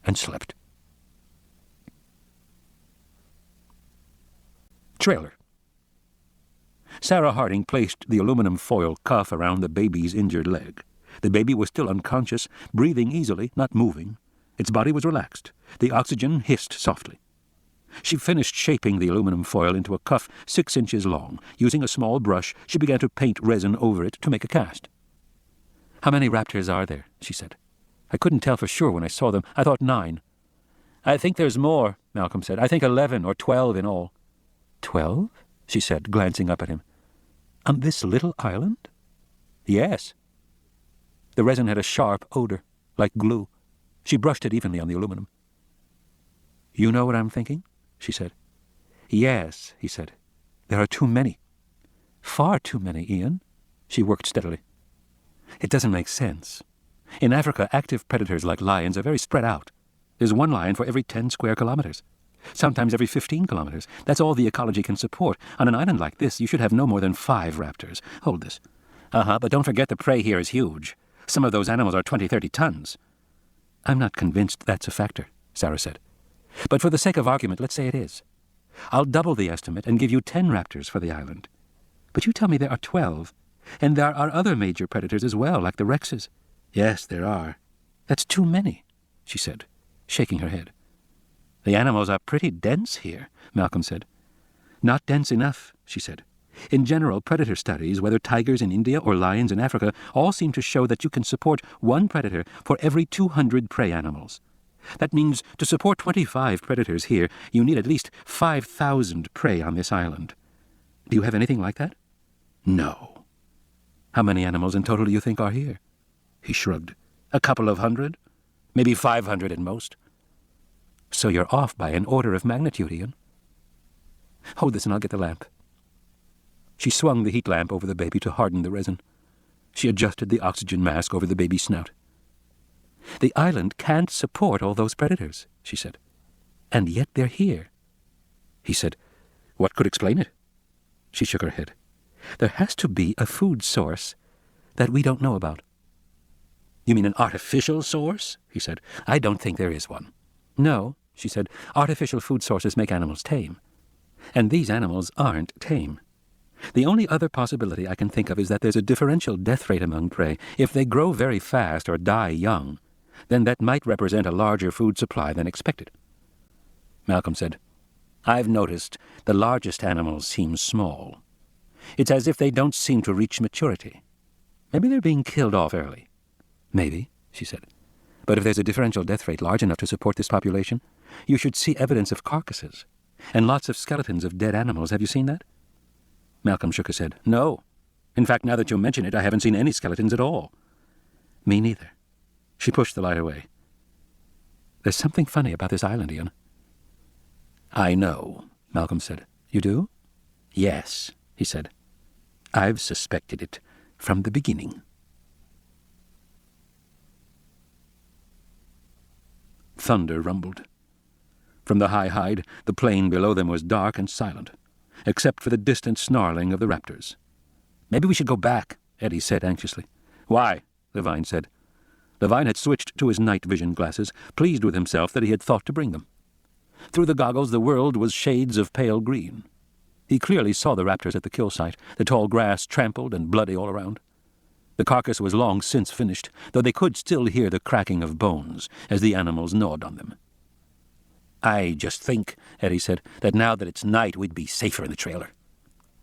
and slept. Trailer. Sarah Harding placed the aluminum foil cuff around the baby's injured leg. The baby was still unconscious, breathing easily, not moving. Its body was relaxed. The oxygen hissed softly. She finished shaping the aluminum foil into a cuff 6 inches long. Using a small brush, she began to paint resin over it to make a cast. "How many raptors are there?" she said. "I couldn't tell for sure when I saw them. I thought 9. "I think there's more," Malcolm said. "I think 11 or 12 in all." 12? She said, glancing up at him. "On this little island?" "Yes." The resin had a sharp odor, like glue. She brushed it evenly on the aluminum. "You know what I'm thinking?" she said. "Yes," he said. "There are too many." "Far too many, Ian." She worked steadily. It doesn't make sense. In Africa, active predators like lions are very spread out. There's one lion for every 10 square kilometers. Sometimes every 15 kilometers. That's all the ecology can support. On an island like this, you should have no more than 5 raptors. Hold this. But don't forget the prey here is huge. Some of those animals are 20, 30 tons. I'm not convinced that's a factor, Sarah said. But for the sake of argument, let's say it is. I'll double the estimate and give you 10 raptors for the island. But you tell me there are 12. And there are other major predators as well, like the rexes. Yes, there are. That's too many, she said, shaking her head. The animals are pretty dense here, Malcolm said. Not dense enough, she said. In general, predator studies, whether tigers in India or lions in Africa, all seem to show that you can support one predator for every 200 prey animals. That means to support 25 predators here, you need at least 5,000 prey on this island. Do you have anything like that? No. How many animals in total do you think are here? He shrugged. A couple of hundred? Maybe 500 at most. So you're off by an order of magnitude, Ian. Hold this and I'll get the lamp. She swung the heat lamp over the baby to harden the resin. She adjusted the oxygen mask over the baby's snout. The island can't support all those predators, she said. And yet they're here. He said, What could explain it? She shook her head. There has to be a food source that we don't know about. You mean an artificial source? He said. I don't think there is one. No, she said. Artificial food sources make animals tame. And these animals aren't tame. The only other possibility I can think of is that there's a differential death rate among prey. If they grow very fast or die young, then that might represent a larger food supply than expected. Malcolm said, I've noticed the largest animals seem small. It's as if they don't seem to reach maturity. Maybe they're being killed off early. Maybe, she said. But if there's a differential death rate large enough to support this population, you should see evidence of carcasses and lots of skeletons of dead animals. Have you seen that? Malcolm shook his head. No. In fact, now that you mention it, I haven't seen any skeletons at all. Me neither. She pushed the light away. There's something funny about this island, Ian. I know, Malcolm said. You do? Yes, he said. I've suspected it from the beginning. Thunder rumbled. From the high hide, the plain below them was dark and silent, except for the distant snarling of the raptors. Maybe we should go back, Eddie said anxiously. Why? Levine said. Levine had switched to his night vision glasses, pleased with himself that he had thought to bring them. Through the goggles the world was shades of pale green. He clearly saw the raptors at the kill site, the tall grass trampled and bloody all around. The carcass was long since finished, though they could still hear the cracking of bones as the animals gnawed on them. I just think, Eddie said, that now that it's night we'd be safer in the trailer.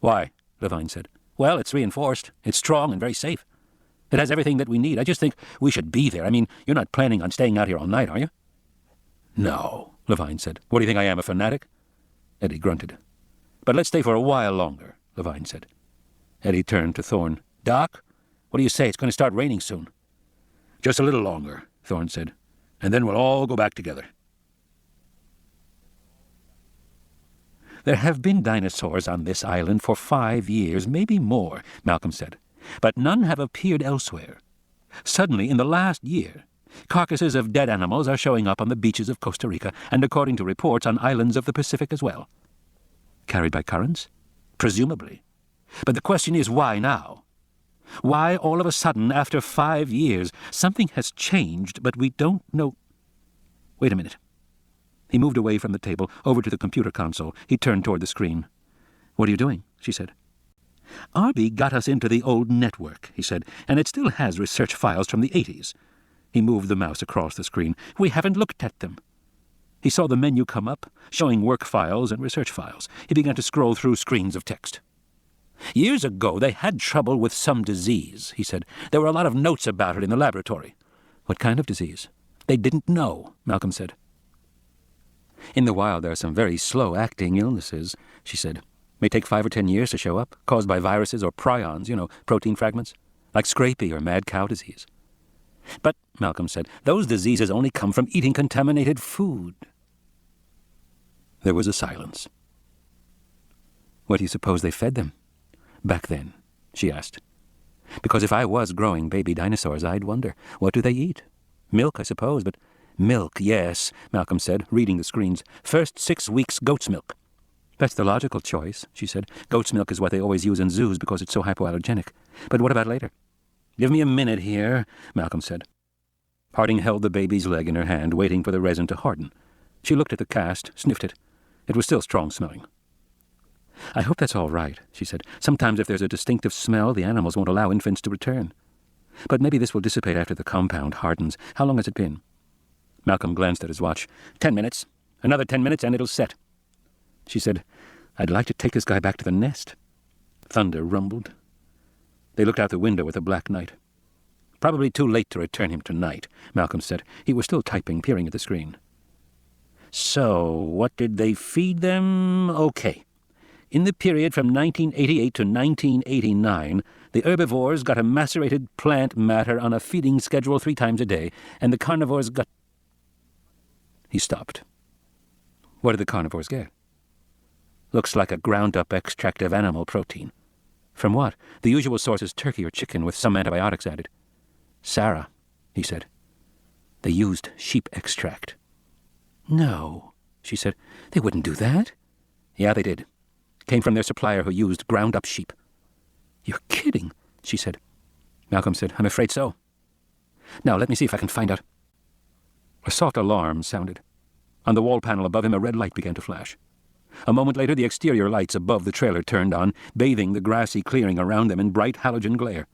Why? Levine said. Well, it's reinforced. It's strong and very safe. It has everything that we need. I just think we should be there. I mean, you're not planning on staying out here all night, are you? No, Levine said. What do you think I am, a fanatic? Eddie grunted. But let's stay for a while longer, Levine said. Eddie turned to Thorne. Doc, what do you say? It's going to start raining soon. Just a little longer, Thorne said, and then we'll all go back together. There have been dinosaurs on this island for 5 years, maybe more, Malcolm said, but none have appeared elsewhere. Suddenly, in the last year, carcasses of dead animals are showing up on the beaches of Costa Rica, and according to reports, on islands of the Pacific as well. Carried by currents? Presumably. But the question is, why now? Why all of a sudden, after 5 years, something has changed, but we don't know... Wait a minute. He moved away from the table, over to the computer console. He turned toward the screen. What are you doing? She said. Arby got us into the old network, he said, and it still has research files from the 80s. He moved the mouse across the screen. We haven't looked at them. He saw the menu come up, showing work files and research files. He began to scroll through screens of text. Years ago, they had trouble with some disease, he said. There were a lot of notes about it in the laboratory. What kind of disease? They didn't know, Malcolm said. In the wild, there are some very slow-acting illnesses, she said. May take 5 or 10 years to show up, caused by viruses or prions, protein fragments, like scrapie or mad cow disease. But, Malcolm said, those diseases only come from eating contaminated food. There was a silence. What do you suppose they fed them? Back then, she asked. Because if I was growing baby dinosaurs, I'd wonder, what do they eat? Milk, I suppose, but milk, yes, Malcolm said, reading the screens. First 6 weeks goat's milk. That's the logical choice, she said. Goat's milk is what they always use in zoos because it's so hypoallergenic. But what about later? Give me a minute here, Malcolm said. Harding held the baby's leg in her hand, waiting for the resin to harden. She looked at the cast, sniffed it. It was still strong-smelling. I hope that's all right, she said. Sometimes if there's a distinctive smell, the animals won't allow infants to return. But maybe this will dissipate after the compound hardens. How long has it been? Malcolm glanced at his watch. 10 minutes. Another 10 minutes and it'll set. She said, I'd like to take this guy back to the nest. Thunder rumbled. They looked out the window at the black night. Probably too late to return him tonight, Malcolm said. He was still typing, peering at the screen. So, what did they feed them? Okay. In the period from 1988 to 1989, the herbivores got a macerated plant matter on a feeding schedule 3 times a day, and the carnivores got... He stopped. What did the carnivores get? Looks like a ground-up extract of animal protein. From what? The usual source is turkey or chicken with some antibiotics added. Sarah, he said. They used sheep extract. No, she said. They wouldn't do that. Yeah, they did. Came from their supplier who used ground-up sheep. You're kidding, she said. Malcolm said, I'm afraid so. Now, let me see if I can find out. A soft alarm sounded. On the wall panel above him, a red light began to flash. A moment later, the exterior lights above the trailer turned on, bathing the grassy clearing around them in bright halogen glare.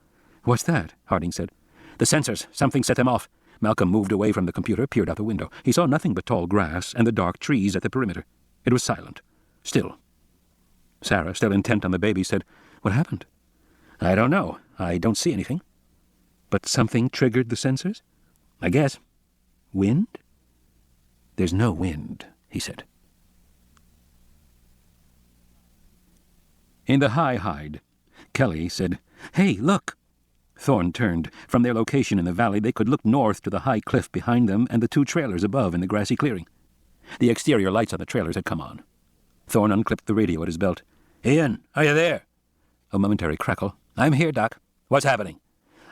What's that? Harding said. The sensors. Something set them off. Malcolm moved away from the computer, peered out the window. He saw nothing but tall grass and the dark trees at the perimeter. It was silent. Still. Sarah, still intent on the baby, said, What happened? I don't know. I don't see anything. But something triggered the sensors? I guess. Wind? There's no wind, he said. In the high hide, Kelly said, Hey, look! Thorne turned. From their location in the valley, they could look north to the high cliff behind them and the 2 trailers above in the grassy clearing. The exterior lights on the trailers had come on. Thorne unclipped the radio at his belt. Ian, are you there? A momentary crackle. I'm here, Doc. What's happening?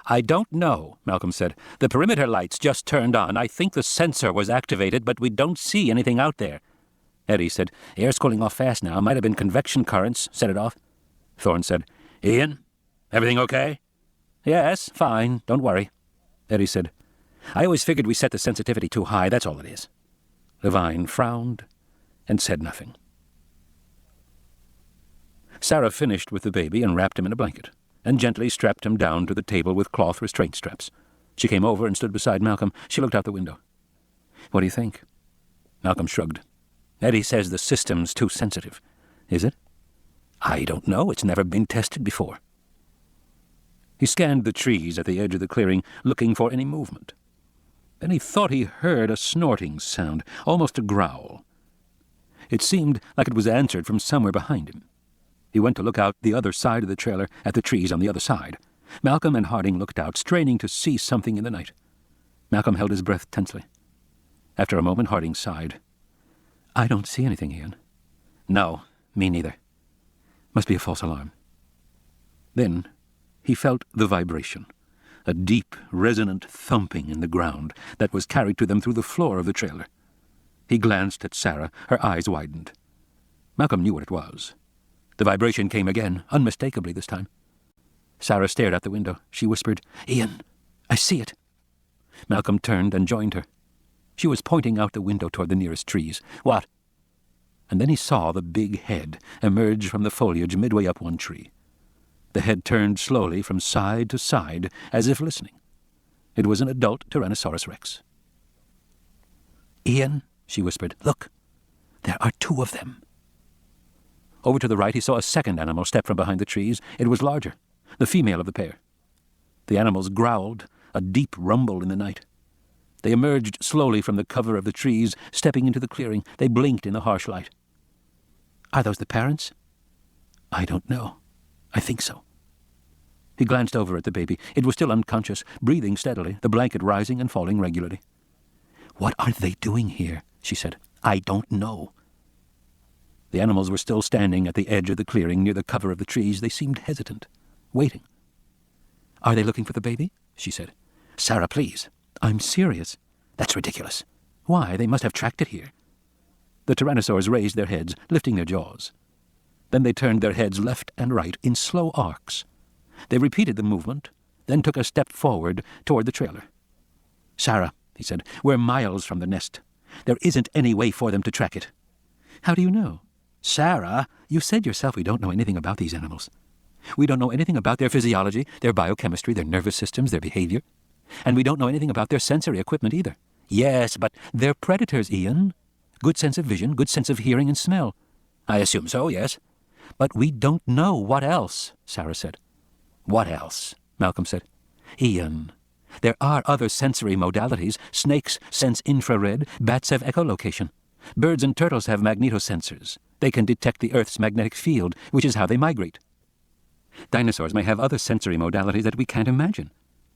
I don't know, Malcolm said. The perimeter lights just turned on. I think the sensor was activated, but we don't see anything out there. Eddie said, Air's cooling off fast now. Might have been convection currents. Set it off. Thorne said, Ian, everything okay? Yes, fine. Don't worry. Eddie said, I always figured we set the sensitivity too high. That's all it is. Levine frowned and said nothing. Sarah finished with the baby and wrapped him in a blanket, and gently strapped him down to the table with cloth restraint straps. She came over and stood beside Malcolm. She looked out the window. What do you think? Malcolm shrugged. Eddie says the system's too sensitive. Is it? I don't know. It's never been tested before. He scanned the trees at the edge of the clearing, looking for any movement. Then he thought he heard a snorting sound, almost a growl. It seemed like it was answered from somewhere behind him. He went to look out the other side of the trailer at the trees on the other side. Malcolm and Harding looked out, straining to see something in the night. Malcolm held his breath tensely. After a moment, Harding sighed. I don't see anything, Ian. No, me neither. Must be a false alarm. Then he felt the vibration, a deep, resonant thumping in the ground that was carried to them through the floor of the trailer. He glanced at Sarah. Her eyes widened. Malcolm knew what it was. The vibration came again, unmistakably this time. Sarah stared out the window. She whispered, Ian, I see it. Malcolm turned and joined her. She was pointing out the window toward the nearest trees. What? And then he saw the big head emerge from the foliage midway up one tree. The head turned slowly from side to side, as if listening. It was an adult Tyrannosaurus Rex. Ian, she whispered, look, there are 2 of them. Over to the right he saw a second animal step from behind the trees. It was larger, the female of the pair. The animals growled, a deep rumble in the night. They emerged slowly from the cover of the trees, stepping into the clearing. They blinked in the harsh light. Are those the parents? I don't know. I think so. He glanced over at the baby. It was still unconscious, breathing steadily, the blanket rising and falling regularly. What are they doing here? She said. I don't know. The animals were still standing at the edge of the clearing near the cover of the trees. They seemed hesitant, waiting. "Are they looking for the baby?" she said. "Sarah, please." "I'm serious." "That's ridiculous." "Why? They must have tracked it here." The tyrannosaurs raised their heads, lifting their jaws. Then they turned their heads left and right in slow arcs. They repeated the movement, then took a step forward toward the trailer. "Sarah," he said, "we're miles from the nest. There isn't any way for them to track it." "How do you know?" "Sarah, you said yourself we don't know anything about these animals. We don't know anything about their physiology, their biochemistry, their nervous systems, their behavior. And we don't know anything about their sensory equipment either." "Yes, but they're predators, Ian. Good sense of vision, good sense of hearing and smell." "I assume so, yes." "But we don't know what else," Sarah said. "What else?" Malcolm said. "Ian, there are other sensory modalities. Snakes sense infrared, bats have echolocation. Birds and turtles have magnetosensors. They can detect the Earth's magnetic field, which is how they migrate. Dinosaurs may have other sensory modalities that we can't imagine."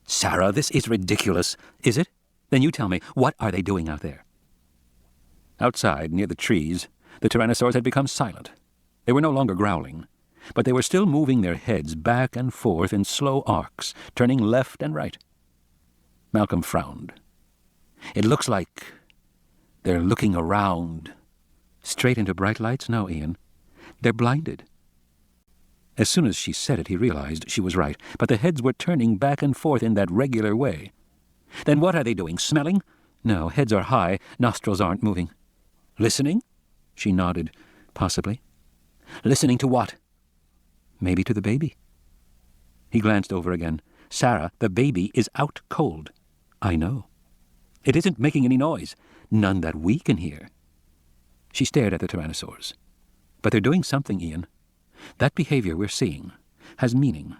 "Sarah, this is ridiculous." "Is it? Then you tell me, what are they doing out there?" Outside, near the trees, the tyrannosaurs had become silent. They were no longer growling, but they were still moving their heads back and forth in slow arcs, turning left and right. Malcolm frowned. "It looks like they're looking around." "Straight into bright lights? No, Ian. They're blinded." As soon as she said it, he realized she was right, but the heads were turning back and forth in that regular way. "Then what are they doing, smelling?" "No, heads are high, nostrils aren't moving." "Listening?" She nodded. "Possibly." "Listening to what?" "Maybe to the baby." He glanced over again. "Sarah, the baby is out cold." "I know." "It isn't making any noise." "None that we can hear." She stared at the tyrannosaurs. "But they're doing something, Ian. That behavior we're seeing has meaning.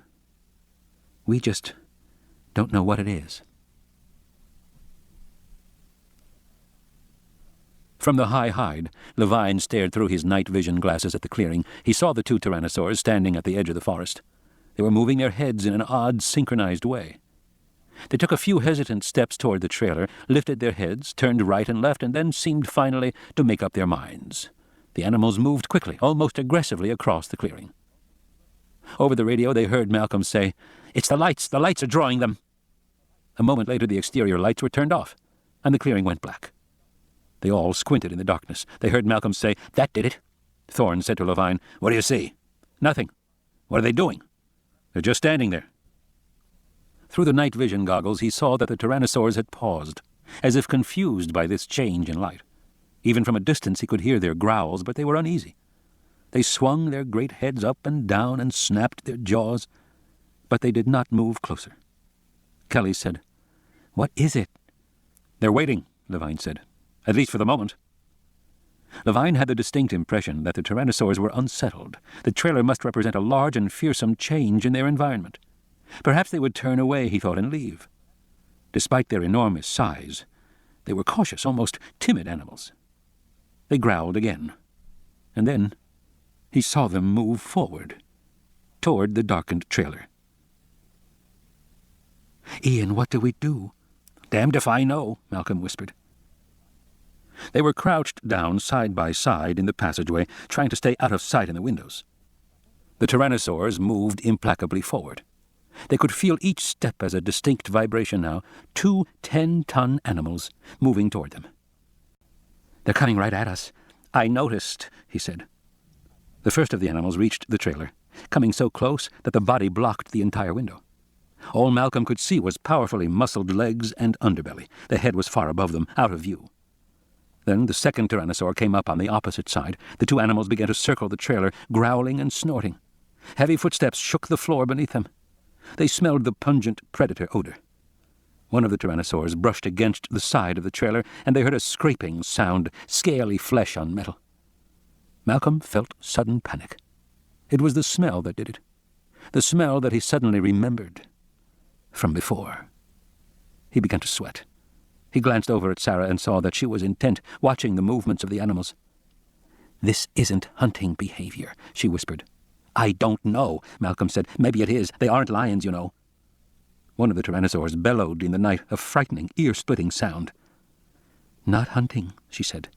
We just don't know what it is." From the high hide, Levine stared through his night vision glasses at the clearing. He saw the two tyrannosaurs standing at the edge of the forest. They were moving their heads in an odd, synchronized way. They took a few hesitant steps toward the trailer, lifted their heads, turned right and left, and then seemed finally to make up their minds. The animals moved quickly, almost aggressively, across the clearing. Over the radio they heard Malcolm say, "It's the lights! The lights are drawing them!" A moment later the exterior lights were turned off, and the clearing went black. They all squinted in the darkness. They heard Malcolm say, "That did it." Thorne said to Levine, "What do you see?" "Nothing." "What are they doing?" "They're just standing there." Through the night vision goggles he saw that the tyrannosaurs had paused, as if confused by this change in light. Even from a distance he could hear their growls, but they were uneasy. They swung their great heads up and down and snapped their jaws, but they did not move closer. Kelly said, "What is it?" "They're waiting," Levine said. "At least for the moment." Levine had the distinct impression that the tyrannosaurs were unsettled. The trailer must represent a large and fearsome change in their environment. Perhaps they would turn away, he thought, and leave. Despite their enormous size, they were cautious, almost timid animals. They growled again, and then he saw them move forward, toward the darkened trailer. "Ian, what do we do?" "Damned if I know," Malcolm whispered. They were crouched down side by side in the passageway, trying to stay out of sight in the windows. The tyrannosaurs moved implacably forward. They could feel each step as a distinct vibration now, 2 10-ton animals moving toward them. "They're coming right at us." "I noticed," he said. The first of the animals reached the trailer, coming so close that the body blocked the entire window. All Malcolm could see was powerfully muscled legs and underbelly. The head was far above them, out of view. Then the second tyrannosaur came up on the opposite side. The two animals began to circle the trailer, growling and snorting. Heavy footsteps shook the floor beneath them. They smelled the pungent predator odor. One of the tyrannosaurs brushed against the side of the trailer, and they heard a scraping sound, scaly flesh on metal. Malcolm felt sudden panic. It was the smell that did it. The smell that he suddenly remembered from before. He began to sweat. He glanced over at Sarah and saw that she was intent, watching the movements of the animals. "This isn't hunting behavior," she whispered. "I don't know," Malcolm said. "Maybe it is. They aren't lions, you know." One of the tyrannosaurs bellowed in the night, a frightening, ear-splitting sound. "Not hunting," she said.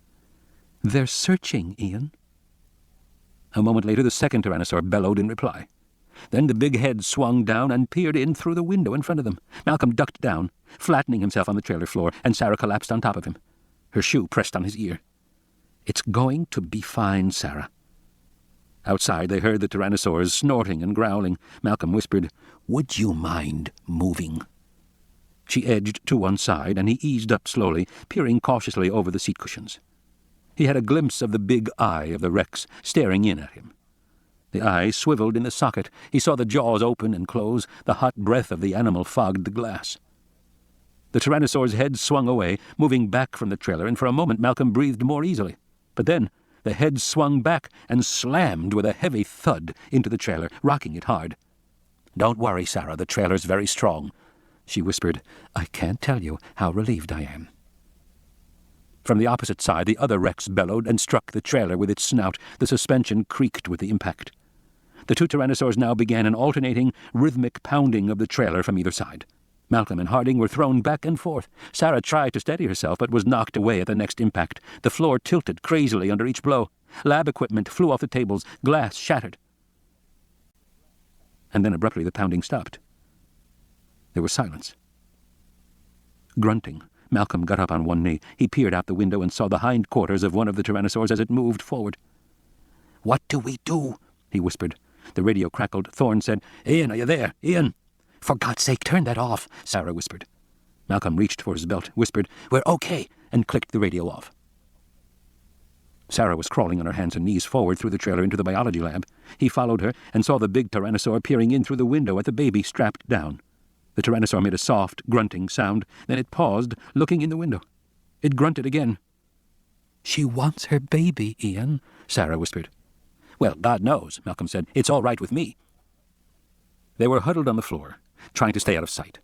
"They're searching, Ian." A moment later the second tyrannosaur bellowed in reply. Then the big head swung down and peered in through the window in front of them. Malcolm ducked down, flattening himself on the trailer floor, and Sarah collapsed on top of him. Her shoe pressed on his ear. "It's going to be fine, Sarah." Outside, they heard the tyrannosaurs snorting and growling. Malcolm whispered, "Would you mind moving?" She edged to one side, and he eased up slowly, peering cautiously over the seat cushions. He had a glimpse of the big eye of the Rex staring in at him. The eye swiveled in the socket. He saw the jaws open and close. The hot breath of the animal fogged the glass. The tyrannosaur's head swung away, moving back from the trailer, and for a moment Malcolm breathed more easily. But then the head swung back and slammed with a heavy thud into the trailer, rocking it hard. "Don't worry, Sarah, the trailer's very strong," she whispered. "I can't tell you how relieved I am." From the opposite side, the other Rex bellowed and struck the trailer with its snout. The suspension creaked with the impact. The two tyrannosaurs now began an alternating, rhythmic pounding of the trailer from either side. Malcolm and Harding were thrown back and forth. Sarah tried to steady herself, but was knocked away at the next impact. The floor tilted crazily under each blow. Lab equipment flew off the tables. Glass shattered. And then abruptly the pounding stopped. There was silence. Grunting, Malcolm got up on one knee. He peered out the window and saw the hindquarters of one of the tyrannosaurs as it moved forward. "What do we do?" he whispered. The radio crackled. Thorne said, "Ian, are you there? Ian?" "For God's sake, turn that off," Sarah whispered. Malcolm reached for his belt, whispered, "We're okay," and clicked the radio off. Sarah was crawling on her hands and knees forward through the trailer into the biology lab. He followed her and saw the big tyrannosaur peering in through the window at the baby strapped down. The tyrannosaur made a soft, grunting sound. Then it paused, looking in the window. It grunted again. "She wants her baby, Ian," Sarah whispered. "Well, God knows," Malcolm said. "It's all right with me." They were huddled on the floor, trying to stay out of sight.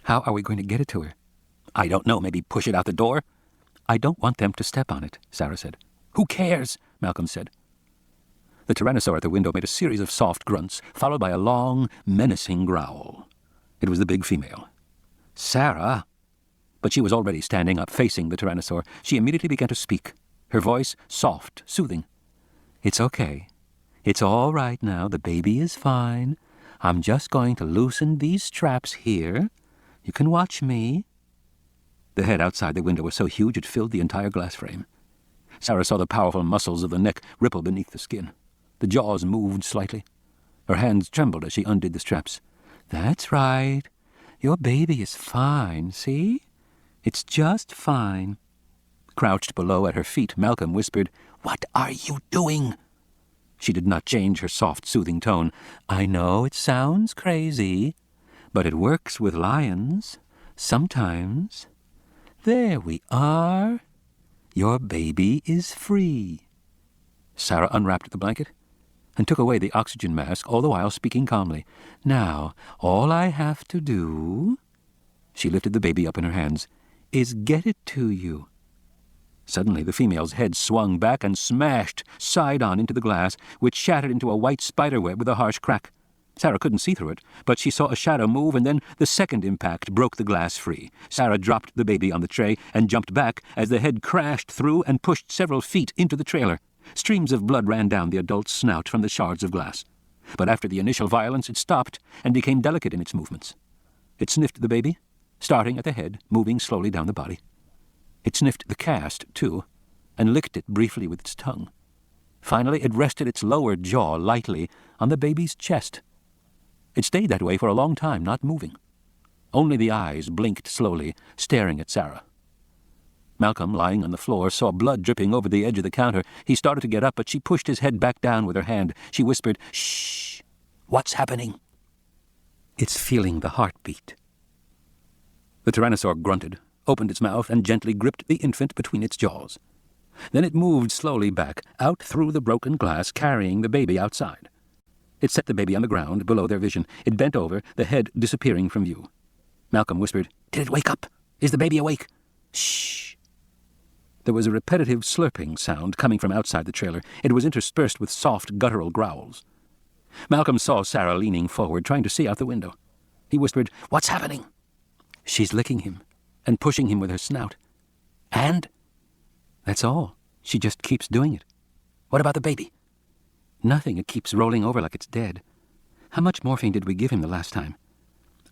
"How are we going to get it to her?" "I don't know. Maybe push it out the door?" "I don't want them to step on it," Sarah said. "Who cares?" Malcolm said. The tyrannosaur at the window made a series of soft grunts, followed by a long, menacing growl. It was the big female. "Sarah!" But she was already standing up, facing the tyrannosaur. She immediately began to speak, her voice soft, soothing. "It's okay. It's all right now. The baby is fine. I'm just going to loosen these straps here. You can watch me." The head outside the window was so huge it filled the entire glass frame. Sarah saw the powerful muscles of the neck ripple beneath the skin. The jaws moved slightly. Her hands trembled as she undid the straps. "That's right. Your baby is fine, see? It's just fine." Crouched below at her feet, Malcolm whispered, "What are you doing?" She did not change her soft, soothing tone. "I know it sounds crazy, but it works with lions. Sometimes. There we are. Your baby is free." Sarah unwrapped the blanket and took away the oxygen mask, all the while speaking calmly. "Now, all I have to do," she lifted the baby up in her hands, "is get it to you." Suddenly the female's head swung back and smashed side-on into the glass, which shattered into a white spiderweb with a harsh crack. Sarah couldn't see through it, but she saw a shadow move, and then the second impact broke the glass free. Sarah dropped the baby on the tray and jumped back as the head crashed through and pushed several feet into the trailer. Streams of blood ran down the adult's snout from the shards of glass. But after the initial violence, it stopped and became delicate in its movements. It sniffed the baby, starting at the head, moving slowly down the body. It sniffed the cast, too, and licked it briefly with its tongue. Finally, it rested its lower jaw lightly on the baby's chest. It stayed that way for a long time, not moving. Only the eyes blinked slowly, staring at Sarah. Malcolm, lying on the floor, saw blood dripping over the edge of the counter. He started to get up, but she pushed his head back down with her hand. She whispered, "Shh! What's happening?" "It's feeling the heartbeat." The tyrannosaur grunted, opened its mouth, and gently gripped the infant between its jaws. Then it moved slowly back, out through the broken glass, carrying the baby outside. It set the baby on the ground, below their vision. It bent over, the head disappearing from view. Malcolm whispered, "Did it wake up? Is the baby awake?" "Shh!" There was a repetitive slurping sound coming from outside the trailer. It was interspersed with soft, guttural growls. Malcolm saw Sarah leaning forward, trying to see out the window. He whispered, "What's happening?" "She's licking him and pushing him with her snout." "And?" "That's all. She just keeps doing it." "What about the baby?" Nothing. It keeps rolling over like it's dead. How much morphine did we give him the last time?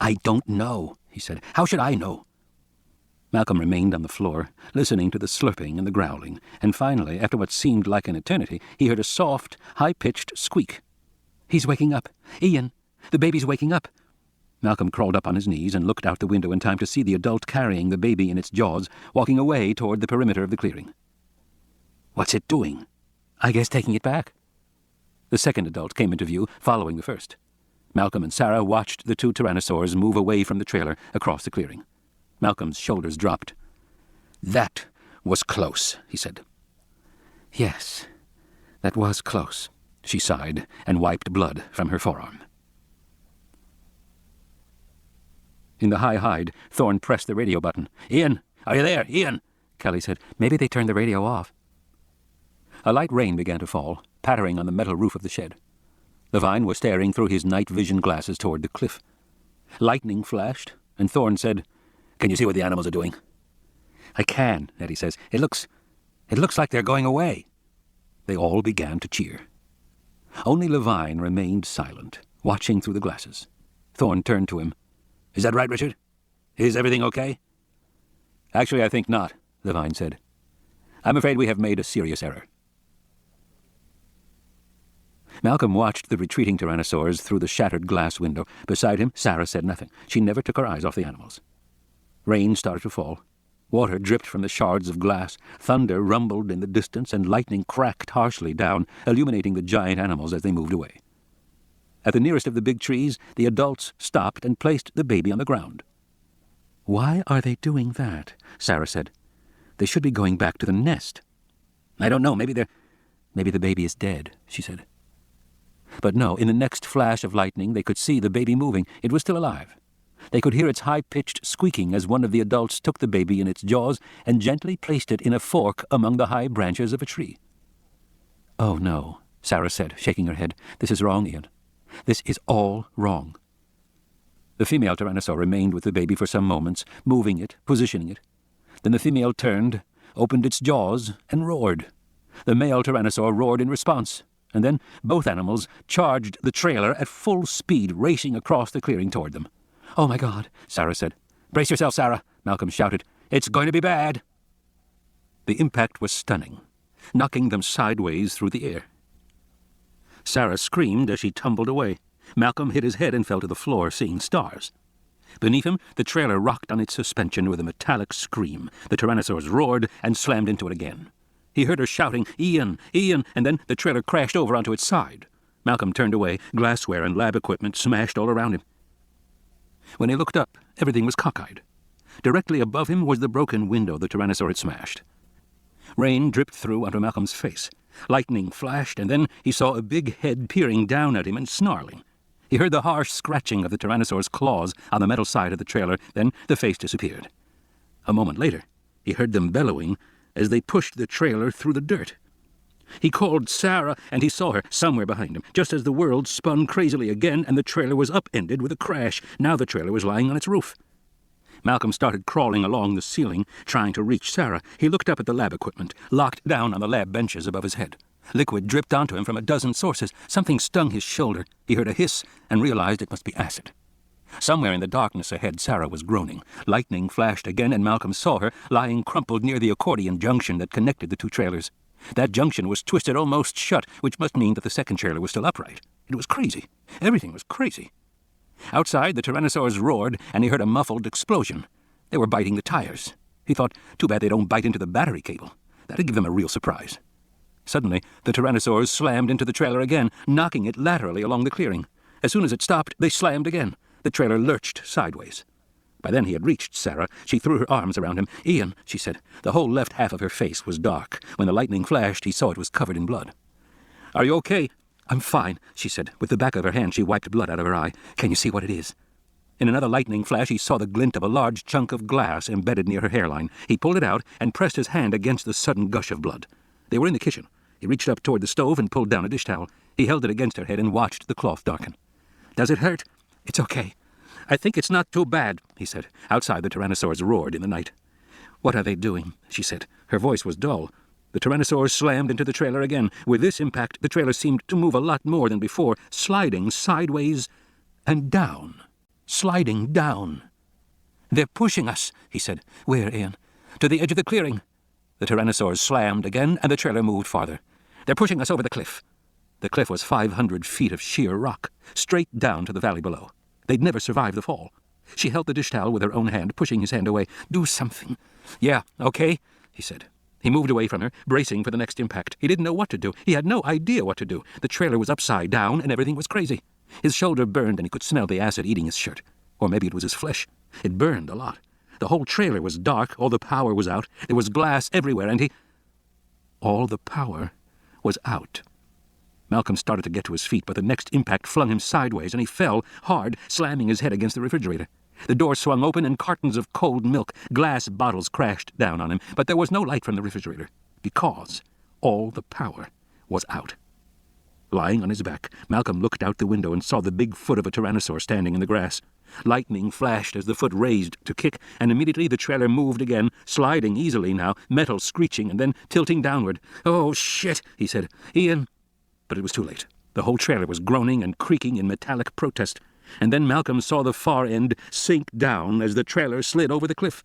I don't know, he said. How should I know? Malcolm remained on the floor, listening to the slurping and the growling, and finally, after what seemed like an eternity, he heard a soft, high-pitched squeak. He's waking up. Ian, the baby's waking up. Malcolm crawled up on his knees and looked out the window in time to see the adult carrying the baby in its jaws, walking away toward the perimeter of the clearing. What's it doing? I guess taking it back. The second adult came into view, following the first. Malcolm and Sarah watched the two tyrannosaurs move away from the trailer across the clearing. Malcolm's shoulders dropped. That was close, he said. Yes, that was close, she sighed and wiped blood from her forearm. In the high hide, Thorne pressed the radio button. Ian, are you there, Ian? Kelly said. Maybe they turned the radio off. A light rain began to fall, pattering on the metal roof of the shed. Levine was staring through his night vision glasses toward the cliff. Lightning flashed, and Thorne said, Can you see what the animals are doing? I can, Eddie says. It looks like they're going away. They all began to cheer. Only Levine remained silent, watching through the glasses. Thorne turned to him. Is that right, Richard? Is everything okay? Actually, I think not, Levine said. I'm afraid we have made a serious error. Malcolm watched the retreating tyrannosaurs through the shattered glass window. Beside him, Sarah said nothing. She never took her eyes off the animals. Rain started to fall. Water dripped from the shards of glass. Thunder rumbled in the distance, and lightning cracked harshly down, illuminating the giant animals as they moved away. At the nearest of the big trees, the adults stopped and placed the baby on the ground. Why are they doing that? Sarah said. They should be going back to the nest. I don't know. Maybe the baby is dead, she said. But no, in the next flash of lightning, they could see the baby moving. It was still alive. They could hear its high-pitched squeaking as one of the adults took the baby in its jaws and gently placed it in a fork among the high branches of a tree. Oh, no, Sarah said, shaking her head. This is wrong, Ian. This is all wrong. The female tyrannosaur remained with the baby for some moments, moving it, positioning it. Then the female turned, opened its jaws, and roared. The male tyrannosaur roared in response, and then both animals charged the trailer at full speed, racing across the clearing toward them. Oh, my God, Sarah said. Brace yourself, Sarah, Malcolm shouted. It's going to be bad. The impact was stunning, knocking them sideways through the air. Sarah screamed as she tumbled away. Malcolm hit his head and fell to the floor, seeing stars. Beneath him, the trailer rocked on its suspension with a metallic scream. The tyrannosaurs roared and slammed into it again. He heard her shouting, Ian, Ian, and then the trailer crashed over onto its side. Malcolm turned away. Glassware and lab equipment smashed all around him. When he looked up, everything was cockeyed. Directly above him was the broken window the tyrannosaur had smashed. Rain dripped through onto Malcolm's face. Lightning flashed, and then he saw a big head peering down at him and snarling. He heard the harsh scratching of the tyrannosaur's claws on the metal side of the trailer. Then the face disappeared. A moment later, he heard them bellowing as they pushed the trailer through the dirt. He called Sarah, and he saw her somewhere behind him, just as the world spun crazily again and the trailer was upended with a crash. Now the trailer was lying on its roof. Malcolm started crawling along the ceiling, trying to reach Sarah. He looked up at the lab equipment, locked down on the lab benches above his head. Liquid dripped onto him from a dozen sources. Something stung his shoulder. He heard a hiss and realized it must be acid. Somewhere in the darkness ahead, Sarah was groaning. Lightning flashed again, and Malcolm saw her lying crumpled near the accordion junction that connected the two trailers. That junction was twisted almost shut, which must mean that the second trailer was still upright. It was crazy. Everything was crazy. Outside, the tyrannosaurs roared, and he heard a muffled explosion. They were biting the tires. He thought, too bad they don't bite into the battery cable. That'd give them a real surprise. Suddenly, the tyrannosaurs slammed into the trailer again, knocking it laterally along the clearing. As soon as it stopped, they slammed again. The trailer lurched sideways. By then he had reached Sarah. She threw her arms around him. Ian, she said. The whole left half of her face was dark. When the lightning flashed, he saw it was covered in blood. Are you okay? I'm fine, she said. With the back of her hand, she wiped blood out of her eye. Can you see what it is? In another lightning flash, he saw the glint of a large chunk of glass embedded near her hairline. He pulled it out and pressed his hand against the sudden gush of blood. They were in the kitchen. He reached up toward the stove and pulled down a dish towel. He held it against her head and watched the cloth darken. Does it hurt? It's okay. I think it's not too bad, he said. Outside, the tyrannosaurs roared in the night. What are they doing? She said. Her voice was dull. The Tyrannosaur slammed into the trailer again. With this impact, the trailer seemed to move a lot more than before, sliding sideways and down. Sliding down. "They're pushing us," he said. "Where, Ian?" "To the edge of the clearing." The Tyrannosaur slammed again, and the trailer moved farther. "They're pushing us over the cliff." The cliff was 500 feet of sheer rock, straight down to the valley below. They'd never survive the fall. She held the dish towel with her own hand, pushing his hand away. "Do something." "Yeah, okay," he said. He moved away from her, bracing for the next impact. He didn't know what to do. He had no idea what to do. The trailer was upside down, and everything was crazy. His shoulder burned, and he could smell the acid eating his shirt. Or maybe it was his flesh. It burned a lot. The whole trailer was dark, all the power was out. There was glass everywhere, and all the power was out. Malcolm started to get to his feet, but the next impact flung him sideways, and he fell, hard, slamming his head against the refrigerator. The door swung open, and cartons of cold milk, glass bottles crashed down on him, but there was no light from the refrigerator, because all the power was out. Lying on his back, Malcolm looked out the window and saw the big foot of a tyrannosaur standing in the grass. Lightning flashed as the foot raised to kick, and immediately the trailer moved again, sliding easily now, metal screeching and then tilting downward. "Oh, shit," he said. "Ian." But it was too late. The whole trailer was groaning and creaking in metallic protest. And then Malcolm saw the far end sink down as the trailer slid over the cliff.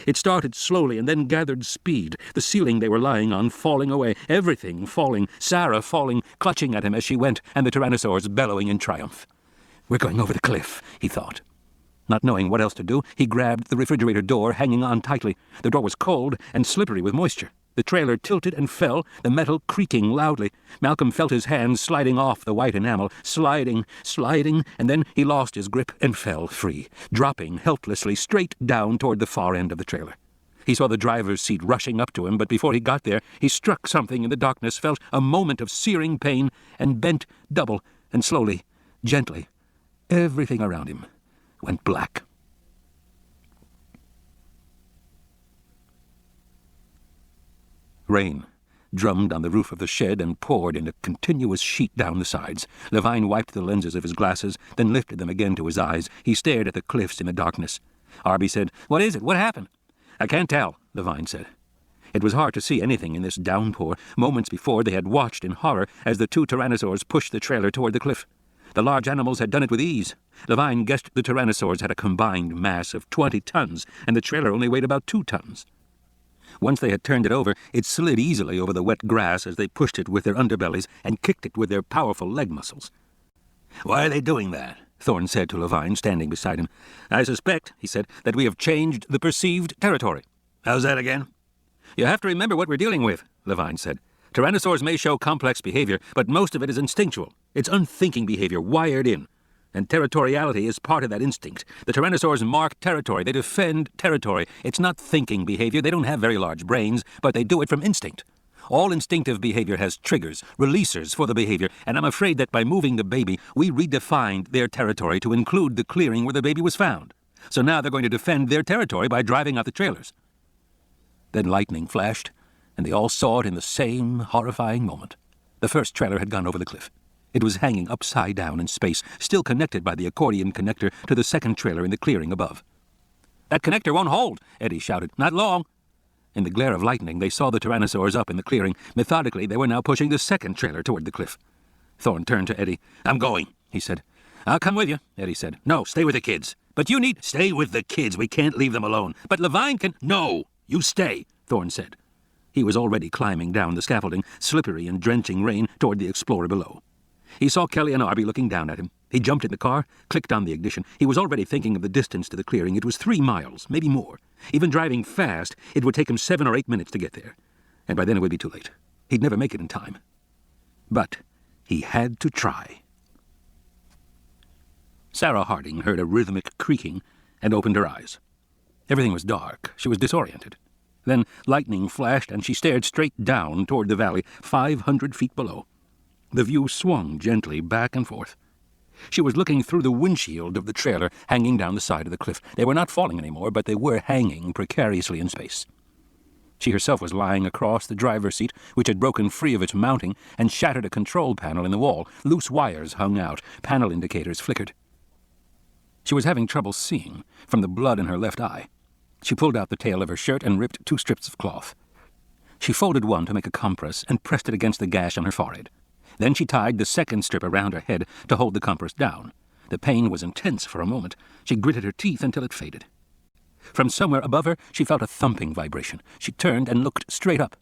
It started slowly and then gathered speed, the ceiling they were lying on falling away, everything falling, Sarah falling, clutching at him as she went, and the tyrannosaurs bellowing in triumph. "We're going over the cliff," he thought. Not knowing what else to do, he grabbed the refrigerator door, hanging on tightly. The door was cold and slippery with moisture. The trailer tilted and fell, the metal creaking loudly. Malcolm felt his hands sliding off the white enamel, sliding, and then he lost his grip and fell free, dropping helplessly straight down toward the far end of the trailer. He saw the driver's seat rushing up to him, but before he got there, he struck something in the darkness, felt a moment of searing pain, and bent double, and slowly, gently, everything around him went black. Rain drummed on the roof of the shed and poured in a continuous sheet down the sides. Levine wiped the lenses of his glasses, then lifted them again to his eyes. He stared at the cliffs in the darkness. Arby said, "What is it? What happened?" "I can't tell," Levine said. It was hard to see anything in this downpour. Moments before, they had watched in horror as the two tyrannosaurs pushed the trailer toward the cliff. The large animals had done it with ease. Levine guessed the tyrannosaurs had a combined mass of 20 tons, and the trailer only weighed about 2 tons. Once they had turned it over, it slid easily over the wet grass as they pushed it with their underbellies and kicked it with their powerful leg muscles. "Why are they doing that?" Thorne said to Levine, standing beside him. "I suspect," he said, "that we have changed the perceived territory." "How's that again?" "You have to remember what we're dealing with," Levine said. "Tyrannosaurs may show complex behavior, but most of it is instinctual. It's unthinking behavior, wired in. And territoriality is part of that instinct. The tyrannosaurs mark territory. They defend territory. It's not thinking behavior. They don't have very large brains, but they do it from instinct. All instinctive behavior has triggers, releasers for the behavior, and I'm afraid that by moving the baby, we redefined their territory to include the clearing where the baby was found. So now they're going to defend their territory by driving out the trailers." Then lightning flashed, and they all saw it in the same horrifying moment. The first trailer had gone over the cliff. It was hanging upside down in space, still connected by the accordion connector to the second trailer in the clearing above. "That connector won't hold," Eddie shouted. "Not long." In the glare of lightning, they saw the tyrannosaurs up in the clearing. Methodically, they were now pushing the second trailer toward the cliff. Thorne turned to Eddie. "I'm going," he said. "I'll come with you," Eddie said. "No, stay with the kids." "But you need—" "Stay with the kids. We can't leave them alone." "But Levine can—" "No, you stay," Thorne said. He was already climbing down the scaffolding, slippery and drenching rain, toward the explorer below. He saw Kelly and Arby looking down at him. He jumped in the car, clicked on the ignition. He was already thinking of the distance to the clearing. It was 3 miles, maybe more. Even driving fast, it would take him 7 or 8 minutes to get there. And by then it would be too late. He'd never make it in time. But he had to try. Sarah Harding heard a rhythmic creaking and opened her eyes. Everything was dark. She was disoriented. Then lightning flashed, and she stared straight down toward the valley, 500 feet below. The view swung gently back and forth. She was looking through the windshield of the trailer hanging down the side of the cliff. They were not falling anymore, but they were hanging precariously in space. She herself was lying across the driver's seat, which had broken free of its mounting and shattered a control panel in the wall. Loose wires hung out. Panel indicators flickered. She was having trouble seeing from the blood in her left eye. She pulled out the tail of her shirt and ripped 2 strips of cloth. She folded one to make a compress and pressed it against the gash on her forehead. Then she tied the second strip around her head to hold the compress down. The pain was intense for a moment. She gritted her teeth until it faded. From somewhere above her, she felt a thumping vibration. She turned and looked straight up.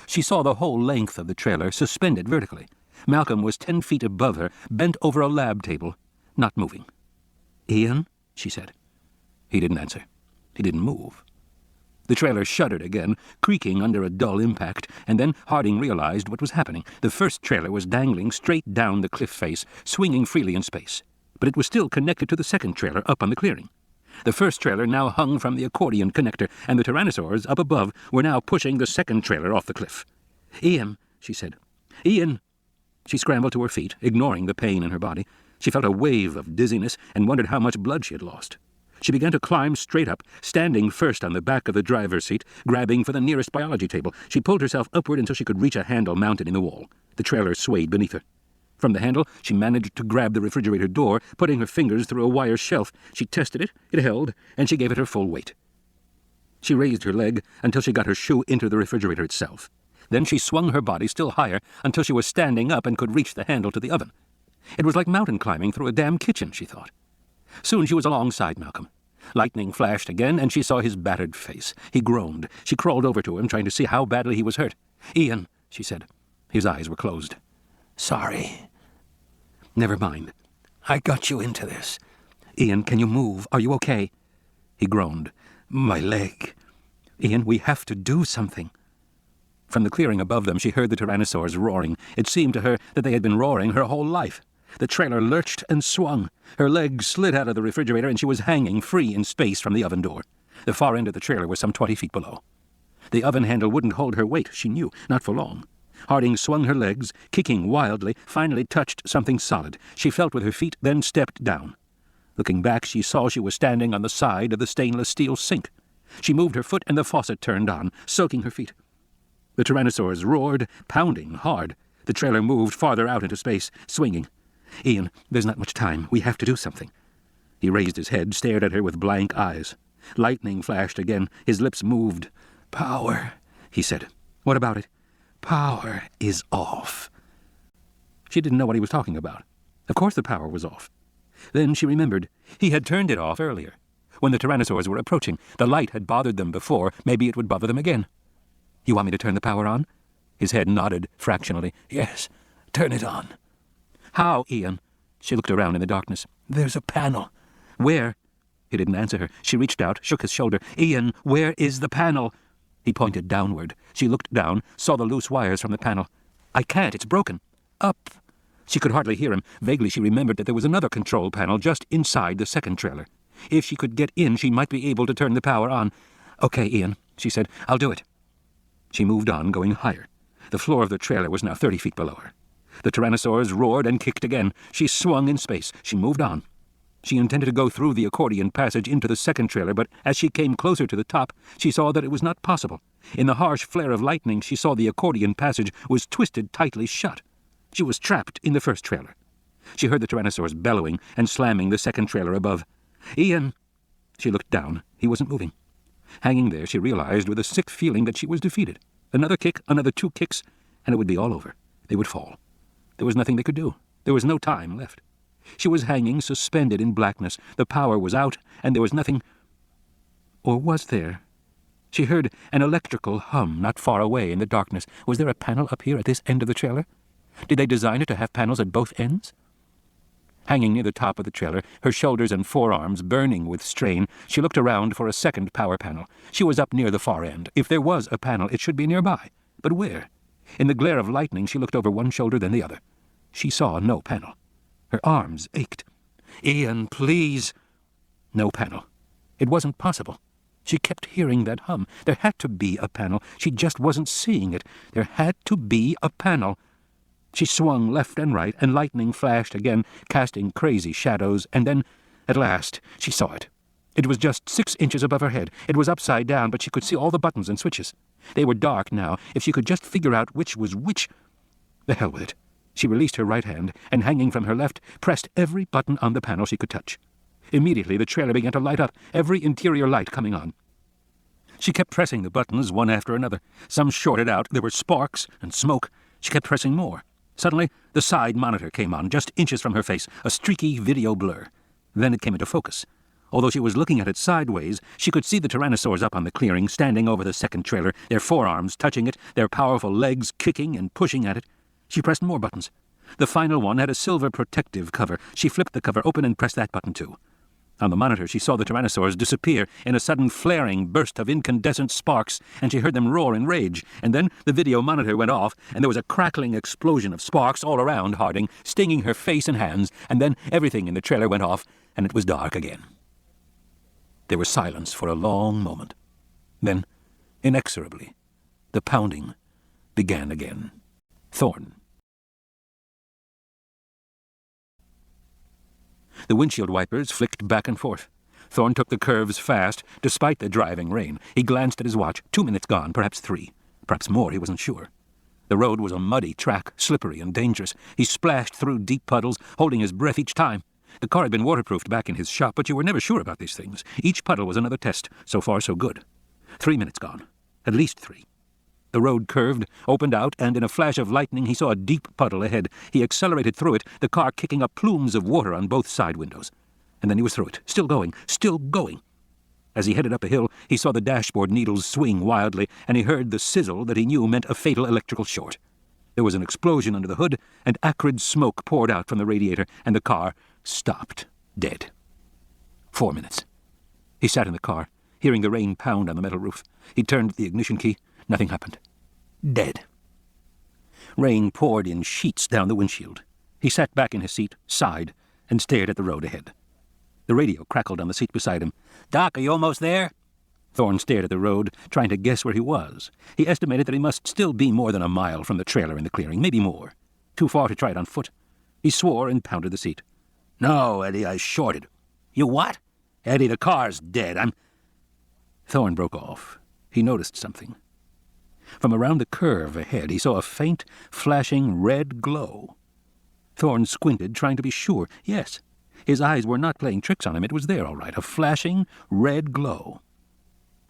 She saw the whole length of the trailer suspended vertically. Malcolm was 10 feet above her, bent over a lab table, not moving. "Ian?" she said. He didn't answer. He didn't move. The trailer shuddered again, creaking under a dull impact, and then Harding realized what was happening. The first trailer was dangling straight down the cliff face, swinging freely in space. But it was still connected to the second trailer up on the clearing. The first trailer now hung from the accordion connector, and the tyrannosaurs up above were now pushing the second trailer off the cliff. "Ian," she said. "Ian!" She scrambled to her feet, ignoring the pain in her body. She felt a wave of dizziness and wondered how much blood she had lost. She began to climb straight up, standing first on the back of the driver's seat, grabbing for the nearest biology table. She pulled herself upward until she could reach a handle mounted in the wall. The trailer swayed beneath her. From the handle, she managed to grab the refrigerator door, putting her fingers through a wire shelf. She tested it, it held, and she gave it her full weight. She raised her leg until she got her shoe into the refrigerator itself. Then she swung her body still higher until she was standing up and could reach the handle to the oven. It was like mountain climbing through a damn kitchen, she thought. Soon she was alongside Malcolm. Lightning flashed again, and she saw his battered face. He groaned. She crawled over to him, trying to see how badly he was hurt. "Ian," she said. His eyes were closed. "Sorry." "Never mind. I got you into this. Ian, can you move? Are you okay?" He groaned. "My leg. Ian, we have to do something." From the clearing above them, she heard the tyrannosaurs roaring. It seemed to her that they had been roaring her whole life. The trailer lurched and swung. Her legs slid out of the refrigerator, and she was hanging free in space from the oven door. The far end of the trailer was some 20 feet below. The oven handle wouldn't hold her weight, she knew, not for long. Harding swung her legs, kicking wildly, finally touched something solid. She felt with her feet, then stepped down. Looking back, she saw she was standing on the side of the stainless steel sink. She moved her foot, and the faucet turned on, soaking her feet. The tyrannosaurs roared, pounding hard. The trailer moved farther out into space, swinging. "Ian, there's not much time. We have to do something." He raised his head, stared at her with blank eyes. Lightning flashed again. His lips moved. "Power," he said. "What about it?" "Power is off." She didn't know what he was talking about. Of course the power was off. Then she remembered. He had turned it off earlier. When the tyrannosaurs were approaching, the light had bothered them before. Maybe it would bother them again. "You want me to turn the power on?" His head nodded fractionally. "Yes, turn it on." "How, Ian?" She looked around in the darkness. "There's a panel." "Where?" He didn't answer her. She reached out, shook his shoulder. "Ian, where is the panel?" He pointed downward. She looked down, saw the loose wires from the panel. "I can't, it's broken." "Up." She could hardly hear him. Vaguely she remembered that there was another control panel just inside the second trailer. If she could get in, she might be able to turn the power on. "Okay, Ian," she said. "I'll do it." She moved on, going higher. The floor of the trailer was now 30 feet below her. The tyrannosaurs roared and kicked again. She swung in space. She moved on. She intended to go through the accordion passage into the second trailer, but as she came closer to the top, she saw that it was not possible. In the harsh flare of lightning, she saw the accordion passage was twisted tightly shut. She was trapped in the first trailer. She heard the tyrannosaurs bellowing and slamming the second trailer above. "Ian!" She looked down. He wasn't moving. Hanging there, she realized with a sick feeling that she was defeated. Another kick, another 2 kicks, and it would be all over. They would fall. There was nothing they could do. There was no time left. She was hanging, suspended in blackness. The power was out, and there was nothing. Or was there? She heard an electrical hum not far away in the darkness. Was there a panel up here at this end of the trailer? Did they design it to have panels at both ends? Hanging near the top of the trailer, her shoulders and forearms burning with strain, she looked around for a second power panel. She was up near the far end. If there was a panel, it should be nearby. But where? In the glare of lightning, she looked over one shoulder, then the other. She saw no panel. Her arms ached. "Ian, please." No panel. It wasn't possible. She kept hearing that hum. There had to be a panel. She just wasn't seeing it. There had to be a panel. She swung left and right, and lightning flashed again, casting crazy shadows, and then, at last, she saw it. It was just 6 inches above her head. It was upside down, but she could see all the buttons and switches. They were dark now. If she could just figure out which was which... The hell with it. She released her right hand, and hanging from her left, pressed every button on the panel she could touch. Immediately, the trailer began to light up, every interior light coming on. She kept pressing the buttons one after another. Some shorted out. There were sparks and smoke. She kept pressing more. Suddenly, the side monitor came on, just inches from her face, a streaky video blur. Then it came into focus. Although she was looking at it sideways, she could see the tyrannosaurs up on the clearing, standing over the second trailer, their forearms touching it, their powerful legs kicking and pushing at it. She pressed more buttons. The final one had a silver protective cover. She flipped the cover open and pressed that button too. On the monitor, she saw the tyrannosaurs disappear in a sudden flaring burst of incandescent sparks, and she heard them roar in rage. And then the video monitor went off, and there was a crackling explosion of sparks all around Harding, stinging her face and hands, and then everything in the trailer went off, and it was dark again. There was silence for a long moment. Then, inexorably, the pounding began again. Thorn. The windshield wipers flicked back and forth. Thorn took the curves fast, despite the driving rain. He glanced at his watch. 2 minutes gone, perhaps 3. Perhaps more, he wasn't sure. The road was a muddy track, slippery and dangerous. He splashed through deep puddles, holding his breath each time. The car had been waterproofed back in his shop, but you were never sure about these things. Each puddle was another test. So far, so good. 3 minutes gone. At least 3. The road curved, opened out, and in a flash of lightning he saw a deep puddle ahead. He accelerated through it, the car kicking up plumes of water on both side windows. And then he was through it, still going, still going. As he headed up a hill, he saw the dashboard needles swing wildly, and he heard the sizzle that he knew meant a fatal electrical short. There was an explosion under the hood, and acrid smoke poured out from the radiator, and the car stopped, dead. 4 minutes. He sat in the car, hearing the rain pound on the metal roof. He turned the ignition key. Nothing happened. Dead. Rain poured in sheets down the windshield. He sat back in his seat, sighed, and stared at the road ahead. The radio crackled on the seat beside him. "Doc, are you almost there?" Thorn stared at the road, trying to guess where he was. He estimated that he must still be more than a mile from the trailer in the clearing, maybe more. Too far to try it on foot. He swore and pounded the seat. "No, Eddie, I shorted." "You what?" "Eddie, the car's dead. Thorn broke off. He noticed something. From around the curve ahead, he saw a faint, flashing red glow. Thorn squinted, trying to be sure. Yes, his eyes were not playing tricks on him. It was there, all right, a flashing red glow.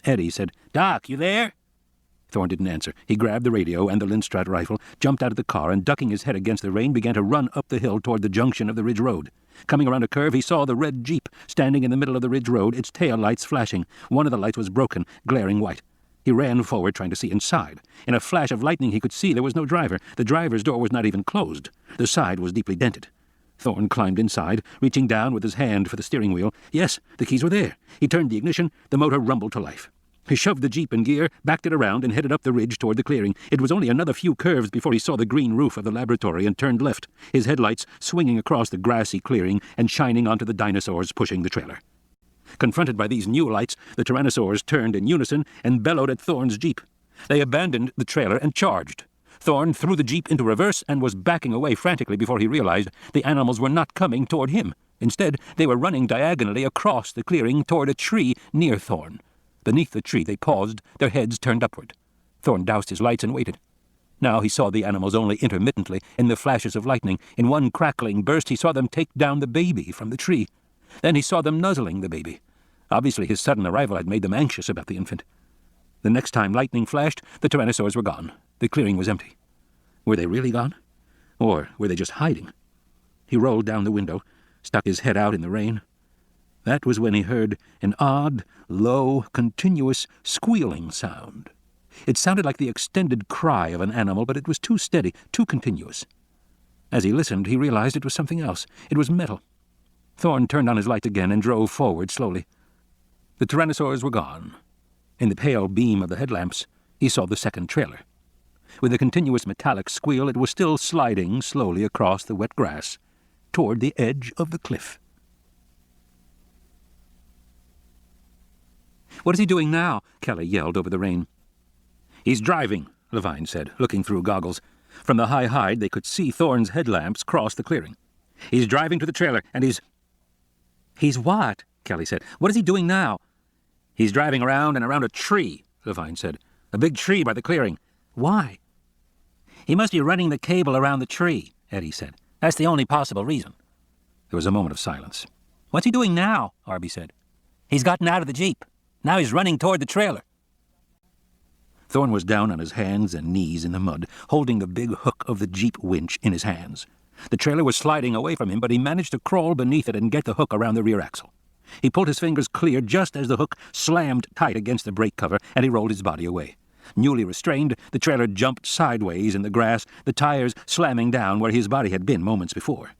Eddie said, "Doc, you there?" Thorn didn't answer. He grabbed the radio and the Lindstrat rifle, jumped out of the car, and ducking his head against the rain, began to run up the hill toward the junction of the ridge road. Coming around a curve, he saw the red Jeep standing in the middle of the ridge road, its tail lights flashing. One of the lights was broken, glaring white. He ran forward, trying to see inside. In a flash of lightning, he could see there was no driver. The driver's door was not even closed. The side was deeply dented. Thorn climbed inside, reaching down with his hand for the steering wheel. Yes, the keys were there. He turned the ignition. The motor rumbled to life. He shoved the Jeep in gear, backed it around, and headed up the ridge toward the clearing. It was only another few curves before he saw the green roof of the laboratory and turned left, his headlights swinging across the grassy clearing and shining onto the dinosaurs pushing the trailer. Confronted by these new lights, the tyrannosaurs turned in unison and bellowed at Thorn's Jeep. They abandoned the trailer and charged. Thorn threw the Jeep into reverse and was backing away frantically before he realized the animals were not coming toward him. Instead, they were running diagonally across the clearing toward a tree near Thorn. Beneath the tree, they paused, their heads turned upward. Thorn doused his lights and waited. Now he saw the animals only intermittently, in the flashes of lightning. In one crackling burst, he saw them take down the baby from the tree. Then he saw them nuzzling the baby. Obviously, his sudden arrival had made them anxious about the infant. The next time lightning flashed, the tyrannosaurs were gone. The clearing was empty. Were they really gone? Or were they just hiding? He rolled down the window, stuck his head out in the rain. That was when he heard an odd, low, continuous squealing sound. It sounded like the extended cry of an animal, but it was too steady, too continuous. As he listened, he realized it was something else. It was metal. Thorn turned on his light again and drove forward slowly. The tyrannosaurs were gone. In the pale beam of the headlamps, he saw the second trailer. With a continuous metallic squeal, it was still sliding slowly across the wet grass toward the edge of the cliff. "What is he doing now?" Kelly yelled over the rain. "He's driving," Levine said, looking through goggles. From the high hide, they could see Thorn's headlamps cross the clearing. "He's driving to the trailer, and he's—" "He's what?" Kelly said. "What is he doing now?" "He's driving around and around a tree," Levine said. "A big tree by the clearing." "Why?" "He must be running the cable around the tree," Eddie said. "That's the only possible reason." There was a moment of silence. "What's he doing now?" Arby said. "He's gotten out of the Jeep. Now he's running toward the trailer." Thorne was down on his hands and knees in the mud, holding the big hook of the Jeep winch in his hands. The trailer was sliding away from him, but he managed to crawl beneath it and get the hook around the rear axle. He pulled his fingers clear just as the hook slammed tight against the brake cover, and he rolled his body away. Newly restrained, the trailer jumped sideways in the grass, the tires slamming down where his body had been moments before.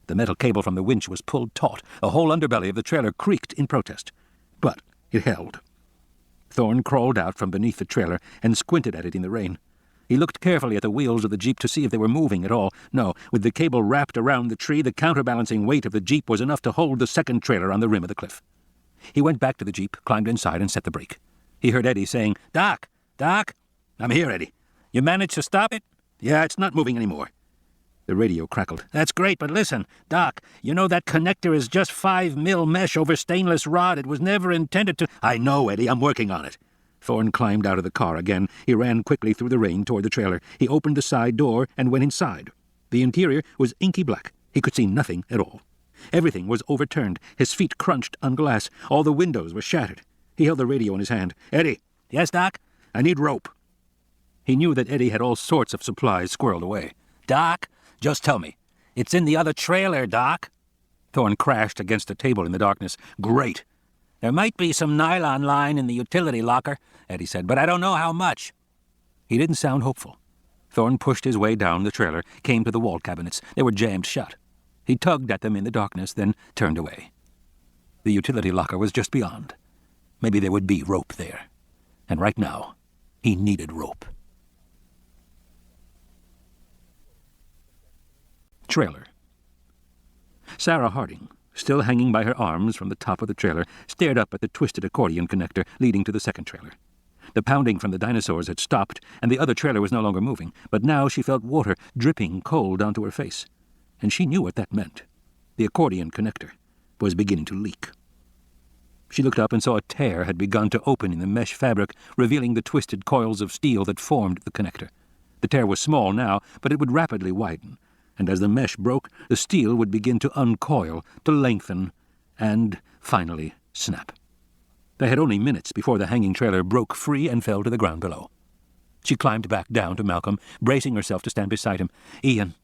The metal cable from the winch was pulled taut. The whole underbelly of the trailer creaked in protest. But it held. Thorne crawled out from beneath the trailer and squinted at it in the rain. He looked carefully at the wheels of the Jeep to see if they were moving at all. No, with the cable wrapped around the tree, the counterbalancing weight of the Jeep was enough to hold the second trailer on the rim of the cliff. He went back to the Jeep, climbed inside, and set the brake. He heard Eddie saying, "Doc! Doc! I'm here, Eddie. You managed to stop it?" "Yeah, it's not moving anymore." The radio crackled. "That's great, but listen, Doc, you know that connector is just 5 mil mesh over stainless rod. It was never intended to—" "I know, Eddie. I'm working on it." Thorne climbed out of the car again. He ran quickly through the rain toward the trailer. He opened the side door and went inside. The interior was inky black. He could see nothing at all. Everything was overturned. His feet crunched on glass. All the windows were shattered. He held the radio in his hand. "Eddie." "Yes, Doc?" "I need rope." He knew that Eddie had all sorts of supplies squirreled away. "Doc, just tell me. It's in the other trailer, Doc." Thorne crashed against a table in the darkness. "Great." "There might be some nylon line in the utility locker," Eddie said, "but I don't know how much." He didn't sound hopeful. Thorne pushed his way down the trailer, came to the wall cabinets. They were jammed shut. He tugged at them in the darkness, then turned away. The utility locker was just beyond. Maybe there would be rope there. And right now, he needed rope. Trailer. Sarah Harding, still hanging by her arms from the top of the trailer, stared up at the twisted accordion connector leading to the second trailer. The pounding from the dinosaurs had stopped, and the other trailer was no longer moving, but now she felt water dripping cold onto her face. And she knew what that meant. The accordion connector was beginning to leak. She looked up and saw a tear had begun to open in the mesh fabric, revealing the twisted coils of steel that formed the connector. The tear was small now, but it would rapidly widen, and as the mesh broke, the steel would begin to uncoil, to lengthen, and finally snap. They had only minutes before the hanging trailer broke free and fell to the ground below. She climbed back down to Malcolm, bracing herself to stand beside him. "Ian."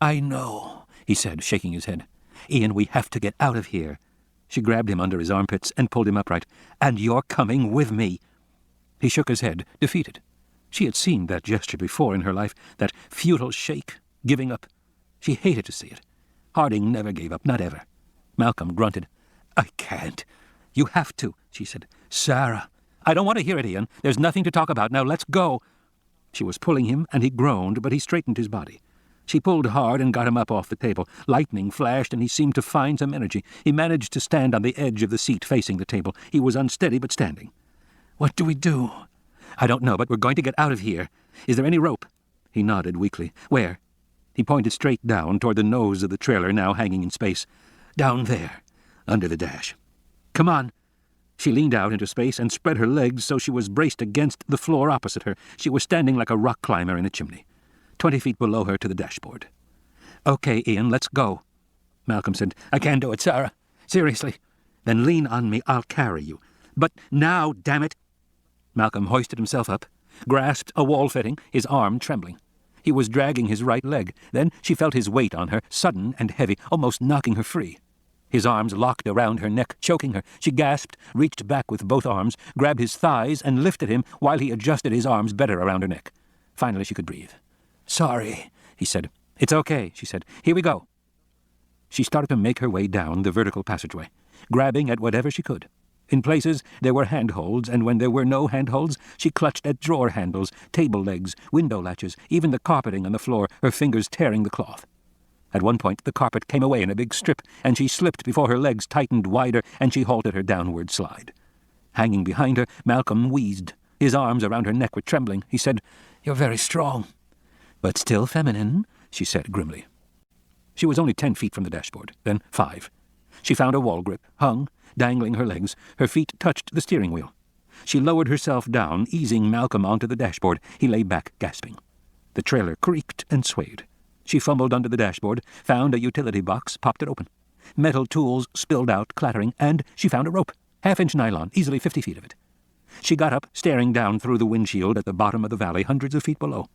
"I know," he said, shaking his head. "Ian, we have to get out of here." She grabbed him under his armpits and pulled him upright. "And you're coming with me." He shook his head, defeated. She had seen that gesture before in her life, that futile shake, giving up. She hated to see it. Harding never gave up, not ever. Malcolm grunted. "I can't." "You have to," she said. "Sarah." "I don't want to hear it, Ian. There's nothing to talk about. Now let's go." She was pulling him, and he groaned, but he straightened his body. She pulled hard and got him up off the table. Lightning flashed, and he seemed to find some energy. He managed to stand on the edge of the seat facing the table. He was unsteady, but standing. "What do we do?" "I don't know, but we're going to get out of here. Is there any rope?" He nodded weakly. "Where?" He pointed straight down toward the nose of the trailer, now hanging in space. "Down there, under the dash." "Come on." She leaned out into space and spread her legs so she was braced against the floor opposite her. She was standing like a rock climber in a chimney, 20 feet below her to the dashboard. "Okay, Ian, let's go." Malcolm said, "I can't do it, Sarah. Seriously." "Then lean on me. I'll carry you." "But now, damn it." Malcolm hoisted himself up, grasped a wall fitting, his arm trembling. He was dragging his right leg. Then she felt his weight on her, sudden and heavy, almost knocking her free. His arms locked around her neck, choking her. She gasped, reached back with both arms, grabbed his thighs, and lifted him while he adjusted his arms better around her neck. Finally she could breathe. "Sorry," he said. "It's okay," she said. "Here we go." She started to make her way down the vertical passageway, grabbing at whatever she could. In places there were handholds, and when there were no handholds, she clutched at drawer handles, table legs, window latches, even the carpeting on the floor, her fingers tearing the cloth. At one point the carpet came away in a big strip, and she slipped before her legs tightened wider, and she halted her downward slide. Hanging behind her, Malcolm wheezed. His arms around her neck were trembling. He said, "You're very strong." "But still feminine," she said grimly. She was only 10 feet from the dashboard, then 5. She found a wall grip, hung, dangling her legs. Her feet touched the steering wheel. She lowered herself down, easing Malcolm onto the dashboard. He lay back, gasping. The trailer creaked and swayed. She fumbled under the dashboard, found a utility box, popped it open. Metal tools spilled out, clattering, and she found a rope. 1/2-inch nylon, easily 50 feet of it. She got up, staring down through the windshield at the bottom of the valley, hundreds of feet below.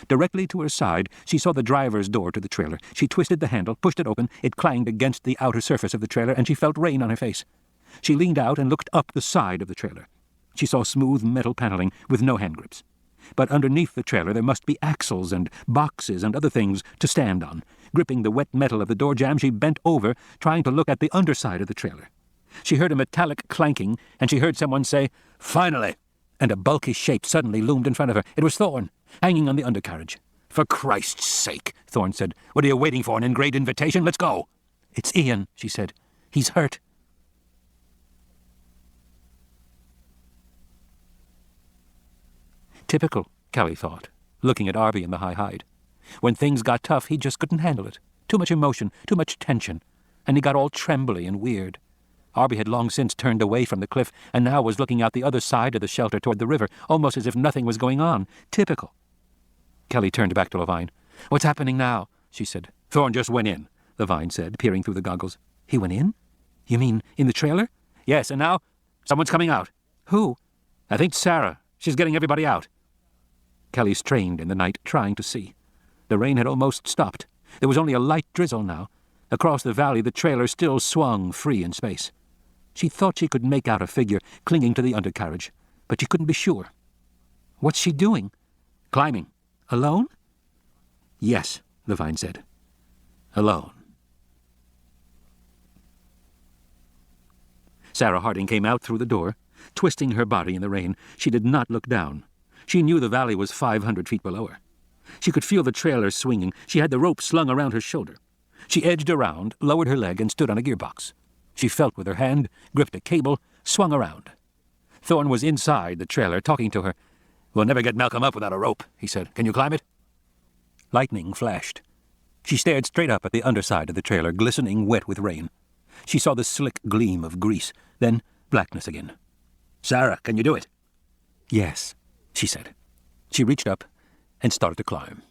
Directly to her side, she saw the driver's door to the trailer. She twisted the handle, pushed it open. It clanged against the outer surface of the trailer, and she felt rain on her face. She leaned out and looked up the side of the trailer. She saw smooth metal paneling with no hand grips. But underneath the trailer there must be axles and boxes and other things to stand on. Gripping the wet metal of the door jamb, she bent over, trying to look at the underside of the trailer. She heard a metallic clanking, and she heard someone say, "Finally!" And a bulky shape suddenly loomed in front of her. It was Thorne, hanging on the undercarriage. "For Christ's sake," Thorne said. "What are you waiting for, an engraved invitation? Let's go." "It's Ian," she said. "He's hurt." Typical, Kelly thought, looking at Arby in the high hide. When things got tough, he just couldn't handle it. Too much emotion, too much tension. And he got all trembly and weird. Arby had long since turned away from the cliff and now was looking out the other side of the shelter toward the river, almost as if nothing was going on. Typical. Kelly turned back to Levine. "What's happening now?" she said. "Thorne just went in," Levine said, peering through the goggles. "He went in? You mean in the trailer?" "Yes, and now someone's coming out." "Who?" "I think Sarah. She's getting everybody out." Kelly strained in the night, trying to see. The rain had almost stopped. There was only a light drizzle now. Across the valley, the trailer still swung free in space. She thought she could make out a figure clinging to the undercarriage, but she couldn't be sure. "What's she doing?" "Climbing." "Alone?" "Yes," Levine said. "Alone." Sarah Harding came out through the door, twisting her body in the rain. She did not look down. She knew the valley was 500 feet below her. She could feel the trailer swinging. She had the rope slung around her shoulder. She edged around, lowered her leg, and stood on a gearbox. She felt with her hand, gripped a cable, swung around. Thorne was inside the trailer, talking to her. "We'll never get Malcolm up without a rope," he said. "Can you climb it?" Lightning flashed. She stared straight up at the underside of the trailer, glistening wet with rain. She saw the slick gleam of grease, then blackness again. "Sarah, can you do it?" "Yes," she said. She reached up and started to climb.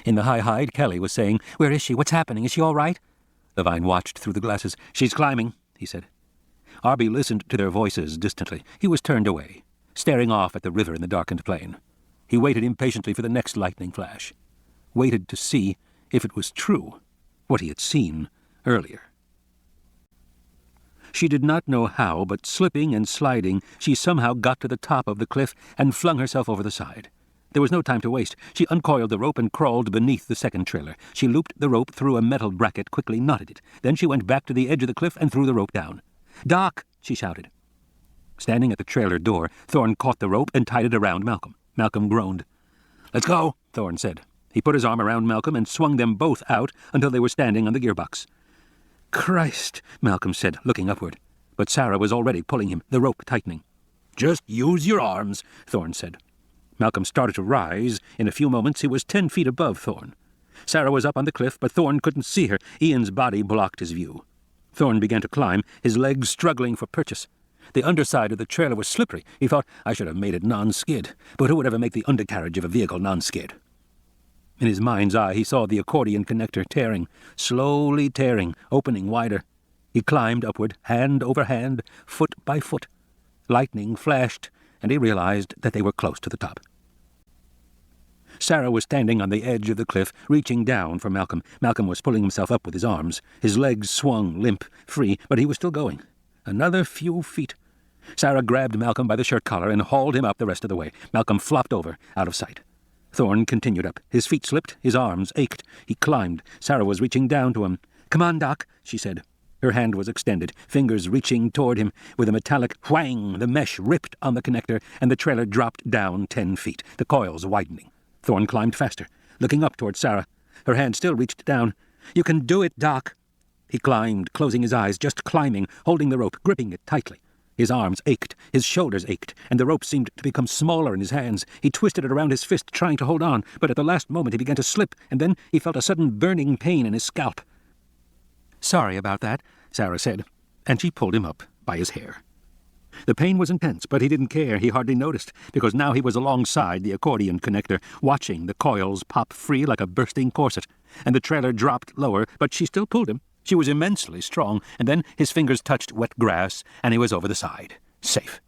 In the high hide, Kelly was saying, "Where is she? What's happening? Is she all right?" Levine watched through the glasses. "She's climbing," he said. Arby listened to their voices distantly. He was turned away, staring off at the river in the darkened plain. He waited impatiently for the next lightning flash. Waited to see if it was true, what he had seen earlier. She did not know how, but slipping and sliding, she somehow got to the top of the cliff and flung herself over the side. There was no time to waste. She uncoiled the rope and crawled beneath the second trailer. She looped the rope through a metal bracket, quickly knotted it. Then she went back to the edge of the cliff and threw the rope down. "Doc!" she shouted. Standing at the trailer door, Thorne caught the rope and tied it around Malcolm. Malcolm groaned. "Let's go," Thorne said. He put his arm around Malcolm and swung them both out until they were standing on the gearbox. "Christ," Malcolm said, looking upward. But Sarah was already pulling him, the rope tightening. "Just use your arms," Thorne said. Malcolm started to rise. In a few moments he was 10 feet above Thorne. Sarah was up on the cliff, but Thorne couldn't see her. Ian's body blocked his view. Thorne began to climb, his legs struggling for purchase. The underside of the trailer was slippery. He thought, "I should have made it non-skid. But who would ever make the undercarriage of a vehicle non-skid?" In his mind's eye he saw the accordion connector tearing, slowly tearing, opening wider. He climbed upward, hand over hand, foot by foot. Lightning flashed, and he realized that they were close to the top. Sarah was standing on the edge of the cliff, reaching down for Malcolm. Malcolm was pulling himself up with his arms. His legs swung limp, free, but he was still going. Another few feet. Sarah grabbed Malcolm by the shirt collar and hauled him up the rest of the way. Malcolm flopped over, out of sight. Thorne continued up. His feet slipped, his arms ached. He climbed. Sarah was reaching down to him. "Come on, Doc," she said. Her hand was extended, fingers reaching toward him. With a metallic whang, the mesh ripped on the connector, and the trailer dropped down 10 feet, the coils widening. Thorne climbed faster, looking up toward Sarah. Her hand still reached down. "You can do it, Doc." He climbed, closing his eyes, just climbing, holding the rope, gripping it tightly. His arms ached, his shoulders ached, and the rope seemed to become smaller in his hands. He twisted it around his fist, trying to hold on, but at the last moment he began to slip, and then he felt a sudden burning pain in his scalp. "Sorry about that," Sarah said, and she pulled him up by his hair. The pain was intense, but he didn't care. He hardly noticed, because now he was alongside the accordion connector, watching the coils pop free like a bursting corset, and the trailer dropped lower, but she still pulled him. She was immensely strong, and then his fingers touched wet grass, and he was over the side. Safe.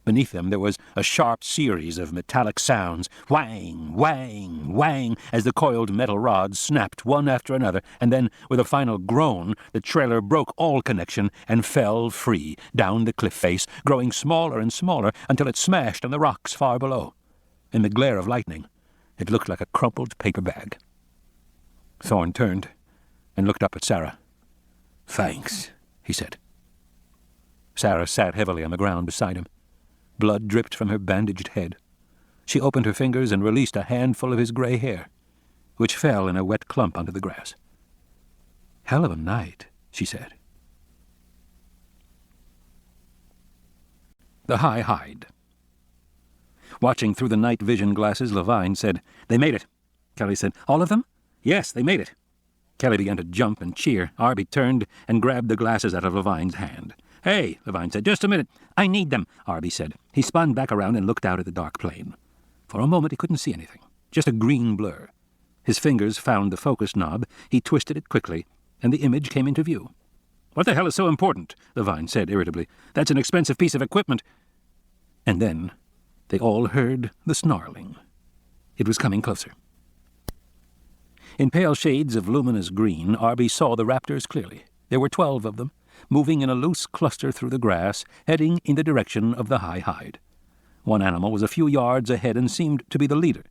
Beneath them there was a sharp series of metallic sounds, whang, whang, whang, as the coiled metal rods snapped one after another, and then, with a final groan, the trailer broke all connection and fell free down the cliff face, growing smaller and smaller until it smashed on the rocks far below. In the glare of lightning, it looked like a crumpled paper bag. Thorne turned and looked up at Sarah. "Thanks," he said. Sarah sat heavily on the ground beside him. Blood dripped from her bandaged head. She opened her fingers and released a handful of his gray hair, which fell in a wet clump onto the grass. "Hell of a night," she said. The High Hide. Watching through the night vision glasses, Levine said, "They made it." Kelly said, "All of them?" "Yes, they made it." Kelly began to jump and cheer. Arby turned and grabbed the glasses out of Levine's hand. "Hey," Levine said, "just a minute. I need them," Arby said. He spun back around and looked out at the dark plain. For a moment he couldn't see anything, just a green blur. His fingers found the focus knob. He twisted it quickly, and the image came into view. "What the hell is so important?" Levine said irritably. "That's an expensive piece of equipment." And then they all heard the snarling. It was coming closer. In pale shades of luminous green, Arby saw the raptors clearly. There were 12 of them, moving in a loose cluster through the grass, heading in the direction of the High Hide. One animal was a few yards ahead and seemed to be the leader,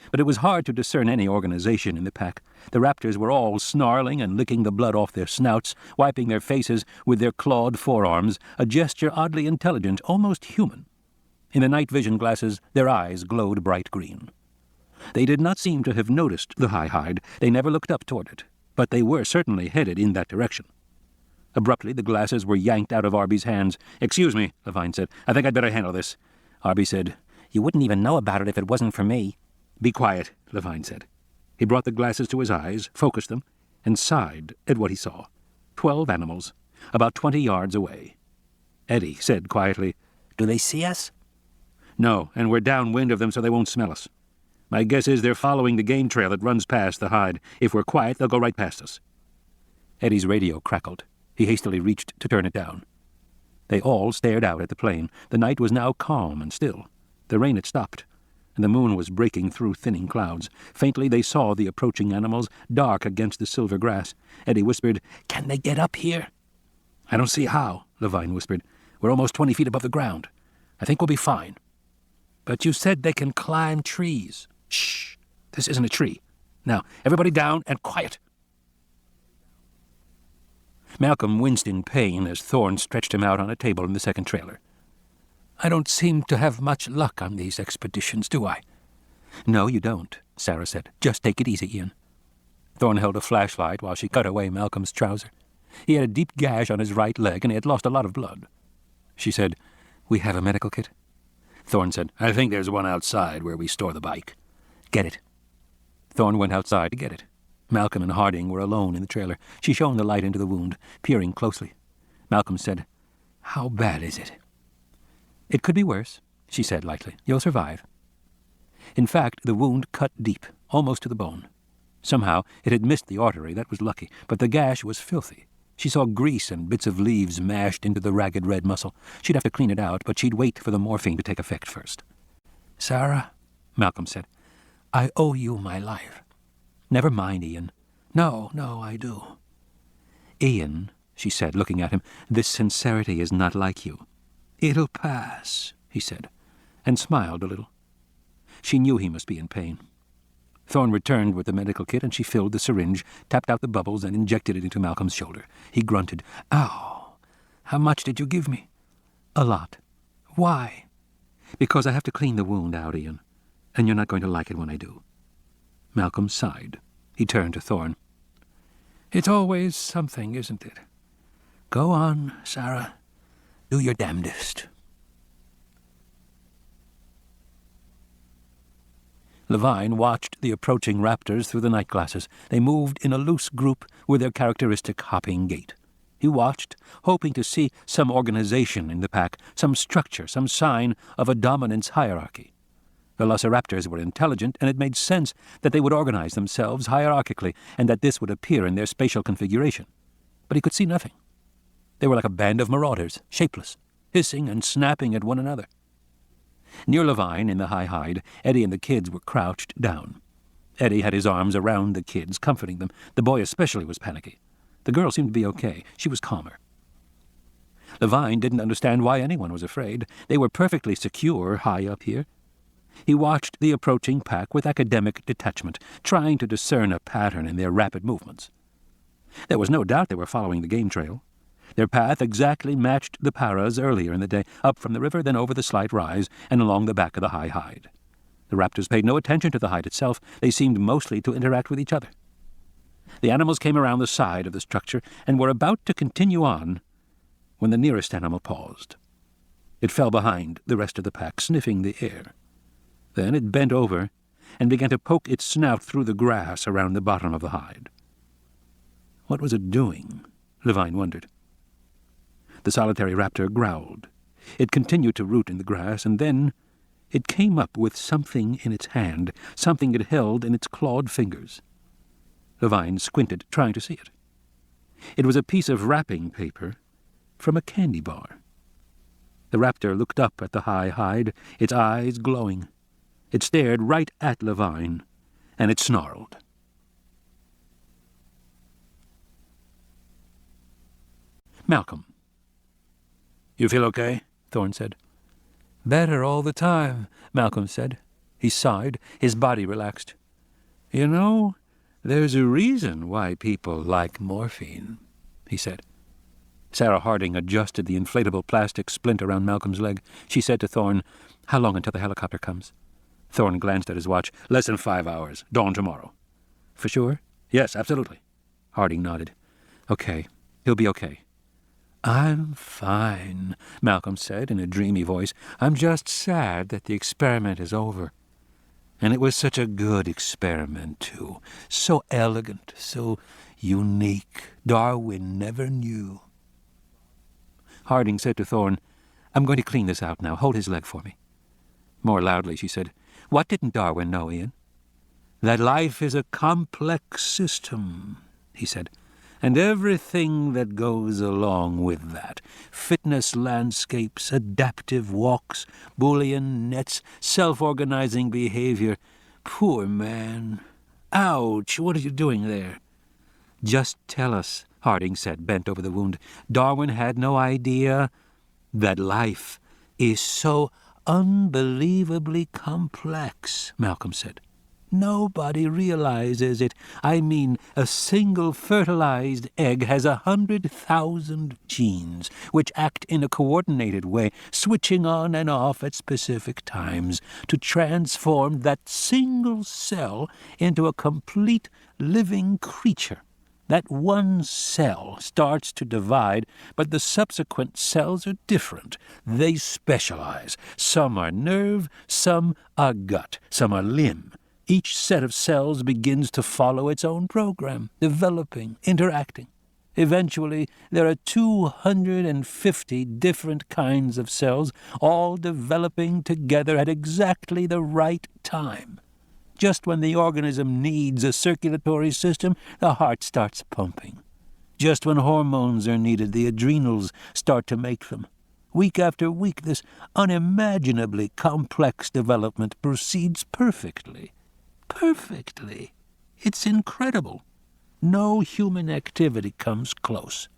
but it was hard to discern any organization in the pack. The raptors were all snarling and licking the blood off their snouts, wiping their faces with their clawed forearms, a gesture oddly intelligent, almost human. In the night vision glasses, their eyes glowed bright green. They did not seem to have noticed the High Hide. They never looked up toward it, but they were certainly headed in that direction. Abruptly, the glasses were yanked out of Arby's hands. "Excuse me," Levine said. "I think I'd better handle this." Arby said, "You wouldn't even know about it if it wasn't for me." "Be quiet," Levine said. He brought the glasses to his eyes, focused them, and sighed at what he saw. 12 animals, about 20 yards away. Eddie said quietly, "Do they see us?" "No, and we're downwind of them so they won't smell us. My guess is they're following the game trail that runs past the hide. If we're quiet, they'll go right past us." Eddie's radio crackled. He hastily reached to turn it down. They all stared out at the plain. The night was now calm and still. The rain had stopped, and the moon was breaking through thinning clouds. Faintly they saw the approaching animals, dark against the silver grass. Eddie whispered, "Can they get up here?" "I don't see how," Levine whispered. "We're almost 20 feet above the ground. I think we'll be fine." "But you said they can climb trees." "Shh! This isn't a tree. Now, everybody down and quiet." Malcolm winced in pain as Thorne stretched him out on a table in the second trailer. "I don't seem to have much luck on these expeditions, do I?" "No, you don't," Sarah said. "Just take it easy, Ian." Thorne held a flashlight while she cut away Malcolm's trouser. He had a deep gash on his right leg, and he had lost a lot of blood. She said, "We have a medical kit?" Thorne said, "I think there's one outside where we store the bike." "Get it." Thorne went outside to get it. Malcolm and Harding were alone in the trailer. She shone the light into the wound, peering closely. Malcolm said, "How bad is it?" "It could be worse," she said lightly. "You'll survive." In fact, the wound cut deep, almost to the bone. Somehow it had missed the artery. That was lucky, but the gash was filthy. She saw grease and bits of leaves mashed into the ragged red muscle. She'd have to clean it out, but she'd wait for the morphine to take effect first. "Sarah," Malcolm said, "I owe you my life." "Never mind, Ian." No, I do." "Ian," she said, looking at him, "this sincerity is not like you." "It'll pass," he said, and smiled a little. She knew he must be in pain. Thorne returned with the medical kit, and she filled the syringe, tapped out the bubbles, and injected it into Malcolm's shoulder. He grunted. "Ow! How much did you give me?" "A lot." "Why?" "Because I have to clean the wound out, Ian, and you're not going to like it when I do." Malcolm sighed. He turned to Thorne. "It's always something, isn't it? Go on, Sarah. Do your damnedest." Levine watched the approaching raptors through the night glasses. They moved in a loose group with their characteristic hopping gait. He watched, hoping to see some organization in the pack, some structure, some sign of a dominance hierarchy. Velociraptors were intelligent, and it made sense that they would organize themselves hierarchically, and that this would appear in their spatial configuration. But he could see nothing. They were like a band of marauders, shapeless, hissing and snapping at one another. Near Levine, in the high hide, Eddie and the kids were crouched down. Eddie had his arms around the kids, comforting them. The boy especially was panicky. The girl seemed to be okay. She was calmer. Levine didn't understand why anyone was afraid. They were perfectly secure high up here. He watched the approaching pack with academic detachment, trying to discern a pattern in their rapid movements. There was no doubt they were following the game trail. Their path exactly matched the paras earlier in the day, up from the river, then over the slight rise, and along the back of the high hide. The raptors paid no attention to the hide itself. They seemed mostly to interact with each other. The animals came around the side of the structure and were about to continue on when the nearest animal paused. It fell behind the rest of the pack, sniffing the air. Then it bent over and began to poke its snout through the grass around the bottom of the hide. What was it doing? Levine wondered. The solitary raptor growled. It continued to root in the grass, and then it came up with something in its hand, something it held in its clawed fingers. Levine squinted, trying to see it. It was a piece of wrapping paper from a candy bar. The raptor looked up at the high hide, its eyes glowing. It stared right at Levine, and it snarled. Malcolm. "You feel okay?" Thorne said. "Better all the time," Malcolm said. He sighed. His body relaxed. "You know, there's a reason why people like morphine," he said. Sarah Harding adjusted the inflatable plastic splint around Malcolm's leg. She said to Thorne, "How long until the helicopter comes?" Thorne glanced at his watch. "Less than 5 hours. Dawn tomorrow." "For sure?" "Yes, absolutely." Harding nodded. "Okay. He'll be okay." "I'm fine," Malcolm said in a dreamy voice. "I'm just sad that the experiment is over. And it was such a good experiment, too. So elegant, so unique. Darwin never knew." Harding said to Thorne, "I'm going to clean this out now. Hold his leg for me." More loudly, she said, "What didn't Darwin know, Ian?" "That life is a complex system," he said, "and everything that goes along with that. Fitness landscapes, adaptive walks, Boolean nets, self-organizing behavior. Poor man. Ouch, what are you doing there?" "Just tell us," Harding said, bent over the wound. "Darwin had no idea that life is so unbelievably complex," Malcolm said. "Nobody realizes it. I mean, a single fertilized egg has 100,000 genes, which act in a coordinated way, switching on and off at specific times, to transform that single cell into a complete living creature. That one cell starts to divide, but the subsequent cells are different. They specialize. Some are nerve, some are gut, some are limb. Each set of cells begins to follow its own program, developing, interacting. Eventually, there are 250 different kinds of cells, all developing together at exactly the right time. Just when the organism needs a circulatory system, the heart starts pumping. Just when hormones are needed, the adrenals start to make them. Week after week, this unimaginably complex development proceeds perfectly. Perfectly. It's incredible. No human activity comes close.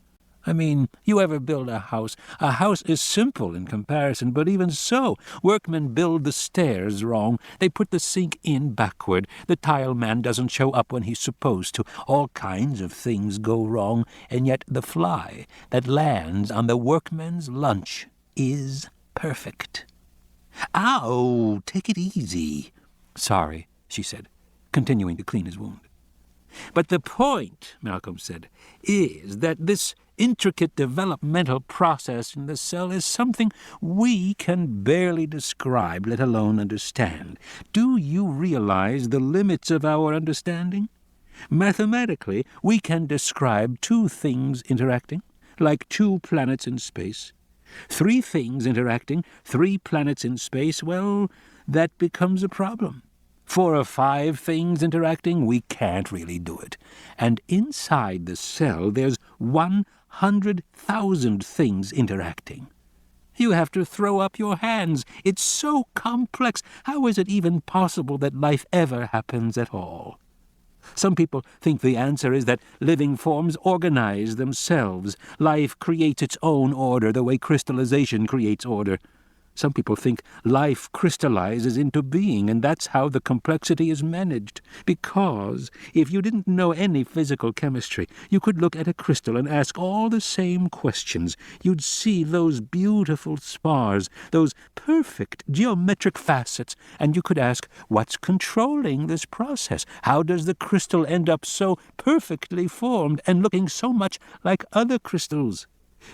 I mean, you ever build a house? A house is simple in comparison, but even so, workmen build the stairs wrong. They put the sink in backward. The tile man doesn't show up when he's supposed to. All kinds of things go wrong, and yet the fly that lands on the workman's lunch is perfect. "Ow, take it easy." "Sorry," she said, continuing to clean his wound. "But the point," Malcolm said, "is that this intricate developmental process in the cell is something we can barely describe, let alone understand. Do you realize the limits of our understanding? Mathematically, we can describe 2 things interacting, like 2 planets in space. 3 things interacting, 3 planets in space, well, that becomes a problem. 4 or 5 things interacting, we can't really do it. And inside the cell, there's 100,000 things interacting. You have to throw up your hands. It's so complex. How is it even possible that life ever happens at all? Some people think the answer is that living forms organize themselves. Life creates its own order, the way crystallization creates order. Some people think life crystallizes into being, and that's how the complexity is managed. Because if you didn't know any physical chemistry, you could look at a crystal and ask all the same questions. You'd see those beautiful spars, those perfect geometric facets, and you could ask, what's controlling this process? How does the crystal end up so perfectly formed and looking so much like other crystals?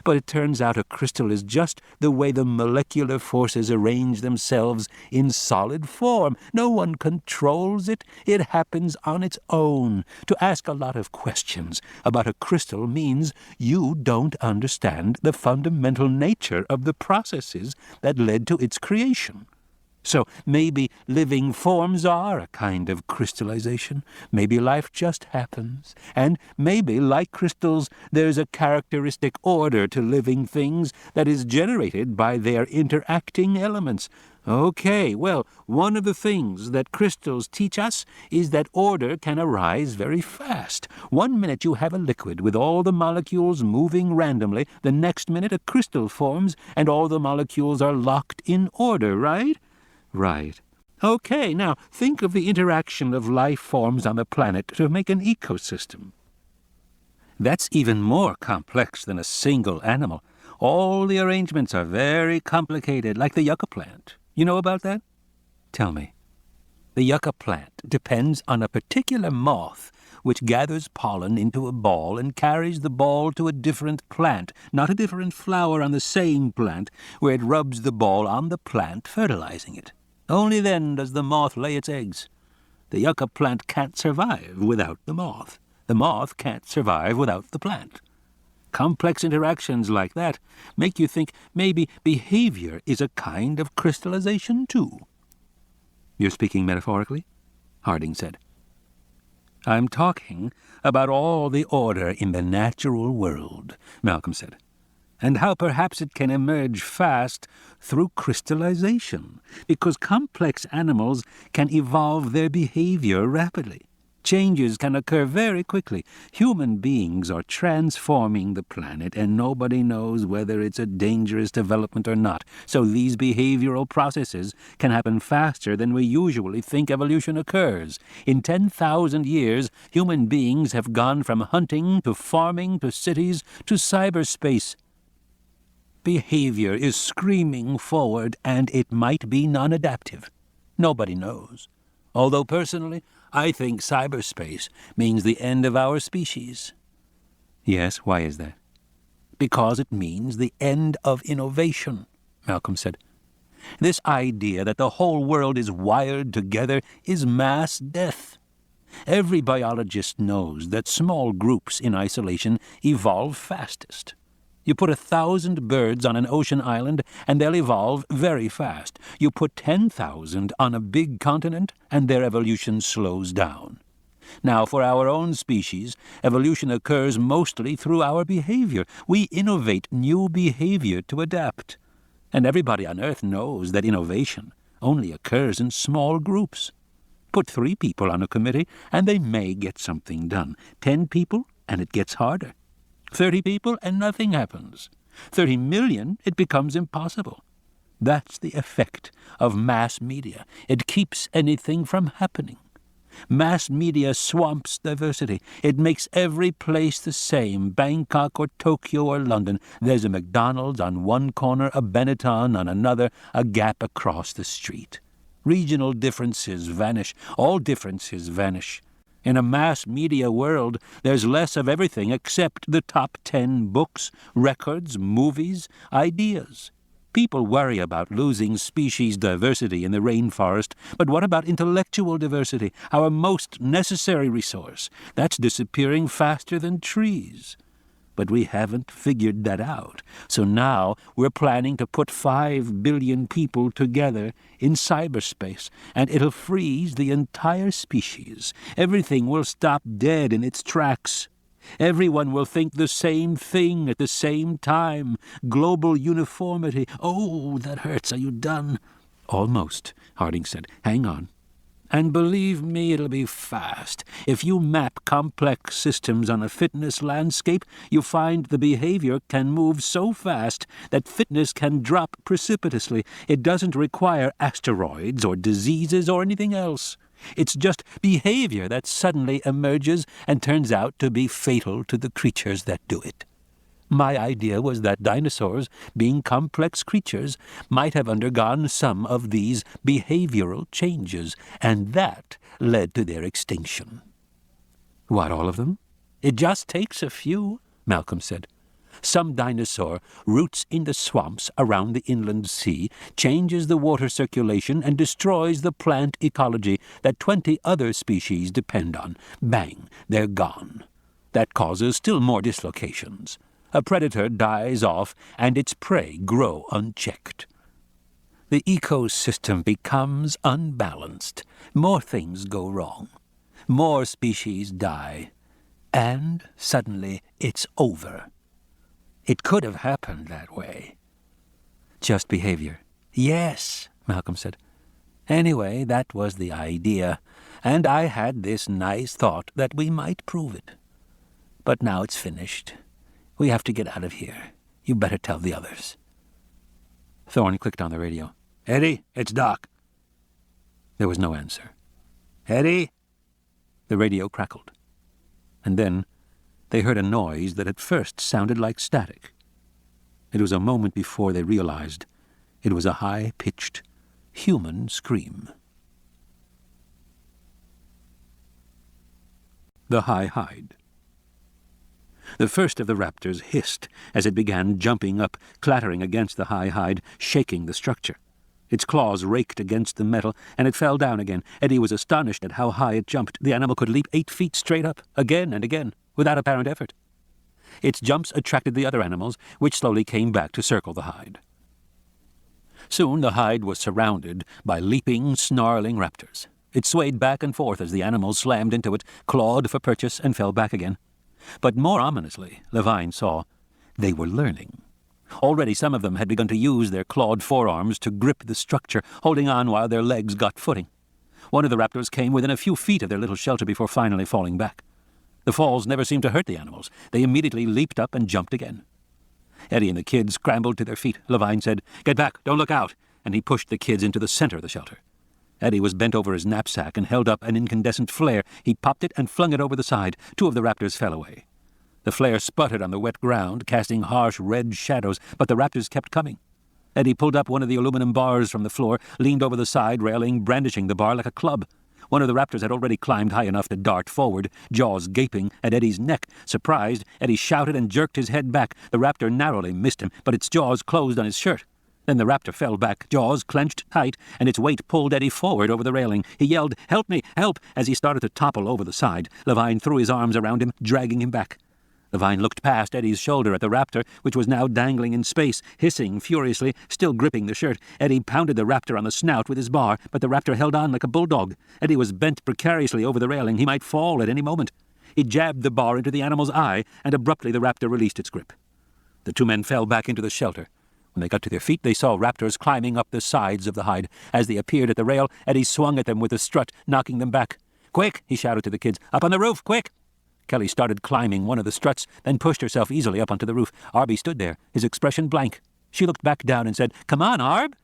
But it turns out a crystal is just the way the molecular forces arrange themselves in solid form. No one controls it. It happens on its own. To ask a lot of questions about a crystal means you don't understand the fundamental nature of the processes that led to its creation. So maybe living forms are a kind of crystallization. Maybe life just happens. And maybe, like crystals, there's a characteristic order to living things that is generated by their interacting elements. Okay, well, one of the things that crystals teach us is that order can arise very fast. 1 minute you have a liquid with all the molecules moving randomly. The next minute a crystal forms and all the molecules are locked in order, right? Right. Okay, now think of the interaction of life forms on the planet to make an ecosystem. That's even more complex than a single animal. All the arrangements are very complicated, like the yucca plant. You know about that? Tell me. The yucca plant depends on a particular moth which gathers pollen into a ball and carries the ball to a different plant, not a different flower on the same plant, where it rubs the ball on the plant, fertilizing it. Only then does the moth lay its eggs. The yucca plant can't survive without the moth. The moth can't survive without the plant. Complex interactions like that make you think maybe behavior is a kind of crystallization too. You're speaking metaphorically? Harding said. I'm talking about all the order in the natural world, Malcolm said, and how perhaps it can emerge fast through crystallization, because complex animals can evolve their behavior rapidly. Changes can occur very quickly. Human beings are transforming the planet, and nobody knows whether it's a dangerous development or not. So these behavioral processes can happen faster than we usually think evolution occurs. In 10,000 years, human beings have gone from hunting to farming to cities to cyberspace. Behavior is screaming forward, and it might be non-adaptive. Nobody knows. Although personally, I think cyberspace means the end of our species. Yes, why is that? Because it means the end of innovation, Malcolm said. This idea that the whole world is wired together is mass death. Every biologist knows that small groups in isolation evolve fastest. You put 1,000 birds on an ocean island, and they'll evolve very fast. You put 10,000 on a big continent, and their evolution slows down. Now, for our own species, evolution occurs mostly through our behavior. We innovate new behavior to adapt. And everybody on Earth knows that innovation only occurs in small groups. Put 3 people on a committee, and they may get something done. 10 people, and it gets harder. 30 people, and nothing happens. 30 million, it becomes impossible. That's the effect of mass media. It keeps anything from happening. Mass media swamps diversity. It makes every place the same, Bangkok or Tokyo or London. There's a McDonald's on one corner, a Benetton on another, a Gap across the street. Regional differences vanish. All differences vanish. In a mass media world, there's less of everything except the top 10 books, records, movies, ideas. People worry about losing species diversity in the rainforest, but what about intellectual diversity, our most necessary resource? That's disappearing faster than trees. But we haven't figured that out. So now we're planning to put 5 billion people together in cyberspace, and it'll freeze the entire species. Everything will stop dead in its tracks. Everyone will think the same thing at the same time. Global uniformity. Oh, that hurts. Are you done? Almost, Harding said. Hang on. And believe me, it'll be fast. If you map complex systems on a fitness landscape, you find the behavior can move so fast that fitness can drop precipitously. It doesn't require asteroids or diseases or anything else. It's just behavior that suddenly emerges and turns out to be fatal to the creatures that do it. My idea was that dinosaurs, being complex creatures, might have undergone some of these behavioral changes, and that led to their extinction. What, all of them? It just takes a few, Malcolm said. Some dinosaur roots in the swamps around the inland sea, changes the water circulation, and destroys the plant ecology that 20 other species depend on. Bang, they're gone. That causes still more dislocations. A predator dies off, and its prey grow unchecked. The ecosystem becomes unbalanced. More things go wrong. More species die. And suddenly it's over. It could have happened that way. Just behavior. Yes, Malcolm said. Anyway, that was the idea, and I had this nice thought that we might prove it. But now it's finished. We have to get out of here. You better tell the others. Thorne clicked on the radio. Eddie, it's Doc. There was no answer. Eddie? The radio crackled. And then they heard a noise that at first sounded like static. It was a moment before they realized it was a high-pitched human scream. The high hide. The first of the raptors hissed as it began jumping up, clattering against the high hide, shaking the structure. Its claws raked against the metal, and it fell down again. Eddie was astonished at how high it jumped. The animal could leap 8 feet straight up, again and again, without apparent effort. Its jumps attracted the other animals, which slowly came back to circle the hide. Soon the hide was surrounded by leaping, snarling raptors. It swayed back and forth as the animals slammed into it, clawed for purchase, and fell back again. But more ominously, Levine saw, they were learning. Already some of them had begun to use their clawed forearms to grip the structure, holding on while their legs got footing. One of the raptors came within a few feet of their little shelter before finally falling back. The falls never seemed to hurt the animals. They immediately leaped up and jumped again. Eddie and the kids scrambled to their feet. Levine said, "Get back, don't look out," and he pushed the kids into the center of the shelter. Eddie was bent over his knapsack and held up an incandescent flare. He popped it and flung it over the side. 2 of the raptors fell away. The flare sputtered on the wet ground, casting harsh red shadows, but the raptors kept coming. Eddie pulled up one of the aluminum bars from the floor, leaned over the side railing, brandishing the bar like a club. One of the raptors had already climbed high enough to dart forward, jaws gaping at Eddie's neck. Surprised, Eddie shouted and jerked his head back. The raptor narrowly missed him, but its jaws closed on his shirt. Then the raptor fell back, jaws clenched tight, and its weight pulled Eddie forward over the railing. He yelled, "Help me, help!" as he started to topple over the side. Levine threw his arms around him, dragging him back. Levine looked past Eddie's shoulder at the raptor, which was now dangling in space, hissing furiously, still gripping the shirt. Eddie pounded the raptor on the snout with his bar, but the raptor held on like a bulldog. Eddie was bent precariously over the railing. He might fall at any moment. He jabbed the bar into the animal's eye, and abruptly the raptor released its grip. The 2 men fell back into the shelter. When they got to their feet, they saw raptors climbing up the sides of the hide. As they appeared at the rail, Eddie swung at them with a strut, knocking them back. "Quick!" he shouted to the kids. "Up on the roof, quick!" Kelly started climbing one of the struts, then pushed herself easily up onto the roof. Arby stood there, his expression blank. She looked back down and said, "Come on, Arb!"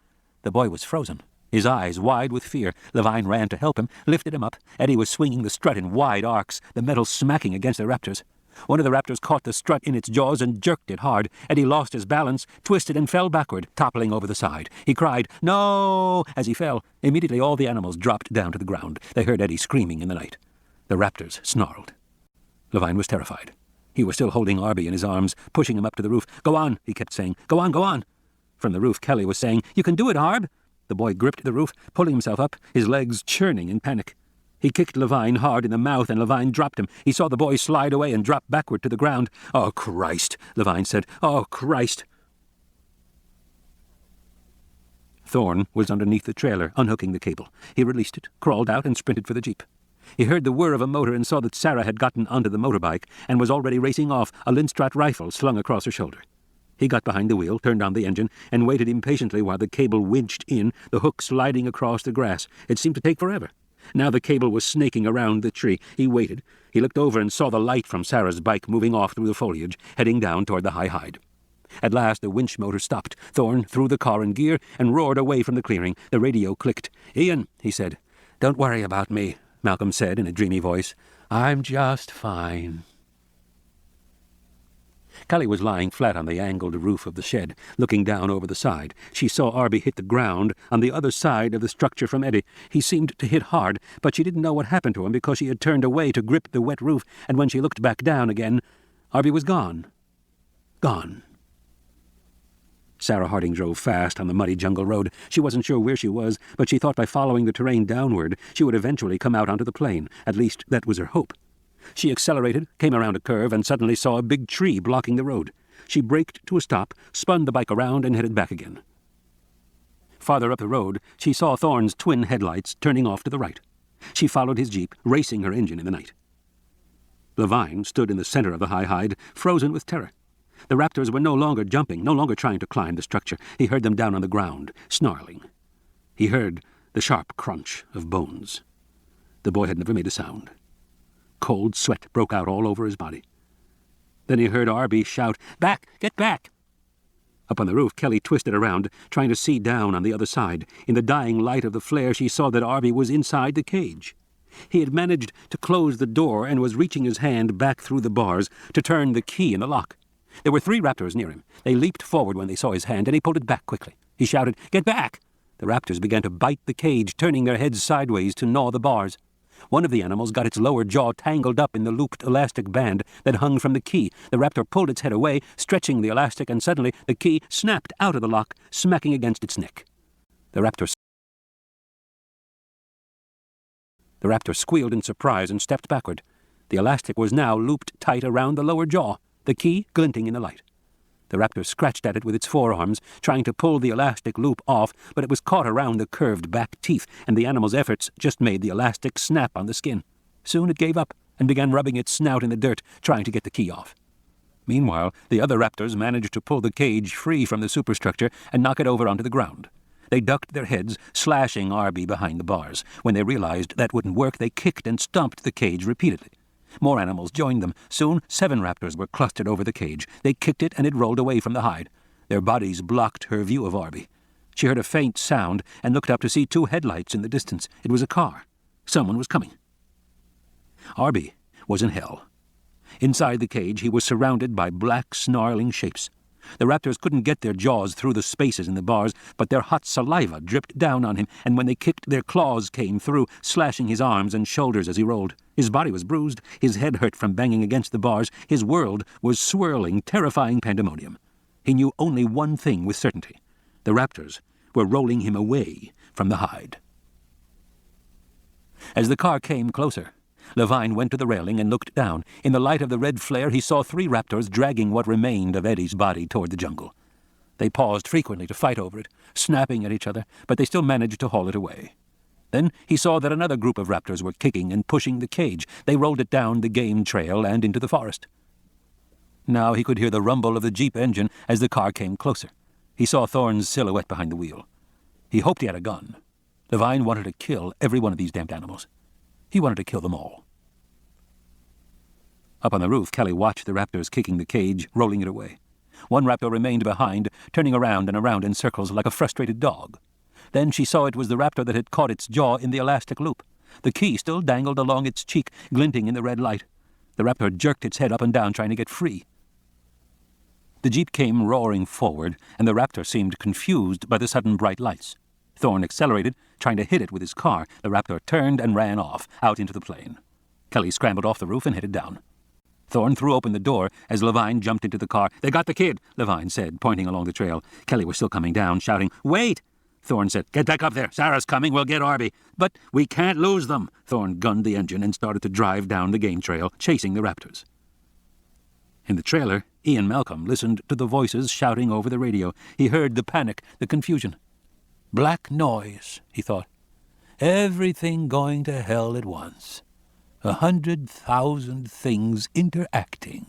The boy was frozen, his eyes wide with fear. Levine ran to help him, lifted him up. Eddie was swinging the strut in wide arcs, the metal smacking against the raptors. One of the raptors caught the strut in its jaws and jerked it hard. Eddie lost his balance, twisted and fell backward, toppling over the side. He cried, "No!" as he fell. Immediately all the animals dropped down to the ground. They heard Eddie screaming in the night. The raptors snarled. Levine was terrified. He was still holding Arby in his arms, pushing him up to the roof. "Go on," he kept saying. "Go on, go on." From the roof, Kelly was saying, "You can do it, Arb." The boy gripped the roof, pulling himself up, his legs churning in panic. He kicked Levine hard in the mouth, and Levine dropped him. He saw the boy slide away and drop backward to the ground. "Oh, Christ," Levine said. "Oh, Christ." Thorne was underneath the trailer, unhooking the cable. He released it, crawled out, and sprinted for the jeep. He heard the whir of a motor and saw that Sarah had gotten onto the motorbike and was already racing off, a Lindstrat rifle slung across her shoulder. He got behind the wheel, turned on the engine, and waited impatiently while the cable winched in, the hook sliding across the grass. It seemed to take forever. Now the cable was snaking around the tree. He waited. He looked over and saw the light from Sarah's bike moving off through the foliage, heading down toward the high hide. At last the winch motor stopped. Thorne threw the car in gear and roared away from the clearing. The radio clicked. "Ian," he said. "Don't worry about me," Malcolm said in a dreamy voice. "I'm just fine." Callie was lying flat on the angled roof of the shed, looking down over the side. She saw Arby hit the ground on the other side of the structure from Eddie. He seemed to hit hard, but she didn't know what happened to him because she had turned away to grip the wet roof, and when she looked back down again, Arby was gone. Gone. Sarah Harding drove fast on the muddy jungle road. She wasn't sure where she was, but she thought by following the terrain downward she would eventually come out onto the plain. At least that was her hope. She accelerated, came around a curve, and suddenly saw a big tree blocking the road. She braked to a stop, spun the bike around, and headed back again. Farther up the road, she saw Thorne's twin headlights turning off to the right. She followed his jeep, racing her engine in the night. Levine stood in the center of the high hide, frozen with terror. The raptors were no longer jumping, no longer trying to climb the structure. He heard them down on the ground, snarling. He heard the sharp crunch of bones. The boy had never made a sound. Cold sweat broke out all over his body. Then he heard Arby shout, "Back! Get back!" Up on the roof, Kelly twisted around, trying to see down on the other side. In the dying light of the flare, she saw that Arby was inside the cage. He had managed to close the door and was reaching his hand back through the bars to turn the key in the lock. There were 3 raptors near him. They leaped forward when they saw his hand, and he pulled it back quickly. He shouted, "Get back!" The raptors began to bite the cage, turning their heads sideways to gnaw the bars. One of the animals got its lower jaw tangled up in the looped elastic band that hung from the key. The raptor pulled its head away, stretching the elastic, and suddenly the key snapped out of the lock, smacking against its neck. The raptor squealed in surprise and stepped backward. The elastic was now looped tight around the lower jaw, the key glinting in the light. The raptor scratched at it with its forearms, trying to pull the elastic loop off, but it was caught around the curved back teeth, and the animal's efforts just made the elastic snap on the skin. Soon it gave up and began rubbing its snout in the dirt, trying to get the key off. Meanwhile, the other raptors managed to pull the cage free from the superstructure and knock it over onto the ground. They ducked their heads, slashing Arby behind the bars. When they realized that wouldn't work, they kicked and stomped the cage repeatedly. More animals joined them. Soon 7 raptors were clustered over the cage. They kicked it and it rolled away from the hide. Their bodies blocked her view of Arby. She heard a faint sound and looked up to see 2 headlights in the distance. It was a car. Someone was coming. Arby was in hell. Inside the cage, he was surrounded by black, snarling shapes. The raptors couldn't get their jaws through the spaces in the bars, but their hot saliva dripped down on him, and when they kicked, their claws came through, slashing his arms and shoulders as he rolled. His body was bruised, his head hurt from banging against the bars, his world was swirling, terrifying pandemonium. He knew only one thing with certainty. The raptors were rolling him away from the hide. As the car came closer, Levine went to the railing and looked down. In the light of the red flare, he saw 3 raptors dragging what remained of Eddie's body toward the jungle. They paused frequently to fight over it, snapping at each other, but they still managed to haul it away. Then he saw that another group of raptors were kicking and pushing the cage. They rolled it down the game trail and into the forest. Now he could hear the rumble of the jeep engine as the car came closer. He saw Thorne's silhouette behind the wheel. He hoped he had a gun. Levine wanted to kill every one of these damned animals. He wanted to kill them all. Up on the roof, Kelly watched the raptors kicking the cage, rolling it away. One raptor remained behind, turning around and around in circles like a frustrated dog. Then she saw it was the raptor that had caught its jaw in the elastic loop. The key still dangled along its cheek, glinting in the red light. The raptor jerked its head up and down, trying to get free. The jeep came roaring forward, and the raptor seemed confused by the sudden bright lights. Thorne accelerated, trying to hit it with his car. The raptor turned and ran off, out into the plain. Kelly scrambled off the roof and headed down. Thorne threw open the door as Levine jumped into the car. "They got the kid," Levine said, pointing along the trail. Kelly was still coming down, shouting, "Wait!" Thorne said, "Get back up there. Sarah's coming. We'll get Arby." "But we can't lose them." Thorne gunned the engine and started to drive down the game trail, chasing the raptors. In the trailer, Ian Malcolm listened to the voices shouting over the radio. He heard the panic, the confusion. "Black noise," he thought. "Everything going to hell at once." 100,000 things interacting.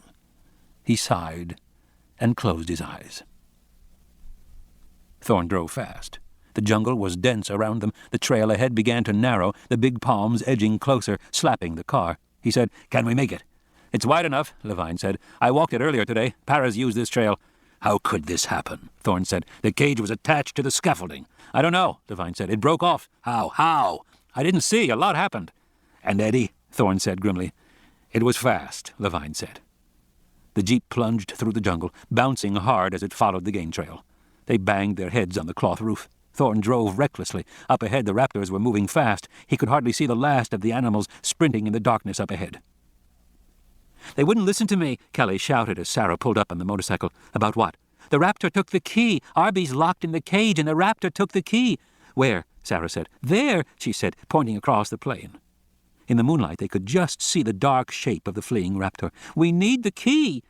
He sighed and closed his eyes. Thorne drove fast. The jungle was dense around them. The trail ahead began to narrow, the big palms edging closer, slapping the car. He said, "Can we make it?" "It's wide enough," Levine said. "I walked it earlier today. Paras used this trail." "How could this happen?" Thorne said. "The cage was attached to the scaffolding." "I don't know," Levine said. "It broke off." How? "I didn't see. A lot happened." "And Eddie?" Thorne said grimly. "It was fast," Levine said. The jeep plunged through the jungle, bouncing hard as it followed the game trail. They banged their heads on the cloth roof. Thorne drove recklessly. Up ahead the raptors were moving fast. He could hardly see the last of the animals sprinting in the darkness up ahead. "They wouldn't listen to me," Kelly shouted as Sarah pulled up on the motorcycle. "About what?" "The raptor took the key. Arby's locked in the cage and the raptor took the key." "Where?" Sarah said. "There," she said, pointing across the plain. In the moonlight they could just see the dark shape of the fleeing raptor. "We need the key."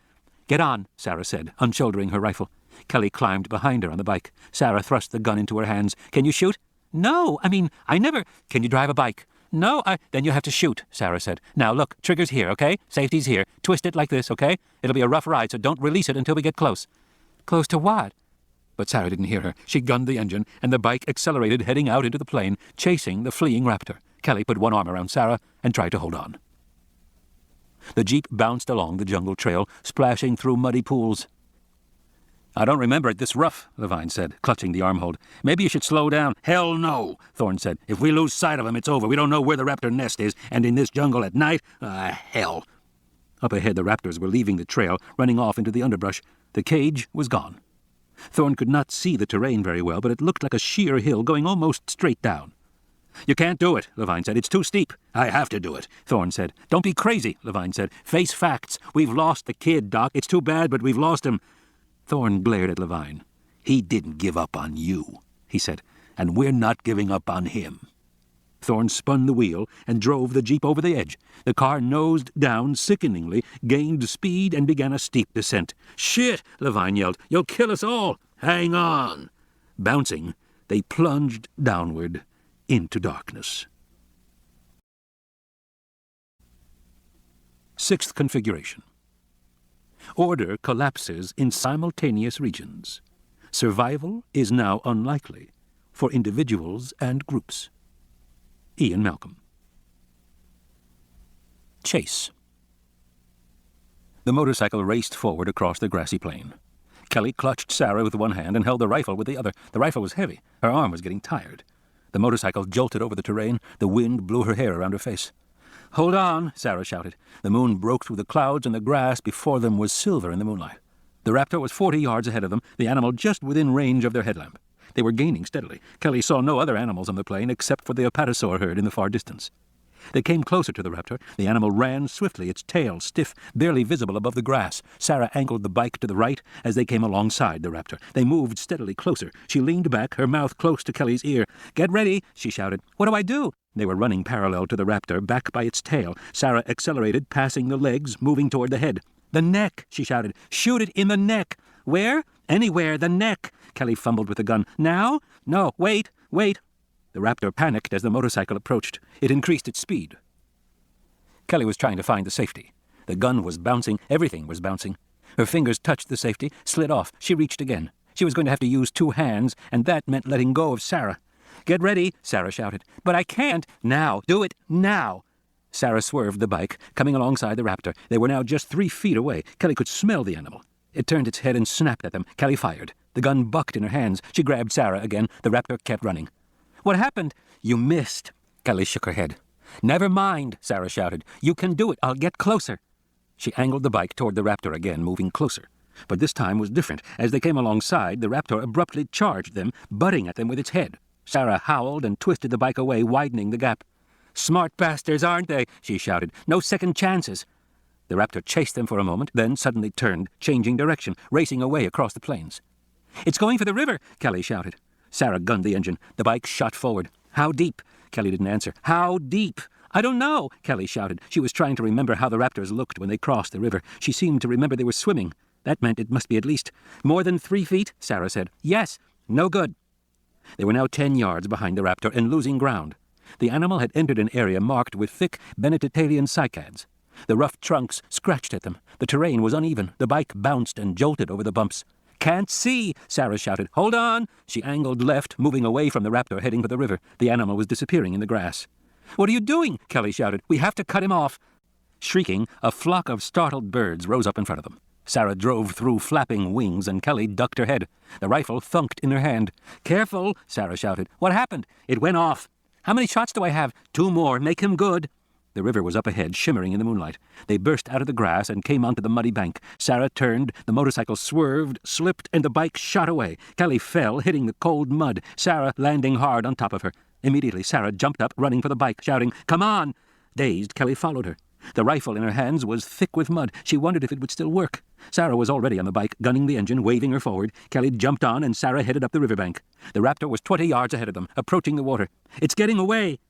"Get on," Sarah said, unshouldering her rifle. Kelly climbed behind her on the bike. Sarah thrust the gun into her hands. "Can you shoot?" "No, I never—" "Can you drive a bike?" "No, Then you have to shoot," Sarah said. "Now look, trigger's here, okay? Safety's here. Twist it like this, okay? It'll be a rough ride, so don't release it until we get close." "Close to what?" But Sarah didn't hear her. She gunned the engine, and the bike accelerated, heading out into the plain, chasing the fleeing raptor. Kelly put one arm around Sarah and tried to hold on. The jeep bounced along the jungle trail, splashing through muddy pools. "I don't remember it this rough," Levine said, clutching the armhold. "Maybe you should slow down." "Hell no," Thorne said. "If we lose sight of him, it's over. We don't know where the raptor nest is, and in this jungle at night? Hell." Up ahead, the raptors were leaving the trail, running off into the underbrush. The cage was gone. Thorne could not see the terrain very well, but it looked like a sheer hill going almost straight down. "You can't do it," Levine said. "It's too steep." "I have to do it," Thorne said. "Don't be crazy," Levine said. "Face facts. We've lost the kid, Doc. It's too bad, but we've lost him." Thorne glared at Levine. "He didn't give up on you," he said, "and we're not giving up on him." Thorne spun the wheel and drove the jeep over the edge. The car nosed down sickeningly, gained speed, and began a steep descent. "Shit!" Levine yelled. "You'll kill us all!" "Hang on!" Bouncing, they plunged downward into darkness. Sixth configuration. Order collapses in simultaneous regions. Survival is now unlikely for individuals and groups. Ian Malcolm. Chase. The motorcycle raced forward across the grassy plain. Kelly clutched Sarah with one hand and held the rifle with the other. The rifle was heavy. Her arm was getting tired. The motorcycle jolted over the terrain. The wind blew her hair around her face. "Hold on," Sarah shouted. The moon broke through the clouds, and the grass before them was silver in the moonlight. The raptor was 40 yards ahead of them, the animal just within range of their headlamp. They were gaining steadily. Kelly saw no other animals on the plain except for the apatosaur herd in the far distance. They came closer to the raptor. The animal ran swiftly, its tail stiff, barely visible above the grass. Sarah angled the bike to the right as they came alongside the raptor. They moved steadily closer. She leaned back, her mouth close to Kelly's ear. "Get ready," she shouted. "What do I do?" They were running parallel to the raptor, back by its tail. Sarah accelerated, passing the legs, moving toward the head. "The neck," she shouted. "Shoot it in the neck." "Where?" "Anywhere, the neck." Kelly fumbled with the gun. "Now?" "No, wait." The raptor panicked as the motorcycle approached. It increased its speed. Kelly was trying to find the safety. The gun was bouncing. Everything was bouncing. Her fingers touched the safety, slid off. She reached again. She was going to have to use 2 hands, and that meant letting go of Sarah. "Get ready," Sarah shouted. "But I can't." "Now. Do it. Now." Sarah swerved the bike, coming alongside the raptor. They were now just 3 feet away. Kelly could smell the animal. It turned its head and snapped at them. Kelly fired. The gun bucked in her hands. She grabbed Sarah again. The raptor kept running. "What happened?" "You missed." Kelly shook her head. "Never mind," Sarah shouted. "You can do it. I'll get closer." She angled the bike toward the raptor again, moving closer. But this time was different. As they came alongside, the raptor abruptly charged them, butting at them with its head. Sarah howled and twisted the bike away, widening the gap. "Smart bastards, aren't they?" she shouted. "No second chances." The raptor chased them for a moment, then suddenly turned, changing direction, racing away across the plains. "It's going for the river," Kelly shouted. Sarah gunned the engine. The bike shot forward. "How deep?" Kelly didn't answer. "How deep?" "I don't know," Kelly shouted. She was trying to remember how the raptors looked when they crossed the river. She seemed to remember they were swimming. That meant it must be at least more than 3 feet, Sarah said. "Yes." "No good." They were now 10 yards behind the raptor and losing ground. The animal had entered an area marked with thick Bennettitalian cycads. The rough trunks scratched at them. The terrain was uneven. The bike bounced and jolted over the bumps. "Can't see!" Sarah shouted. "Hold on!" She angled left, moving away from the raptor heading for the river. The animal was disappearing in the grass. "What are you doing?" Kelly shouted. "We have to cut him off." Shrieking, a flock of startled birds rose up in front of them. Sarah drove through flapping wings, and Kelly ducked her head. The rifle thunked in her hand. "Careful!" Sarah shouted. "What happened?" "It went off." "How many shots do I have?" "2 more. Make him good." The river was up ahead, shimmering in the moonlight. They burst out of the grass and came onto the muddy bank. Sarah turned, the motorcycle swerved, slipped, and the bike shot away. Kelly fell, hitting the cold mud, Sarah landing hard on top of her. Immediately, Sarah jumped up, running for the bike, shouting, "Come on!" Dazed, Kelly followed her. The rifle in her hands was thick with mud. She wondered if it would still work. Sarah was already on the bike, gunning the engine, waving her forward. Kelly jumped on, and Sarah headed up the riverbank. The raptor was 20 yards ahead of them, approaching the water. "It's getting away!"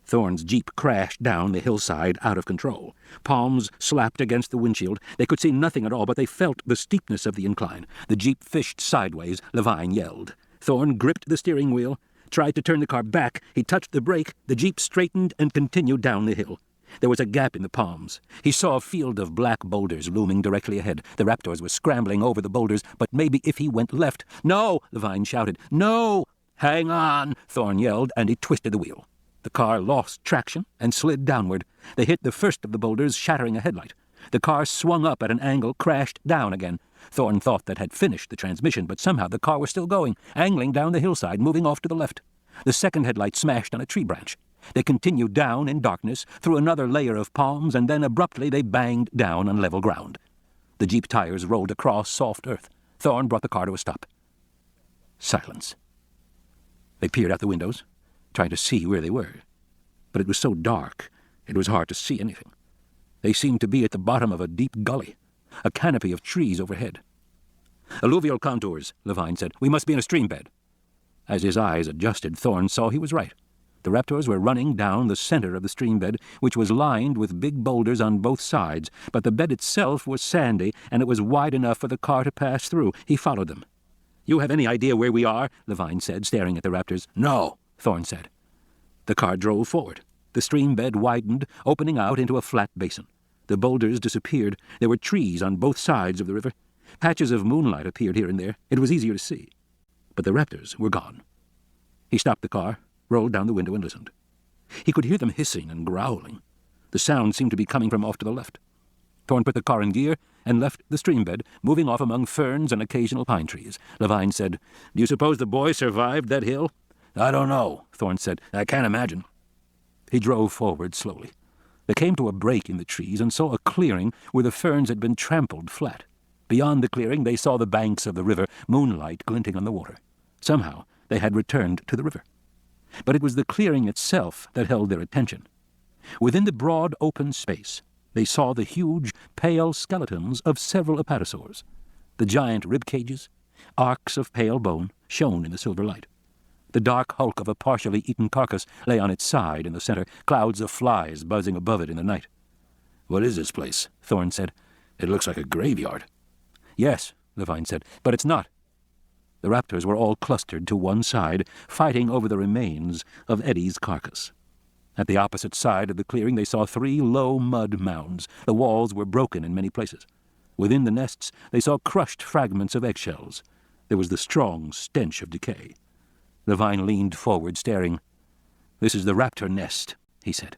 Thorne's jeep crashed down the hillside out of control. Palms slapped against the windshield. They could see nothing at all, but they felt the steepness of the incline. The jeep fished sideways. Levine yelled. Thorne gripped the steering wheel, tried to turn the car back. He touched the brake. The jeep straightened and continued down the hill. There was a gap in the palms. He saw a field of black boulders looming directly ahead. The raptors were scrambling over the boulders, but maybe if he went left... "No!" Levine shouted. "No!" "Hang on!" Thorne yelled, and he twisted the wheel. The car lost traction and slid downward. They hit the first of the boulders, shattering a headlight. The car swung up at an angle, crashed down again. Thorne thought that had finished the transmission, but somehow the car was still going, angling down the hillside, moving off to the left. The second headlight smashed on a tree branch. They continued down in darkness, through another layer of palms, and then abruptly they banged down on level ground. The jeep tires rolled across soft earth. Thorne brought the car to a stop. Silence. They peered out the windows, trying to see where they were. But it was so dark, it was hard to see anything. They seemed to be at the bottom of a deep gully, a canopy of trees overhead. "Alluvial contours," Levine said. "We must be in a stream bed." As his eyes adjusted, Thorne saw he was right. The raptors were running down the center of the stream bed, which was lined with big boulders on both sides, but the bed itself was sandy, and it was wide enough for the car to pass through. He followed them. "You have any idea where we are?" Levine said, staring at the raptors. "No," Thorne said. The car drove forward. The stream bed widened, opening out into a flat basin. The boulders disappeared. There were trees on both sides of the river. Patches of moonlight appeared here and there. It was easier to see. But the raptors were gone. He stopped the car, rolled down the window, and listened. He could hear them hissing and growling. The sound seemed to be coming from off to the left. Thorne put the car in gear and left the stream bed, moving off among ferns and occasional pine trees. Levine said, "Do you suppose the boy survived that hill?" "I don't know," Thorne said. "I can't imagine." He drove forward slowly. They came to a break in the trees and saw a clearing where the ferns had been trampled flat. Beyond the clearing they saw the banks of the river, moonlight glinting on the water. Somehow they had returned to the river. But it was the clearing itself that held their attention. Within the broad open space they saw the huge, pale skeletons of several apatosaurs. The giant rib cages, arcs of pale bone, shone in the silver light. The dark hulk of a partially eaten carcass lay on its side in the center, clouds of flies buzzing above it in the night. "What is this place?" Thorne said. "It looks like a graveyard." "Yes," Levine said, "but it's not." The raptors were all clustered to one side, fighting over the remains of Eddie's carcass. At the opposite side of the clearing they saw 3 low mud mounds. The walls were broken in many places. Within the nests they saw crushed fragments of eggshells. There was the strong stench of decay. Levine leaned forward, staring. "This is the raptor nest," he said.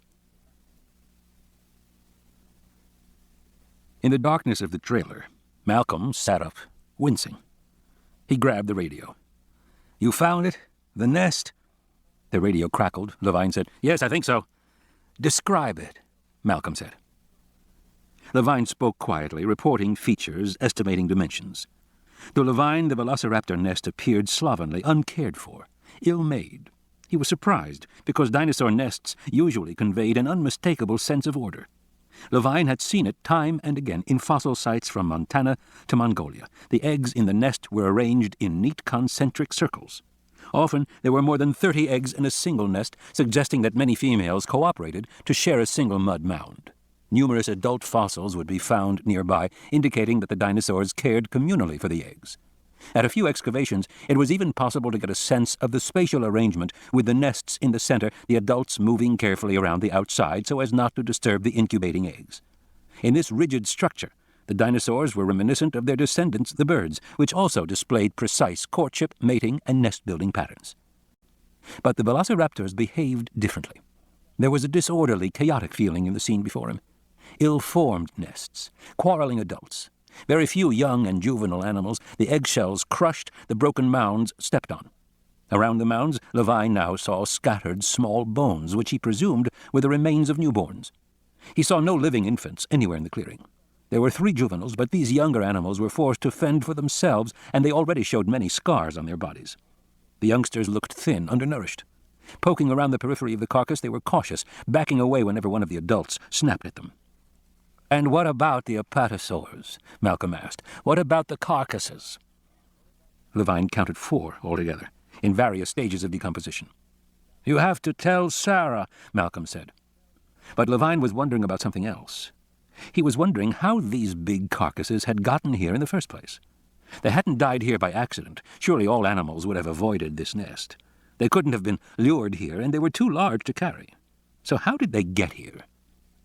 In the darkness of the trailer, Malcolm sat up, wincing. He grabbed the radio. "You found it? The nest?" The radio crackled. Levine said, "Yes, I think so." "Describe it," Malcolm said. Levine spoke quietly, reporting features, estimating dimensions. To Levine, the velociraptor nest appeared slovenly, uncared for, ill-made. He was surprised, because dinosaur nests usually conveyed an unmistakable sense of order. Levine had seen it time and again in fossil sites from Montana to Mongolia. The eggs in the nest were arranged in neat concentric circles. Often there were more than 30 eggs in a single nest, suggesting that many females cooperated to share a single mud mound. Numerous adult fossils would be found nearby, indicating that the dinosaurs cared communally for the eggs. At a few excavations, it was even possible to get a sense of the spatial arrangement, with the nests in the center, the adults moving carefully around the outside so as not to disturb the incubating eggs. In this rigid structure, the dinosaurs were reminiscent of their descendants, the birds, which also displayed precise courtship, mating, and nest-building patterns. But the velociraptors behaved differently. There was a disorderly, chaotic feeling in the scene before him. Ill-formed nests, quarreling adults, very few young and juvenile animals, the eggshells crushed, the broken mounds stepped on. Around the mounds, Levine now saw scattered small bones, which he presumed were the remains of newborns. He saw no living infants anywhere in the clearing. There were 3 juveniles, but these younger animals were forced to fend for themselves, and they already showed many scars on their bodies. The youngsters looked thin, undernourished. Poking around the periphery of the carcass, they were cautious, backing away whenever one of the adults snapped at them. "And what about the apatosaurs?" Malcolm asked. "What about the carcasses?" Levine counted 4 altogether, in various stages of decomposition. "You have to tell Sarah," Malcolm said. But Levine was wondering about something else. He was wondering how these big carcasses had gotten here in the first place. They hadn't died here by accident. Surely all animals would have avoided this nest. They couldn't have been lured here, and they were too large to carry. So how did they get here?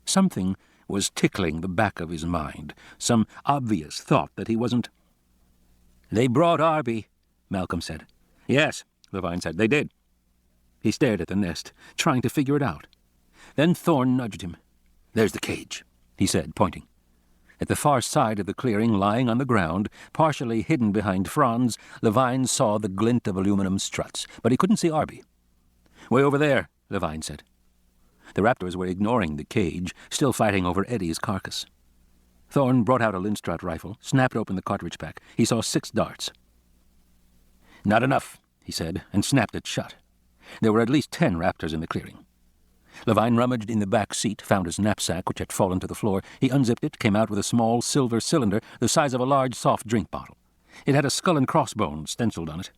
Something was tickling the back of his mind, some obvious thought that he wasn't. "They brought Arby," Malcolm said. "Yes," Levine said, "they did." He stared at the nest, trying to figure it out. Then Thorne nudged him. "There's the cage," he said, pointing. At the far side of the clearing, lying on the ground, partially hidden behind fronds, Levine saw the glint of aluminum struts, but he couldn't see Arby. "Way over there," Levine said. The raptors were ignoring the cage, still fighting over Eddie's carcass. Thorne brought out a Lindstrut rifle, snapped open the cartridge pack. He saw 6 darts. "Not enough," he said, and snapped it shut. There were at least 10 raptors in the clearing. Levine rummaged in the back seat, found his knapsack, which had fallen to the floor. He unzipped it, came out with a small silver cylinder the size of a large soft drink bottle. It had a skull and crossbones stenciled on it.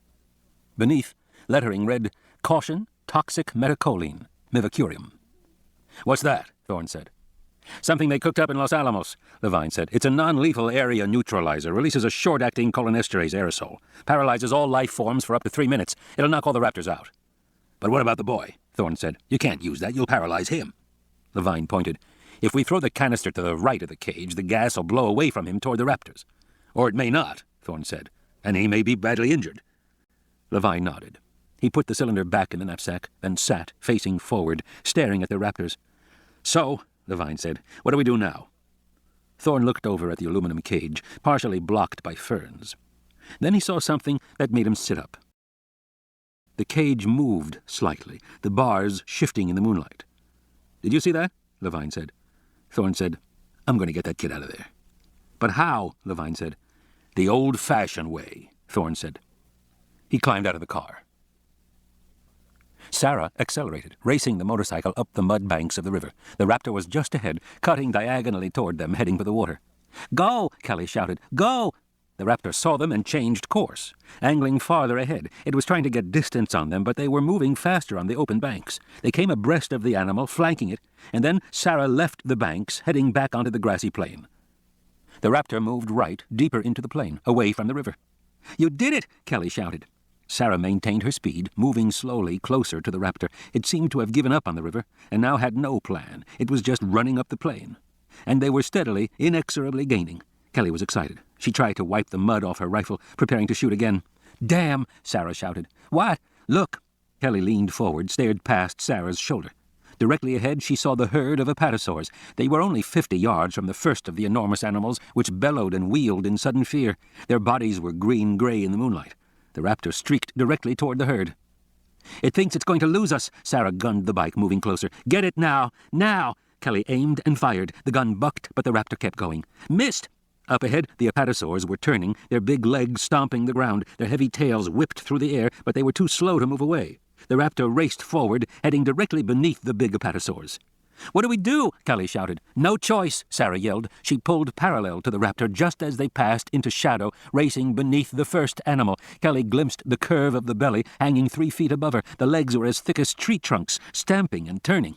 Beneath, lettering read, "Caution, toxic metacholine, mivacurium." "What's that?" Thorne said. "Something they cooked up in Los Alamos," Levine said. "It's a non-lethal area neutralizer, releases a short-acting cholinesterase aerosol, paralyzes all life forms for up to 3 minutes. It'll knock all the raptors out." "But what about the boy?" Thorne said. "You can't use that. You'll paralyze him." Levine pointed. "If we throw the canister to the right of the cage, the gas will blow away from him toward the raptors." "Or it may not," Thorne said, "and he may be badly injured." Levine nodded. He put the cylinder back in the knapsack, then sat, facing forward, staring at the raptors. "So," Levine said, "what do we do now?" Thorne looked over at the aluminum cage, partially blocked by ferns. Then he saw something that made him sit up. The cage moved slightly, the bars shifting in the moonlight. "Did you see that?" Levine said. Thorne said, "I'm going to get that kid out of there." "But how?" Levine said. "The old-fashioned way," Thorne said. He climbed out of the car. Sarah accelerated, racing the motorcycle up the mud banks of the river. The raptor was just ahead, cutting diagonally toward them, heading for the water. "Go!" Kelly shouted. "Go!" The raptor saw them and changed course, angling farther ahead. It was trying to get distance on them, but they were moving faster on the open banks. They came abreast of the animal, flanking it, and then Sarah left the banks, heading back onto the grassy plain. The raptor moved right, deeper into the plain, away from the river. "You did it!" Kelly shouted. Sarah maintained her speed, moving slowly closer to the raptor. It seemed to have given up on the river, and now had no plan. It was just running up the plain. And they were steadily, inexorably gaining. Kelly was excited. She tried to wipe the mud off her rifle, preparing to shoot again. "Damn!" Sarah shouted. "What? Look!" Kelly leaned forward, stared past Sarah's shoulder. Directly ahead, she saw the herd of apatosaurs. They were only 50 yards from the first of the enormous animals, which bellowed and wheeled in sudden fear. Their bodies were green-gray in the moonlight. The raptor streaked directly toward the herd. "It thinks it's going to lose us," Sarah gunned the bike, moving closer. "Get it now! Now!" Kelly aimed and fired. The gun bucked, but the raptor kept going. "Missed!" Up ahead, the apatosaurs were turning, their big legs stomping the ground. Their heavy tails whipped through the air, but they were too slow to move away. The raptor raced forward, heading directly beneath the big apatosaurs. "What do we do?" Kelly shouted. "No choice," Sarah yelled. She pulled parallel to the raptor just as they passed into shadow, racing beneath the first animal. Kelly glimpsed the curve of the belly, hanging 3 feet above her. The legs were as thick as tree trunks, stamping and turning.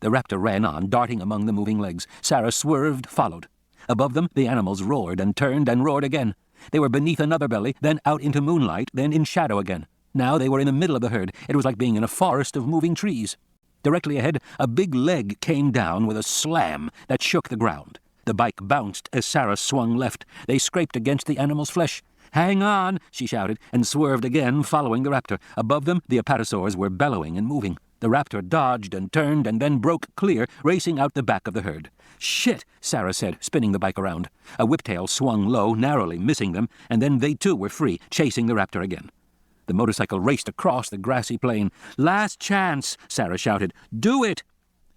The raptor ran on, darting among the moving legs. Sarah swerved, followed. Above them, the animals roared and turned and roared again. They were beneath another belly, then out into moonlight, then in shadow again. Now they were in the middle of the herd. It was like being in a forest of moving trees. Directly ahead, a big leg came down with a slam that shook the ground. The bike bounced as Sarah swung left. They scraped against the animal's flesh. "Hang on," she shouted, and swerved again, following the raptor. Above them, the apatosaurs were bellowing and moving. The raptor dodged and turned and then broke clear, racing out the back of the herd. "Shit," Sarah said, spinning the bike around. A whiptail swung low, narrowly missing them, and then they too were free, chasing the raptor again. The motorcycle raced across the grassy plain. "Last chance," Sarah shouted. "Do it!"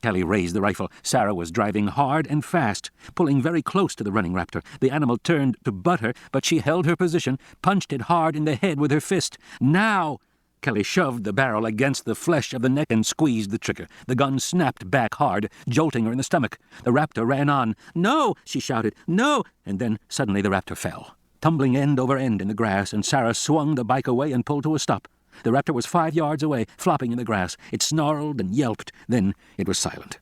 Kelly raised the rifle. Sarah was driving hard and fast, pulling very close to the running raptor. The animal turned to butt her, but she held her position, punched it hard in the head with her fist. "Now!" Kelly shoved the barrel against the flesh of the neck and squeezed the trigger. The gun snapped back hard, jolting her in the stomach. The raptor ran on. "No!" she shouted. "No!" And then suddenly the raptor fell, tumbling end over end in the grass, and Sarah swung the bike away and pulled to a stop. The raptor was 5 yards away, flopping in the grass. It snarled and yelped. Then it was silent.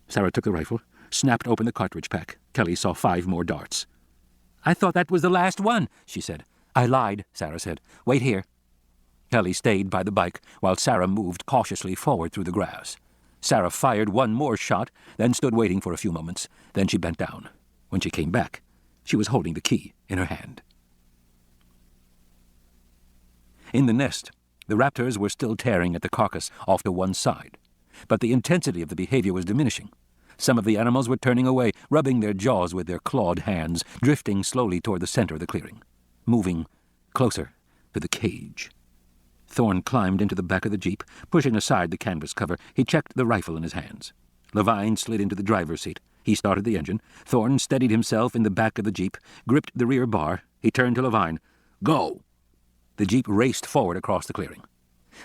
Sarah took the rifle, snapped open the cartridge pack. Kelly saw 5 more darts. "I thought that was the last one," she said. "I lied," Sarah said. "Wait here." Kelly stayed by the bike while Sarah moved cautiously forward through the grass. Sarah fired one more shot, then stood waiting for a few moments. Then she bent down. When she came back, she was holding the key in her hand. In the nest, the raptors were still tearing at the carcass off to one side, but the intensity of the behavior was diminishing. Some of the animals were turning away, rubbing their jaws with their clawed hands, drifting slowly toward the center of the clearing, moving closer to the cage. Thorne climbed into the back of the jeep, pushing aside the canvas cover. He checked the rifle in his hands. Levine slid into the driver's seat. He started the engine. Thorne steadied himself in the back of the jeep, gripped the rear bar. He turned to Levine. "Go!" The jeep raced forward across the clearing.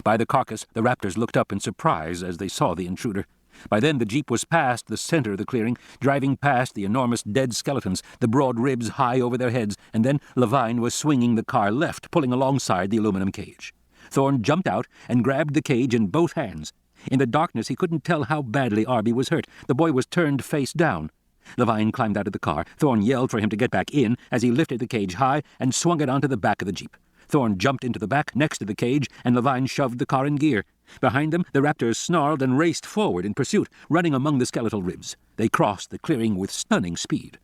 By the carcass, the raptors looked up in surprise as they saw the intruder. By then the jeep was past the center of the clearing, driving past the enormous dead skeletons, the broad ribs high over their heads, and then Levine was swinging the car left, pulling alongside the aluminum cage. Thorne jumped out and grabbed the cage in both hands. In the darkness, he couldn't tell how badly Arby was hurt. The boy was turned face down. Levine climbed out of the car. Thorne yelled for him to get back in as he lifted the cage high and swung it onto the back of the jeep. Thorne jumped into the back next to the cage, and Levine shoved the car in gear. Behind them, the raptors snarled and raced forward in pursuit, running among the skeletal ribs. They crossed the clearing with stunning speed.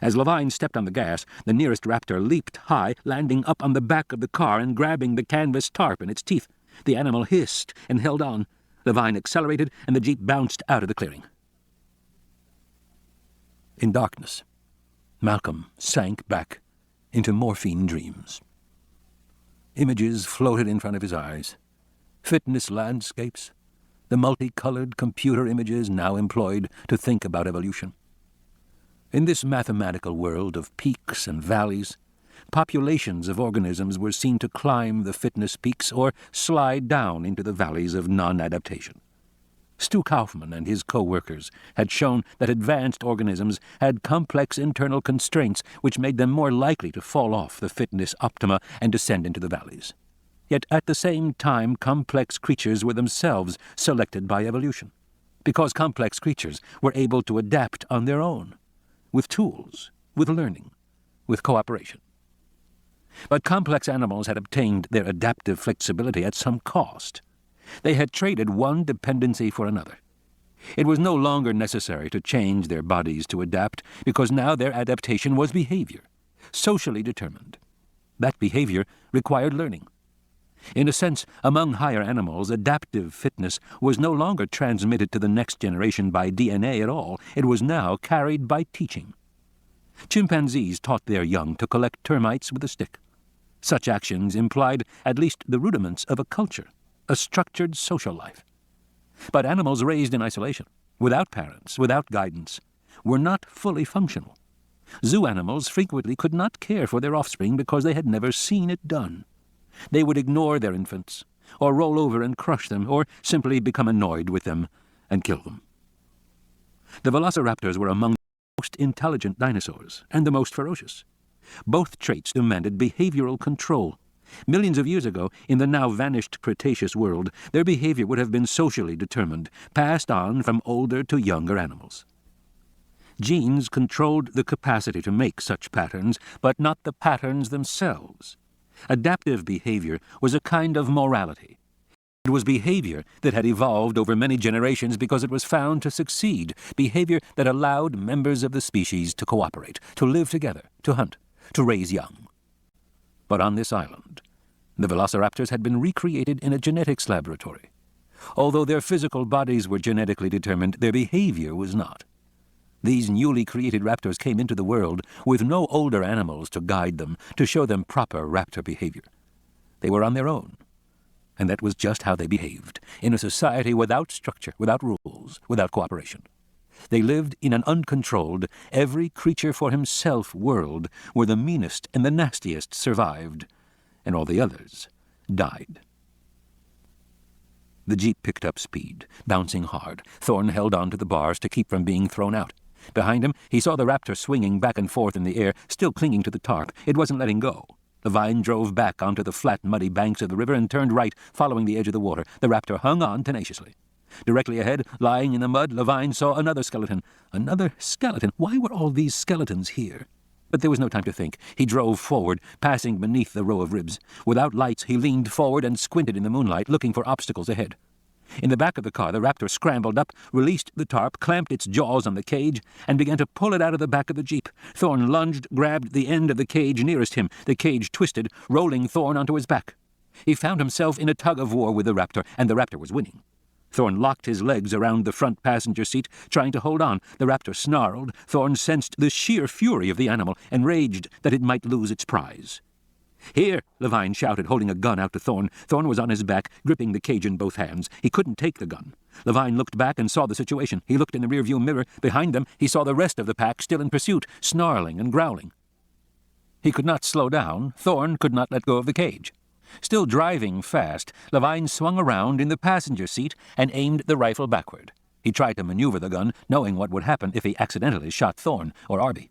As Levine stepped on the gas, the nearest raptor leaped high, landing up on the back of the car and grabbing the canvas tarp in its teeth. The animal hissed and held on. Levine accelerated, and the jeep bounced out of the clearing. In darkness, Malcolm sank back into morphine dreams. Images floated in front of his eyes. Fitness landscapes, the multicolored computer images now employed to think about evolution. In this mathematical world of peaks and valleys, populations of organisms were seen to climb the fitness peaks or slide down into the valleys of non-adaptation. Stu Kaufman and his co-workers had shown that advanced organisms had complex internal constraints which made them more likely to fall off the fitness optima and descend into the valleys. Yet at the same time, complex creatures were themselves selected by evolution, because complex creatures were able to adapt on their own, with tools, with learning, with cooperation. But complex animals had obtained their adaptive flexibility at some cost. They had traded one dependency for another. It was no longer necessary to change their bodies to adapt, because now their adaptation was behavior, socially determined. That behavior required learning. In a sense, among higher animals, adaptive fitness was no longer transmitted to the next generation by DNA at all. It was now carried by teaching. Chimpanzees taught their young to collect termites with a stick. Such actions implied at least the rudiments of a culture, a structured social life. But animals raised in isolation, without parents, without guidance, were not fully functional. Zoo animals frequently could not care for their offspring because they had never seen it done. They would ignore their infants, or roll over and crush them, or simply become annoyed with them and kill them. The velociraptors were among the most intelligent dinosaurs and the most ferocious. Both traits demanded behavioral control. Millions of years ago, in the now vanished Cretaceous world, their behavior would have been socially determined, passed on from older to younger animals. Genes controlled the capacity to make such patterns, but not the patterns themselves. Adaptive behavior was a kind of morality. It was behavior that had evolved over many generations because it was found to succeed, behavior that allowed members of the species to cooperate, to live together, to hunt, to raise young. But on this island, the velociraptors had been recreated in a genetics laboratory. Although their physical bodies were genetically determined, their behavior was not. These newly created raptors came into the world with no older animals to guide them, to show them proper raptor behavior. They were on their own. And that was just how they behaved, in a society without structure, without rules, without cooperation. They lived in an uncontrolled, every-creature-for-himself world where the meanest and the nastiest survived, and all the others died. The jeep picked up speed, bouncing hard. Thorne held on to the bars to keep from being thrown out. Behind him, he saw the raptor swinging back and forth in the air, still clinging to the tarp. It wasn't letting go. Levine drove back onto the flat, muddy banks of the river and turned right, following the edge of the water. The raptor hung on tenaciously. Directly ahead, lying in the mud, Levine saw another skeleton. Another skeleton? Why were all these skeletons here? But there was no time to think. He drove forward, passing beneath the row of ribs. Without lights, he leaned forward and squinted in the moonlight, looking for obstacles ahead. In the back of the car, the raptor scrambled up, released the tarp, clamped its jaws on the cage, and began to pull it out of the back of the jeep. Thorne lunged, grabbed the end of the cage nearest him. The cage twisted, rolling Thorne onto his back. He found himself in a tug-of-war with the raptor, and the raptor was winning. Thorne locked his legs around the front passenger seat, trying to hold on. The raptor snarled. Thorne sensed the sheer fury of the animal, enraged that it might lose its prize. "Here!" Levine shouted, holding a gun out to Thorne. Thorne was on his back, gripping the cage in both hands. He couldn't take the gun. Levine looked back and saw the situation. He looked in the rearview mirror. Behind them, he saw the rest of the pack still in pursuit, snarling and growling. He could not slow down. Thorne could not let go of the cage. Still driving fast, Levine swung around in the passenger seat and aimed the rifle backward. He tried to maneuver the gun, knowing what would happen if he accidentally shot Thorne or Arby.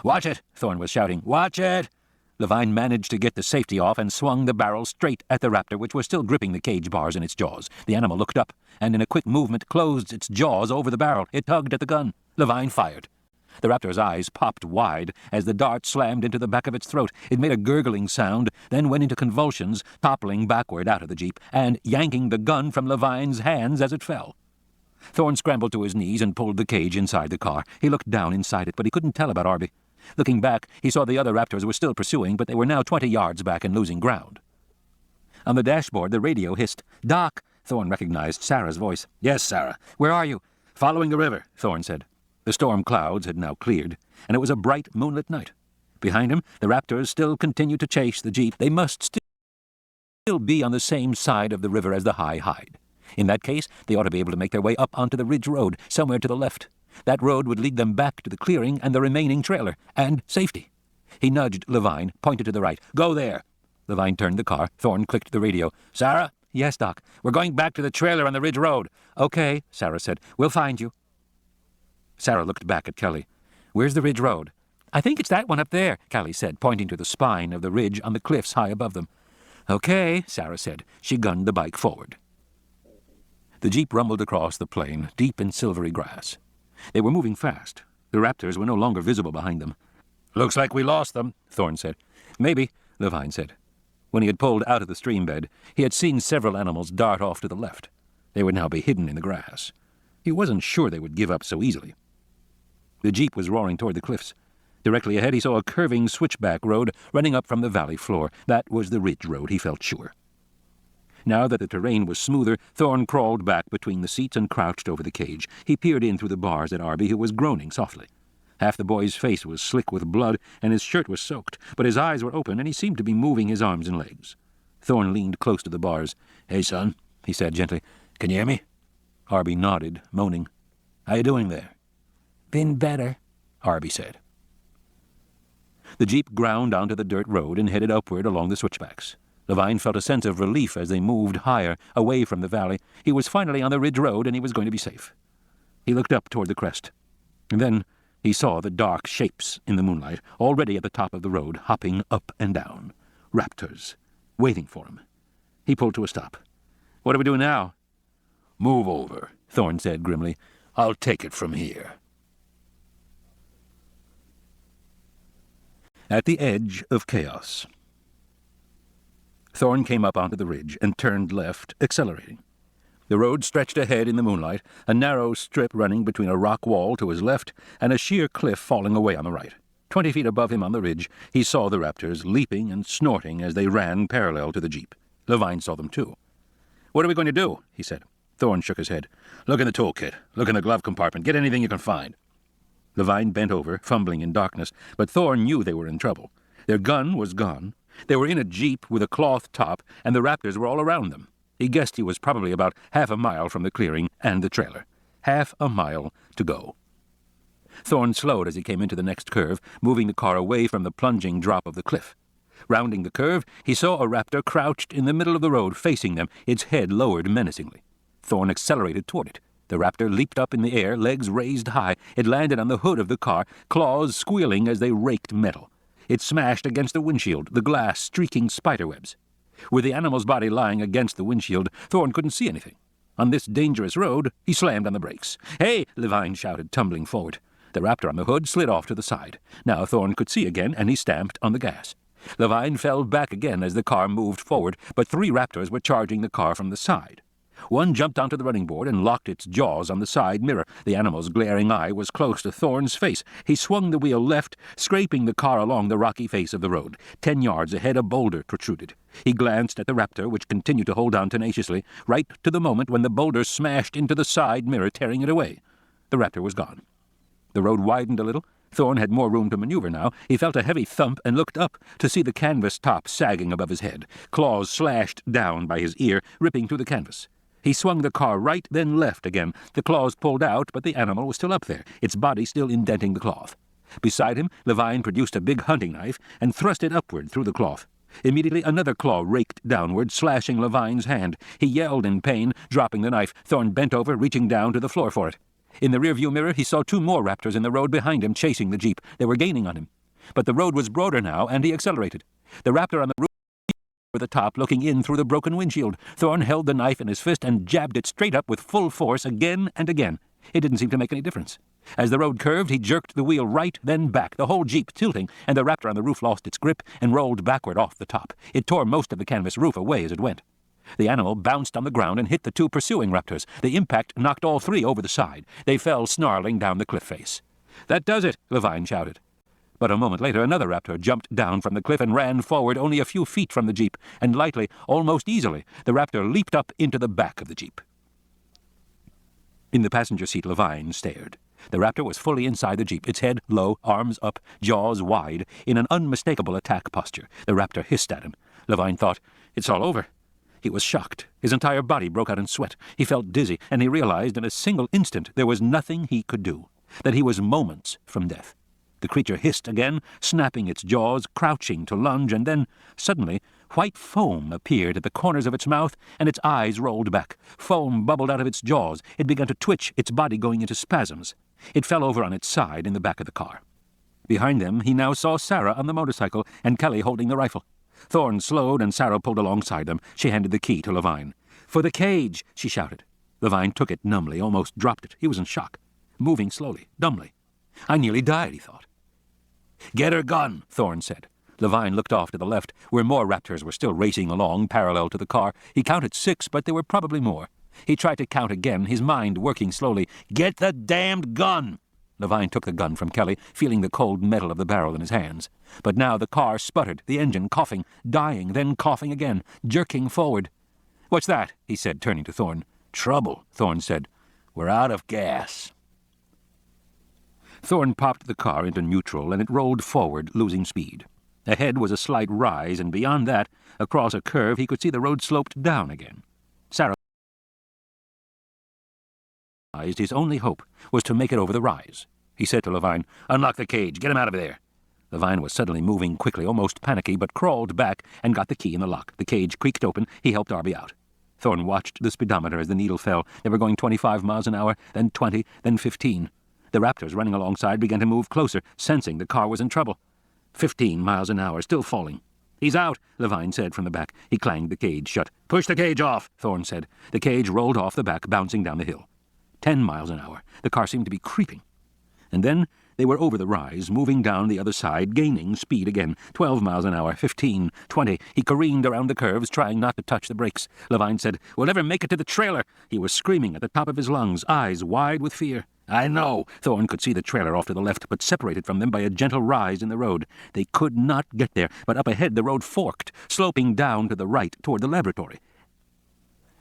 "Watch it!" Thorne was shouting. "Watch it!" Levine managed to get the safety off and swung the barrel straight at the raptor, which was still gripping the cage bars in its jaws. The animal looked up, and in a quick movement closed its jaws over the barrel. It tugged at the gun. Levine fired. The raptor's eyes popped wide as the dart slammed into the back of its throat. It made a gurgling sound, then went into convulsions, toppling backward out of the jeep, and yanking the gun from Levine's hands as it fell. Thorne scrambled to his knees and pulled the cage inside the car. He looked down inside it, but he couldn't tell about Arby. Looking back, he saw the other raptors were still pursuing, but they were now 20 yards back and losing ground. On the dashboard, the radio hissed. "Doc!" Thorne recognized Sarah's voice. "Yes, Sarah. Where are you?" "Following the river," Thorne said. The storm clouds had now cleared, and it was a bright, moonlit night. Behind him, the raptors still continued to chase the jeep. They must still be on the same side of the river as the high hide. In that case, they ought to be able to make their way up onto the ridge road, somewhere to the left. That road would lead them back to the clearing and the remaining trailer, and safety. He nudged Levine, pointed to the right. "Go there." Levine turned the car. Thorne clicked the radio. "Sarah?" "Yes, Doc." "We're going back to the trailer on the ridge road." "Okay," Sarah said. "We'll find you." Sarah looked back at Kelly. "Where's the ridge road?" "I think it's that one up there," Kelly said, pointing to the spine of the ridge on the cliffs high above them. "Okay," Sarah said. She gunned the bike forward. The jeep rumbled across the plain, deep in silvery grass. They were moving fast. The raptors were no longer visible behind them. "Looks like we lost them," Thorne said. "Maybe," Levine said. When he had pulled out of the stream bed, he had seen several animals dart off to the left. They would now be hidden in the grass. He wasn't sure they would give up so easily. The jeep was roaring toward the cliffs. Directly ahead, he saw a curving switchback road running up from the valley floor. That was the ridge road, he felt sure. Now that the terrain was smoother, Thorne crawled back between the seats and crouched over the cage. He peered in through the bars at Arby, who was groaning softly. Half the boy's face was slick with blood, and his shirt was soaked, but his eyes were open, and he seemed to be moving his arms and legs. Thorne leaned close to the bars. "Hey, son," he said gently. "Can you hear me?" Arby nodded, moaning. "How you doing there?" "Been better," Arby said. The jeep ground onto the dirt road and headed upward along the switchbacks. Levine felt a sense of relief as they moved higher, away from the valley. He was finally on the ridge road, and he was going to be safe. He looked up toward the crest. And then he saw the dark shapes in the moonlight, already at the top of the road, hopping up and down. Raptors, waiting for him. He pulled to a stop. "What do we do now?" "Move over," Thorne said grimly. "I'll take it from here." At the edge of chaos. Thorne came up onto the ridge and turned left, accelerating. The road stretched ahead in the moonlight, a narrow strip running between a rock wall to his left and a sheer cliff falling away on the right. 20 feet above him on the ridge, he saw the raptors leaping and snorting as they ran parallel to the jeep. Levine saw them too. "What are we going to do?" he said. Thorne shook his head. "Look in the toolkit. Look in the glove compartment. Get anything you can find." Levine bent over, fumbling in darkness, but Thorne knew they were in trouble. Their gun was gone. They were in a jeep with a cloth top, and the raptors were all around them. He guessed he was probably about half a mile from the clearing and the trailer. Half a mile to go. Thorne slowed as he came into the next curve, moving the car away from the plunging drop of the cliff. Rounding the curve, he saw a raptor crouched in the middle of the road, facing them, its head lowered menacingly. Thorne accelerated toward it. The raptor leaped up in the air, legs raised high. It landed on the hood of the car, claws squealing as they raked metal. It smashed against the windshield, the glass streaking spiderwebs. With the animal's body lying against the windshield, Thorne couldn't see anything. On this dangerous road, he slammed on the brakes. "Hey!" Levine shouted, tumbling forward. The raptor on the hood slid off to the side. Now Thorne could see again, and he stamped on the gas. Levine fell back again as the car moved forward, but 3 raptors were charging the car from the side. One jumped onto the running board and locked its jaws on the side mirror. The animal's glaring eye was close to Thorne's face. He swung the wheel left, scraping the car along the rocky face of the road. 10 yards ahead, a boulder protruded. He glanced at the raptor, which continued to hold on tenaciously, right to the moment when the boulder smashed into the side mirror, tearing it away. The raptor was gone. The road widened a little. Thorne had more room to maneuver now. He felt a heavy thump and looked up to see the canvas top sagging above his head. Claws slashed down by his ear, ripping through the canvas. He swung the car right, then left again. The claws pulled out, but the animal was still up there, its body still indenting the cloth. Beside him, Levine produced a big hunting knife and thrust it upward through the cloth. Immediately another claw raked downward, slashing Levine's hand. He yelled in pain, dropping the knife. Thorne bent over, reaching down to the floor for it. In the rearview mirror, he saw 2 more raptors in the road behind him, chasing the jeep. They were gaining on him. But the road was broader now, and he accelerated. The raptor on the roof over the top, looking in through the broken windshield. Thorne held the knife in his fist and jabbed it straight up with full force again and again. It didn't seem to make any difference. As the road curved, he jerked the wheel right, then back, the whole jeep tilting, and the raptor on the roof lost its grip and rolled backward off the top. It tore most of the canvas roof away as it went. The animal bounced on the ground and hit the 2 pursuing raptors. The impact knocked all 3 over the side. They fell snarling down the cliff face. "That does it," Levine shouted. But a moment later, another raptor jumped down from the cliff and ran forward only a few feet from the jeep, and lightly, almost easily, the raptor leaped up into the back of the jeep. In the passenger seat, Levine stared. The raptor was fully inside the jeep, its head low, arms up, jaws wide, in an unmistakable attack posture. The raptor hissed at him. Levine thought, "It's all over." He was shocked. His entire body broke out in sweat. He felt dizzy, and he realized in a single instant there was nothing he could do, that he was moments from death. The creature hissed again, snapping its jaws, crouching to lunge, and then, suddenly, white foam appeared at the corners of its mouth, and its eyes rolled back. Foam bubbled out of its jaws. It began to twitch, its body going into spasms. It fell over on its side in the back of the car. Behind them, he now saw Sarah on the motorcycle and Kelly holding the rifle. Thorne slowed, and Sarah pulled alongside them. She handed the key to Levine. "For the cage," she shouted. Levine took it numbly, almost dropped it. He was in shock, moving slowly, dumbly. "I nearly died," he thought. "Get her gun," Thorne said. Levine looked off to the left, where more raptors were still racing along, parallel to the car. He counted 6, but there were probably more. He tried to count again, his mind working slowly. "Get the damned gun!" Levine took the gun from Kelly, feeling the cold metal of the barrel in his hands. But now the car sputtered, the engine coughing, dying, then coughing again, jerking forward. "What's that?" he said, turning to Thorne. "Trouble," Thorne said. "We're out of gas." Thorne popped the car into neutral, and it rolled forward, losing speed. Ahead was a slight rise, and beyond that, across a curve, he could see the road sloped down again. Sarah realized his only hope was to make it over the rise. He said to Levine, "Unlock the cage. Get him out of there." Levine was suddenly moving quickly, almost panicky, but crawled back and got the key in the lock. The cage creaked open. He helped Darby out. Thorne watched the speedometer as the needle fell. They were going 25 miles an hour, then 20, then 15. The raptors running alongside began to move closer, sensing the car was in trouble. 15 miles an hour, still falling. "He's out," Levine said from the back. He clanged the cage shut. "Push the cage off," Thorne said. The cage rolled off the back, bouncing down the hill. 10 miles an hour. The car seemed to be creeping. And then They were over the rise, moving down the other side, gaining speed again. 12 miles an hour, 15, 20. He careened around the curves, trying not to touch the brakes. Levine said, "We'll never make it to the trailer." He was screaming at the top of his lungs, eyes wide with fear. "I know." Thorne could see the trailer off to the left, but separated from them by a gentle rise in the road. They could not get there, but up ahead the road forked, sloping down to the right toward the laboratory.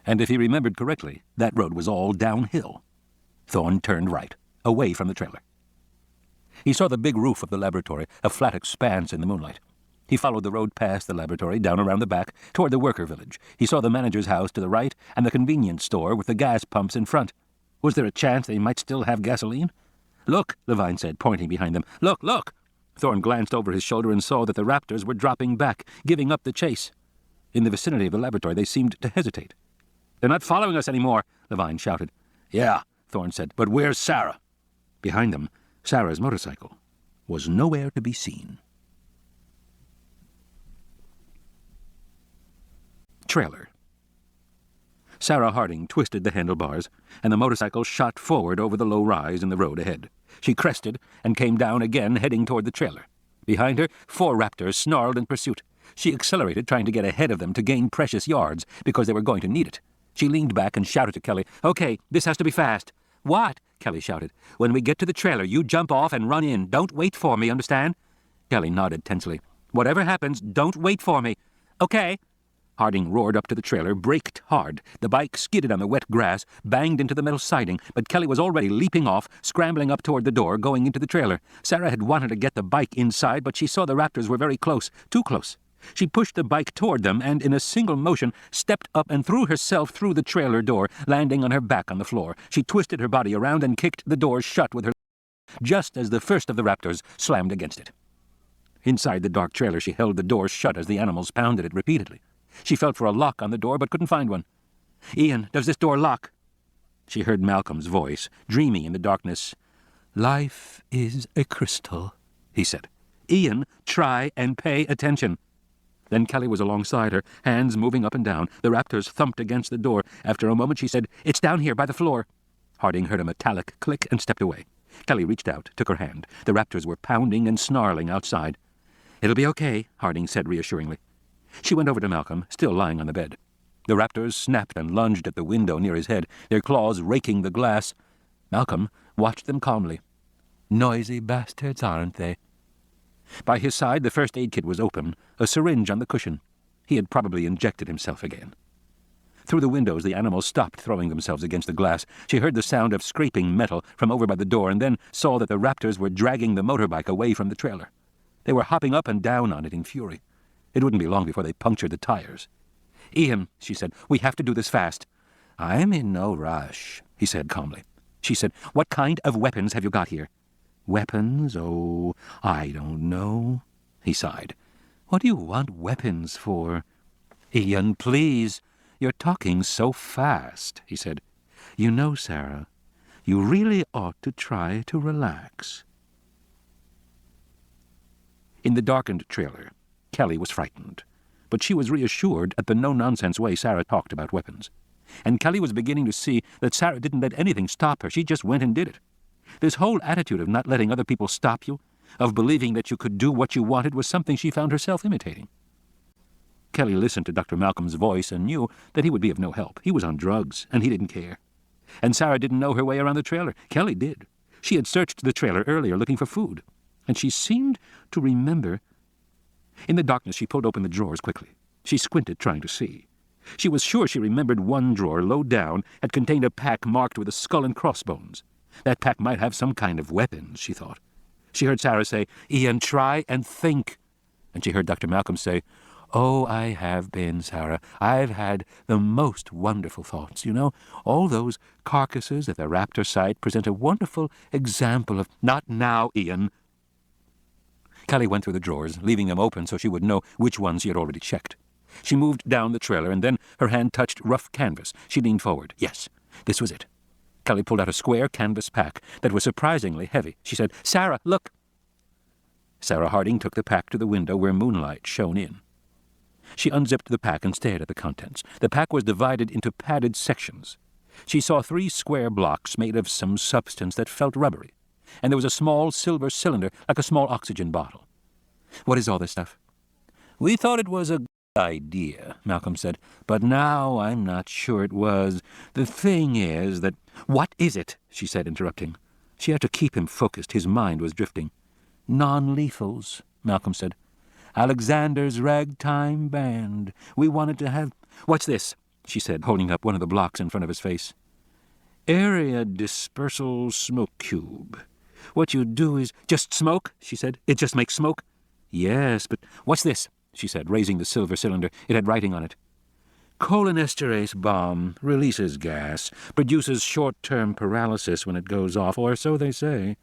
And if he remembered correctly, that road was all downhill. Thorne turned right, away from the trailer. He saw the big roof of the laboratory, a flat expanse in the moonlight. He followed the road past the laboratory, down around the back, toward the worker village. He saw the manager's house to the right and the convenience store with the gas pumps in front. Was there a chance they might still have gasoline? "Look," Levine said, pointing behind them. "Look, look!" Thorne glanced over his shoulder and saw that the raptors were dropping back, giving up the chase. In the vicinity of the laboratory, they seemed to hesitate. "They're not following us anymore," Levine shouted. "Yeah," Thorne said, "but where's Sarah?" Behind them, Sarah's motorcycle was nowhere to be seen. Trailer. Sarah Harding twisted the handlebars, and the motorcycle shot forward over the low rise in the road ahead. She crested and came down again, heading toward the trailer. Behind her, 4 raptors snarled in pursuit. She accelerated, trying to get ahead of them to gain precious yards, because they were going to need it. She leaned back and shouted to Kelly, "Okay, this has to be fast." "What?" Kelly shouted. "When we get to the trailer, you jump off and run in. Don't wait for me, understand?" Kelly nodded tensely. "Whatever happens, don't wait for me." "Okay." Harding roared up to the trailer, braked hard. The bike skidded on the wet grass, banged into the metal siding, but Kelly was already leaping off, scrambling up toward the door, going into the trailer. Sarah had wanted to get the bike inside, but she saw the raptors were very close, too close. She pushed the bike toward them and, in a single motion, stepped up and threw herself through the trailer door, landing on her back on the floor. She twisted her body around and kicked the door shut with her just as the first of the raptors slammed against it. Inside the dark trailer, she held the door shut as the animals pounded it repeatedly. She felt for a lock on the door, but couldn't find one. "Ian, does this door lock?" She heard Malcolm's voice, dreamy in the darkness. "Life is a crystal," he said. "Ian, try and pay attention." Then Kelly was alongside her, hands moving up and down. The raptors thumped against the door. After a moment she said, "It's down here by the floor." Harding heard a metallic click and stepped away. Kelly reached out, took her hand. The raptors were pounding and snarling outside. "It'll be okay," Harding said reassuringly. She went over to Malcolm, still lying on the bed. The raptors snapped and lunged at the window near his head, their claws raking the glass. Malcolm watched them calmly. "Noisy bastards, aren't they?" By his side, the first aid kit was open, a syringe on the cushion. He had probably injected himself again. Through the windows, the animals stopped throwing themselves against the glass. She heard the sound of scraping metal from over by the door and then saw that the raptors were dragging the motorbike away from the trailer. They were hopping up and down on it in fury. It wouldn't be long before they punctured the tires. "Ian," she said, "we have to do this fast." "I'm in no rush," he said calmly. She said, "What kind of weapons have you got here?" "Weapons? Oh, I don't know," he sighed. "What do you want weapons for?" "Ian, please. You're talking so fast," he said. "You know, Sarah, you really ought to try to relax." In the darkened trailer, Kelly was frightened, but she was reassured at the no-nonsense way Sarah talked about weapons. And Kelly was beginning to see that Sarah didn't let anything stop her. She just went and did it. This whole attitude of not letting other people stop you, of believing that you could do what you wanted, was something she found herself imitating. Kelly listened to Dr. Malcolm's voice and knew that he would be of no help. He was on drugs, and he didn't care. And Sarah didn't know her way around the trailer. Kelly did. She had searched the trailer earlier looking for food, and she seemed to remember. In the darkness, she pulled open the drawers quickly. She squinted, trying to see. She was sure she remembered one drawer, low down, had contained a pack marked with a skull and crossbones. That pack might have some kind of weapons, she thought. She heard Sarah say, "Ian, try and think." And she heard Dr. Malcolm say, "Oh, I have been, Sarah. I've had the most wonderful thoughts. You know, all those carcasses at the raptor site present a wonderful example of—" "Not now, Ian." Kelly went through the drawers, leaving them open so she would know which ones she had already checked. She moved down the trailer, and then her hand touched rough canvas. She leaned forward. Yes, this was it. Kelly pulled out a square canvas pack that was surprisingly heavy. She said, "Sarah, look." Sarah Harding took the pack to the window where moonlight shone in. She unzipped the pack and stared at the contents. The pack was divided into padded sections. She saw 3 square blocks made of some substance that felt rubbery. and there was a small silver cylinder like a small oxygen bottle. "What is all this stuff?" "We thought it was a good idea," Malcolm said, "but now I'm not sure it was. The thing is that—" "What is it?" she said, interrupting. She had to keep him focused. His mind was drifting. "Non-lethals," Malcolm said. "Alexander's ragtime band. We wanted to have—" "What's this?" she said, holding up one of the blocks in front of his face. "Area dispersal smoke cube. What you do is—" "Just smoke?" she said. "It just makes smoke?" "Yes, but—" "What's this?" she said, raising the silver cylinder. It had writing on it. "Cholinesterase bomb. Releases gas. Produces short-term paralysis when it goes off, or so they say."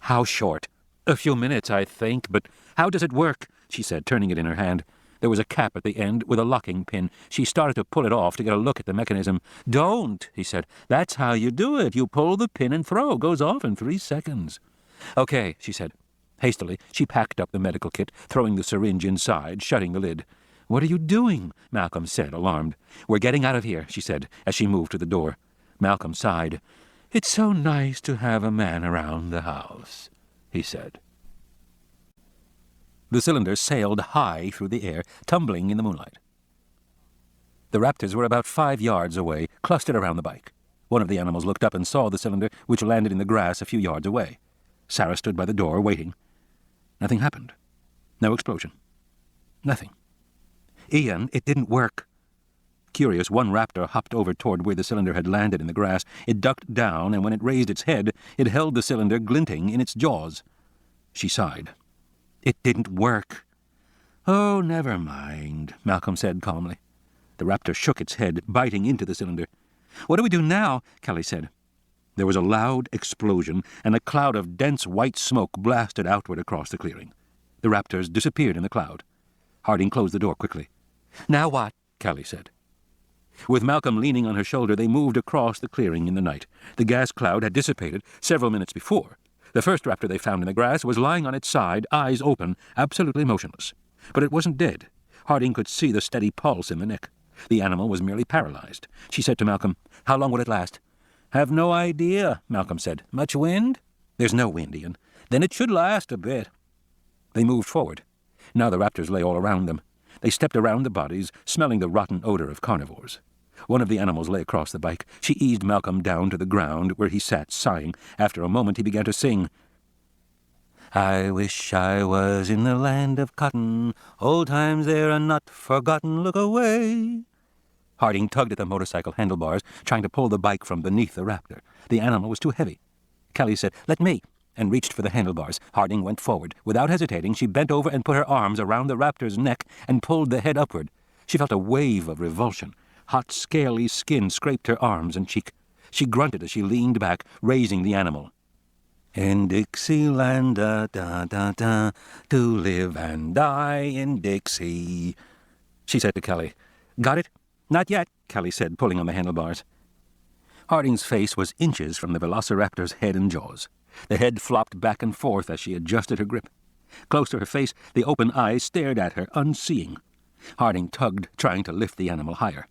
"How short?" "A few minutes, I think, but how does it work?" she said, turning it in her hand. There was a cap at the end with a locking pin. She started to pull it off to get a look at the mechanism. "Don't," he said. "That's how you do it. You pull the pin and throw. Goes off in 3 seconds." "Okay," she said. Hastily, she packed up the medical kit, throwing the syringe inside, shutting the lid. "What are you doing?" Malcolm said, alarmed. "We're getting out of here," she said, as she moved to the door. Malcolm sighed. "It's so nice to have a man around the house," he said. The cylinder sailed high through the air, tumbling in the moonlight. The raptors were about 5 yards away, clustered around the bike. One of the animals looked up and saw the cylinder, which landed in the grass a few yards away. Sarah stood by the door, waiting. Nothing happened. No explosion. Nothing. "Ian, it didn't work." Curious, one raptor hopped over toward where the cylinder had landed in the grass. It ducked down, and when it raised its head, it held the cylinder glinting in its jaws. She sighed. "It didn't work." "Oh, never mind," Malcolm said calmly. The raptor shook its head, biting into the cylinder. "What do we do now?" Kelly said. There was a loud explosion, and a cloud of dense white smoke blasted outward across the clearing. The raptors disappeared in the cloud. Harding closed the door quickly. "Now what?" Kelly said. With Malcolm leaning on her shoulder, they moved across the clearing in the night. The gas cloud had dissipated several minutes before. The first raptor they found in the grass was lying on its side, eyes open, absolutely motionless. But it wasn't dead. Harding could see the steady pulse in the neck. The animal was merely paralyzed. She said to Malcolm, "How long will it last?" "Have no idea," Malcolm said. "Much wind?" "There's no wind, Ian." "Then it should last a bit." They moved forward. Now the raptors lay all around them. They stepped around the bodies, smelling the rotten odor of carnivores. One of the animals lay across the bike. She eased Malcolm down to the ground, where he sat, sighing. After a moment he began to sing. "I wish I was in the land of cotton. Old times there are not forgotten. Look away." Harding tugged at the motorcycle handlebars, trying to pull the bike from beneath the raptor. The animal was too heavy. Kelly said, "Let me," and reached for the handlebars. Harding went forward. Without hesitating, she bent over and put her arms around the raptor's neck and pulled the head upward. She felt a wave of revulsion. Hot, scaly skin scraped her arms and cheek. She grunted as she leaned back, raising the animal. "In Dixieland, da-da-da-da, to live and die in Dixie," she said to Kelly. "Got it?" "Not yet," Kelly said, pulling on the handlebars. Harding's face was inches from the velociraptor's head and jaws. The head flopped back and forth as she adjusted her grip. Close to her face, the open eyes stared at her, unseeing. Harding tugged, trying to lift the animal higher.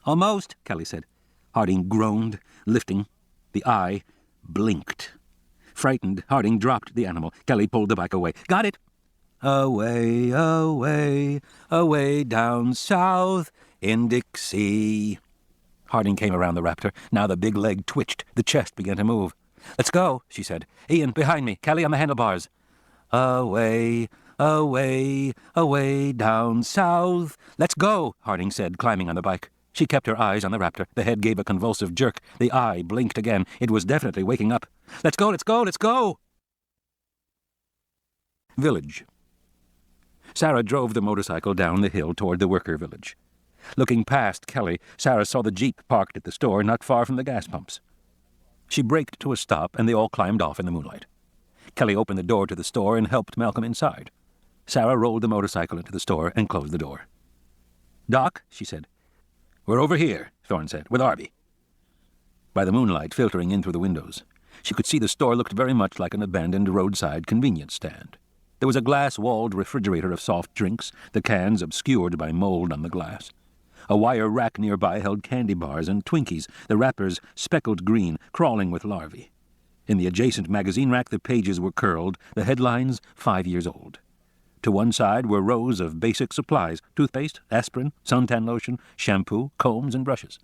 "Almost," Kelly said. Harding groaned, lifting. The eye blinked. Frightened, Harding dropped the animal. Kelly pulled the bike away. "Got it!" "Away, away, away down south in Dixie." Harding came around the raptor. Now the big leg twitched. The chest began to move. "Let's go," she said. "Ian, behind me. Kelly on the handlebars." "Away, away, away down south." "Let's go," Harding said, climbing on the bike. She kept her eyes on the raptor. The head gave a convulsive jerk. The eye blinked again. It was definitely waking up. "Let's go, let's go, let's go!" Village. Sarah drove the motorcycle down the hill toward the worker village. Looking past Kelly, Sarah saw the jeep parked at the store not far from the gas pumps. She braked to a stop, and they all climbed off in the moonlight. Kelly opened the door to the store and helped Malcolm inside. Sarah rolled the motorcycle into the store and closed the door. "Doc," she said. "We're over here," Thorne said, "with Arby." By the moonlight filtering in through the windows, she could see the store looked very much like an abandoned roadside convenience stand. There was a glass-walled refrigerator of soft drinks, the cans obscured by mold on the glass. A wire rack nearby held candy bars and Twinkies, the wrappers speckled green, crawling with larvae. In the adjacent magazine rack, the pages were curled, the headlines 5 years old. To one side were rows of basic supplies: toothpaste, aspirin, suntan lotion, shampoo, combs, and brushes.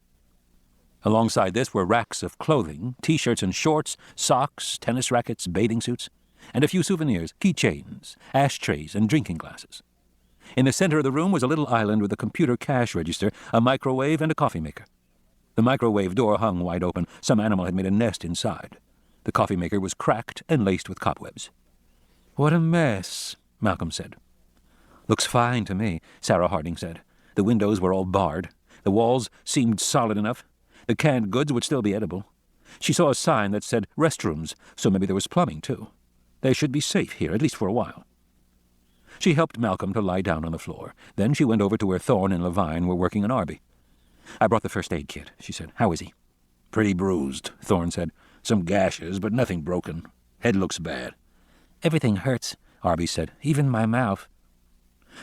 Alongside this were racks of clothing, T-shirts and shorts, socks, tennis rackets, bathing suits, and a few souvenirs, keychains, ashtrays, and drinking glasses. In the center of the room was a little island with a computer cash register, a microwave, and a coffee maker. The microwave door hung wide open. Some animal had made a nest inside. The coffee maker was cracked and laced with cobwebs. "What a mess," Malcolm said. "Looks fine to me," Sarah Harding said. The windows were all barred. The walls seemed solid enough. The canned goods would still be edible. She saw a sign that said restrooms, so maybe there was plumbing, too. They should be safe here, at least for a while. She helped Malcolm to lie down on the floor. Then she went over to where Thorne and Levine were working on Arby. "I brought the first aid kit," she said. "How is he?" "Pretty bruised," Thorne said. "Some gashes, but nothing broken. Head looks bad." "Everything hurts," Arby said. "Even my mouth."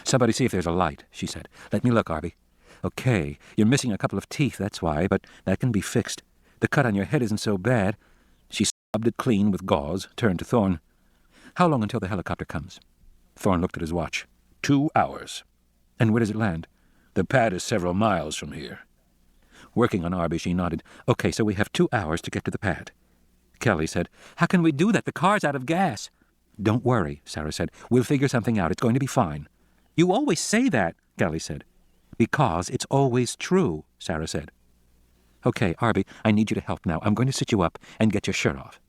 "Somebody see if there's a light," she said. "Let me look, Arby." "Okay, you're missing a couple of teeth, that's why, but that can be fixed. The cut on your head isn't so bad." She swabbed it clean with gauze, turned to Thorne. "How long until the helicopter comes?" Thorne looked at his watch. 2 hours. "And where does it land?" "The pad is several miles from here." Working on Arby, she nodded. "Okay, so we have 2 hours to get to the pad." Kelly said, "How can we do that? The car's out of gas." "Don't worry," Sarah said. "We'll figure something out. It's going to be fine." "You always say that," Kelly said. "Because it's always true," Sarah said. "Okay, Arby, I need you to help now. I'm going to sit you up and get your shirt off."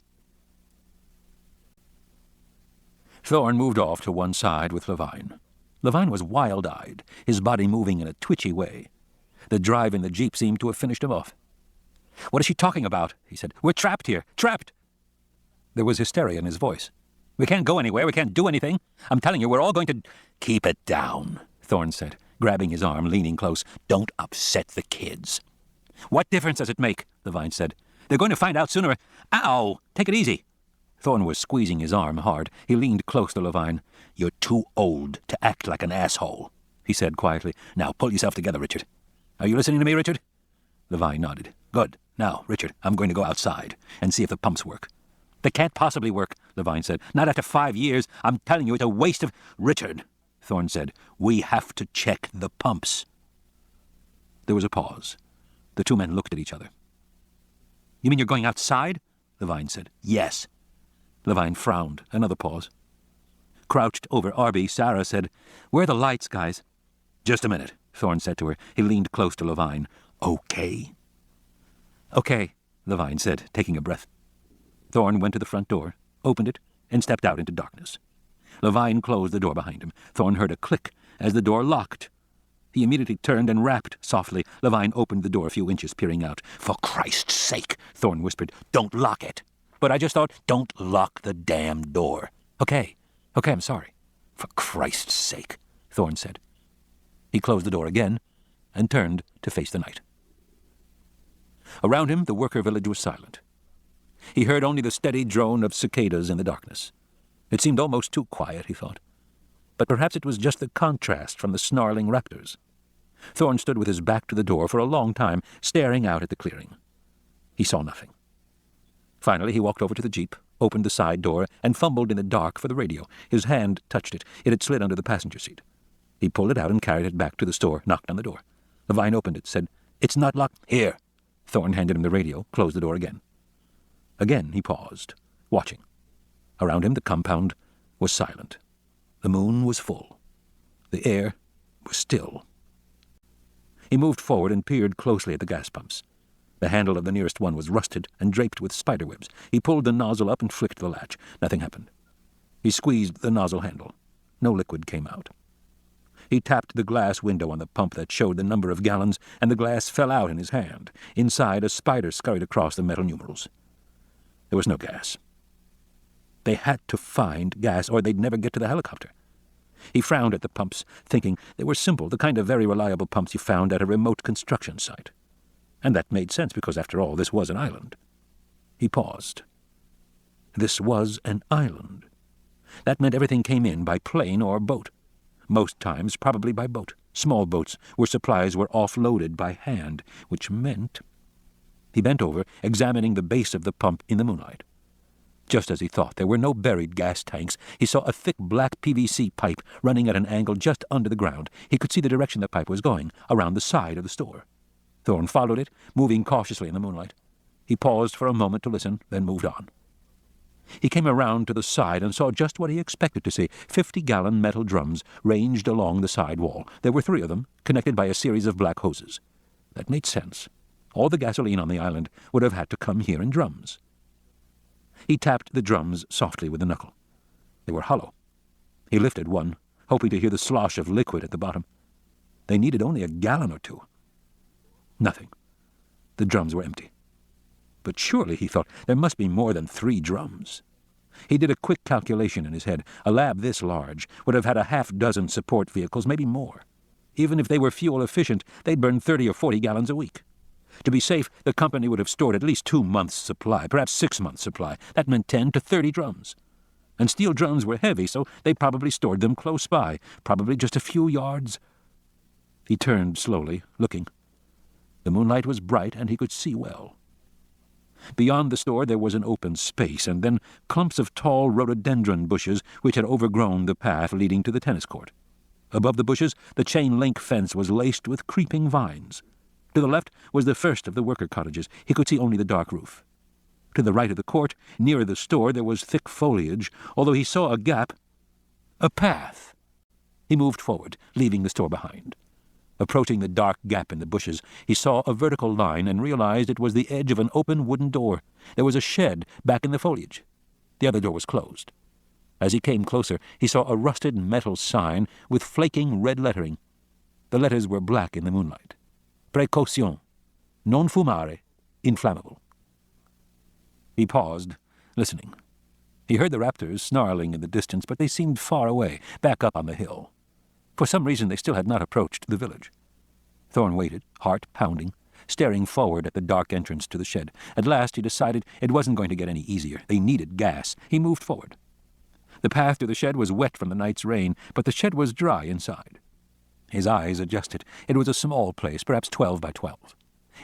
Thorne moved off to one side with Levine. Levine was wild-eyed, his body moving in a twitchy way. The drive in the Jeep seemed to have finished him off. "What is she talking about?" he said. "We're trapped here. Trapped!" There was hysteria in his voice. "We can't go anywhere. We can't do anything. I'm telling you, we're all going to—" "Keep it down," Thorne said, grabbing his arm, leaning close. "Don't upset the kids." "What difference does it make?" Levine said. "They're going to find out sooner. Ow! Take it easy." Thorne was squeezing his arm hard. He leaned close to Levine. "You're too old to act like an asshole," he said quietly. "Now pull yourself together, Richard. Are you listening to me, Richard?" Levine nodded. "Good. Now, Richard, I'm going to go outside and see if the pumps work." "They can't possibly work," Levine said. "Not after 5 years. I'm telling you, it's a waste of—" "Richard," Thorne said, "we have to check the pumps." There was a pause. The two men looked at each other. "You mean you're going outside?" Levine said. "Yes." Levine frowned. Another pause. Crouched over Arby, Sarah said, "Where are the lights, guys?" "Just a minute," Thorne said to her. He leaned close to Levine. "Okay." "Okay," Levine said, taking a breath. Thorne went to the front door, opened it, and stepped out into darkness. Levine closed the door behind him. Thorne heard a click as the door locked. He immediately turned and rapped softly. Levine opened the door a few inches, peering out. "For Christ's sake," Thorne whispered, "don't lock it." "But I just thought—" "Don't lock the damn door." Okay, I'm sorry." "For Christ's sake," Thorne said. He closed the door again and turned to face the night. Around him, the worker village was silent. He heard only the steady drone of cicadas in the darkness. It seemed almost too quiet, he thought. But perhaps it was just the contrast from the snarling raptors. Thorne stood with his back to the door for a long time, staring out at the clearing. He saw nothing. Finally, he walked over to the Jeep, opened the side door, and fumbled in the dark for the radio. His hand touched it. It had slid under the passenger seat. He pulled it out and carried it back to the store, knocked on the door. Levine opened it, said, "It's not locked." "Here." Thorne handed him the radio, closed the door again. Again he paused, watching. Around him the compound was silent. The moon was full. The air was still. He moved forward and peered closely at the gas pumps. The handle of the nearest one was rusted and draped with spiderwebs. He pulled the nozzle up and flicked the latch. Nothing happened. He squeezed the nozzle handle. No liquid came out. He tapped the glass window on the pump that showed the number of gallons, and the glass fell out in his hand. Inside, a spider scurried across the metal numerals. There was no gas. They had to find gas, or they'd never get to the helicopter. He frowned at the pumps, thinking they were simple, the kind of very reliable pumps you found at a remote construction site. And that made sense, because, after all, this was an island. He paused. This was an island. That meant everything came in by plane or boat. Most times, probably by boat. Small boats, where supplies were offloaded by hand, which meant... He bent over, examining the base of the pump in the moonlight. Just as he thought, there were no buried gas tanks. He saw a thick black PVC pipe running at an angle just under the ground. He could see the direction the pipe was going, around the side of the store. Thorne followed it, moving cautiously in the moonlight. He paused for a moment to listen, then moved on. He came around to the side and saw just what he expected to see, 50-gallon metal drums ranged along the side wall. There were 3 of them, connected by a series of black hoses. That made sense. All the gasoline on the island would have had to come here in drums. He tapped the drums softly with a knuckle. They were hollow. He lifted one, hoping to hear the slosh of liquid at the bottom. They needed only a gallon or 2. Nothing. The drums were empty. But surely, he thought, there must be more than 3 drums. He did a quick calculation in his head. A lab this large would have had a half-dozen support vehicles, maybe more. Even if they were fuel-efficient, they'd burn 30 or 40 gallons a week. To be safe, the company would have stored at least 2 months' supply, perhaps 6 months' supply. That meant 10 to 30 drums. And steel drums were heavy, so they probably stored them close by, probably just a few yards. He turned slowly, looking. The moonlight was bright, and he could see well. Beyond the store there was an open space, and then clumps of tall rhododendron bushes which had overgrown the path leading to the tennis court. Above the bushes, the chain-link fence was laced with creeping vines. To the left was the first of the worker cottages. He could see only the dark roof. To the right of the court, nearer the store, there was thick foliage, although he saw a gap, a path. He moved forward, leaving the store behind. Approaching the dark gap in the bushes, he saw a vertical line and realized it was the edge of an open wooden door. There was a shed back in the foliage. The other door was closed. As he came closer, he saw a rusted metal sign with flaking red lettering. The letters were black in the moonlight. Précaution. Non fumare. Inflammable. He paused, listening. He heard the raptors snarling in the distance, but they seemed far away, back up on the hill. For some reason they still had not approached the village. Thorne waited, heart pounding, staring forward at the dark entrance to the shed. At last he decided it wasn't going to get any easier. They needed gas. He moved forward. The path to the shed was wet from the night's rain, but the shed was dry inside. His eyes adjusted. It was a small place, perhaps 12 by 12.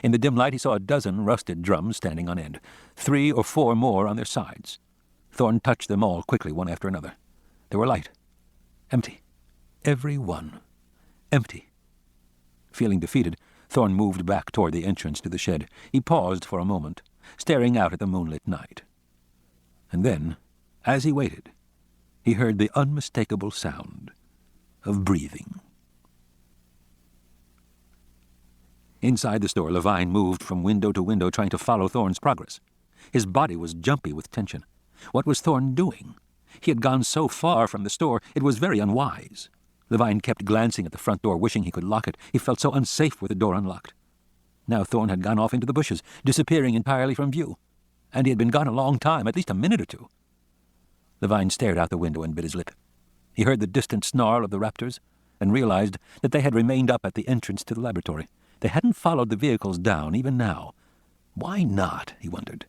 In the dim light he saw a dozen rusted drums standing on end, 3 or 4 more on their sides. Thorne touched them all quickly, one after another. They were light. Empty. Every one. Empty. Feeling defeated, Thorne moved back toward the entrance to the shed. He paused for a moment, staring out at the moonlit night. And then, as he waited, he heard the unmistakable sound of breathing. Inside the store, Levine moved from window to window, trying to follow Thorne's progress. His body was jumpy with tension. What was Thorne doing? He had gone so far from the store, it was very unwise. Levine kept glancing at the front door, wishing he could lock it. He felt so unsafe with the door unlocked. Now Thorne had gone off into the bushes, disappearing entirely from view. And he had been gone a long time, at least a minute or 2. Levine stared out the window and bit his lip. He heard the distant snarl of the raptors, and realized that they had remained up at the entrance to the laboratory. They hadn't followed the vehicles down, even now. Why not, he wondered.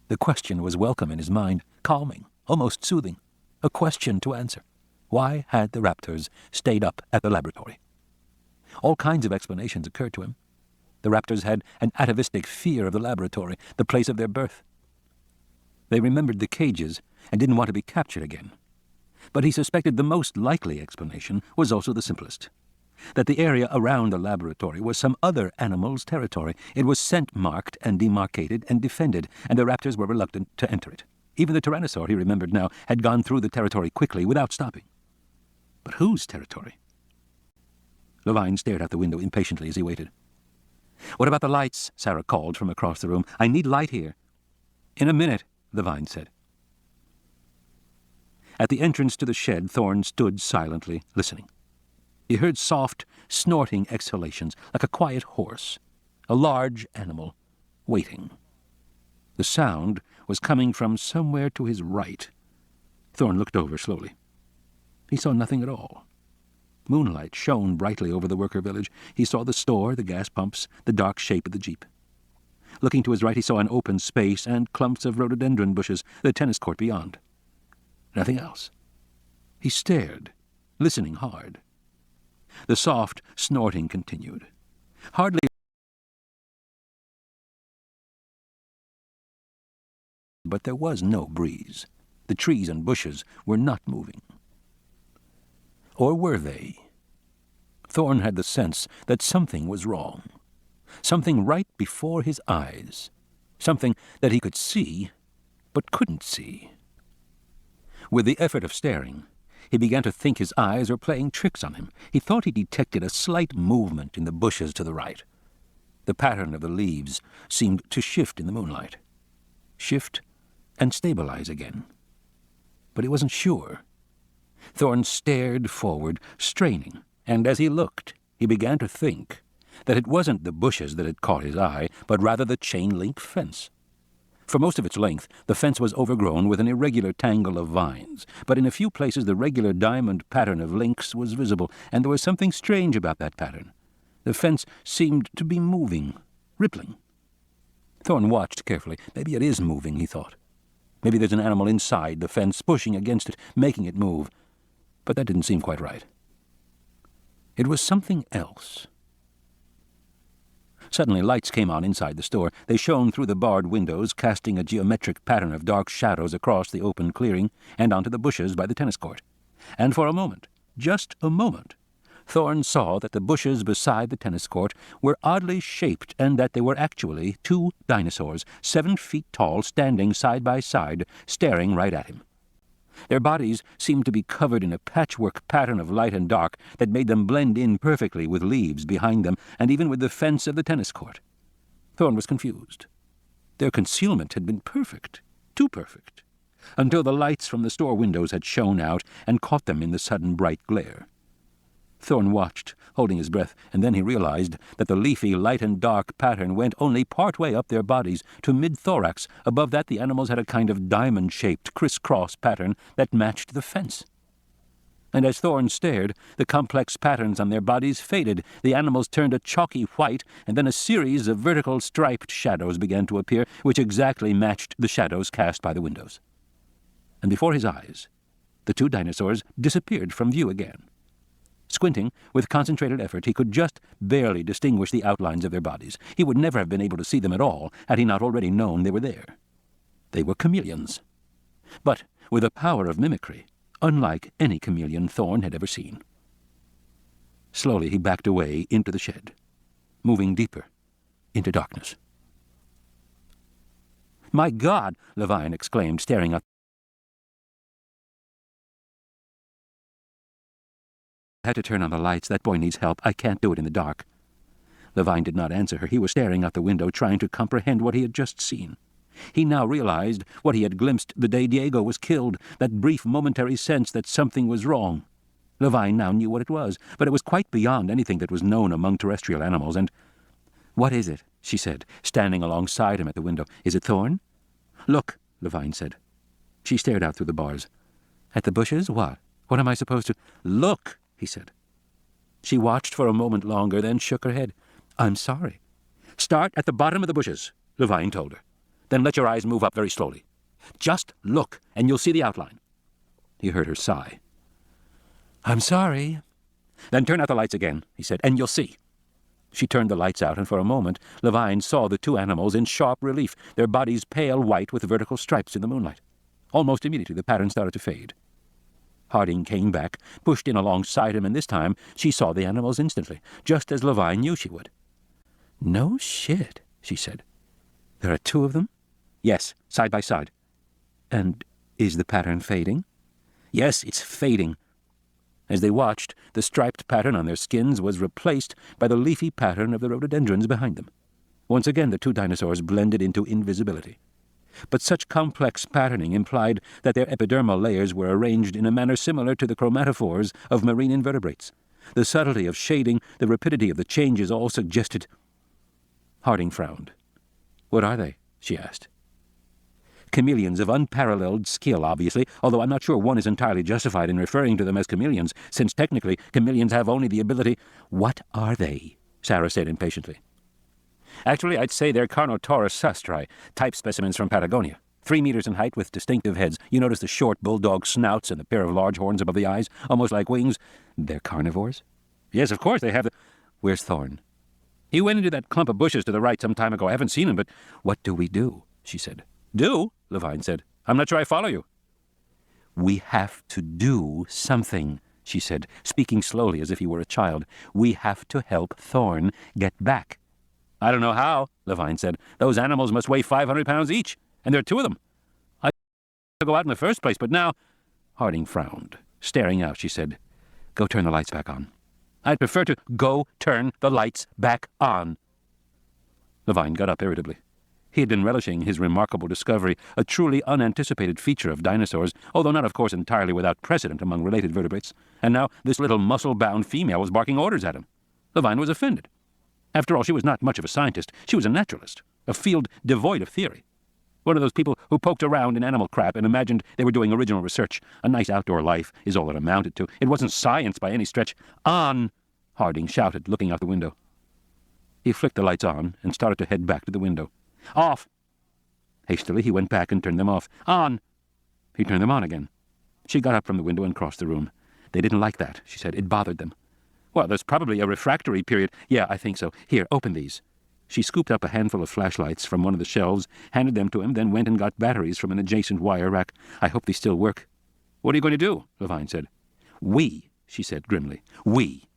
The question was welcome in his mind, calming, almost soothing. A question to answer. Why had the raptors stayed up at the laboratory? All kinds of explanations occurred to him. The raptors had an atavistic fear of the laboratory, the place of their birth. They remembered the cages and didn't want to be captured again. But he suspected the most likely explanation was also the simplest. That the area around the laboratory was some other animal's territory. It was scent-marked and demarcated and defended, and the raptors were reluctant to enter it. Even the tyrannosaur, he remembered now, had gone through the territory quickly, without stopping. But whose territory? Levine stared out the window impatiently as he waited. "What about the lights?" Sarah called from across the room. "I need light here." "In a minute," Levine said. At the entrance to the shed, Thorne stood silently, listening. He heard soft, snorting exhalations, like a quiet horse, a large animal, waiting. The sound was coming from somewhere to his right. Thorne looked over slowly. He saw nothing at all. Moonlight shone brightly over the worker village. He saw the store, the gas pumps, the dark shape of the jeep. Looking to his right, he saw an open space and clumps of rhododendron bushes, the tennis court beyond. Nothing else. He stared, listening hard. The soft snorting continued. Hardly but there was no breeze. The trees and bushes were not moving. Or were they? Thorne had the sense that something was wrong. Something right before his eyes. Something that he could see, but couldn't see. With the effort of staring, he began to think his eyes were playing tricks on him. He thought he detected a slight movement in the bushes to the right. The pattern of the leaves seemed to shift in the moonlight. Shift and stabilize again. But he wasn't sure. Thorne stared forward, straining, and as he looked, he began to think that it wasn't the bushes that had caught his eye, but rather the chain-link fence. For most of its length, the fence was overgrown with an irregular tangle of vines, but in a few places the regular diamond pattern of links was visible, and there was something strange about that pattern. The fence seemed to be moving, rippling. Thorne watched carefully. Maybe it is moving, he thought. Maybe there's an animal inside the fence, pushing against it, making it move. But that didn't seem quite right. It was something else. Suddenly lights came on inside the store. They shone through the barred windows, casting a geometric pattern of dark shadows across the open clearing and onto the bushes by the tennis court. And for a moment, just a moment, Thorne saw that the bushes beside the tennis court were oddly shaped and that they were actually 2 dinosaurs, 7 feet tall, standing side by side, staring right at him. Their bodies seemed to be covered in a patchwork pattern of light and dark that made them blend in perfectly with leaves behind them and even with the fence of the tennis court. Thorne was confused. Their concealment had been perfect, too perfect, until the lights from the store windows had shone out and caught them in the sudden bright glare. Thorne watched, holding his breath, and then he realized that the leafy light and dark pattern went only part way up their bodies to mid-thorax. Above that the animals had a kind of diamond-shaped criss-cross pattern that matched the fence. And as Thorne stared, the complex patterns on their bodies faded. The animals turned a chalky white, and then a series of vertical striped shadows began to appear, which exactly matched the shadows cast by the windows. And before his eyes, the 2 dinosaurs disappeared from view again. Squinting, with concentrated effort, he could just barely distinguish the outlines of their bodies. He would never have been able to see them at all had he not already known they were there. They were chameleons, but with a power of mimicry unlike any chameleon Thorne had ever seen. Slowly he backed away into the shed, moving deeper into darkness. "My God!" Levine exclaimed, staring up. "I had to turn on the lights. That boy needs help. I can't do it in the dark." Levine did not answer her. He was staring out the window, trying to comprehend what he had just seen. He now realized what he had glimpsed the day Diego was killed, that brief momentary sense that something was wrong. Levine now knew what it was, but it was quite beyond anything that was known among terrestrial animals, and... "What is it?" she said, standing alongside him at the window. "Is it Thorne?" "Look," Levine said. She stared out through the bars. "At the bushes? What? What am I supposed to—" "Look," he said. She watched for a moment longer, then shook her head. "I'm sorry." "Start at the bottom of the bushes," Levine told her. "Then let your eyes move up very slowly. Just look, and you'll see the outline." He heard her sigh. "I'm sorry." "Then turn out the lights again," he said, "and you'll see." She turned the lights out, and for a moment Levine saw the two animals in sharp relief, their bodies pale white with vertical stripes in the moonlight. Almost immediately the pattern started to fade. Harding came back, pushed in alongside him, and this time she saw the animals instantly, just as Levine knew she would. "No shit," she said. "There are two of them?" "Yes, side by side." "And is the pattern fading?" "Yes, it's fading." As they watched, the striped pattern on their skins was replaced by the leafy pattern of the rhododendrons behind them. Once again the two dinosaurs blended into invisibility. But such complex patterning implied that their epidermal layers were arranged in a manner similar to the chromatophores of marine invertebrates. The subtlety of shading, the rapidity of the changes all suggested... Harding frowned. "What are they?" she asked. "Chameleons of unparalleled skill, obviously, although I'm not sure one is entirely justified in referring to them as chameleons, since technically chameleons have only the ability—" "What are they?" Sarah said impatiently. "Actually, I'd say they're Carnotaurus sastri, type specimens from Patagonia. 3 meters in height with distinctive heads. You notice the short bulldog snouts and the pair of large horns above the eyes, almost like wings. They're carnivores?" "Yes, of course, they have the—" "Where's Thorne?" "He went into that clump of bushes to the right some time ago. I haven't seen him, but—" "What do we do?" she said. Do? Levine said. I'm not sure I follow you. We have to do something, she said, speaking slowly as if he were a child. We have to help Thorn get back. I don't know how, Levine said. Those animals must weigh 500 pounds each, and there are 2 of them. I to go out in the first place, but now... Harding frowned. Staring out, she said, Go turn the lights back on. I'd prefer to go turn the lights back on. Levine got up irritably. He had been relishing his remarkable discovery, a truly unanticipated feature of dinosaurs, although not, of course, entirely without precedent among related vertebrates. And now this little muscle-bound female was barking orders at him. Levine was offended. After all, she was not much of a scientist. She was a naturalist, a field devoid of theory. One of those people who poked around in animal crap and imagined they were doing original research. A nice outdoor life is all it amounted to. It wasn't science by any stretch. On! Harding shouted, looking out the window. He flicked the lights on and started to head back to the window. Off! Hastily, he went back and turned them off. On! He turned them on again. She got up from the window and crossed the room. They didn't like that, she said. It bothered them. Well, there's probably a refractory period. Yeah, I think so. Here, open these. She scooped up a handful of flashlights from one of the shelves, handed them to him, then went and got batteries from an adjacent wire rack. I hope they still work. What are you going to do? Levine said. We, she said grimly. We.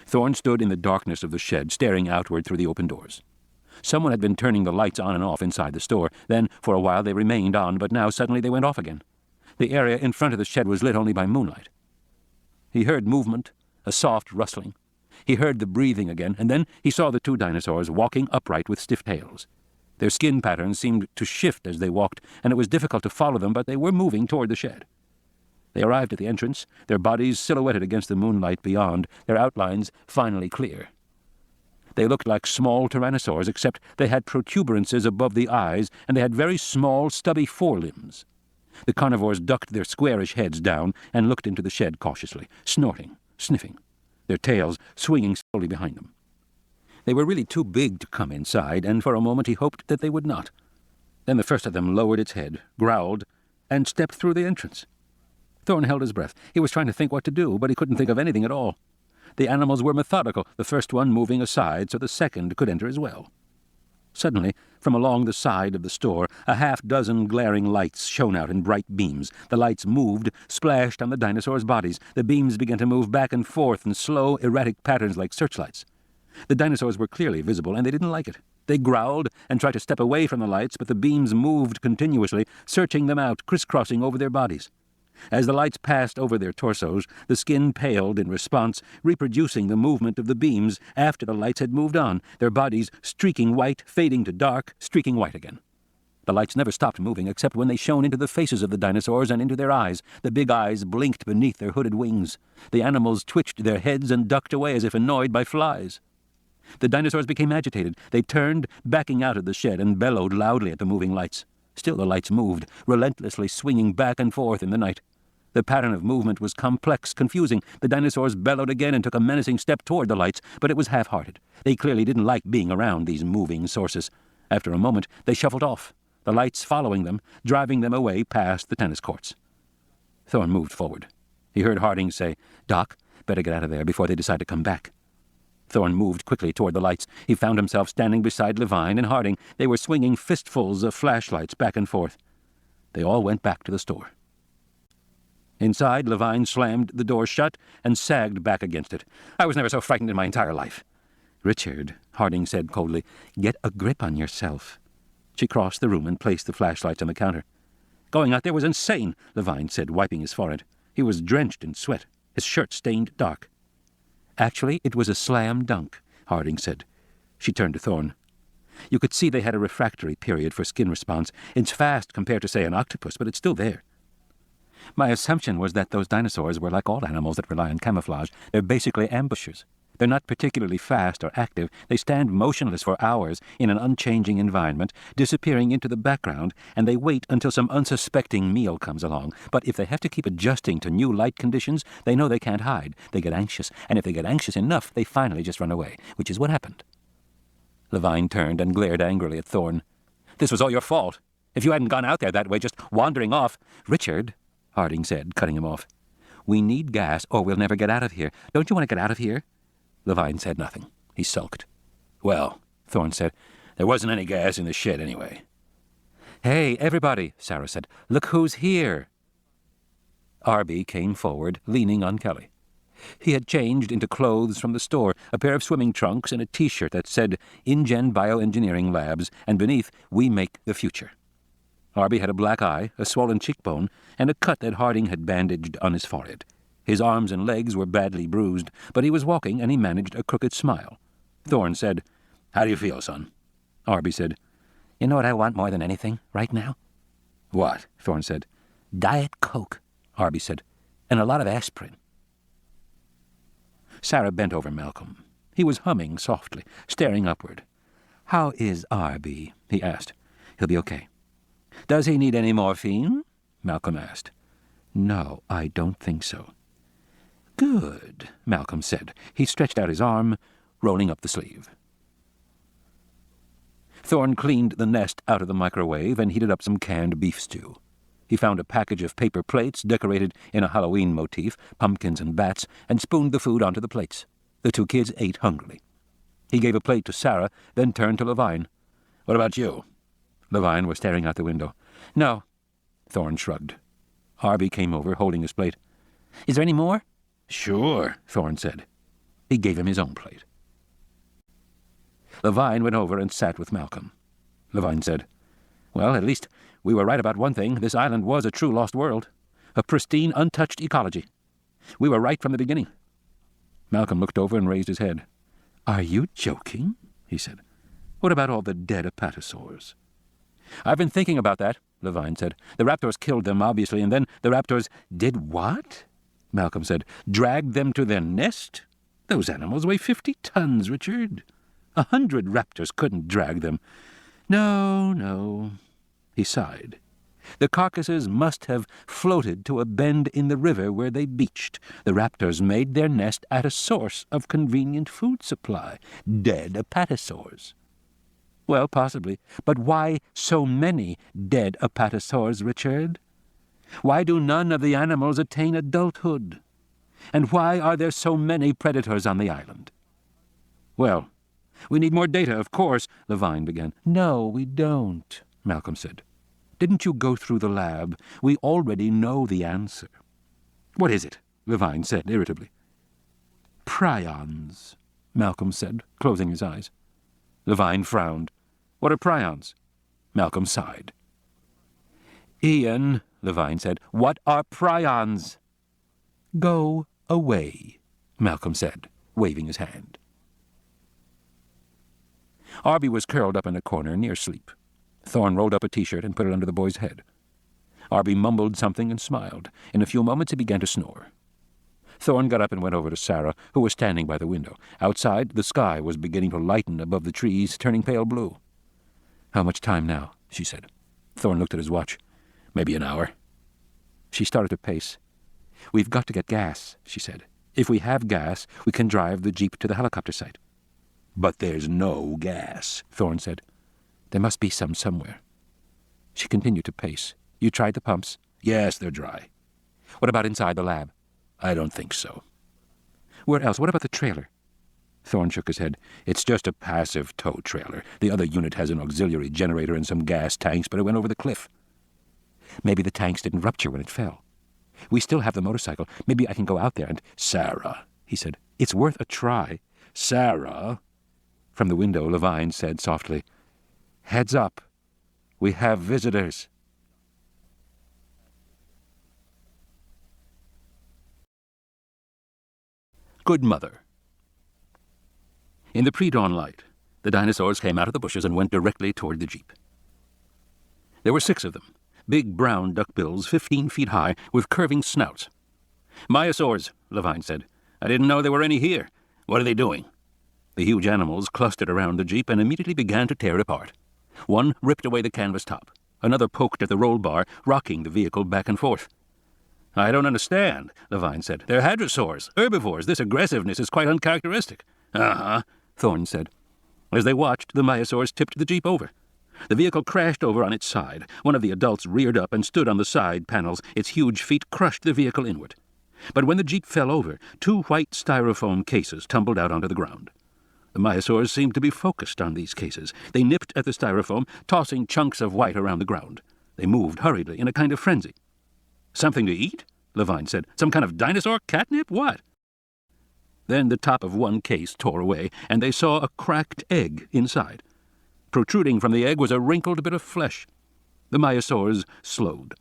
Thorn stood in the darkness of the shed, staring outward through the open doors. Someone had been turning the lights on and off inside the store. Then, for a while, they remained on, but now suddenly they went off again. The area in front of the shed was lit only by moonlight. He heard movement, a soft rustling. He heard the breathing again, and then he saw the 2 dinosaurs walking upright with stiff tails. Their skin patterns seemed to shift as they walked, and it was difficult to follow them, but they were moving toward the shed. They arrived at the entrance, their bodies silhouetted against the moonlight beyond, their outlines finally clear. They looked like small tyrannosaurs, except they had protuberances above the eyes, and they had very small, stubby forelimbs. The carnivores ducked their squarish heads down and looked into the shed cautiously, snorting, sniffing, their tails swinging slowly behind them. They were really too big to come inside, and for a moment he hoped that they would not. Then the first of them lowered its head, growled, and stepped through the entrance. Thorn held his breath. He was trying to think what to do, but he couldn't think of anything at all. The animals were methodical, the first one moving aside so the second could enter as well. Suddenly, from along the side of the store, a half-dozen glaring lights shone out in bright beams. The lights moved, splashed on the dinosaurs' bodies. The beams began to move back and forth in slow, erratic patterns like searchlights. The dinosaurs were clearly visible, and they didn't like it. They growled and tried to step away from the lights, but the beams moved continuously, searching them out, crisscrossing over their bodies. As the lights passed over their torsos, the skin paled in response, reproducing the movement of the beams after the lights had moved on, their bodies streaking white, fading to dark, streaking white again. The lights never stopped moving except when they shone into the faces of the dinosaurs and into their eyes. The big eyes blinked beneath their hooded wings. The animals twitched their heads and ducked away as if annoyed by flies. The dinosaurs became agitated. They turned, backing out of the shed, and bellowed loudly at the moving lights. Still the lights moved, relentlessly swinging back and forth in the night. The pattern of movement was complex, confusing. The dinosaurs bellowed again and took a menacing step toward the lights, but it was half-hearted. They clearly didn't like being around these moving sources. After a moment, they shuffled off, the lights following them, driving them away past the tennis courts. Thorn moved forward. He heard Harding say, "Doc, better get out of there before they decide to come back." Thorn moved quickly toward the lights. He found himself standing beside Levine and Harding. They were swinging fistfuls of flashlights back and forth. They all went back to the store. Inside, Levine slammed the door shut and sagged back against it. "I was never so frightened in my entire life." "Richard," Harding said coldly, "get a grip on yourself." She crossed the room and placed the flashlights on the counter. "Going out there was insane," Levine said, wiping his forehead. He was drenched in sweat, his shirt stained dark. "Actually, it was a slam dunk," Harding said. She turned to Thorn. "You could see they had a refractory period for skin response. It's fast compared to, say, an octopus, but it's still there. My assumption was that those dinosaurs were like all animals that rely on camouflage. They're basically ambushers. They're not particularly fast or active. They stand motionless for hours in an unchanging environment, disappearing into the background, and they wait until some unsuspecting meal comes along. But if they have to keep adjusting to new light conditions, they know they can't hide. They get anxious, and if they get anxious enough, they finally just run away, which is what happened." Levine turned and glared angrily at Thorn. "This was all your fault. If you hadn't gone out there that way, just wandering off—" "Richard," Harding said, cutting him off, "we need gas or we'll never get out of here. Don't you want to get out of here?" Levine said nothing. He sulked. "Well," Thorn said, "there wasn't any gas in the shed anyway. "Hey, everybody," Sarah said. "Look who's here." Arby came forward, leaning on Kelly. He had changed into clothes from the store, a pair of swimming trunks and a T-shirt that said InGen Bioengineering Labs, and beneath, "We Make the Future." Arby had a black eye, a swollen cheekbone, and a cut that Harding had bandaged on his forehead. His arms and legs were badly bruised, but he was walking and he managed a crooked smile. Thorne said, "How do you feel, son?" Arby said, "You know what I want more than anything, right now?" "What?" Thorne said. "Diet Coke," Arby said, "and a lot of aspirin." Sarah bent over Malcolm. He was humming softly, staring upward. "How is Arby?" he asked. "He'll be okay." "Does he need any morphine?" Malcolm asked. "No, I don't think so." "Good," Malcolm said. He stretched out his arm, rolling up the sleeve. Thorne cleaned the nest out of the microwave and heated up some canned beef stew. He found a package of paper plates decorated in a Halloween motif, pumpkins and bats, and spooned the food onto the plates. The two kids ate hungrily. He gave a plate to Sarah, then turned to Levine. "What about you?" Levine was staring out the window. "No." Thorne shrugged. Arby came over, holding his plate. "Is there any more?" "Sure," Thorne said. He gave him his own plate. Levine went over and sat with Malcolm. Levine said, "Well, at least we were right about one thing. This island was a true lost world. A pristine, untouched ecology. We were right from the beginning." Malcolm looked over and raised his head. "Are you joking?" he said. "What about all the dead apatosaurs?" "I've been thinking about that," Levine said. "The raptors killed them, obviously, and then the raptors—" "Did what?" Malcolm said. "Dragged them to their nest? Those animals weigh 50 tons, Richard. 100 raptors couldn't drag them. No. He sighed. "The carcasses must have floated to a bend in the river where they beached. The raptors made their nest at a source of convenient food supply. Dead apatosaurs." "Well, possibly. But why so many dead apatosaurs, Richard? Why do none of the animals attain adulthood? And why are there so many predators on the island?" "Well, we need more data, of course," Levine began. "No, we don't," Malcolm said. "Didn't you go through the lab? We already know the answer." "What is it?" Levine said irritably. "Prions," Malcolm said, closing his eyes. Levine frowned. "What are prions?" Malcolm sighed. "Ian," Levine said, "what are prions?" "Go away," Malcolm said, waving his hand. Arby was curled up in a corner near sleep. Thorne rolled up a T-shirt and put it under the boy's head. Arby mumbled something and smiled. In a few moments he began to snore. Thorne got up and went over to Sarah, who was standing by the window. Outside, the sky was beginning to lighten above the trees, turning pale blue. "How much time now?" she said. Thorne looked at his watch. "Maybe an hour." She started to pace. "We've got to get gas," she said. "If we have gas, we can drive the jeep to the helicopter site." "But there's no gas," Thorne said. "There must be some somewhere." She continued to pace. "You tried the pumps?" "Yes, they're dry." "What about inside the lab?" "I don't think so." "Where else? What about the trailer?" Thorne shook his head. "It's just a passive tow trailer. The other unit has an auxiliary generator and some gas tanks, but it went over the cliff." "Maybe the tanks didn't rupture when it fell. We still have the motorcycle. Maybe I can go out there and—" "Sarah," he said. "It's worth a try." "Sarah." From the window, Levine said softly, "Heads up. We have visitors." Good Mother. In the pre-dawn light, the dinosaurs came out of the bushes and went directly toward the jeep. There were 6 of them, big brown duckbills 15 feet high with curving snouts. "Myosaurs," Levine said. "I didn't know there were any here. What are they doing?" The huge animals clustered around the jeep and immediately began to tear it apart. One ripped away the canvas top. Another poked at the roll bar, rocking the vehicle back and forth. "I don't understand," Levine said. "They're hadrosaurs, herbivores. This aggressiveness is quite uncharacteristic." "Uh-huh," Thorne said. As they watched, the myosaurs tipped the jeep over. The vehicle crashed over on its side. One of the adults reared up and stood on the side panels. Its huge feet crushed the vehicle inward. But when the jeep fell over, 2 white styrofoam cases tumbled out onto the ground. The myosaurs seemed to be focused on these cases. They nipped at the styrofoam, tossing chunks of white around the ground. They moved hurriedly in a kind of frenzy. "Something to eat?" Levine said. "Some kind of dinosaur catnip? What?" Then the top of one case tore away, and they saw a cracked egg inside. Protruding from the egg was a wrinkled bit of flesh. The myosaurs slowed.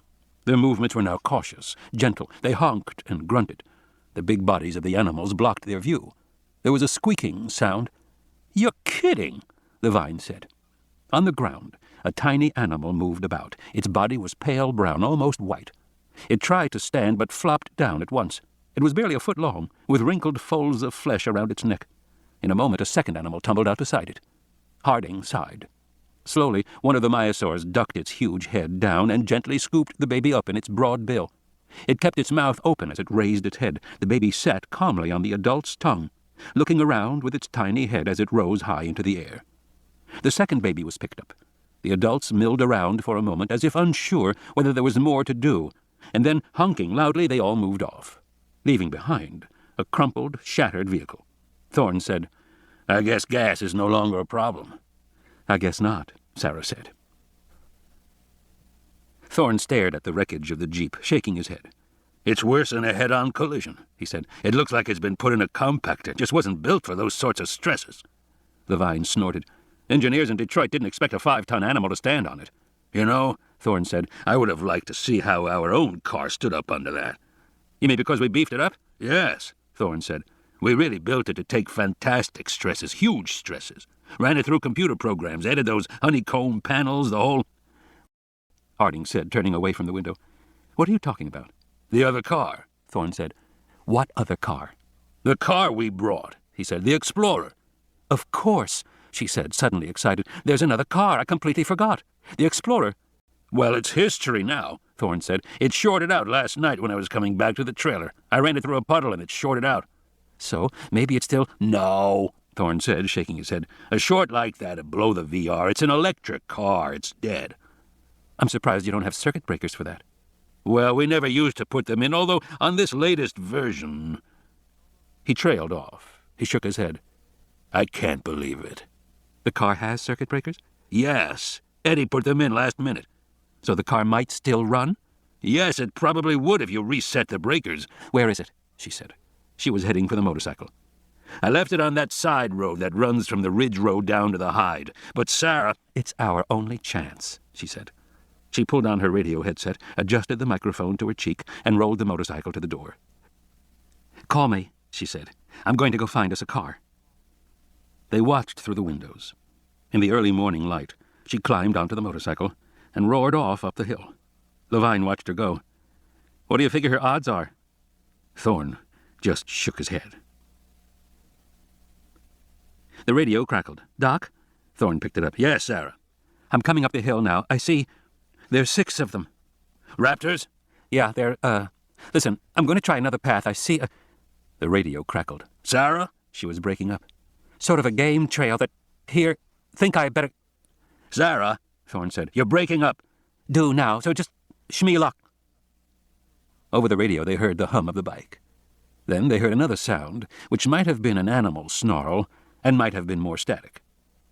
Their movements were now cautious, gentle. They honked and grunted. The big bodies of the animals blocked their view. There was a squeaking sound. "You're kidding," Levine said. On the ground, a tiny animal moved about. Its body was pale brown, almost white. It tried to stand, but flopped down at once. It was barely a foot long, with wrinkled folds of flesh around its neck. In a moment, a second animal tumbled out beside it. Harding sighed. Slowly, one of the myosaurs ducked its huge head down and gently scooped the baby up in its broad bill. It kept its mouth open as it raised its head. The baby sat calmly on the adult's tongue, looking around with its tiny head as it rose high into the air. The second baby was picked up. The adults milled around for a moment, as if unsure whether there was more to do, and then, honking loudly, they all moved off, leaving behind a crumpled, shattered vehicle. Thorne said, "I guess gas is no longer a problem." "I guess not," Sarah said. Thorne stared at the wreckage of the Jeep, shaking his head. "It's worse than a head-on collision," he said. "It looks like it's been put in a compactor. Just wasn't built for those sorts of stresses." Levine snorted. "Engineers in Detroit didn't expect a 5-ton animal to stand on it." "You know," Thorne said, "I would have liked to see how our own car stood up under that." "You mean because we beefed it up?" "Yes," Thorne said. "We really built it to take fantastic stresses, huge stresses. Ran it through computer programs, added those honeycomb panels, the whole—" Harding said, turning away from the window. "What are you talking about?" "The other car," Thorne said. "What other car?" "The car we brought," he said. "The Explorer." "Of course," she said, suddenly excited. "There's another car. I completely forgot. The Explorer." "Well, it's history now," Thorne said. "It shorted out last night when I was coming back to the trailer. I ran it through a puddle and it shorted out." "So maybe it's still—" "No," Thorne said, shaking his head. "A short like that'd blow the VR. It's an electric car. It's dead." "I'm surprised you don't have circuit breakers for that." "Well, we never used to put them in, although on this latest version—" He trailed off. He shook his head. "I can't believe it." "The car has circuit breakers?" "Yes. Eddie put them in last minute." "So the car might still run?" "Yes, it probably would if you reset the breakers." "Where is it?" she said. She was heading for the motorcycle. "I left it on that side road that runs from the Ridge Road down to the Hyde. But Sarah—" "It's our only chance," she said. She pulled on her radio headset, adjusted the microphone to her cheek, and rolled the motorcycle to the door. "Call me," she said. "I'm going to go find us a car." They watched through the windows. In the early morning light, she climbed onto the motorcycle and roared off up the hill. Levine watched her go. "What do you figure her odds are?" Thorne just shook his head. The radio crackled. "Doc?" Thorne picked it up. "Yes, Sarah." "I'm coming up the hill now. I see there's 6 of them." "Raptors?" "Yeah, listen, I'm going to try another path. I see a—" The radio crackled. "Sarah?" She was breaking up. "Sort of a game trail that— Here, think I better—" "Sarah," Thorne said, "you're breaking up." "Do now, so just shmee-luck." Over the radio they heard the hum of the bike. Then they heard another sound, which might have been an animal's snarl, and might have been more static.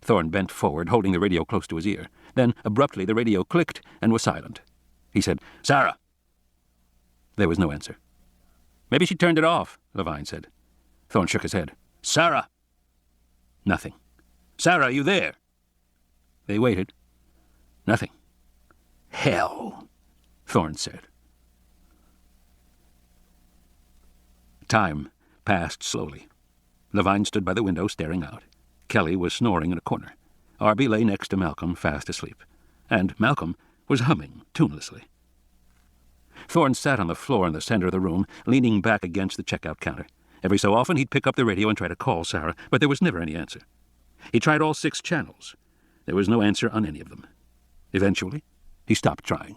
Thorne bent forward, holding the radio close to his ear. Then, abruptly, the radio clicked and was silent. He said, "Sarah." There was no answer. "Maybe she turned it off," Levine said. Thorne shook his head. "Sarah!" Nothing. "Sarah, are you there?" They waited. Nothing. "Hell," Thorne said. Time passed slowly. Levine stood by the window, staring out. Kelly was snoring in a corner. Arby lay next to Malcolm, fast asleep. And Malcolm was humming tunelessly. Thorne sat on the floor in the center of the room, leaning back against the checkout counter. Every so often he'd pick up the radio and try to call Sarah, but there was never any answer. He tried all 6 channels. There was no answer on any of them. Eventually, he stopped trying.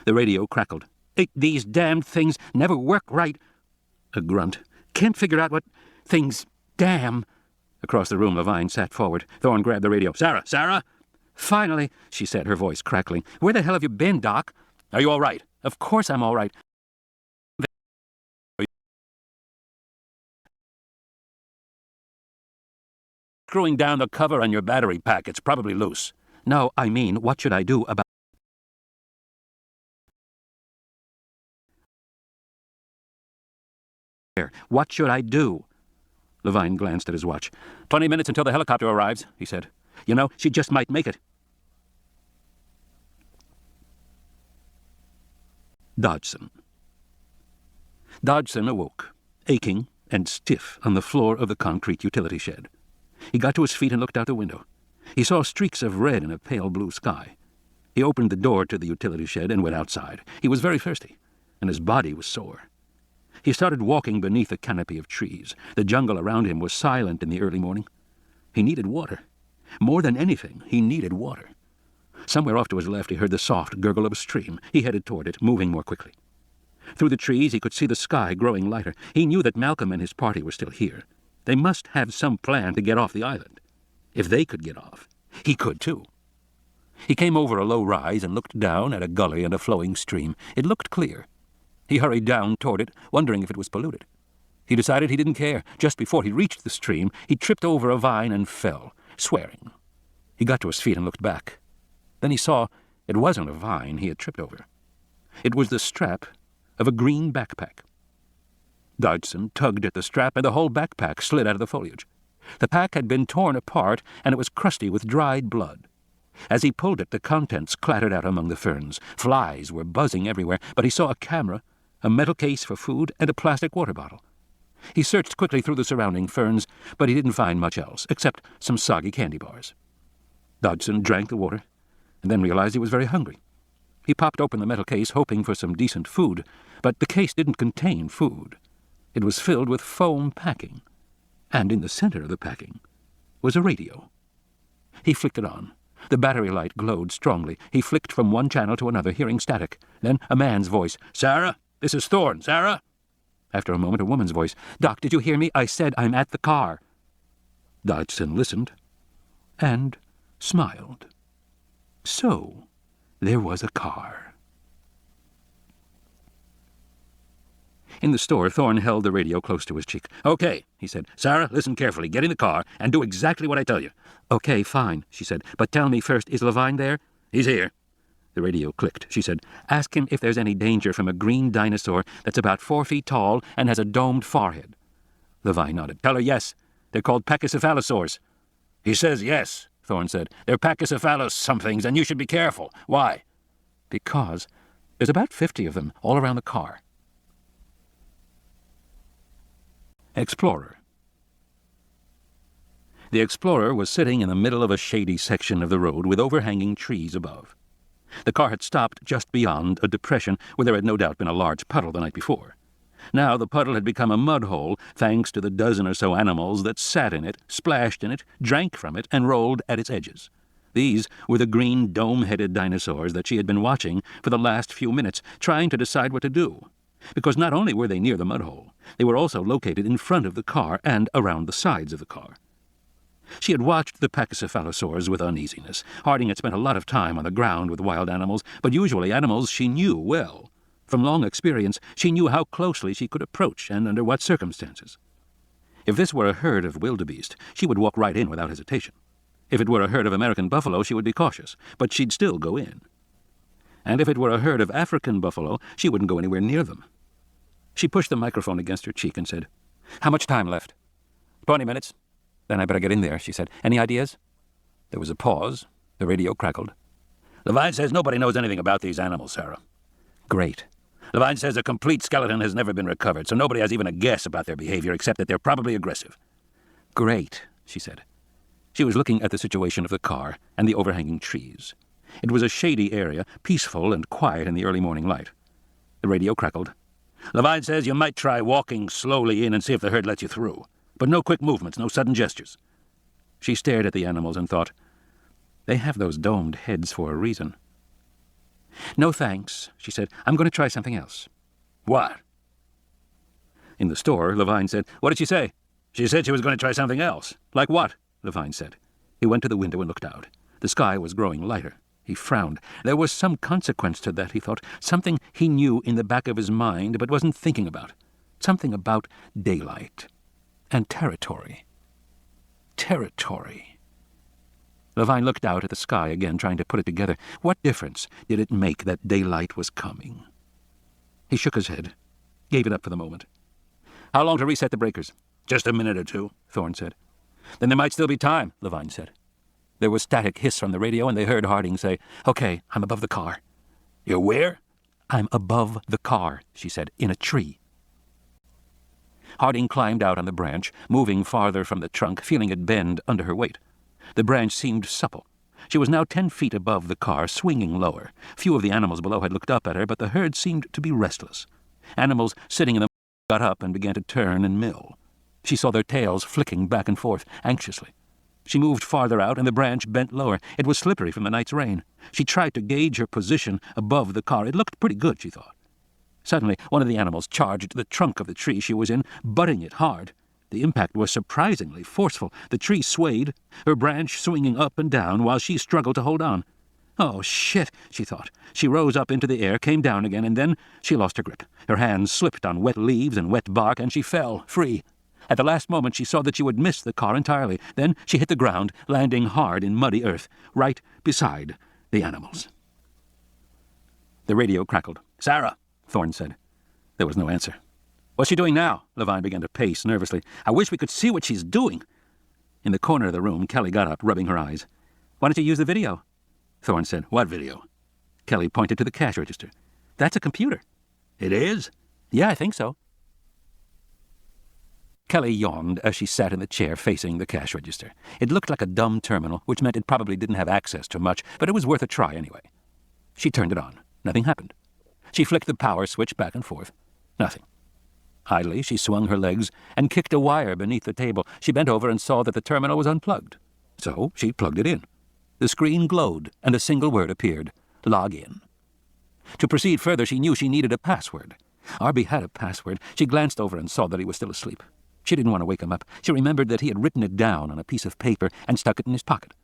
The radio crackled. These damned things never work right." A grunt. "Can't figure out what things damn." Across the room, Levine sat forward. Thorne grabbed the radio. "Sarah! Sarah!" "Finally," she said, her voice crackling. "Where the hell have you been, Doc?" "Are you all right?" "Of course I'm all right. screwing down the cover on your battery pack. It's probably loose. No, I mean, what should I do about... What should I do? Levine glanced at his watch. 20 minutes until the helicopter arrives, he said. You know, she just might make it. Dodgson. Dodgson awoke, aching and stiff on the floor of the concrete utility shed. He got to his feet and looked out the window. He saw streaks of red in a pale blue sky. He opened the door to the utility shed and went outside. He was very thirsty, and his body was sore. He started walking beneath a canopy of trees. The jungle around him was silent in the early morning. He needed water. More than anything, he needed water. Somewhere off to his left he heard the soft gurgle of a stream. He headed toward it, moving more quickly. Through the trees he could see the sky growing lighter. He knew that Malcolm and his party were still here. They must have some plan to get off the island. If they could get off, he could too. He came over a low rise and looked down at a gully and a flowing stream. It looked clear. He hurried down toward it, wondering if it was polluted. He decided he didn't care. Just before he reached the stream, he tripped over a vine and fell, swearing. He got to his feet and looked back. Then he saw it wasn't a vine he had tripped over. It was the strap of a green backpack. Dodgson tugged at the strap, and the whole backpack slid out of the foliage. The pack had been torn apart, and it was crusty with dried blood. As he pulled it, the contents clattered out among the ferns. Flies were buzzing everywhere, but he saw a camera, a metal case for food, and a plastic water bottle. He searched quickly through the surrounding ferns, but he didn't find much else, except some soggy candy bars. Dodgson drank the water, and then realized he was very hungry. He popped open the metal case, hoping for some decent food, but the case didn't contain food. It was filled with foam packing, and in the center of the packing was a radio. He flicked it on. The battery light glowed strongly. He flicked from one channel to another, hearing static. Then a man's voice. "Sarah, this is Thorne. Sarah?" After a moment, a woman's voice. "Doc, did you hear me? I said I'm at the car." Dodgson listened and smiled. So there was a car. In the store, Thorne held the radio close to his cheek. "Okay," he said. "Sarah, listen carefully. Get in the car and do exactly what I tell you." "Okay, fine," she said. "But tell me first, is Levine there?" "He's here." The radio clicked. She said, "Ask him if there's any danger from a green dinosaur that's about 4 feet tall and has a domed forehead." Levine nodded. "Tell her yes. They're called pachycephalosaurs." "He says yes," Thorne said. "They're pachycephalous somethings, and you should be careful." "Why?" "Because there's about 50 of them all around the car." Explorer. The Explorer was sitting in the middle of a shady section of the road with overhanging trees above. The car had stopped just beyond a depression where there had no doubt been a large puddle the night before. Now the puddle had become a mud hole thanks to the dozen or so animals that sat in it, splashed in it, drank from it, and rolled at its edges. These were the green dome-headed dinosaurs that she had been watching for the last few minutes, trying to decide what to do. Because not only were they near the mud hole, they were also located in front of the car and around the sides of the car. She had watched the pachycephalosaurs with uneasiness. Harding had spent a lot of time on the ground with wild animals, but usually animals she knew well. From long experience, she knew how closely she could approach and under what circumstances. If this were a herd of wildebeest, she would walk right in without hesitation. If it were a herd of American buffalo, she would be cautious, but she'd still go in. And if it were a herd of African buffalo, she wouldn't go anywhere near them. She pushed the microphone against her cheek and said, "How much time left?" 20 minutes. "Then I better get in there," she said. "Any ideas?" There was a pause. The radio crackled. "Levine says nobody knows anything about these animals, Sarah." "Great." "Levine says a complete skeleton has never been recovered, so nobody has even a guess about their behavior except that they're probably aggressive." "Great," she said. She was looking at the situation of the car and the overhanging trees. It was a shady area, peaceful and quiet in the early morning light. The radio crackled. "Levine says you might try walking slowly in and see if the herd lets you through. But no quick movements, no sudden gestures." She stared at the animals and thought, they have those domed heads for a reason. "No thanks," she said. "I'm going to try something else." "What?" In the store, Levine said, "What did she say?" "She said she was going to try something else." "Like what?" Levine said. He went to the window and looked out. The sky was growing lighter. He frowned. There was some consequence to that, he thought. Something he knew in the back of his mind but wasn't thinking about. Something about daylight and territory. Territory. Levine looked out at the sky again, trying to put it together. What difference did it make that daylight was coming? He shook his head, gave it up for the moment. How long to reset the breakers? Just a minute or two, Thorne said. Then there might still be time, Levine said. There was static hiss from the radio, and they heard Harding say, Okay, I'm above the car. You're where? I'm above the car, she said, in a tree. Harding climbed out on the branch, moving farther from the trunk, feeling it bend under her weight. The branch seemed supple. She was now 10 feet above the car, swinging lower. Few of the animals below had looked up at her, but the herd seemed to be restless. Animals sitting in the got up and began to turn and mill. She saw their tails flicking back and forth, anxiously. She moved farther out, and the branch bent lower. It was slippery from the night's rain. She tried to gauge her position above the car. It looked pretty good, she thought. Suddenly, one of the animals charged the trunk of the tree she was in, butting it hard. The impact was surprisingly forceful. The tree swayed, her branch swinging up and down while she struggled to hold on. Oh, shit, she thought. She rose up into the air, came down again, and then she lost her grip. Her hands slipped on wet leaves and wet bark, and she fell, free. At the last moment, she saw that she would miss the car entirely. Then she hit the ground, landing hard in muddy earth, right beside the animals. The radio crackled. Sarah, Thorne said. There was no answer. What's she doing now? Levine began to pace nervously. I wish we could see what she's doing. In the corner of the room, Kelly got up, rubbing her eyes. Why don't you use the video? Thorne said. What video? Kelly pointed to the cash register. That's a computer. It is? Yeah, I think so. Kelly yawned as she sat in the chair facing the cash register. It looked like a dumb terminal, which meant it probably didn't have access to much, but it was worth a try anyway. She turned it on. Nothing happened. She flicked the power switch back and forth. Nothing. Idly, she swung her legs and kicked a wire beneath the table. She bent over and saw that the terminal was unplugged. So she plugged it in. The screen glowed, and a single word appeared. Log in. To proceed further, she knew she needed a password. Arby had a password. She glanced over and saw that he was still asleep. She didn't want to wake him up. She remembered that he had written it down on a piece of paper and stuck it in his pocket.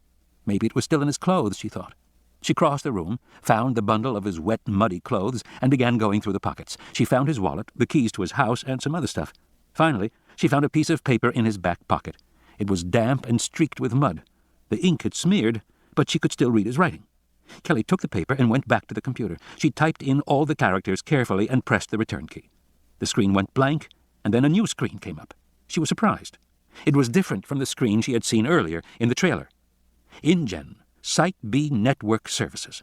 Maybe it was still in his clothes, she thought. She crossed the room, found the bundle of his wet, muddy clothes, and began going through the pockets. She found his wallet, the keys to his house, and some other stuff. Finally, she found a piece of paper in his back pocket. It was damp and streaked with mud. The ink had smeared, but she could still read his writing. Kelly took the paper and went back to the computer. She typed in all the characters carefully and pressed the return key. The screen went blank, and then a new screen came up. She was surprised. It was different from the screen she had seen earlier in the trailer. InGen, Site B Network Services.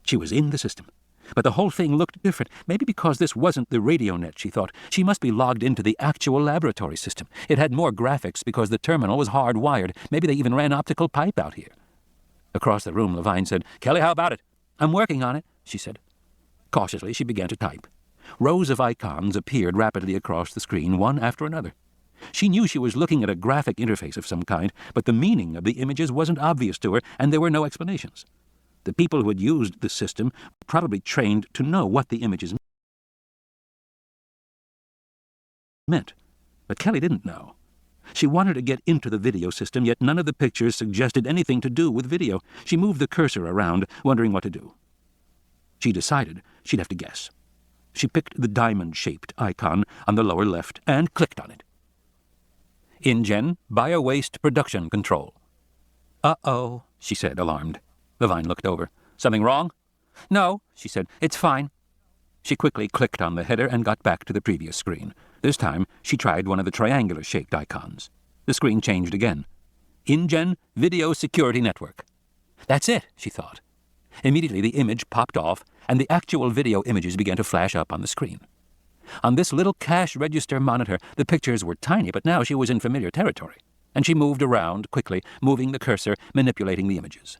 She was in the system. But the whole thing looked different. Maybe because this wasn't the radio net, she thought. She must be logged into the actual laboratory system. It had more graphics because the terminal was hardwired. Maybe they even ran optical pipe out here. Across the room, Levine said, Kelly, how about it? I'm working on it, she said. Cautiously, she began to type. Rows of icons appeared rapidly across the screen, one after another. She knew she was looking at a graphic interface of some kind, but the meaning of the images wasn't obvious to her, and there were no explanations. The people who had used the system were probably trained to know what the images meant. But Kelly didn't know. She wanted to get into the video system, yet none of the pictures suggested anything to do with video. She moved the cursor around, wondering what to do. She decided she'd have to guess. She picked the diamond-shaped icon on the lower left and clicked on it. InGen, Bio-Waste Production Control. Uh-oh, she said, alarmed. Levine looked over. Something wrong? No, she said. It's fine. She quickly clicked on the header and got back to the previous screen. This time, she tried one of the triangular-shaped icons. The screen changed again. InGen Video Security Network. That's it, she thought. Immediately, the image popped off, and the actual video images began to flash up on the screen. On this little cash register monitor, the pictures were tiny, but now she was in familiar territory, and she moved around quickly, moving the cursor, manipulating the images.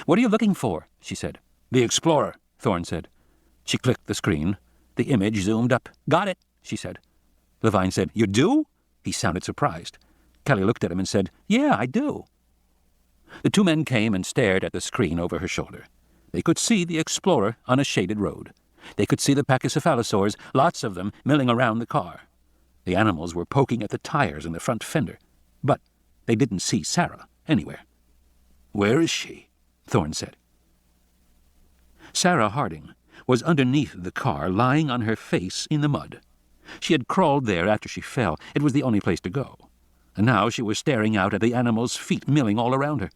What are you looking for? She said. The Explorer, Thorne said. She clicked the screen. The image zoomed up. Got it, she said. Levine said, You do? He sounded surprised. Kelly looked at him and said, Yeah, I do. The two men came and stared at the screen over her shoulder. They could see the Explorer on a shaded road. They could see the pachycephalosaurs, lots of them, milling around the car. The animals were poking at the tires in the front fender. But they didn't see Sarah anywhere. Where is she? Thorne said. Sarah Harding was underneath the car, lying on her face in the mud. She had crawled there after she fell. It was the only place to go. and now she was staring out at the animals' feet milling all around her.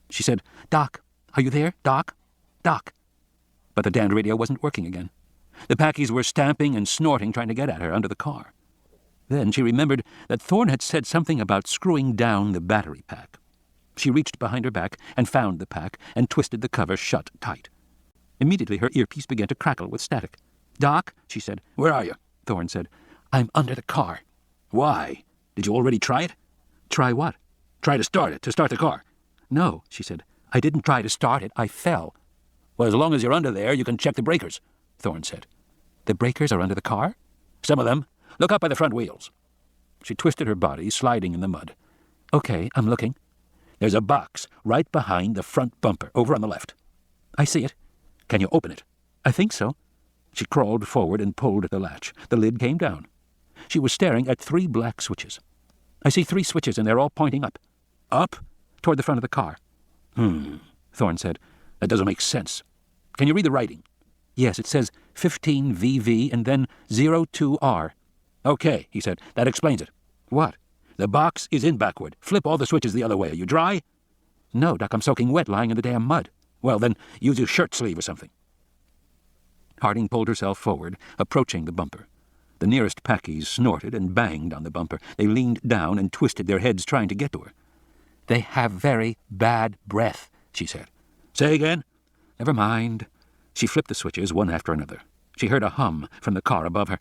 She said, "Doc, are you there? Doc? Doc." But the damned radio wasn't working again. The Packies were stamping and snorting, trying to get at her under the car. Then she remembered that Thorne had said something about screwing down the battery pack. She reached behind her back and found the pack and twisted the cover shut tight. Immediately her earpiece began to crackle with static. "Doc," she said. "Where are you?" Thorne said. "I'm under the car." "Why? Did you already try it?" "Try what?" "Try to start it, to start the car." "No," she said. "I didn't try to start it. I fell." "Well, as long as you're under there, you can check the breakers," Thorne said. "The breakers are under the car?" "Some of them. Look up by the front wheels." She twisted her body, sliding in the mud. "Okay, I'm looking." "There's a box right behind the front bumper, over on the left." "I see it." "Can you open it?" "I think so." She crawled forward and pulled at the latch. The lid came down. She was staring at 3 black switches. "I see 3 switches, and they're all pointing up." "Up?" "Toward the front of the car." Thorne said. "That doesn't make sense. Can you read the writing?" "Yes, it says 15 VV and then 02R. "Okay," he said. "That explains it." "What?" "The box is in backward. Flip all the switches the other way. Are you dry?" "No, Doc, I'm soaking wet lying in the damn mud." "Well, then use your shirt sleeve or something." Harding pulled herself forward, approaching the bumper. The nearest Packies snorted and banged on the bumper. They leaned down and twisted their heads trying to get to her. "They have very bad breath," she said. "Say again?" "Never mind." She flipped the switches one after another. She heard a hum from the car above her.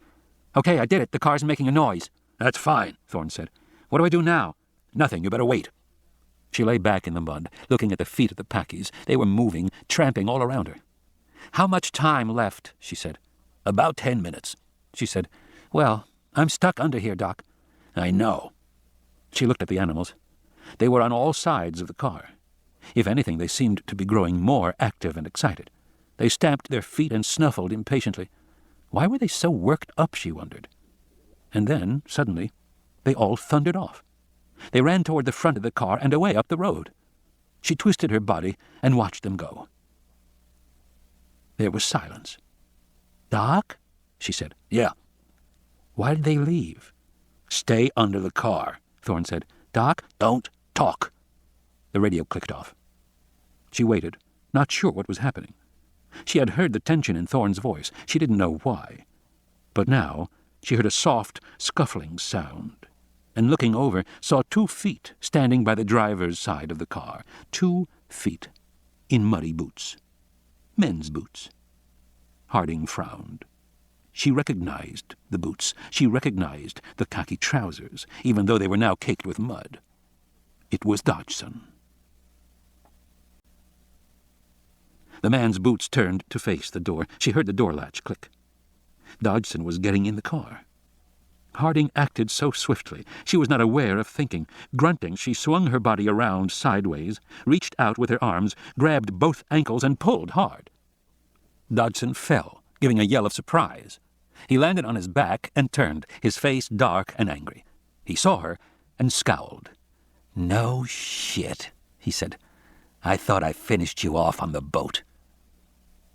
"Okay, I did it. The car's making a noise." "That's fine," Thorne said. "What do I do now?" "Nothing. You better wait." She lay back in the mud, looking at the feet of the Packies. They were moving, tramping all around her. "How much time left?" she said. "About 10 minutes. She said, "Well, I'm stuck under here, Doc." "I know." She looked at the animals. They were on all sides of the car. If anything, they seemed to be growing more active and excited. They stamped their feet and snuffled impatiently. Why were they so worked up, she wondered. And then, suddenly, they all thundered off. They ran toward the front of the car and away up the road. She twisted her body and watched them go. There was silence. "Doc?" she said. "Yeah." "Why did they leave?" "Stay under the car," Thorne said. "Doc?" "Don't talk." The radio clicked off. She waited, not sure what was happening. She had heard the tension in Thorne's voice. She didn't know why. But now she heard a soft, scuffling sound, and looking over, saw 2 feet standing by the driver's side of the car. 2 feet in muddy boots. Men's boots. Harding frowned. She recognized the boots. She recognized the khaki trousers, even though they were now caked with mud. It was Dodgson. The man's boots turned to face the door. She heard the door latch click. Dodgson was getting in the car. Harding acted so swiftly, she was not aware of thinking. Grunting, she swung her body around sideways, reached out with her arms, grabbed both ankles, and pulled hard. Dodgson fell, giving a yell of surprise. He landed on his back and turned, his face dark and angry. He saw her and scowled. "No shit," he said. "I thought I finished you off on the boat."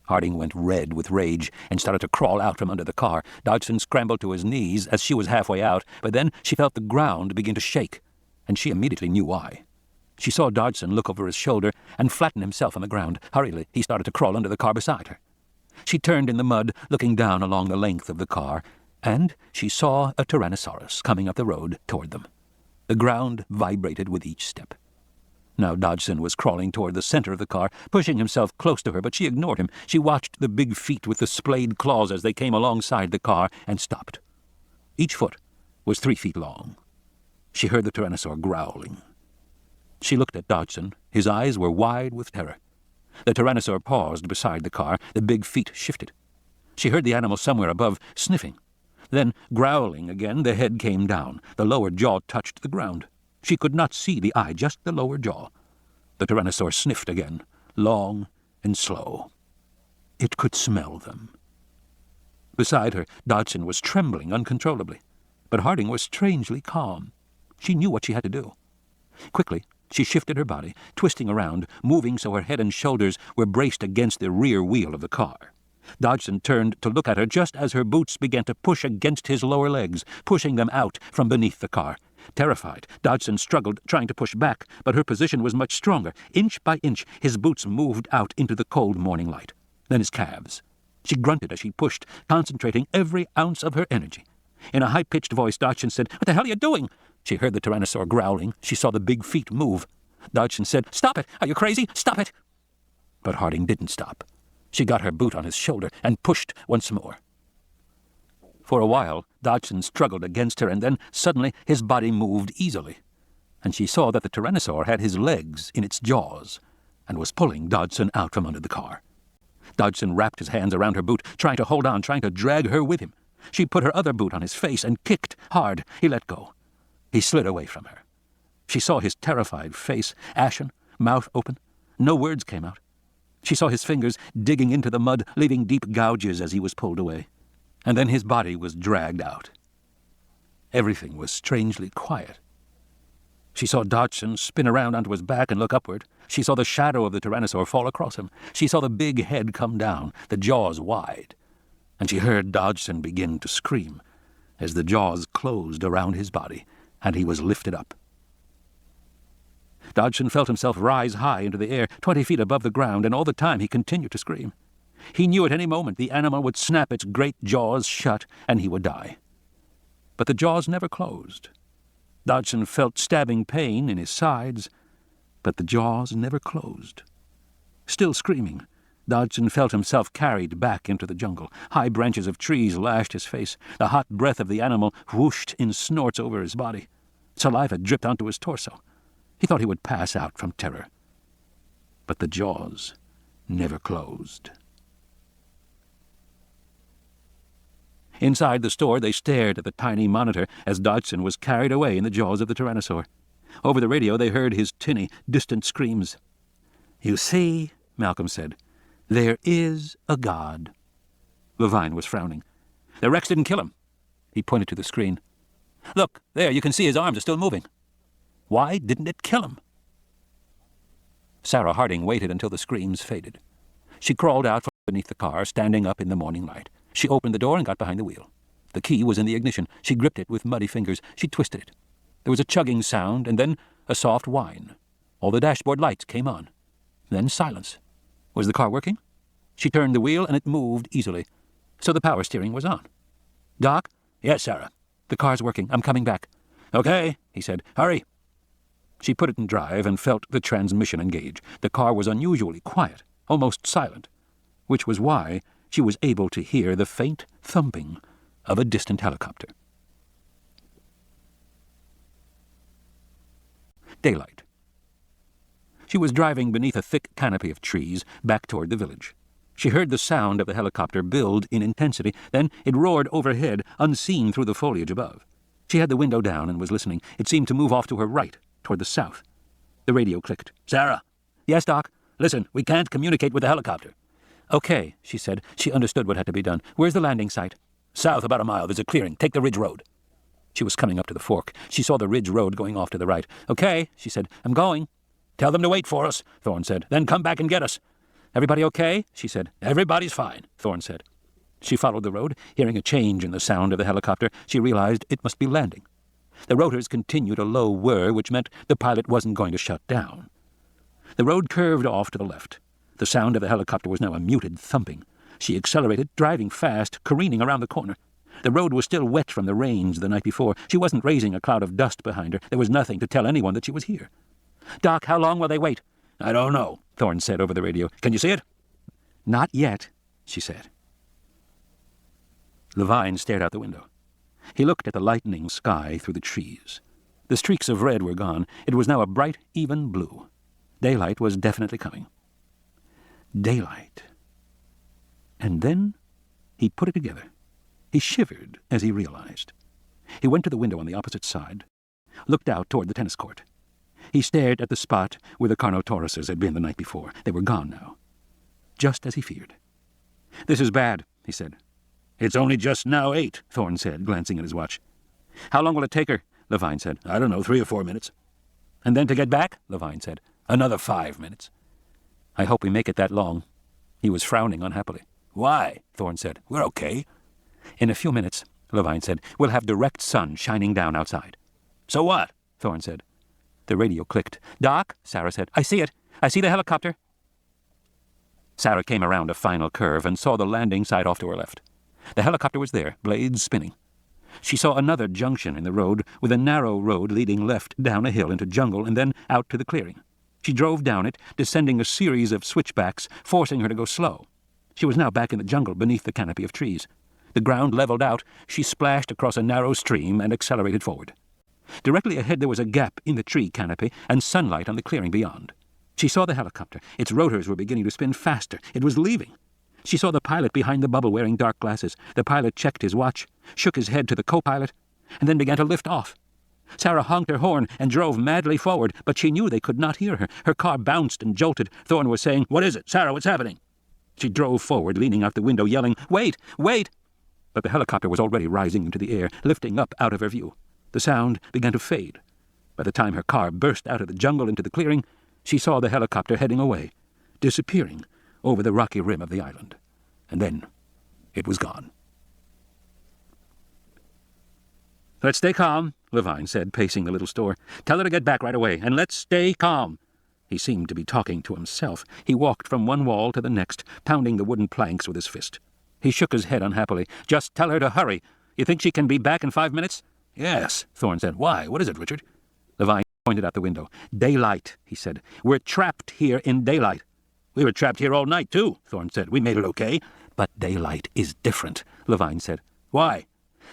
Harding went red with rage and started to crawl out from under the car. Dodgson scrambled to his knees as she was halfway out, but then she felt the ground begin to shake, and she immediately knew why. She saw Dodgson look over his shoulder and flatten himself on the ground. Hurriedly, he started to crawl under the car beside her. She turned in the mud, looking down along the length of the car, and she saw a Tyrannosaurus coming up the road toward them. The ground vibrated with each step. Now Dodgson was crawling toward the center of the car, pushing himself close to her, but she ignored him. She watched the big feet with the splayed claws as they came alongside the car and stopped. Each foot was 3 feet long. She heard the Tyrannosaur growling. She looked at Dodgson. His eyes were wide with terror. The Tyrannosaur paused beside the car. The big feet shifted. She heard the animal somewhere above sniffing. Then, growling again, the head came down. The lower jaw touched the ground. She could not see the eye, just the lower jaw. The Tyrannosaur sniffed again, long and slow. It could smell them. Beside her, Dodgson was trembling uncontrollably. But Harding was strangely calm. She knew what she had to do. Quickly, she shifted her body, twisting around, moving so her head and shoulders were braced against the rear wheel of the car. Dodgson turned to look at her just as her boots began to push against his lower legs, pushing them out from beneath the car. Terrified, Dodgson struggled, trying to push back, but her position was much stronger. Inch by inch, his boots moved out into the cold morning light. Then his calves. She grunted as she pushed, concentrating every ounce of her energy. In a high-pitched voice, Dodgson said, "What the hell are you doing?" She heard the Tyrannosaur growling. She saw the big feet move. Dodgson said, "Stop it! Are you crazy? Stop it!" But Harding didn't stop. She got her boot on his shoulder and pushed once more. For a while, Dodgson struggled against her, and then suddenly his body moved easily, and she saw that the Tyrannosaur had his legs in its jaws and was pulling Dodgson out from under the car. Dodgson wrapped his hands around her boot, trying to hold on, trying to drag her with him. She put her other boot on his face and kicked hard. He let go. He slid away from her. She saw his terrified face, ashen, mouth open. No words came out. She saw his fingers digging into the mud, leaving deep gouges as he was pulled away. And then his body was dragged out. Everything was strangely quiet. She saw Dodgson spin around onto his back and look upward. She saw the shadow of the Tyrannosaur fall across him. She saw the big head come down, the jaws wide. And she heard Dodgson begin to scream as the jaws closed around his body and he was lifted up. Dodgson felt himself rise high into the air, 20 feet above the ground, and all the time he continued to scream. He knew at any moment the animal would snap its great jaws shut and he would die. But the jaws never closed. Dodgson felt stabbing pain in his sides, but the jaws never closed. Still screaming, Dodgson felt himself carried back into the jungle. High branches of trees lashed his face. The hot breath of the animal whooshed in snorts over his body. Saliva dripped onto his torso. He thought he would pass out from terror. But the jaws never closed. Inside the store, they stared at the tiny monitor as Dodgson was carried away in the jaws of the Tyrannosaur. Over the radio, they heard his tinny, distant screams. "You see," Malcolm said, "there is a God." Levine was frowning. "The Rex didn't kill him." He pointed to the screen. "Look, there, you can see his arms are still moving. Why didn't it kill him?" Sarah Harding waited until the screams faded. She crawled out from beneath the car, standing up in the morning light. She opened the door and got behind the wheel. The key was in the ignition. She gripped it with muddy fingers. She twisted it. There was a chugging sound, and then a soft whine. All the dashboard lights came on. Then silence. Was the car working? She turned the wheel, and it moved easily. So the power steering was on. "Doc?" "Yes, Sarah." "The car's working. I'm coming back." "Okay," he said. "Hurry." She put it in drive and felt the transmission engage. The car was unusually quiet, almost silent, which was why she was able to hear the faint thumping of a distant helicopter. Daylight. She was driving beneath a thick canopy of trees back toward the village. She heard the sound of the helicopter build in intensity, then it roared overhead, unseen through the foliage above. She had the window down and was listening. It seemed to move off to her right, toward the south. The radio clicked. "Sarah." "Yes, Doc?" "Listen, we can't communicate with the helicopter." "Okay," she said. She understood what had to be done. "Where's the landing site?" "South about a mile. There's a clearing. Take the Ridge Road." She was coming up to the fork. She saw the Ridge Road going off to the right. "Okay," she said. "I'm going." "Tell them to wait for us," Thorne said. "Then come back and get us." "Everybody okay?" she said. "Everybody's fine," Thorne said. She followed the road. Hearing a change in the sound of the helicopter, she realized it must be landing. The rotors continued a low whir, which meant the pilot wasn't going to shut down. The road curved off to the left. The sound of the helicopter was now a muted thumping. She accelerated, driving fast, careening around the corner. The road was still wet from the rains the night before. She wasn't raising a cloud of dust behind her. There was nothing to tell anyone that she was here. "Doc, how long will they wait?" "I don't know," Thorne said over the radio. "Can you see it?" "Not yet," she said. Levine stared out the window. He looked at the lightening sky through the trees. The streaks of red were gone. It was now a bright, even blue. Daylight was definitely coming. Daylight. And then he put it together. He shivered as he realized. He went to the window on the opposite side, looked out toward the tennis court. He stared at the spot where the Carnotauruses had been the night before. They were gone now, just as he feared. "This is bad," he said. "It's only just now 8, Thorne said, glancing at his watch. "How long will it take her?" Levine said. "I don't know, 3 or 4 minutes." "And then to get back?" Levine said. "Another 5 minutes." "I hope we make it that long." He was frowning unhappily. "Why?" Thorne said. "We're okay." "In a few minutes," Levine said, "we'll have direct sun shining down outside." So what? Thorne said. The radio clicked. "Doc," Sarah said. "I see it. I see the helicopter." Sarah came around a final curve and saw the landing site off to her left. The helicopter was there, blades spinning. She saw another junction in the road with a narrow road leading left down a hill into jungle and then out to the clearing. She drove down it, descending a series of switchbacks, forcing her to go slow. She was now back in the jungle beneath the canopy of trees. The ground leveled out, she splashed across a narrow stream and accelerated forward. Directly ahead there was a gap in the tree canopy and sunlight on the clearing beyond. She saw the helicopter. Its rotors were beginning to spin faster. It was leaving. She saw the pilot behind the bubble wearing dark glasses. The pilot checked his watch, shook his head to the co-pilot, and then began to lift off. Sarah honked her horn and drove madly forward, but she knew they could not hear her. Her car bounced and jolted. Thorne was saying, "What is it? Sarah, what's happening?" She drove forward, leaning out the window, yelling, "Wait! Wait!" But the helicopter was already rising into the air, lifting up out of her view. The sound began to fade. By the time her car burst out of the jungle into the clearing, she saw the helicopter heading away, disappearing over the rocky rim of the island. And then it was gone. "Let's stay calm," Levine said, pacing the little store. "Tell her to get back right away, and let's stay calm." He seemed to be talking to himself. He walked from one wall to the next, pounding the wooden planks with his fist. He shook his head unhappily. "Just tell her to hurry. You think she can be back in 5 minutes?" "Yes," Thorne said. "Why? What is it, Richard?" Levine pointed out the window. "Daylight," he said. "We're trapped here in daylight." "We were trapped here all night, too," Thorne said. "We made it okay." "But daylight is different," Levine said. "Why?"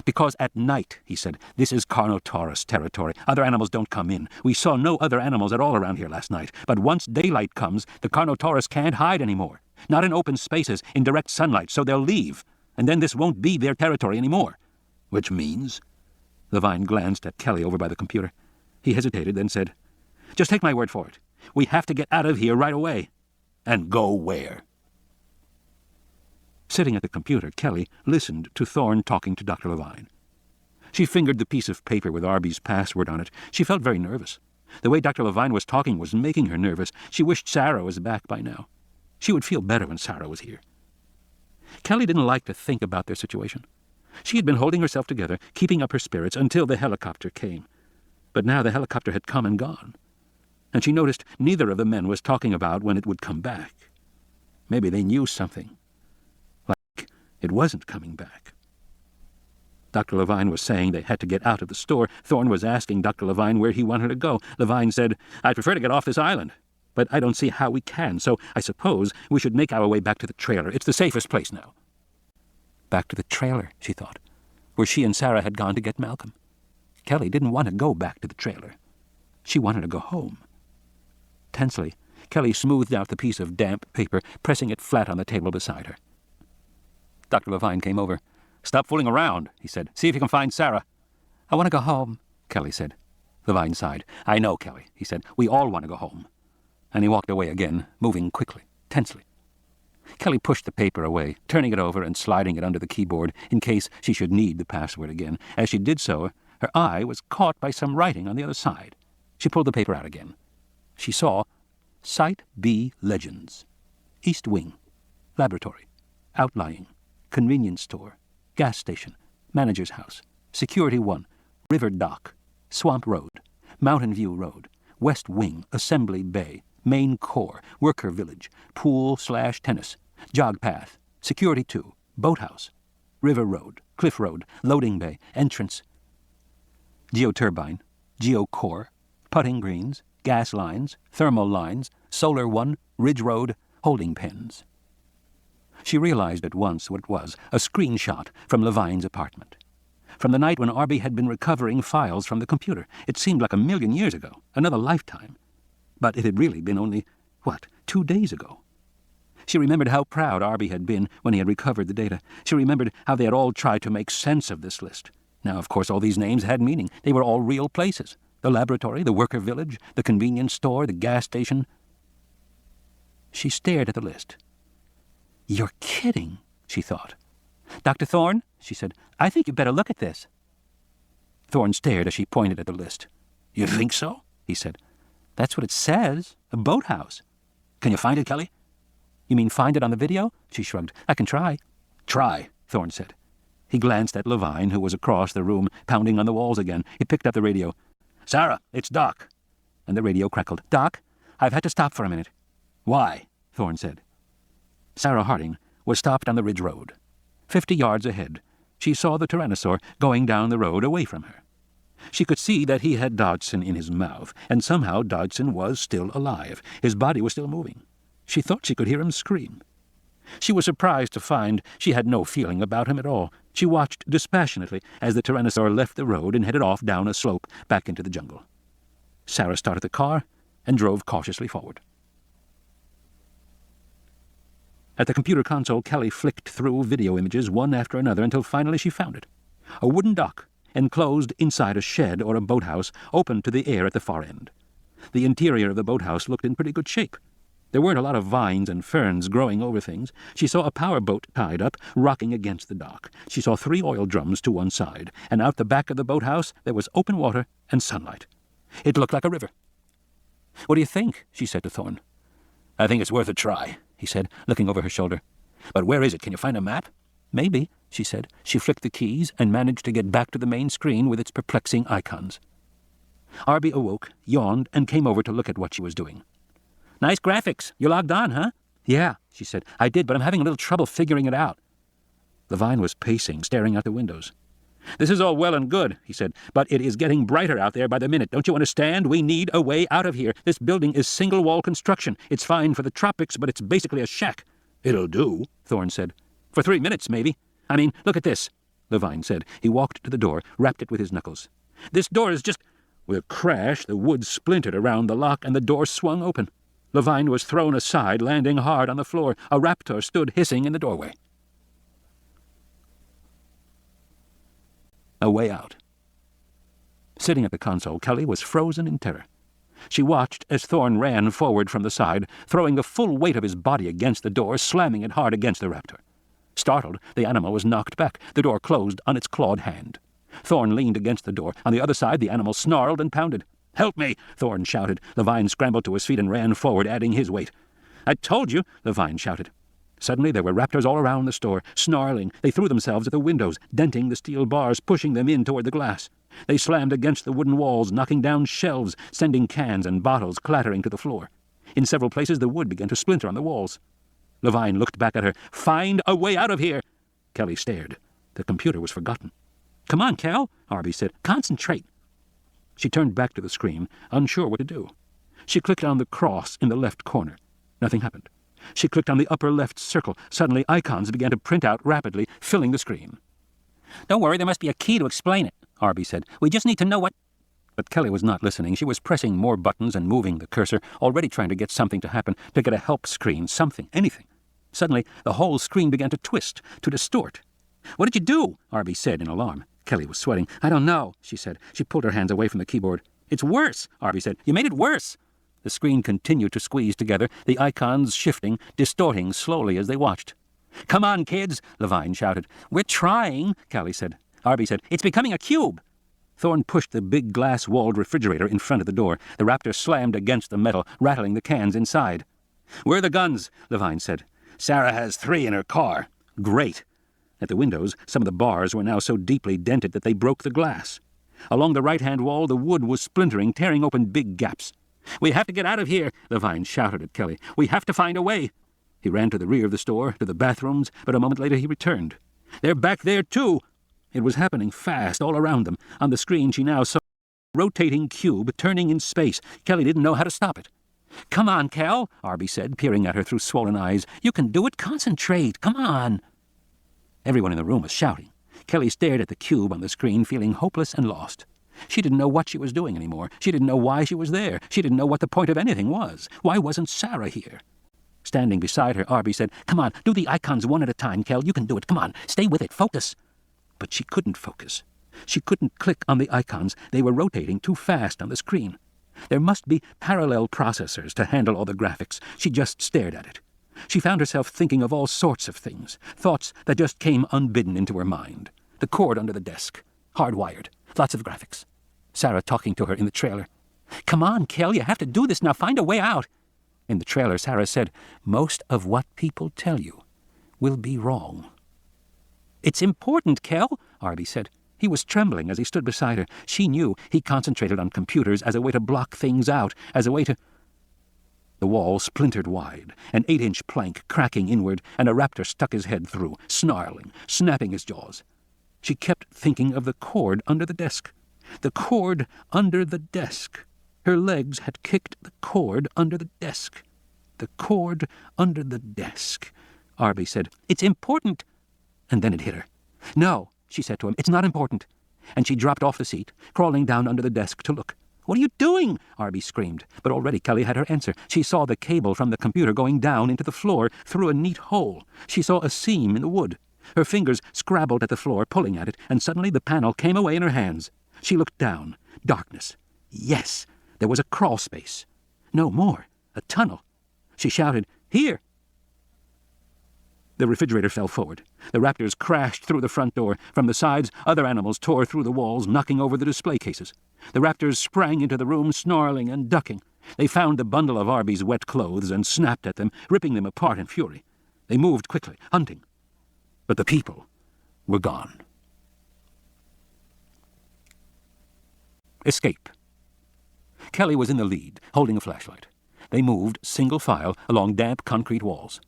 "Because at night," he said, "this is Carnotaurus territory. Other animals don't come in. We saw no other animals at all around here last night. But once daylight comes, the Carnotaurus can't hide anymore. Not in open spaces, in direct sunlight, so they'll leave. And then this won't be their territory anymore." "Which means?" Levine glanced at Kelly over by the computer. He hesitated, then said, "Just take my word for it. We have to get out of here right away." "And go where?" Sitting at the computer, Kelly listened to Thorne talking to Dr. Levine. She fingered the piece of paper with Arby's password on it. She felt very nervous. The way Dr. Levine was talking was making her nervous. She wished Sarah was back by now. She would feel better when Sarah was here. Kelly didn't like to think about their situation. She had been holding herself together, keeping up her spirits until the helicopter came. But now the helicopter had come and gone. And she noticed neither of the men was talking about when it would come back. Maybe they knew something. Like it wasn't coming back. Dr. Levine was saying they had to get out of the store. Thorne was asking Dr. Levine where he wanted to go. Levine said, "I'd prefer to get off this island, but I don't see how we can, so I suppose we should make our way back to the trailer. It's the safest place now." Back to the trailer, she thought, where she and Sarah had gone to get Malcolm. Kelly didn't want to go back to the trailer. She wanted to go home. Tensely, Kelly smoothed out the piece of damp paper, pressing it flat on the table beside her. Dr. Levine came over. "Stop fooling around," he said. "See if you can find Sarah." "I want to go home," Kelly said. Levine sighed. "I know, Kelly," he said. "We all want to go home." And he walked away again, moving quickly, tensely. Kelly pushed the paper away, turning it over and sliding it under the keyboard in case she should need the password again. As she did so, her eye was caught by some writing on the other side. She pulled the paper out again. She saw Site B Legends, East Wing, Laboratory, Outlying, Convenience Store, Gas Station, Manager's House, Security 1, River Dock, Swamp Road, Mountain View Road, West Wing, Assembly Bay, Main Core, Worker Village, Pool/Tennis, Jog Path, Security 2, Boathouse, River Road, Cliff Road, Loading Bay, Entrance, Geoturbine, Geocore, Putting Greens, Gas Lines, Thermal Lines, Solar 1, Ridge Road, Holding Pens. She realized at once what it was, a screenshot from Levine's apartment. From the night when Arby had been recovering files from the computer. It seemed like 1,000,000 years ago, another lifetime. But it had really been only, 2 days ago? She remembered how proud Arby had been when he had recovered the data. She remembered how they had all tried to make sense of this list. Now, of course, all these names had meaning. They were all real places. The laboratory, the worker village, the convenience store, the gas station. She stared at the list. "You're kidding," she thought. "Dr. Thorne," she said, "I think you'd better look at this." Thorne stared as she pointed at the list. "You think so?" he said. "That's what it says. A boathouse." "Can you find it, Kelly?" "You mean find it on the video?" She shrugged. "I can try." "Try," Thorne said. He glanced at Levine, who was across the room, pounding on the walls again. He picked up the radio. "Sarah, it's Doc." And the radio crackled. "Doc, I've had to stop for a minute." "Why?" Thorne said. Sarah Harding was stopped on the ridge road. 50 yards ahead, she saw the Tyrannosaur going down the road away from her. She could see that he had Dodgson in his mouth, and somehow Dodgson was still alive. His body was still moving. She thought she could hear him scream. She was surprised to find she had no feeling about him at all. She watched dispassionately as the Tyrannosaur left the road and headed off down a slope back into the jungle. Sarah started the car and drove cautiously forward. At the computer console, Kelly flicked through video images one after another until finally she found it. A wooden dock, enclosed inside a shed or a boathouse, open to the air at the far end. The interior of the boathouse looked in pretty good shape. There weren't a lot of vines and ferns growing over things. She saw a power boat tied up, rocking against the dock. She saw 3 oil drums to one side, and out the back of the boathouse there was open water and sunlight. It looked like a river. "What do you think?" she said to Thorne. "I think it's worth a try," he said, looking over her shoulder. "But where is it? Can you find a map?" "Maybe," she said. She flicked the keys and managed to get back to the main screen with its perplexing icons. Arby awoke, yawned, and came over to look at what she was doing. "Nice graphics. You logged on, huh?" "Yeah," she said. "I did, but I'm having a little trouble figuring it out." Levine was pacing, staring out the windows. "This is all well and good," he said, "but it is getting brighter out there by the minute. Don't you understand? We need a way out of here. This building is single-wall construction. It's fine for the tropics, but it's basically a shack." "It'll do," Thorne said. "For 3 minutes, maybe. I mean, look at this," Levine said. He walked to the door, rapped it with his knuckles. "This door is just—" With a crash, the wood splintered around the lock, and the door swung open. Levine was thrown aside, landing hard on the floor. A raptor stood hissing in the doorway. A way out. Sitting at the console, Kelly was frozen in terror. She watched as Thorne ran forward from the side, throwing the full weight of his body against the door, slamming it hard against the raptor. Startled, the animal was knocked back. The door closed on its clawed hand. Thorne leaned against the door. On the other side, the animal snarled and pounded. "Help me!" Thorne shouted. Levine scrambled to his feet and ran forward, adding his weight. "I told you!" Levine shouted. Suddenly there were raptors all around the store, snarling. They threw themselves at the windows, denting the steel bars, pushing them in toward the glass. They slammed against the wooden walls, knocking down shelves, sending cans and bottles clattering to the floor. In several places the wood began to splinter on the walls. Levine looked back at her. "Find a way out of here!" Kelly stared. The computer was forgotten. "Come on, Cal," Arby said. "Concentrate." She turned back to the screen, unsure what to do. She clicked on the cross in the left corner. Nothing happened. She clicked on the upper left circle. Suddenly, icons began to print out rapidly, filling the screen. "Don't worry, there must be a key to explain it," Arby said. "We just need to know what—" But Kelly was not listening. She was pressing more buttons and moving the cursor, already trying to get something to happen, to get a help screen, something, anything. Suddenly, the whole screen began to twist, to distort. "What did you do?" Arby said in alarm. Kelly was sweating. "I don't know," she said. She pulled her hands away from the keyboard. "It's worse," Arby said. "You made it worse." The screen continued to squeeze together, the icons shifting, distorting slowly as they watched. "Come on, kids," Levine shouted. "We're trying," Kelly said. Arby said, "It's becoming a cube." Thorne pushed the big glass-walled refrigerator in front of the door. The raptor slammed against the metal, rattling the cans inside. "Where are the guns?" Levine said. "Sarah has 3 in her car." "Great." At the windows, some of the bars were now so deeply dented that they broke the glass. Along the right-hand wall, the wood was splintering, tearing open big gaps. "We have to get out of here," Levine shouted at Kelly. "We have to find a way." He ran to the rear of the store, to the bathrooms, but a moment later he returned. "They're back there, too." It was happening fast, all around them. On the screen she now saw a rotating cube turning in space. Kelly didn't know how to stop it. "Come on, Cal," Arby said, peering at her through swollen eyes. "You can do it. Concentrate. Come on." Everyone in the room was shouting. Kelly stared at the cube on the screen, feeling hopeless and lost. She didn't know what she was doing anymore. She didn't know why she was there. She didn't know what the point of anything was. Why wasn't Sarah here? Standing beside her, Arby said, "Come on, do the icons one at a time, Kel. You can do it. Come on, stay with it. Focus." But she couldn't focus. She couldn't click on the icons. They were rotating too fast on the screen. There must be parallel processors to handle all the graphics. She just stared at it. She found herself thinking of all sorts of things, thoughts that just came unbidden into her mind. The cord under the desk, hardwired, lots of graphics. Sarah talking to her in the trailer. "Come on, Kel, you have to do this now. Find a way out." In the trailer, Sarah said, "Most of what people tell you will be wrong." "It's important, Kel," Arby said. He was trembling as he stood beside her. She knew he concentrated on computers as a way to block things out, as a way to... The wall splintered wide, an 8-inch plank cracking inward, and a raptor stuck his head through, snarling, snapping his jaws. She kept thinking of the cord under the desk. The cord under the desk. Her legs had kicked the cord under the desk. The cord under the desk. Arby said, "It's important." And then it hit her. "No," she said to him, "it's not important." And she dropped off the seat, crawling down under the desk to look. "What are you doing?" Arby screamed. But already Kelly had her answer. She saw the cable from the computer going down into the floor through a neat hole. She saw a seam in the wood. Her fingers scrabbled at the floor, pulling at it, and suddenly the panel came away in her hands. She looked down. Darkness. Yes, there was a crawl space. No, more. A tunnel. She shouted, "Here!" The refrigerator fell forward. The raptors crashed through the front door. From the sides, other animals tore through the walls, knocking over the display cases. The raptors sprang into the room, snarling and ducking. They found the bundle of Arby's wet clothes and snapped at them, ripping them apart in fury. They moved quickly, hunting. But the people were gone. Escape. Kelly was in the lead, holding a flashlight. They moved, single file, along damp concrete walls.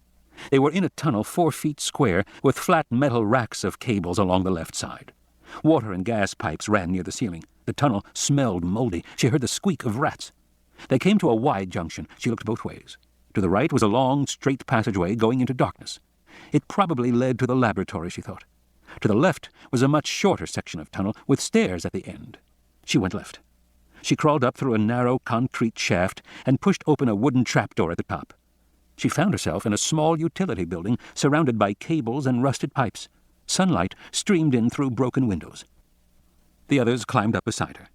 They were in a tunnel 4 feet square, with flat metal racks of cables along the left side. Water and gas pipes ran near the ceiling. The tunnel smelled moldy. She heard the squeak of rats. They came to a wide junction. She looked both ways. To the right was a long, straight passageway going into darkness. It probably led to the laboratory, she thought. To the left was a much shorter section of tunnel, with stairs at the end. She went left. She crawled up through a narrow concrete shaft and pushed open a wooden trapdoor at the top. She found herself in a small utility building surrounded by cables and rusted pipes. Sunlight streamed in through broken windows. The others climbed up beside her.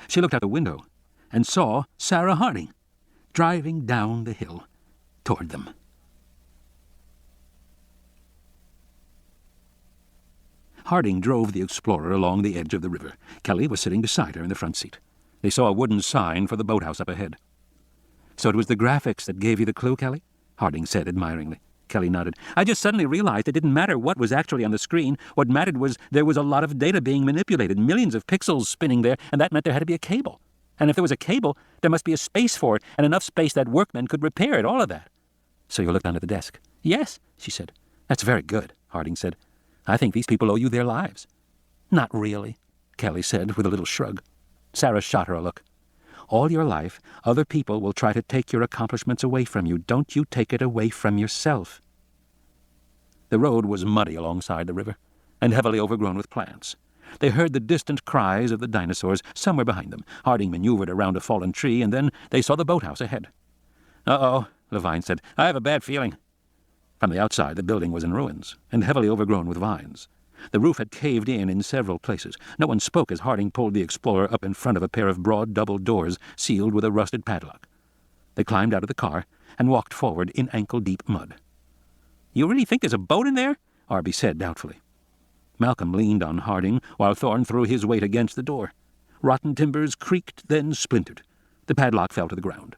She looked out the window and saw Sarah Harding driving down the hill toward them. Harding drove the Explorer along the edge of the river. Kelly was sitting beside her in the front seat. They saw a wooden sign for the boathouse up ahead. "So it was the graphics that gave you the clue, Kelly?" Harding said admiringly. Kelly nodded. "I just suddenly realized it didn't matter what was actually on the screen. What mattered was there was a lot of data being manipulated, millions of pixels spinning there, and that meant there had to be a cable. And if there was a cable, there must be a space for it, and enough space that workmen could repair it, all of that." "So you looked under the desk?" "Yes," she said. "That's very good," Harding said. "I think these people owe you their lives." "Not really," Kelly said with a little shrug. Sarah shot her a look. "All your life, other people will try to take your accomplishments away from you. Don't you take it away from yourself." The road was muddy alongside the river, and heavily overgrown with plants. They heard the distant cries of the dinosaurs somewhere behind them. Harding maneuvered around a fallen tree, and then they saw the boathouse ahead. "Uh-oh," Levine said. "I have a bad feeling." From the outside, the building was in ruins, and heavily overgrown with vines. The roof had caved in several places. No one spoke as Harding pulled the Explorer up in front of a pair of broad double doors sealed with a rusted padlock. They climbed out of the car and walked forward in ankle-deep mud. "You really think there's a boat in there?" Arby said doubtfully. Malcolm leaned on Harding while Thorne threw his weight against the door. Rotten timbers creaked, then splintered. The padlock fell to the ground.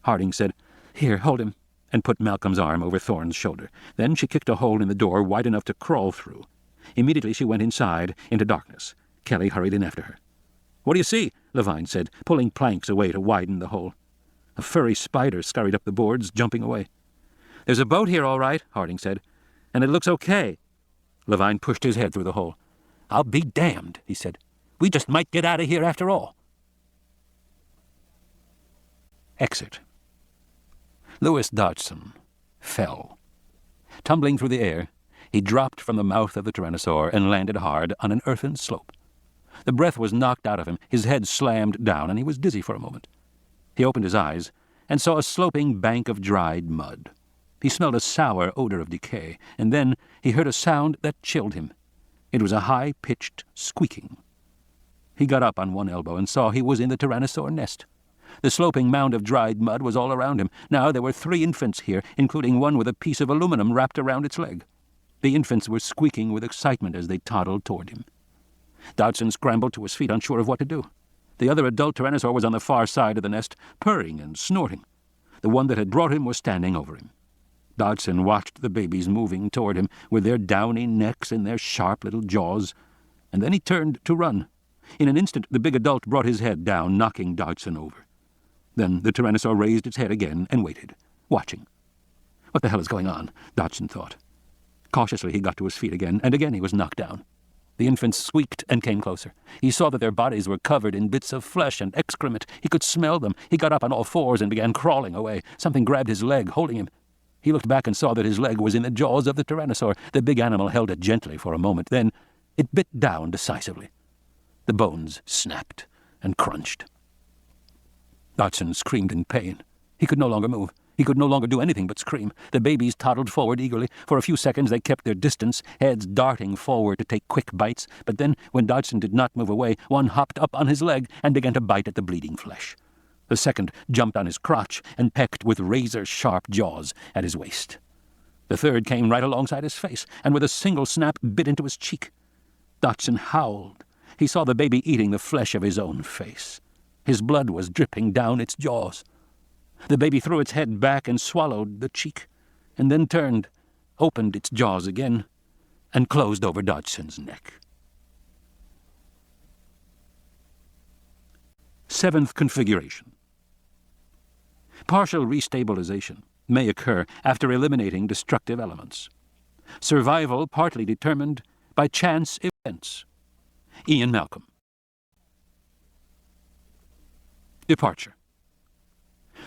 Harding said, "Here, hold him," and put Malcolm's arm over Thorne's shoulder. Then she kicked a hole in the door wide enough to crawl through. Immediately she went inside, into darkness. Kelly hurried in after her. "What do you see?" Levine said, pulling planks away to widen the hole. A furry spider scurried up the boards, jumping away. "There's a boat here, all right," Harding said, "and it looks okay." Levine pushed his head through the hole. "I'll be damned," he said. "We just might get out of here after all." Exit. Louis Dodgson fell. Tumbling through the air, he dropped from the mouth of the Tyrannosaur and landed hard on an earthen slope. The breath was knocked out of him, his head slammed down, and he was dizzy for a moment. He opened his eyes and saw a sloping bank of dried mud. He smelled a sour odor of decay, and then he heard a sound that chilled him. It was a high-pitched squeaking. He got up on one elbow and saw he was in the Tyrannosaur nest. The sloping mound of dried mud was all around him. Now there were 3 infants here, including one with a piece of aluminum wrapped around its leg. The infants were squeaking with excitement as they toddled toward him. Dodgson scrambled to his feet, unsure of what to do. The other adult Tyrannosaur was on the far side of the nest, purring and snorting. The one that had brought him was standing over him. Dodgson watched the babies moving toward him with their downy necks and their sharp little jaws. and then he turned to run. In an instant, the big adult brought his head down, knocking Dodgson over. Then the Tyrannosaur raised its head again and waited, watching. What the hell is going on? Dodgson thought. Cautiously he got to his feet again, and again he was knocked down. The infants squeaked and came closer. He saw that their bodies were covered in bits of flesh and excrement. He could smell them. He got up on all fours and began crawling away. Something grabbed his leg, holding him. He looked back and saw that his leg was in the jaws of the Tyrannosaur. The big animal held it gently for a moment. Then it bit down decisively. The bones snapped and crunched. Dodgson screamed in pain. He could no longer move. He could no longer do anything but scream. The babies toddled forward eagerly. For a few seconds they kept their distance, heads darting forward to take quick bites. But then, when Dodgson did not move away, one hopped up on his leg and began to bite at the bleeding flesh. The second jumped on his crotch and pecked with razor-sharp jaws at his waist. The third came right alongside his face, and with a single snap bit into his cheek. Dodgson howled. He saw the baby eating the flesh of his own face. His blood was dripping down its jaws. The baby threw its head back and swallowed the cheek, and then turned, opened its jaws again, and closed over Dodgson's neck. 7th configuration. Partial restabilization may occur after eliminating destructive elements. Survival partly determined by chance events. Ian Malcolm. Departure.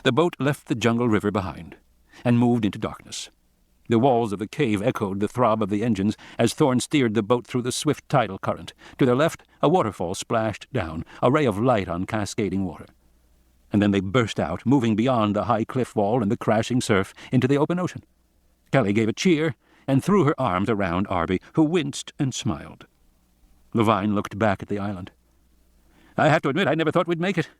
The boat left the jungle river behind and moved into darkness. The walls of the cave echoed the throb of the engines as Thorne steered the boat through the swift tidal current. To their left, a waterfall splashed down, a ray of light on cascading water. And then they burst out, moving beyond the high cliff wall and the crashing surf into the open ocean. Kelly gave a cheer and threw her arms around Arby, who winced and smiled. Levine looked back at the island. "I have to admit, I never thought we'd make it.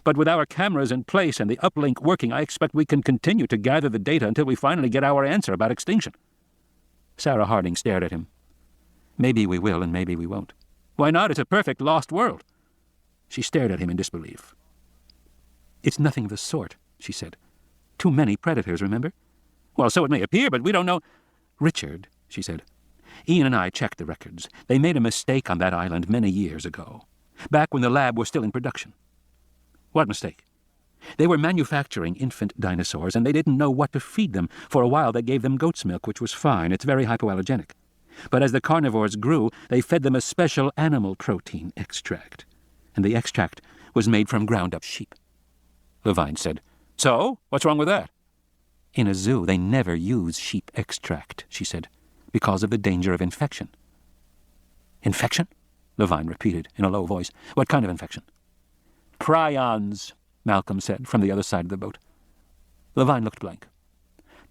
But with our cameras in place and the uplink working, I expect we can continue to gather the data until we finally get our answer about extinction." Sarah Harding stared at him. "Maybe we will and maybe we won't." "Why not? It's a perfect lost world." She stared at him in disbelief. "It's nothing of the sort," she said. "Too many predators, remember?" "Well, so it may appear, but we don't know—" "Richard," she said, "Ian and I checked the records. They made a mistake on that island many years ago, back when the lab was still in production." "What mistake?" "They were manufacturing infant dinosaurs, and they didn't know what to feed them. For a while they gave them goat's milk, which was fine. It's very hypoallergenic. But as the carnivores grew, they fed them a special animal protein extract. And the extract was made from ground-up sheep." Levine said, "So? What's wrong with that?" "In a zoo, they never use sheep extract," she said, "because of the danger of infection." "Infection?" Levine repeated in a low voice. "What kind of infection?" "Prions," Malcolm said from the other side of the boat. Levine looked blank.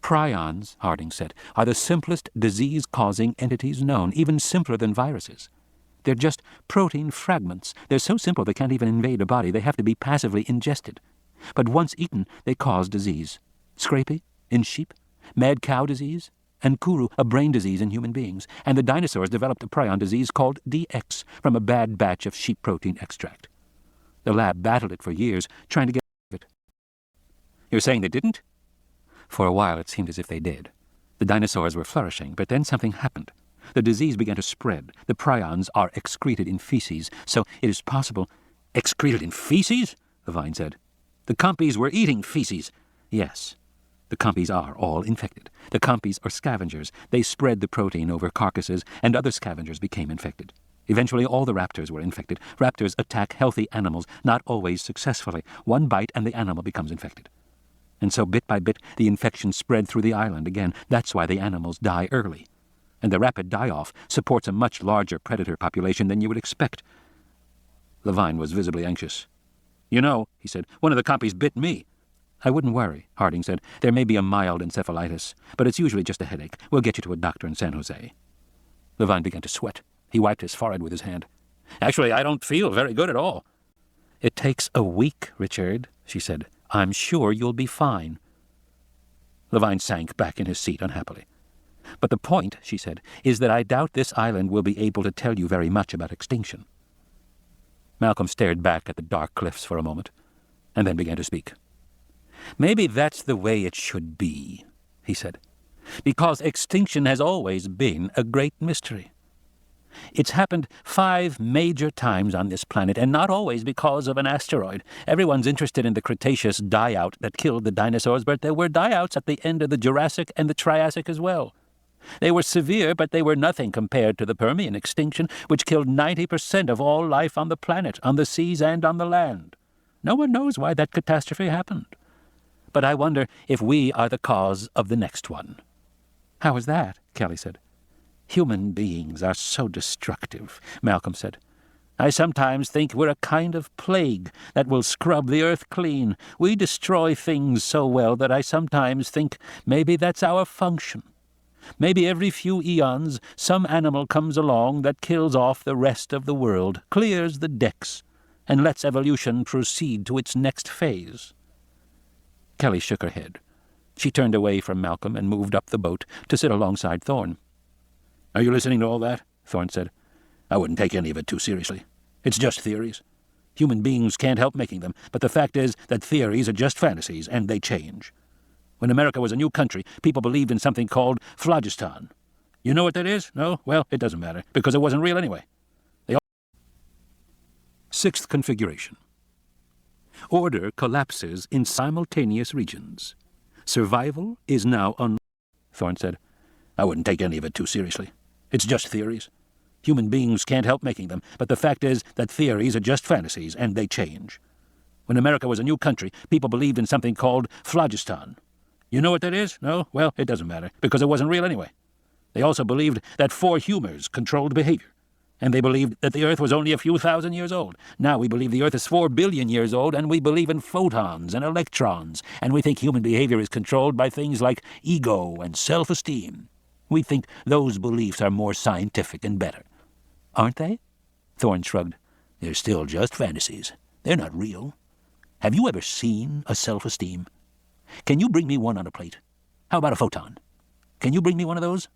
"Prions," Harding said, "are the simplest disease-causing entities known, even simpler than viruses. They're just protein fragments. They're so simple they can't even invade a body. They have to be passively ingested. But once eaten, they cause disease. Scrapie in sheep, mad cow disease, and kuru, a brain disease in human beings. And the dinosaurs developed a prion disease called DX from a bad batch of sheep protein extract. The lab battled it for years, trying to get rid of it." "You're saying they didn't?" "For a while it seemed as if they did. The dinosaurs were flourishing, but then something happened. The disease began to spread. The prions are excreted in feces, so it is possible—" "Excreted in feces?" Levine said. "The compies were eating feces." "Yes. The compies are all infected. The compies are scavengers. They spread the protein over carcasses, and other scavengers became infected. Eventually all the raptors were infected. Raptors attack healthy animals, not always successfully. One bite and the animal becomes infected. And so bit by bit the infection spread through the island again. That's why the animals die early. And the rapid die-off supports a much larger predator population than you would expect." Levine was visibly anxious. "You know," he said, "one of the compies bit me." "I wouldn't worry," Harding said. "There may be a mild encephalitis, but it's usually just a headache. We'll get you to a doctor in San Jose." Levine began to sweat. He wiped his forehead with his hand. "Actually, I don't feel very good at all." "It takes a week, Richard," she said. "I'm sure you'll be fine." Levine sank back in his seat unhappily. "But the point," she said, "is that I doubt this island will be able to tell you very much about extinction." Malcolm stared back at the dark cliffs for a moment, and then began to speak. "Maybe that's the way it should be," he said, "because extinction has always been a great mystery. It's happened 5 major times on this planet, and not always because of an asteroid. Everyone's interested in the Cretaceous die-out that killed the dinosaurs, but there were die-outs at the end of the Jurassic and the Triassic as well. They were severe, but they were nothing compared to the Permian extinction, which killed 90% of all life on the planet, on the seas and on the land. No one knows why that catastrophe happened. But I wonder if we are the cause of the next one. How is that? Kelly said. Human beings are so destructive, Malcolm said. I sometimes think we're a kind of plague that will scrub the earth clean. We destroy things so well that I sometimes think maybe that's our function. Maybe every few eons some animal comes along that kills off the rest of the world, clears the decks, and lets evolution proceed to its next phase. Kelly shook her head. She turned away from Malcolm and moved up the boat to sit alongside Thorne. "Are you listening to all that?" Thorne said. "I wouldn't take any of it too seriously. It's just theories. Human beings can't help making them, but the fact is that theories are just fantasies, and they change. When America was a new country, people believed in something called phlogiston. You know what that is? No? Well, it doesn't matter, because it wasn't real anyway." Sixth configuration. Order collapses in simultaneous regions. Survival is now Thorne said. "I wouldn't take any of it too seriously. It's just theories. Human beings can't help making them, but the fact is that theories are just fantasies, and they change. When America was a new country, people believed in something called phlogiston. You know what that is? No? Well, it doesn't matter, because it wasn't real anyway. They also believed that 4 humors controlled behavior, and they believed that the Earth was only a few thousand years old. Now we believe the Earth is 4 billion years old, and we believe in photons and electrons, and we think human behavior is controlled by things like ego and self-esteem. We think those beliefs are more scientific and better. Aren't they?" Thorne shrugged. "They're still just fantasies. They're not real. Have you ever seen a self-esteem? Can you bring me one on a plate? How about a photon? Can you bring me one of those?"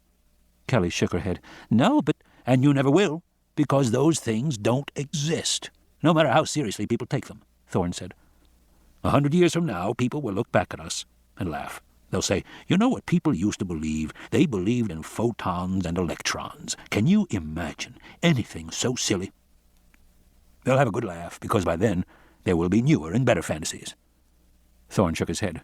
Kelly shook her head. "No, and you never will, because those things don't exist, no matter how seriously people take them," Thorne said. 100 years from now, people will look back at us and laugh. They'll say, "You know what people used to believe? They believed in photons and electrons. Can you imagine anything so silly?" They'll have a good laugh, because by then there will be newer and better fantasies. Thorne shook his head.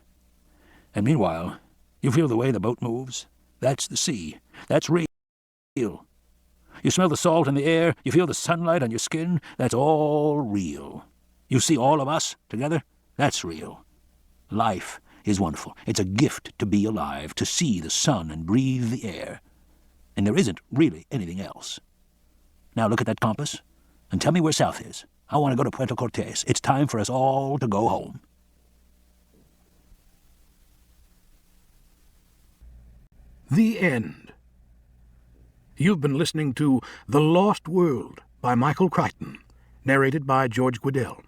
"And meanwhile, you feel the way the boat moves? That's the sea. That's real. You smell the salt in the air. You feel the sunlight on your skin. That's all real. You see all of us together. That's real. Life is wonderful. It's a gift to be alive, to see the sun and breathe the air. And there isn't really anything else. Now look at that compass and tell me where south is. I want to go to Puerto Cortes. It's time for us all to go home." The end. You've been listening to The Lost World by Michael Crichton, narrated by George Guidell.